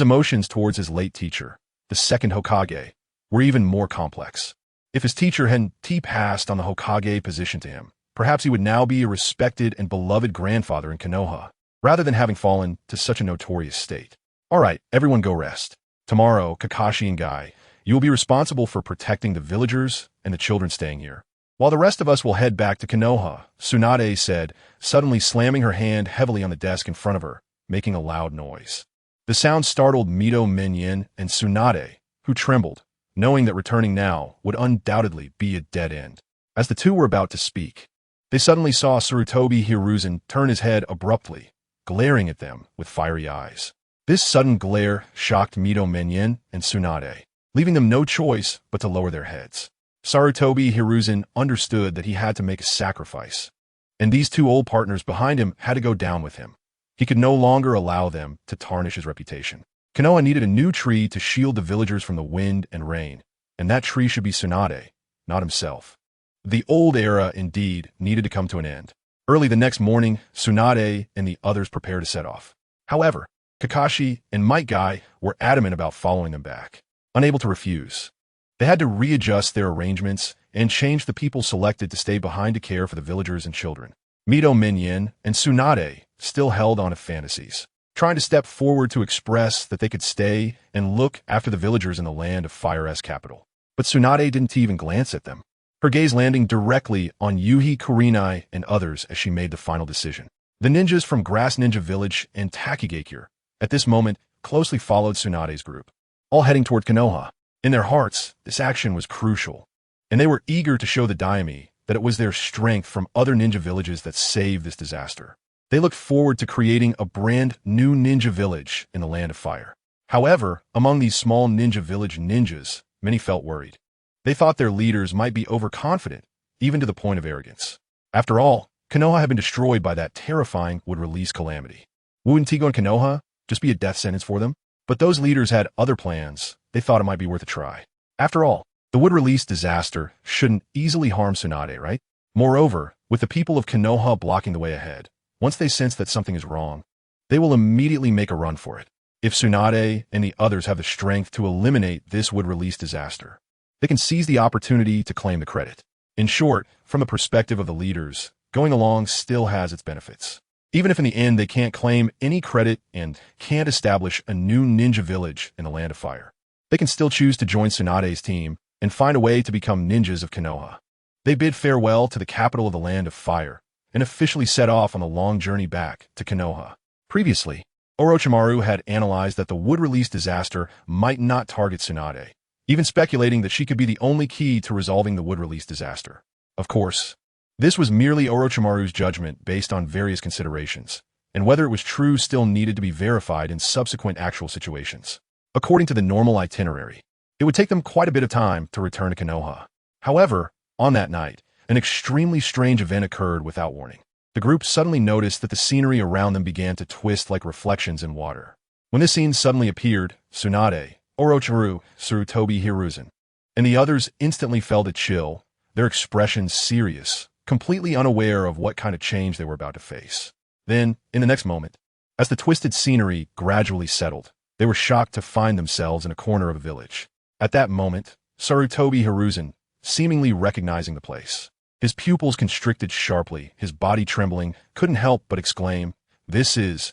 emotions towards his late teacher, the second Hokage, were even more complex. If his teacher hadn't passed on the Hokage position to him, perhaps he would now be a respected and beloved grandfather in Konoha, rather than having fallen to such a notorious state. All right, everyone go rest. Tomorrow, Kakashi and Guy, you will be responsible for protecting the villagers and the children staying here, while the rest of us will head back to Konoha, Tsunade said, suddenly slamming her hand heavily on the desk in front of her, making a loud noise. The sound startled Mito Minyin and Tsunade, who trembled, knowing that returning now would undoubtedly be a dead end. As the two were about to speak, they suddenly saw Sarutobi Hiruzen turn his head abruptly, glaring at them with fiery eyes. This sudden glare shocked Mito Minyin and Tsunade, leaving them no choice but to lower their heads. Sarutobi Hiruzen understood that he had to make a sacrifice, and these two old partners behind him had to go down with him. He could no longer allow them to tarnish his reputation. Konoha needed a new tree to shield the villagers from the wind and rain, and that tree should be Tsunade, not himself. The old era, indeed, needed to come to an end. Early the next morning, Tsunade and the others prepared to set off. However, Kakashi and Might Guy were adamant about following them back, unable to refuse. They had to readjust their arrangements and change the people selected to stay behind to care for the villagers and children. Mito Minyin and Tsunade still held on to fantasies, trying to step forward to express that they could stay and look after the villagers in the land of Fire's capital. But Tsunade didn't even glance at them, her gaze landing directly on Yuhi Kurenai and others as she made the final decision. The ninjas from Grass Ninja Village and Takigakure, at this moment, closely followed Tsunade's group, all heading toward Konoha. In their hearts, this action was crucial, and they were eager to show the daimyo that it was their strength from other ninja villages that saved this disaster. They looked forward to creating a brand new ninja village in the land of fire. However, among these small ninja village ninjas, many felt worried. They thought their leaders might be overconfident, even to the point of arrogance. After all, Konoha had been destroyed by that terrifying would-release calamity. Wouldn't Tigo and Konoha just be a death sentence for them? But those leaders had other plans. They thought it might be worth a try. After all, the would-release disaster shouldn't easily harm Tsunade, right? Moreover, with the people of Konoha blocking the way ahead, once they sense that something is wrong, they will immediately make a run for it. If Tsunade and the others have the strength to eliminate this would-release disaster, they can seize the opportunity to claim the credit. In short, from the perspective of the leaders, going along still has its benefits. Even if in the end they can't claim any credit and can't establish a new ninja village in the land of fire, they can still choose to join Tsunade's team and find a way to become ninjas of Konoha. They bid farewell to the capital of the land of fire and officially set off on the long journey back to Konoha. Previously, Orochimaru had analyzed that the would-release disaster might not target Tsunade, even speculating that she could be the only key to resolving the would-release disaster. Of course, this was merely Orochimaru's judgment based on various considerations, and whether it was true still needed to be verified in subsequent actual situations. According to the normal itinerary, it would take them quite a bit of time to return to Konoha. However, on that night, an extremely strange event occurred without warning. The group suddenly noticed that the scenery around them began to twist like reflections in water. When this scene suddenly appeared, Tsunade, Orochimaru, Sarutobi Hiruzen, and the others instantly felt a chill, their expressions serious, completely unaware of what kind of change they were about to face. Then, in the next moment, as the twisted scenery gradually settled, they were shocked to find themselves in a corner of a village. At that moment, Sarutobi Hiruzen, seemingly recognizing the place, his pupils constricted sharply, his body trembling, couldn't help but exclaim, This is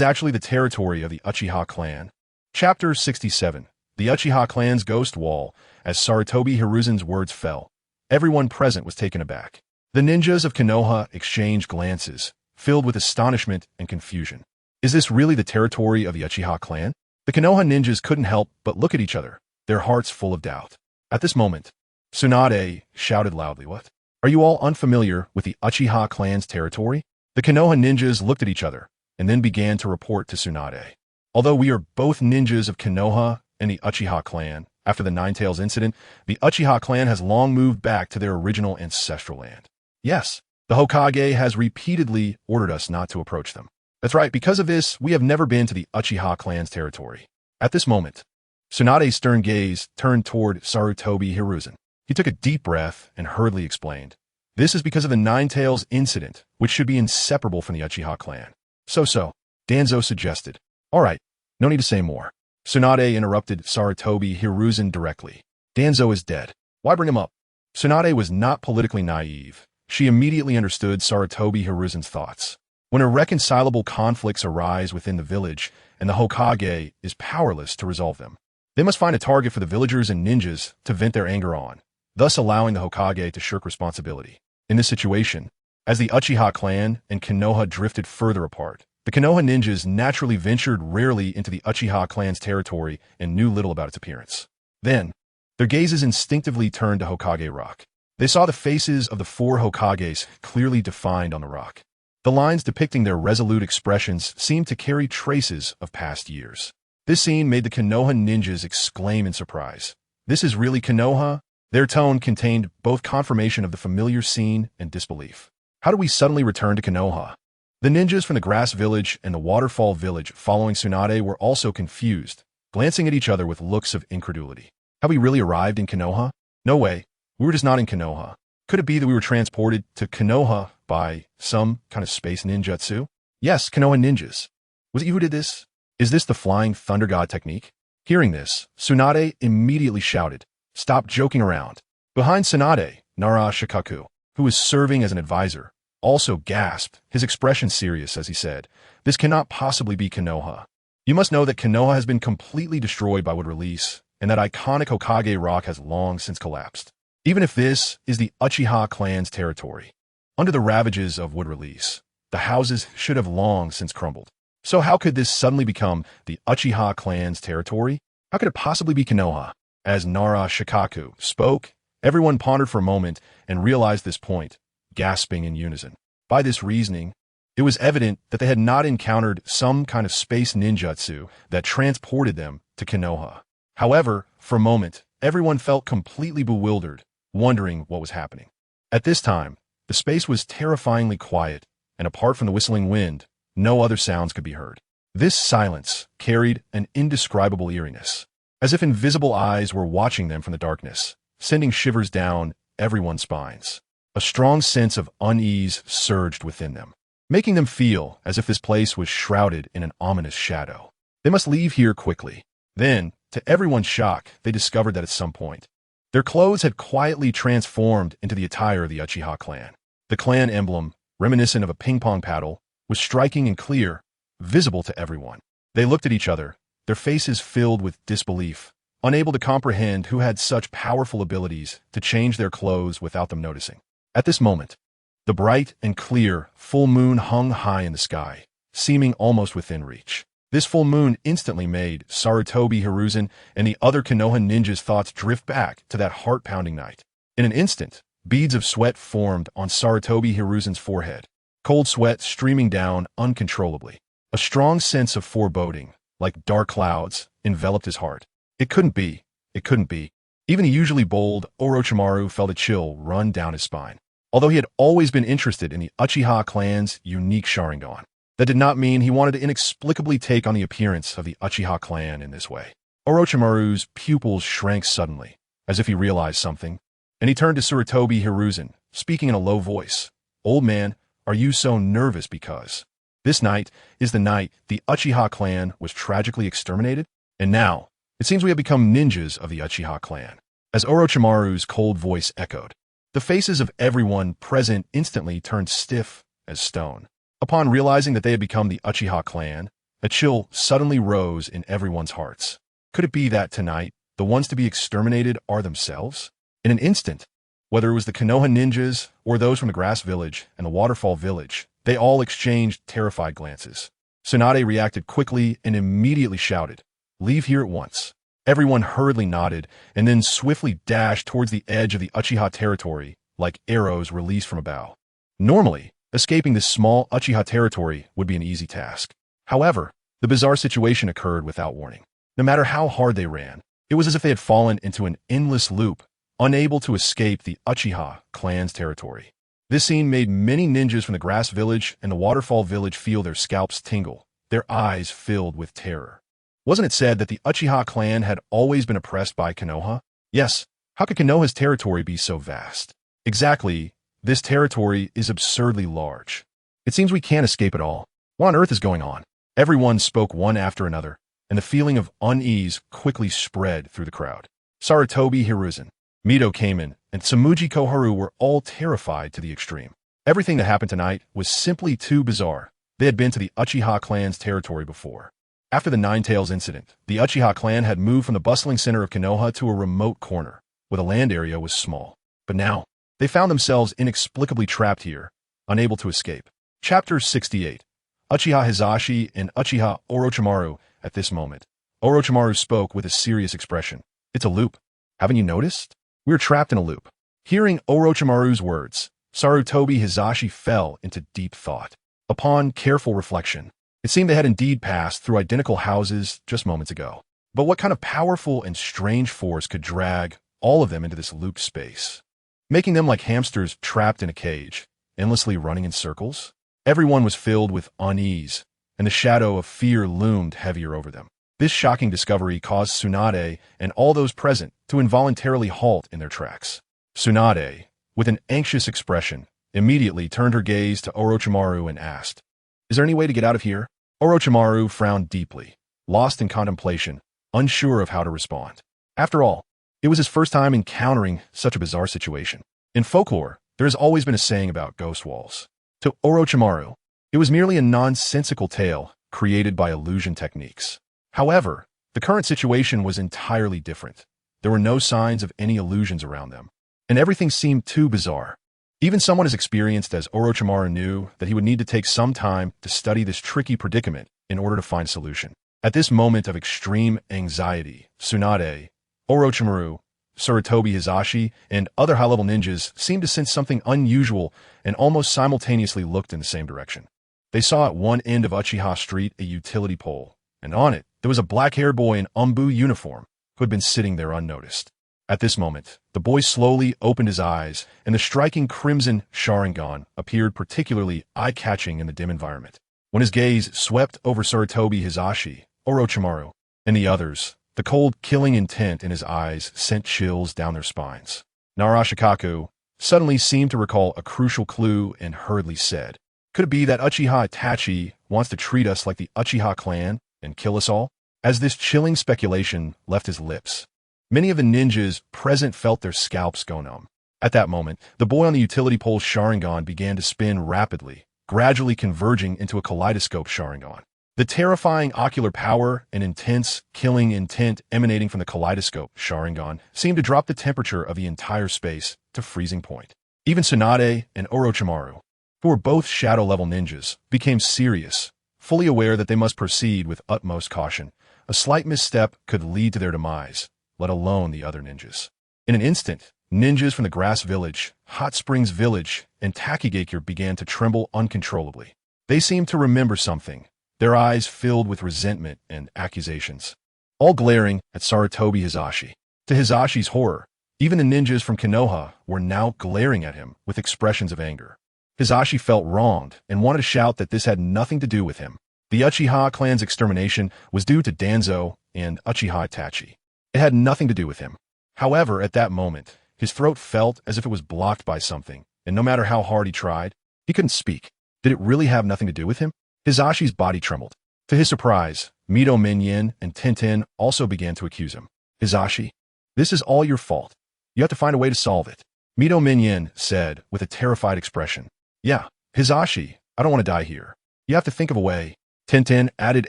actually the territory of the Uchiha clan. Chapter 67. The Uchiha clan's ghost wall. As Sarutobi Hiruzen's words fell, everyone present was taken aback. The ninjas of Konoha exchanged glances, filled with astonishment and confusion. Is this really the territory of the Uchiha clan? The Konoha ninjas couldn't help but look at each other, their hearts full of doubt. At this moment, Tsunade shouted loudly, What? Are you all unfamiliar with the Uchiha clan's territory? The Konoha ninjas looked at each other, and then began to report to Tsunade. Although we are both ninjas of Konoha and the Uchiha clan, after the Ninetales incident, the Uchiha clan has long moved back to their original ancestral land. Yes, the Hokage has repeatedly ordered us not to approach them. That's right, because of this, we have never been to the Uchiha clan's territory. At this moment, Tsunade's stern gaze turned toward Sarutobi Hiruzen. He took a deep breath and hurriedly explained, This is because of the Ninetales incident, which should be inseparable from the Uchiha clan. So, Danzo suggested. All right, no need to say more. Tsunade interrupted Sarutobi Hiruzen directly. Danzo is dead. Why bring him up? Tsunade was not politically naive. She immediately understood Sarutobi Hiruzen's thoughts. When irreconcilable conflicts arise within the village and the Hokage is powerless to resolve them, they must find a target for the villagers and ninjas to vent their anger on, thus allowing the Hokage to shirk responsibility. In this situation, as the Uchiha clan and Konoha drifted further apart, the Konoha ninjas naturally ventured rarely into the Uchiha clan's territory and knew little about its appearance. Then, their gazes instinctively turned to Hokage Rock. They saw the faces of the 4 Hokages clearly defined on the rock. The lines depicting their resolute expressions seemed to carry traces of past years. This scene made the Konoha ninjas exclaim in surprise. This is really Konoha? Their tone contained both confirmation of the familiar scene and disbelief. How do we suddenly return to Konoha? The ninjas from the Grass Village and the Waterfall Village following Tsunade were also confused, glancing at each other with looks of incredulity. Have we really arrived in Konoha? No way. We were just not in Konoha. Could it be that we were transported to Konoha by some kind of space ninjutsu? Yes, Konoha ninjas. Was it you who did this? Is this the flying thunder god technique? Hearing this, Tsunade immediately shouted, Stop joking around. Behind Tsunade, Nara Shikaku, who was serving as an advisor, also gasped, his expression serious as he said, "This cannot possibly be Konoha. You must know that Konoha has been completely destroyed by Wood Release, and that iconic Hokage rock has long since collapsed. Even if this is the Uchiha clan's territory. Under the ravages of Wood Release, the houses should have long since crumbled. So how could this suddenly become the Uchiha clan's territory? How could it possibly be Konoha?" As Nara Shikaku spoke, everyone pondered for a moment and realized this point, gasping in unison. By this reasoning, it was evident that they had not encountered some kind of space ninjutsu that transported them to Konoha. However, for a moment, everyone felt completely bewildered, wondering what was happening. At this time, the space was terrifyingly quiet, and apart from the whistling wind, no other sounds could be heard. This silence carried an indescribable eeriness, as if invisible eyes were watching them from the darkness, sending shivers down everyone's spines. A strong sense of unease surged within them, making them feel as if this place was shrouded in an ominous shadow. They must leave here quickly. Then, to everyone's shock, they discovered that at some point, their clothes had quietly transformed into the attire of the Uchiha clan. The clan emblem, reminiscent of a ping-pong paddle, was striking and clear, visible to everyone. They looked at each other, their faces filled with disbelief, unable to comprehend who had such powerful abilities to change their clothes without them noticing. At this moment, the bright and clear full moon hung high in the sky, seeming almost within reach. This full moon instantly made Sarutobi Hiruzen and the other Konoha ninjas' thoughts drift back to that heart-pounding night. In an instant, beads of sweat formed on Sarutobi Hiruzen's forehead, cold sweat streaming down uncontrollably. A strong sense of foreboding, like dark clouds, enveloped his heart. It couldn't be. It couldn't be. Even the usually bold Orochimaru felt a chill run down his spine. Although he had always been interested in the Uchiha clan's unique Sharingan, that did not mean he wanted to inexplicably take on the appearance of the Uchiha clan in this way. Orochimaru's pupils shrank suddenly, as if he realized something, and he turned to Sarutobi Hiruzen, speaking in a low voice. "Old man, are you so nervous because this night is the night the Uchiha clan was tragically exterminated? And now, it seems we have become ninjas of the Uchiha clan." As Orochimaru's cold voice echoed, the faces of everyone present instantly turned stiff as stone. Upon realizing that they had become the Uchiha clan, a chill suddenly rose in everyone's hearts. Could it be that tonight, the ones to be exterminated are themselves? In an instant, whether it was the Konoha ninjas or those from the Grass Village and the Waterfall Village, they all exchanged terrified glances. Tsunade reacted quickly and immediately shouted, "Leave here at once." Everyone hurriedly nodded and then swiftly dashed towards the edge of the Uchiha territory like arrows released from a bow. Normally, escaping this small Uchiha territory would be an easy task. However, the bizarre situation occurred without warning. No matter how hard they ran, it was as if they had fallen into an endless loop, unable to escape the Uchiha clan's territory. This scene made many ninjas from the Grass Village and the Waterfall Village feel their scalps tingle, their eyes filled with terror. Wasn't it said that the Uchiha clan had always been oppressed by Konoha? Yes, how could Konoha's territory be so vast? Exactly, this territory is absurdly large. It seems we can't escape it all. What on earth is going on? Everyone spoke one after another, and the feeling of unease quickly spread through the crowd. Sarutobi Hiruzen, Mito Kamen, and Tsumuji Koharu were all terrified to the extreme. Everything that happened tonight was simply too bizarre. They had been to the Uchiha clan's territory before. After the Nine Tails incident, the Uchiha clan had moved from the bustling center of Konoha to a remote corner, where the land area was small. But now, they found themselves inexplicably trapped here, unable to escape. Chapter 68. Uchiha Hizashi and Uchiha Orochimaru. At this moment, Orochimaru spoke with a serious expression. "It's a loop. Haven't you noticed? We're trapped in a loop." Hearing Orochimaru's words, Sarutobi Hizashi fell into deep thought. Upon careful reflection, it seemed they had indeed passed through identical houses just moments ago. But what kind of powerful and strange force could drag all of them into this looped space, making them like hamsters trapped in a cage, endlessly running in circles? Everyone was filled with unease, and the shadow of fear loomed heavier over them. This shocking discovery caused Tsunade and all those present to involuntarily halt in their tracks. Tsunade, with an anxious expression, immediately turned her gaze to Orochimaru and asked, "Is there any way to get out of here?" Orochimaru frowned deeply, lost in contemplation, unsure of how to respond. After all, it was his first time encountering such a bizarre situation. In folklore, there has always been a saying about ghost walls. To Orochimaru, it was merely a nonsensical tale created by illusion techniques. However, the current situation was entirely different. There were no signs of any illusions around them, and everything seemed too bizarre. Even someone as experienced as Orochimaru knew that he would need to take some time to study this tricky predicament in order to find a solution. At this moment of extreme anxiety, Tsunade, Orochimaru, Sarutobi Hizashi, and other high-level ninjas seemed to sense something unusual and almost simultaneously looked in the same direction. They saw at one end of Uchiha Street a utility pole, and on it there was a black-haired boy in Umbu uniform who had been sitting there unnoticed. At this moment, the boy slowly opened his eyes, and the striking crimson Sharingan appeared particularly eye-catching in the dim environment. When his gaze swept over Sarutobi Hizashi, Orochimaru, and the others, the cold, killing intent in his eyes sent chills down their spines. Narashikaku suddenly seemed to recall a crucial clue and hurriedly said, "Could it be that Uchiha Itachi wants to treat us like the Uchiha clan and kill us all?" As this chilling speculation left his lips, many of the ninjas present felt their scalps go numb. At that moment, the boy on the utility pole's Sharingan began to spin rapidly, gradually converging into a kaleidoscope Sharingan. The terrifying ocular power and intense, killing intent emanating from the kaleidoscope Sharingan seemed to drop the temperature of the entire space to freezing point. Even Tsunade and Orochimaru, who were both shadow-level ninjas, became serious, fully aware that they must proceed with utmost caution. A slight misstep could lead to their demise, let alone the other ninjas. In an instant, ninjas from the Grass Village, Hot Springs Village, and Takigakure began to tremble uncontrollably. They seemed to remember something, their eyes filled with resentment and accusations, all glaring at Sarutobi Hizashi. To Hizashi's horror, even the ninjas from Konoha were now glaring at him with expressions of anger. Hizashi felt wronged and wanted to shout that this had nothing to do with him. The Uchiha clan's extermination was due to Danzo and Uchiha Itachi. It had nothing to do with him. However, at that moment, his throat felt as if it was blocked by something, and no matter how hard he tried, he couldn't speak. Did it really have nothing to do with him? Hizashi's body trembled. To his surprise, Mito Minyin and Tenten also began to accuse him. "Hizashi, this is all your fault. You have to find a way to solve it." Mito Minyin said with a terrified expression. "Yeah, Hizashi, I don't want to die here. You have to think of a way." Tenten added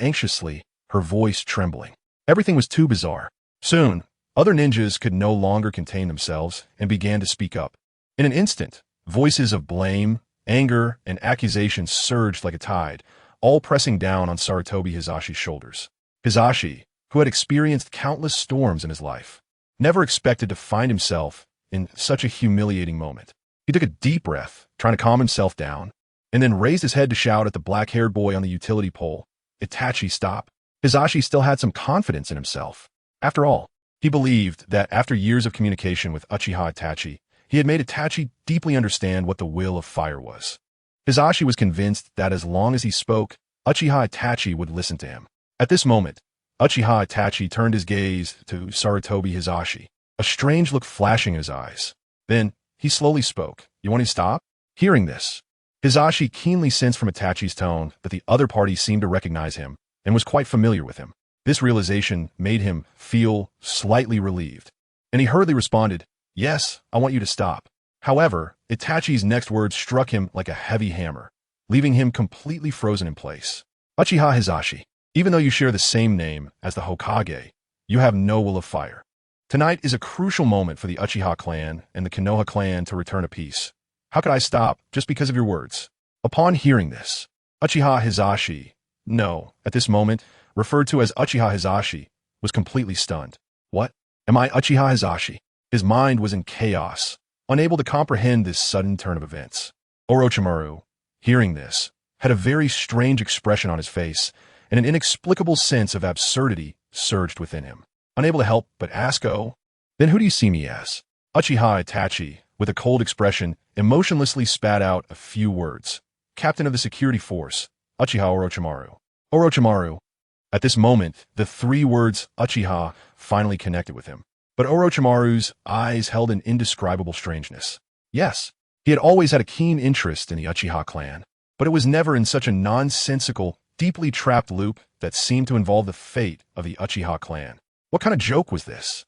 anxiously, her voice trembling. Everything was too bizarre. Soon, other ninjas could no longer contain themselves and began to speak up. In an instant, voices of blame, anger, and accusation surged like a tide, all pressing down on Sarutobi Hizashi's shoulders. Hizashi, who had experienced countless storms in his life, never expected to find himself in such a humiliating moment. He took a deep breath, trying to calm himself down, and then raised his head to shout at the black-haired boy on the utility pole, "Itachi, stop." Hizashi still had some confidence in himself. After all, he believed that after years of communication with Uchiha Itachi, he had made Itachi deeply understand what the will of fire was. Hizashi was convinced that as long as he spoke, Uchiha Itachi would listen to him. At this moment, Uchiha Itachi turned his gaze to Sarutobi Hizashi, a strange look flashing in his eyes. Then, he slowly spoke. "You want to stop?" Hearing this, Hizashi keenly sensed from Itachi's tone that the other party seemed to recognize him and was quite familiar with him. This realization made him feel slightly relieved, and he hurriedly responded, "Yes, I want you to stop." However, Itachi's next words struck him like a heavy hammer, leaving him completely frozen in place. "Uchiha Hizashi, even though you share the same name as the Hokage, you have no will of fire. Tonight is a crucial moment for the Uchiha clan and the Konoha clan to return to peace. How could I stop just because of your words?" Upon hearing this, Uchiha Hizashi, at this moment, referred to as Uchiha Hizashi, was completely stunned. "What? Am I Uchiha Hizashi?" His mind was in chaos, unable to comprehend this sudden turn of events. Orochimaru, hearing this, had a very strange expression on his face, and an inexplicable sense of absurdity surged within him. Unable to help but ask, "Oh, then who do you see me as?" Uchiha Itachi, with a cold expression, emotionlessly spat out a few words. "Captain of the security force, Uchiha Orochimaru." Orochimaru. At this moment, the three words Uchiha finally connected with him. But Orochimaru's eyes held an indescribable strangeness. Yes, he had always had a keen interest in the Uchiha clan, but it was never in such a nonsensical, deeply trapped loop that seemed to involve the fate of the Uchiha clan. What kind of joke was this?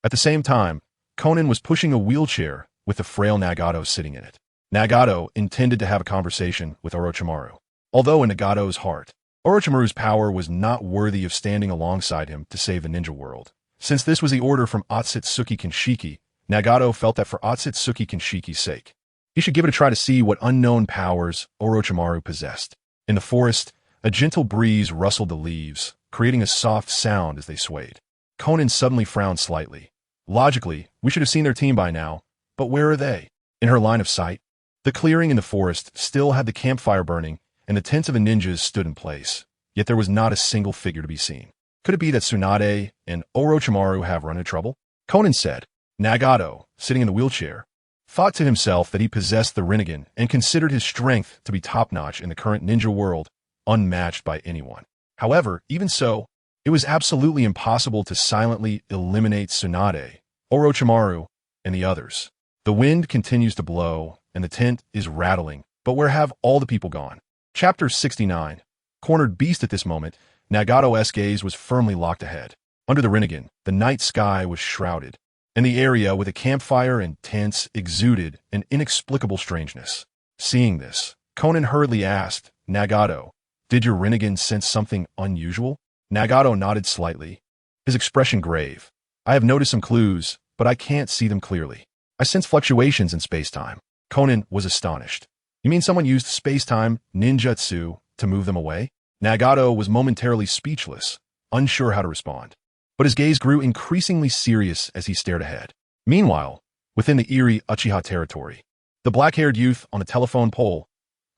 At the same time, Conan was pushing a wheelchair with the frail Nagato sitting in it. Nagato intended to have a conversation with Orochimaru. Although in Nagato's heart, Orochimaru's power was not worthy of standing alongside him to save the ninja world. Since this was the order from Otsutsuki Kinshiki, Nagato felt that for Otsutsuki Kinshiki's sake, he should give it a try to see what unknown powers Orochimaru possessed. In the forest, a gentle breeze rustled the leaves, creating a soft sound as they swayed. Conan suddenly frowned slightly. Logically, we should have seen their team by now, but where are they? In her line of sight, the clearing in the forest still had the campfire burning, and the tents of the ninjas stood in place, yet there was not a single figure to be seen. Could it be that Tsunade and Orochimaru have run into trouble? Conan said. Nagato, sitting in the wheelchair, thought to himself that he possessed the Rinnegan and considered his strength to be top-notch in the current ninja world, unmatched by anyone. However, even so, it was absolutely impossible to silently eliminate Tsunade, Orochimaru, and the others. The wind continues to blow, and the tent is rattling, but where have all the people gone? Chapter 69. Cornered beast. At this moment, Nagato's gaze was firmly locked ahead. Under the Rinnegan, the night sky was shrouded, and the area with a campfire and tents exuded an inexplicable strangeness. Seeing this, Conan hurriedly asked, Nagato, did your Rinnegan sense something unusual? Nagato nodded slightly, his expression grave. I have noticed some clues, but I can't see them clearly. I sense fluctuations in space-time. Conan was astonished. You mean someone used space-time ninjutsu to move them away? Nagato was momentarily speechless, unsure how to respond. But his gaze grew increasingly serious as he stared ahead. Meanwhile, within the eerie Uchiha territory, the black-haired youth on the telephone pole,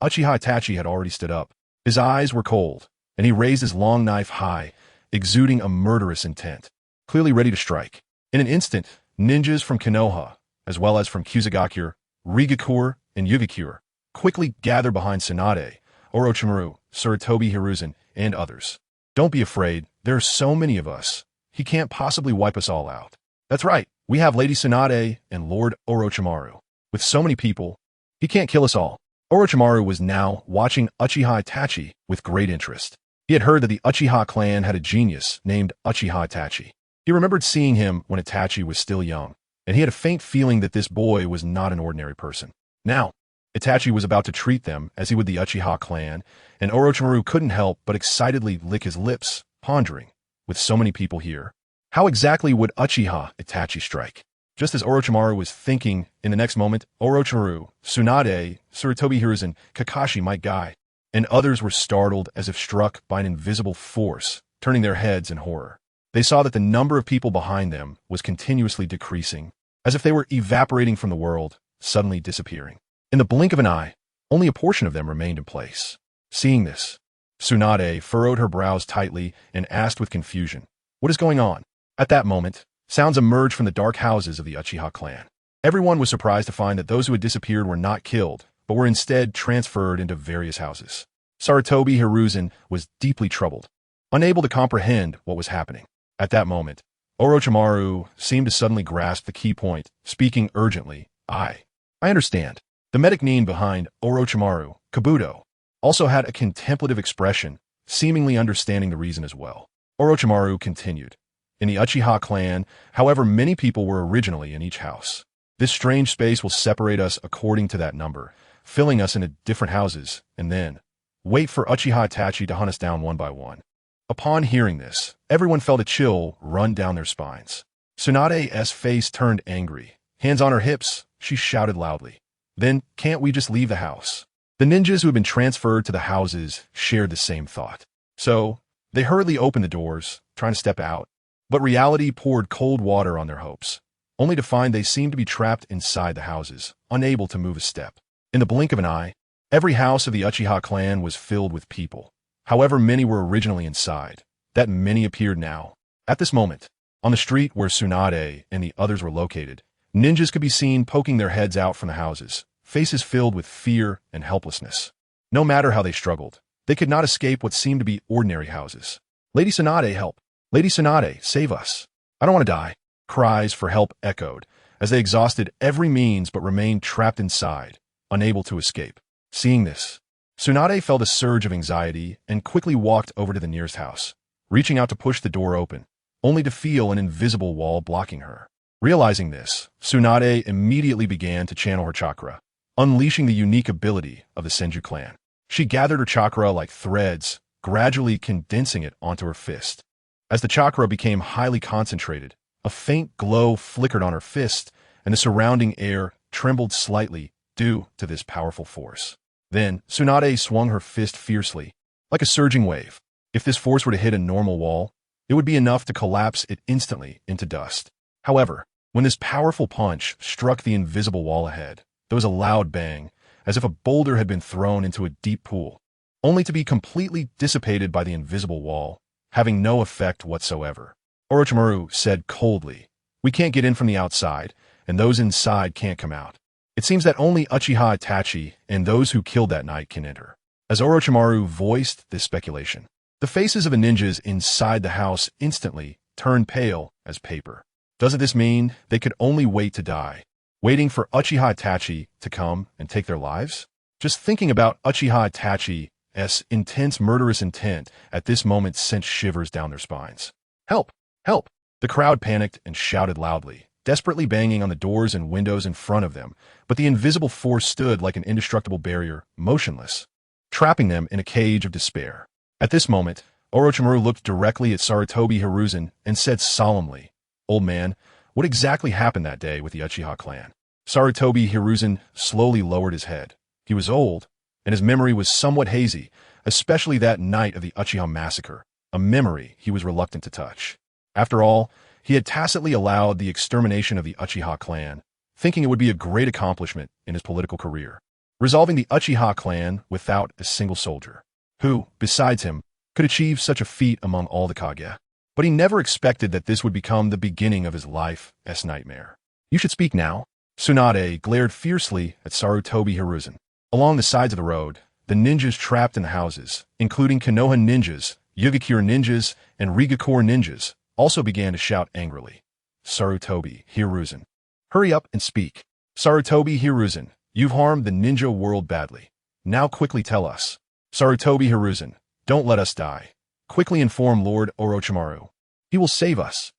Uchiha Itachi, had already stood up. His eyes were cold, and he raised his long knife high, exuding a murderous intent, clearly ready to strike. In an instant, ninjas from Konoha, as well as from Kusagakure, Rigakure, and Yugakure, quickly gathered behind Tsunade, Orochimaru, Sarutobi Hiruzen, and others. Don't be afraid, there are so many of us. He can't possibly wipe us all out. That's right, we have Lady Tsunade and Lord Orochimaru. With so many people, he can't kill us all. Orochimaru was now watching Uchiha Itachi with great interest. He had heard that the Uchiha clan had a genius named Uchiha Itachi. He remembered seeing him when Itachi was still young, and he had a faint feeling that this boy was not an ordinary person. Now, Itachi was about to treat them as he would the Uchiha clan, and Orochimaru couldn't help but excitedly lick his lips, pondering, with so many people here, how exactly would Uchiha Itachi strike? Just as Orochimaru was thinking, in the next moment, Orochimaru, Tsunade, Sarutobi Hiruzen, Kakashi might die, and others were startled as if struck by an invisible force, turning their heads in horror. They saw that the number of people behind them was continuously decreasing, as if they were evaporating from the world, suddenly disappearing. In the blink of an eye, only a portion of them remained in place. Seeing this, Tsunade furrowed her brows tightly and asked with confusion, what is going on? At that moment, sounds emerged from the dark houses of the Uchiha clan. Everyone was surprised to find that those who had disappeared were not killed, but were instead transferred into various houses. Sarutobi Hiruzen was deeply troubled, unable to comprehend what was happening. At that moment, Orochimaru seemed to suddenly grasp the key point, speaking urgently, I understand. The medic nin behind Orochimaru, Kabuto, also had a contemplative expression, seemingly understanding the reason as well. Orochimaru continued. In the Uchiha clan, however many people were originally in each house, this strange space will separate us according to that number, filling us into different houses, and then wait for Uchiha Itachi to hunt us down one by one. Upon hearing this, everyone felt a chill run down their spines. Tsunade's face turned angry. Hands on her hips, she shouted loudly. Then, can't we just leave the house? The ninjas who had been transferred to the houses shared the same thought. So, they hurriedly opened the doors, trying to step out. But reality poured cold water on their hopes, only to find they seemed to be trapped inside the houses, unable to move a step. In the blink of an eye, every house of the Uchiha clan was filled with people. However many were originally inside, that many appeared now. At this moment, on the street where Tsunade and the others were located, ninjas could be seen poking their heads out from the houses, faces filled with fear and helplessness. No matter how they struggled, they could not escape what seemed to be ordinary houses. Lady Tsunade, help! Lady Tsunade, save us! I don't want to die. Cries for help echoed, as they exhausted every means but remained trapped inside, unable to escape. Seeing this, Tsunade felt a surge of anxiety and quickly walked over to the nearest house, reaching out to push the door open, only to feel an invisible wall blocking her. Realizing this, Tsunade immediately began to channel her chakra, unleashing the unique ability of the Senju clan. She gathered her chakra like threads, gradually condensing it onto her fist. As the chakra became highly concentrated, a faint glow flickered on her fist, and the surrounding air trembled slightly due to this powerful force. Then, Tsunade swung her fist fiercely, like a surging wave. If this force were to hit a normal wall, it would be enough to collapse it instantly into dust. However, when this powerful punch struck the invisible wall ahead, there was a loud bang, as if a boulder had been thrown into a deep pool, only to be completely dissipated by the invisible wall, having no effect whatsoever. Orochimaru said coldly, "We can't get in from the outside, and those inside can't come out. It seems that only Uchiha Itachi and those who killed that night can enter." As Orochimaru voiced this speculation, the faces of the ninjas inside the house instantly turned pale as paper. Doesn't this mean they could only wait to die, waiting for Uchiha Itachi to come and take their lives? Just thinking about Uchiha Itachi's intense murderous intent at this moment sent shivers down their spines. "Help! Help!" The crowd panicked and shouted loudly, desperately banging on the doors and windows in front of them, but the invisible force stood like an indestructible barrier, motionless, trapping them in a cage of despair. At this moment, Orochimaru looked directly at Sarutobi Hiruzen and said solemnly, "Old man, what exactly happened that day with the Uchiha clan?" Sarutobi Hiruzen slowly lowered his head. He was old, and his memory was somewhat hazy, especially that night of the Uchiha massacre, a memory he was reluctant to touch. After all, he had tacitly allowed the extermination of the Uchiha clan, thinking it would be a great accomplishment in his political career, resolving the Uchiha clan without a single soldier, who, besides him, could achieve such a feat among all the Kage. But he never expected that this would become the beginning of his life's nightmare. "You should speak now." Tsunade glared fiercely at Sarutobi Hiruzen. Along the sides of the road, the ninjas trapped in the houses, including Konoha ninjas, Yugakure ninjas, and Rigakure ninjas, also began to shout angrily. Sarutobi Hiruzen, "Hurry up and speak." "Sarutobi Hiruzen, you've harmed the ninja world badly. Now quickly tell us." "Sarutobi Hiruzen, don't let us die. Quickly inform Lord Orochimaru. He will save us."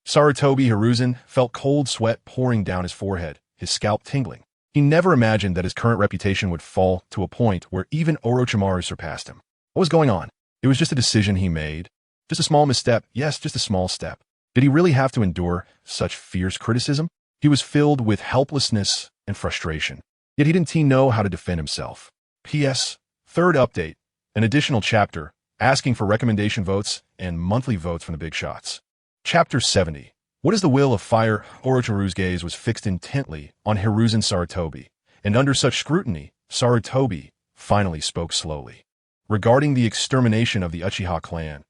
Sarutobi Hiruzen felt cold sweat pouring down his forehead, his scalp tingling. He never imagined that his current reputation would fall to a point where even Orochimaru surpassed him. What was going on? It was just a decision he made. Just a small misstep, yes, just a small step. Did he really have to endure such fierce criticism? He was filled with helplessness and frustration. Yet he didn't know how to defend himself. P.S. Third update, an additional chapter, asking for recommendation votes and monthly votes from the big shots. Chapter 70. What is the will of fire? Orochimaru's gaze was fixed intently on Hiruzen Sarutobi, and under such scrutiny, Sarutobi finally spoke slowly. Regarding the extermination of the Uchiha clan.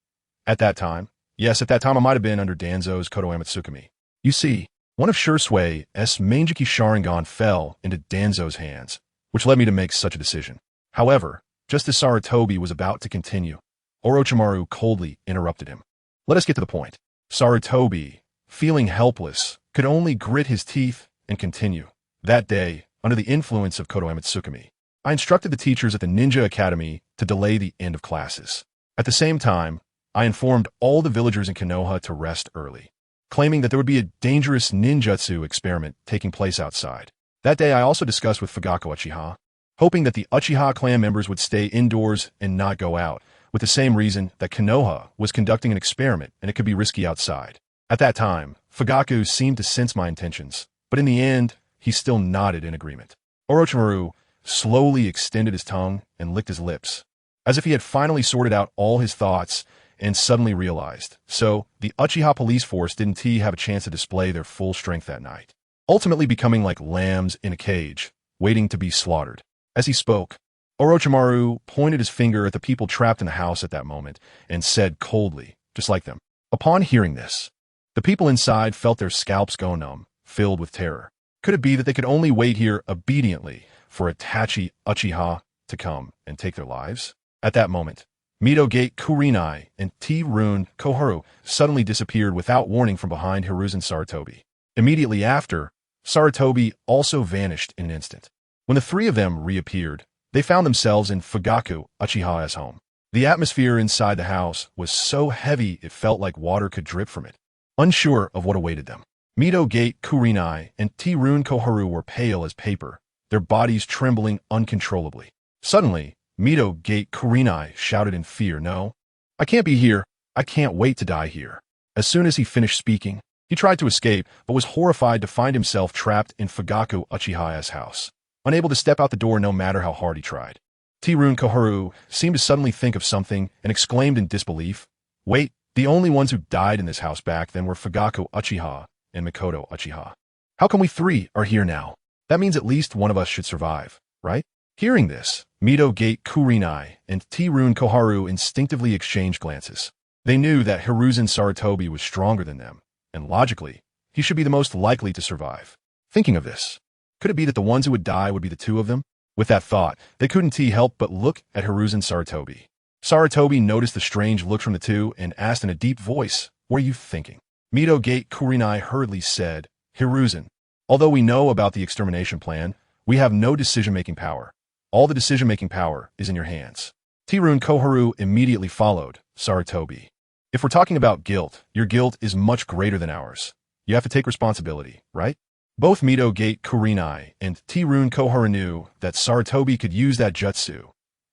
At that time I might have been under Danzo's Kotoama Tsukumi. You see, one of Shusui's Mangekyō Sharingan fell into Danzo's hands, which led me to make such a decision. However, just as Sarutobi was about to continue, Orochimaru coldly interrupted him. Let us get to the point. Sarutobi, feeling helpless, could only grit his teeth and continue. That day, under the influence of Kotoama Tsukumi, I instructed the teachers at the Ninja Academy to delay the end of classes. At the same time, I informed all the villagers in Konoha to rest early, claiming that there would be a dangerous ninjutsu experiment taking place outside. That day I also discussed with Fugaku Uchiha, hoping that the Uchiha clan members would stay indoors and not go out, with the same reason that Konoha was conducting an experiment and it could be risky outside. At that time, Fugaku seemed to sense my intentions, but in the end, he still nodded in agreement. Orochimaru slowly extended his tongue and licked his lips, as if he had finally sorted out all his thoughts and suddenly realized. So, the Uchiha police force didn't have a chance to display their full strength that night, ultimately becoming like lambs in a cage, waiting to be slaughtered. As he spoke, Orochimaru pointed his finger at the people trapped in the house at that moment and said coldly, just like them. Upon hearing this, the people inside felt their scalps go numb, filled with terror. Could it be that they could only wait here obediently for Itachi Uchiha to come and take their lives? At that moment, Mito Gate Kurenai and T-Rune Koharu suddenly disappeared without warning from behind Hiruzen Sarutobi. Immediately after, Sarutobi also vanished in an instant. When the three of them reappeared, they found themselves in Fugaku Uchiha's home. The atmosphere inside the house was so heavy it felt like water could drip from it. Unsure of what awaited them, Mito Gate Kurenai and T-Rune Koharu were pale as paper, their bodies trembling uncontrollably. Suddenly, Mito Gate Kurenai shouted in fear, "No! I can't be here! I can't wait to die here!" As soon as he finished speaking, he tried to escape, but was horrified to find himself trapped in Fugaku Uchiha's house, unable to step out the door no matter how hard he tried. Tirun Koharu seemed to suddenly think of something and exclaimed in disbelief, "Wait, the only ones who died in this house back then were Fugaku Uchiha and Mikoto Uchiha. How come we three are here now? That means at least one of us should survive, right?" Hearing this, Mito Gate Kurenai and Tirun Koharu instinctively exchanged glances. They knew that Hiruzen Sarutobi was stronger than them, and logically, he should be the most likely to survive. Thinking of this, could it be that the ones who would die would be the two of them? With that thought, they couldn't help but look at Hiruzen Sarutobi. Sarutobi noticed the strange look from the two and asked in a deep voice, "What are you thinking?" Mito Gate Kurenai hurriedly said, "Hiruzen, although we know about the extermination plan, we have no decision-making power. All the decision-making power is in your hands." Tirun Koharu immediately followed Sarutobi. "If we're talking about guilt, your guilt is much greater than ours. You have to take responsibility, right?" Both Mito Gate Kurenai and Tirun Koharu knew that Sarutobi could use that jutsu,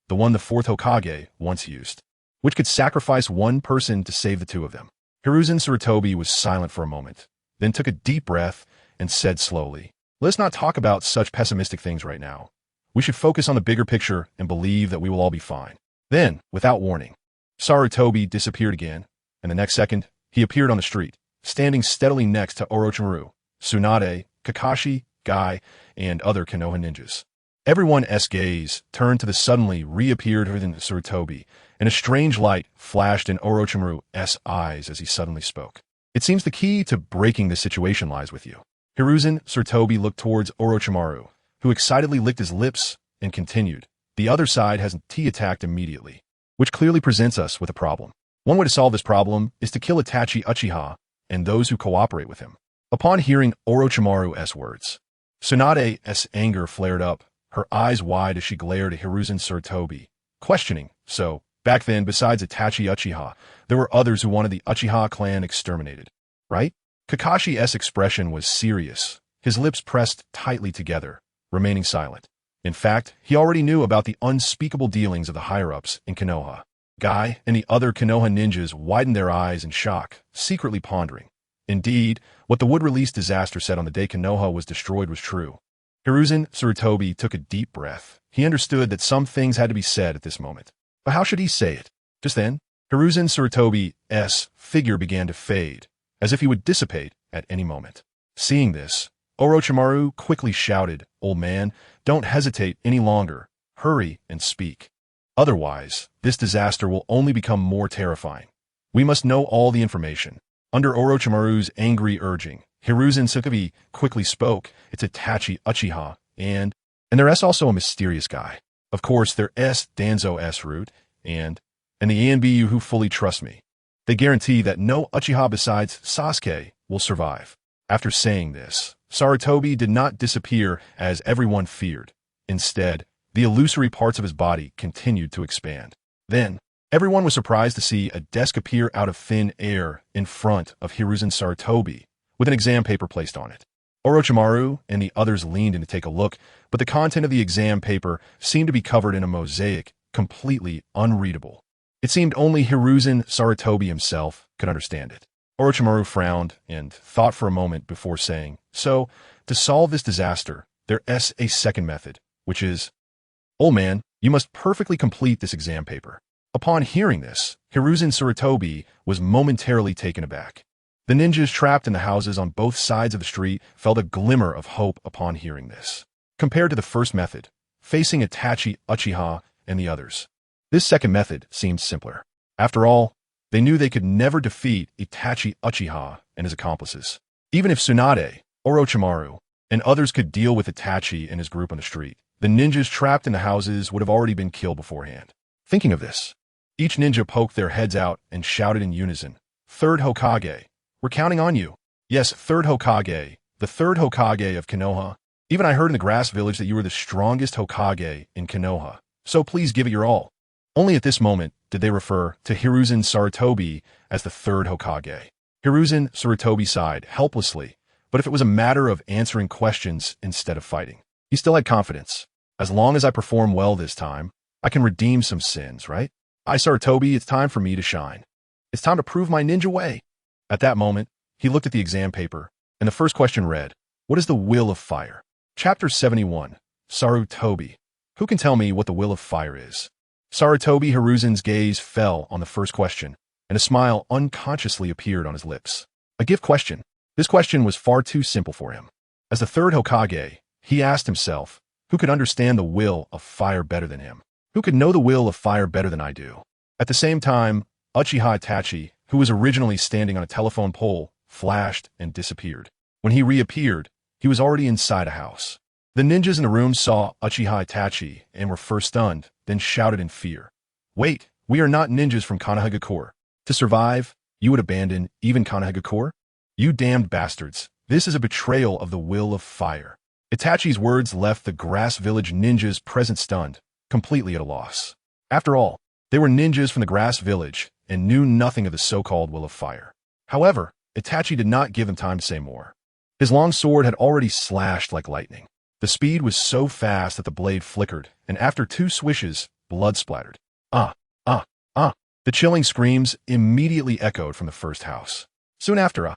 the one the fourth Hokage once used, which could sacrifice one person to save the two of them. Hiruzen Sarutobi was silent for a moment, then took a deep breath and said slowly, "Let's not talk about such pessimistic things right now. We should focus on the bigger picture and believe that we will all be fine." Then, without warning, Sarutobi disappeared again, and the next second, he appeared on the street, standing steadily next to Orochimaru, Tsunade, Kakashi, Guy, and other Konoha ninjas. Everyone's gaze turned to the suddenly reappeared Hiruzen Sarutobi, and a strange light flashed in Orochimaru's eyes as he suddenly spoke. "It seems the key to breaking this situation lies with you." Hiruzen Sarutobi looked towards Orochimaru, who excitedly licked his lips and continued, "The other side has attacked immediately, which clearly presents us with a problem. One way to solve this problem is to kill Itachi Uchiha and those who cooperate with him." Upon hearing Orochimaru's words, Tsunade's anger flared up, her eyes wide as she glared at Hiruzen Sarutobi, questioning, "So, back then, besides Itachi Uchiha, there were others who wanted the Uchiha clan exterminated, right?" Kakashi's expression was serious, his lips pressed tightly together, remaining silent. In fact, he already knew about the unspeakable dealings of the higher-ups in Konoha. Guy and the other Konoha ninjas widened their eyes in shock, secretly pondering. Indeed, what the wood-release disaster said on the day Konoha was destroyed was true. Hiruzen Sarutobi took a deep breath. He understood that some things had to be said at this moment. But how should he say it? Just then, Hiruzen Sarutobi's figure began to fade, as if he would dissipate at any moment. Seeing this, Orochimaru quickly shouted, "Old man, don't hesitate any longer. Hurry and speak. Otherwise, this disaster will only become more terrifying. We must know all the information." Under Orochimaru's angry urging, Hiruzen Sarutobi quickly spoke, "It's Itachi Uchiha, and there's also a mysterious guy. Of course, there's Danzo's root, and the Anbu who fully trust me. They guarantee that no Uchiha besides Sasuke will survive." After saying this, Sarutobi did not disappear as everyone feared. Instead, the illusory parts of his body continued to expand. Then, everyone was surprised to see a desk appear out of thin air in front of Hiruzen Sarutobi, with an exam paper placed on it. Orochimaru and the others leaned in to take a look, but the content of the exam paper seemed to be covered in a mosaic, completely unreadable. It seemed only Hiruzen Sarutobi himself could understand it. Orochimaru frowned and thought for a moment before saying, "So, to solve this disaster, there's a second method, which is, old man, you must perfectly complete this exam paper." Upon hearing this, Hiruzen Sarutobi was momentarily taken aback. The ninjas trapped in the houses on both sides of the street felt a glimmer of hope upon hearing this. Compared to the first method, facing Itachi Uchiha and the others, this second method seemed simpler. After all, they knew they could never defeat Itachi Uchiha and his accomplices. Even if Tsunade, Orochimaru, and others could deal with Itachi and his group on the street, the ninjas trapped in the houses would have already been killed beforehand. Thinking of this, each ninja poked their heads out and shouted in unison, "Third Hokage, we're counting on you." "Yes, third Hokage, the third Hokage of Konoha. Even I heard in the grass village that you were the strongest Hokage in Konoha, so please give it your all." Only at this moment did they refer to Hiruzen Sarutobi as the third Hokage. Hiruzen Sarutobi sighed helplessly, but if it was a matter of answering questions instead of fighting, He still had confidence. As long as I perform well this time, I can redeem some sins, right? Sarutobi, it's time for me to shine. It's time to prove my ninja way. At that moment, he looked at the exam paper, and the first question read, "What is the will of fire?" Chapter 71, Sarutobi. Who can tell me what the will of fire is? Sarutobi Hiruzen's gaze fell on the first question, and a smile unconsciously appeared on his lips. A gift question. This question was far too simple for him. As the third Hokage, he asked himself, who could understand the will of fire better than him? Who could know the will of fire better than I do? At the same time, Uchiha Itachi, who was originally standing on a telephone pole, flashed and disappeared. When he reappeared, he was already inside a house. The ninjas in the room saw Uchiha Itachi and were first stunned, then shouted in fear. "Wait, we are not ninjas from Konoha. To survive, you would abandon even Konoha? You damned bastards. This is a betrayal of the will of fire." Itachi's words left the Grass Village ninjas present stunned, completely at a loss. After all, they were ninjas from the Grass Village and knew nothing of the so-called will of fire. However, Itachi did not give them time to say more. His long sword had already slashed like lightning. The speed was so fast that the blade flickered, and after 2 swishes, blood splattered. Ah, ah, ah. The chilling screams immediately echoed from the first house. Soon after,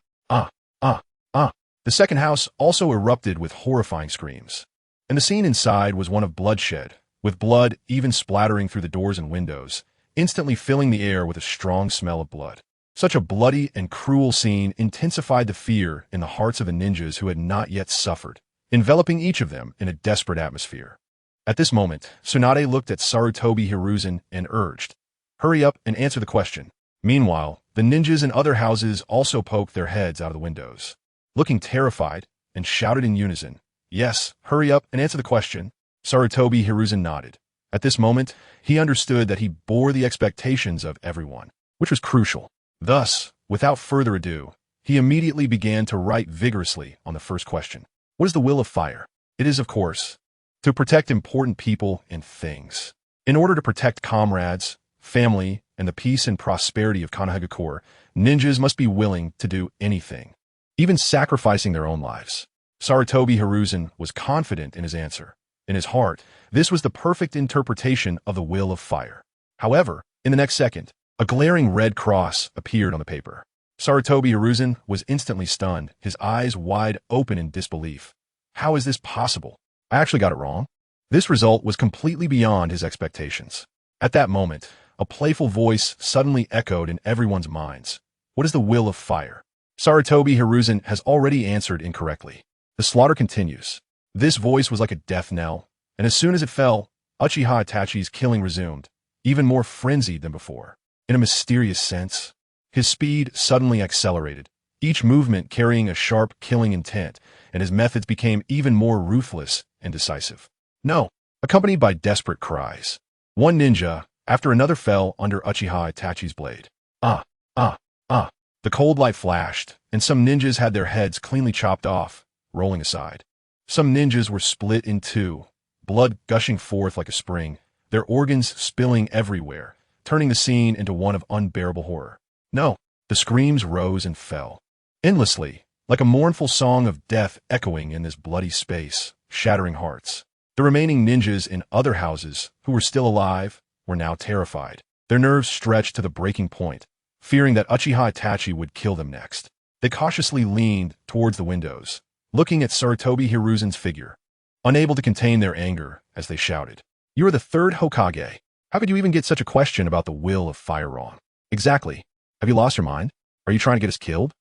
the second house also erupted with horrifying screams. And the scene inside was one of bloodshed, with blood even splattering through the doors and windows, instantly filling the air with a strong smell of blood. Such a bloody and cruel scene intensified the fear in the hearts of the ninjas who had not yet suffered, enveloping each of them in a desperate atmosphere. At this moment, Tsunade looked at Sarutobi Hiruzen and urged, "Hurry up and answer the question." Meanwhile, the ninjas in other houses also poked their heads out of the windows, looking terrified, and shouted in unison, "Yes, hurry up and answer the question." Sarutobi Hiruzen nodded. At this moment, he understood that he bore the expectations of everyone, which was crucial. Thus, without further ado, he immediately began to write vigorously on the first question. What is the will of fire? It is, of course, to protect important people and things. In order to protect comrades, family, and the peace and prosperity of Konoha, ninjas must be willing to do anything, even sacrificing their own lives. Sarutobi Hiruzen was confident in his answer. In his heart, this was the perfect interpretation of the will of fire. However, in the next second, a glaring red cross appeared on the paper. Sarutobi Hiruzen was instantly stunned, his eyes wide open in disbelief. How is this possible? I actually got it wrong? This result was completely beyond his expectations. At that moment, a playful voice suddenly echoed in everyone's minds. What is the will of fire? Sarutobi Hiruzen has already answered incorrectly. The slaughter continues. This voice was like a death knell, and as soon as it fell, Uchiha Itachi's killing resumed, even more frenzied than before. In a mysterious sense, his speed suddenly accelerated, each movement carrying a sharp killing intent, and his methods became even more ruthless and decisive. No, accompanied by desperate cries. One ninja after another fell under Uchiha Itachi's blade. Ah, ah, ah. The cold light flashed, and some ninjas had their heads cleanly chopped off, rolling aside. Some ninjas were split in two, blood gushing forth like a spring, their organs spilling everywhere, turning the scene into one of unbearable horror. No, the screams rose and fell, endlessly, like a mournful song of death echoing in this bloody space, shattering hearts. The remaining ninjas in other houses, who were still alive, were now terrified, their nerves stretched to the breaking point, fearing that Uchiha Itachi would kill them next. They cautiously leaned towards the windows, looking at Sarutobi Hiruzen's figure, unable to contain their anger as they shouted, "You are the third Hokage. How could you even get such a question about the will of fire wrong? Exactly. Have you lost your mind? Are you trying to get us killed?"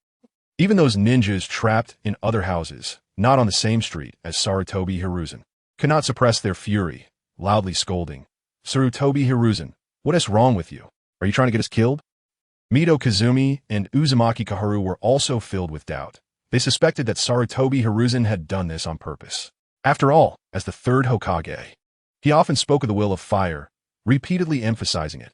Even those ninjas trapped in other houses, not on the same street as Sarutobi Hiruzen, could not suppress their fury, loudly scolding, "Sarutobi Hiruzen, what is wrong with you? Are you trying to get us killed?" Mido Kazumi and Uzumaki Kaharu were also filled with doubt. They suspected that Sarutobi Hiruzen had done this on purpose. After all, as the third Hokage, he often spoke of the will of fire, repeatedly emphasizing it.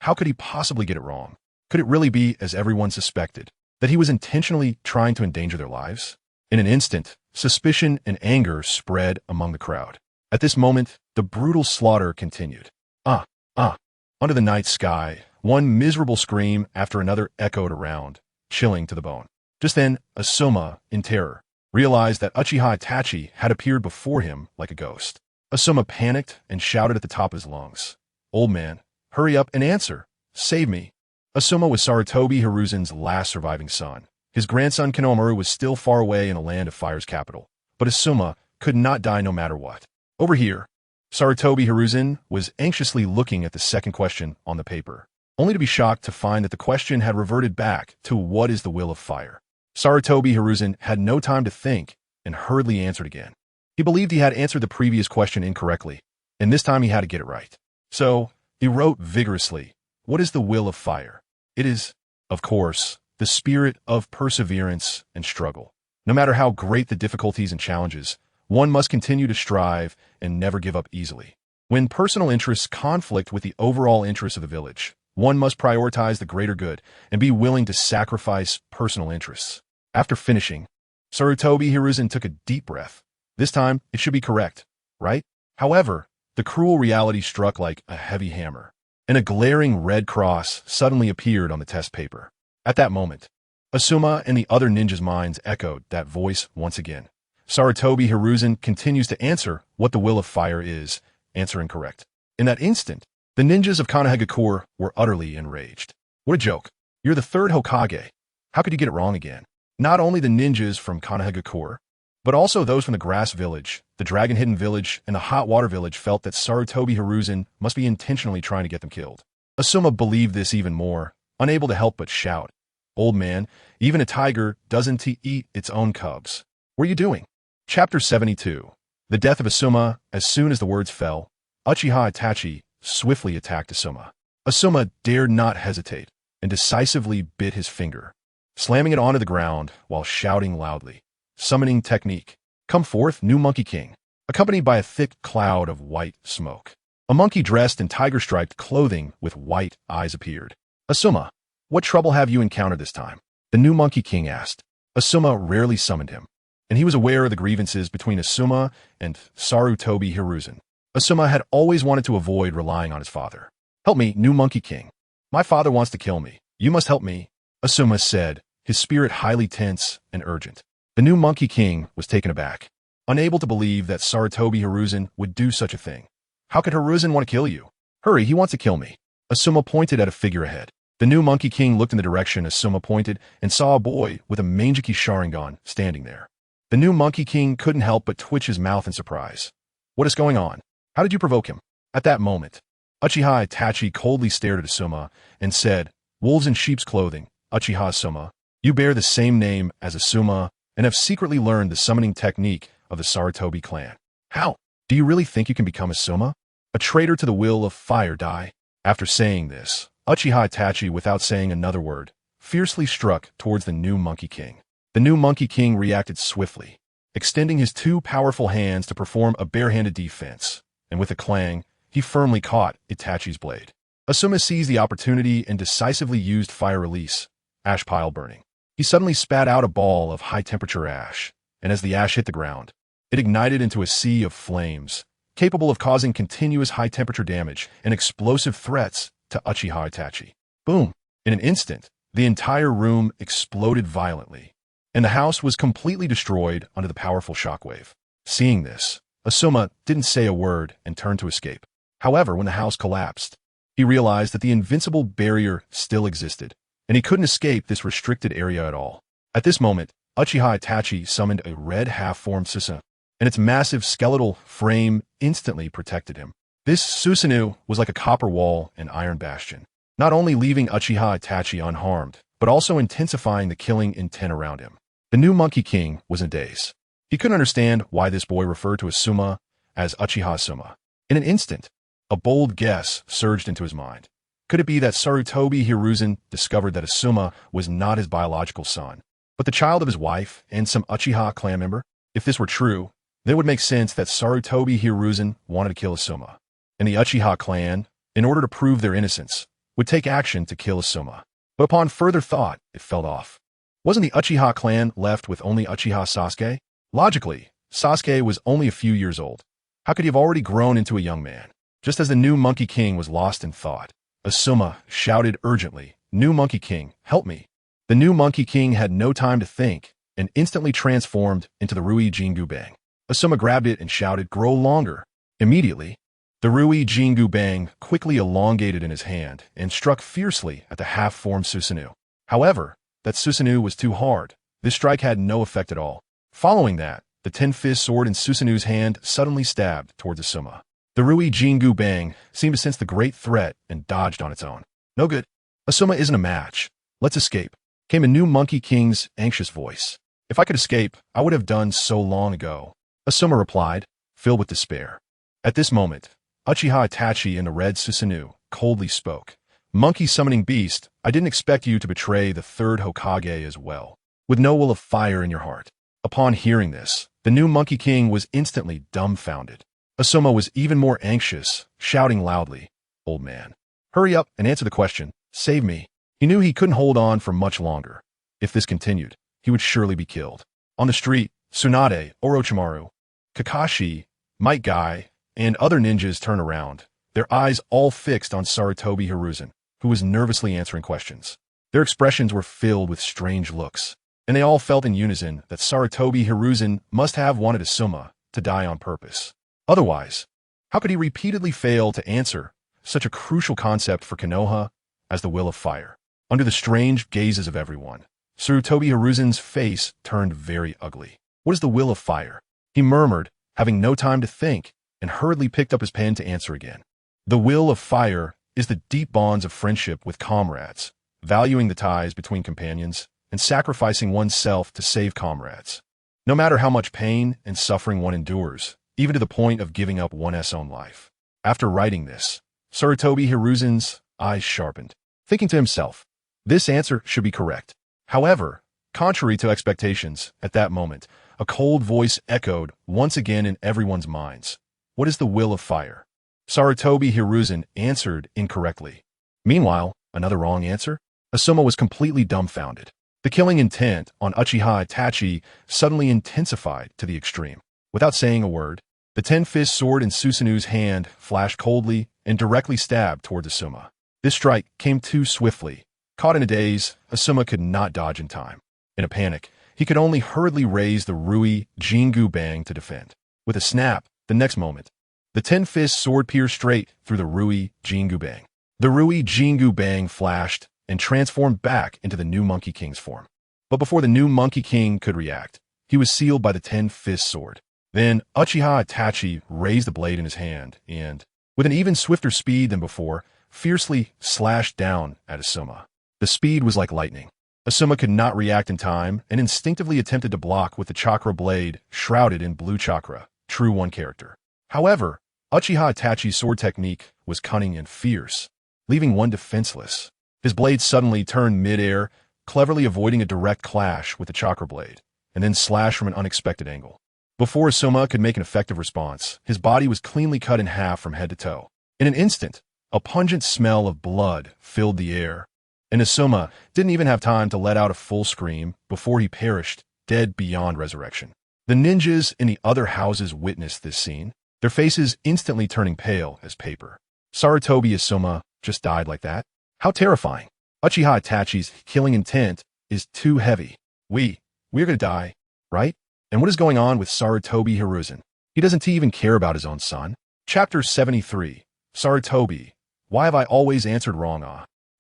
How could he possibly get it wrong? Could it really be, as everyone suspected, that he was intentionally trying to endanger their lives? In an instant, suspicion and anger spread among the crowd. At this moment, the brutal slaughter continued. Ah, ah. Under the night sky, one miserable scream after another echoed around, chilling to the bone. Just then, Asuma, in terror, realized that Uchiha Itachi had appeared before him like a ghost. Asuma panicked and shouted at the top of his lungs, "Old man, hurry up and answer! Save me!" Asuma was Sarutobi Hiruzen's last surviving son. His grandson Konoha was still far away in the land of fire's capital, but Asuma could not die no matter what. Over here, Sarutobi Hiruzen was anxiously looking at the second question on the paper, only to be shocked to find that the question had reverted back to what is the will of fire. Sarutobi Hiruzen had no time to think and hurriedly answered again. He believed he had answered the previous question incorrectly, and this time he had to get it right. So, he wrote vigorously, "What is the will of fire? It is, of course, the spirit of perseverance and struggle. No matter how great the difficulties and challenges, one must continue to strive and never give up easily. When personal interests conflict with the overall interests of the village, one must prioritize the greater good and be willing to sacrifice personal interests." After finishing, Sarutobi Hiruzen took a deep breath. This time, it should be correct, right? However, the cruel reality struck like a heavy hammer, and a glaring red cross suddenly appeared on the test paper. At that moment, Asuma and the other ninjas' minds echoed that voice once again. Sarutobi Hiruzen continues to answer what the will of fire is, answering correct. In that instant, the ninjas of Konoha were utterly enraged. What a joke. You're the third Hokage. How could you get it wrong again? Not only the ninjas from Konoha, but also those from the Grass Village, the Dragon Hidden Village, and the Hot Water Village felt that Sarutobi Hiruzen must be intentionally trying to get them killed. Asuma believed this even more, unable to help but shout, "Old man, even a tiger doesn't eat its own cubs. What are you doing?" Chapter 72. The death of Asuma. As soon as the words fell, Uchiha Itachi swiftly attacked Asuma. Asuma dared not hesitate and decisively bit his finger, slamming it onto the ground while shouting loudly, "Summoning technique. Come forth, new Monkey King," accompanied by a thick cloud of white smoke. A monkey dressed in tiger-striped clothing with white eyes appeared. "Asuma, what trouble have you encountered this time?" the new Monkey King asked. Asuma rarely summoned him, and he was aware of the grievances between Asuma and Sarutobi Hiruzen. Asuma had always wanted to avoid relying on his father. "Help me, new Monkey King. My father wants to kill me. You must help me," Asuma said, his spirit highly tense and urgent. The new Monkey King was taken aback, unable to believe that Sarutobi Hiruzen would do such a thing. "How could Hiruzen want to kill you?" "Hurry, he wants to kill me." Asuma pointed at a figure ahead. The new Monkey King looked in the direction Asuma pointed and saw a boy with a Mangekyō Sharingan standing there. The new Monkey King couldn't help but twitch his mouth in surprise. "What is going on? How did you provoke him?" At that moment, Uchiha Itachi coldly stared at Asuma and said, "Wolves in sheep's clothing, Uchiha Asuma, you bear the same name as Asuma and have secretly learned the summoning technique of the Sarutobi clan. How? Do you really think you can become Asuma? A traitor to the will of fire, die?" After saying this, Uchiha Itachi, without saying another word, fiercely struck towards the new Monkey King. The new Monkey King reacted swiftly, extending his two powerful hands to perform a barehanded defense, and with a clang, he firmly caught Itachi's blade. Asuma seized the opportunity and decisively used fire release, ash pile burning. He suddenly spat out a ball of high-temperature ash, and as the ash hit the ground, it ignited into a sea of flames, capable of causing continuous high-temperature damage and explosive threats to Uchiha Itachi. Boom! In an instant, the entire room exploded violently, and the house was completely destroyed under the powerful shockwave. Seeing this, Asuma didn't say a word and turned to escape. However, when the house collapsed, he realized that the invincible barrier still existed, and he couldn't escape this restricted area at all. At this moment, Uchiha Itachi summoned a red half-formed Susanoo, and its massive skeletal frame instantly protected him. This Susanoo was like a copper wall and iron bastion, not only leaving Uchiha Itachi unharmed, but also intensifying the killing intent around him. The new Monkey King was in a daze. He couldn't understand why this boy referred to Asuma as Uchiha Asuma. In an instant, a bold guess surged into his mind. Could it be that Sarutobi Hiruzen discovered that Asuma was not his biological son, but the child of his wife and some Uchiha clan member? If this were true, then it would make sense that Sarutobi Hiruzen wanted to kill Asuma, and the Uchiha clan, in order to prove their innocence, would take action to kill Asuma. But upon further thought, it fell off. Wasn't the Uchiha clan left with only Uchiha Sasuke? Logically, Sasuke was only a few years old. How could he have already grown into a young man? Just as the new Monkey King was lost in thought, Asuma shouted urgently, "New Monkey King, help me." The new Monkey King had no time to think and instantly transformed into the Rui Jingu Bang. Asuma grabbed it and shouted, "Grow longer!" Immediately, the Rui Jingu Bang quickly elongated in his hand and struck fiercely at the half-formed Susanoo. However, that Susanoo was too hard. This strike had no effect at all. Following that, the 10-fist sword in Susanoo's hand suddenly stabbed towards Asuma. The Rui Jingu Bang seemed to sense the great threat and dodged on its own. "No good. Asuma isn't a match. Let's escape," came a new Monkey King's anxious voice. "If I could escape, I would have done so long ago," Asuma replied, filled with despair. At this moment, Uchiha Itachi and the red Susanoo coldly spoke. "Monkey summoning beast, I didn't expect you to betray the third Hokage as well, with no will of fire in your heart." Upon hearing this, the new Monkey King was instantly dumbfounded. Asuma was even more anxious, shouting loudly, "Old man, hurry up and answer the question. Save me." He knew he couldn't hold on for much longer. If this continued, he would surely be killed. On the street, Tsunade, Orochimaru, Kakashi, Might Guy, and other ninjas turned around, their eyes all fixed on Sarutobi Hiruzen, who was nervously answering questions. Their expressions were filled with strange looks, and they all felt in unison that Sarutobi Hiruzen must have wanted Asuma to die on purpose. Otherwise, how could he repeatedly fail to answer such a crucial concept for Konoha as the will of fire? Under the strange gazes of everyone, Sarutobi Hiruzen's face turned very ugly. "What is the will of fire?" he murmured, having no time to think, and hurriedly picked up his pen to answer again. "The will of fire is the deep bonds of friendship with comrades, valuing the ties between companions, and sacrificing oneself to save comrades. No matter how much pain and suffering one endures, even to the point of giving up one's own life." After writing this, Sarutobi Hiruzen's eyes sharpened, thinking to himself, this answer should be correct. However, contrary to expectations, at that moment, a cold voice echoed once again in everyone's minds. "What is the will of fire?" Sarutobi Hiruzen answered incorrectly. Meanwhile, another wrong answer? Asuma was completely dumbfounded. The killing intent on Uchiha Itachi suddenly intensified to the extreme. Without saying a word, the 10-fist sword in Susanoo's hand flashed coldly and directly stabbed towards Asuma. This strike came too swiftly. Caught in a daze, Asuma could not dodge in time. In a panic, he could only hurriedly raise the Rui Jingu Bang to defend. With a snap, the next moment, the 10-fist sword pierced straight through the Rui Jingu Bang. The Rui Jingu Bang flashed and transformed back into the new Monkey King's form. But before the new Monkey King could react, he was sealed by the 10-fist sword. Then Uchiha Itachi raised the blade in his hand and, with an even swifter speed than before, fiercely slashed down at Asuma. The speed was like lightning. Asuma could not react in time and instinctively attempted to block with the chakra blade shrouded in blue chakra, true one character. However, Uchiha Itachi's sword technique was cunning and fierce, leaving one defenseless. His blade suddenly turned mid-air, cleverly avoiding a direct clash with the chakra blade, and then slashed from an unexpected angle. Before Asuma could make an effective response, his body was cleanly cut in half from head to toe. In an instant, a pungent smell of blood filled the air, and Asuma didn't even have time to let out a full scream before he perished, dead beyond resurrection. The ninjas in the other houses witnessed this scene, their faces instantly turning pale as paper. Sarutobi Asuma just died like that? How terrifying. Uchiha Itachi's killing intent is too heavy. We're gonna die, right? And what is going on with Sarutobi Hiruzen? He doesn't even care about his own son. Chapter 73. Sarutobi. Why have I always answered wrong?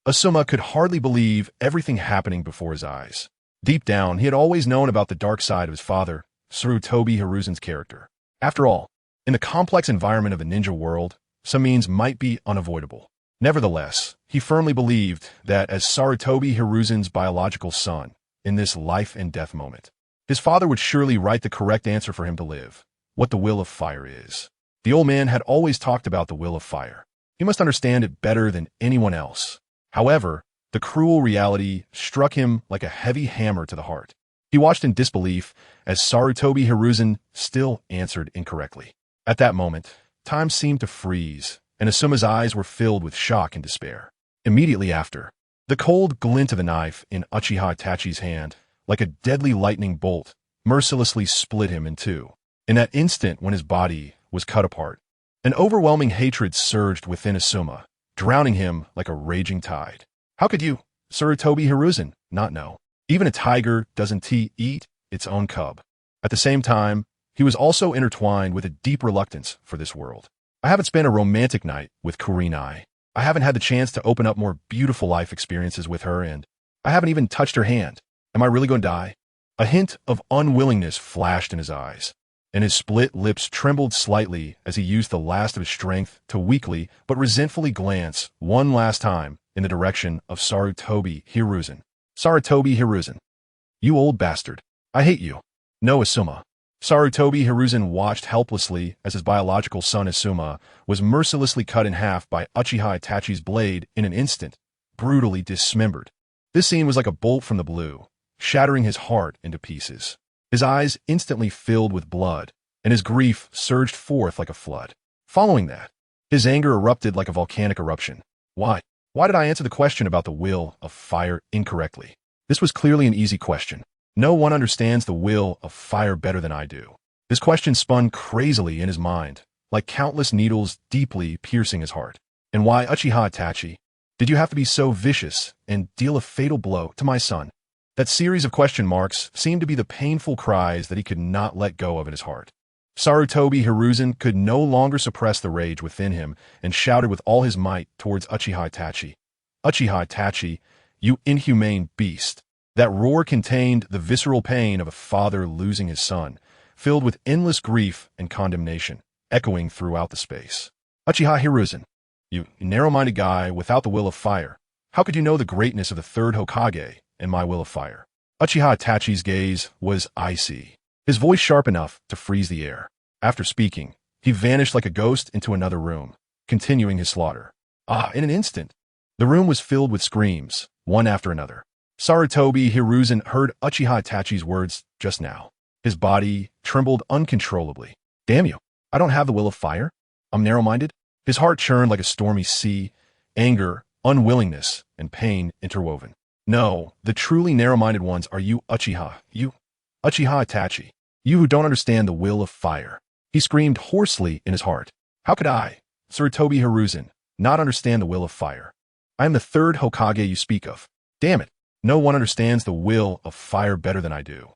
Asuma could hardly believe everything happening before his eyes. Deep down, he had always known about the dark side of his father, Sarutobi Hiruzen's character. After all, in the complex environment of the ninja world, some means might be unavoidable. Nevertheless, he firmly believed that as Sarutobi Hiruzen's biological son, in this life and death moment, his father would surely write the correct answer for him to live, what the will of fire is. The old man had always talked about the will of fire. He must understand it better than anyone else. However, the cruel reality struck him like a heavy hammer to the heart. He watched in disbelief as Sarutobi Hiruzen still answered incorrectly. At that moment, time seemed to freeze, and Asuma's eyes were filled with shock and despair. Immediately after, the cold glint of the knife in Uchiha Itachi's hand, like a deadly lightning bolt, mercilessly split him in two. In that instant when his body was cut apart, an overwhelming hatred surged within Asuma, drowning him like a raging tide. How could you, Sarutobi Hiruzen, not know? Even a tiger doesn't eat its own cub. At the same time, he was also intertwined with a deep reluctance for this world. I haven't spent a romantic night with Kurenai. I haven't had the chance to open up more beautiful life experiences with her, and I haven't even touched her hand. Am I really going to die? A hint of unwillingness flashed in his eyes, and his split lips trembled slightly as he used the last of his strength to weakly but resentfully glance one last time in the direction of Sarutobi Hiruzen. Sarutobi Hiruzen. You old bastard. I hate you. No, Asuma. Sarutobi Hiruzen watched helplessly as his biological son Asuma was mercilessly cut in half by Uchiha Itachi's blade in an instant, brutally dismembered. This scene was like a bolt from the blue, shattering his heart into pieces. His eyes instantly filled with blood, and his grief surged forth like a flood. Following that, his anger erupted like a volcanic eruption. Why? Why did I answer the question about the will of fire incorrectly? This was clearly an easy question. No one understands the will of fire better than I do. This question spun crazily in his mind, like countless needles deeply piercing his heart. And why, Uchiha Itachi, did you have to be so vicious and deal a fatal blow to my son? That series of question marks seemed to be the painful cries that he could not let go of in his heart. Sarutobi Hiruzen could no longer suppress the rage within him and shouted with all his might towards Uchiha Itachi. Uchiha Itachi, you inhumane beast. That roar contained the visceral pain of a father losing his son, filled with endless grief and condemnation, echoing throughout the space. Uchiha Hiruzen, you narrow-minded guy without the will of fire. How could you know the greatness of the third Hokage and my will of fire? Uchiha Itachi's gaze was icy, his voice sharp enough to freeze the air. After speaking, he vanished like a ghost into another room, continuing his slaughter. In an instant, the room was filled with screams, one after another. Sarutobi Hiruzen heard Uchiha Itachi's words just now. His body trembled uncontrollably. Damn you, I don't have the will of fire? I'm narrow-minded? His heart churned like a stormy sea, anger, unwillingness, and pain interwoven. No, the truly narrow-minded ones are you, Uchiha, you, Uchiha Itachi, you who don't understand the will of fire. He screamed hoarsely in his heart. How could I, Sarutobi Hiruzen, not understand the will of fire? I am the third Hokage you speak of. Damn it. No one understands the will of fire better than I do.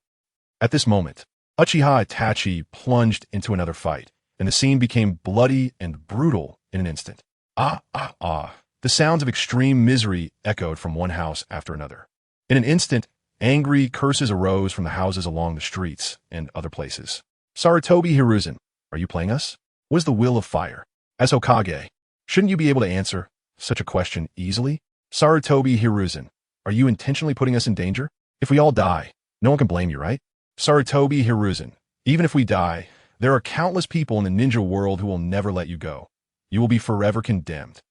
At this moment, Uchiha Itachi plunged into another fight, and the scene became bloody and brutal in an instant. The sounds of extreme misery echoed from one house after another. In an instant, angry curses arose from the houses along the streets and other places. Sarutobi Hiruzen, are you playing us? What is the will of fire? As Hokage, shouldn't you be able to answer such a question easily? Sarutobi Hiruzen, are you intentionally putting us in danger? If we all die, no one can blame you, right? Sarutobi Hiruzen, even if we die, there are countless people in the ninja world who will never let you go. You will be forever condemned.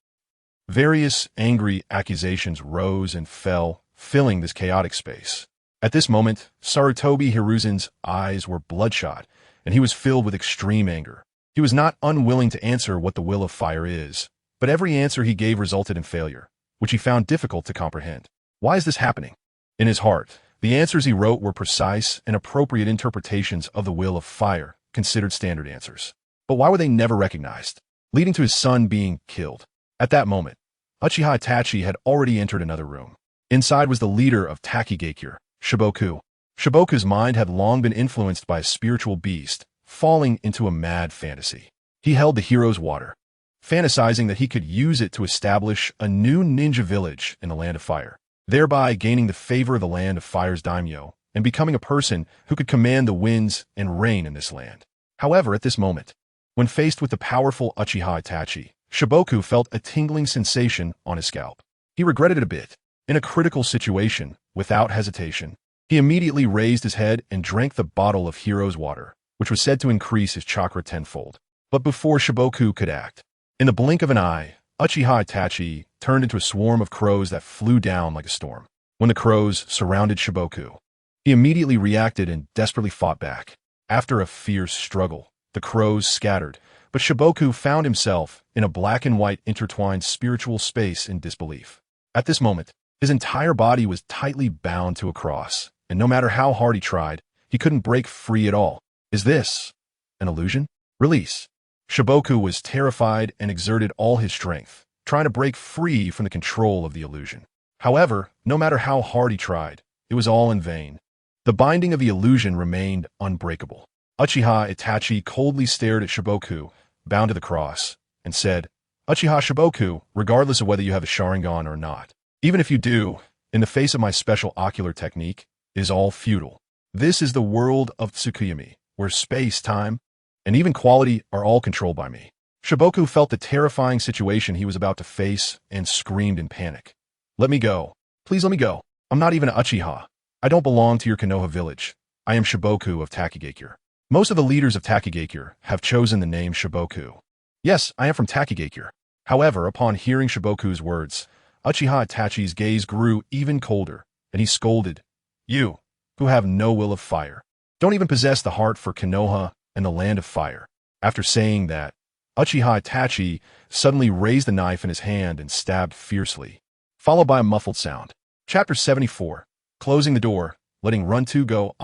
Various angry accusations rose and fell, filling this chaotic space. At this moment, Sarutobi Hiruzen's eyes were bloodshot, and he was filled with extreme anger. He was not unwilling to answer what the will of fire is, but every answer he gave resulted in failure, which he found difficult to comprehend. Why is this happening? In his heart, the answers he wrote were precise and appropriate interpretations of the will of fire, considered standard answers. But why were they never recognized, leading to his son being killed? At that moment, Uchiha Itachi had already entered another room. Inside was the leader of Takigakure, Shiboku. Shiboku's mind had long been influenced by a spiritual beast, falling into a mad fantasy. He held the hero's water, fantasizing that he could use it to establish a new ninja village in the Land of Fire, thereby gaining the favor of the Land of Fire's daimyo and becoming a person who could command the winds and rain in this land. However, at this moment, when faced with the powerful Uchiha Itachi, Shiboku felt a tingling sensation on his scalp. He regretted it a bit. In a critical situation, without hesitation, he immediately raised his head and drank the bottle of hero's water, which was said to increase his chakra tenfold. But before Shiboku could act, in the blink of an eye, Uchiha Itachi turned into a swarm of crows that flew down like a storm. When the crows surrounded Shiboku, he immediately reacted and desperately fought back. After a fierce struggle, the crows scattered, but Shiboku found himself in a black and white intertwined spiritual space in disbelief. At this moment, his entire body was tightly bound to a cross, and no matter how hard he tried, he couldn't break free at all. Is this an illusion? Release. Shiboku was terrified and exerted all his strength, trying to break free from the control of the illusion. However, no matter how hard he tried, it was all in vain. The binding of the illusion remained unbreakable. Uchiha Itachi coldly stared at Shiboku, bound to the cross, and said, Uchiha Shiboku, regardless of whether you have a Sharingan or not, even if you do, in the face of my special ocular technique, is all futile. This is the world of Tsukuyami, where space, time, and even quality are all controlled by me. Shiboku felt the terrifying situation he was about to face and screamed in panic. Let me go. Please let me go. I'm not even an Uchiha. I don't belong to your Konoha village. I am Shiboku of Takigakure. Most of the leaders of Takigakure have chosen the name Shiboku. Yes, I am from Takigakure. However, upon hearing Shiboku's words, Uchiha Itachi's gaze grew even colder, and he scolded, You, who have no will of fire, don't even possess the heart for Konoha and the land of fire. After saying that, Uchiha Itachi suddenly raised the knife in his hand and stabbed fiercely, followed by a muffled sound. Chapter 74. Closing the door, letting Run-To go,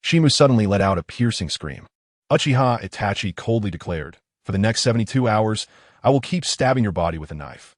Shimu suddenly let out a piercing scream. Uchiha Itachi coldly declared, For the next 72 hours, I will keep stabbing your body with a knife.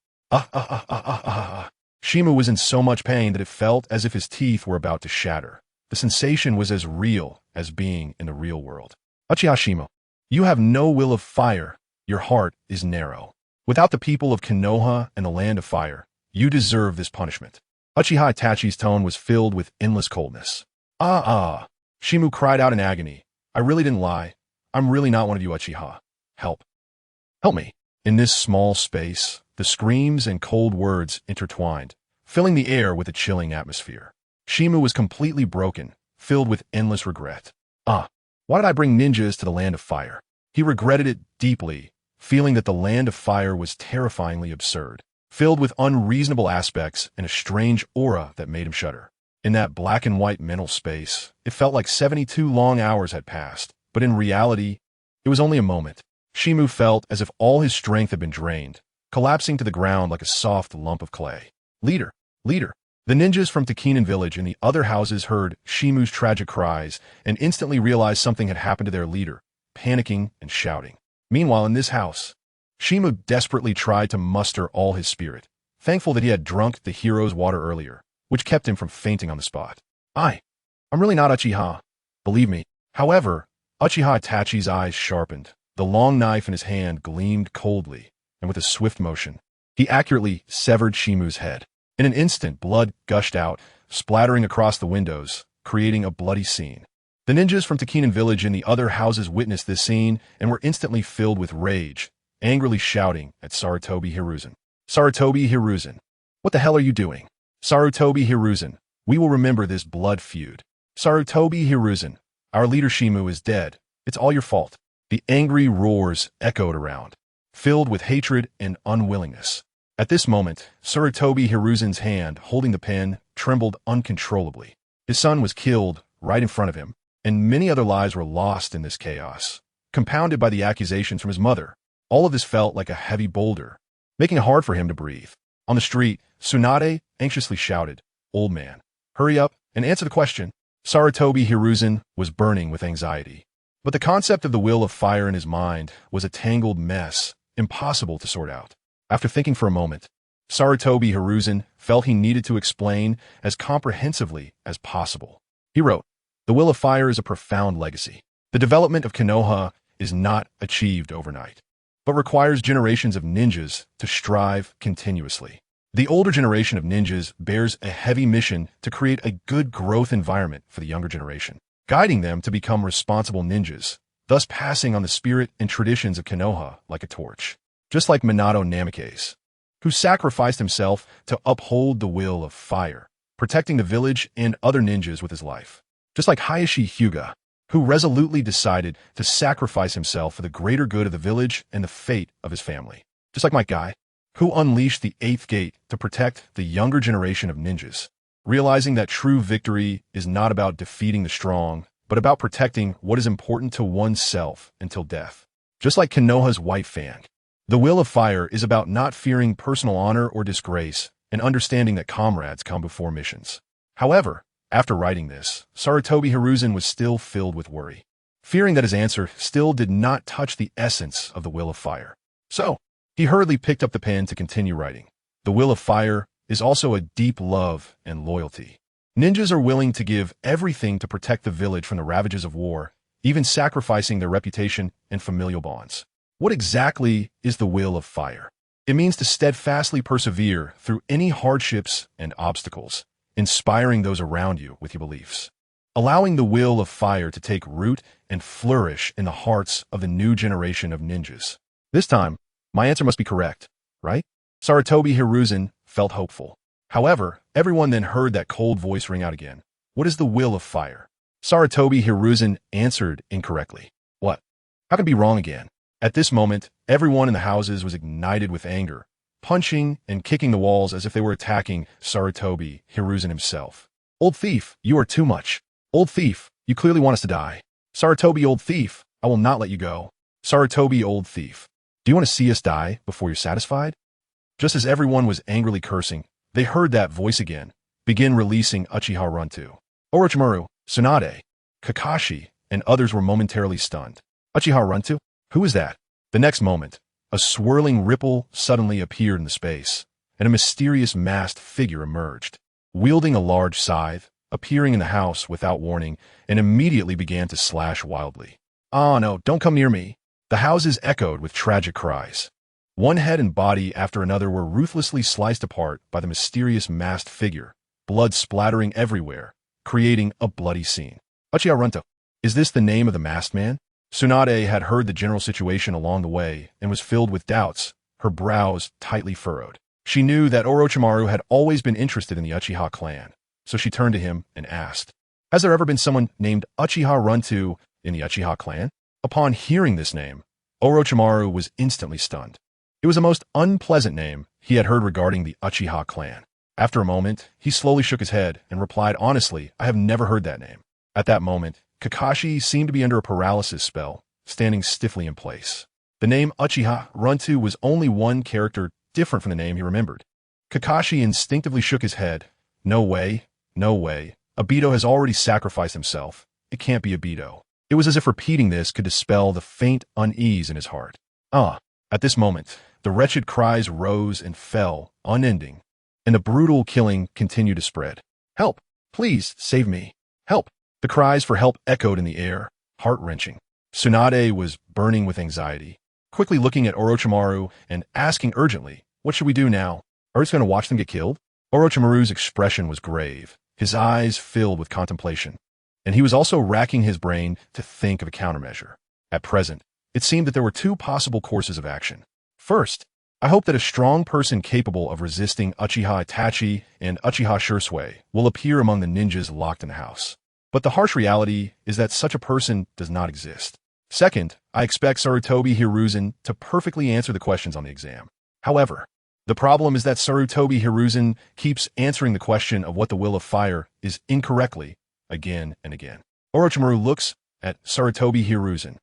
Shimu was in so much pain that it felt as if his teeth were about to shatter. The sensation was as real as being in the real world. Uchiha Shimu, you have no will of fire. Your heart is narrow. Without the people of Konoha and the land of fire, you deserve this punishment. Uchiha Itachi's tone was filled with endless coldness. Shimu cried out in agony. I really didn't lie. I'm really not one of you Uchiha. Help. Help me. In this small space, the screams and cold words intertwined, filling the air with a chilling atmosphere. Shimu was completely broken, filled with endless regret. Why did I bring ninjas to the land of fire? He regretted it deeply, feeling that the land of fire was terrifyingly absurd, filled with unreasonable aspects and a strange aura that made him shudder. In that black and white mental space, it felt like 72 long hours had passed, but in reality, it was only a moment. Shimu felt as if all his strength had been drained, collapsing to the ground like a soft lump of clay. Leader! The ninjas from Takinan village and the other houses heard Shimu's tragic cries and instantly realized something had happened to their leader, panicking and shouting. Meanwhile, in this house, Shimu desperately tried to muster all his spirit, thankful that he had drunk the hero's water earlier, which kept him from fainting on the spot. I'm really not Uchiha. Believe me. However, Uchiha Itachi's eyes sharpened. The long knife in his hand gleamed coldly, and with a swift motion, he accurately severed Shimu's head. In an instant, blood gushed out, splattering across the windows, creating a bloody scene. The ninjas from Takinan village and the other houses witnessed this scene and were instantly filled with rage, angrily shouting at Sarutobi Hiruzen. Sarutobi Hiruzen, what the hell are you doing? Sarutobi Hiruzen, we will remember this blood feud. Sarutobi Hiruzen, our leader Shimu is dead. It's all your fault. The angry roars echoed around, filled with hatred and unwillingness. At this moment, Sarutobi Hiruzen's hand, holding the pen, trembled uncontrollably. His son was killed right in front of him, and many other lives were lost in this chaos, compounded by the accusations from his mother. All of this felt like a heavy boulder, making it hard for him to breathe. On the street, Tsunade anxiously shouted, Old man, hurry up and answer the question. Sarutobi Hiruzen was burning with anxiety. But the concept of the will of fire in his mind was a tangled mess, impossible to sort out. After thinking for a moment, Sarutobi Hiruzen felt he needed to explain as comprehensively as possible. He wrote, The will of fire is a profound legacy. The development of Konoha is not achieved overnight, but requires generations of ninjas to strive continuously. The older generation of ninjas bears a heavy mission to create a good growth environment for the younger generation, guiding them to become responsible ninjas, thus passing on the spirit and traditions of Konoha like a torch. Just like Minato Namikaze, who sacrificed himself to uphold the will of fire, protecting the village and other ninjas with his life. Just like Hayashi Hyuga, who resolutely decided to sacrifice himself for the greater good of the village and the fate of his family. Just like Mike Guy, who unleashed the 8th gate to protect the younger generation of ninjas, realizing that true victory is not about defeating the strong, but about protecting what is important to oneself until death. Just like Konoha's White Fang, the will of fire is about not fearing personal honor or disgrace and understanding that comrades come before missions. However, after writing this, Sarutobi Hiruzen was still filled with worry, fearing that his answer still did not touch the essence of the will of fire. So, he hurriedly picked up the pen to continue writing. The will of fire is also a deep love and loyalty. Ninjas are willing to give everything to protect the village from the ravages of war, even sacrificing their reputation and familial bonds. What exactly is the will of fire? It means to steadfastly persevere through any hardships and obstacles, inspiring those around you with your beliefs. Allowing the will of fire to take root and flourish in the hearts of the new generation of ninjas. This time, my answer must be correct, right? Sarutobi Hiruzen felt hopeful. However, everyone then heard that cold voice ring out again. What is the will of fire? Sarutobi Hiruzen answered incorrectly. What? How can it be wrong again? At this moment, everyone in the houses was ignited with anger, punching and kicking the walls as if they were attacking Sarutobi Hiruzen himself. Old thief, you are too much. Old thief, you clearly want us to die. Sarutobi, old thief, I will not let you go. Sarutobi, old thief, do you want to see us die before you're satisfied? Just as everyone was angrily cursing, they heard that voice again, begin releasing Uchiha Runtu. Orochimaru, Tsunade, Kakashi, and others were momentarily stunned. Uchiha Runtu? Who is that? The next moment, a swirling ripple suddenly appeared in the space, and a mysterious masked figure emerged, wielding a large scythe, appearing in the house without warning, and immediately began to slash wildly. "Ah, no, don't come near me." The houses echoed with tragic cries. One head and body after another were ruthlessly sliced apart by the mysterious masked figure, blood splattering everywhere, creating a bloody scene. Uchiha Runto, is this the name of the masked man? Tsunade had heard the general situation along the way and was filled with doubts, her brows tightly furrowed. She knew that Orochimaru had always been interested in the Uchiha clan, so she turned to him and asked, "Has there ever been someone named Uchiha Runtu in the Uchiha clan?" Upon hearing this name, Orochimaru was instantly stunned. It was a most unpleasant name he had heard regarding the Uchiha clan. After a moment, he slowly shook his head and replied honestly, "I have never heard that name." At that moment, Kakashi seemed to be under a paralysis spell, standing stiffly in place. The name Uchiha Runtu was only one character different from the name he remembered. Kakashi instinctively shook his head. No way, no way. Obito has already sacrificed himself. It can't be Obito. It was as if repeating this could dispel the faint unease in his heart. At this moment, the wretched cries rose and fell, unending, and the brutal killing continued to spread. "Help! Please, save me! Help!" The cries for help echoed in the air, heart-wrenching. Tsunade was burning with anxiety, quickly looking at Orochimaru and asking urgently, "What should we do now? Are we just going to watch them get killed?" Orochimaru's expression was grave, his eyes filled with contemplation, and he was also racking his brain to think of a countermeasure. At present, it seemed that there were two possible courses of action. First, I hope that a strong person capable of resisting Uchiha Itachi and Uchiha Shursui will appear among the ninjas locked in the house. But the harsh reality is that such a person does not exist. Second, I expect Sarutobi Hiruzen to perfectly answer the questions on the exam. However, the problem is that Sarutobi Hiruzen keeps answering the question of what the will of fire is incorrectly, again and again. Orochimaru looks at Sarutobi Hiruzen,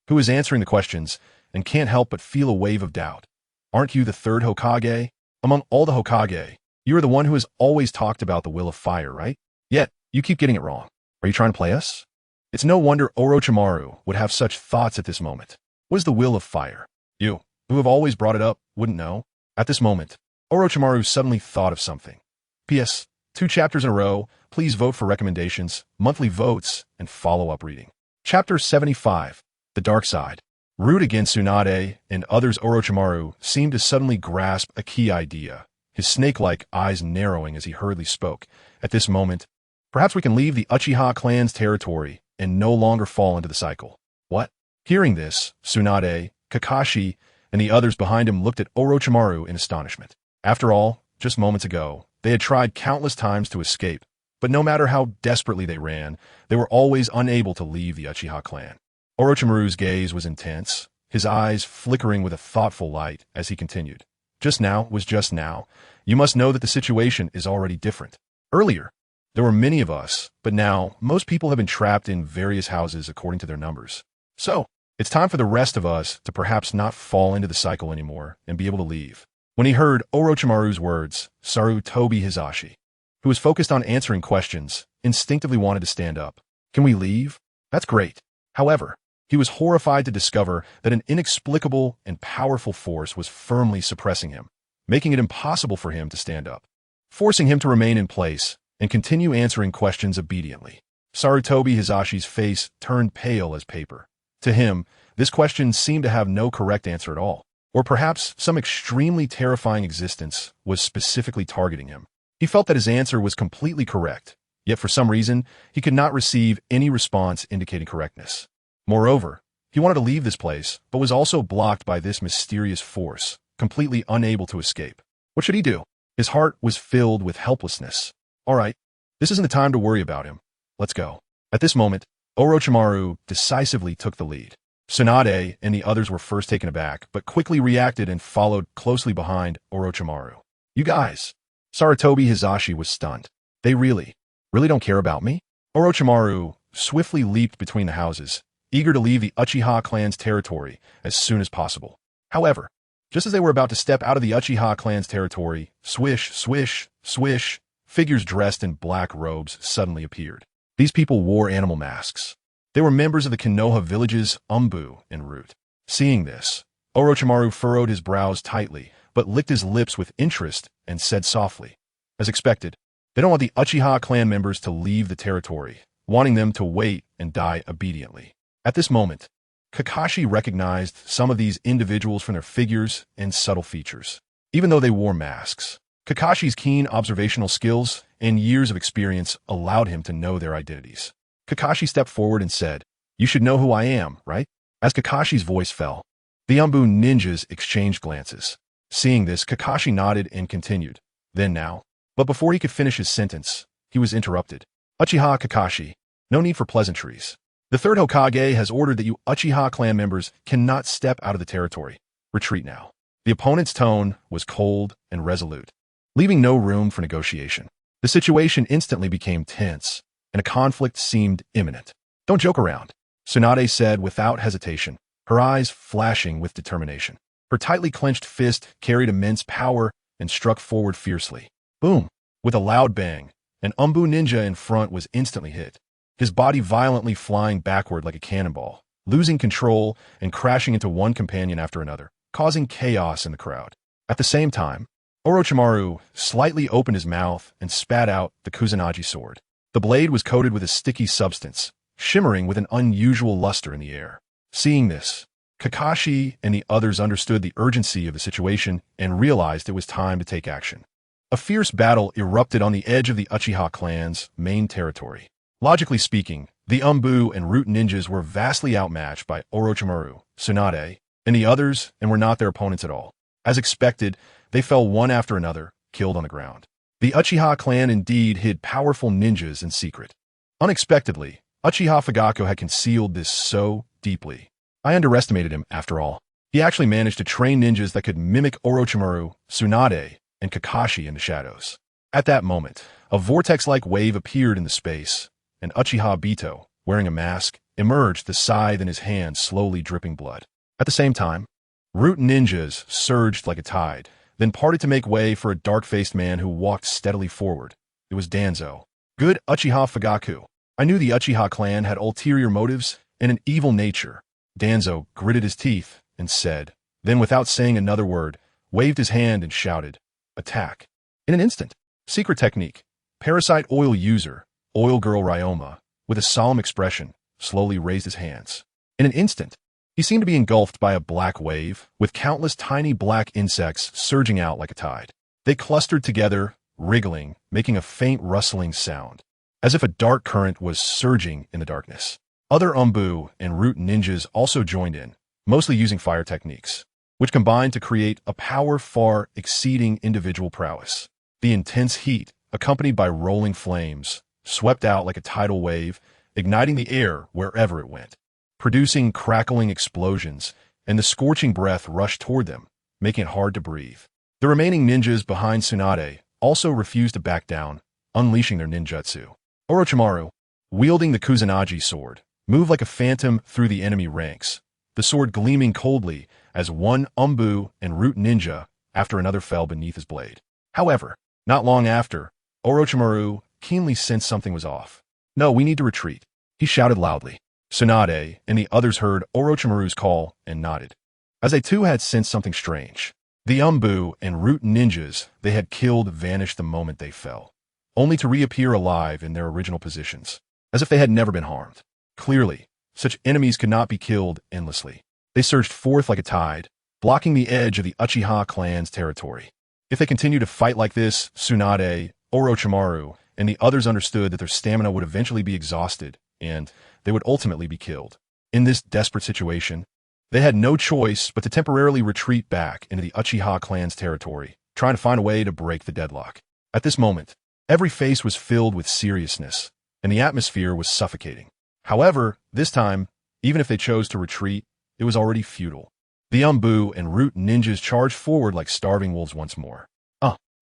who is answering the questions, and can't help but feel a wave of doubt. Aren't you the third Hokage? Among all the Hokage, you are the one who has always talked about the will of fire, right? Yet, you keep getting it wrong. Are you trying to play us? It's no wonder Orochimaru would have such thoughts at this moment. What is the will of fire? You, who have always brought it up, wouldn't know. At this moment, Orochimaru suddenly thought of something. P.S. 2 chapters in a row, please vote for recommendations, monthly votes, and follow-up reading. Chapter 75, The Dark Side. Rude against Tsunade and others, Orochimaru seemed to suddenly grasp a key idea, his snake-like eyes narrowing as he hurriedly spoke. At this moment, perhaps we can leave the Uchiha clan's territory and no longer fall into the cycle. What? Hearing this, Tsunade, Kakashi, and the others behind him looked at Orochimaru in astonishment. After all, just moments ago, they had tried countless times to escape, but no matter how desperately they ran, they were always unable to leave the Uchiha clan. Orochimaru's gaze was intense, his eyes flickering with a thoughtful light as he continued. Just now was just now. You must know that the situation is already different. Earlier, there were many of us, but now most people have been trapped in various houses according to their numbers. So, it's time for the rest of us to perhaps not fall into the cycle anymore and be able to leave. When he heard Orochimaru's words, Sarutobi Hizashi, who was focused on answering questions, instinctively wanted to stand up. Can we leave? That's great. However, he was horrified to discover that an inexplicable and powerful force was firmly suppressing him, making it impossible for him to stand up, forcing him to remain in place and continue answering questions obediently. Sarutobi Hizashi's face turned pale as paper. To him, this question seemed to have no correct answer at all. Or perhaps some extremely terrifying existence was specifically targeting him. He felt that his answer was completely correct, yet for some reason, he could not receive any response indicating correctness. Moreover, he wanted to leave this place, but was also blocked by this mysterious force, completely unable to escape. What should he do? His heart was filled with helplessness. All right, this isn't the time to worry about him. Let's go. At this moment, Orochimaru decisively took the lead. Tsunade and the others were first taken aback, but quickly reacted and followed closely behind Orochimaru. You guys! Sarutobi Hizashi was stunned. They really don't care about me? Orochimaru swiftly leaped between the houses, eager to leave the Uchiha clan's territory as soon as possible. However, just as they were about to step out of the Uchiha clan's territory, swish, swish, swish, figures dressed in black robes suddenly appeared. These people wore animal masks. They were members of the Konoha villages Umbu and Root. Seeing this, Orochimaru furrowed his brows tightly, but licked his lips with interest and said softly, as expected, they don't want the Uchiha clan members to leave the territory, wanting them to wait and die obediently. At this moment, Kakashi recognized some of these individuals from their figures and subtle features. Even though they wore masks, Kakashi's keen observational skills and years of experience allowed him to know their identities. Kakashi stepped forward and said, "You should know who I am, right?" As Kakashi's voice fell, the Umbu ninjas exchanged glances. Seeing this, Kakashi nodded and continued, "Then now." But before he could finish his sentence, he was interrupted. "Uchiha Kakashi, no need for pleasantries. The third Hokage has ordered that you Uchiha clan members cannot step out of the territory. Retreat now." The opponent's tone was cold and resolute, leaving no room for negotiation. The situation instantly became tense, and a conflict seemed imminent. "Don't joke around," Tsunade said without hesitation, her eyes flashing with determination. Her tightly clenched fist carried immense power and struck forward fiercely. Boom! With a loud bang, an Umbu ninja in front was instantly hit, his body violently flying backward like a cannonball, losing control and crashing into one companion after another, causing chaos in the crowd. At the same time, Orochimaru slightly opened his mouth and spat out the Kusanagi sword. The blade was coated with a sticky substance, shimmering with an unusual luster in the air. Seeing this, Kakashi and the others understood the urgency of the situation and realized it was time to take action. A fierce battle erupted on the edge of the Uchiha clan's main territory. Logically speaking, the Umbu and Root ninjas were vastly outmatched by Orochimaru, Tsunade, and the others and were not their opponents at all. As expected, they fell one after another, killed on the ground. The Uchiha clan indeed hid powerful ninjas in secret. Unexpectedly, Uchiha Fugaku had concealed this so deeply. I underestimated him, after all. He actually managed to train ninjas that could mimic Orochimaru, Tsunade, and Kakashi in the shadows. At that moment, a vortex-like wave appeared in the space, and Uchiha Bito, wearing a mask, emerged, the scythe in his hand slowly dripping blood. At the same time, Root ninjas surged like a tide, then parted to make way for a dark-faced man who walked steadily forward. It was Danzo. Good Uchiha Fugaku. I knew the Uchiha clan had ulterior motives and an evil nature. Danzo gritted his teeth and said, then without saying another word, waved his hand and shouted, "Attack." In an instant, secret technique, parasite oil user, Oil Girl Ryoma, with a solemn expression, slowly raised his hands. In an instant, he seemed to be engulfed by a black wave, with countless tiny black insects surging out like a tide. They clustered together, wriggling, making a faint rustling sound, as if a dark current was surging in the darkness. Other Umbu and Root ninjas also joined in, mostly using fire techniques, which combined to create a power far exceeding individual prowess. The intense heat, accompanied by rolling flames, swept out like a tidal wave, igniting the air wherever it went, producing crackling explosions, and the scorching breath rushed toward them, making it hard to breathe. The remaining ninjas behind Tsunade also refused to back down, unleashing their ninjutsu. Orochimaru, wielding the Kusanagi sword, moved like a phantom through the enemy ranks, the sword gleaming coldly as one Umbu and Root ninja after another fell beneath his blade. However, not long after, Orochimaru keenly sensed something was off. "No, we need to retreat," he shouted loudly. Tsunade and the others heard Orochimaru's call and nodded, as they too had sensed something strange. The Umbu and Root ninjas they had killed vanished the moment they fell. only to reappear alive in their original positions, as if they had never been harmed. Clearly, such enemies could not be killed endlessly. They surged forth like a tide, blocking the edge of the Uchiha clan's territory. If they continued to fight like this, Tsunade, Orochimaru, and the others understood that their stamina would eventually be exhausted, and they would ultimately be killed. In this desperate situation, they had no choice but to temporarily retreat back into the Uchiha clan's territory, trying to find a way to break the deadlock. At this moment, every face was filled with seriousness, and the atmosphere was suffocating. However, this time, even if they chose to retreat, it was already futile. The Umbu and Root ninjas charged forward like starving wolves once more.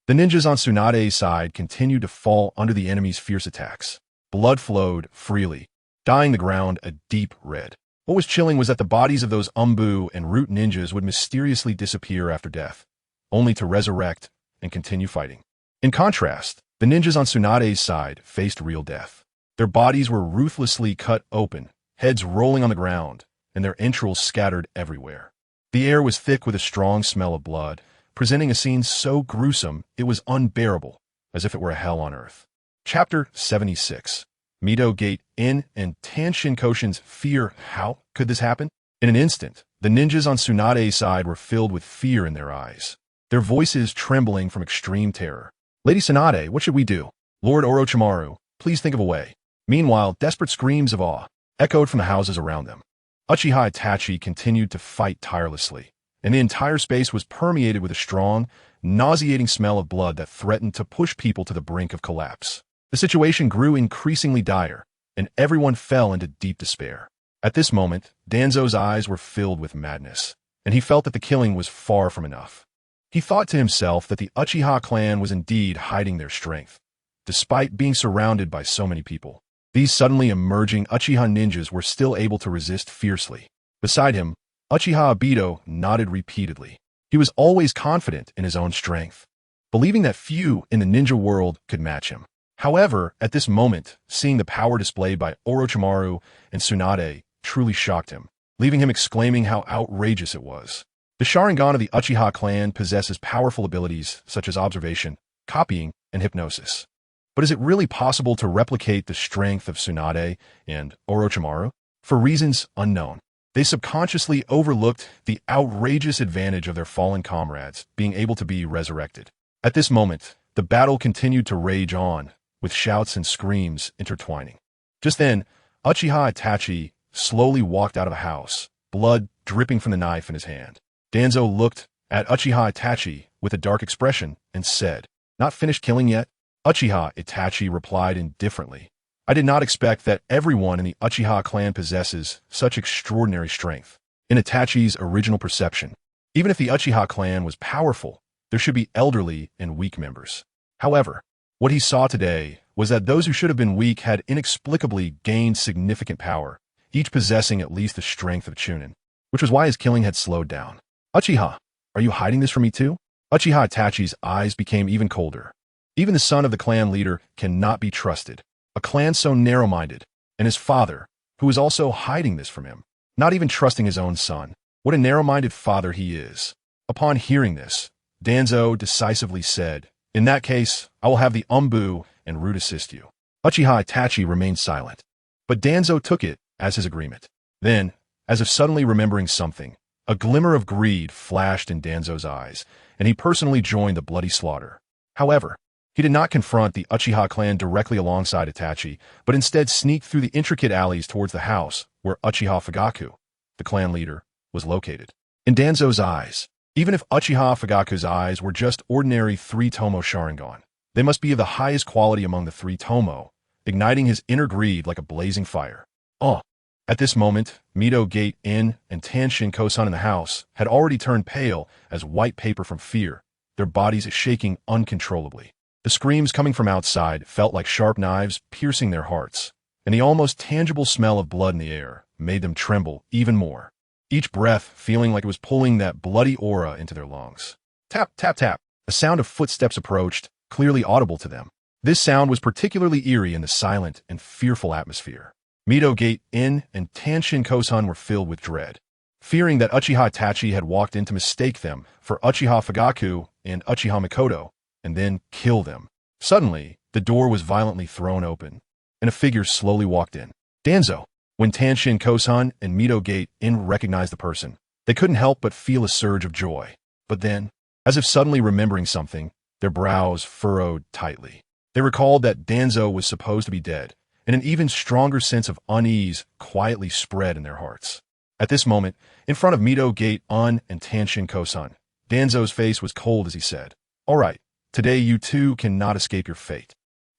The ninjas on Tsunade's side continued to fall under the enemy's fierce attacks. Blood flowed freely, dyeing the ground a deep red. What was chilling was that the bodies of those Umbu and Root ninjas would mysteriously disappear after death, only to resurrect and continue fighting. In contrast, the ninjas on Tsunade's side faced real death. Their bodies were ruthlessly cut open, heads rolling on the ground, and their entrails scattered everywhere. The air was thick with a strong smell of blood, presenting a scene so gruesome it was unbearable, as if it were a hell on earth. Chapter 76. Mito Gate In and Tanshin Koshin's fear. How could this happen? In an instant, the ninjas on Tsunade's side were filled with fear in their eyes, their voices trembling from extreme terror. Lady Tsunade, what should we do? Lord Orochimaru, please think of a way. Meanwhile, desperate screams of awe echoed from the houses around them. Uchiha Itachi continued to fight tirelessly, and the entire space was permeated with a strong, nauseating smell of blood that threatened to push people to the brink of collapse. The situation grew increasingly dire, and everyone fell into deep despair. At this moment, Danzo's eyes were filled with madness, and he felt that the killing was far from enough. He thought to himself that the Uchiha clan was indeed hiding their strength, despite being surrounded by so many people. These suddenly emerging Uchiha ninjas were still able to resist fiercely. Beside him, Uchiha Obito nodded repeatedly. He was always confident in his own strength, believing that few in the ninja world could match him. However, at this moment, seeing the power displayed by Orochimaru and Tsunade truly shocked him, leaving him exclaiming how outrageous it was. The Sharingan of the Uchiha clan possesses powerful abilities such as observation, copying, and hypnosis. But is it really possible to replicate the strength of Tsunade and Orochimaru? For reasons unknown, they subconsciously overlooked the outrageous advantage of their fallen comrades being able to be resurrected. At this moment, the battle continued to rage on, with shouts and screams intertwining. Just then, Uchiha Itachi slowly walked out of the house, blood dripping from the knife in his hand. Danzo looked at Uchiha Itachi with a dark expression and said, "Not finished killing yet?" Uchiha Itachi replied indifferently, "I did not expect that everyone in the Uchiha clan possesses such extraordinary strength." In Itachi's original perception, even if the Uchiha clan was powerful, there should be elderly and weak members. However, what he saw today was that those who should have been weak had inexplicably gained significant power, each possessing at least the strength of Chunin, which was why his killing had slowed down. "Uchiha, are you hiding this from me too?" Uchiha Itachi's eyes became even colder. Even the son of the clan leader cannot be trusted. A clan so narrow-minded, and his father, who was also hiding this from him, not even trusting his own son. What a narrow-minded father he is. Upon hearing this, Danzo decisively said, "In that case, I will have the Umbu and Root assist you." Uchiha Itachi remained silent, but Danzo took it as his agreement. Then, as if suddenly remembering something, a glimmer of greed flashed in Danzo's eyes, and he personally joined the bloody slaughter. However, he did not confront the Uchiha clan directly alongside Itachi, but instead sneaked through the intricate alleys towards the house where Uchiha Fugaku, the clan leader, was located. In Danzo's eyes, even if Uchiha Fugaku's eyes were just ordinary three-tomo Sharingan, they must be of the highest quality among the three-tomo, igniting his inner greed like a blazing fire. At this moment, Mito Gate In and Tanshin Kosan in the house had already turned pale as white paper from fear, their bodies shaking uncontrollably. The screams coming from outside felt like sharp knives piercing their hearts, and the almost tangible smell of blood in the air made them tremble even more, each breath feeling like it was pulling that bloody aura into their lungs. Tap, tap, tap. A sound of footsteps approached, clearly audible to them. This sound was particularly eerie in the silent and fearful atmosphere. Mito Gate In and Tanshin Kosan were filled with dread, fearing that Uchiha Itachi had walked in to mistake them for Uchiha Fugaku and Uchiha Mikoto, and then kill them. Suddenly, the door was violently thrown open, and a figure slowly walked in. Danzo. When Tanshin Kosan and Mito Gate-in recognized the person, they couldn't help but feel a surge of joy. But then, as if suddenly remembering something, their brows furrowed tightly. They recalled that Danzo was supposed to be dead, and an even stronger sense of unease quietly spread in their hearts. At this moment, in front of Mito Gate-un and Tanshin Kosan, Danzo's face was cold as he said, "All right, today you two cannot escape your fate.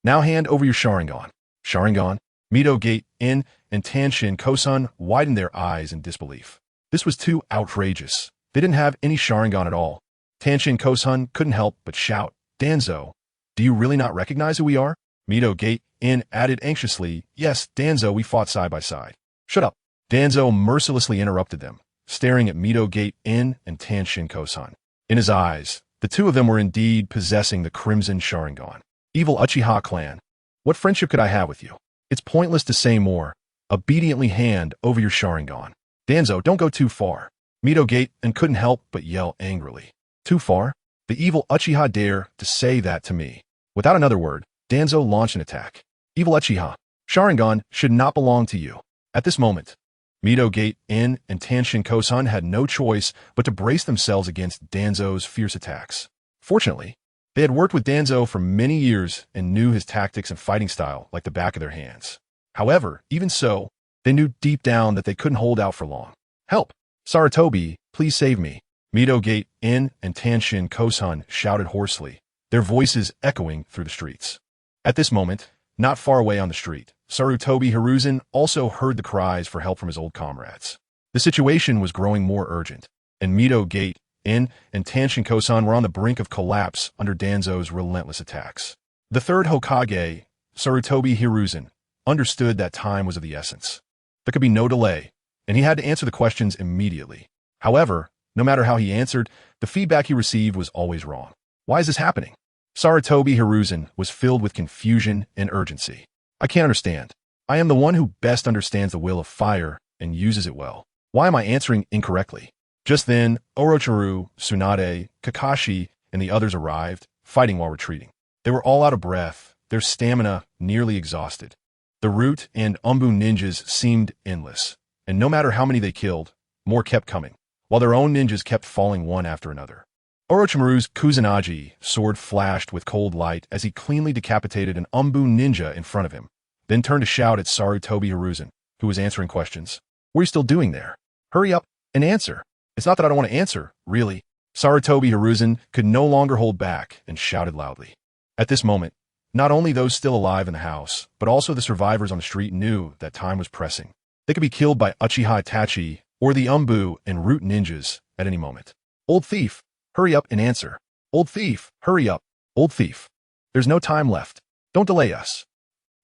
Now hand over your Sharingan." Sharingan? Mito Gate-in and Tanshin Kosan widened their eyes in disbelief. This was too outrageous. They didn't have any Sharingan at all. Tanshin Kosan couldn't help but shout, "Danzo, do you really not recognize who we are?" Mito Gate-in added anxiously, "Yes, Danzo, we fought side by side." "Shut up." Danzo mercilessly interrupted them, staring at Mito Gate-in and Tanshin Kosan. In his eyes, the two of them were indeed possessing the Crimson Sharingan. "Evil Uchiha clan, what friendship could I have with you? It's pointless to say more. Obediently hand over your Sharingan." "Danzo, don't go too far." Mito Gate-in couldn't help but yell angrily. "Too far? The evil Uchiha dare to say that to me." Without another word, Danzo launched an attack. "Evil Uchiha, Sharingan should not belong to you." At this moment, Mito Gate-in and Tanshin Kosan had no choice but to brace themselves against Danzo's fierce attacks. Fortunately, they had worked with Danzo for many years and knew his tactics and fighting style like the back of their hands. However, even so, they knew deep down that they couldn't hold out for long. "Help! Sarutobi, please save me." Mito Gate-in and Tanshin Kosan shouted hoarsely, their voices echoing through the streets. At this moment, not far away on the street, Sarutobi Hiruzen also heard the cries for help from his old comrades. The situation was growing more urgent, and Mito Gate-in and Tanshin Kosan were on the brink of collapse under Danzo's relentless attacks. The third Hokage, Sarutobi Hiruzen, understood that time was of the essence. There could be no delay, and he had to answer the questions immediately. However, no matter how he answered, the feedback he received was always wrong. Why is this happening? Sarutobi Hiruzen was filled with confusion and urgency. "I can't understand. I am the one who best understands the will of fire and uses it well. Why am I answering incorrectly?" Just then, Orochimaru, Tsunade, Kakashi, and the others arrived, fighting while retreating. They were all out of breath, their stamina nearly exhausted. The Root and Umbu ninjas seemed endless, and no matter how many they killed, more kept coming, while their own ninjas kept falling one after another. Orochimaru's Kusanagi sword flashed with cold light as he cleanly decapitated an Umbu ninja in front of him, then turned to shout at Sarutobi Hiruzen, who was answering questions. "What are you still doing there? Hurry up and answer." "It's not that I don't want to answer, really." Sarutobi Hiruzen could no longer hold back and shouted loudly. At this moment, not only those still alive in the house, but also the survivors on the street knew that time was pressing. They could be killed by Uchiha Itachi or the Umbu and Root ninjas at any moment. "Old thief, hurry up and answer. Old thief, hurry up. Old thief. There's no time left. Don't delay us.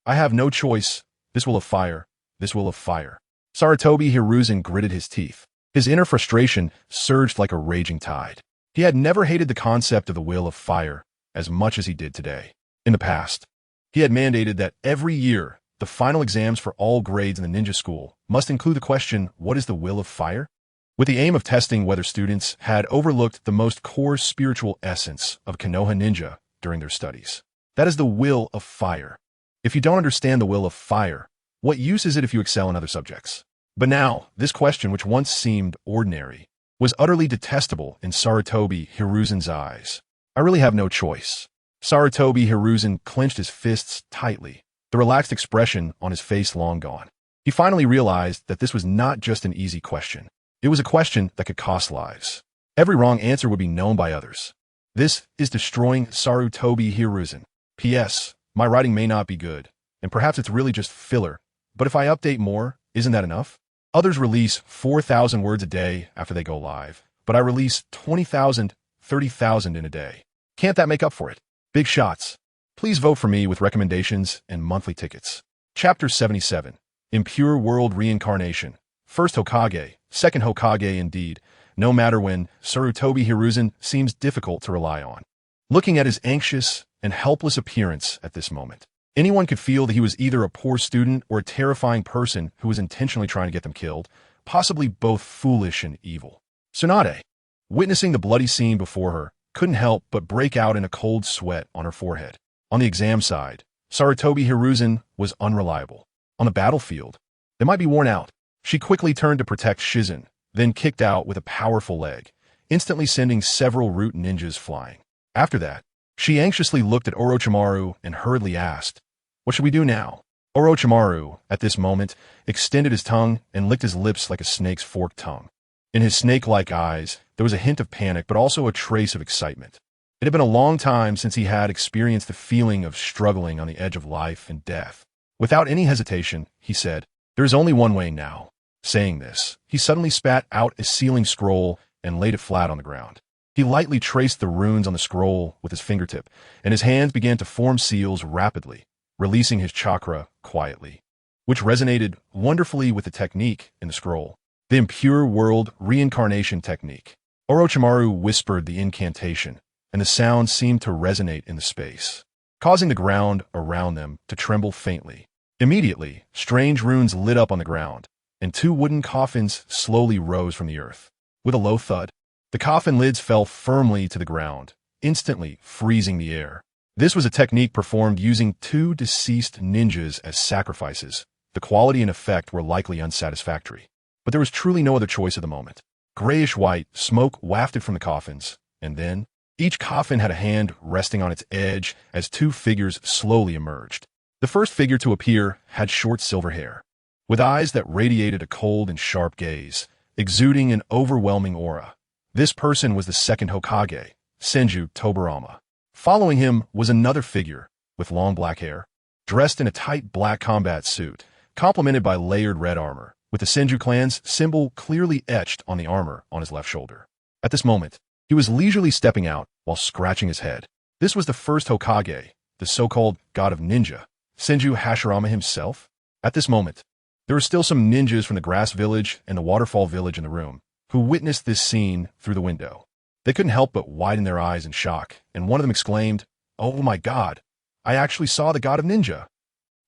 I have no choice. This will of fire. This will of fire." Sarutobi Hiruzen gritted his teeth. His inner frustration surged like a raging tide. He had never hated the concept of the will of fire as much as he did today. In the past, he had mandated that every year, the final exams for all grades in the ninja school must include the question, "What is the will of fire?" with the aim of testing whether students had overlooked the most core spiritual essence of Konoha ninja during their studies. That is the will of fire. If you don't understand the will of fire, what use is it if you excel in other subjects? But now, this question, which once seemed ordinary, was utterly detestable in Sarutobi Hiruzen's eyes. "I really have no choice." Sarutobi Hiruzen clenched his fists tightly, the relaxed expression on his face long gone. He finally realized that this was not just an easy question. It was a question that could cost lives. Every wrong answer would be known by others. This is destroying Sarutobi Hiruzen. P.S. My writing may not be good, and perhaps it's really just filler, but if I update more, isn't that enough? Others release 4,000 words a day after they go live, but I release 20,000, 30,000 in a day. Can't that make up for it? Big shots. Please vote for me with recommendations and monthly tickets. Chapter 77. Impure World Reincarnation. First Hokage, second Hokage indeed, no matter when, Sarutobi Hiruzen seems difficult to rely on. Looking at his anxious and helpless appearance at this moment, anyone could feel that he was either a poor student or a terrifying person who was intentionally trying to get them killed, possibly both foolish and evil. Tsunade, witnessing the bloody scene before her, couldn't help but break out in a cold sweat on her forehead. On the exam side, Sarutobi Hiruzen was unreliable. On the battlefield, they might be worn out. She quickly turned to protect Shizen, then kicked out with a powerful leg, instantly sending several root ninjas flying. After that, she anxiously looked at Orochimaru and hurriedly asked, "What should we do now?" Orochimaru, at this moment, extended his tongue and licked his lips like a snake's forked tongue. In his snake-like eyes, there was a hint of panic but also a trace of excitement. It had been a long time since he had experienced the feeling of struggling on the edge of life and death. Without any hesitation, he said, "There is only one way now." Saying this, he suddenly spat out a sealing scroll and laid it flat on the ground. He lightly traced the runes on the scroll with his fingertip, and his hands began to form seals rapidly, releasing his chakra quietly, which resonated wonderfully with the technique in the scroll. The impure world reincarnation technique. Orochimaru whispered the incantation, and the sound seemed to resonate in the space, causing the ground around them to tremble faintly. Immediately, strange runes lit up on the ground, and two wooden coffins slowly rose from the earth. With a low thud, the coffin lids fell firmly to the ground, instantly freezing the air. This was a technique performed using two deceased ninjas as sacrifices. The quality and effect were likely unsatisfactory, but there was truly no other choice at the moment. Grayish-white smoke wafted from the coffins, and then each coffin had a hand resting on its edge as two figures slowly emerged. The first figure to appear had short silver hair, with eyes that radiated a cold and sharp gaze, exuding an overwhelming aura. This person was the second Hokage, Senju Tobirama. Following him was another figure, with long black hair, dressed in a tight black combat suit, complemented by layered red armor, with the Senju clan's symbol clearly etched on the armor on his left shoulder. At this moment, he was leisurely stepping out while scratching his head. This was the first Hokage, the so-called God of Ninja, Senju Hashirama himself. At this moment, there were still some ninjas from the Grass Village and the Waterfall Village in the room, who witnessed this scene through the window. They couldn't help but widen their eyes in shock, and one of them exclaimed, "Oh my God, I actually saw the God of Ninja."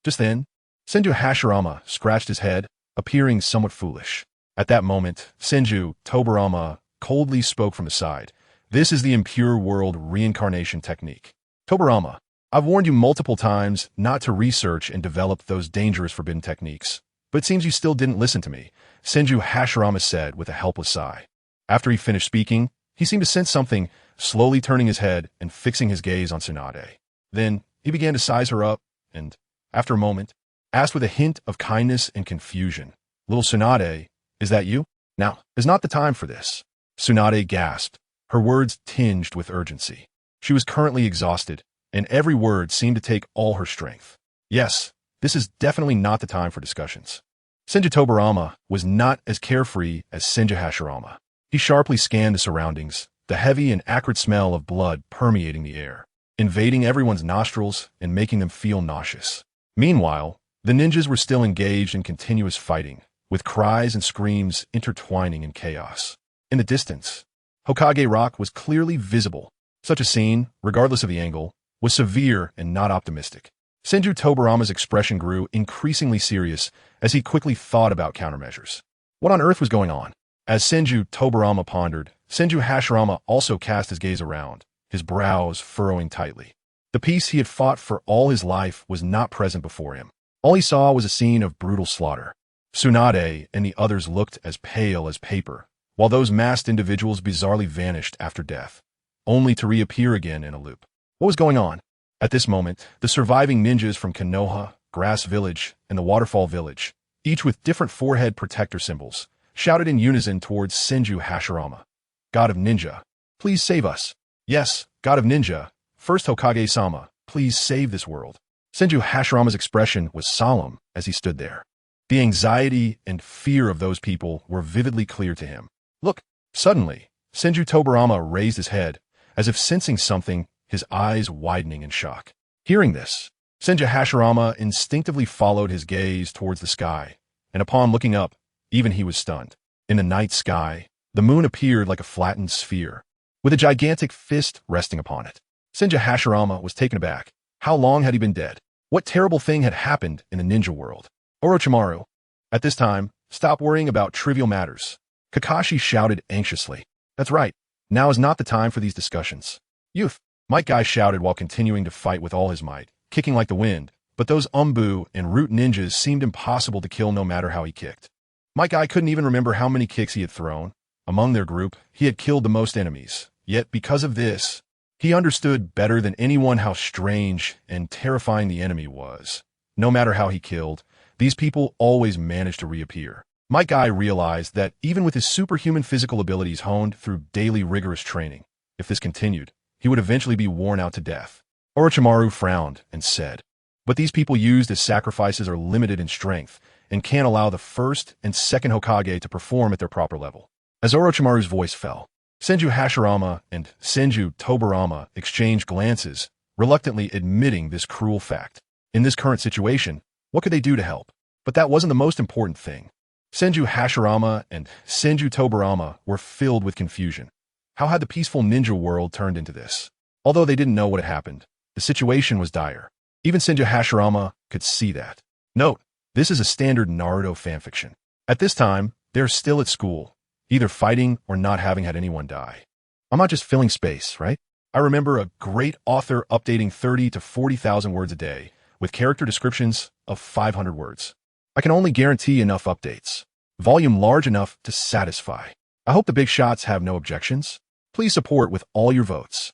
Just then, Senju Hashirama scratched his head, appearing somewhat foolish. At that moment, Senju Tobirama coldly spoke from the side. "This is the impure world reincarnation technique. Tobirama, I've warned you multiple times not to research and develop those dangerous forbidden techniques, but it seems you still didn't listen to me," Senju Hashirama said with a helpless sigh. After he finished speaking, he seemed to sense something, slowly turning his head and fixing his gaze on Tsunade. Then he began to size her up and, after a moment, asked with a hint of kindness and confusion, "Little Tsunade, is that you? Now is not the time for this." Tsunade gasped, her words tinged with urgency. She was currently exhausted, and every word seemed to take all her strength. "Yes, this is definitely not the time for discussions." Senju Tobirama was not as carefree as Senju Hashirama. He sharply scanned the surroundings, the heavy and acrid smell of blood permeating the air, invading everyone's nostrils and making them feel nauseous. Meanwhile, the ninjas were still engaged in continuous fighting, with cries and screams intertwining in chaos. In the distance, Hokage Rock was clearly visible. Such a scene, regardless of the angle, was severe and not optimistic. Senju Tobirama's expression grew increasingly serious as he quickly thought about countermeasures. What on earth was going on? As Senju Tobirama pondered, Senju Hashirama also cast his gaze around, his brows furrowing tightly. The peace he had fought for all his life was not present before him. All he saw was a scene of brutal slaughter. Tsunade and the others looked as pale as paper, while those masked individuals bizarrely vanished after death, only to reappear again in a loop. What was going on? At this moment, the surviving ninjas from Konoha, Grass Village, and the Waterfall Village, each with different forehead protector symbols, shouted in unison towards Senju Hashirama. "God of Ninja, please save us." "Yes, God of Ninja, first Hokage-sama, please save this world." Senju Hashirama's expression was solemn as he stood there. The anxiety and fear of those people were vividly clear to him. "Look!" Suddenly, Senju Tobirama raised his head, as if sensing something, his eyes widening in shock. Hearing this, Senju Hashirama instinctively followed his gaze towards the sky, and upon looking up, even he was stunned. In the night sky, the moon appeared like a flattened sphere, with a gigantic fist resting upon it. Senju Hashirama was taken aback. How long had he been dead? What terrible thing had happened in the ninja world? "Orochimaru, at this time, stop worrying about trivial matters," Kakashi shouted anxiously. "That's right. Now is not the time for these discussions. Youth, Might Guy shouted while continuing to fight with all his might, kicking like the wind, but those Umbu and Root ninjas seemed impossible to kill no matter how he kicked. Might Guy couldn't even remember how many kicks he had thrown. Among their group, he had killed the most enemies, yet because of this, he understood better than anyone how strange and terrifying the enemy was. No matter how he killed, these people always managed to reappear. Might Guy realized that even with his superhuman physical abilities honed through daily rigorous training, if this continued, he would eventually be worn out to death. Orochimaru frowned and said, "But these people used as sacrifices are limited in strength and can't allow the first and second Hokage to perform at their proper level." As Orochimaru's voice fell, Senju Hashirama and Senju Tobirama exchanged glances, reluctantly admitting this cruel fact. In this current situation, what could they do to help? But that wasn't the most important thing. Senju Hashirama and Senju Tobirama were filled with confusion. How had the peaceful ninja world turned into this? Although they didn't know what had happened, the situation was dire. Even Senju Hashirama could see that. Note, this is a standard Naruto fanfiction. At this time, they're still at school, either fighting or not having had anyone die. I'm not just filling space, right? I remember a great author updating 30 to 40,000 words a day, with character descriptions of 500 words. I can only guarantee enough updates. Volume large enough to satisfy. I hope the big shots have no objections. Please support with all your votes.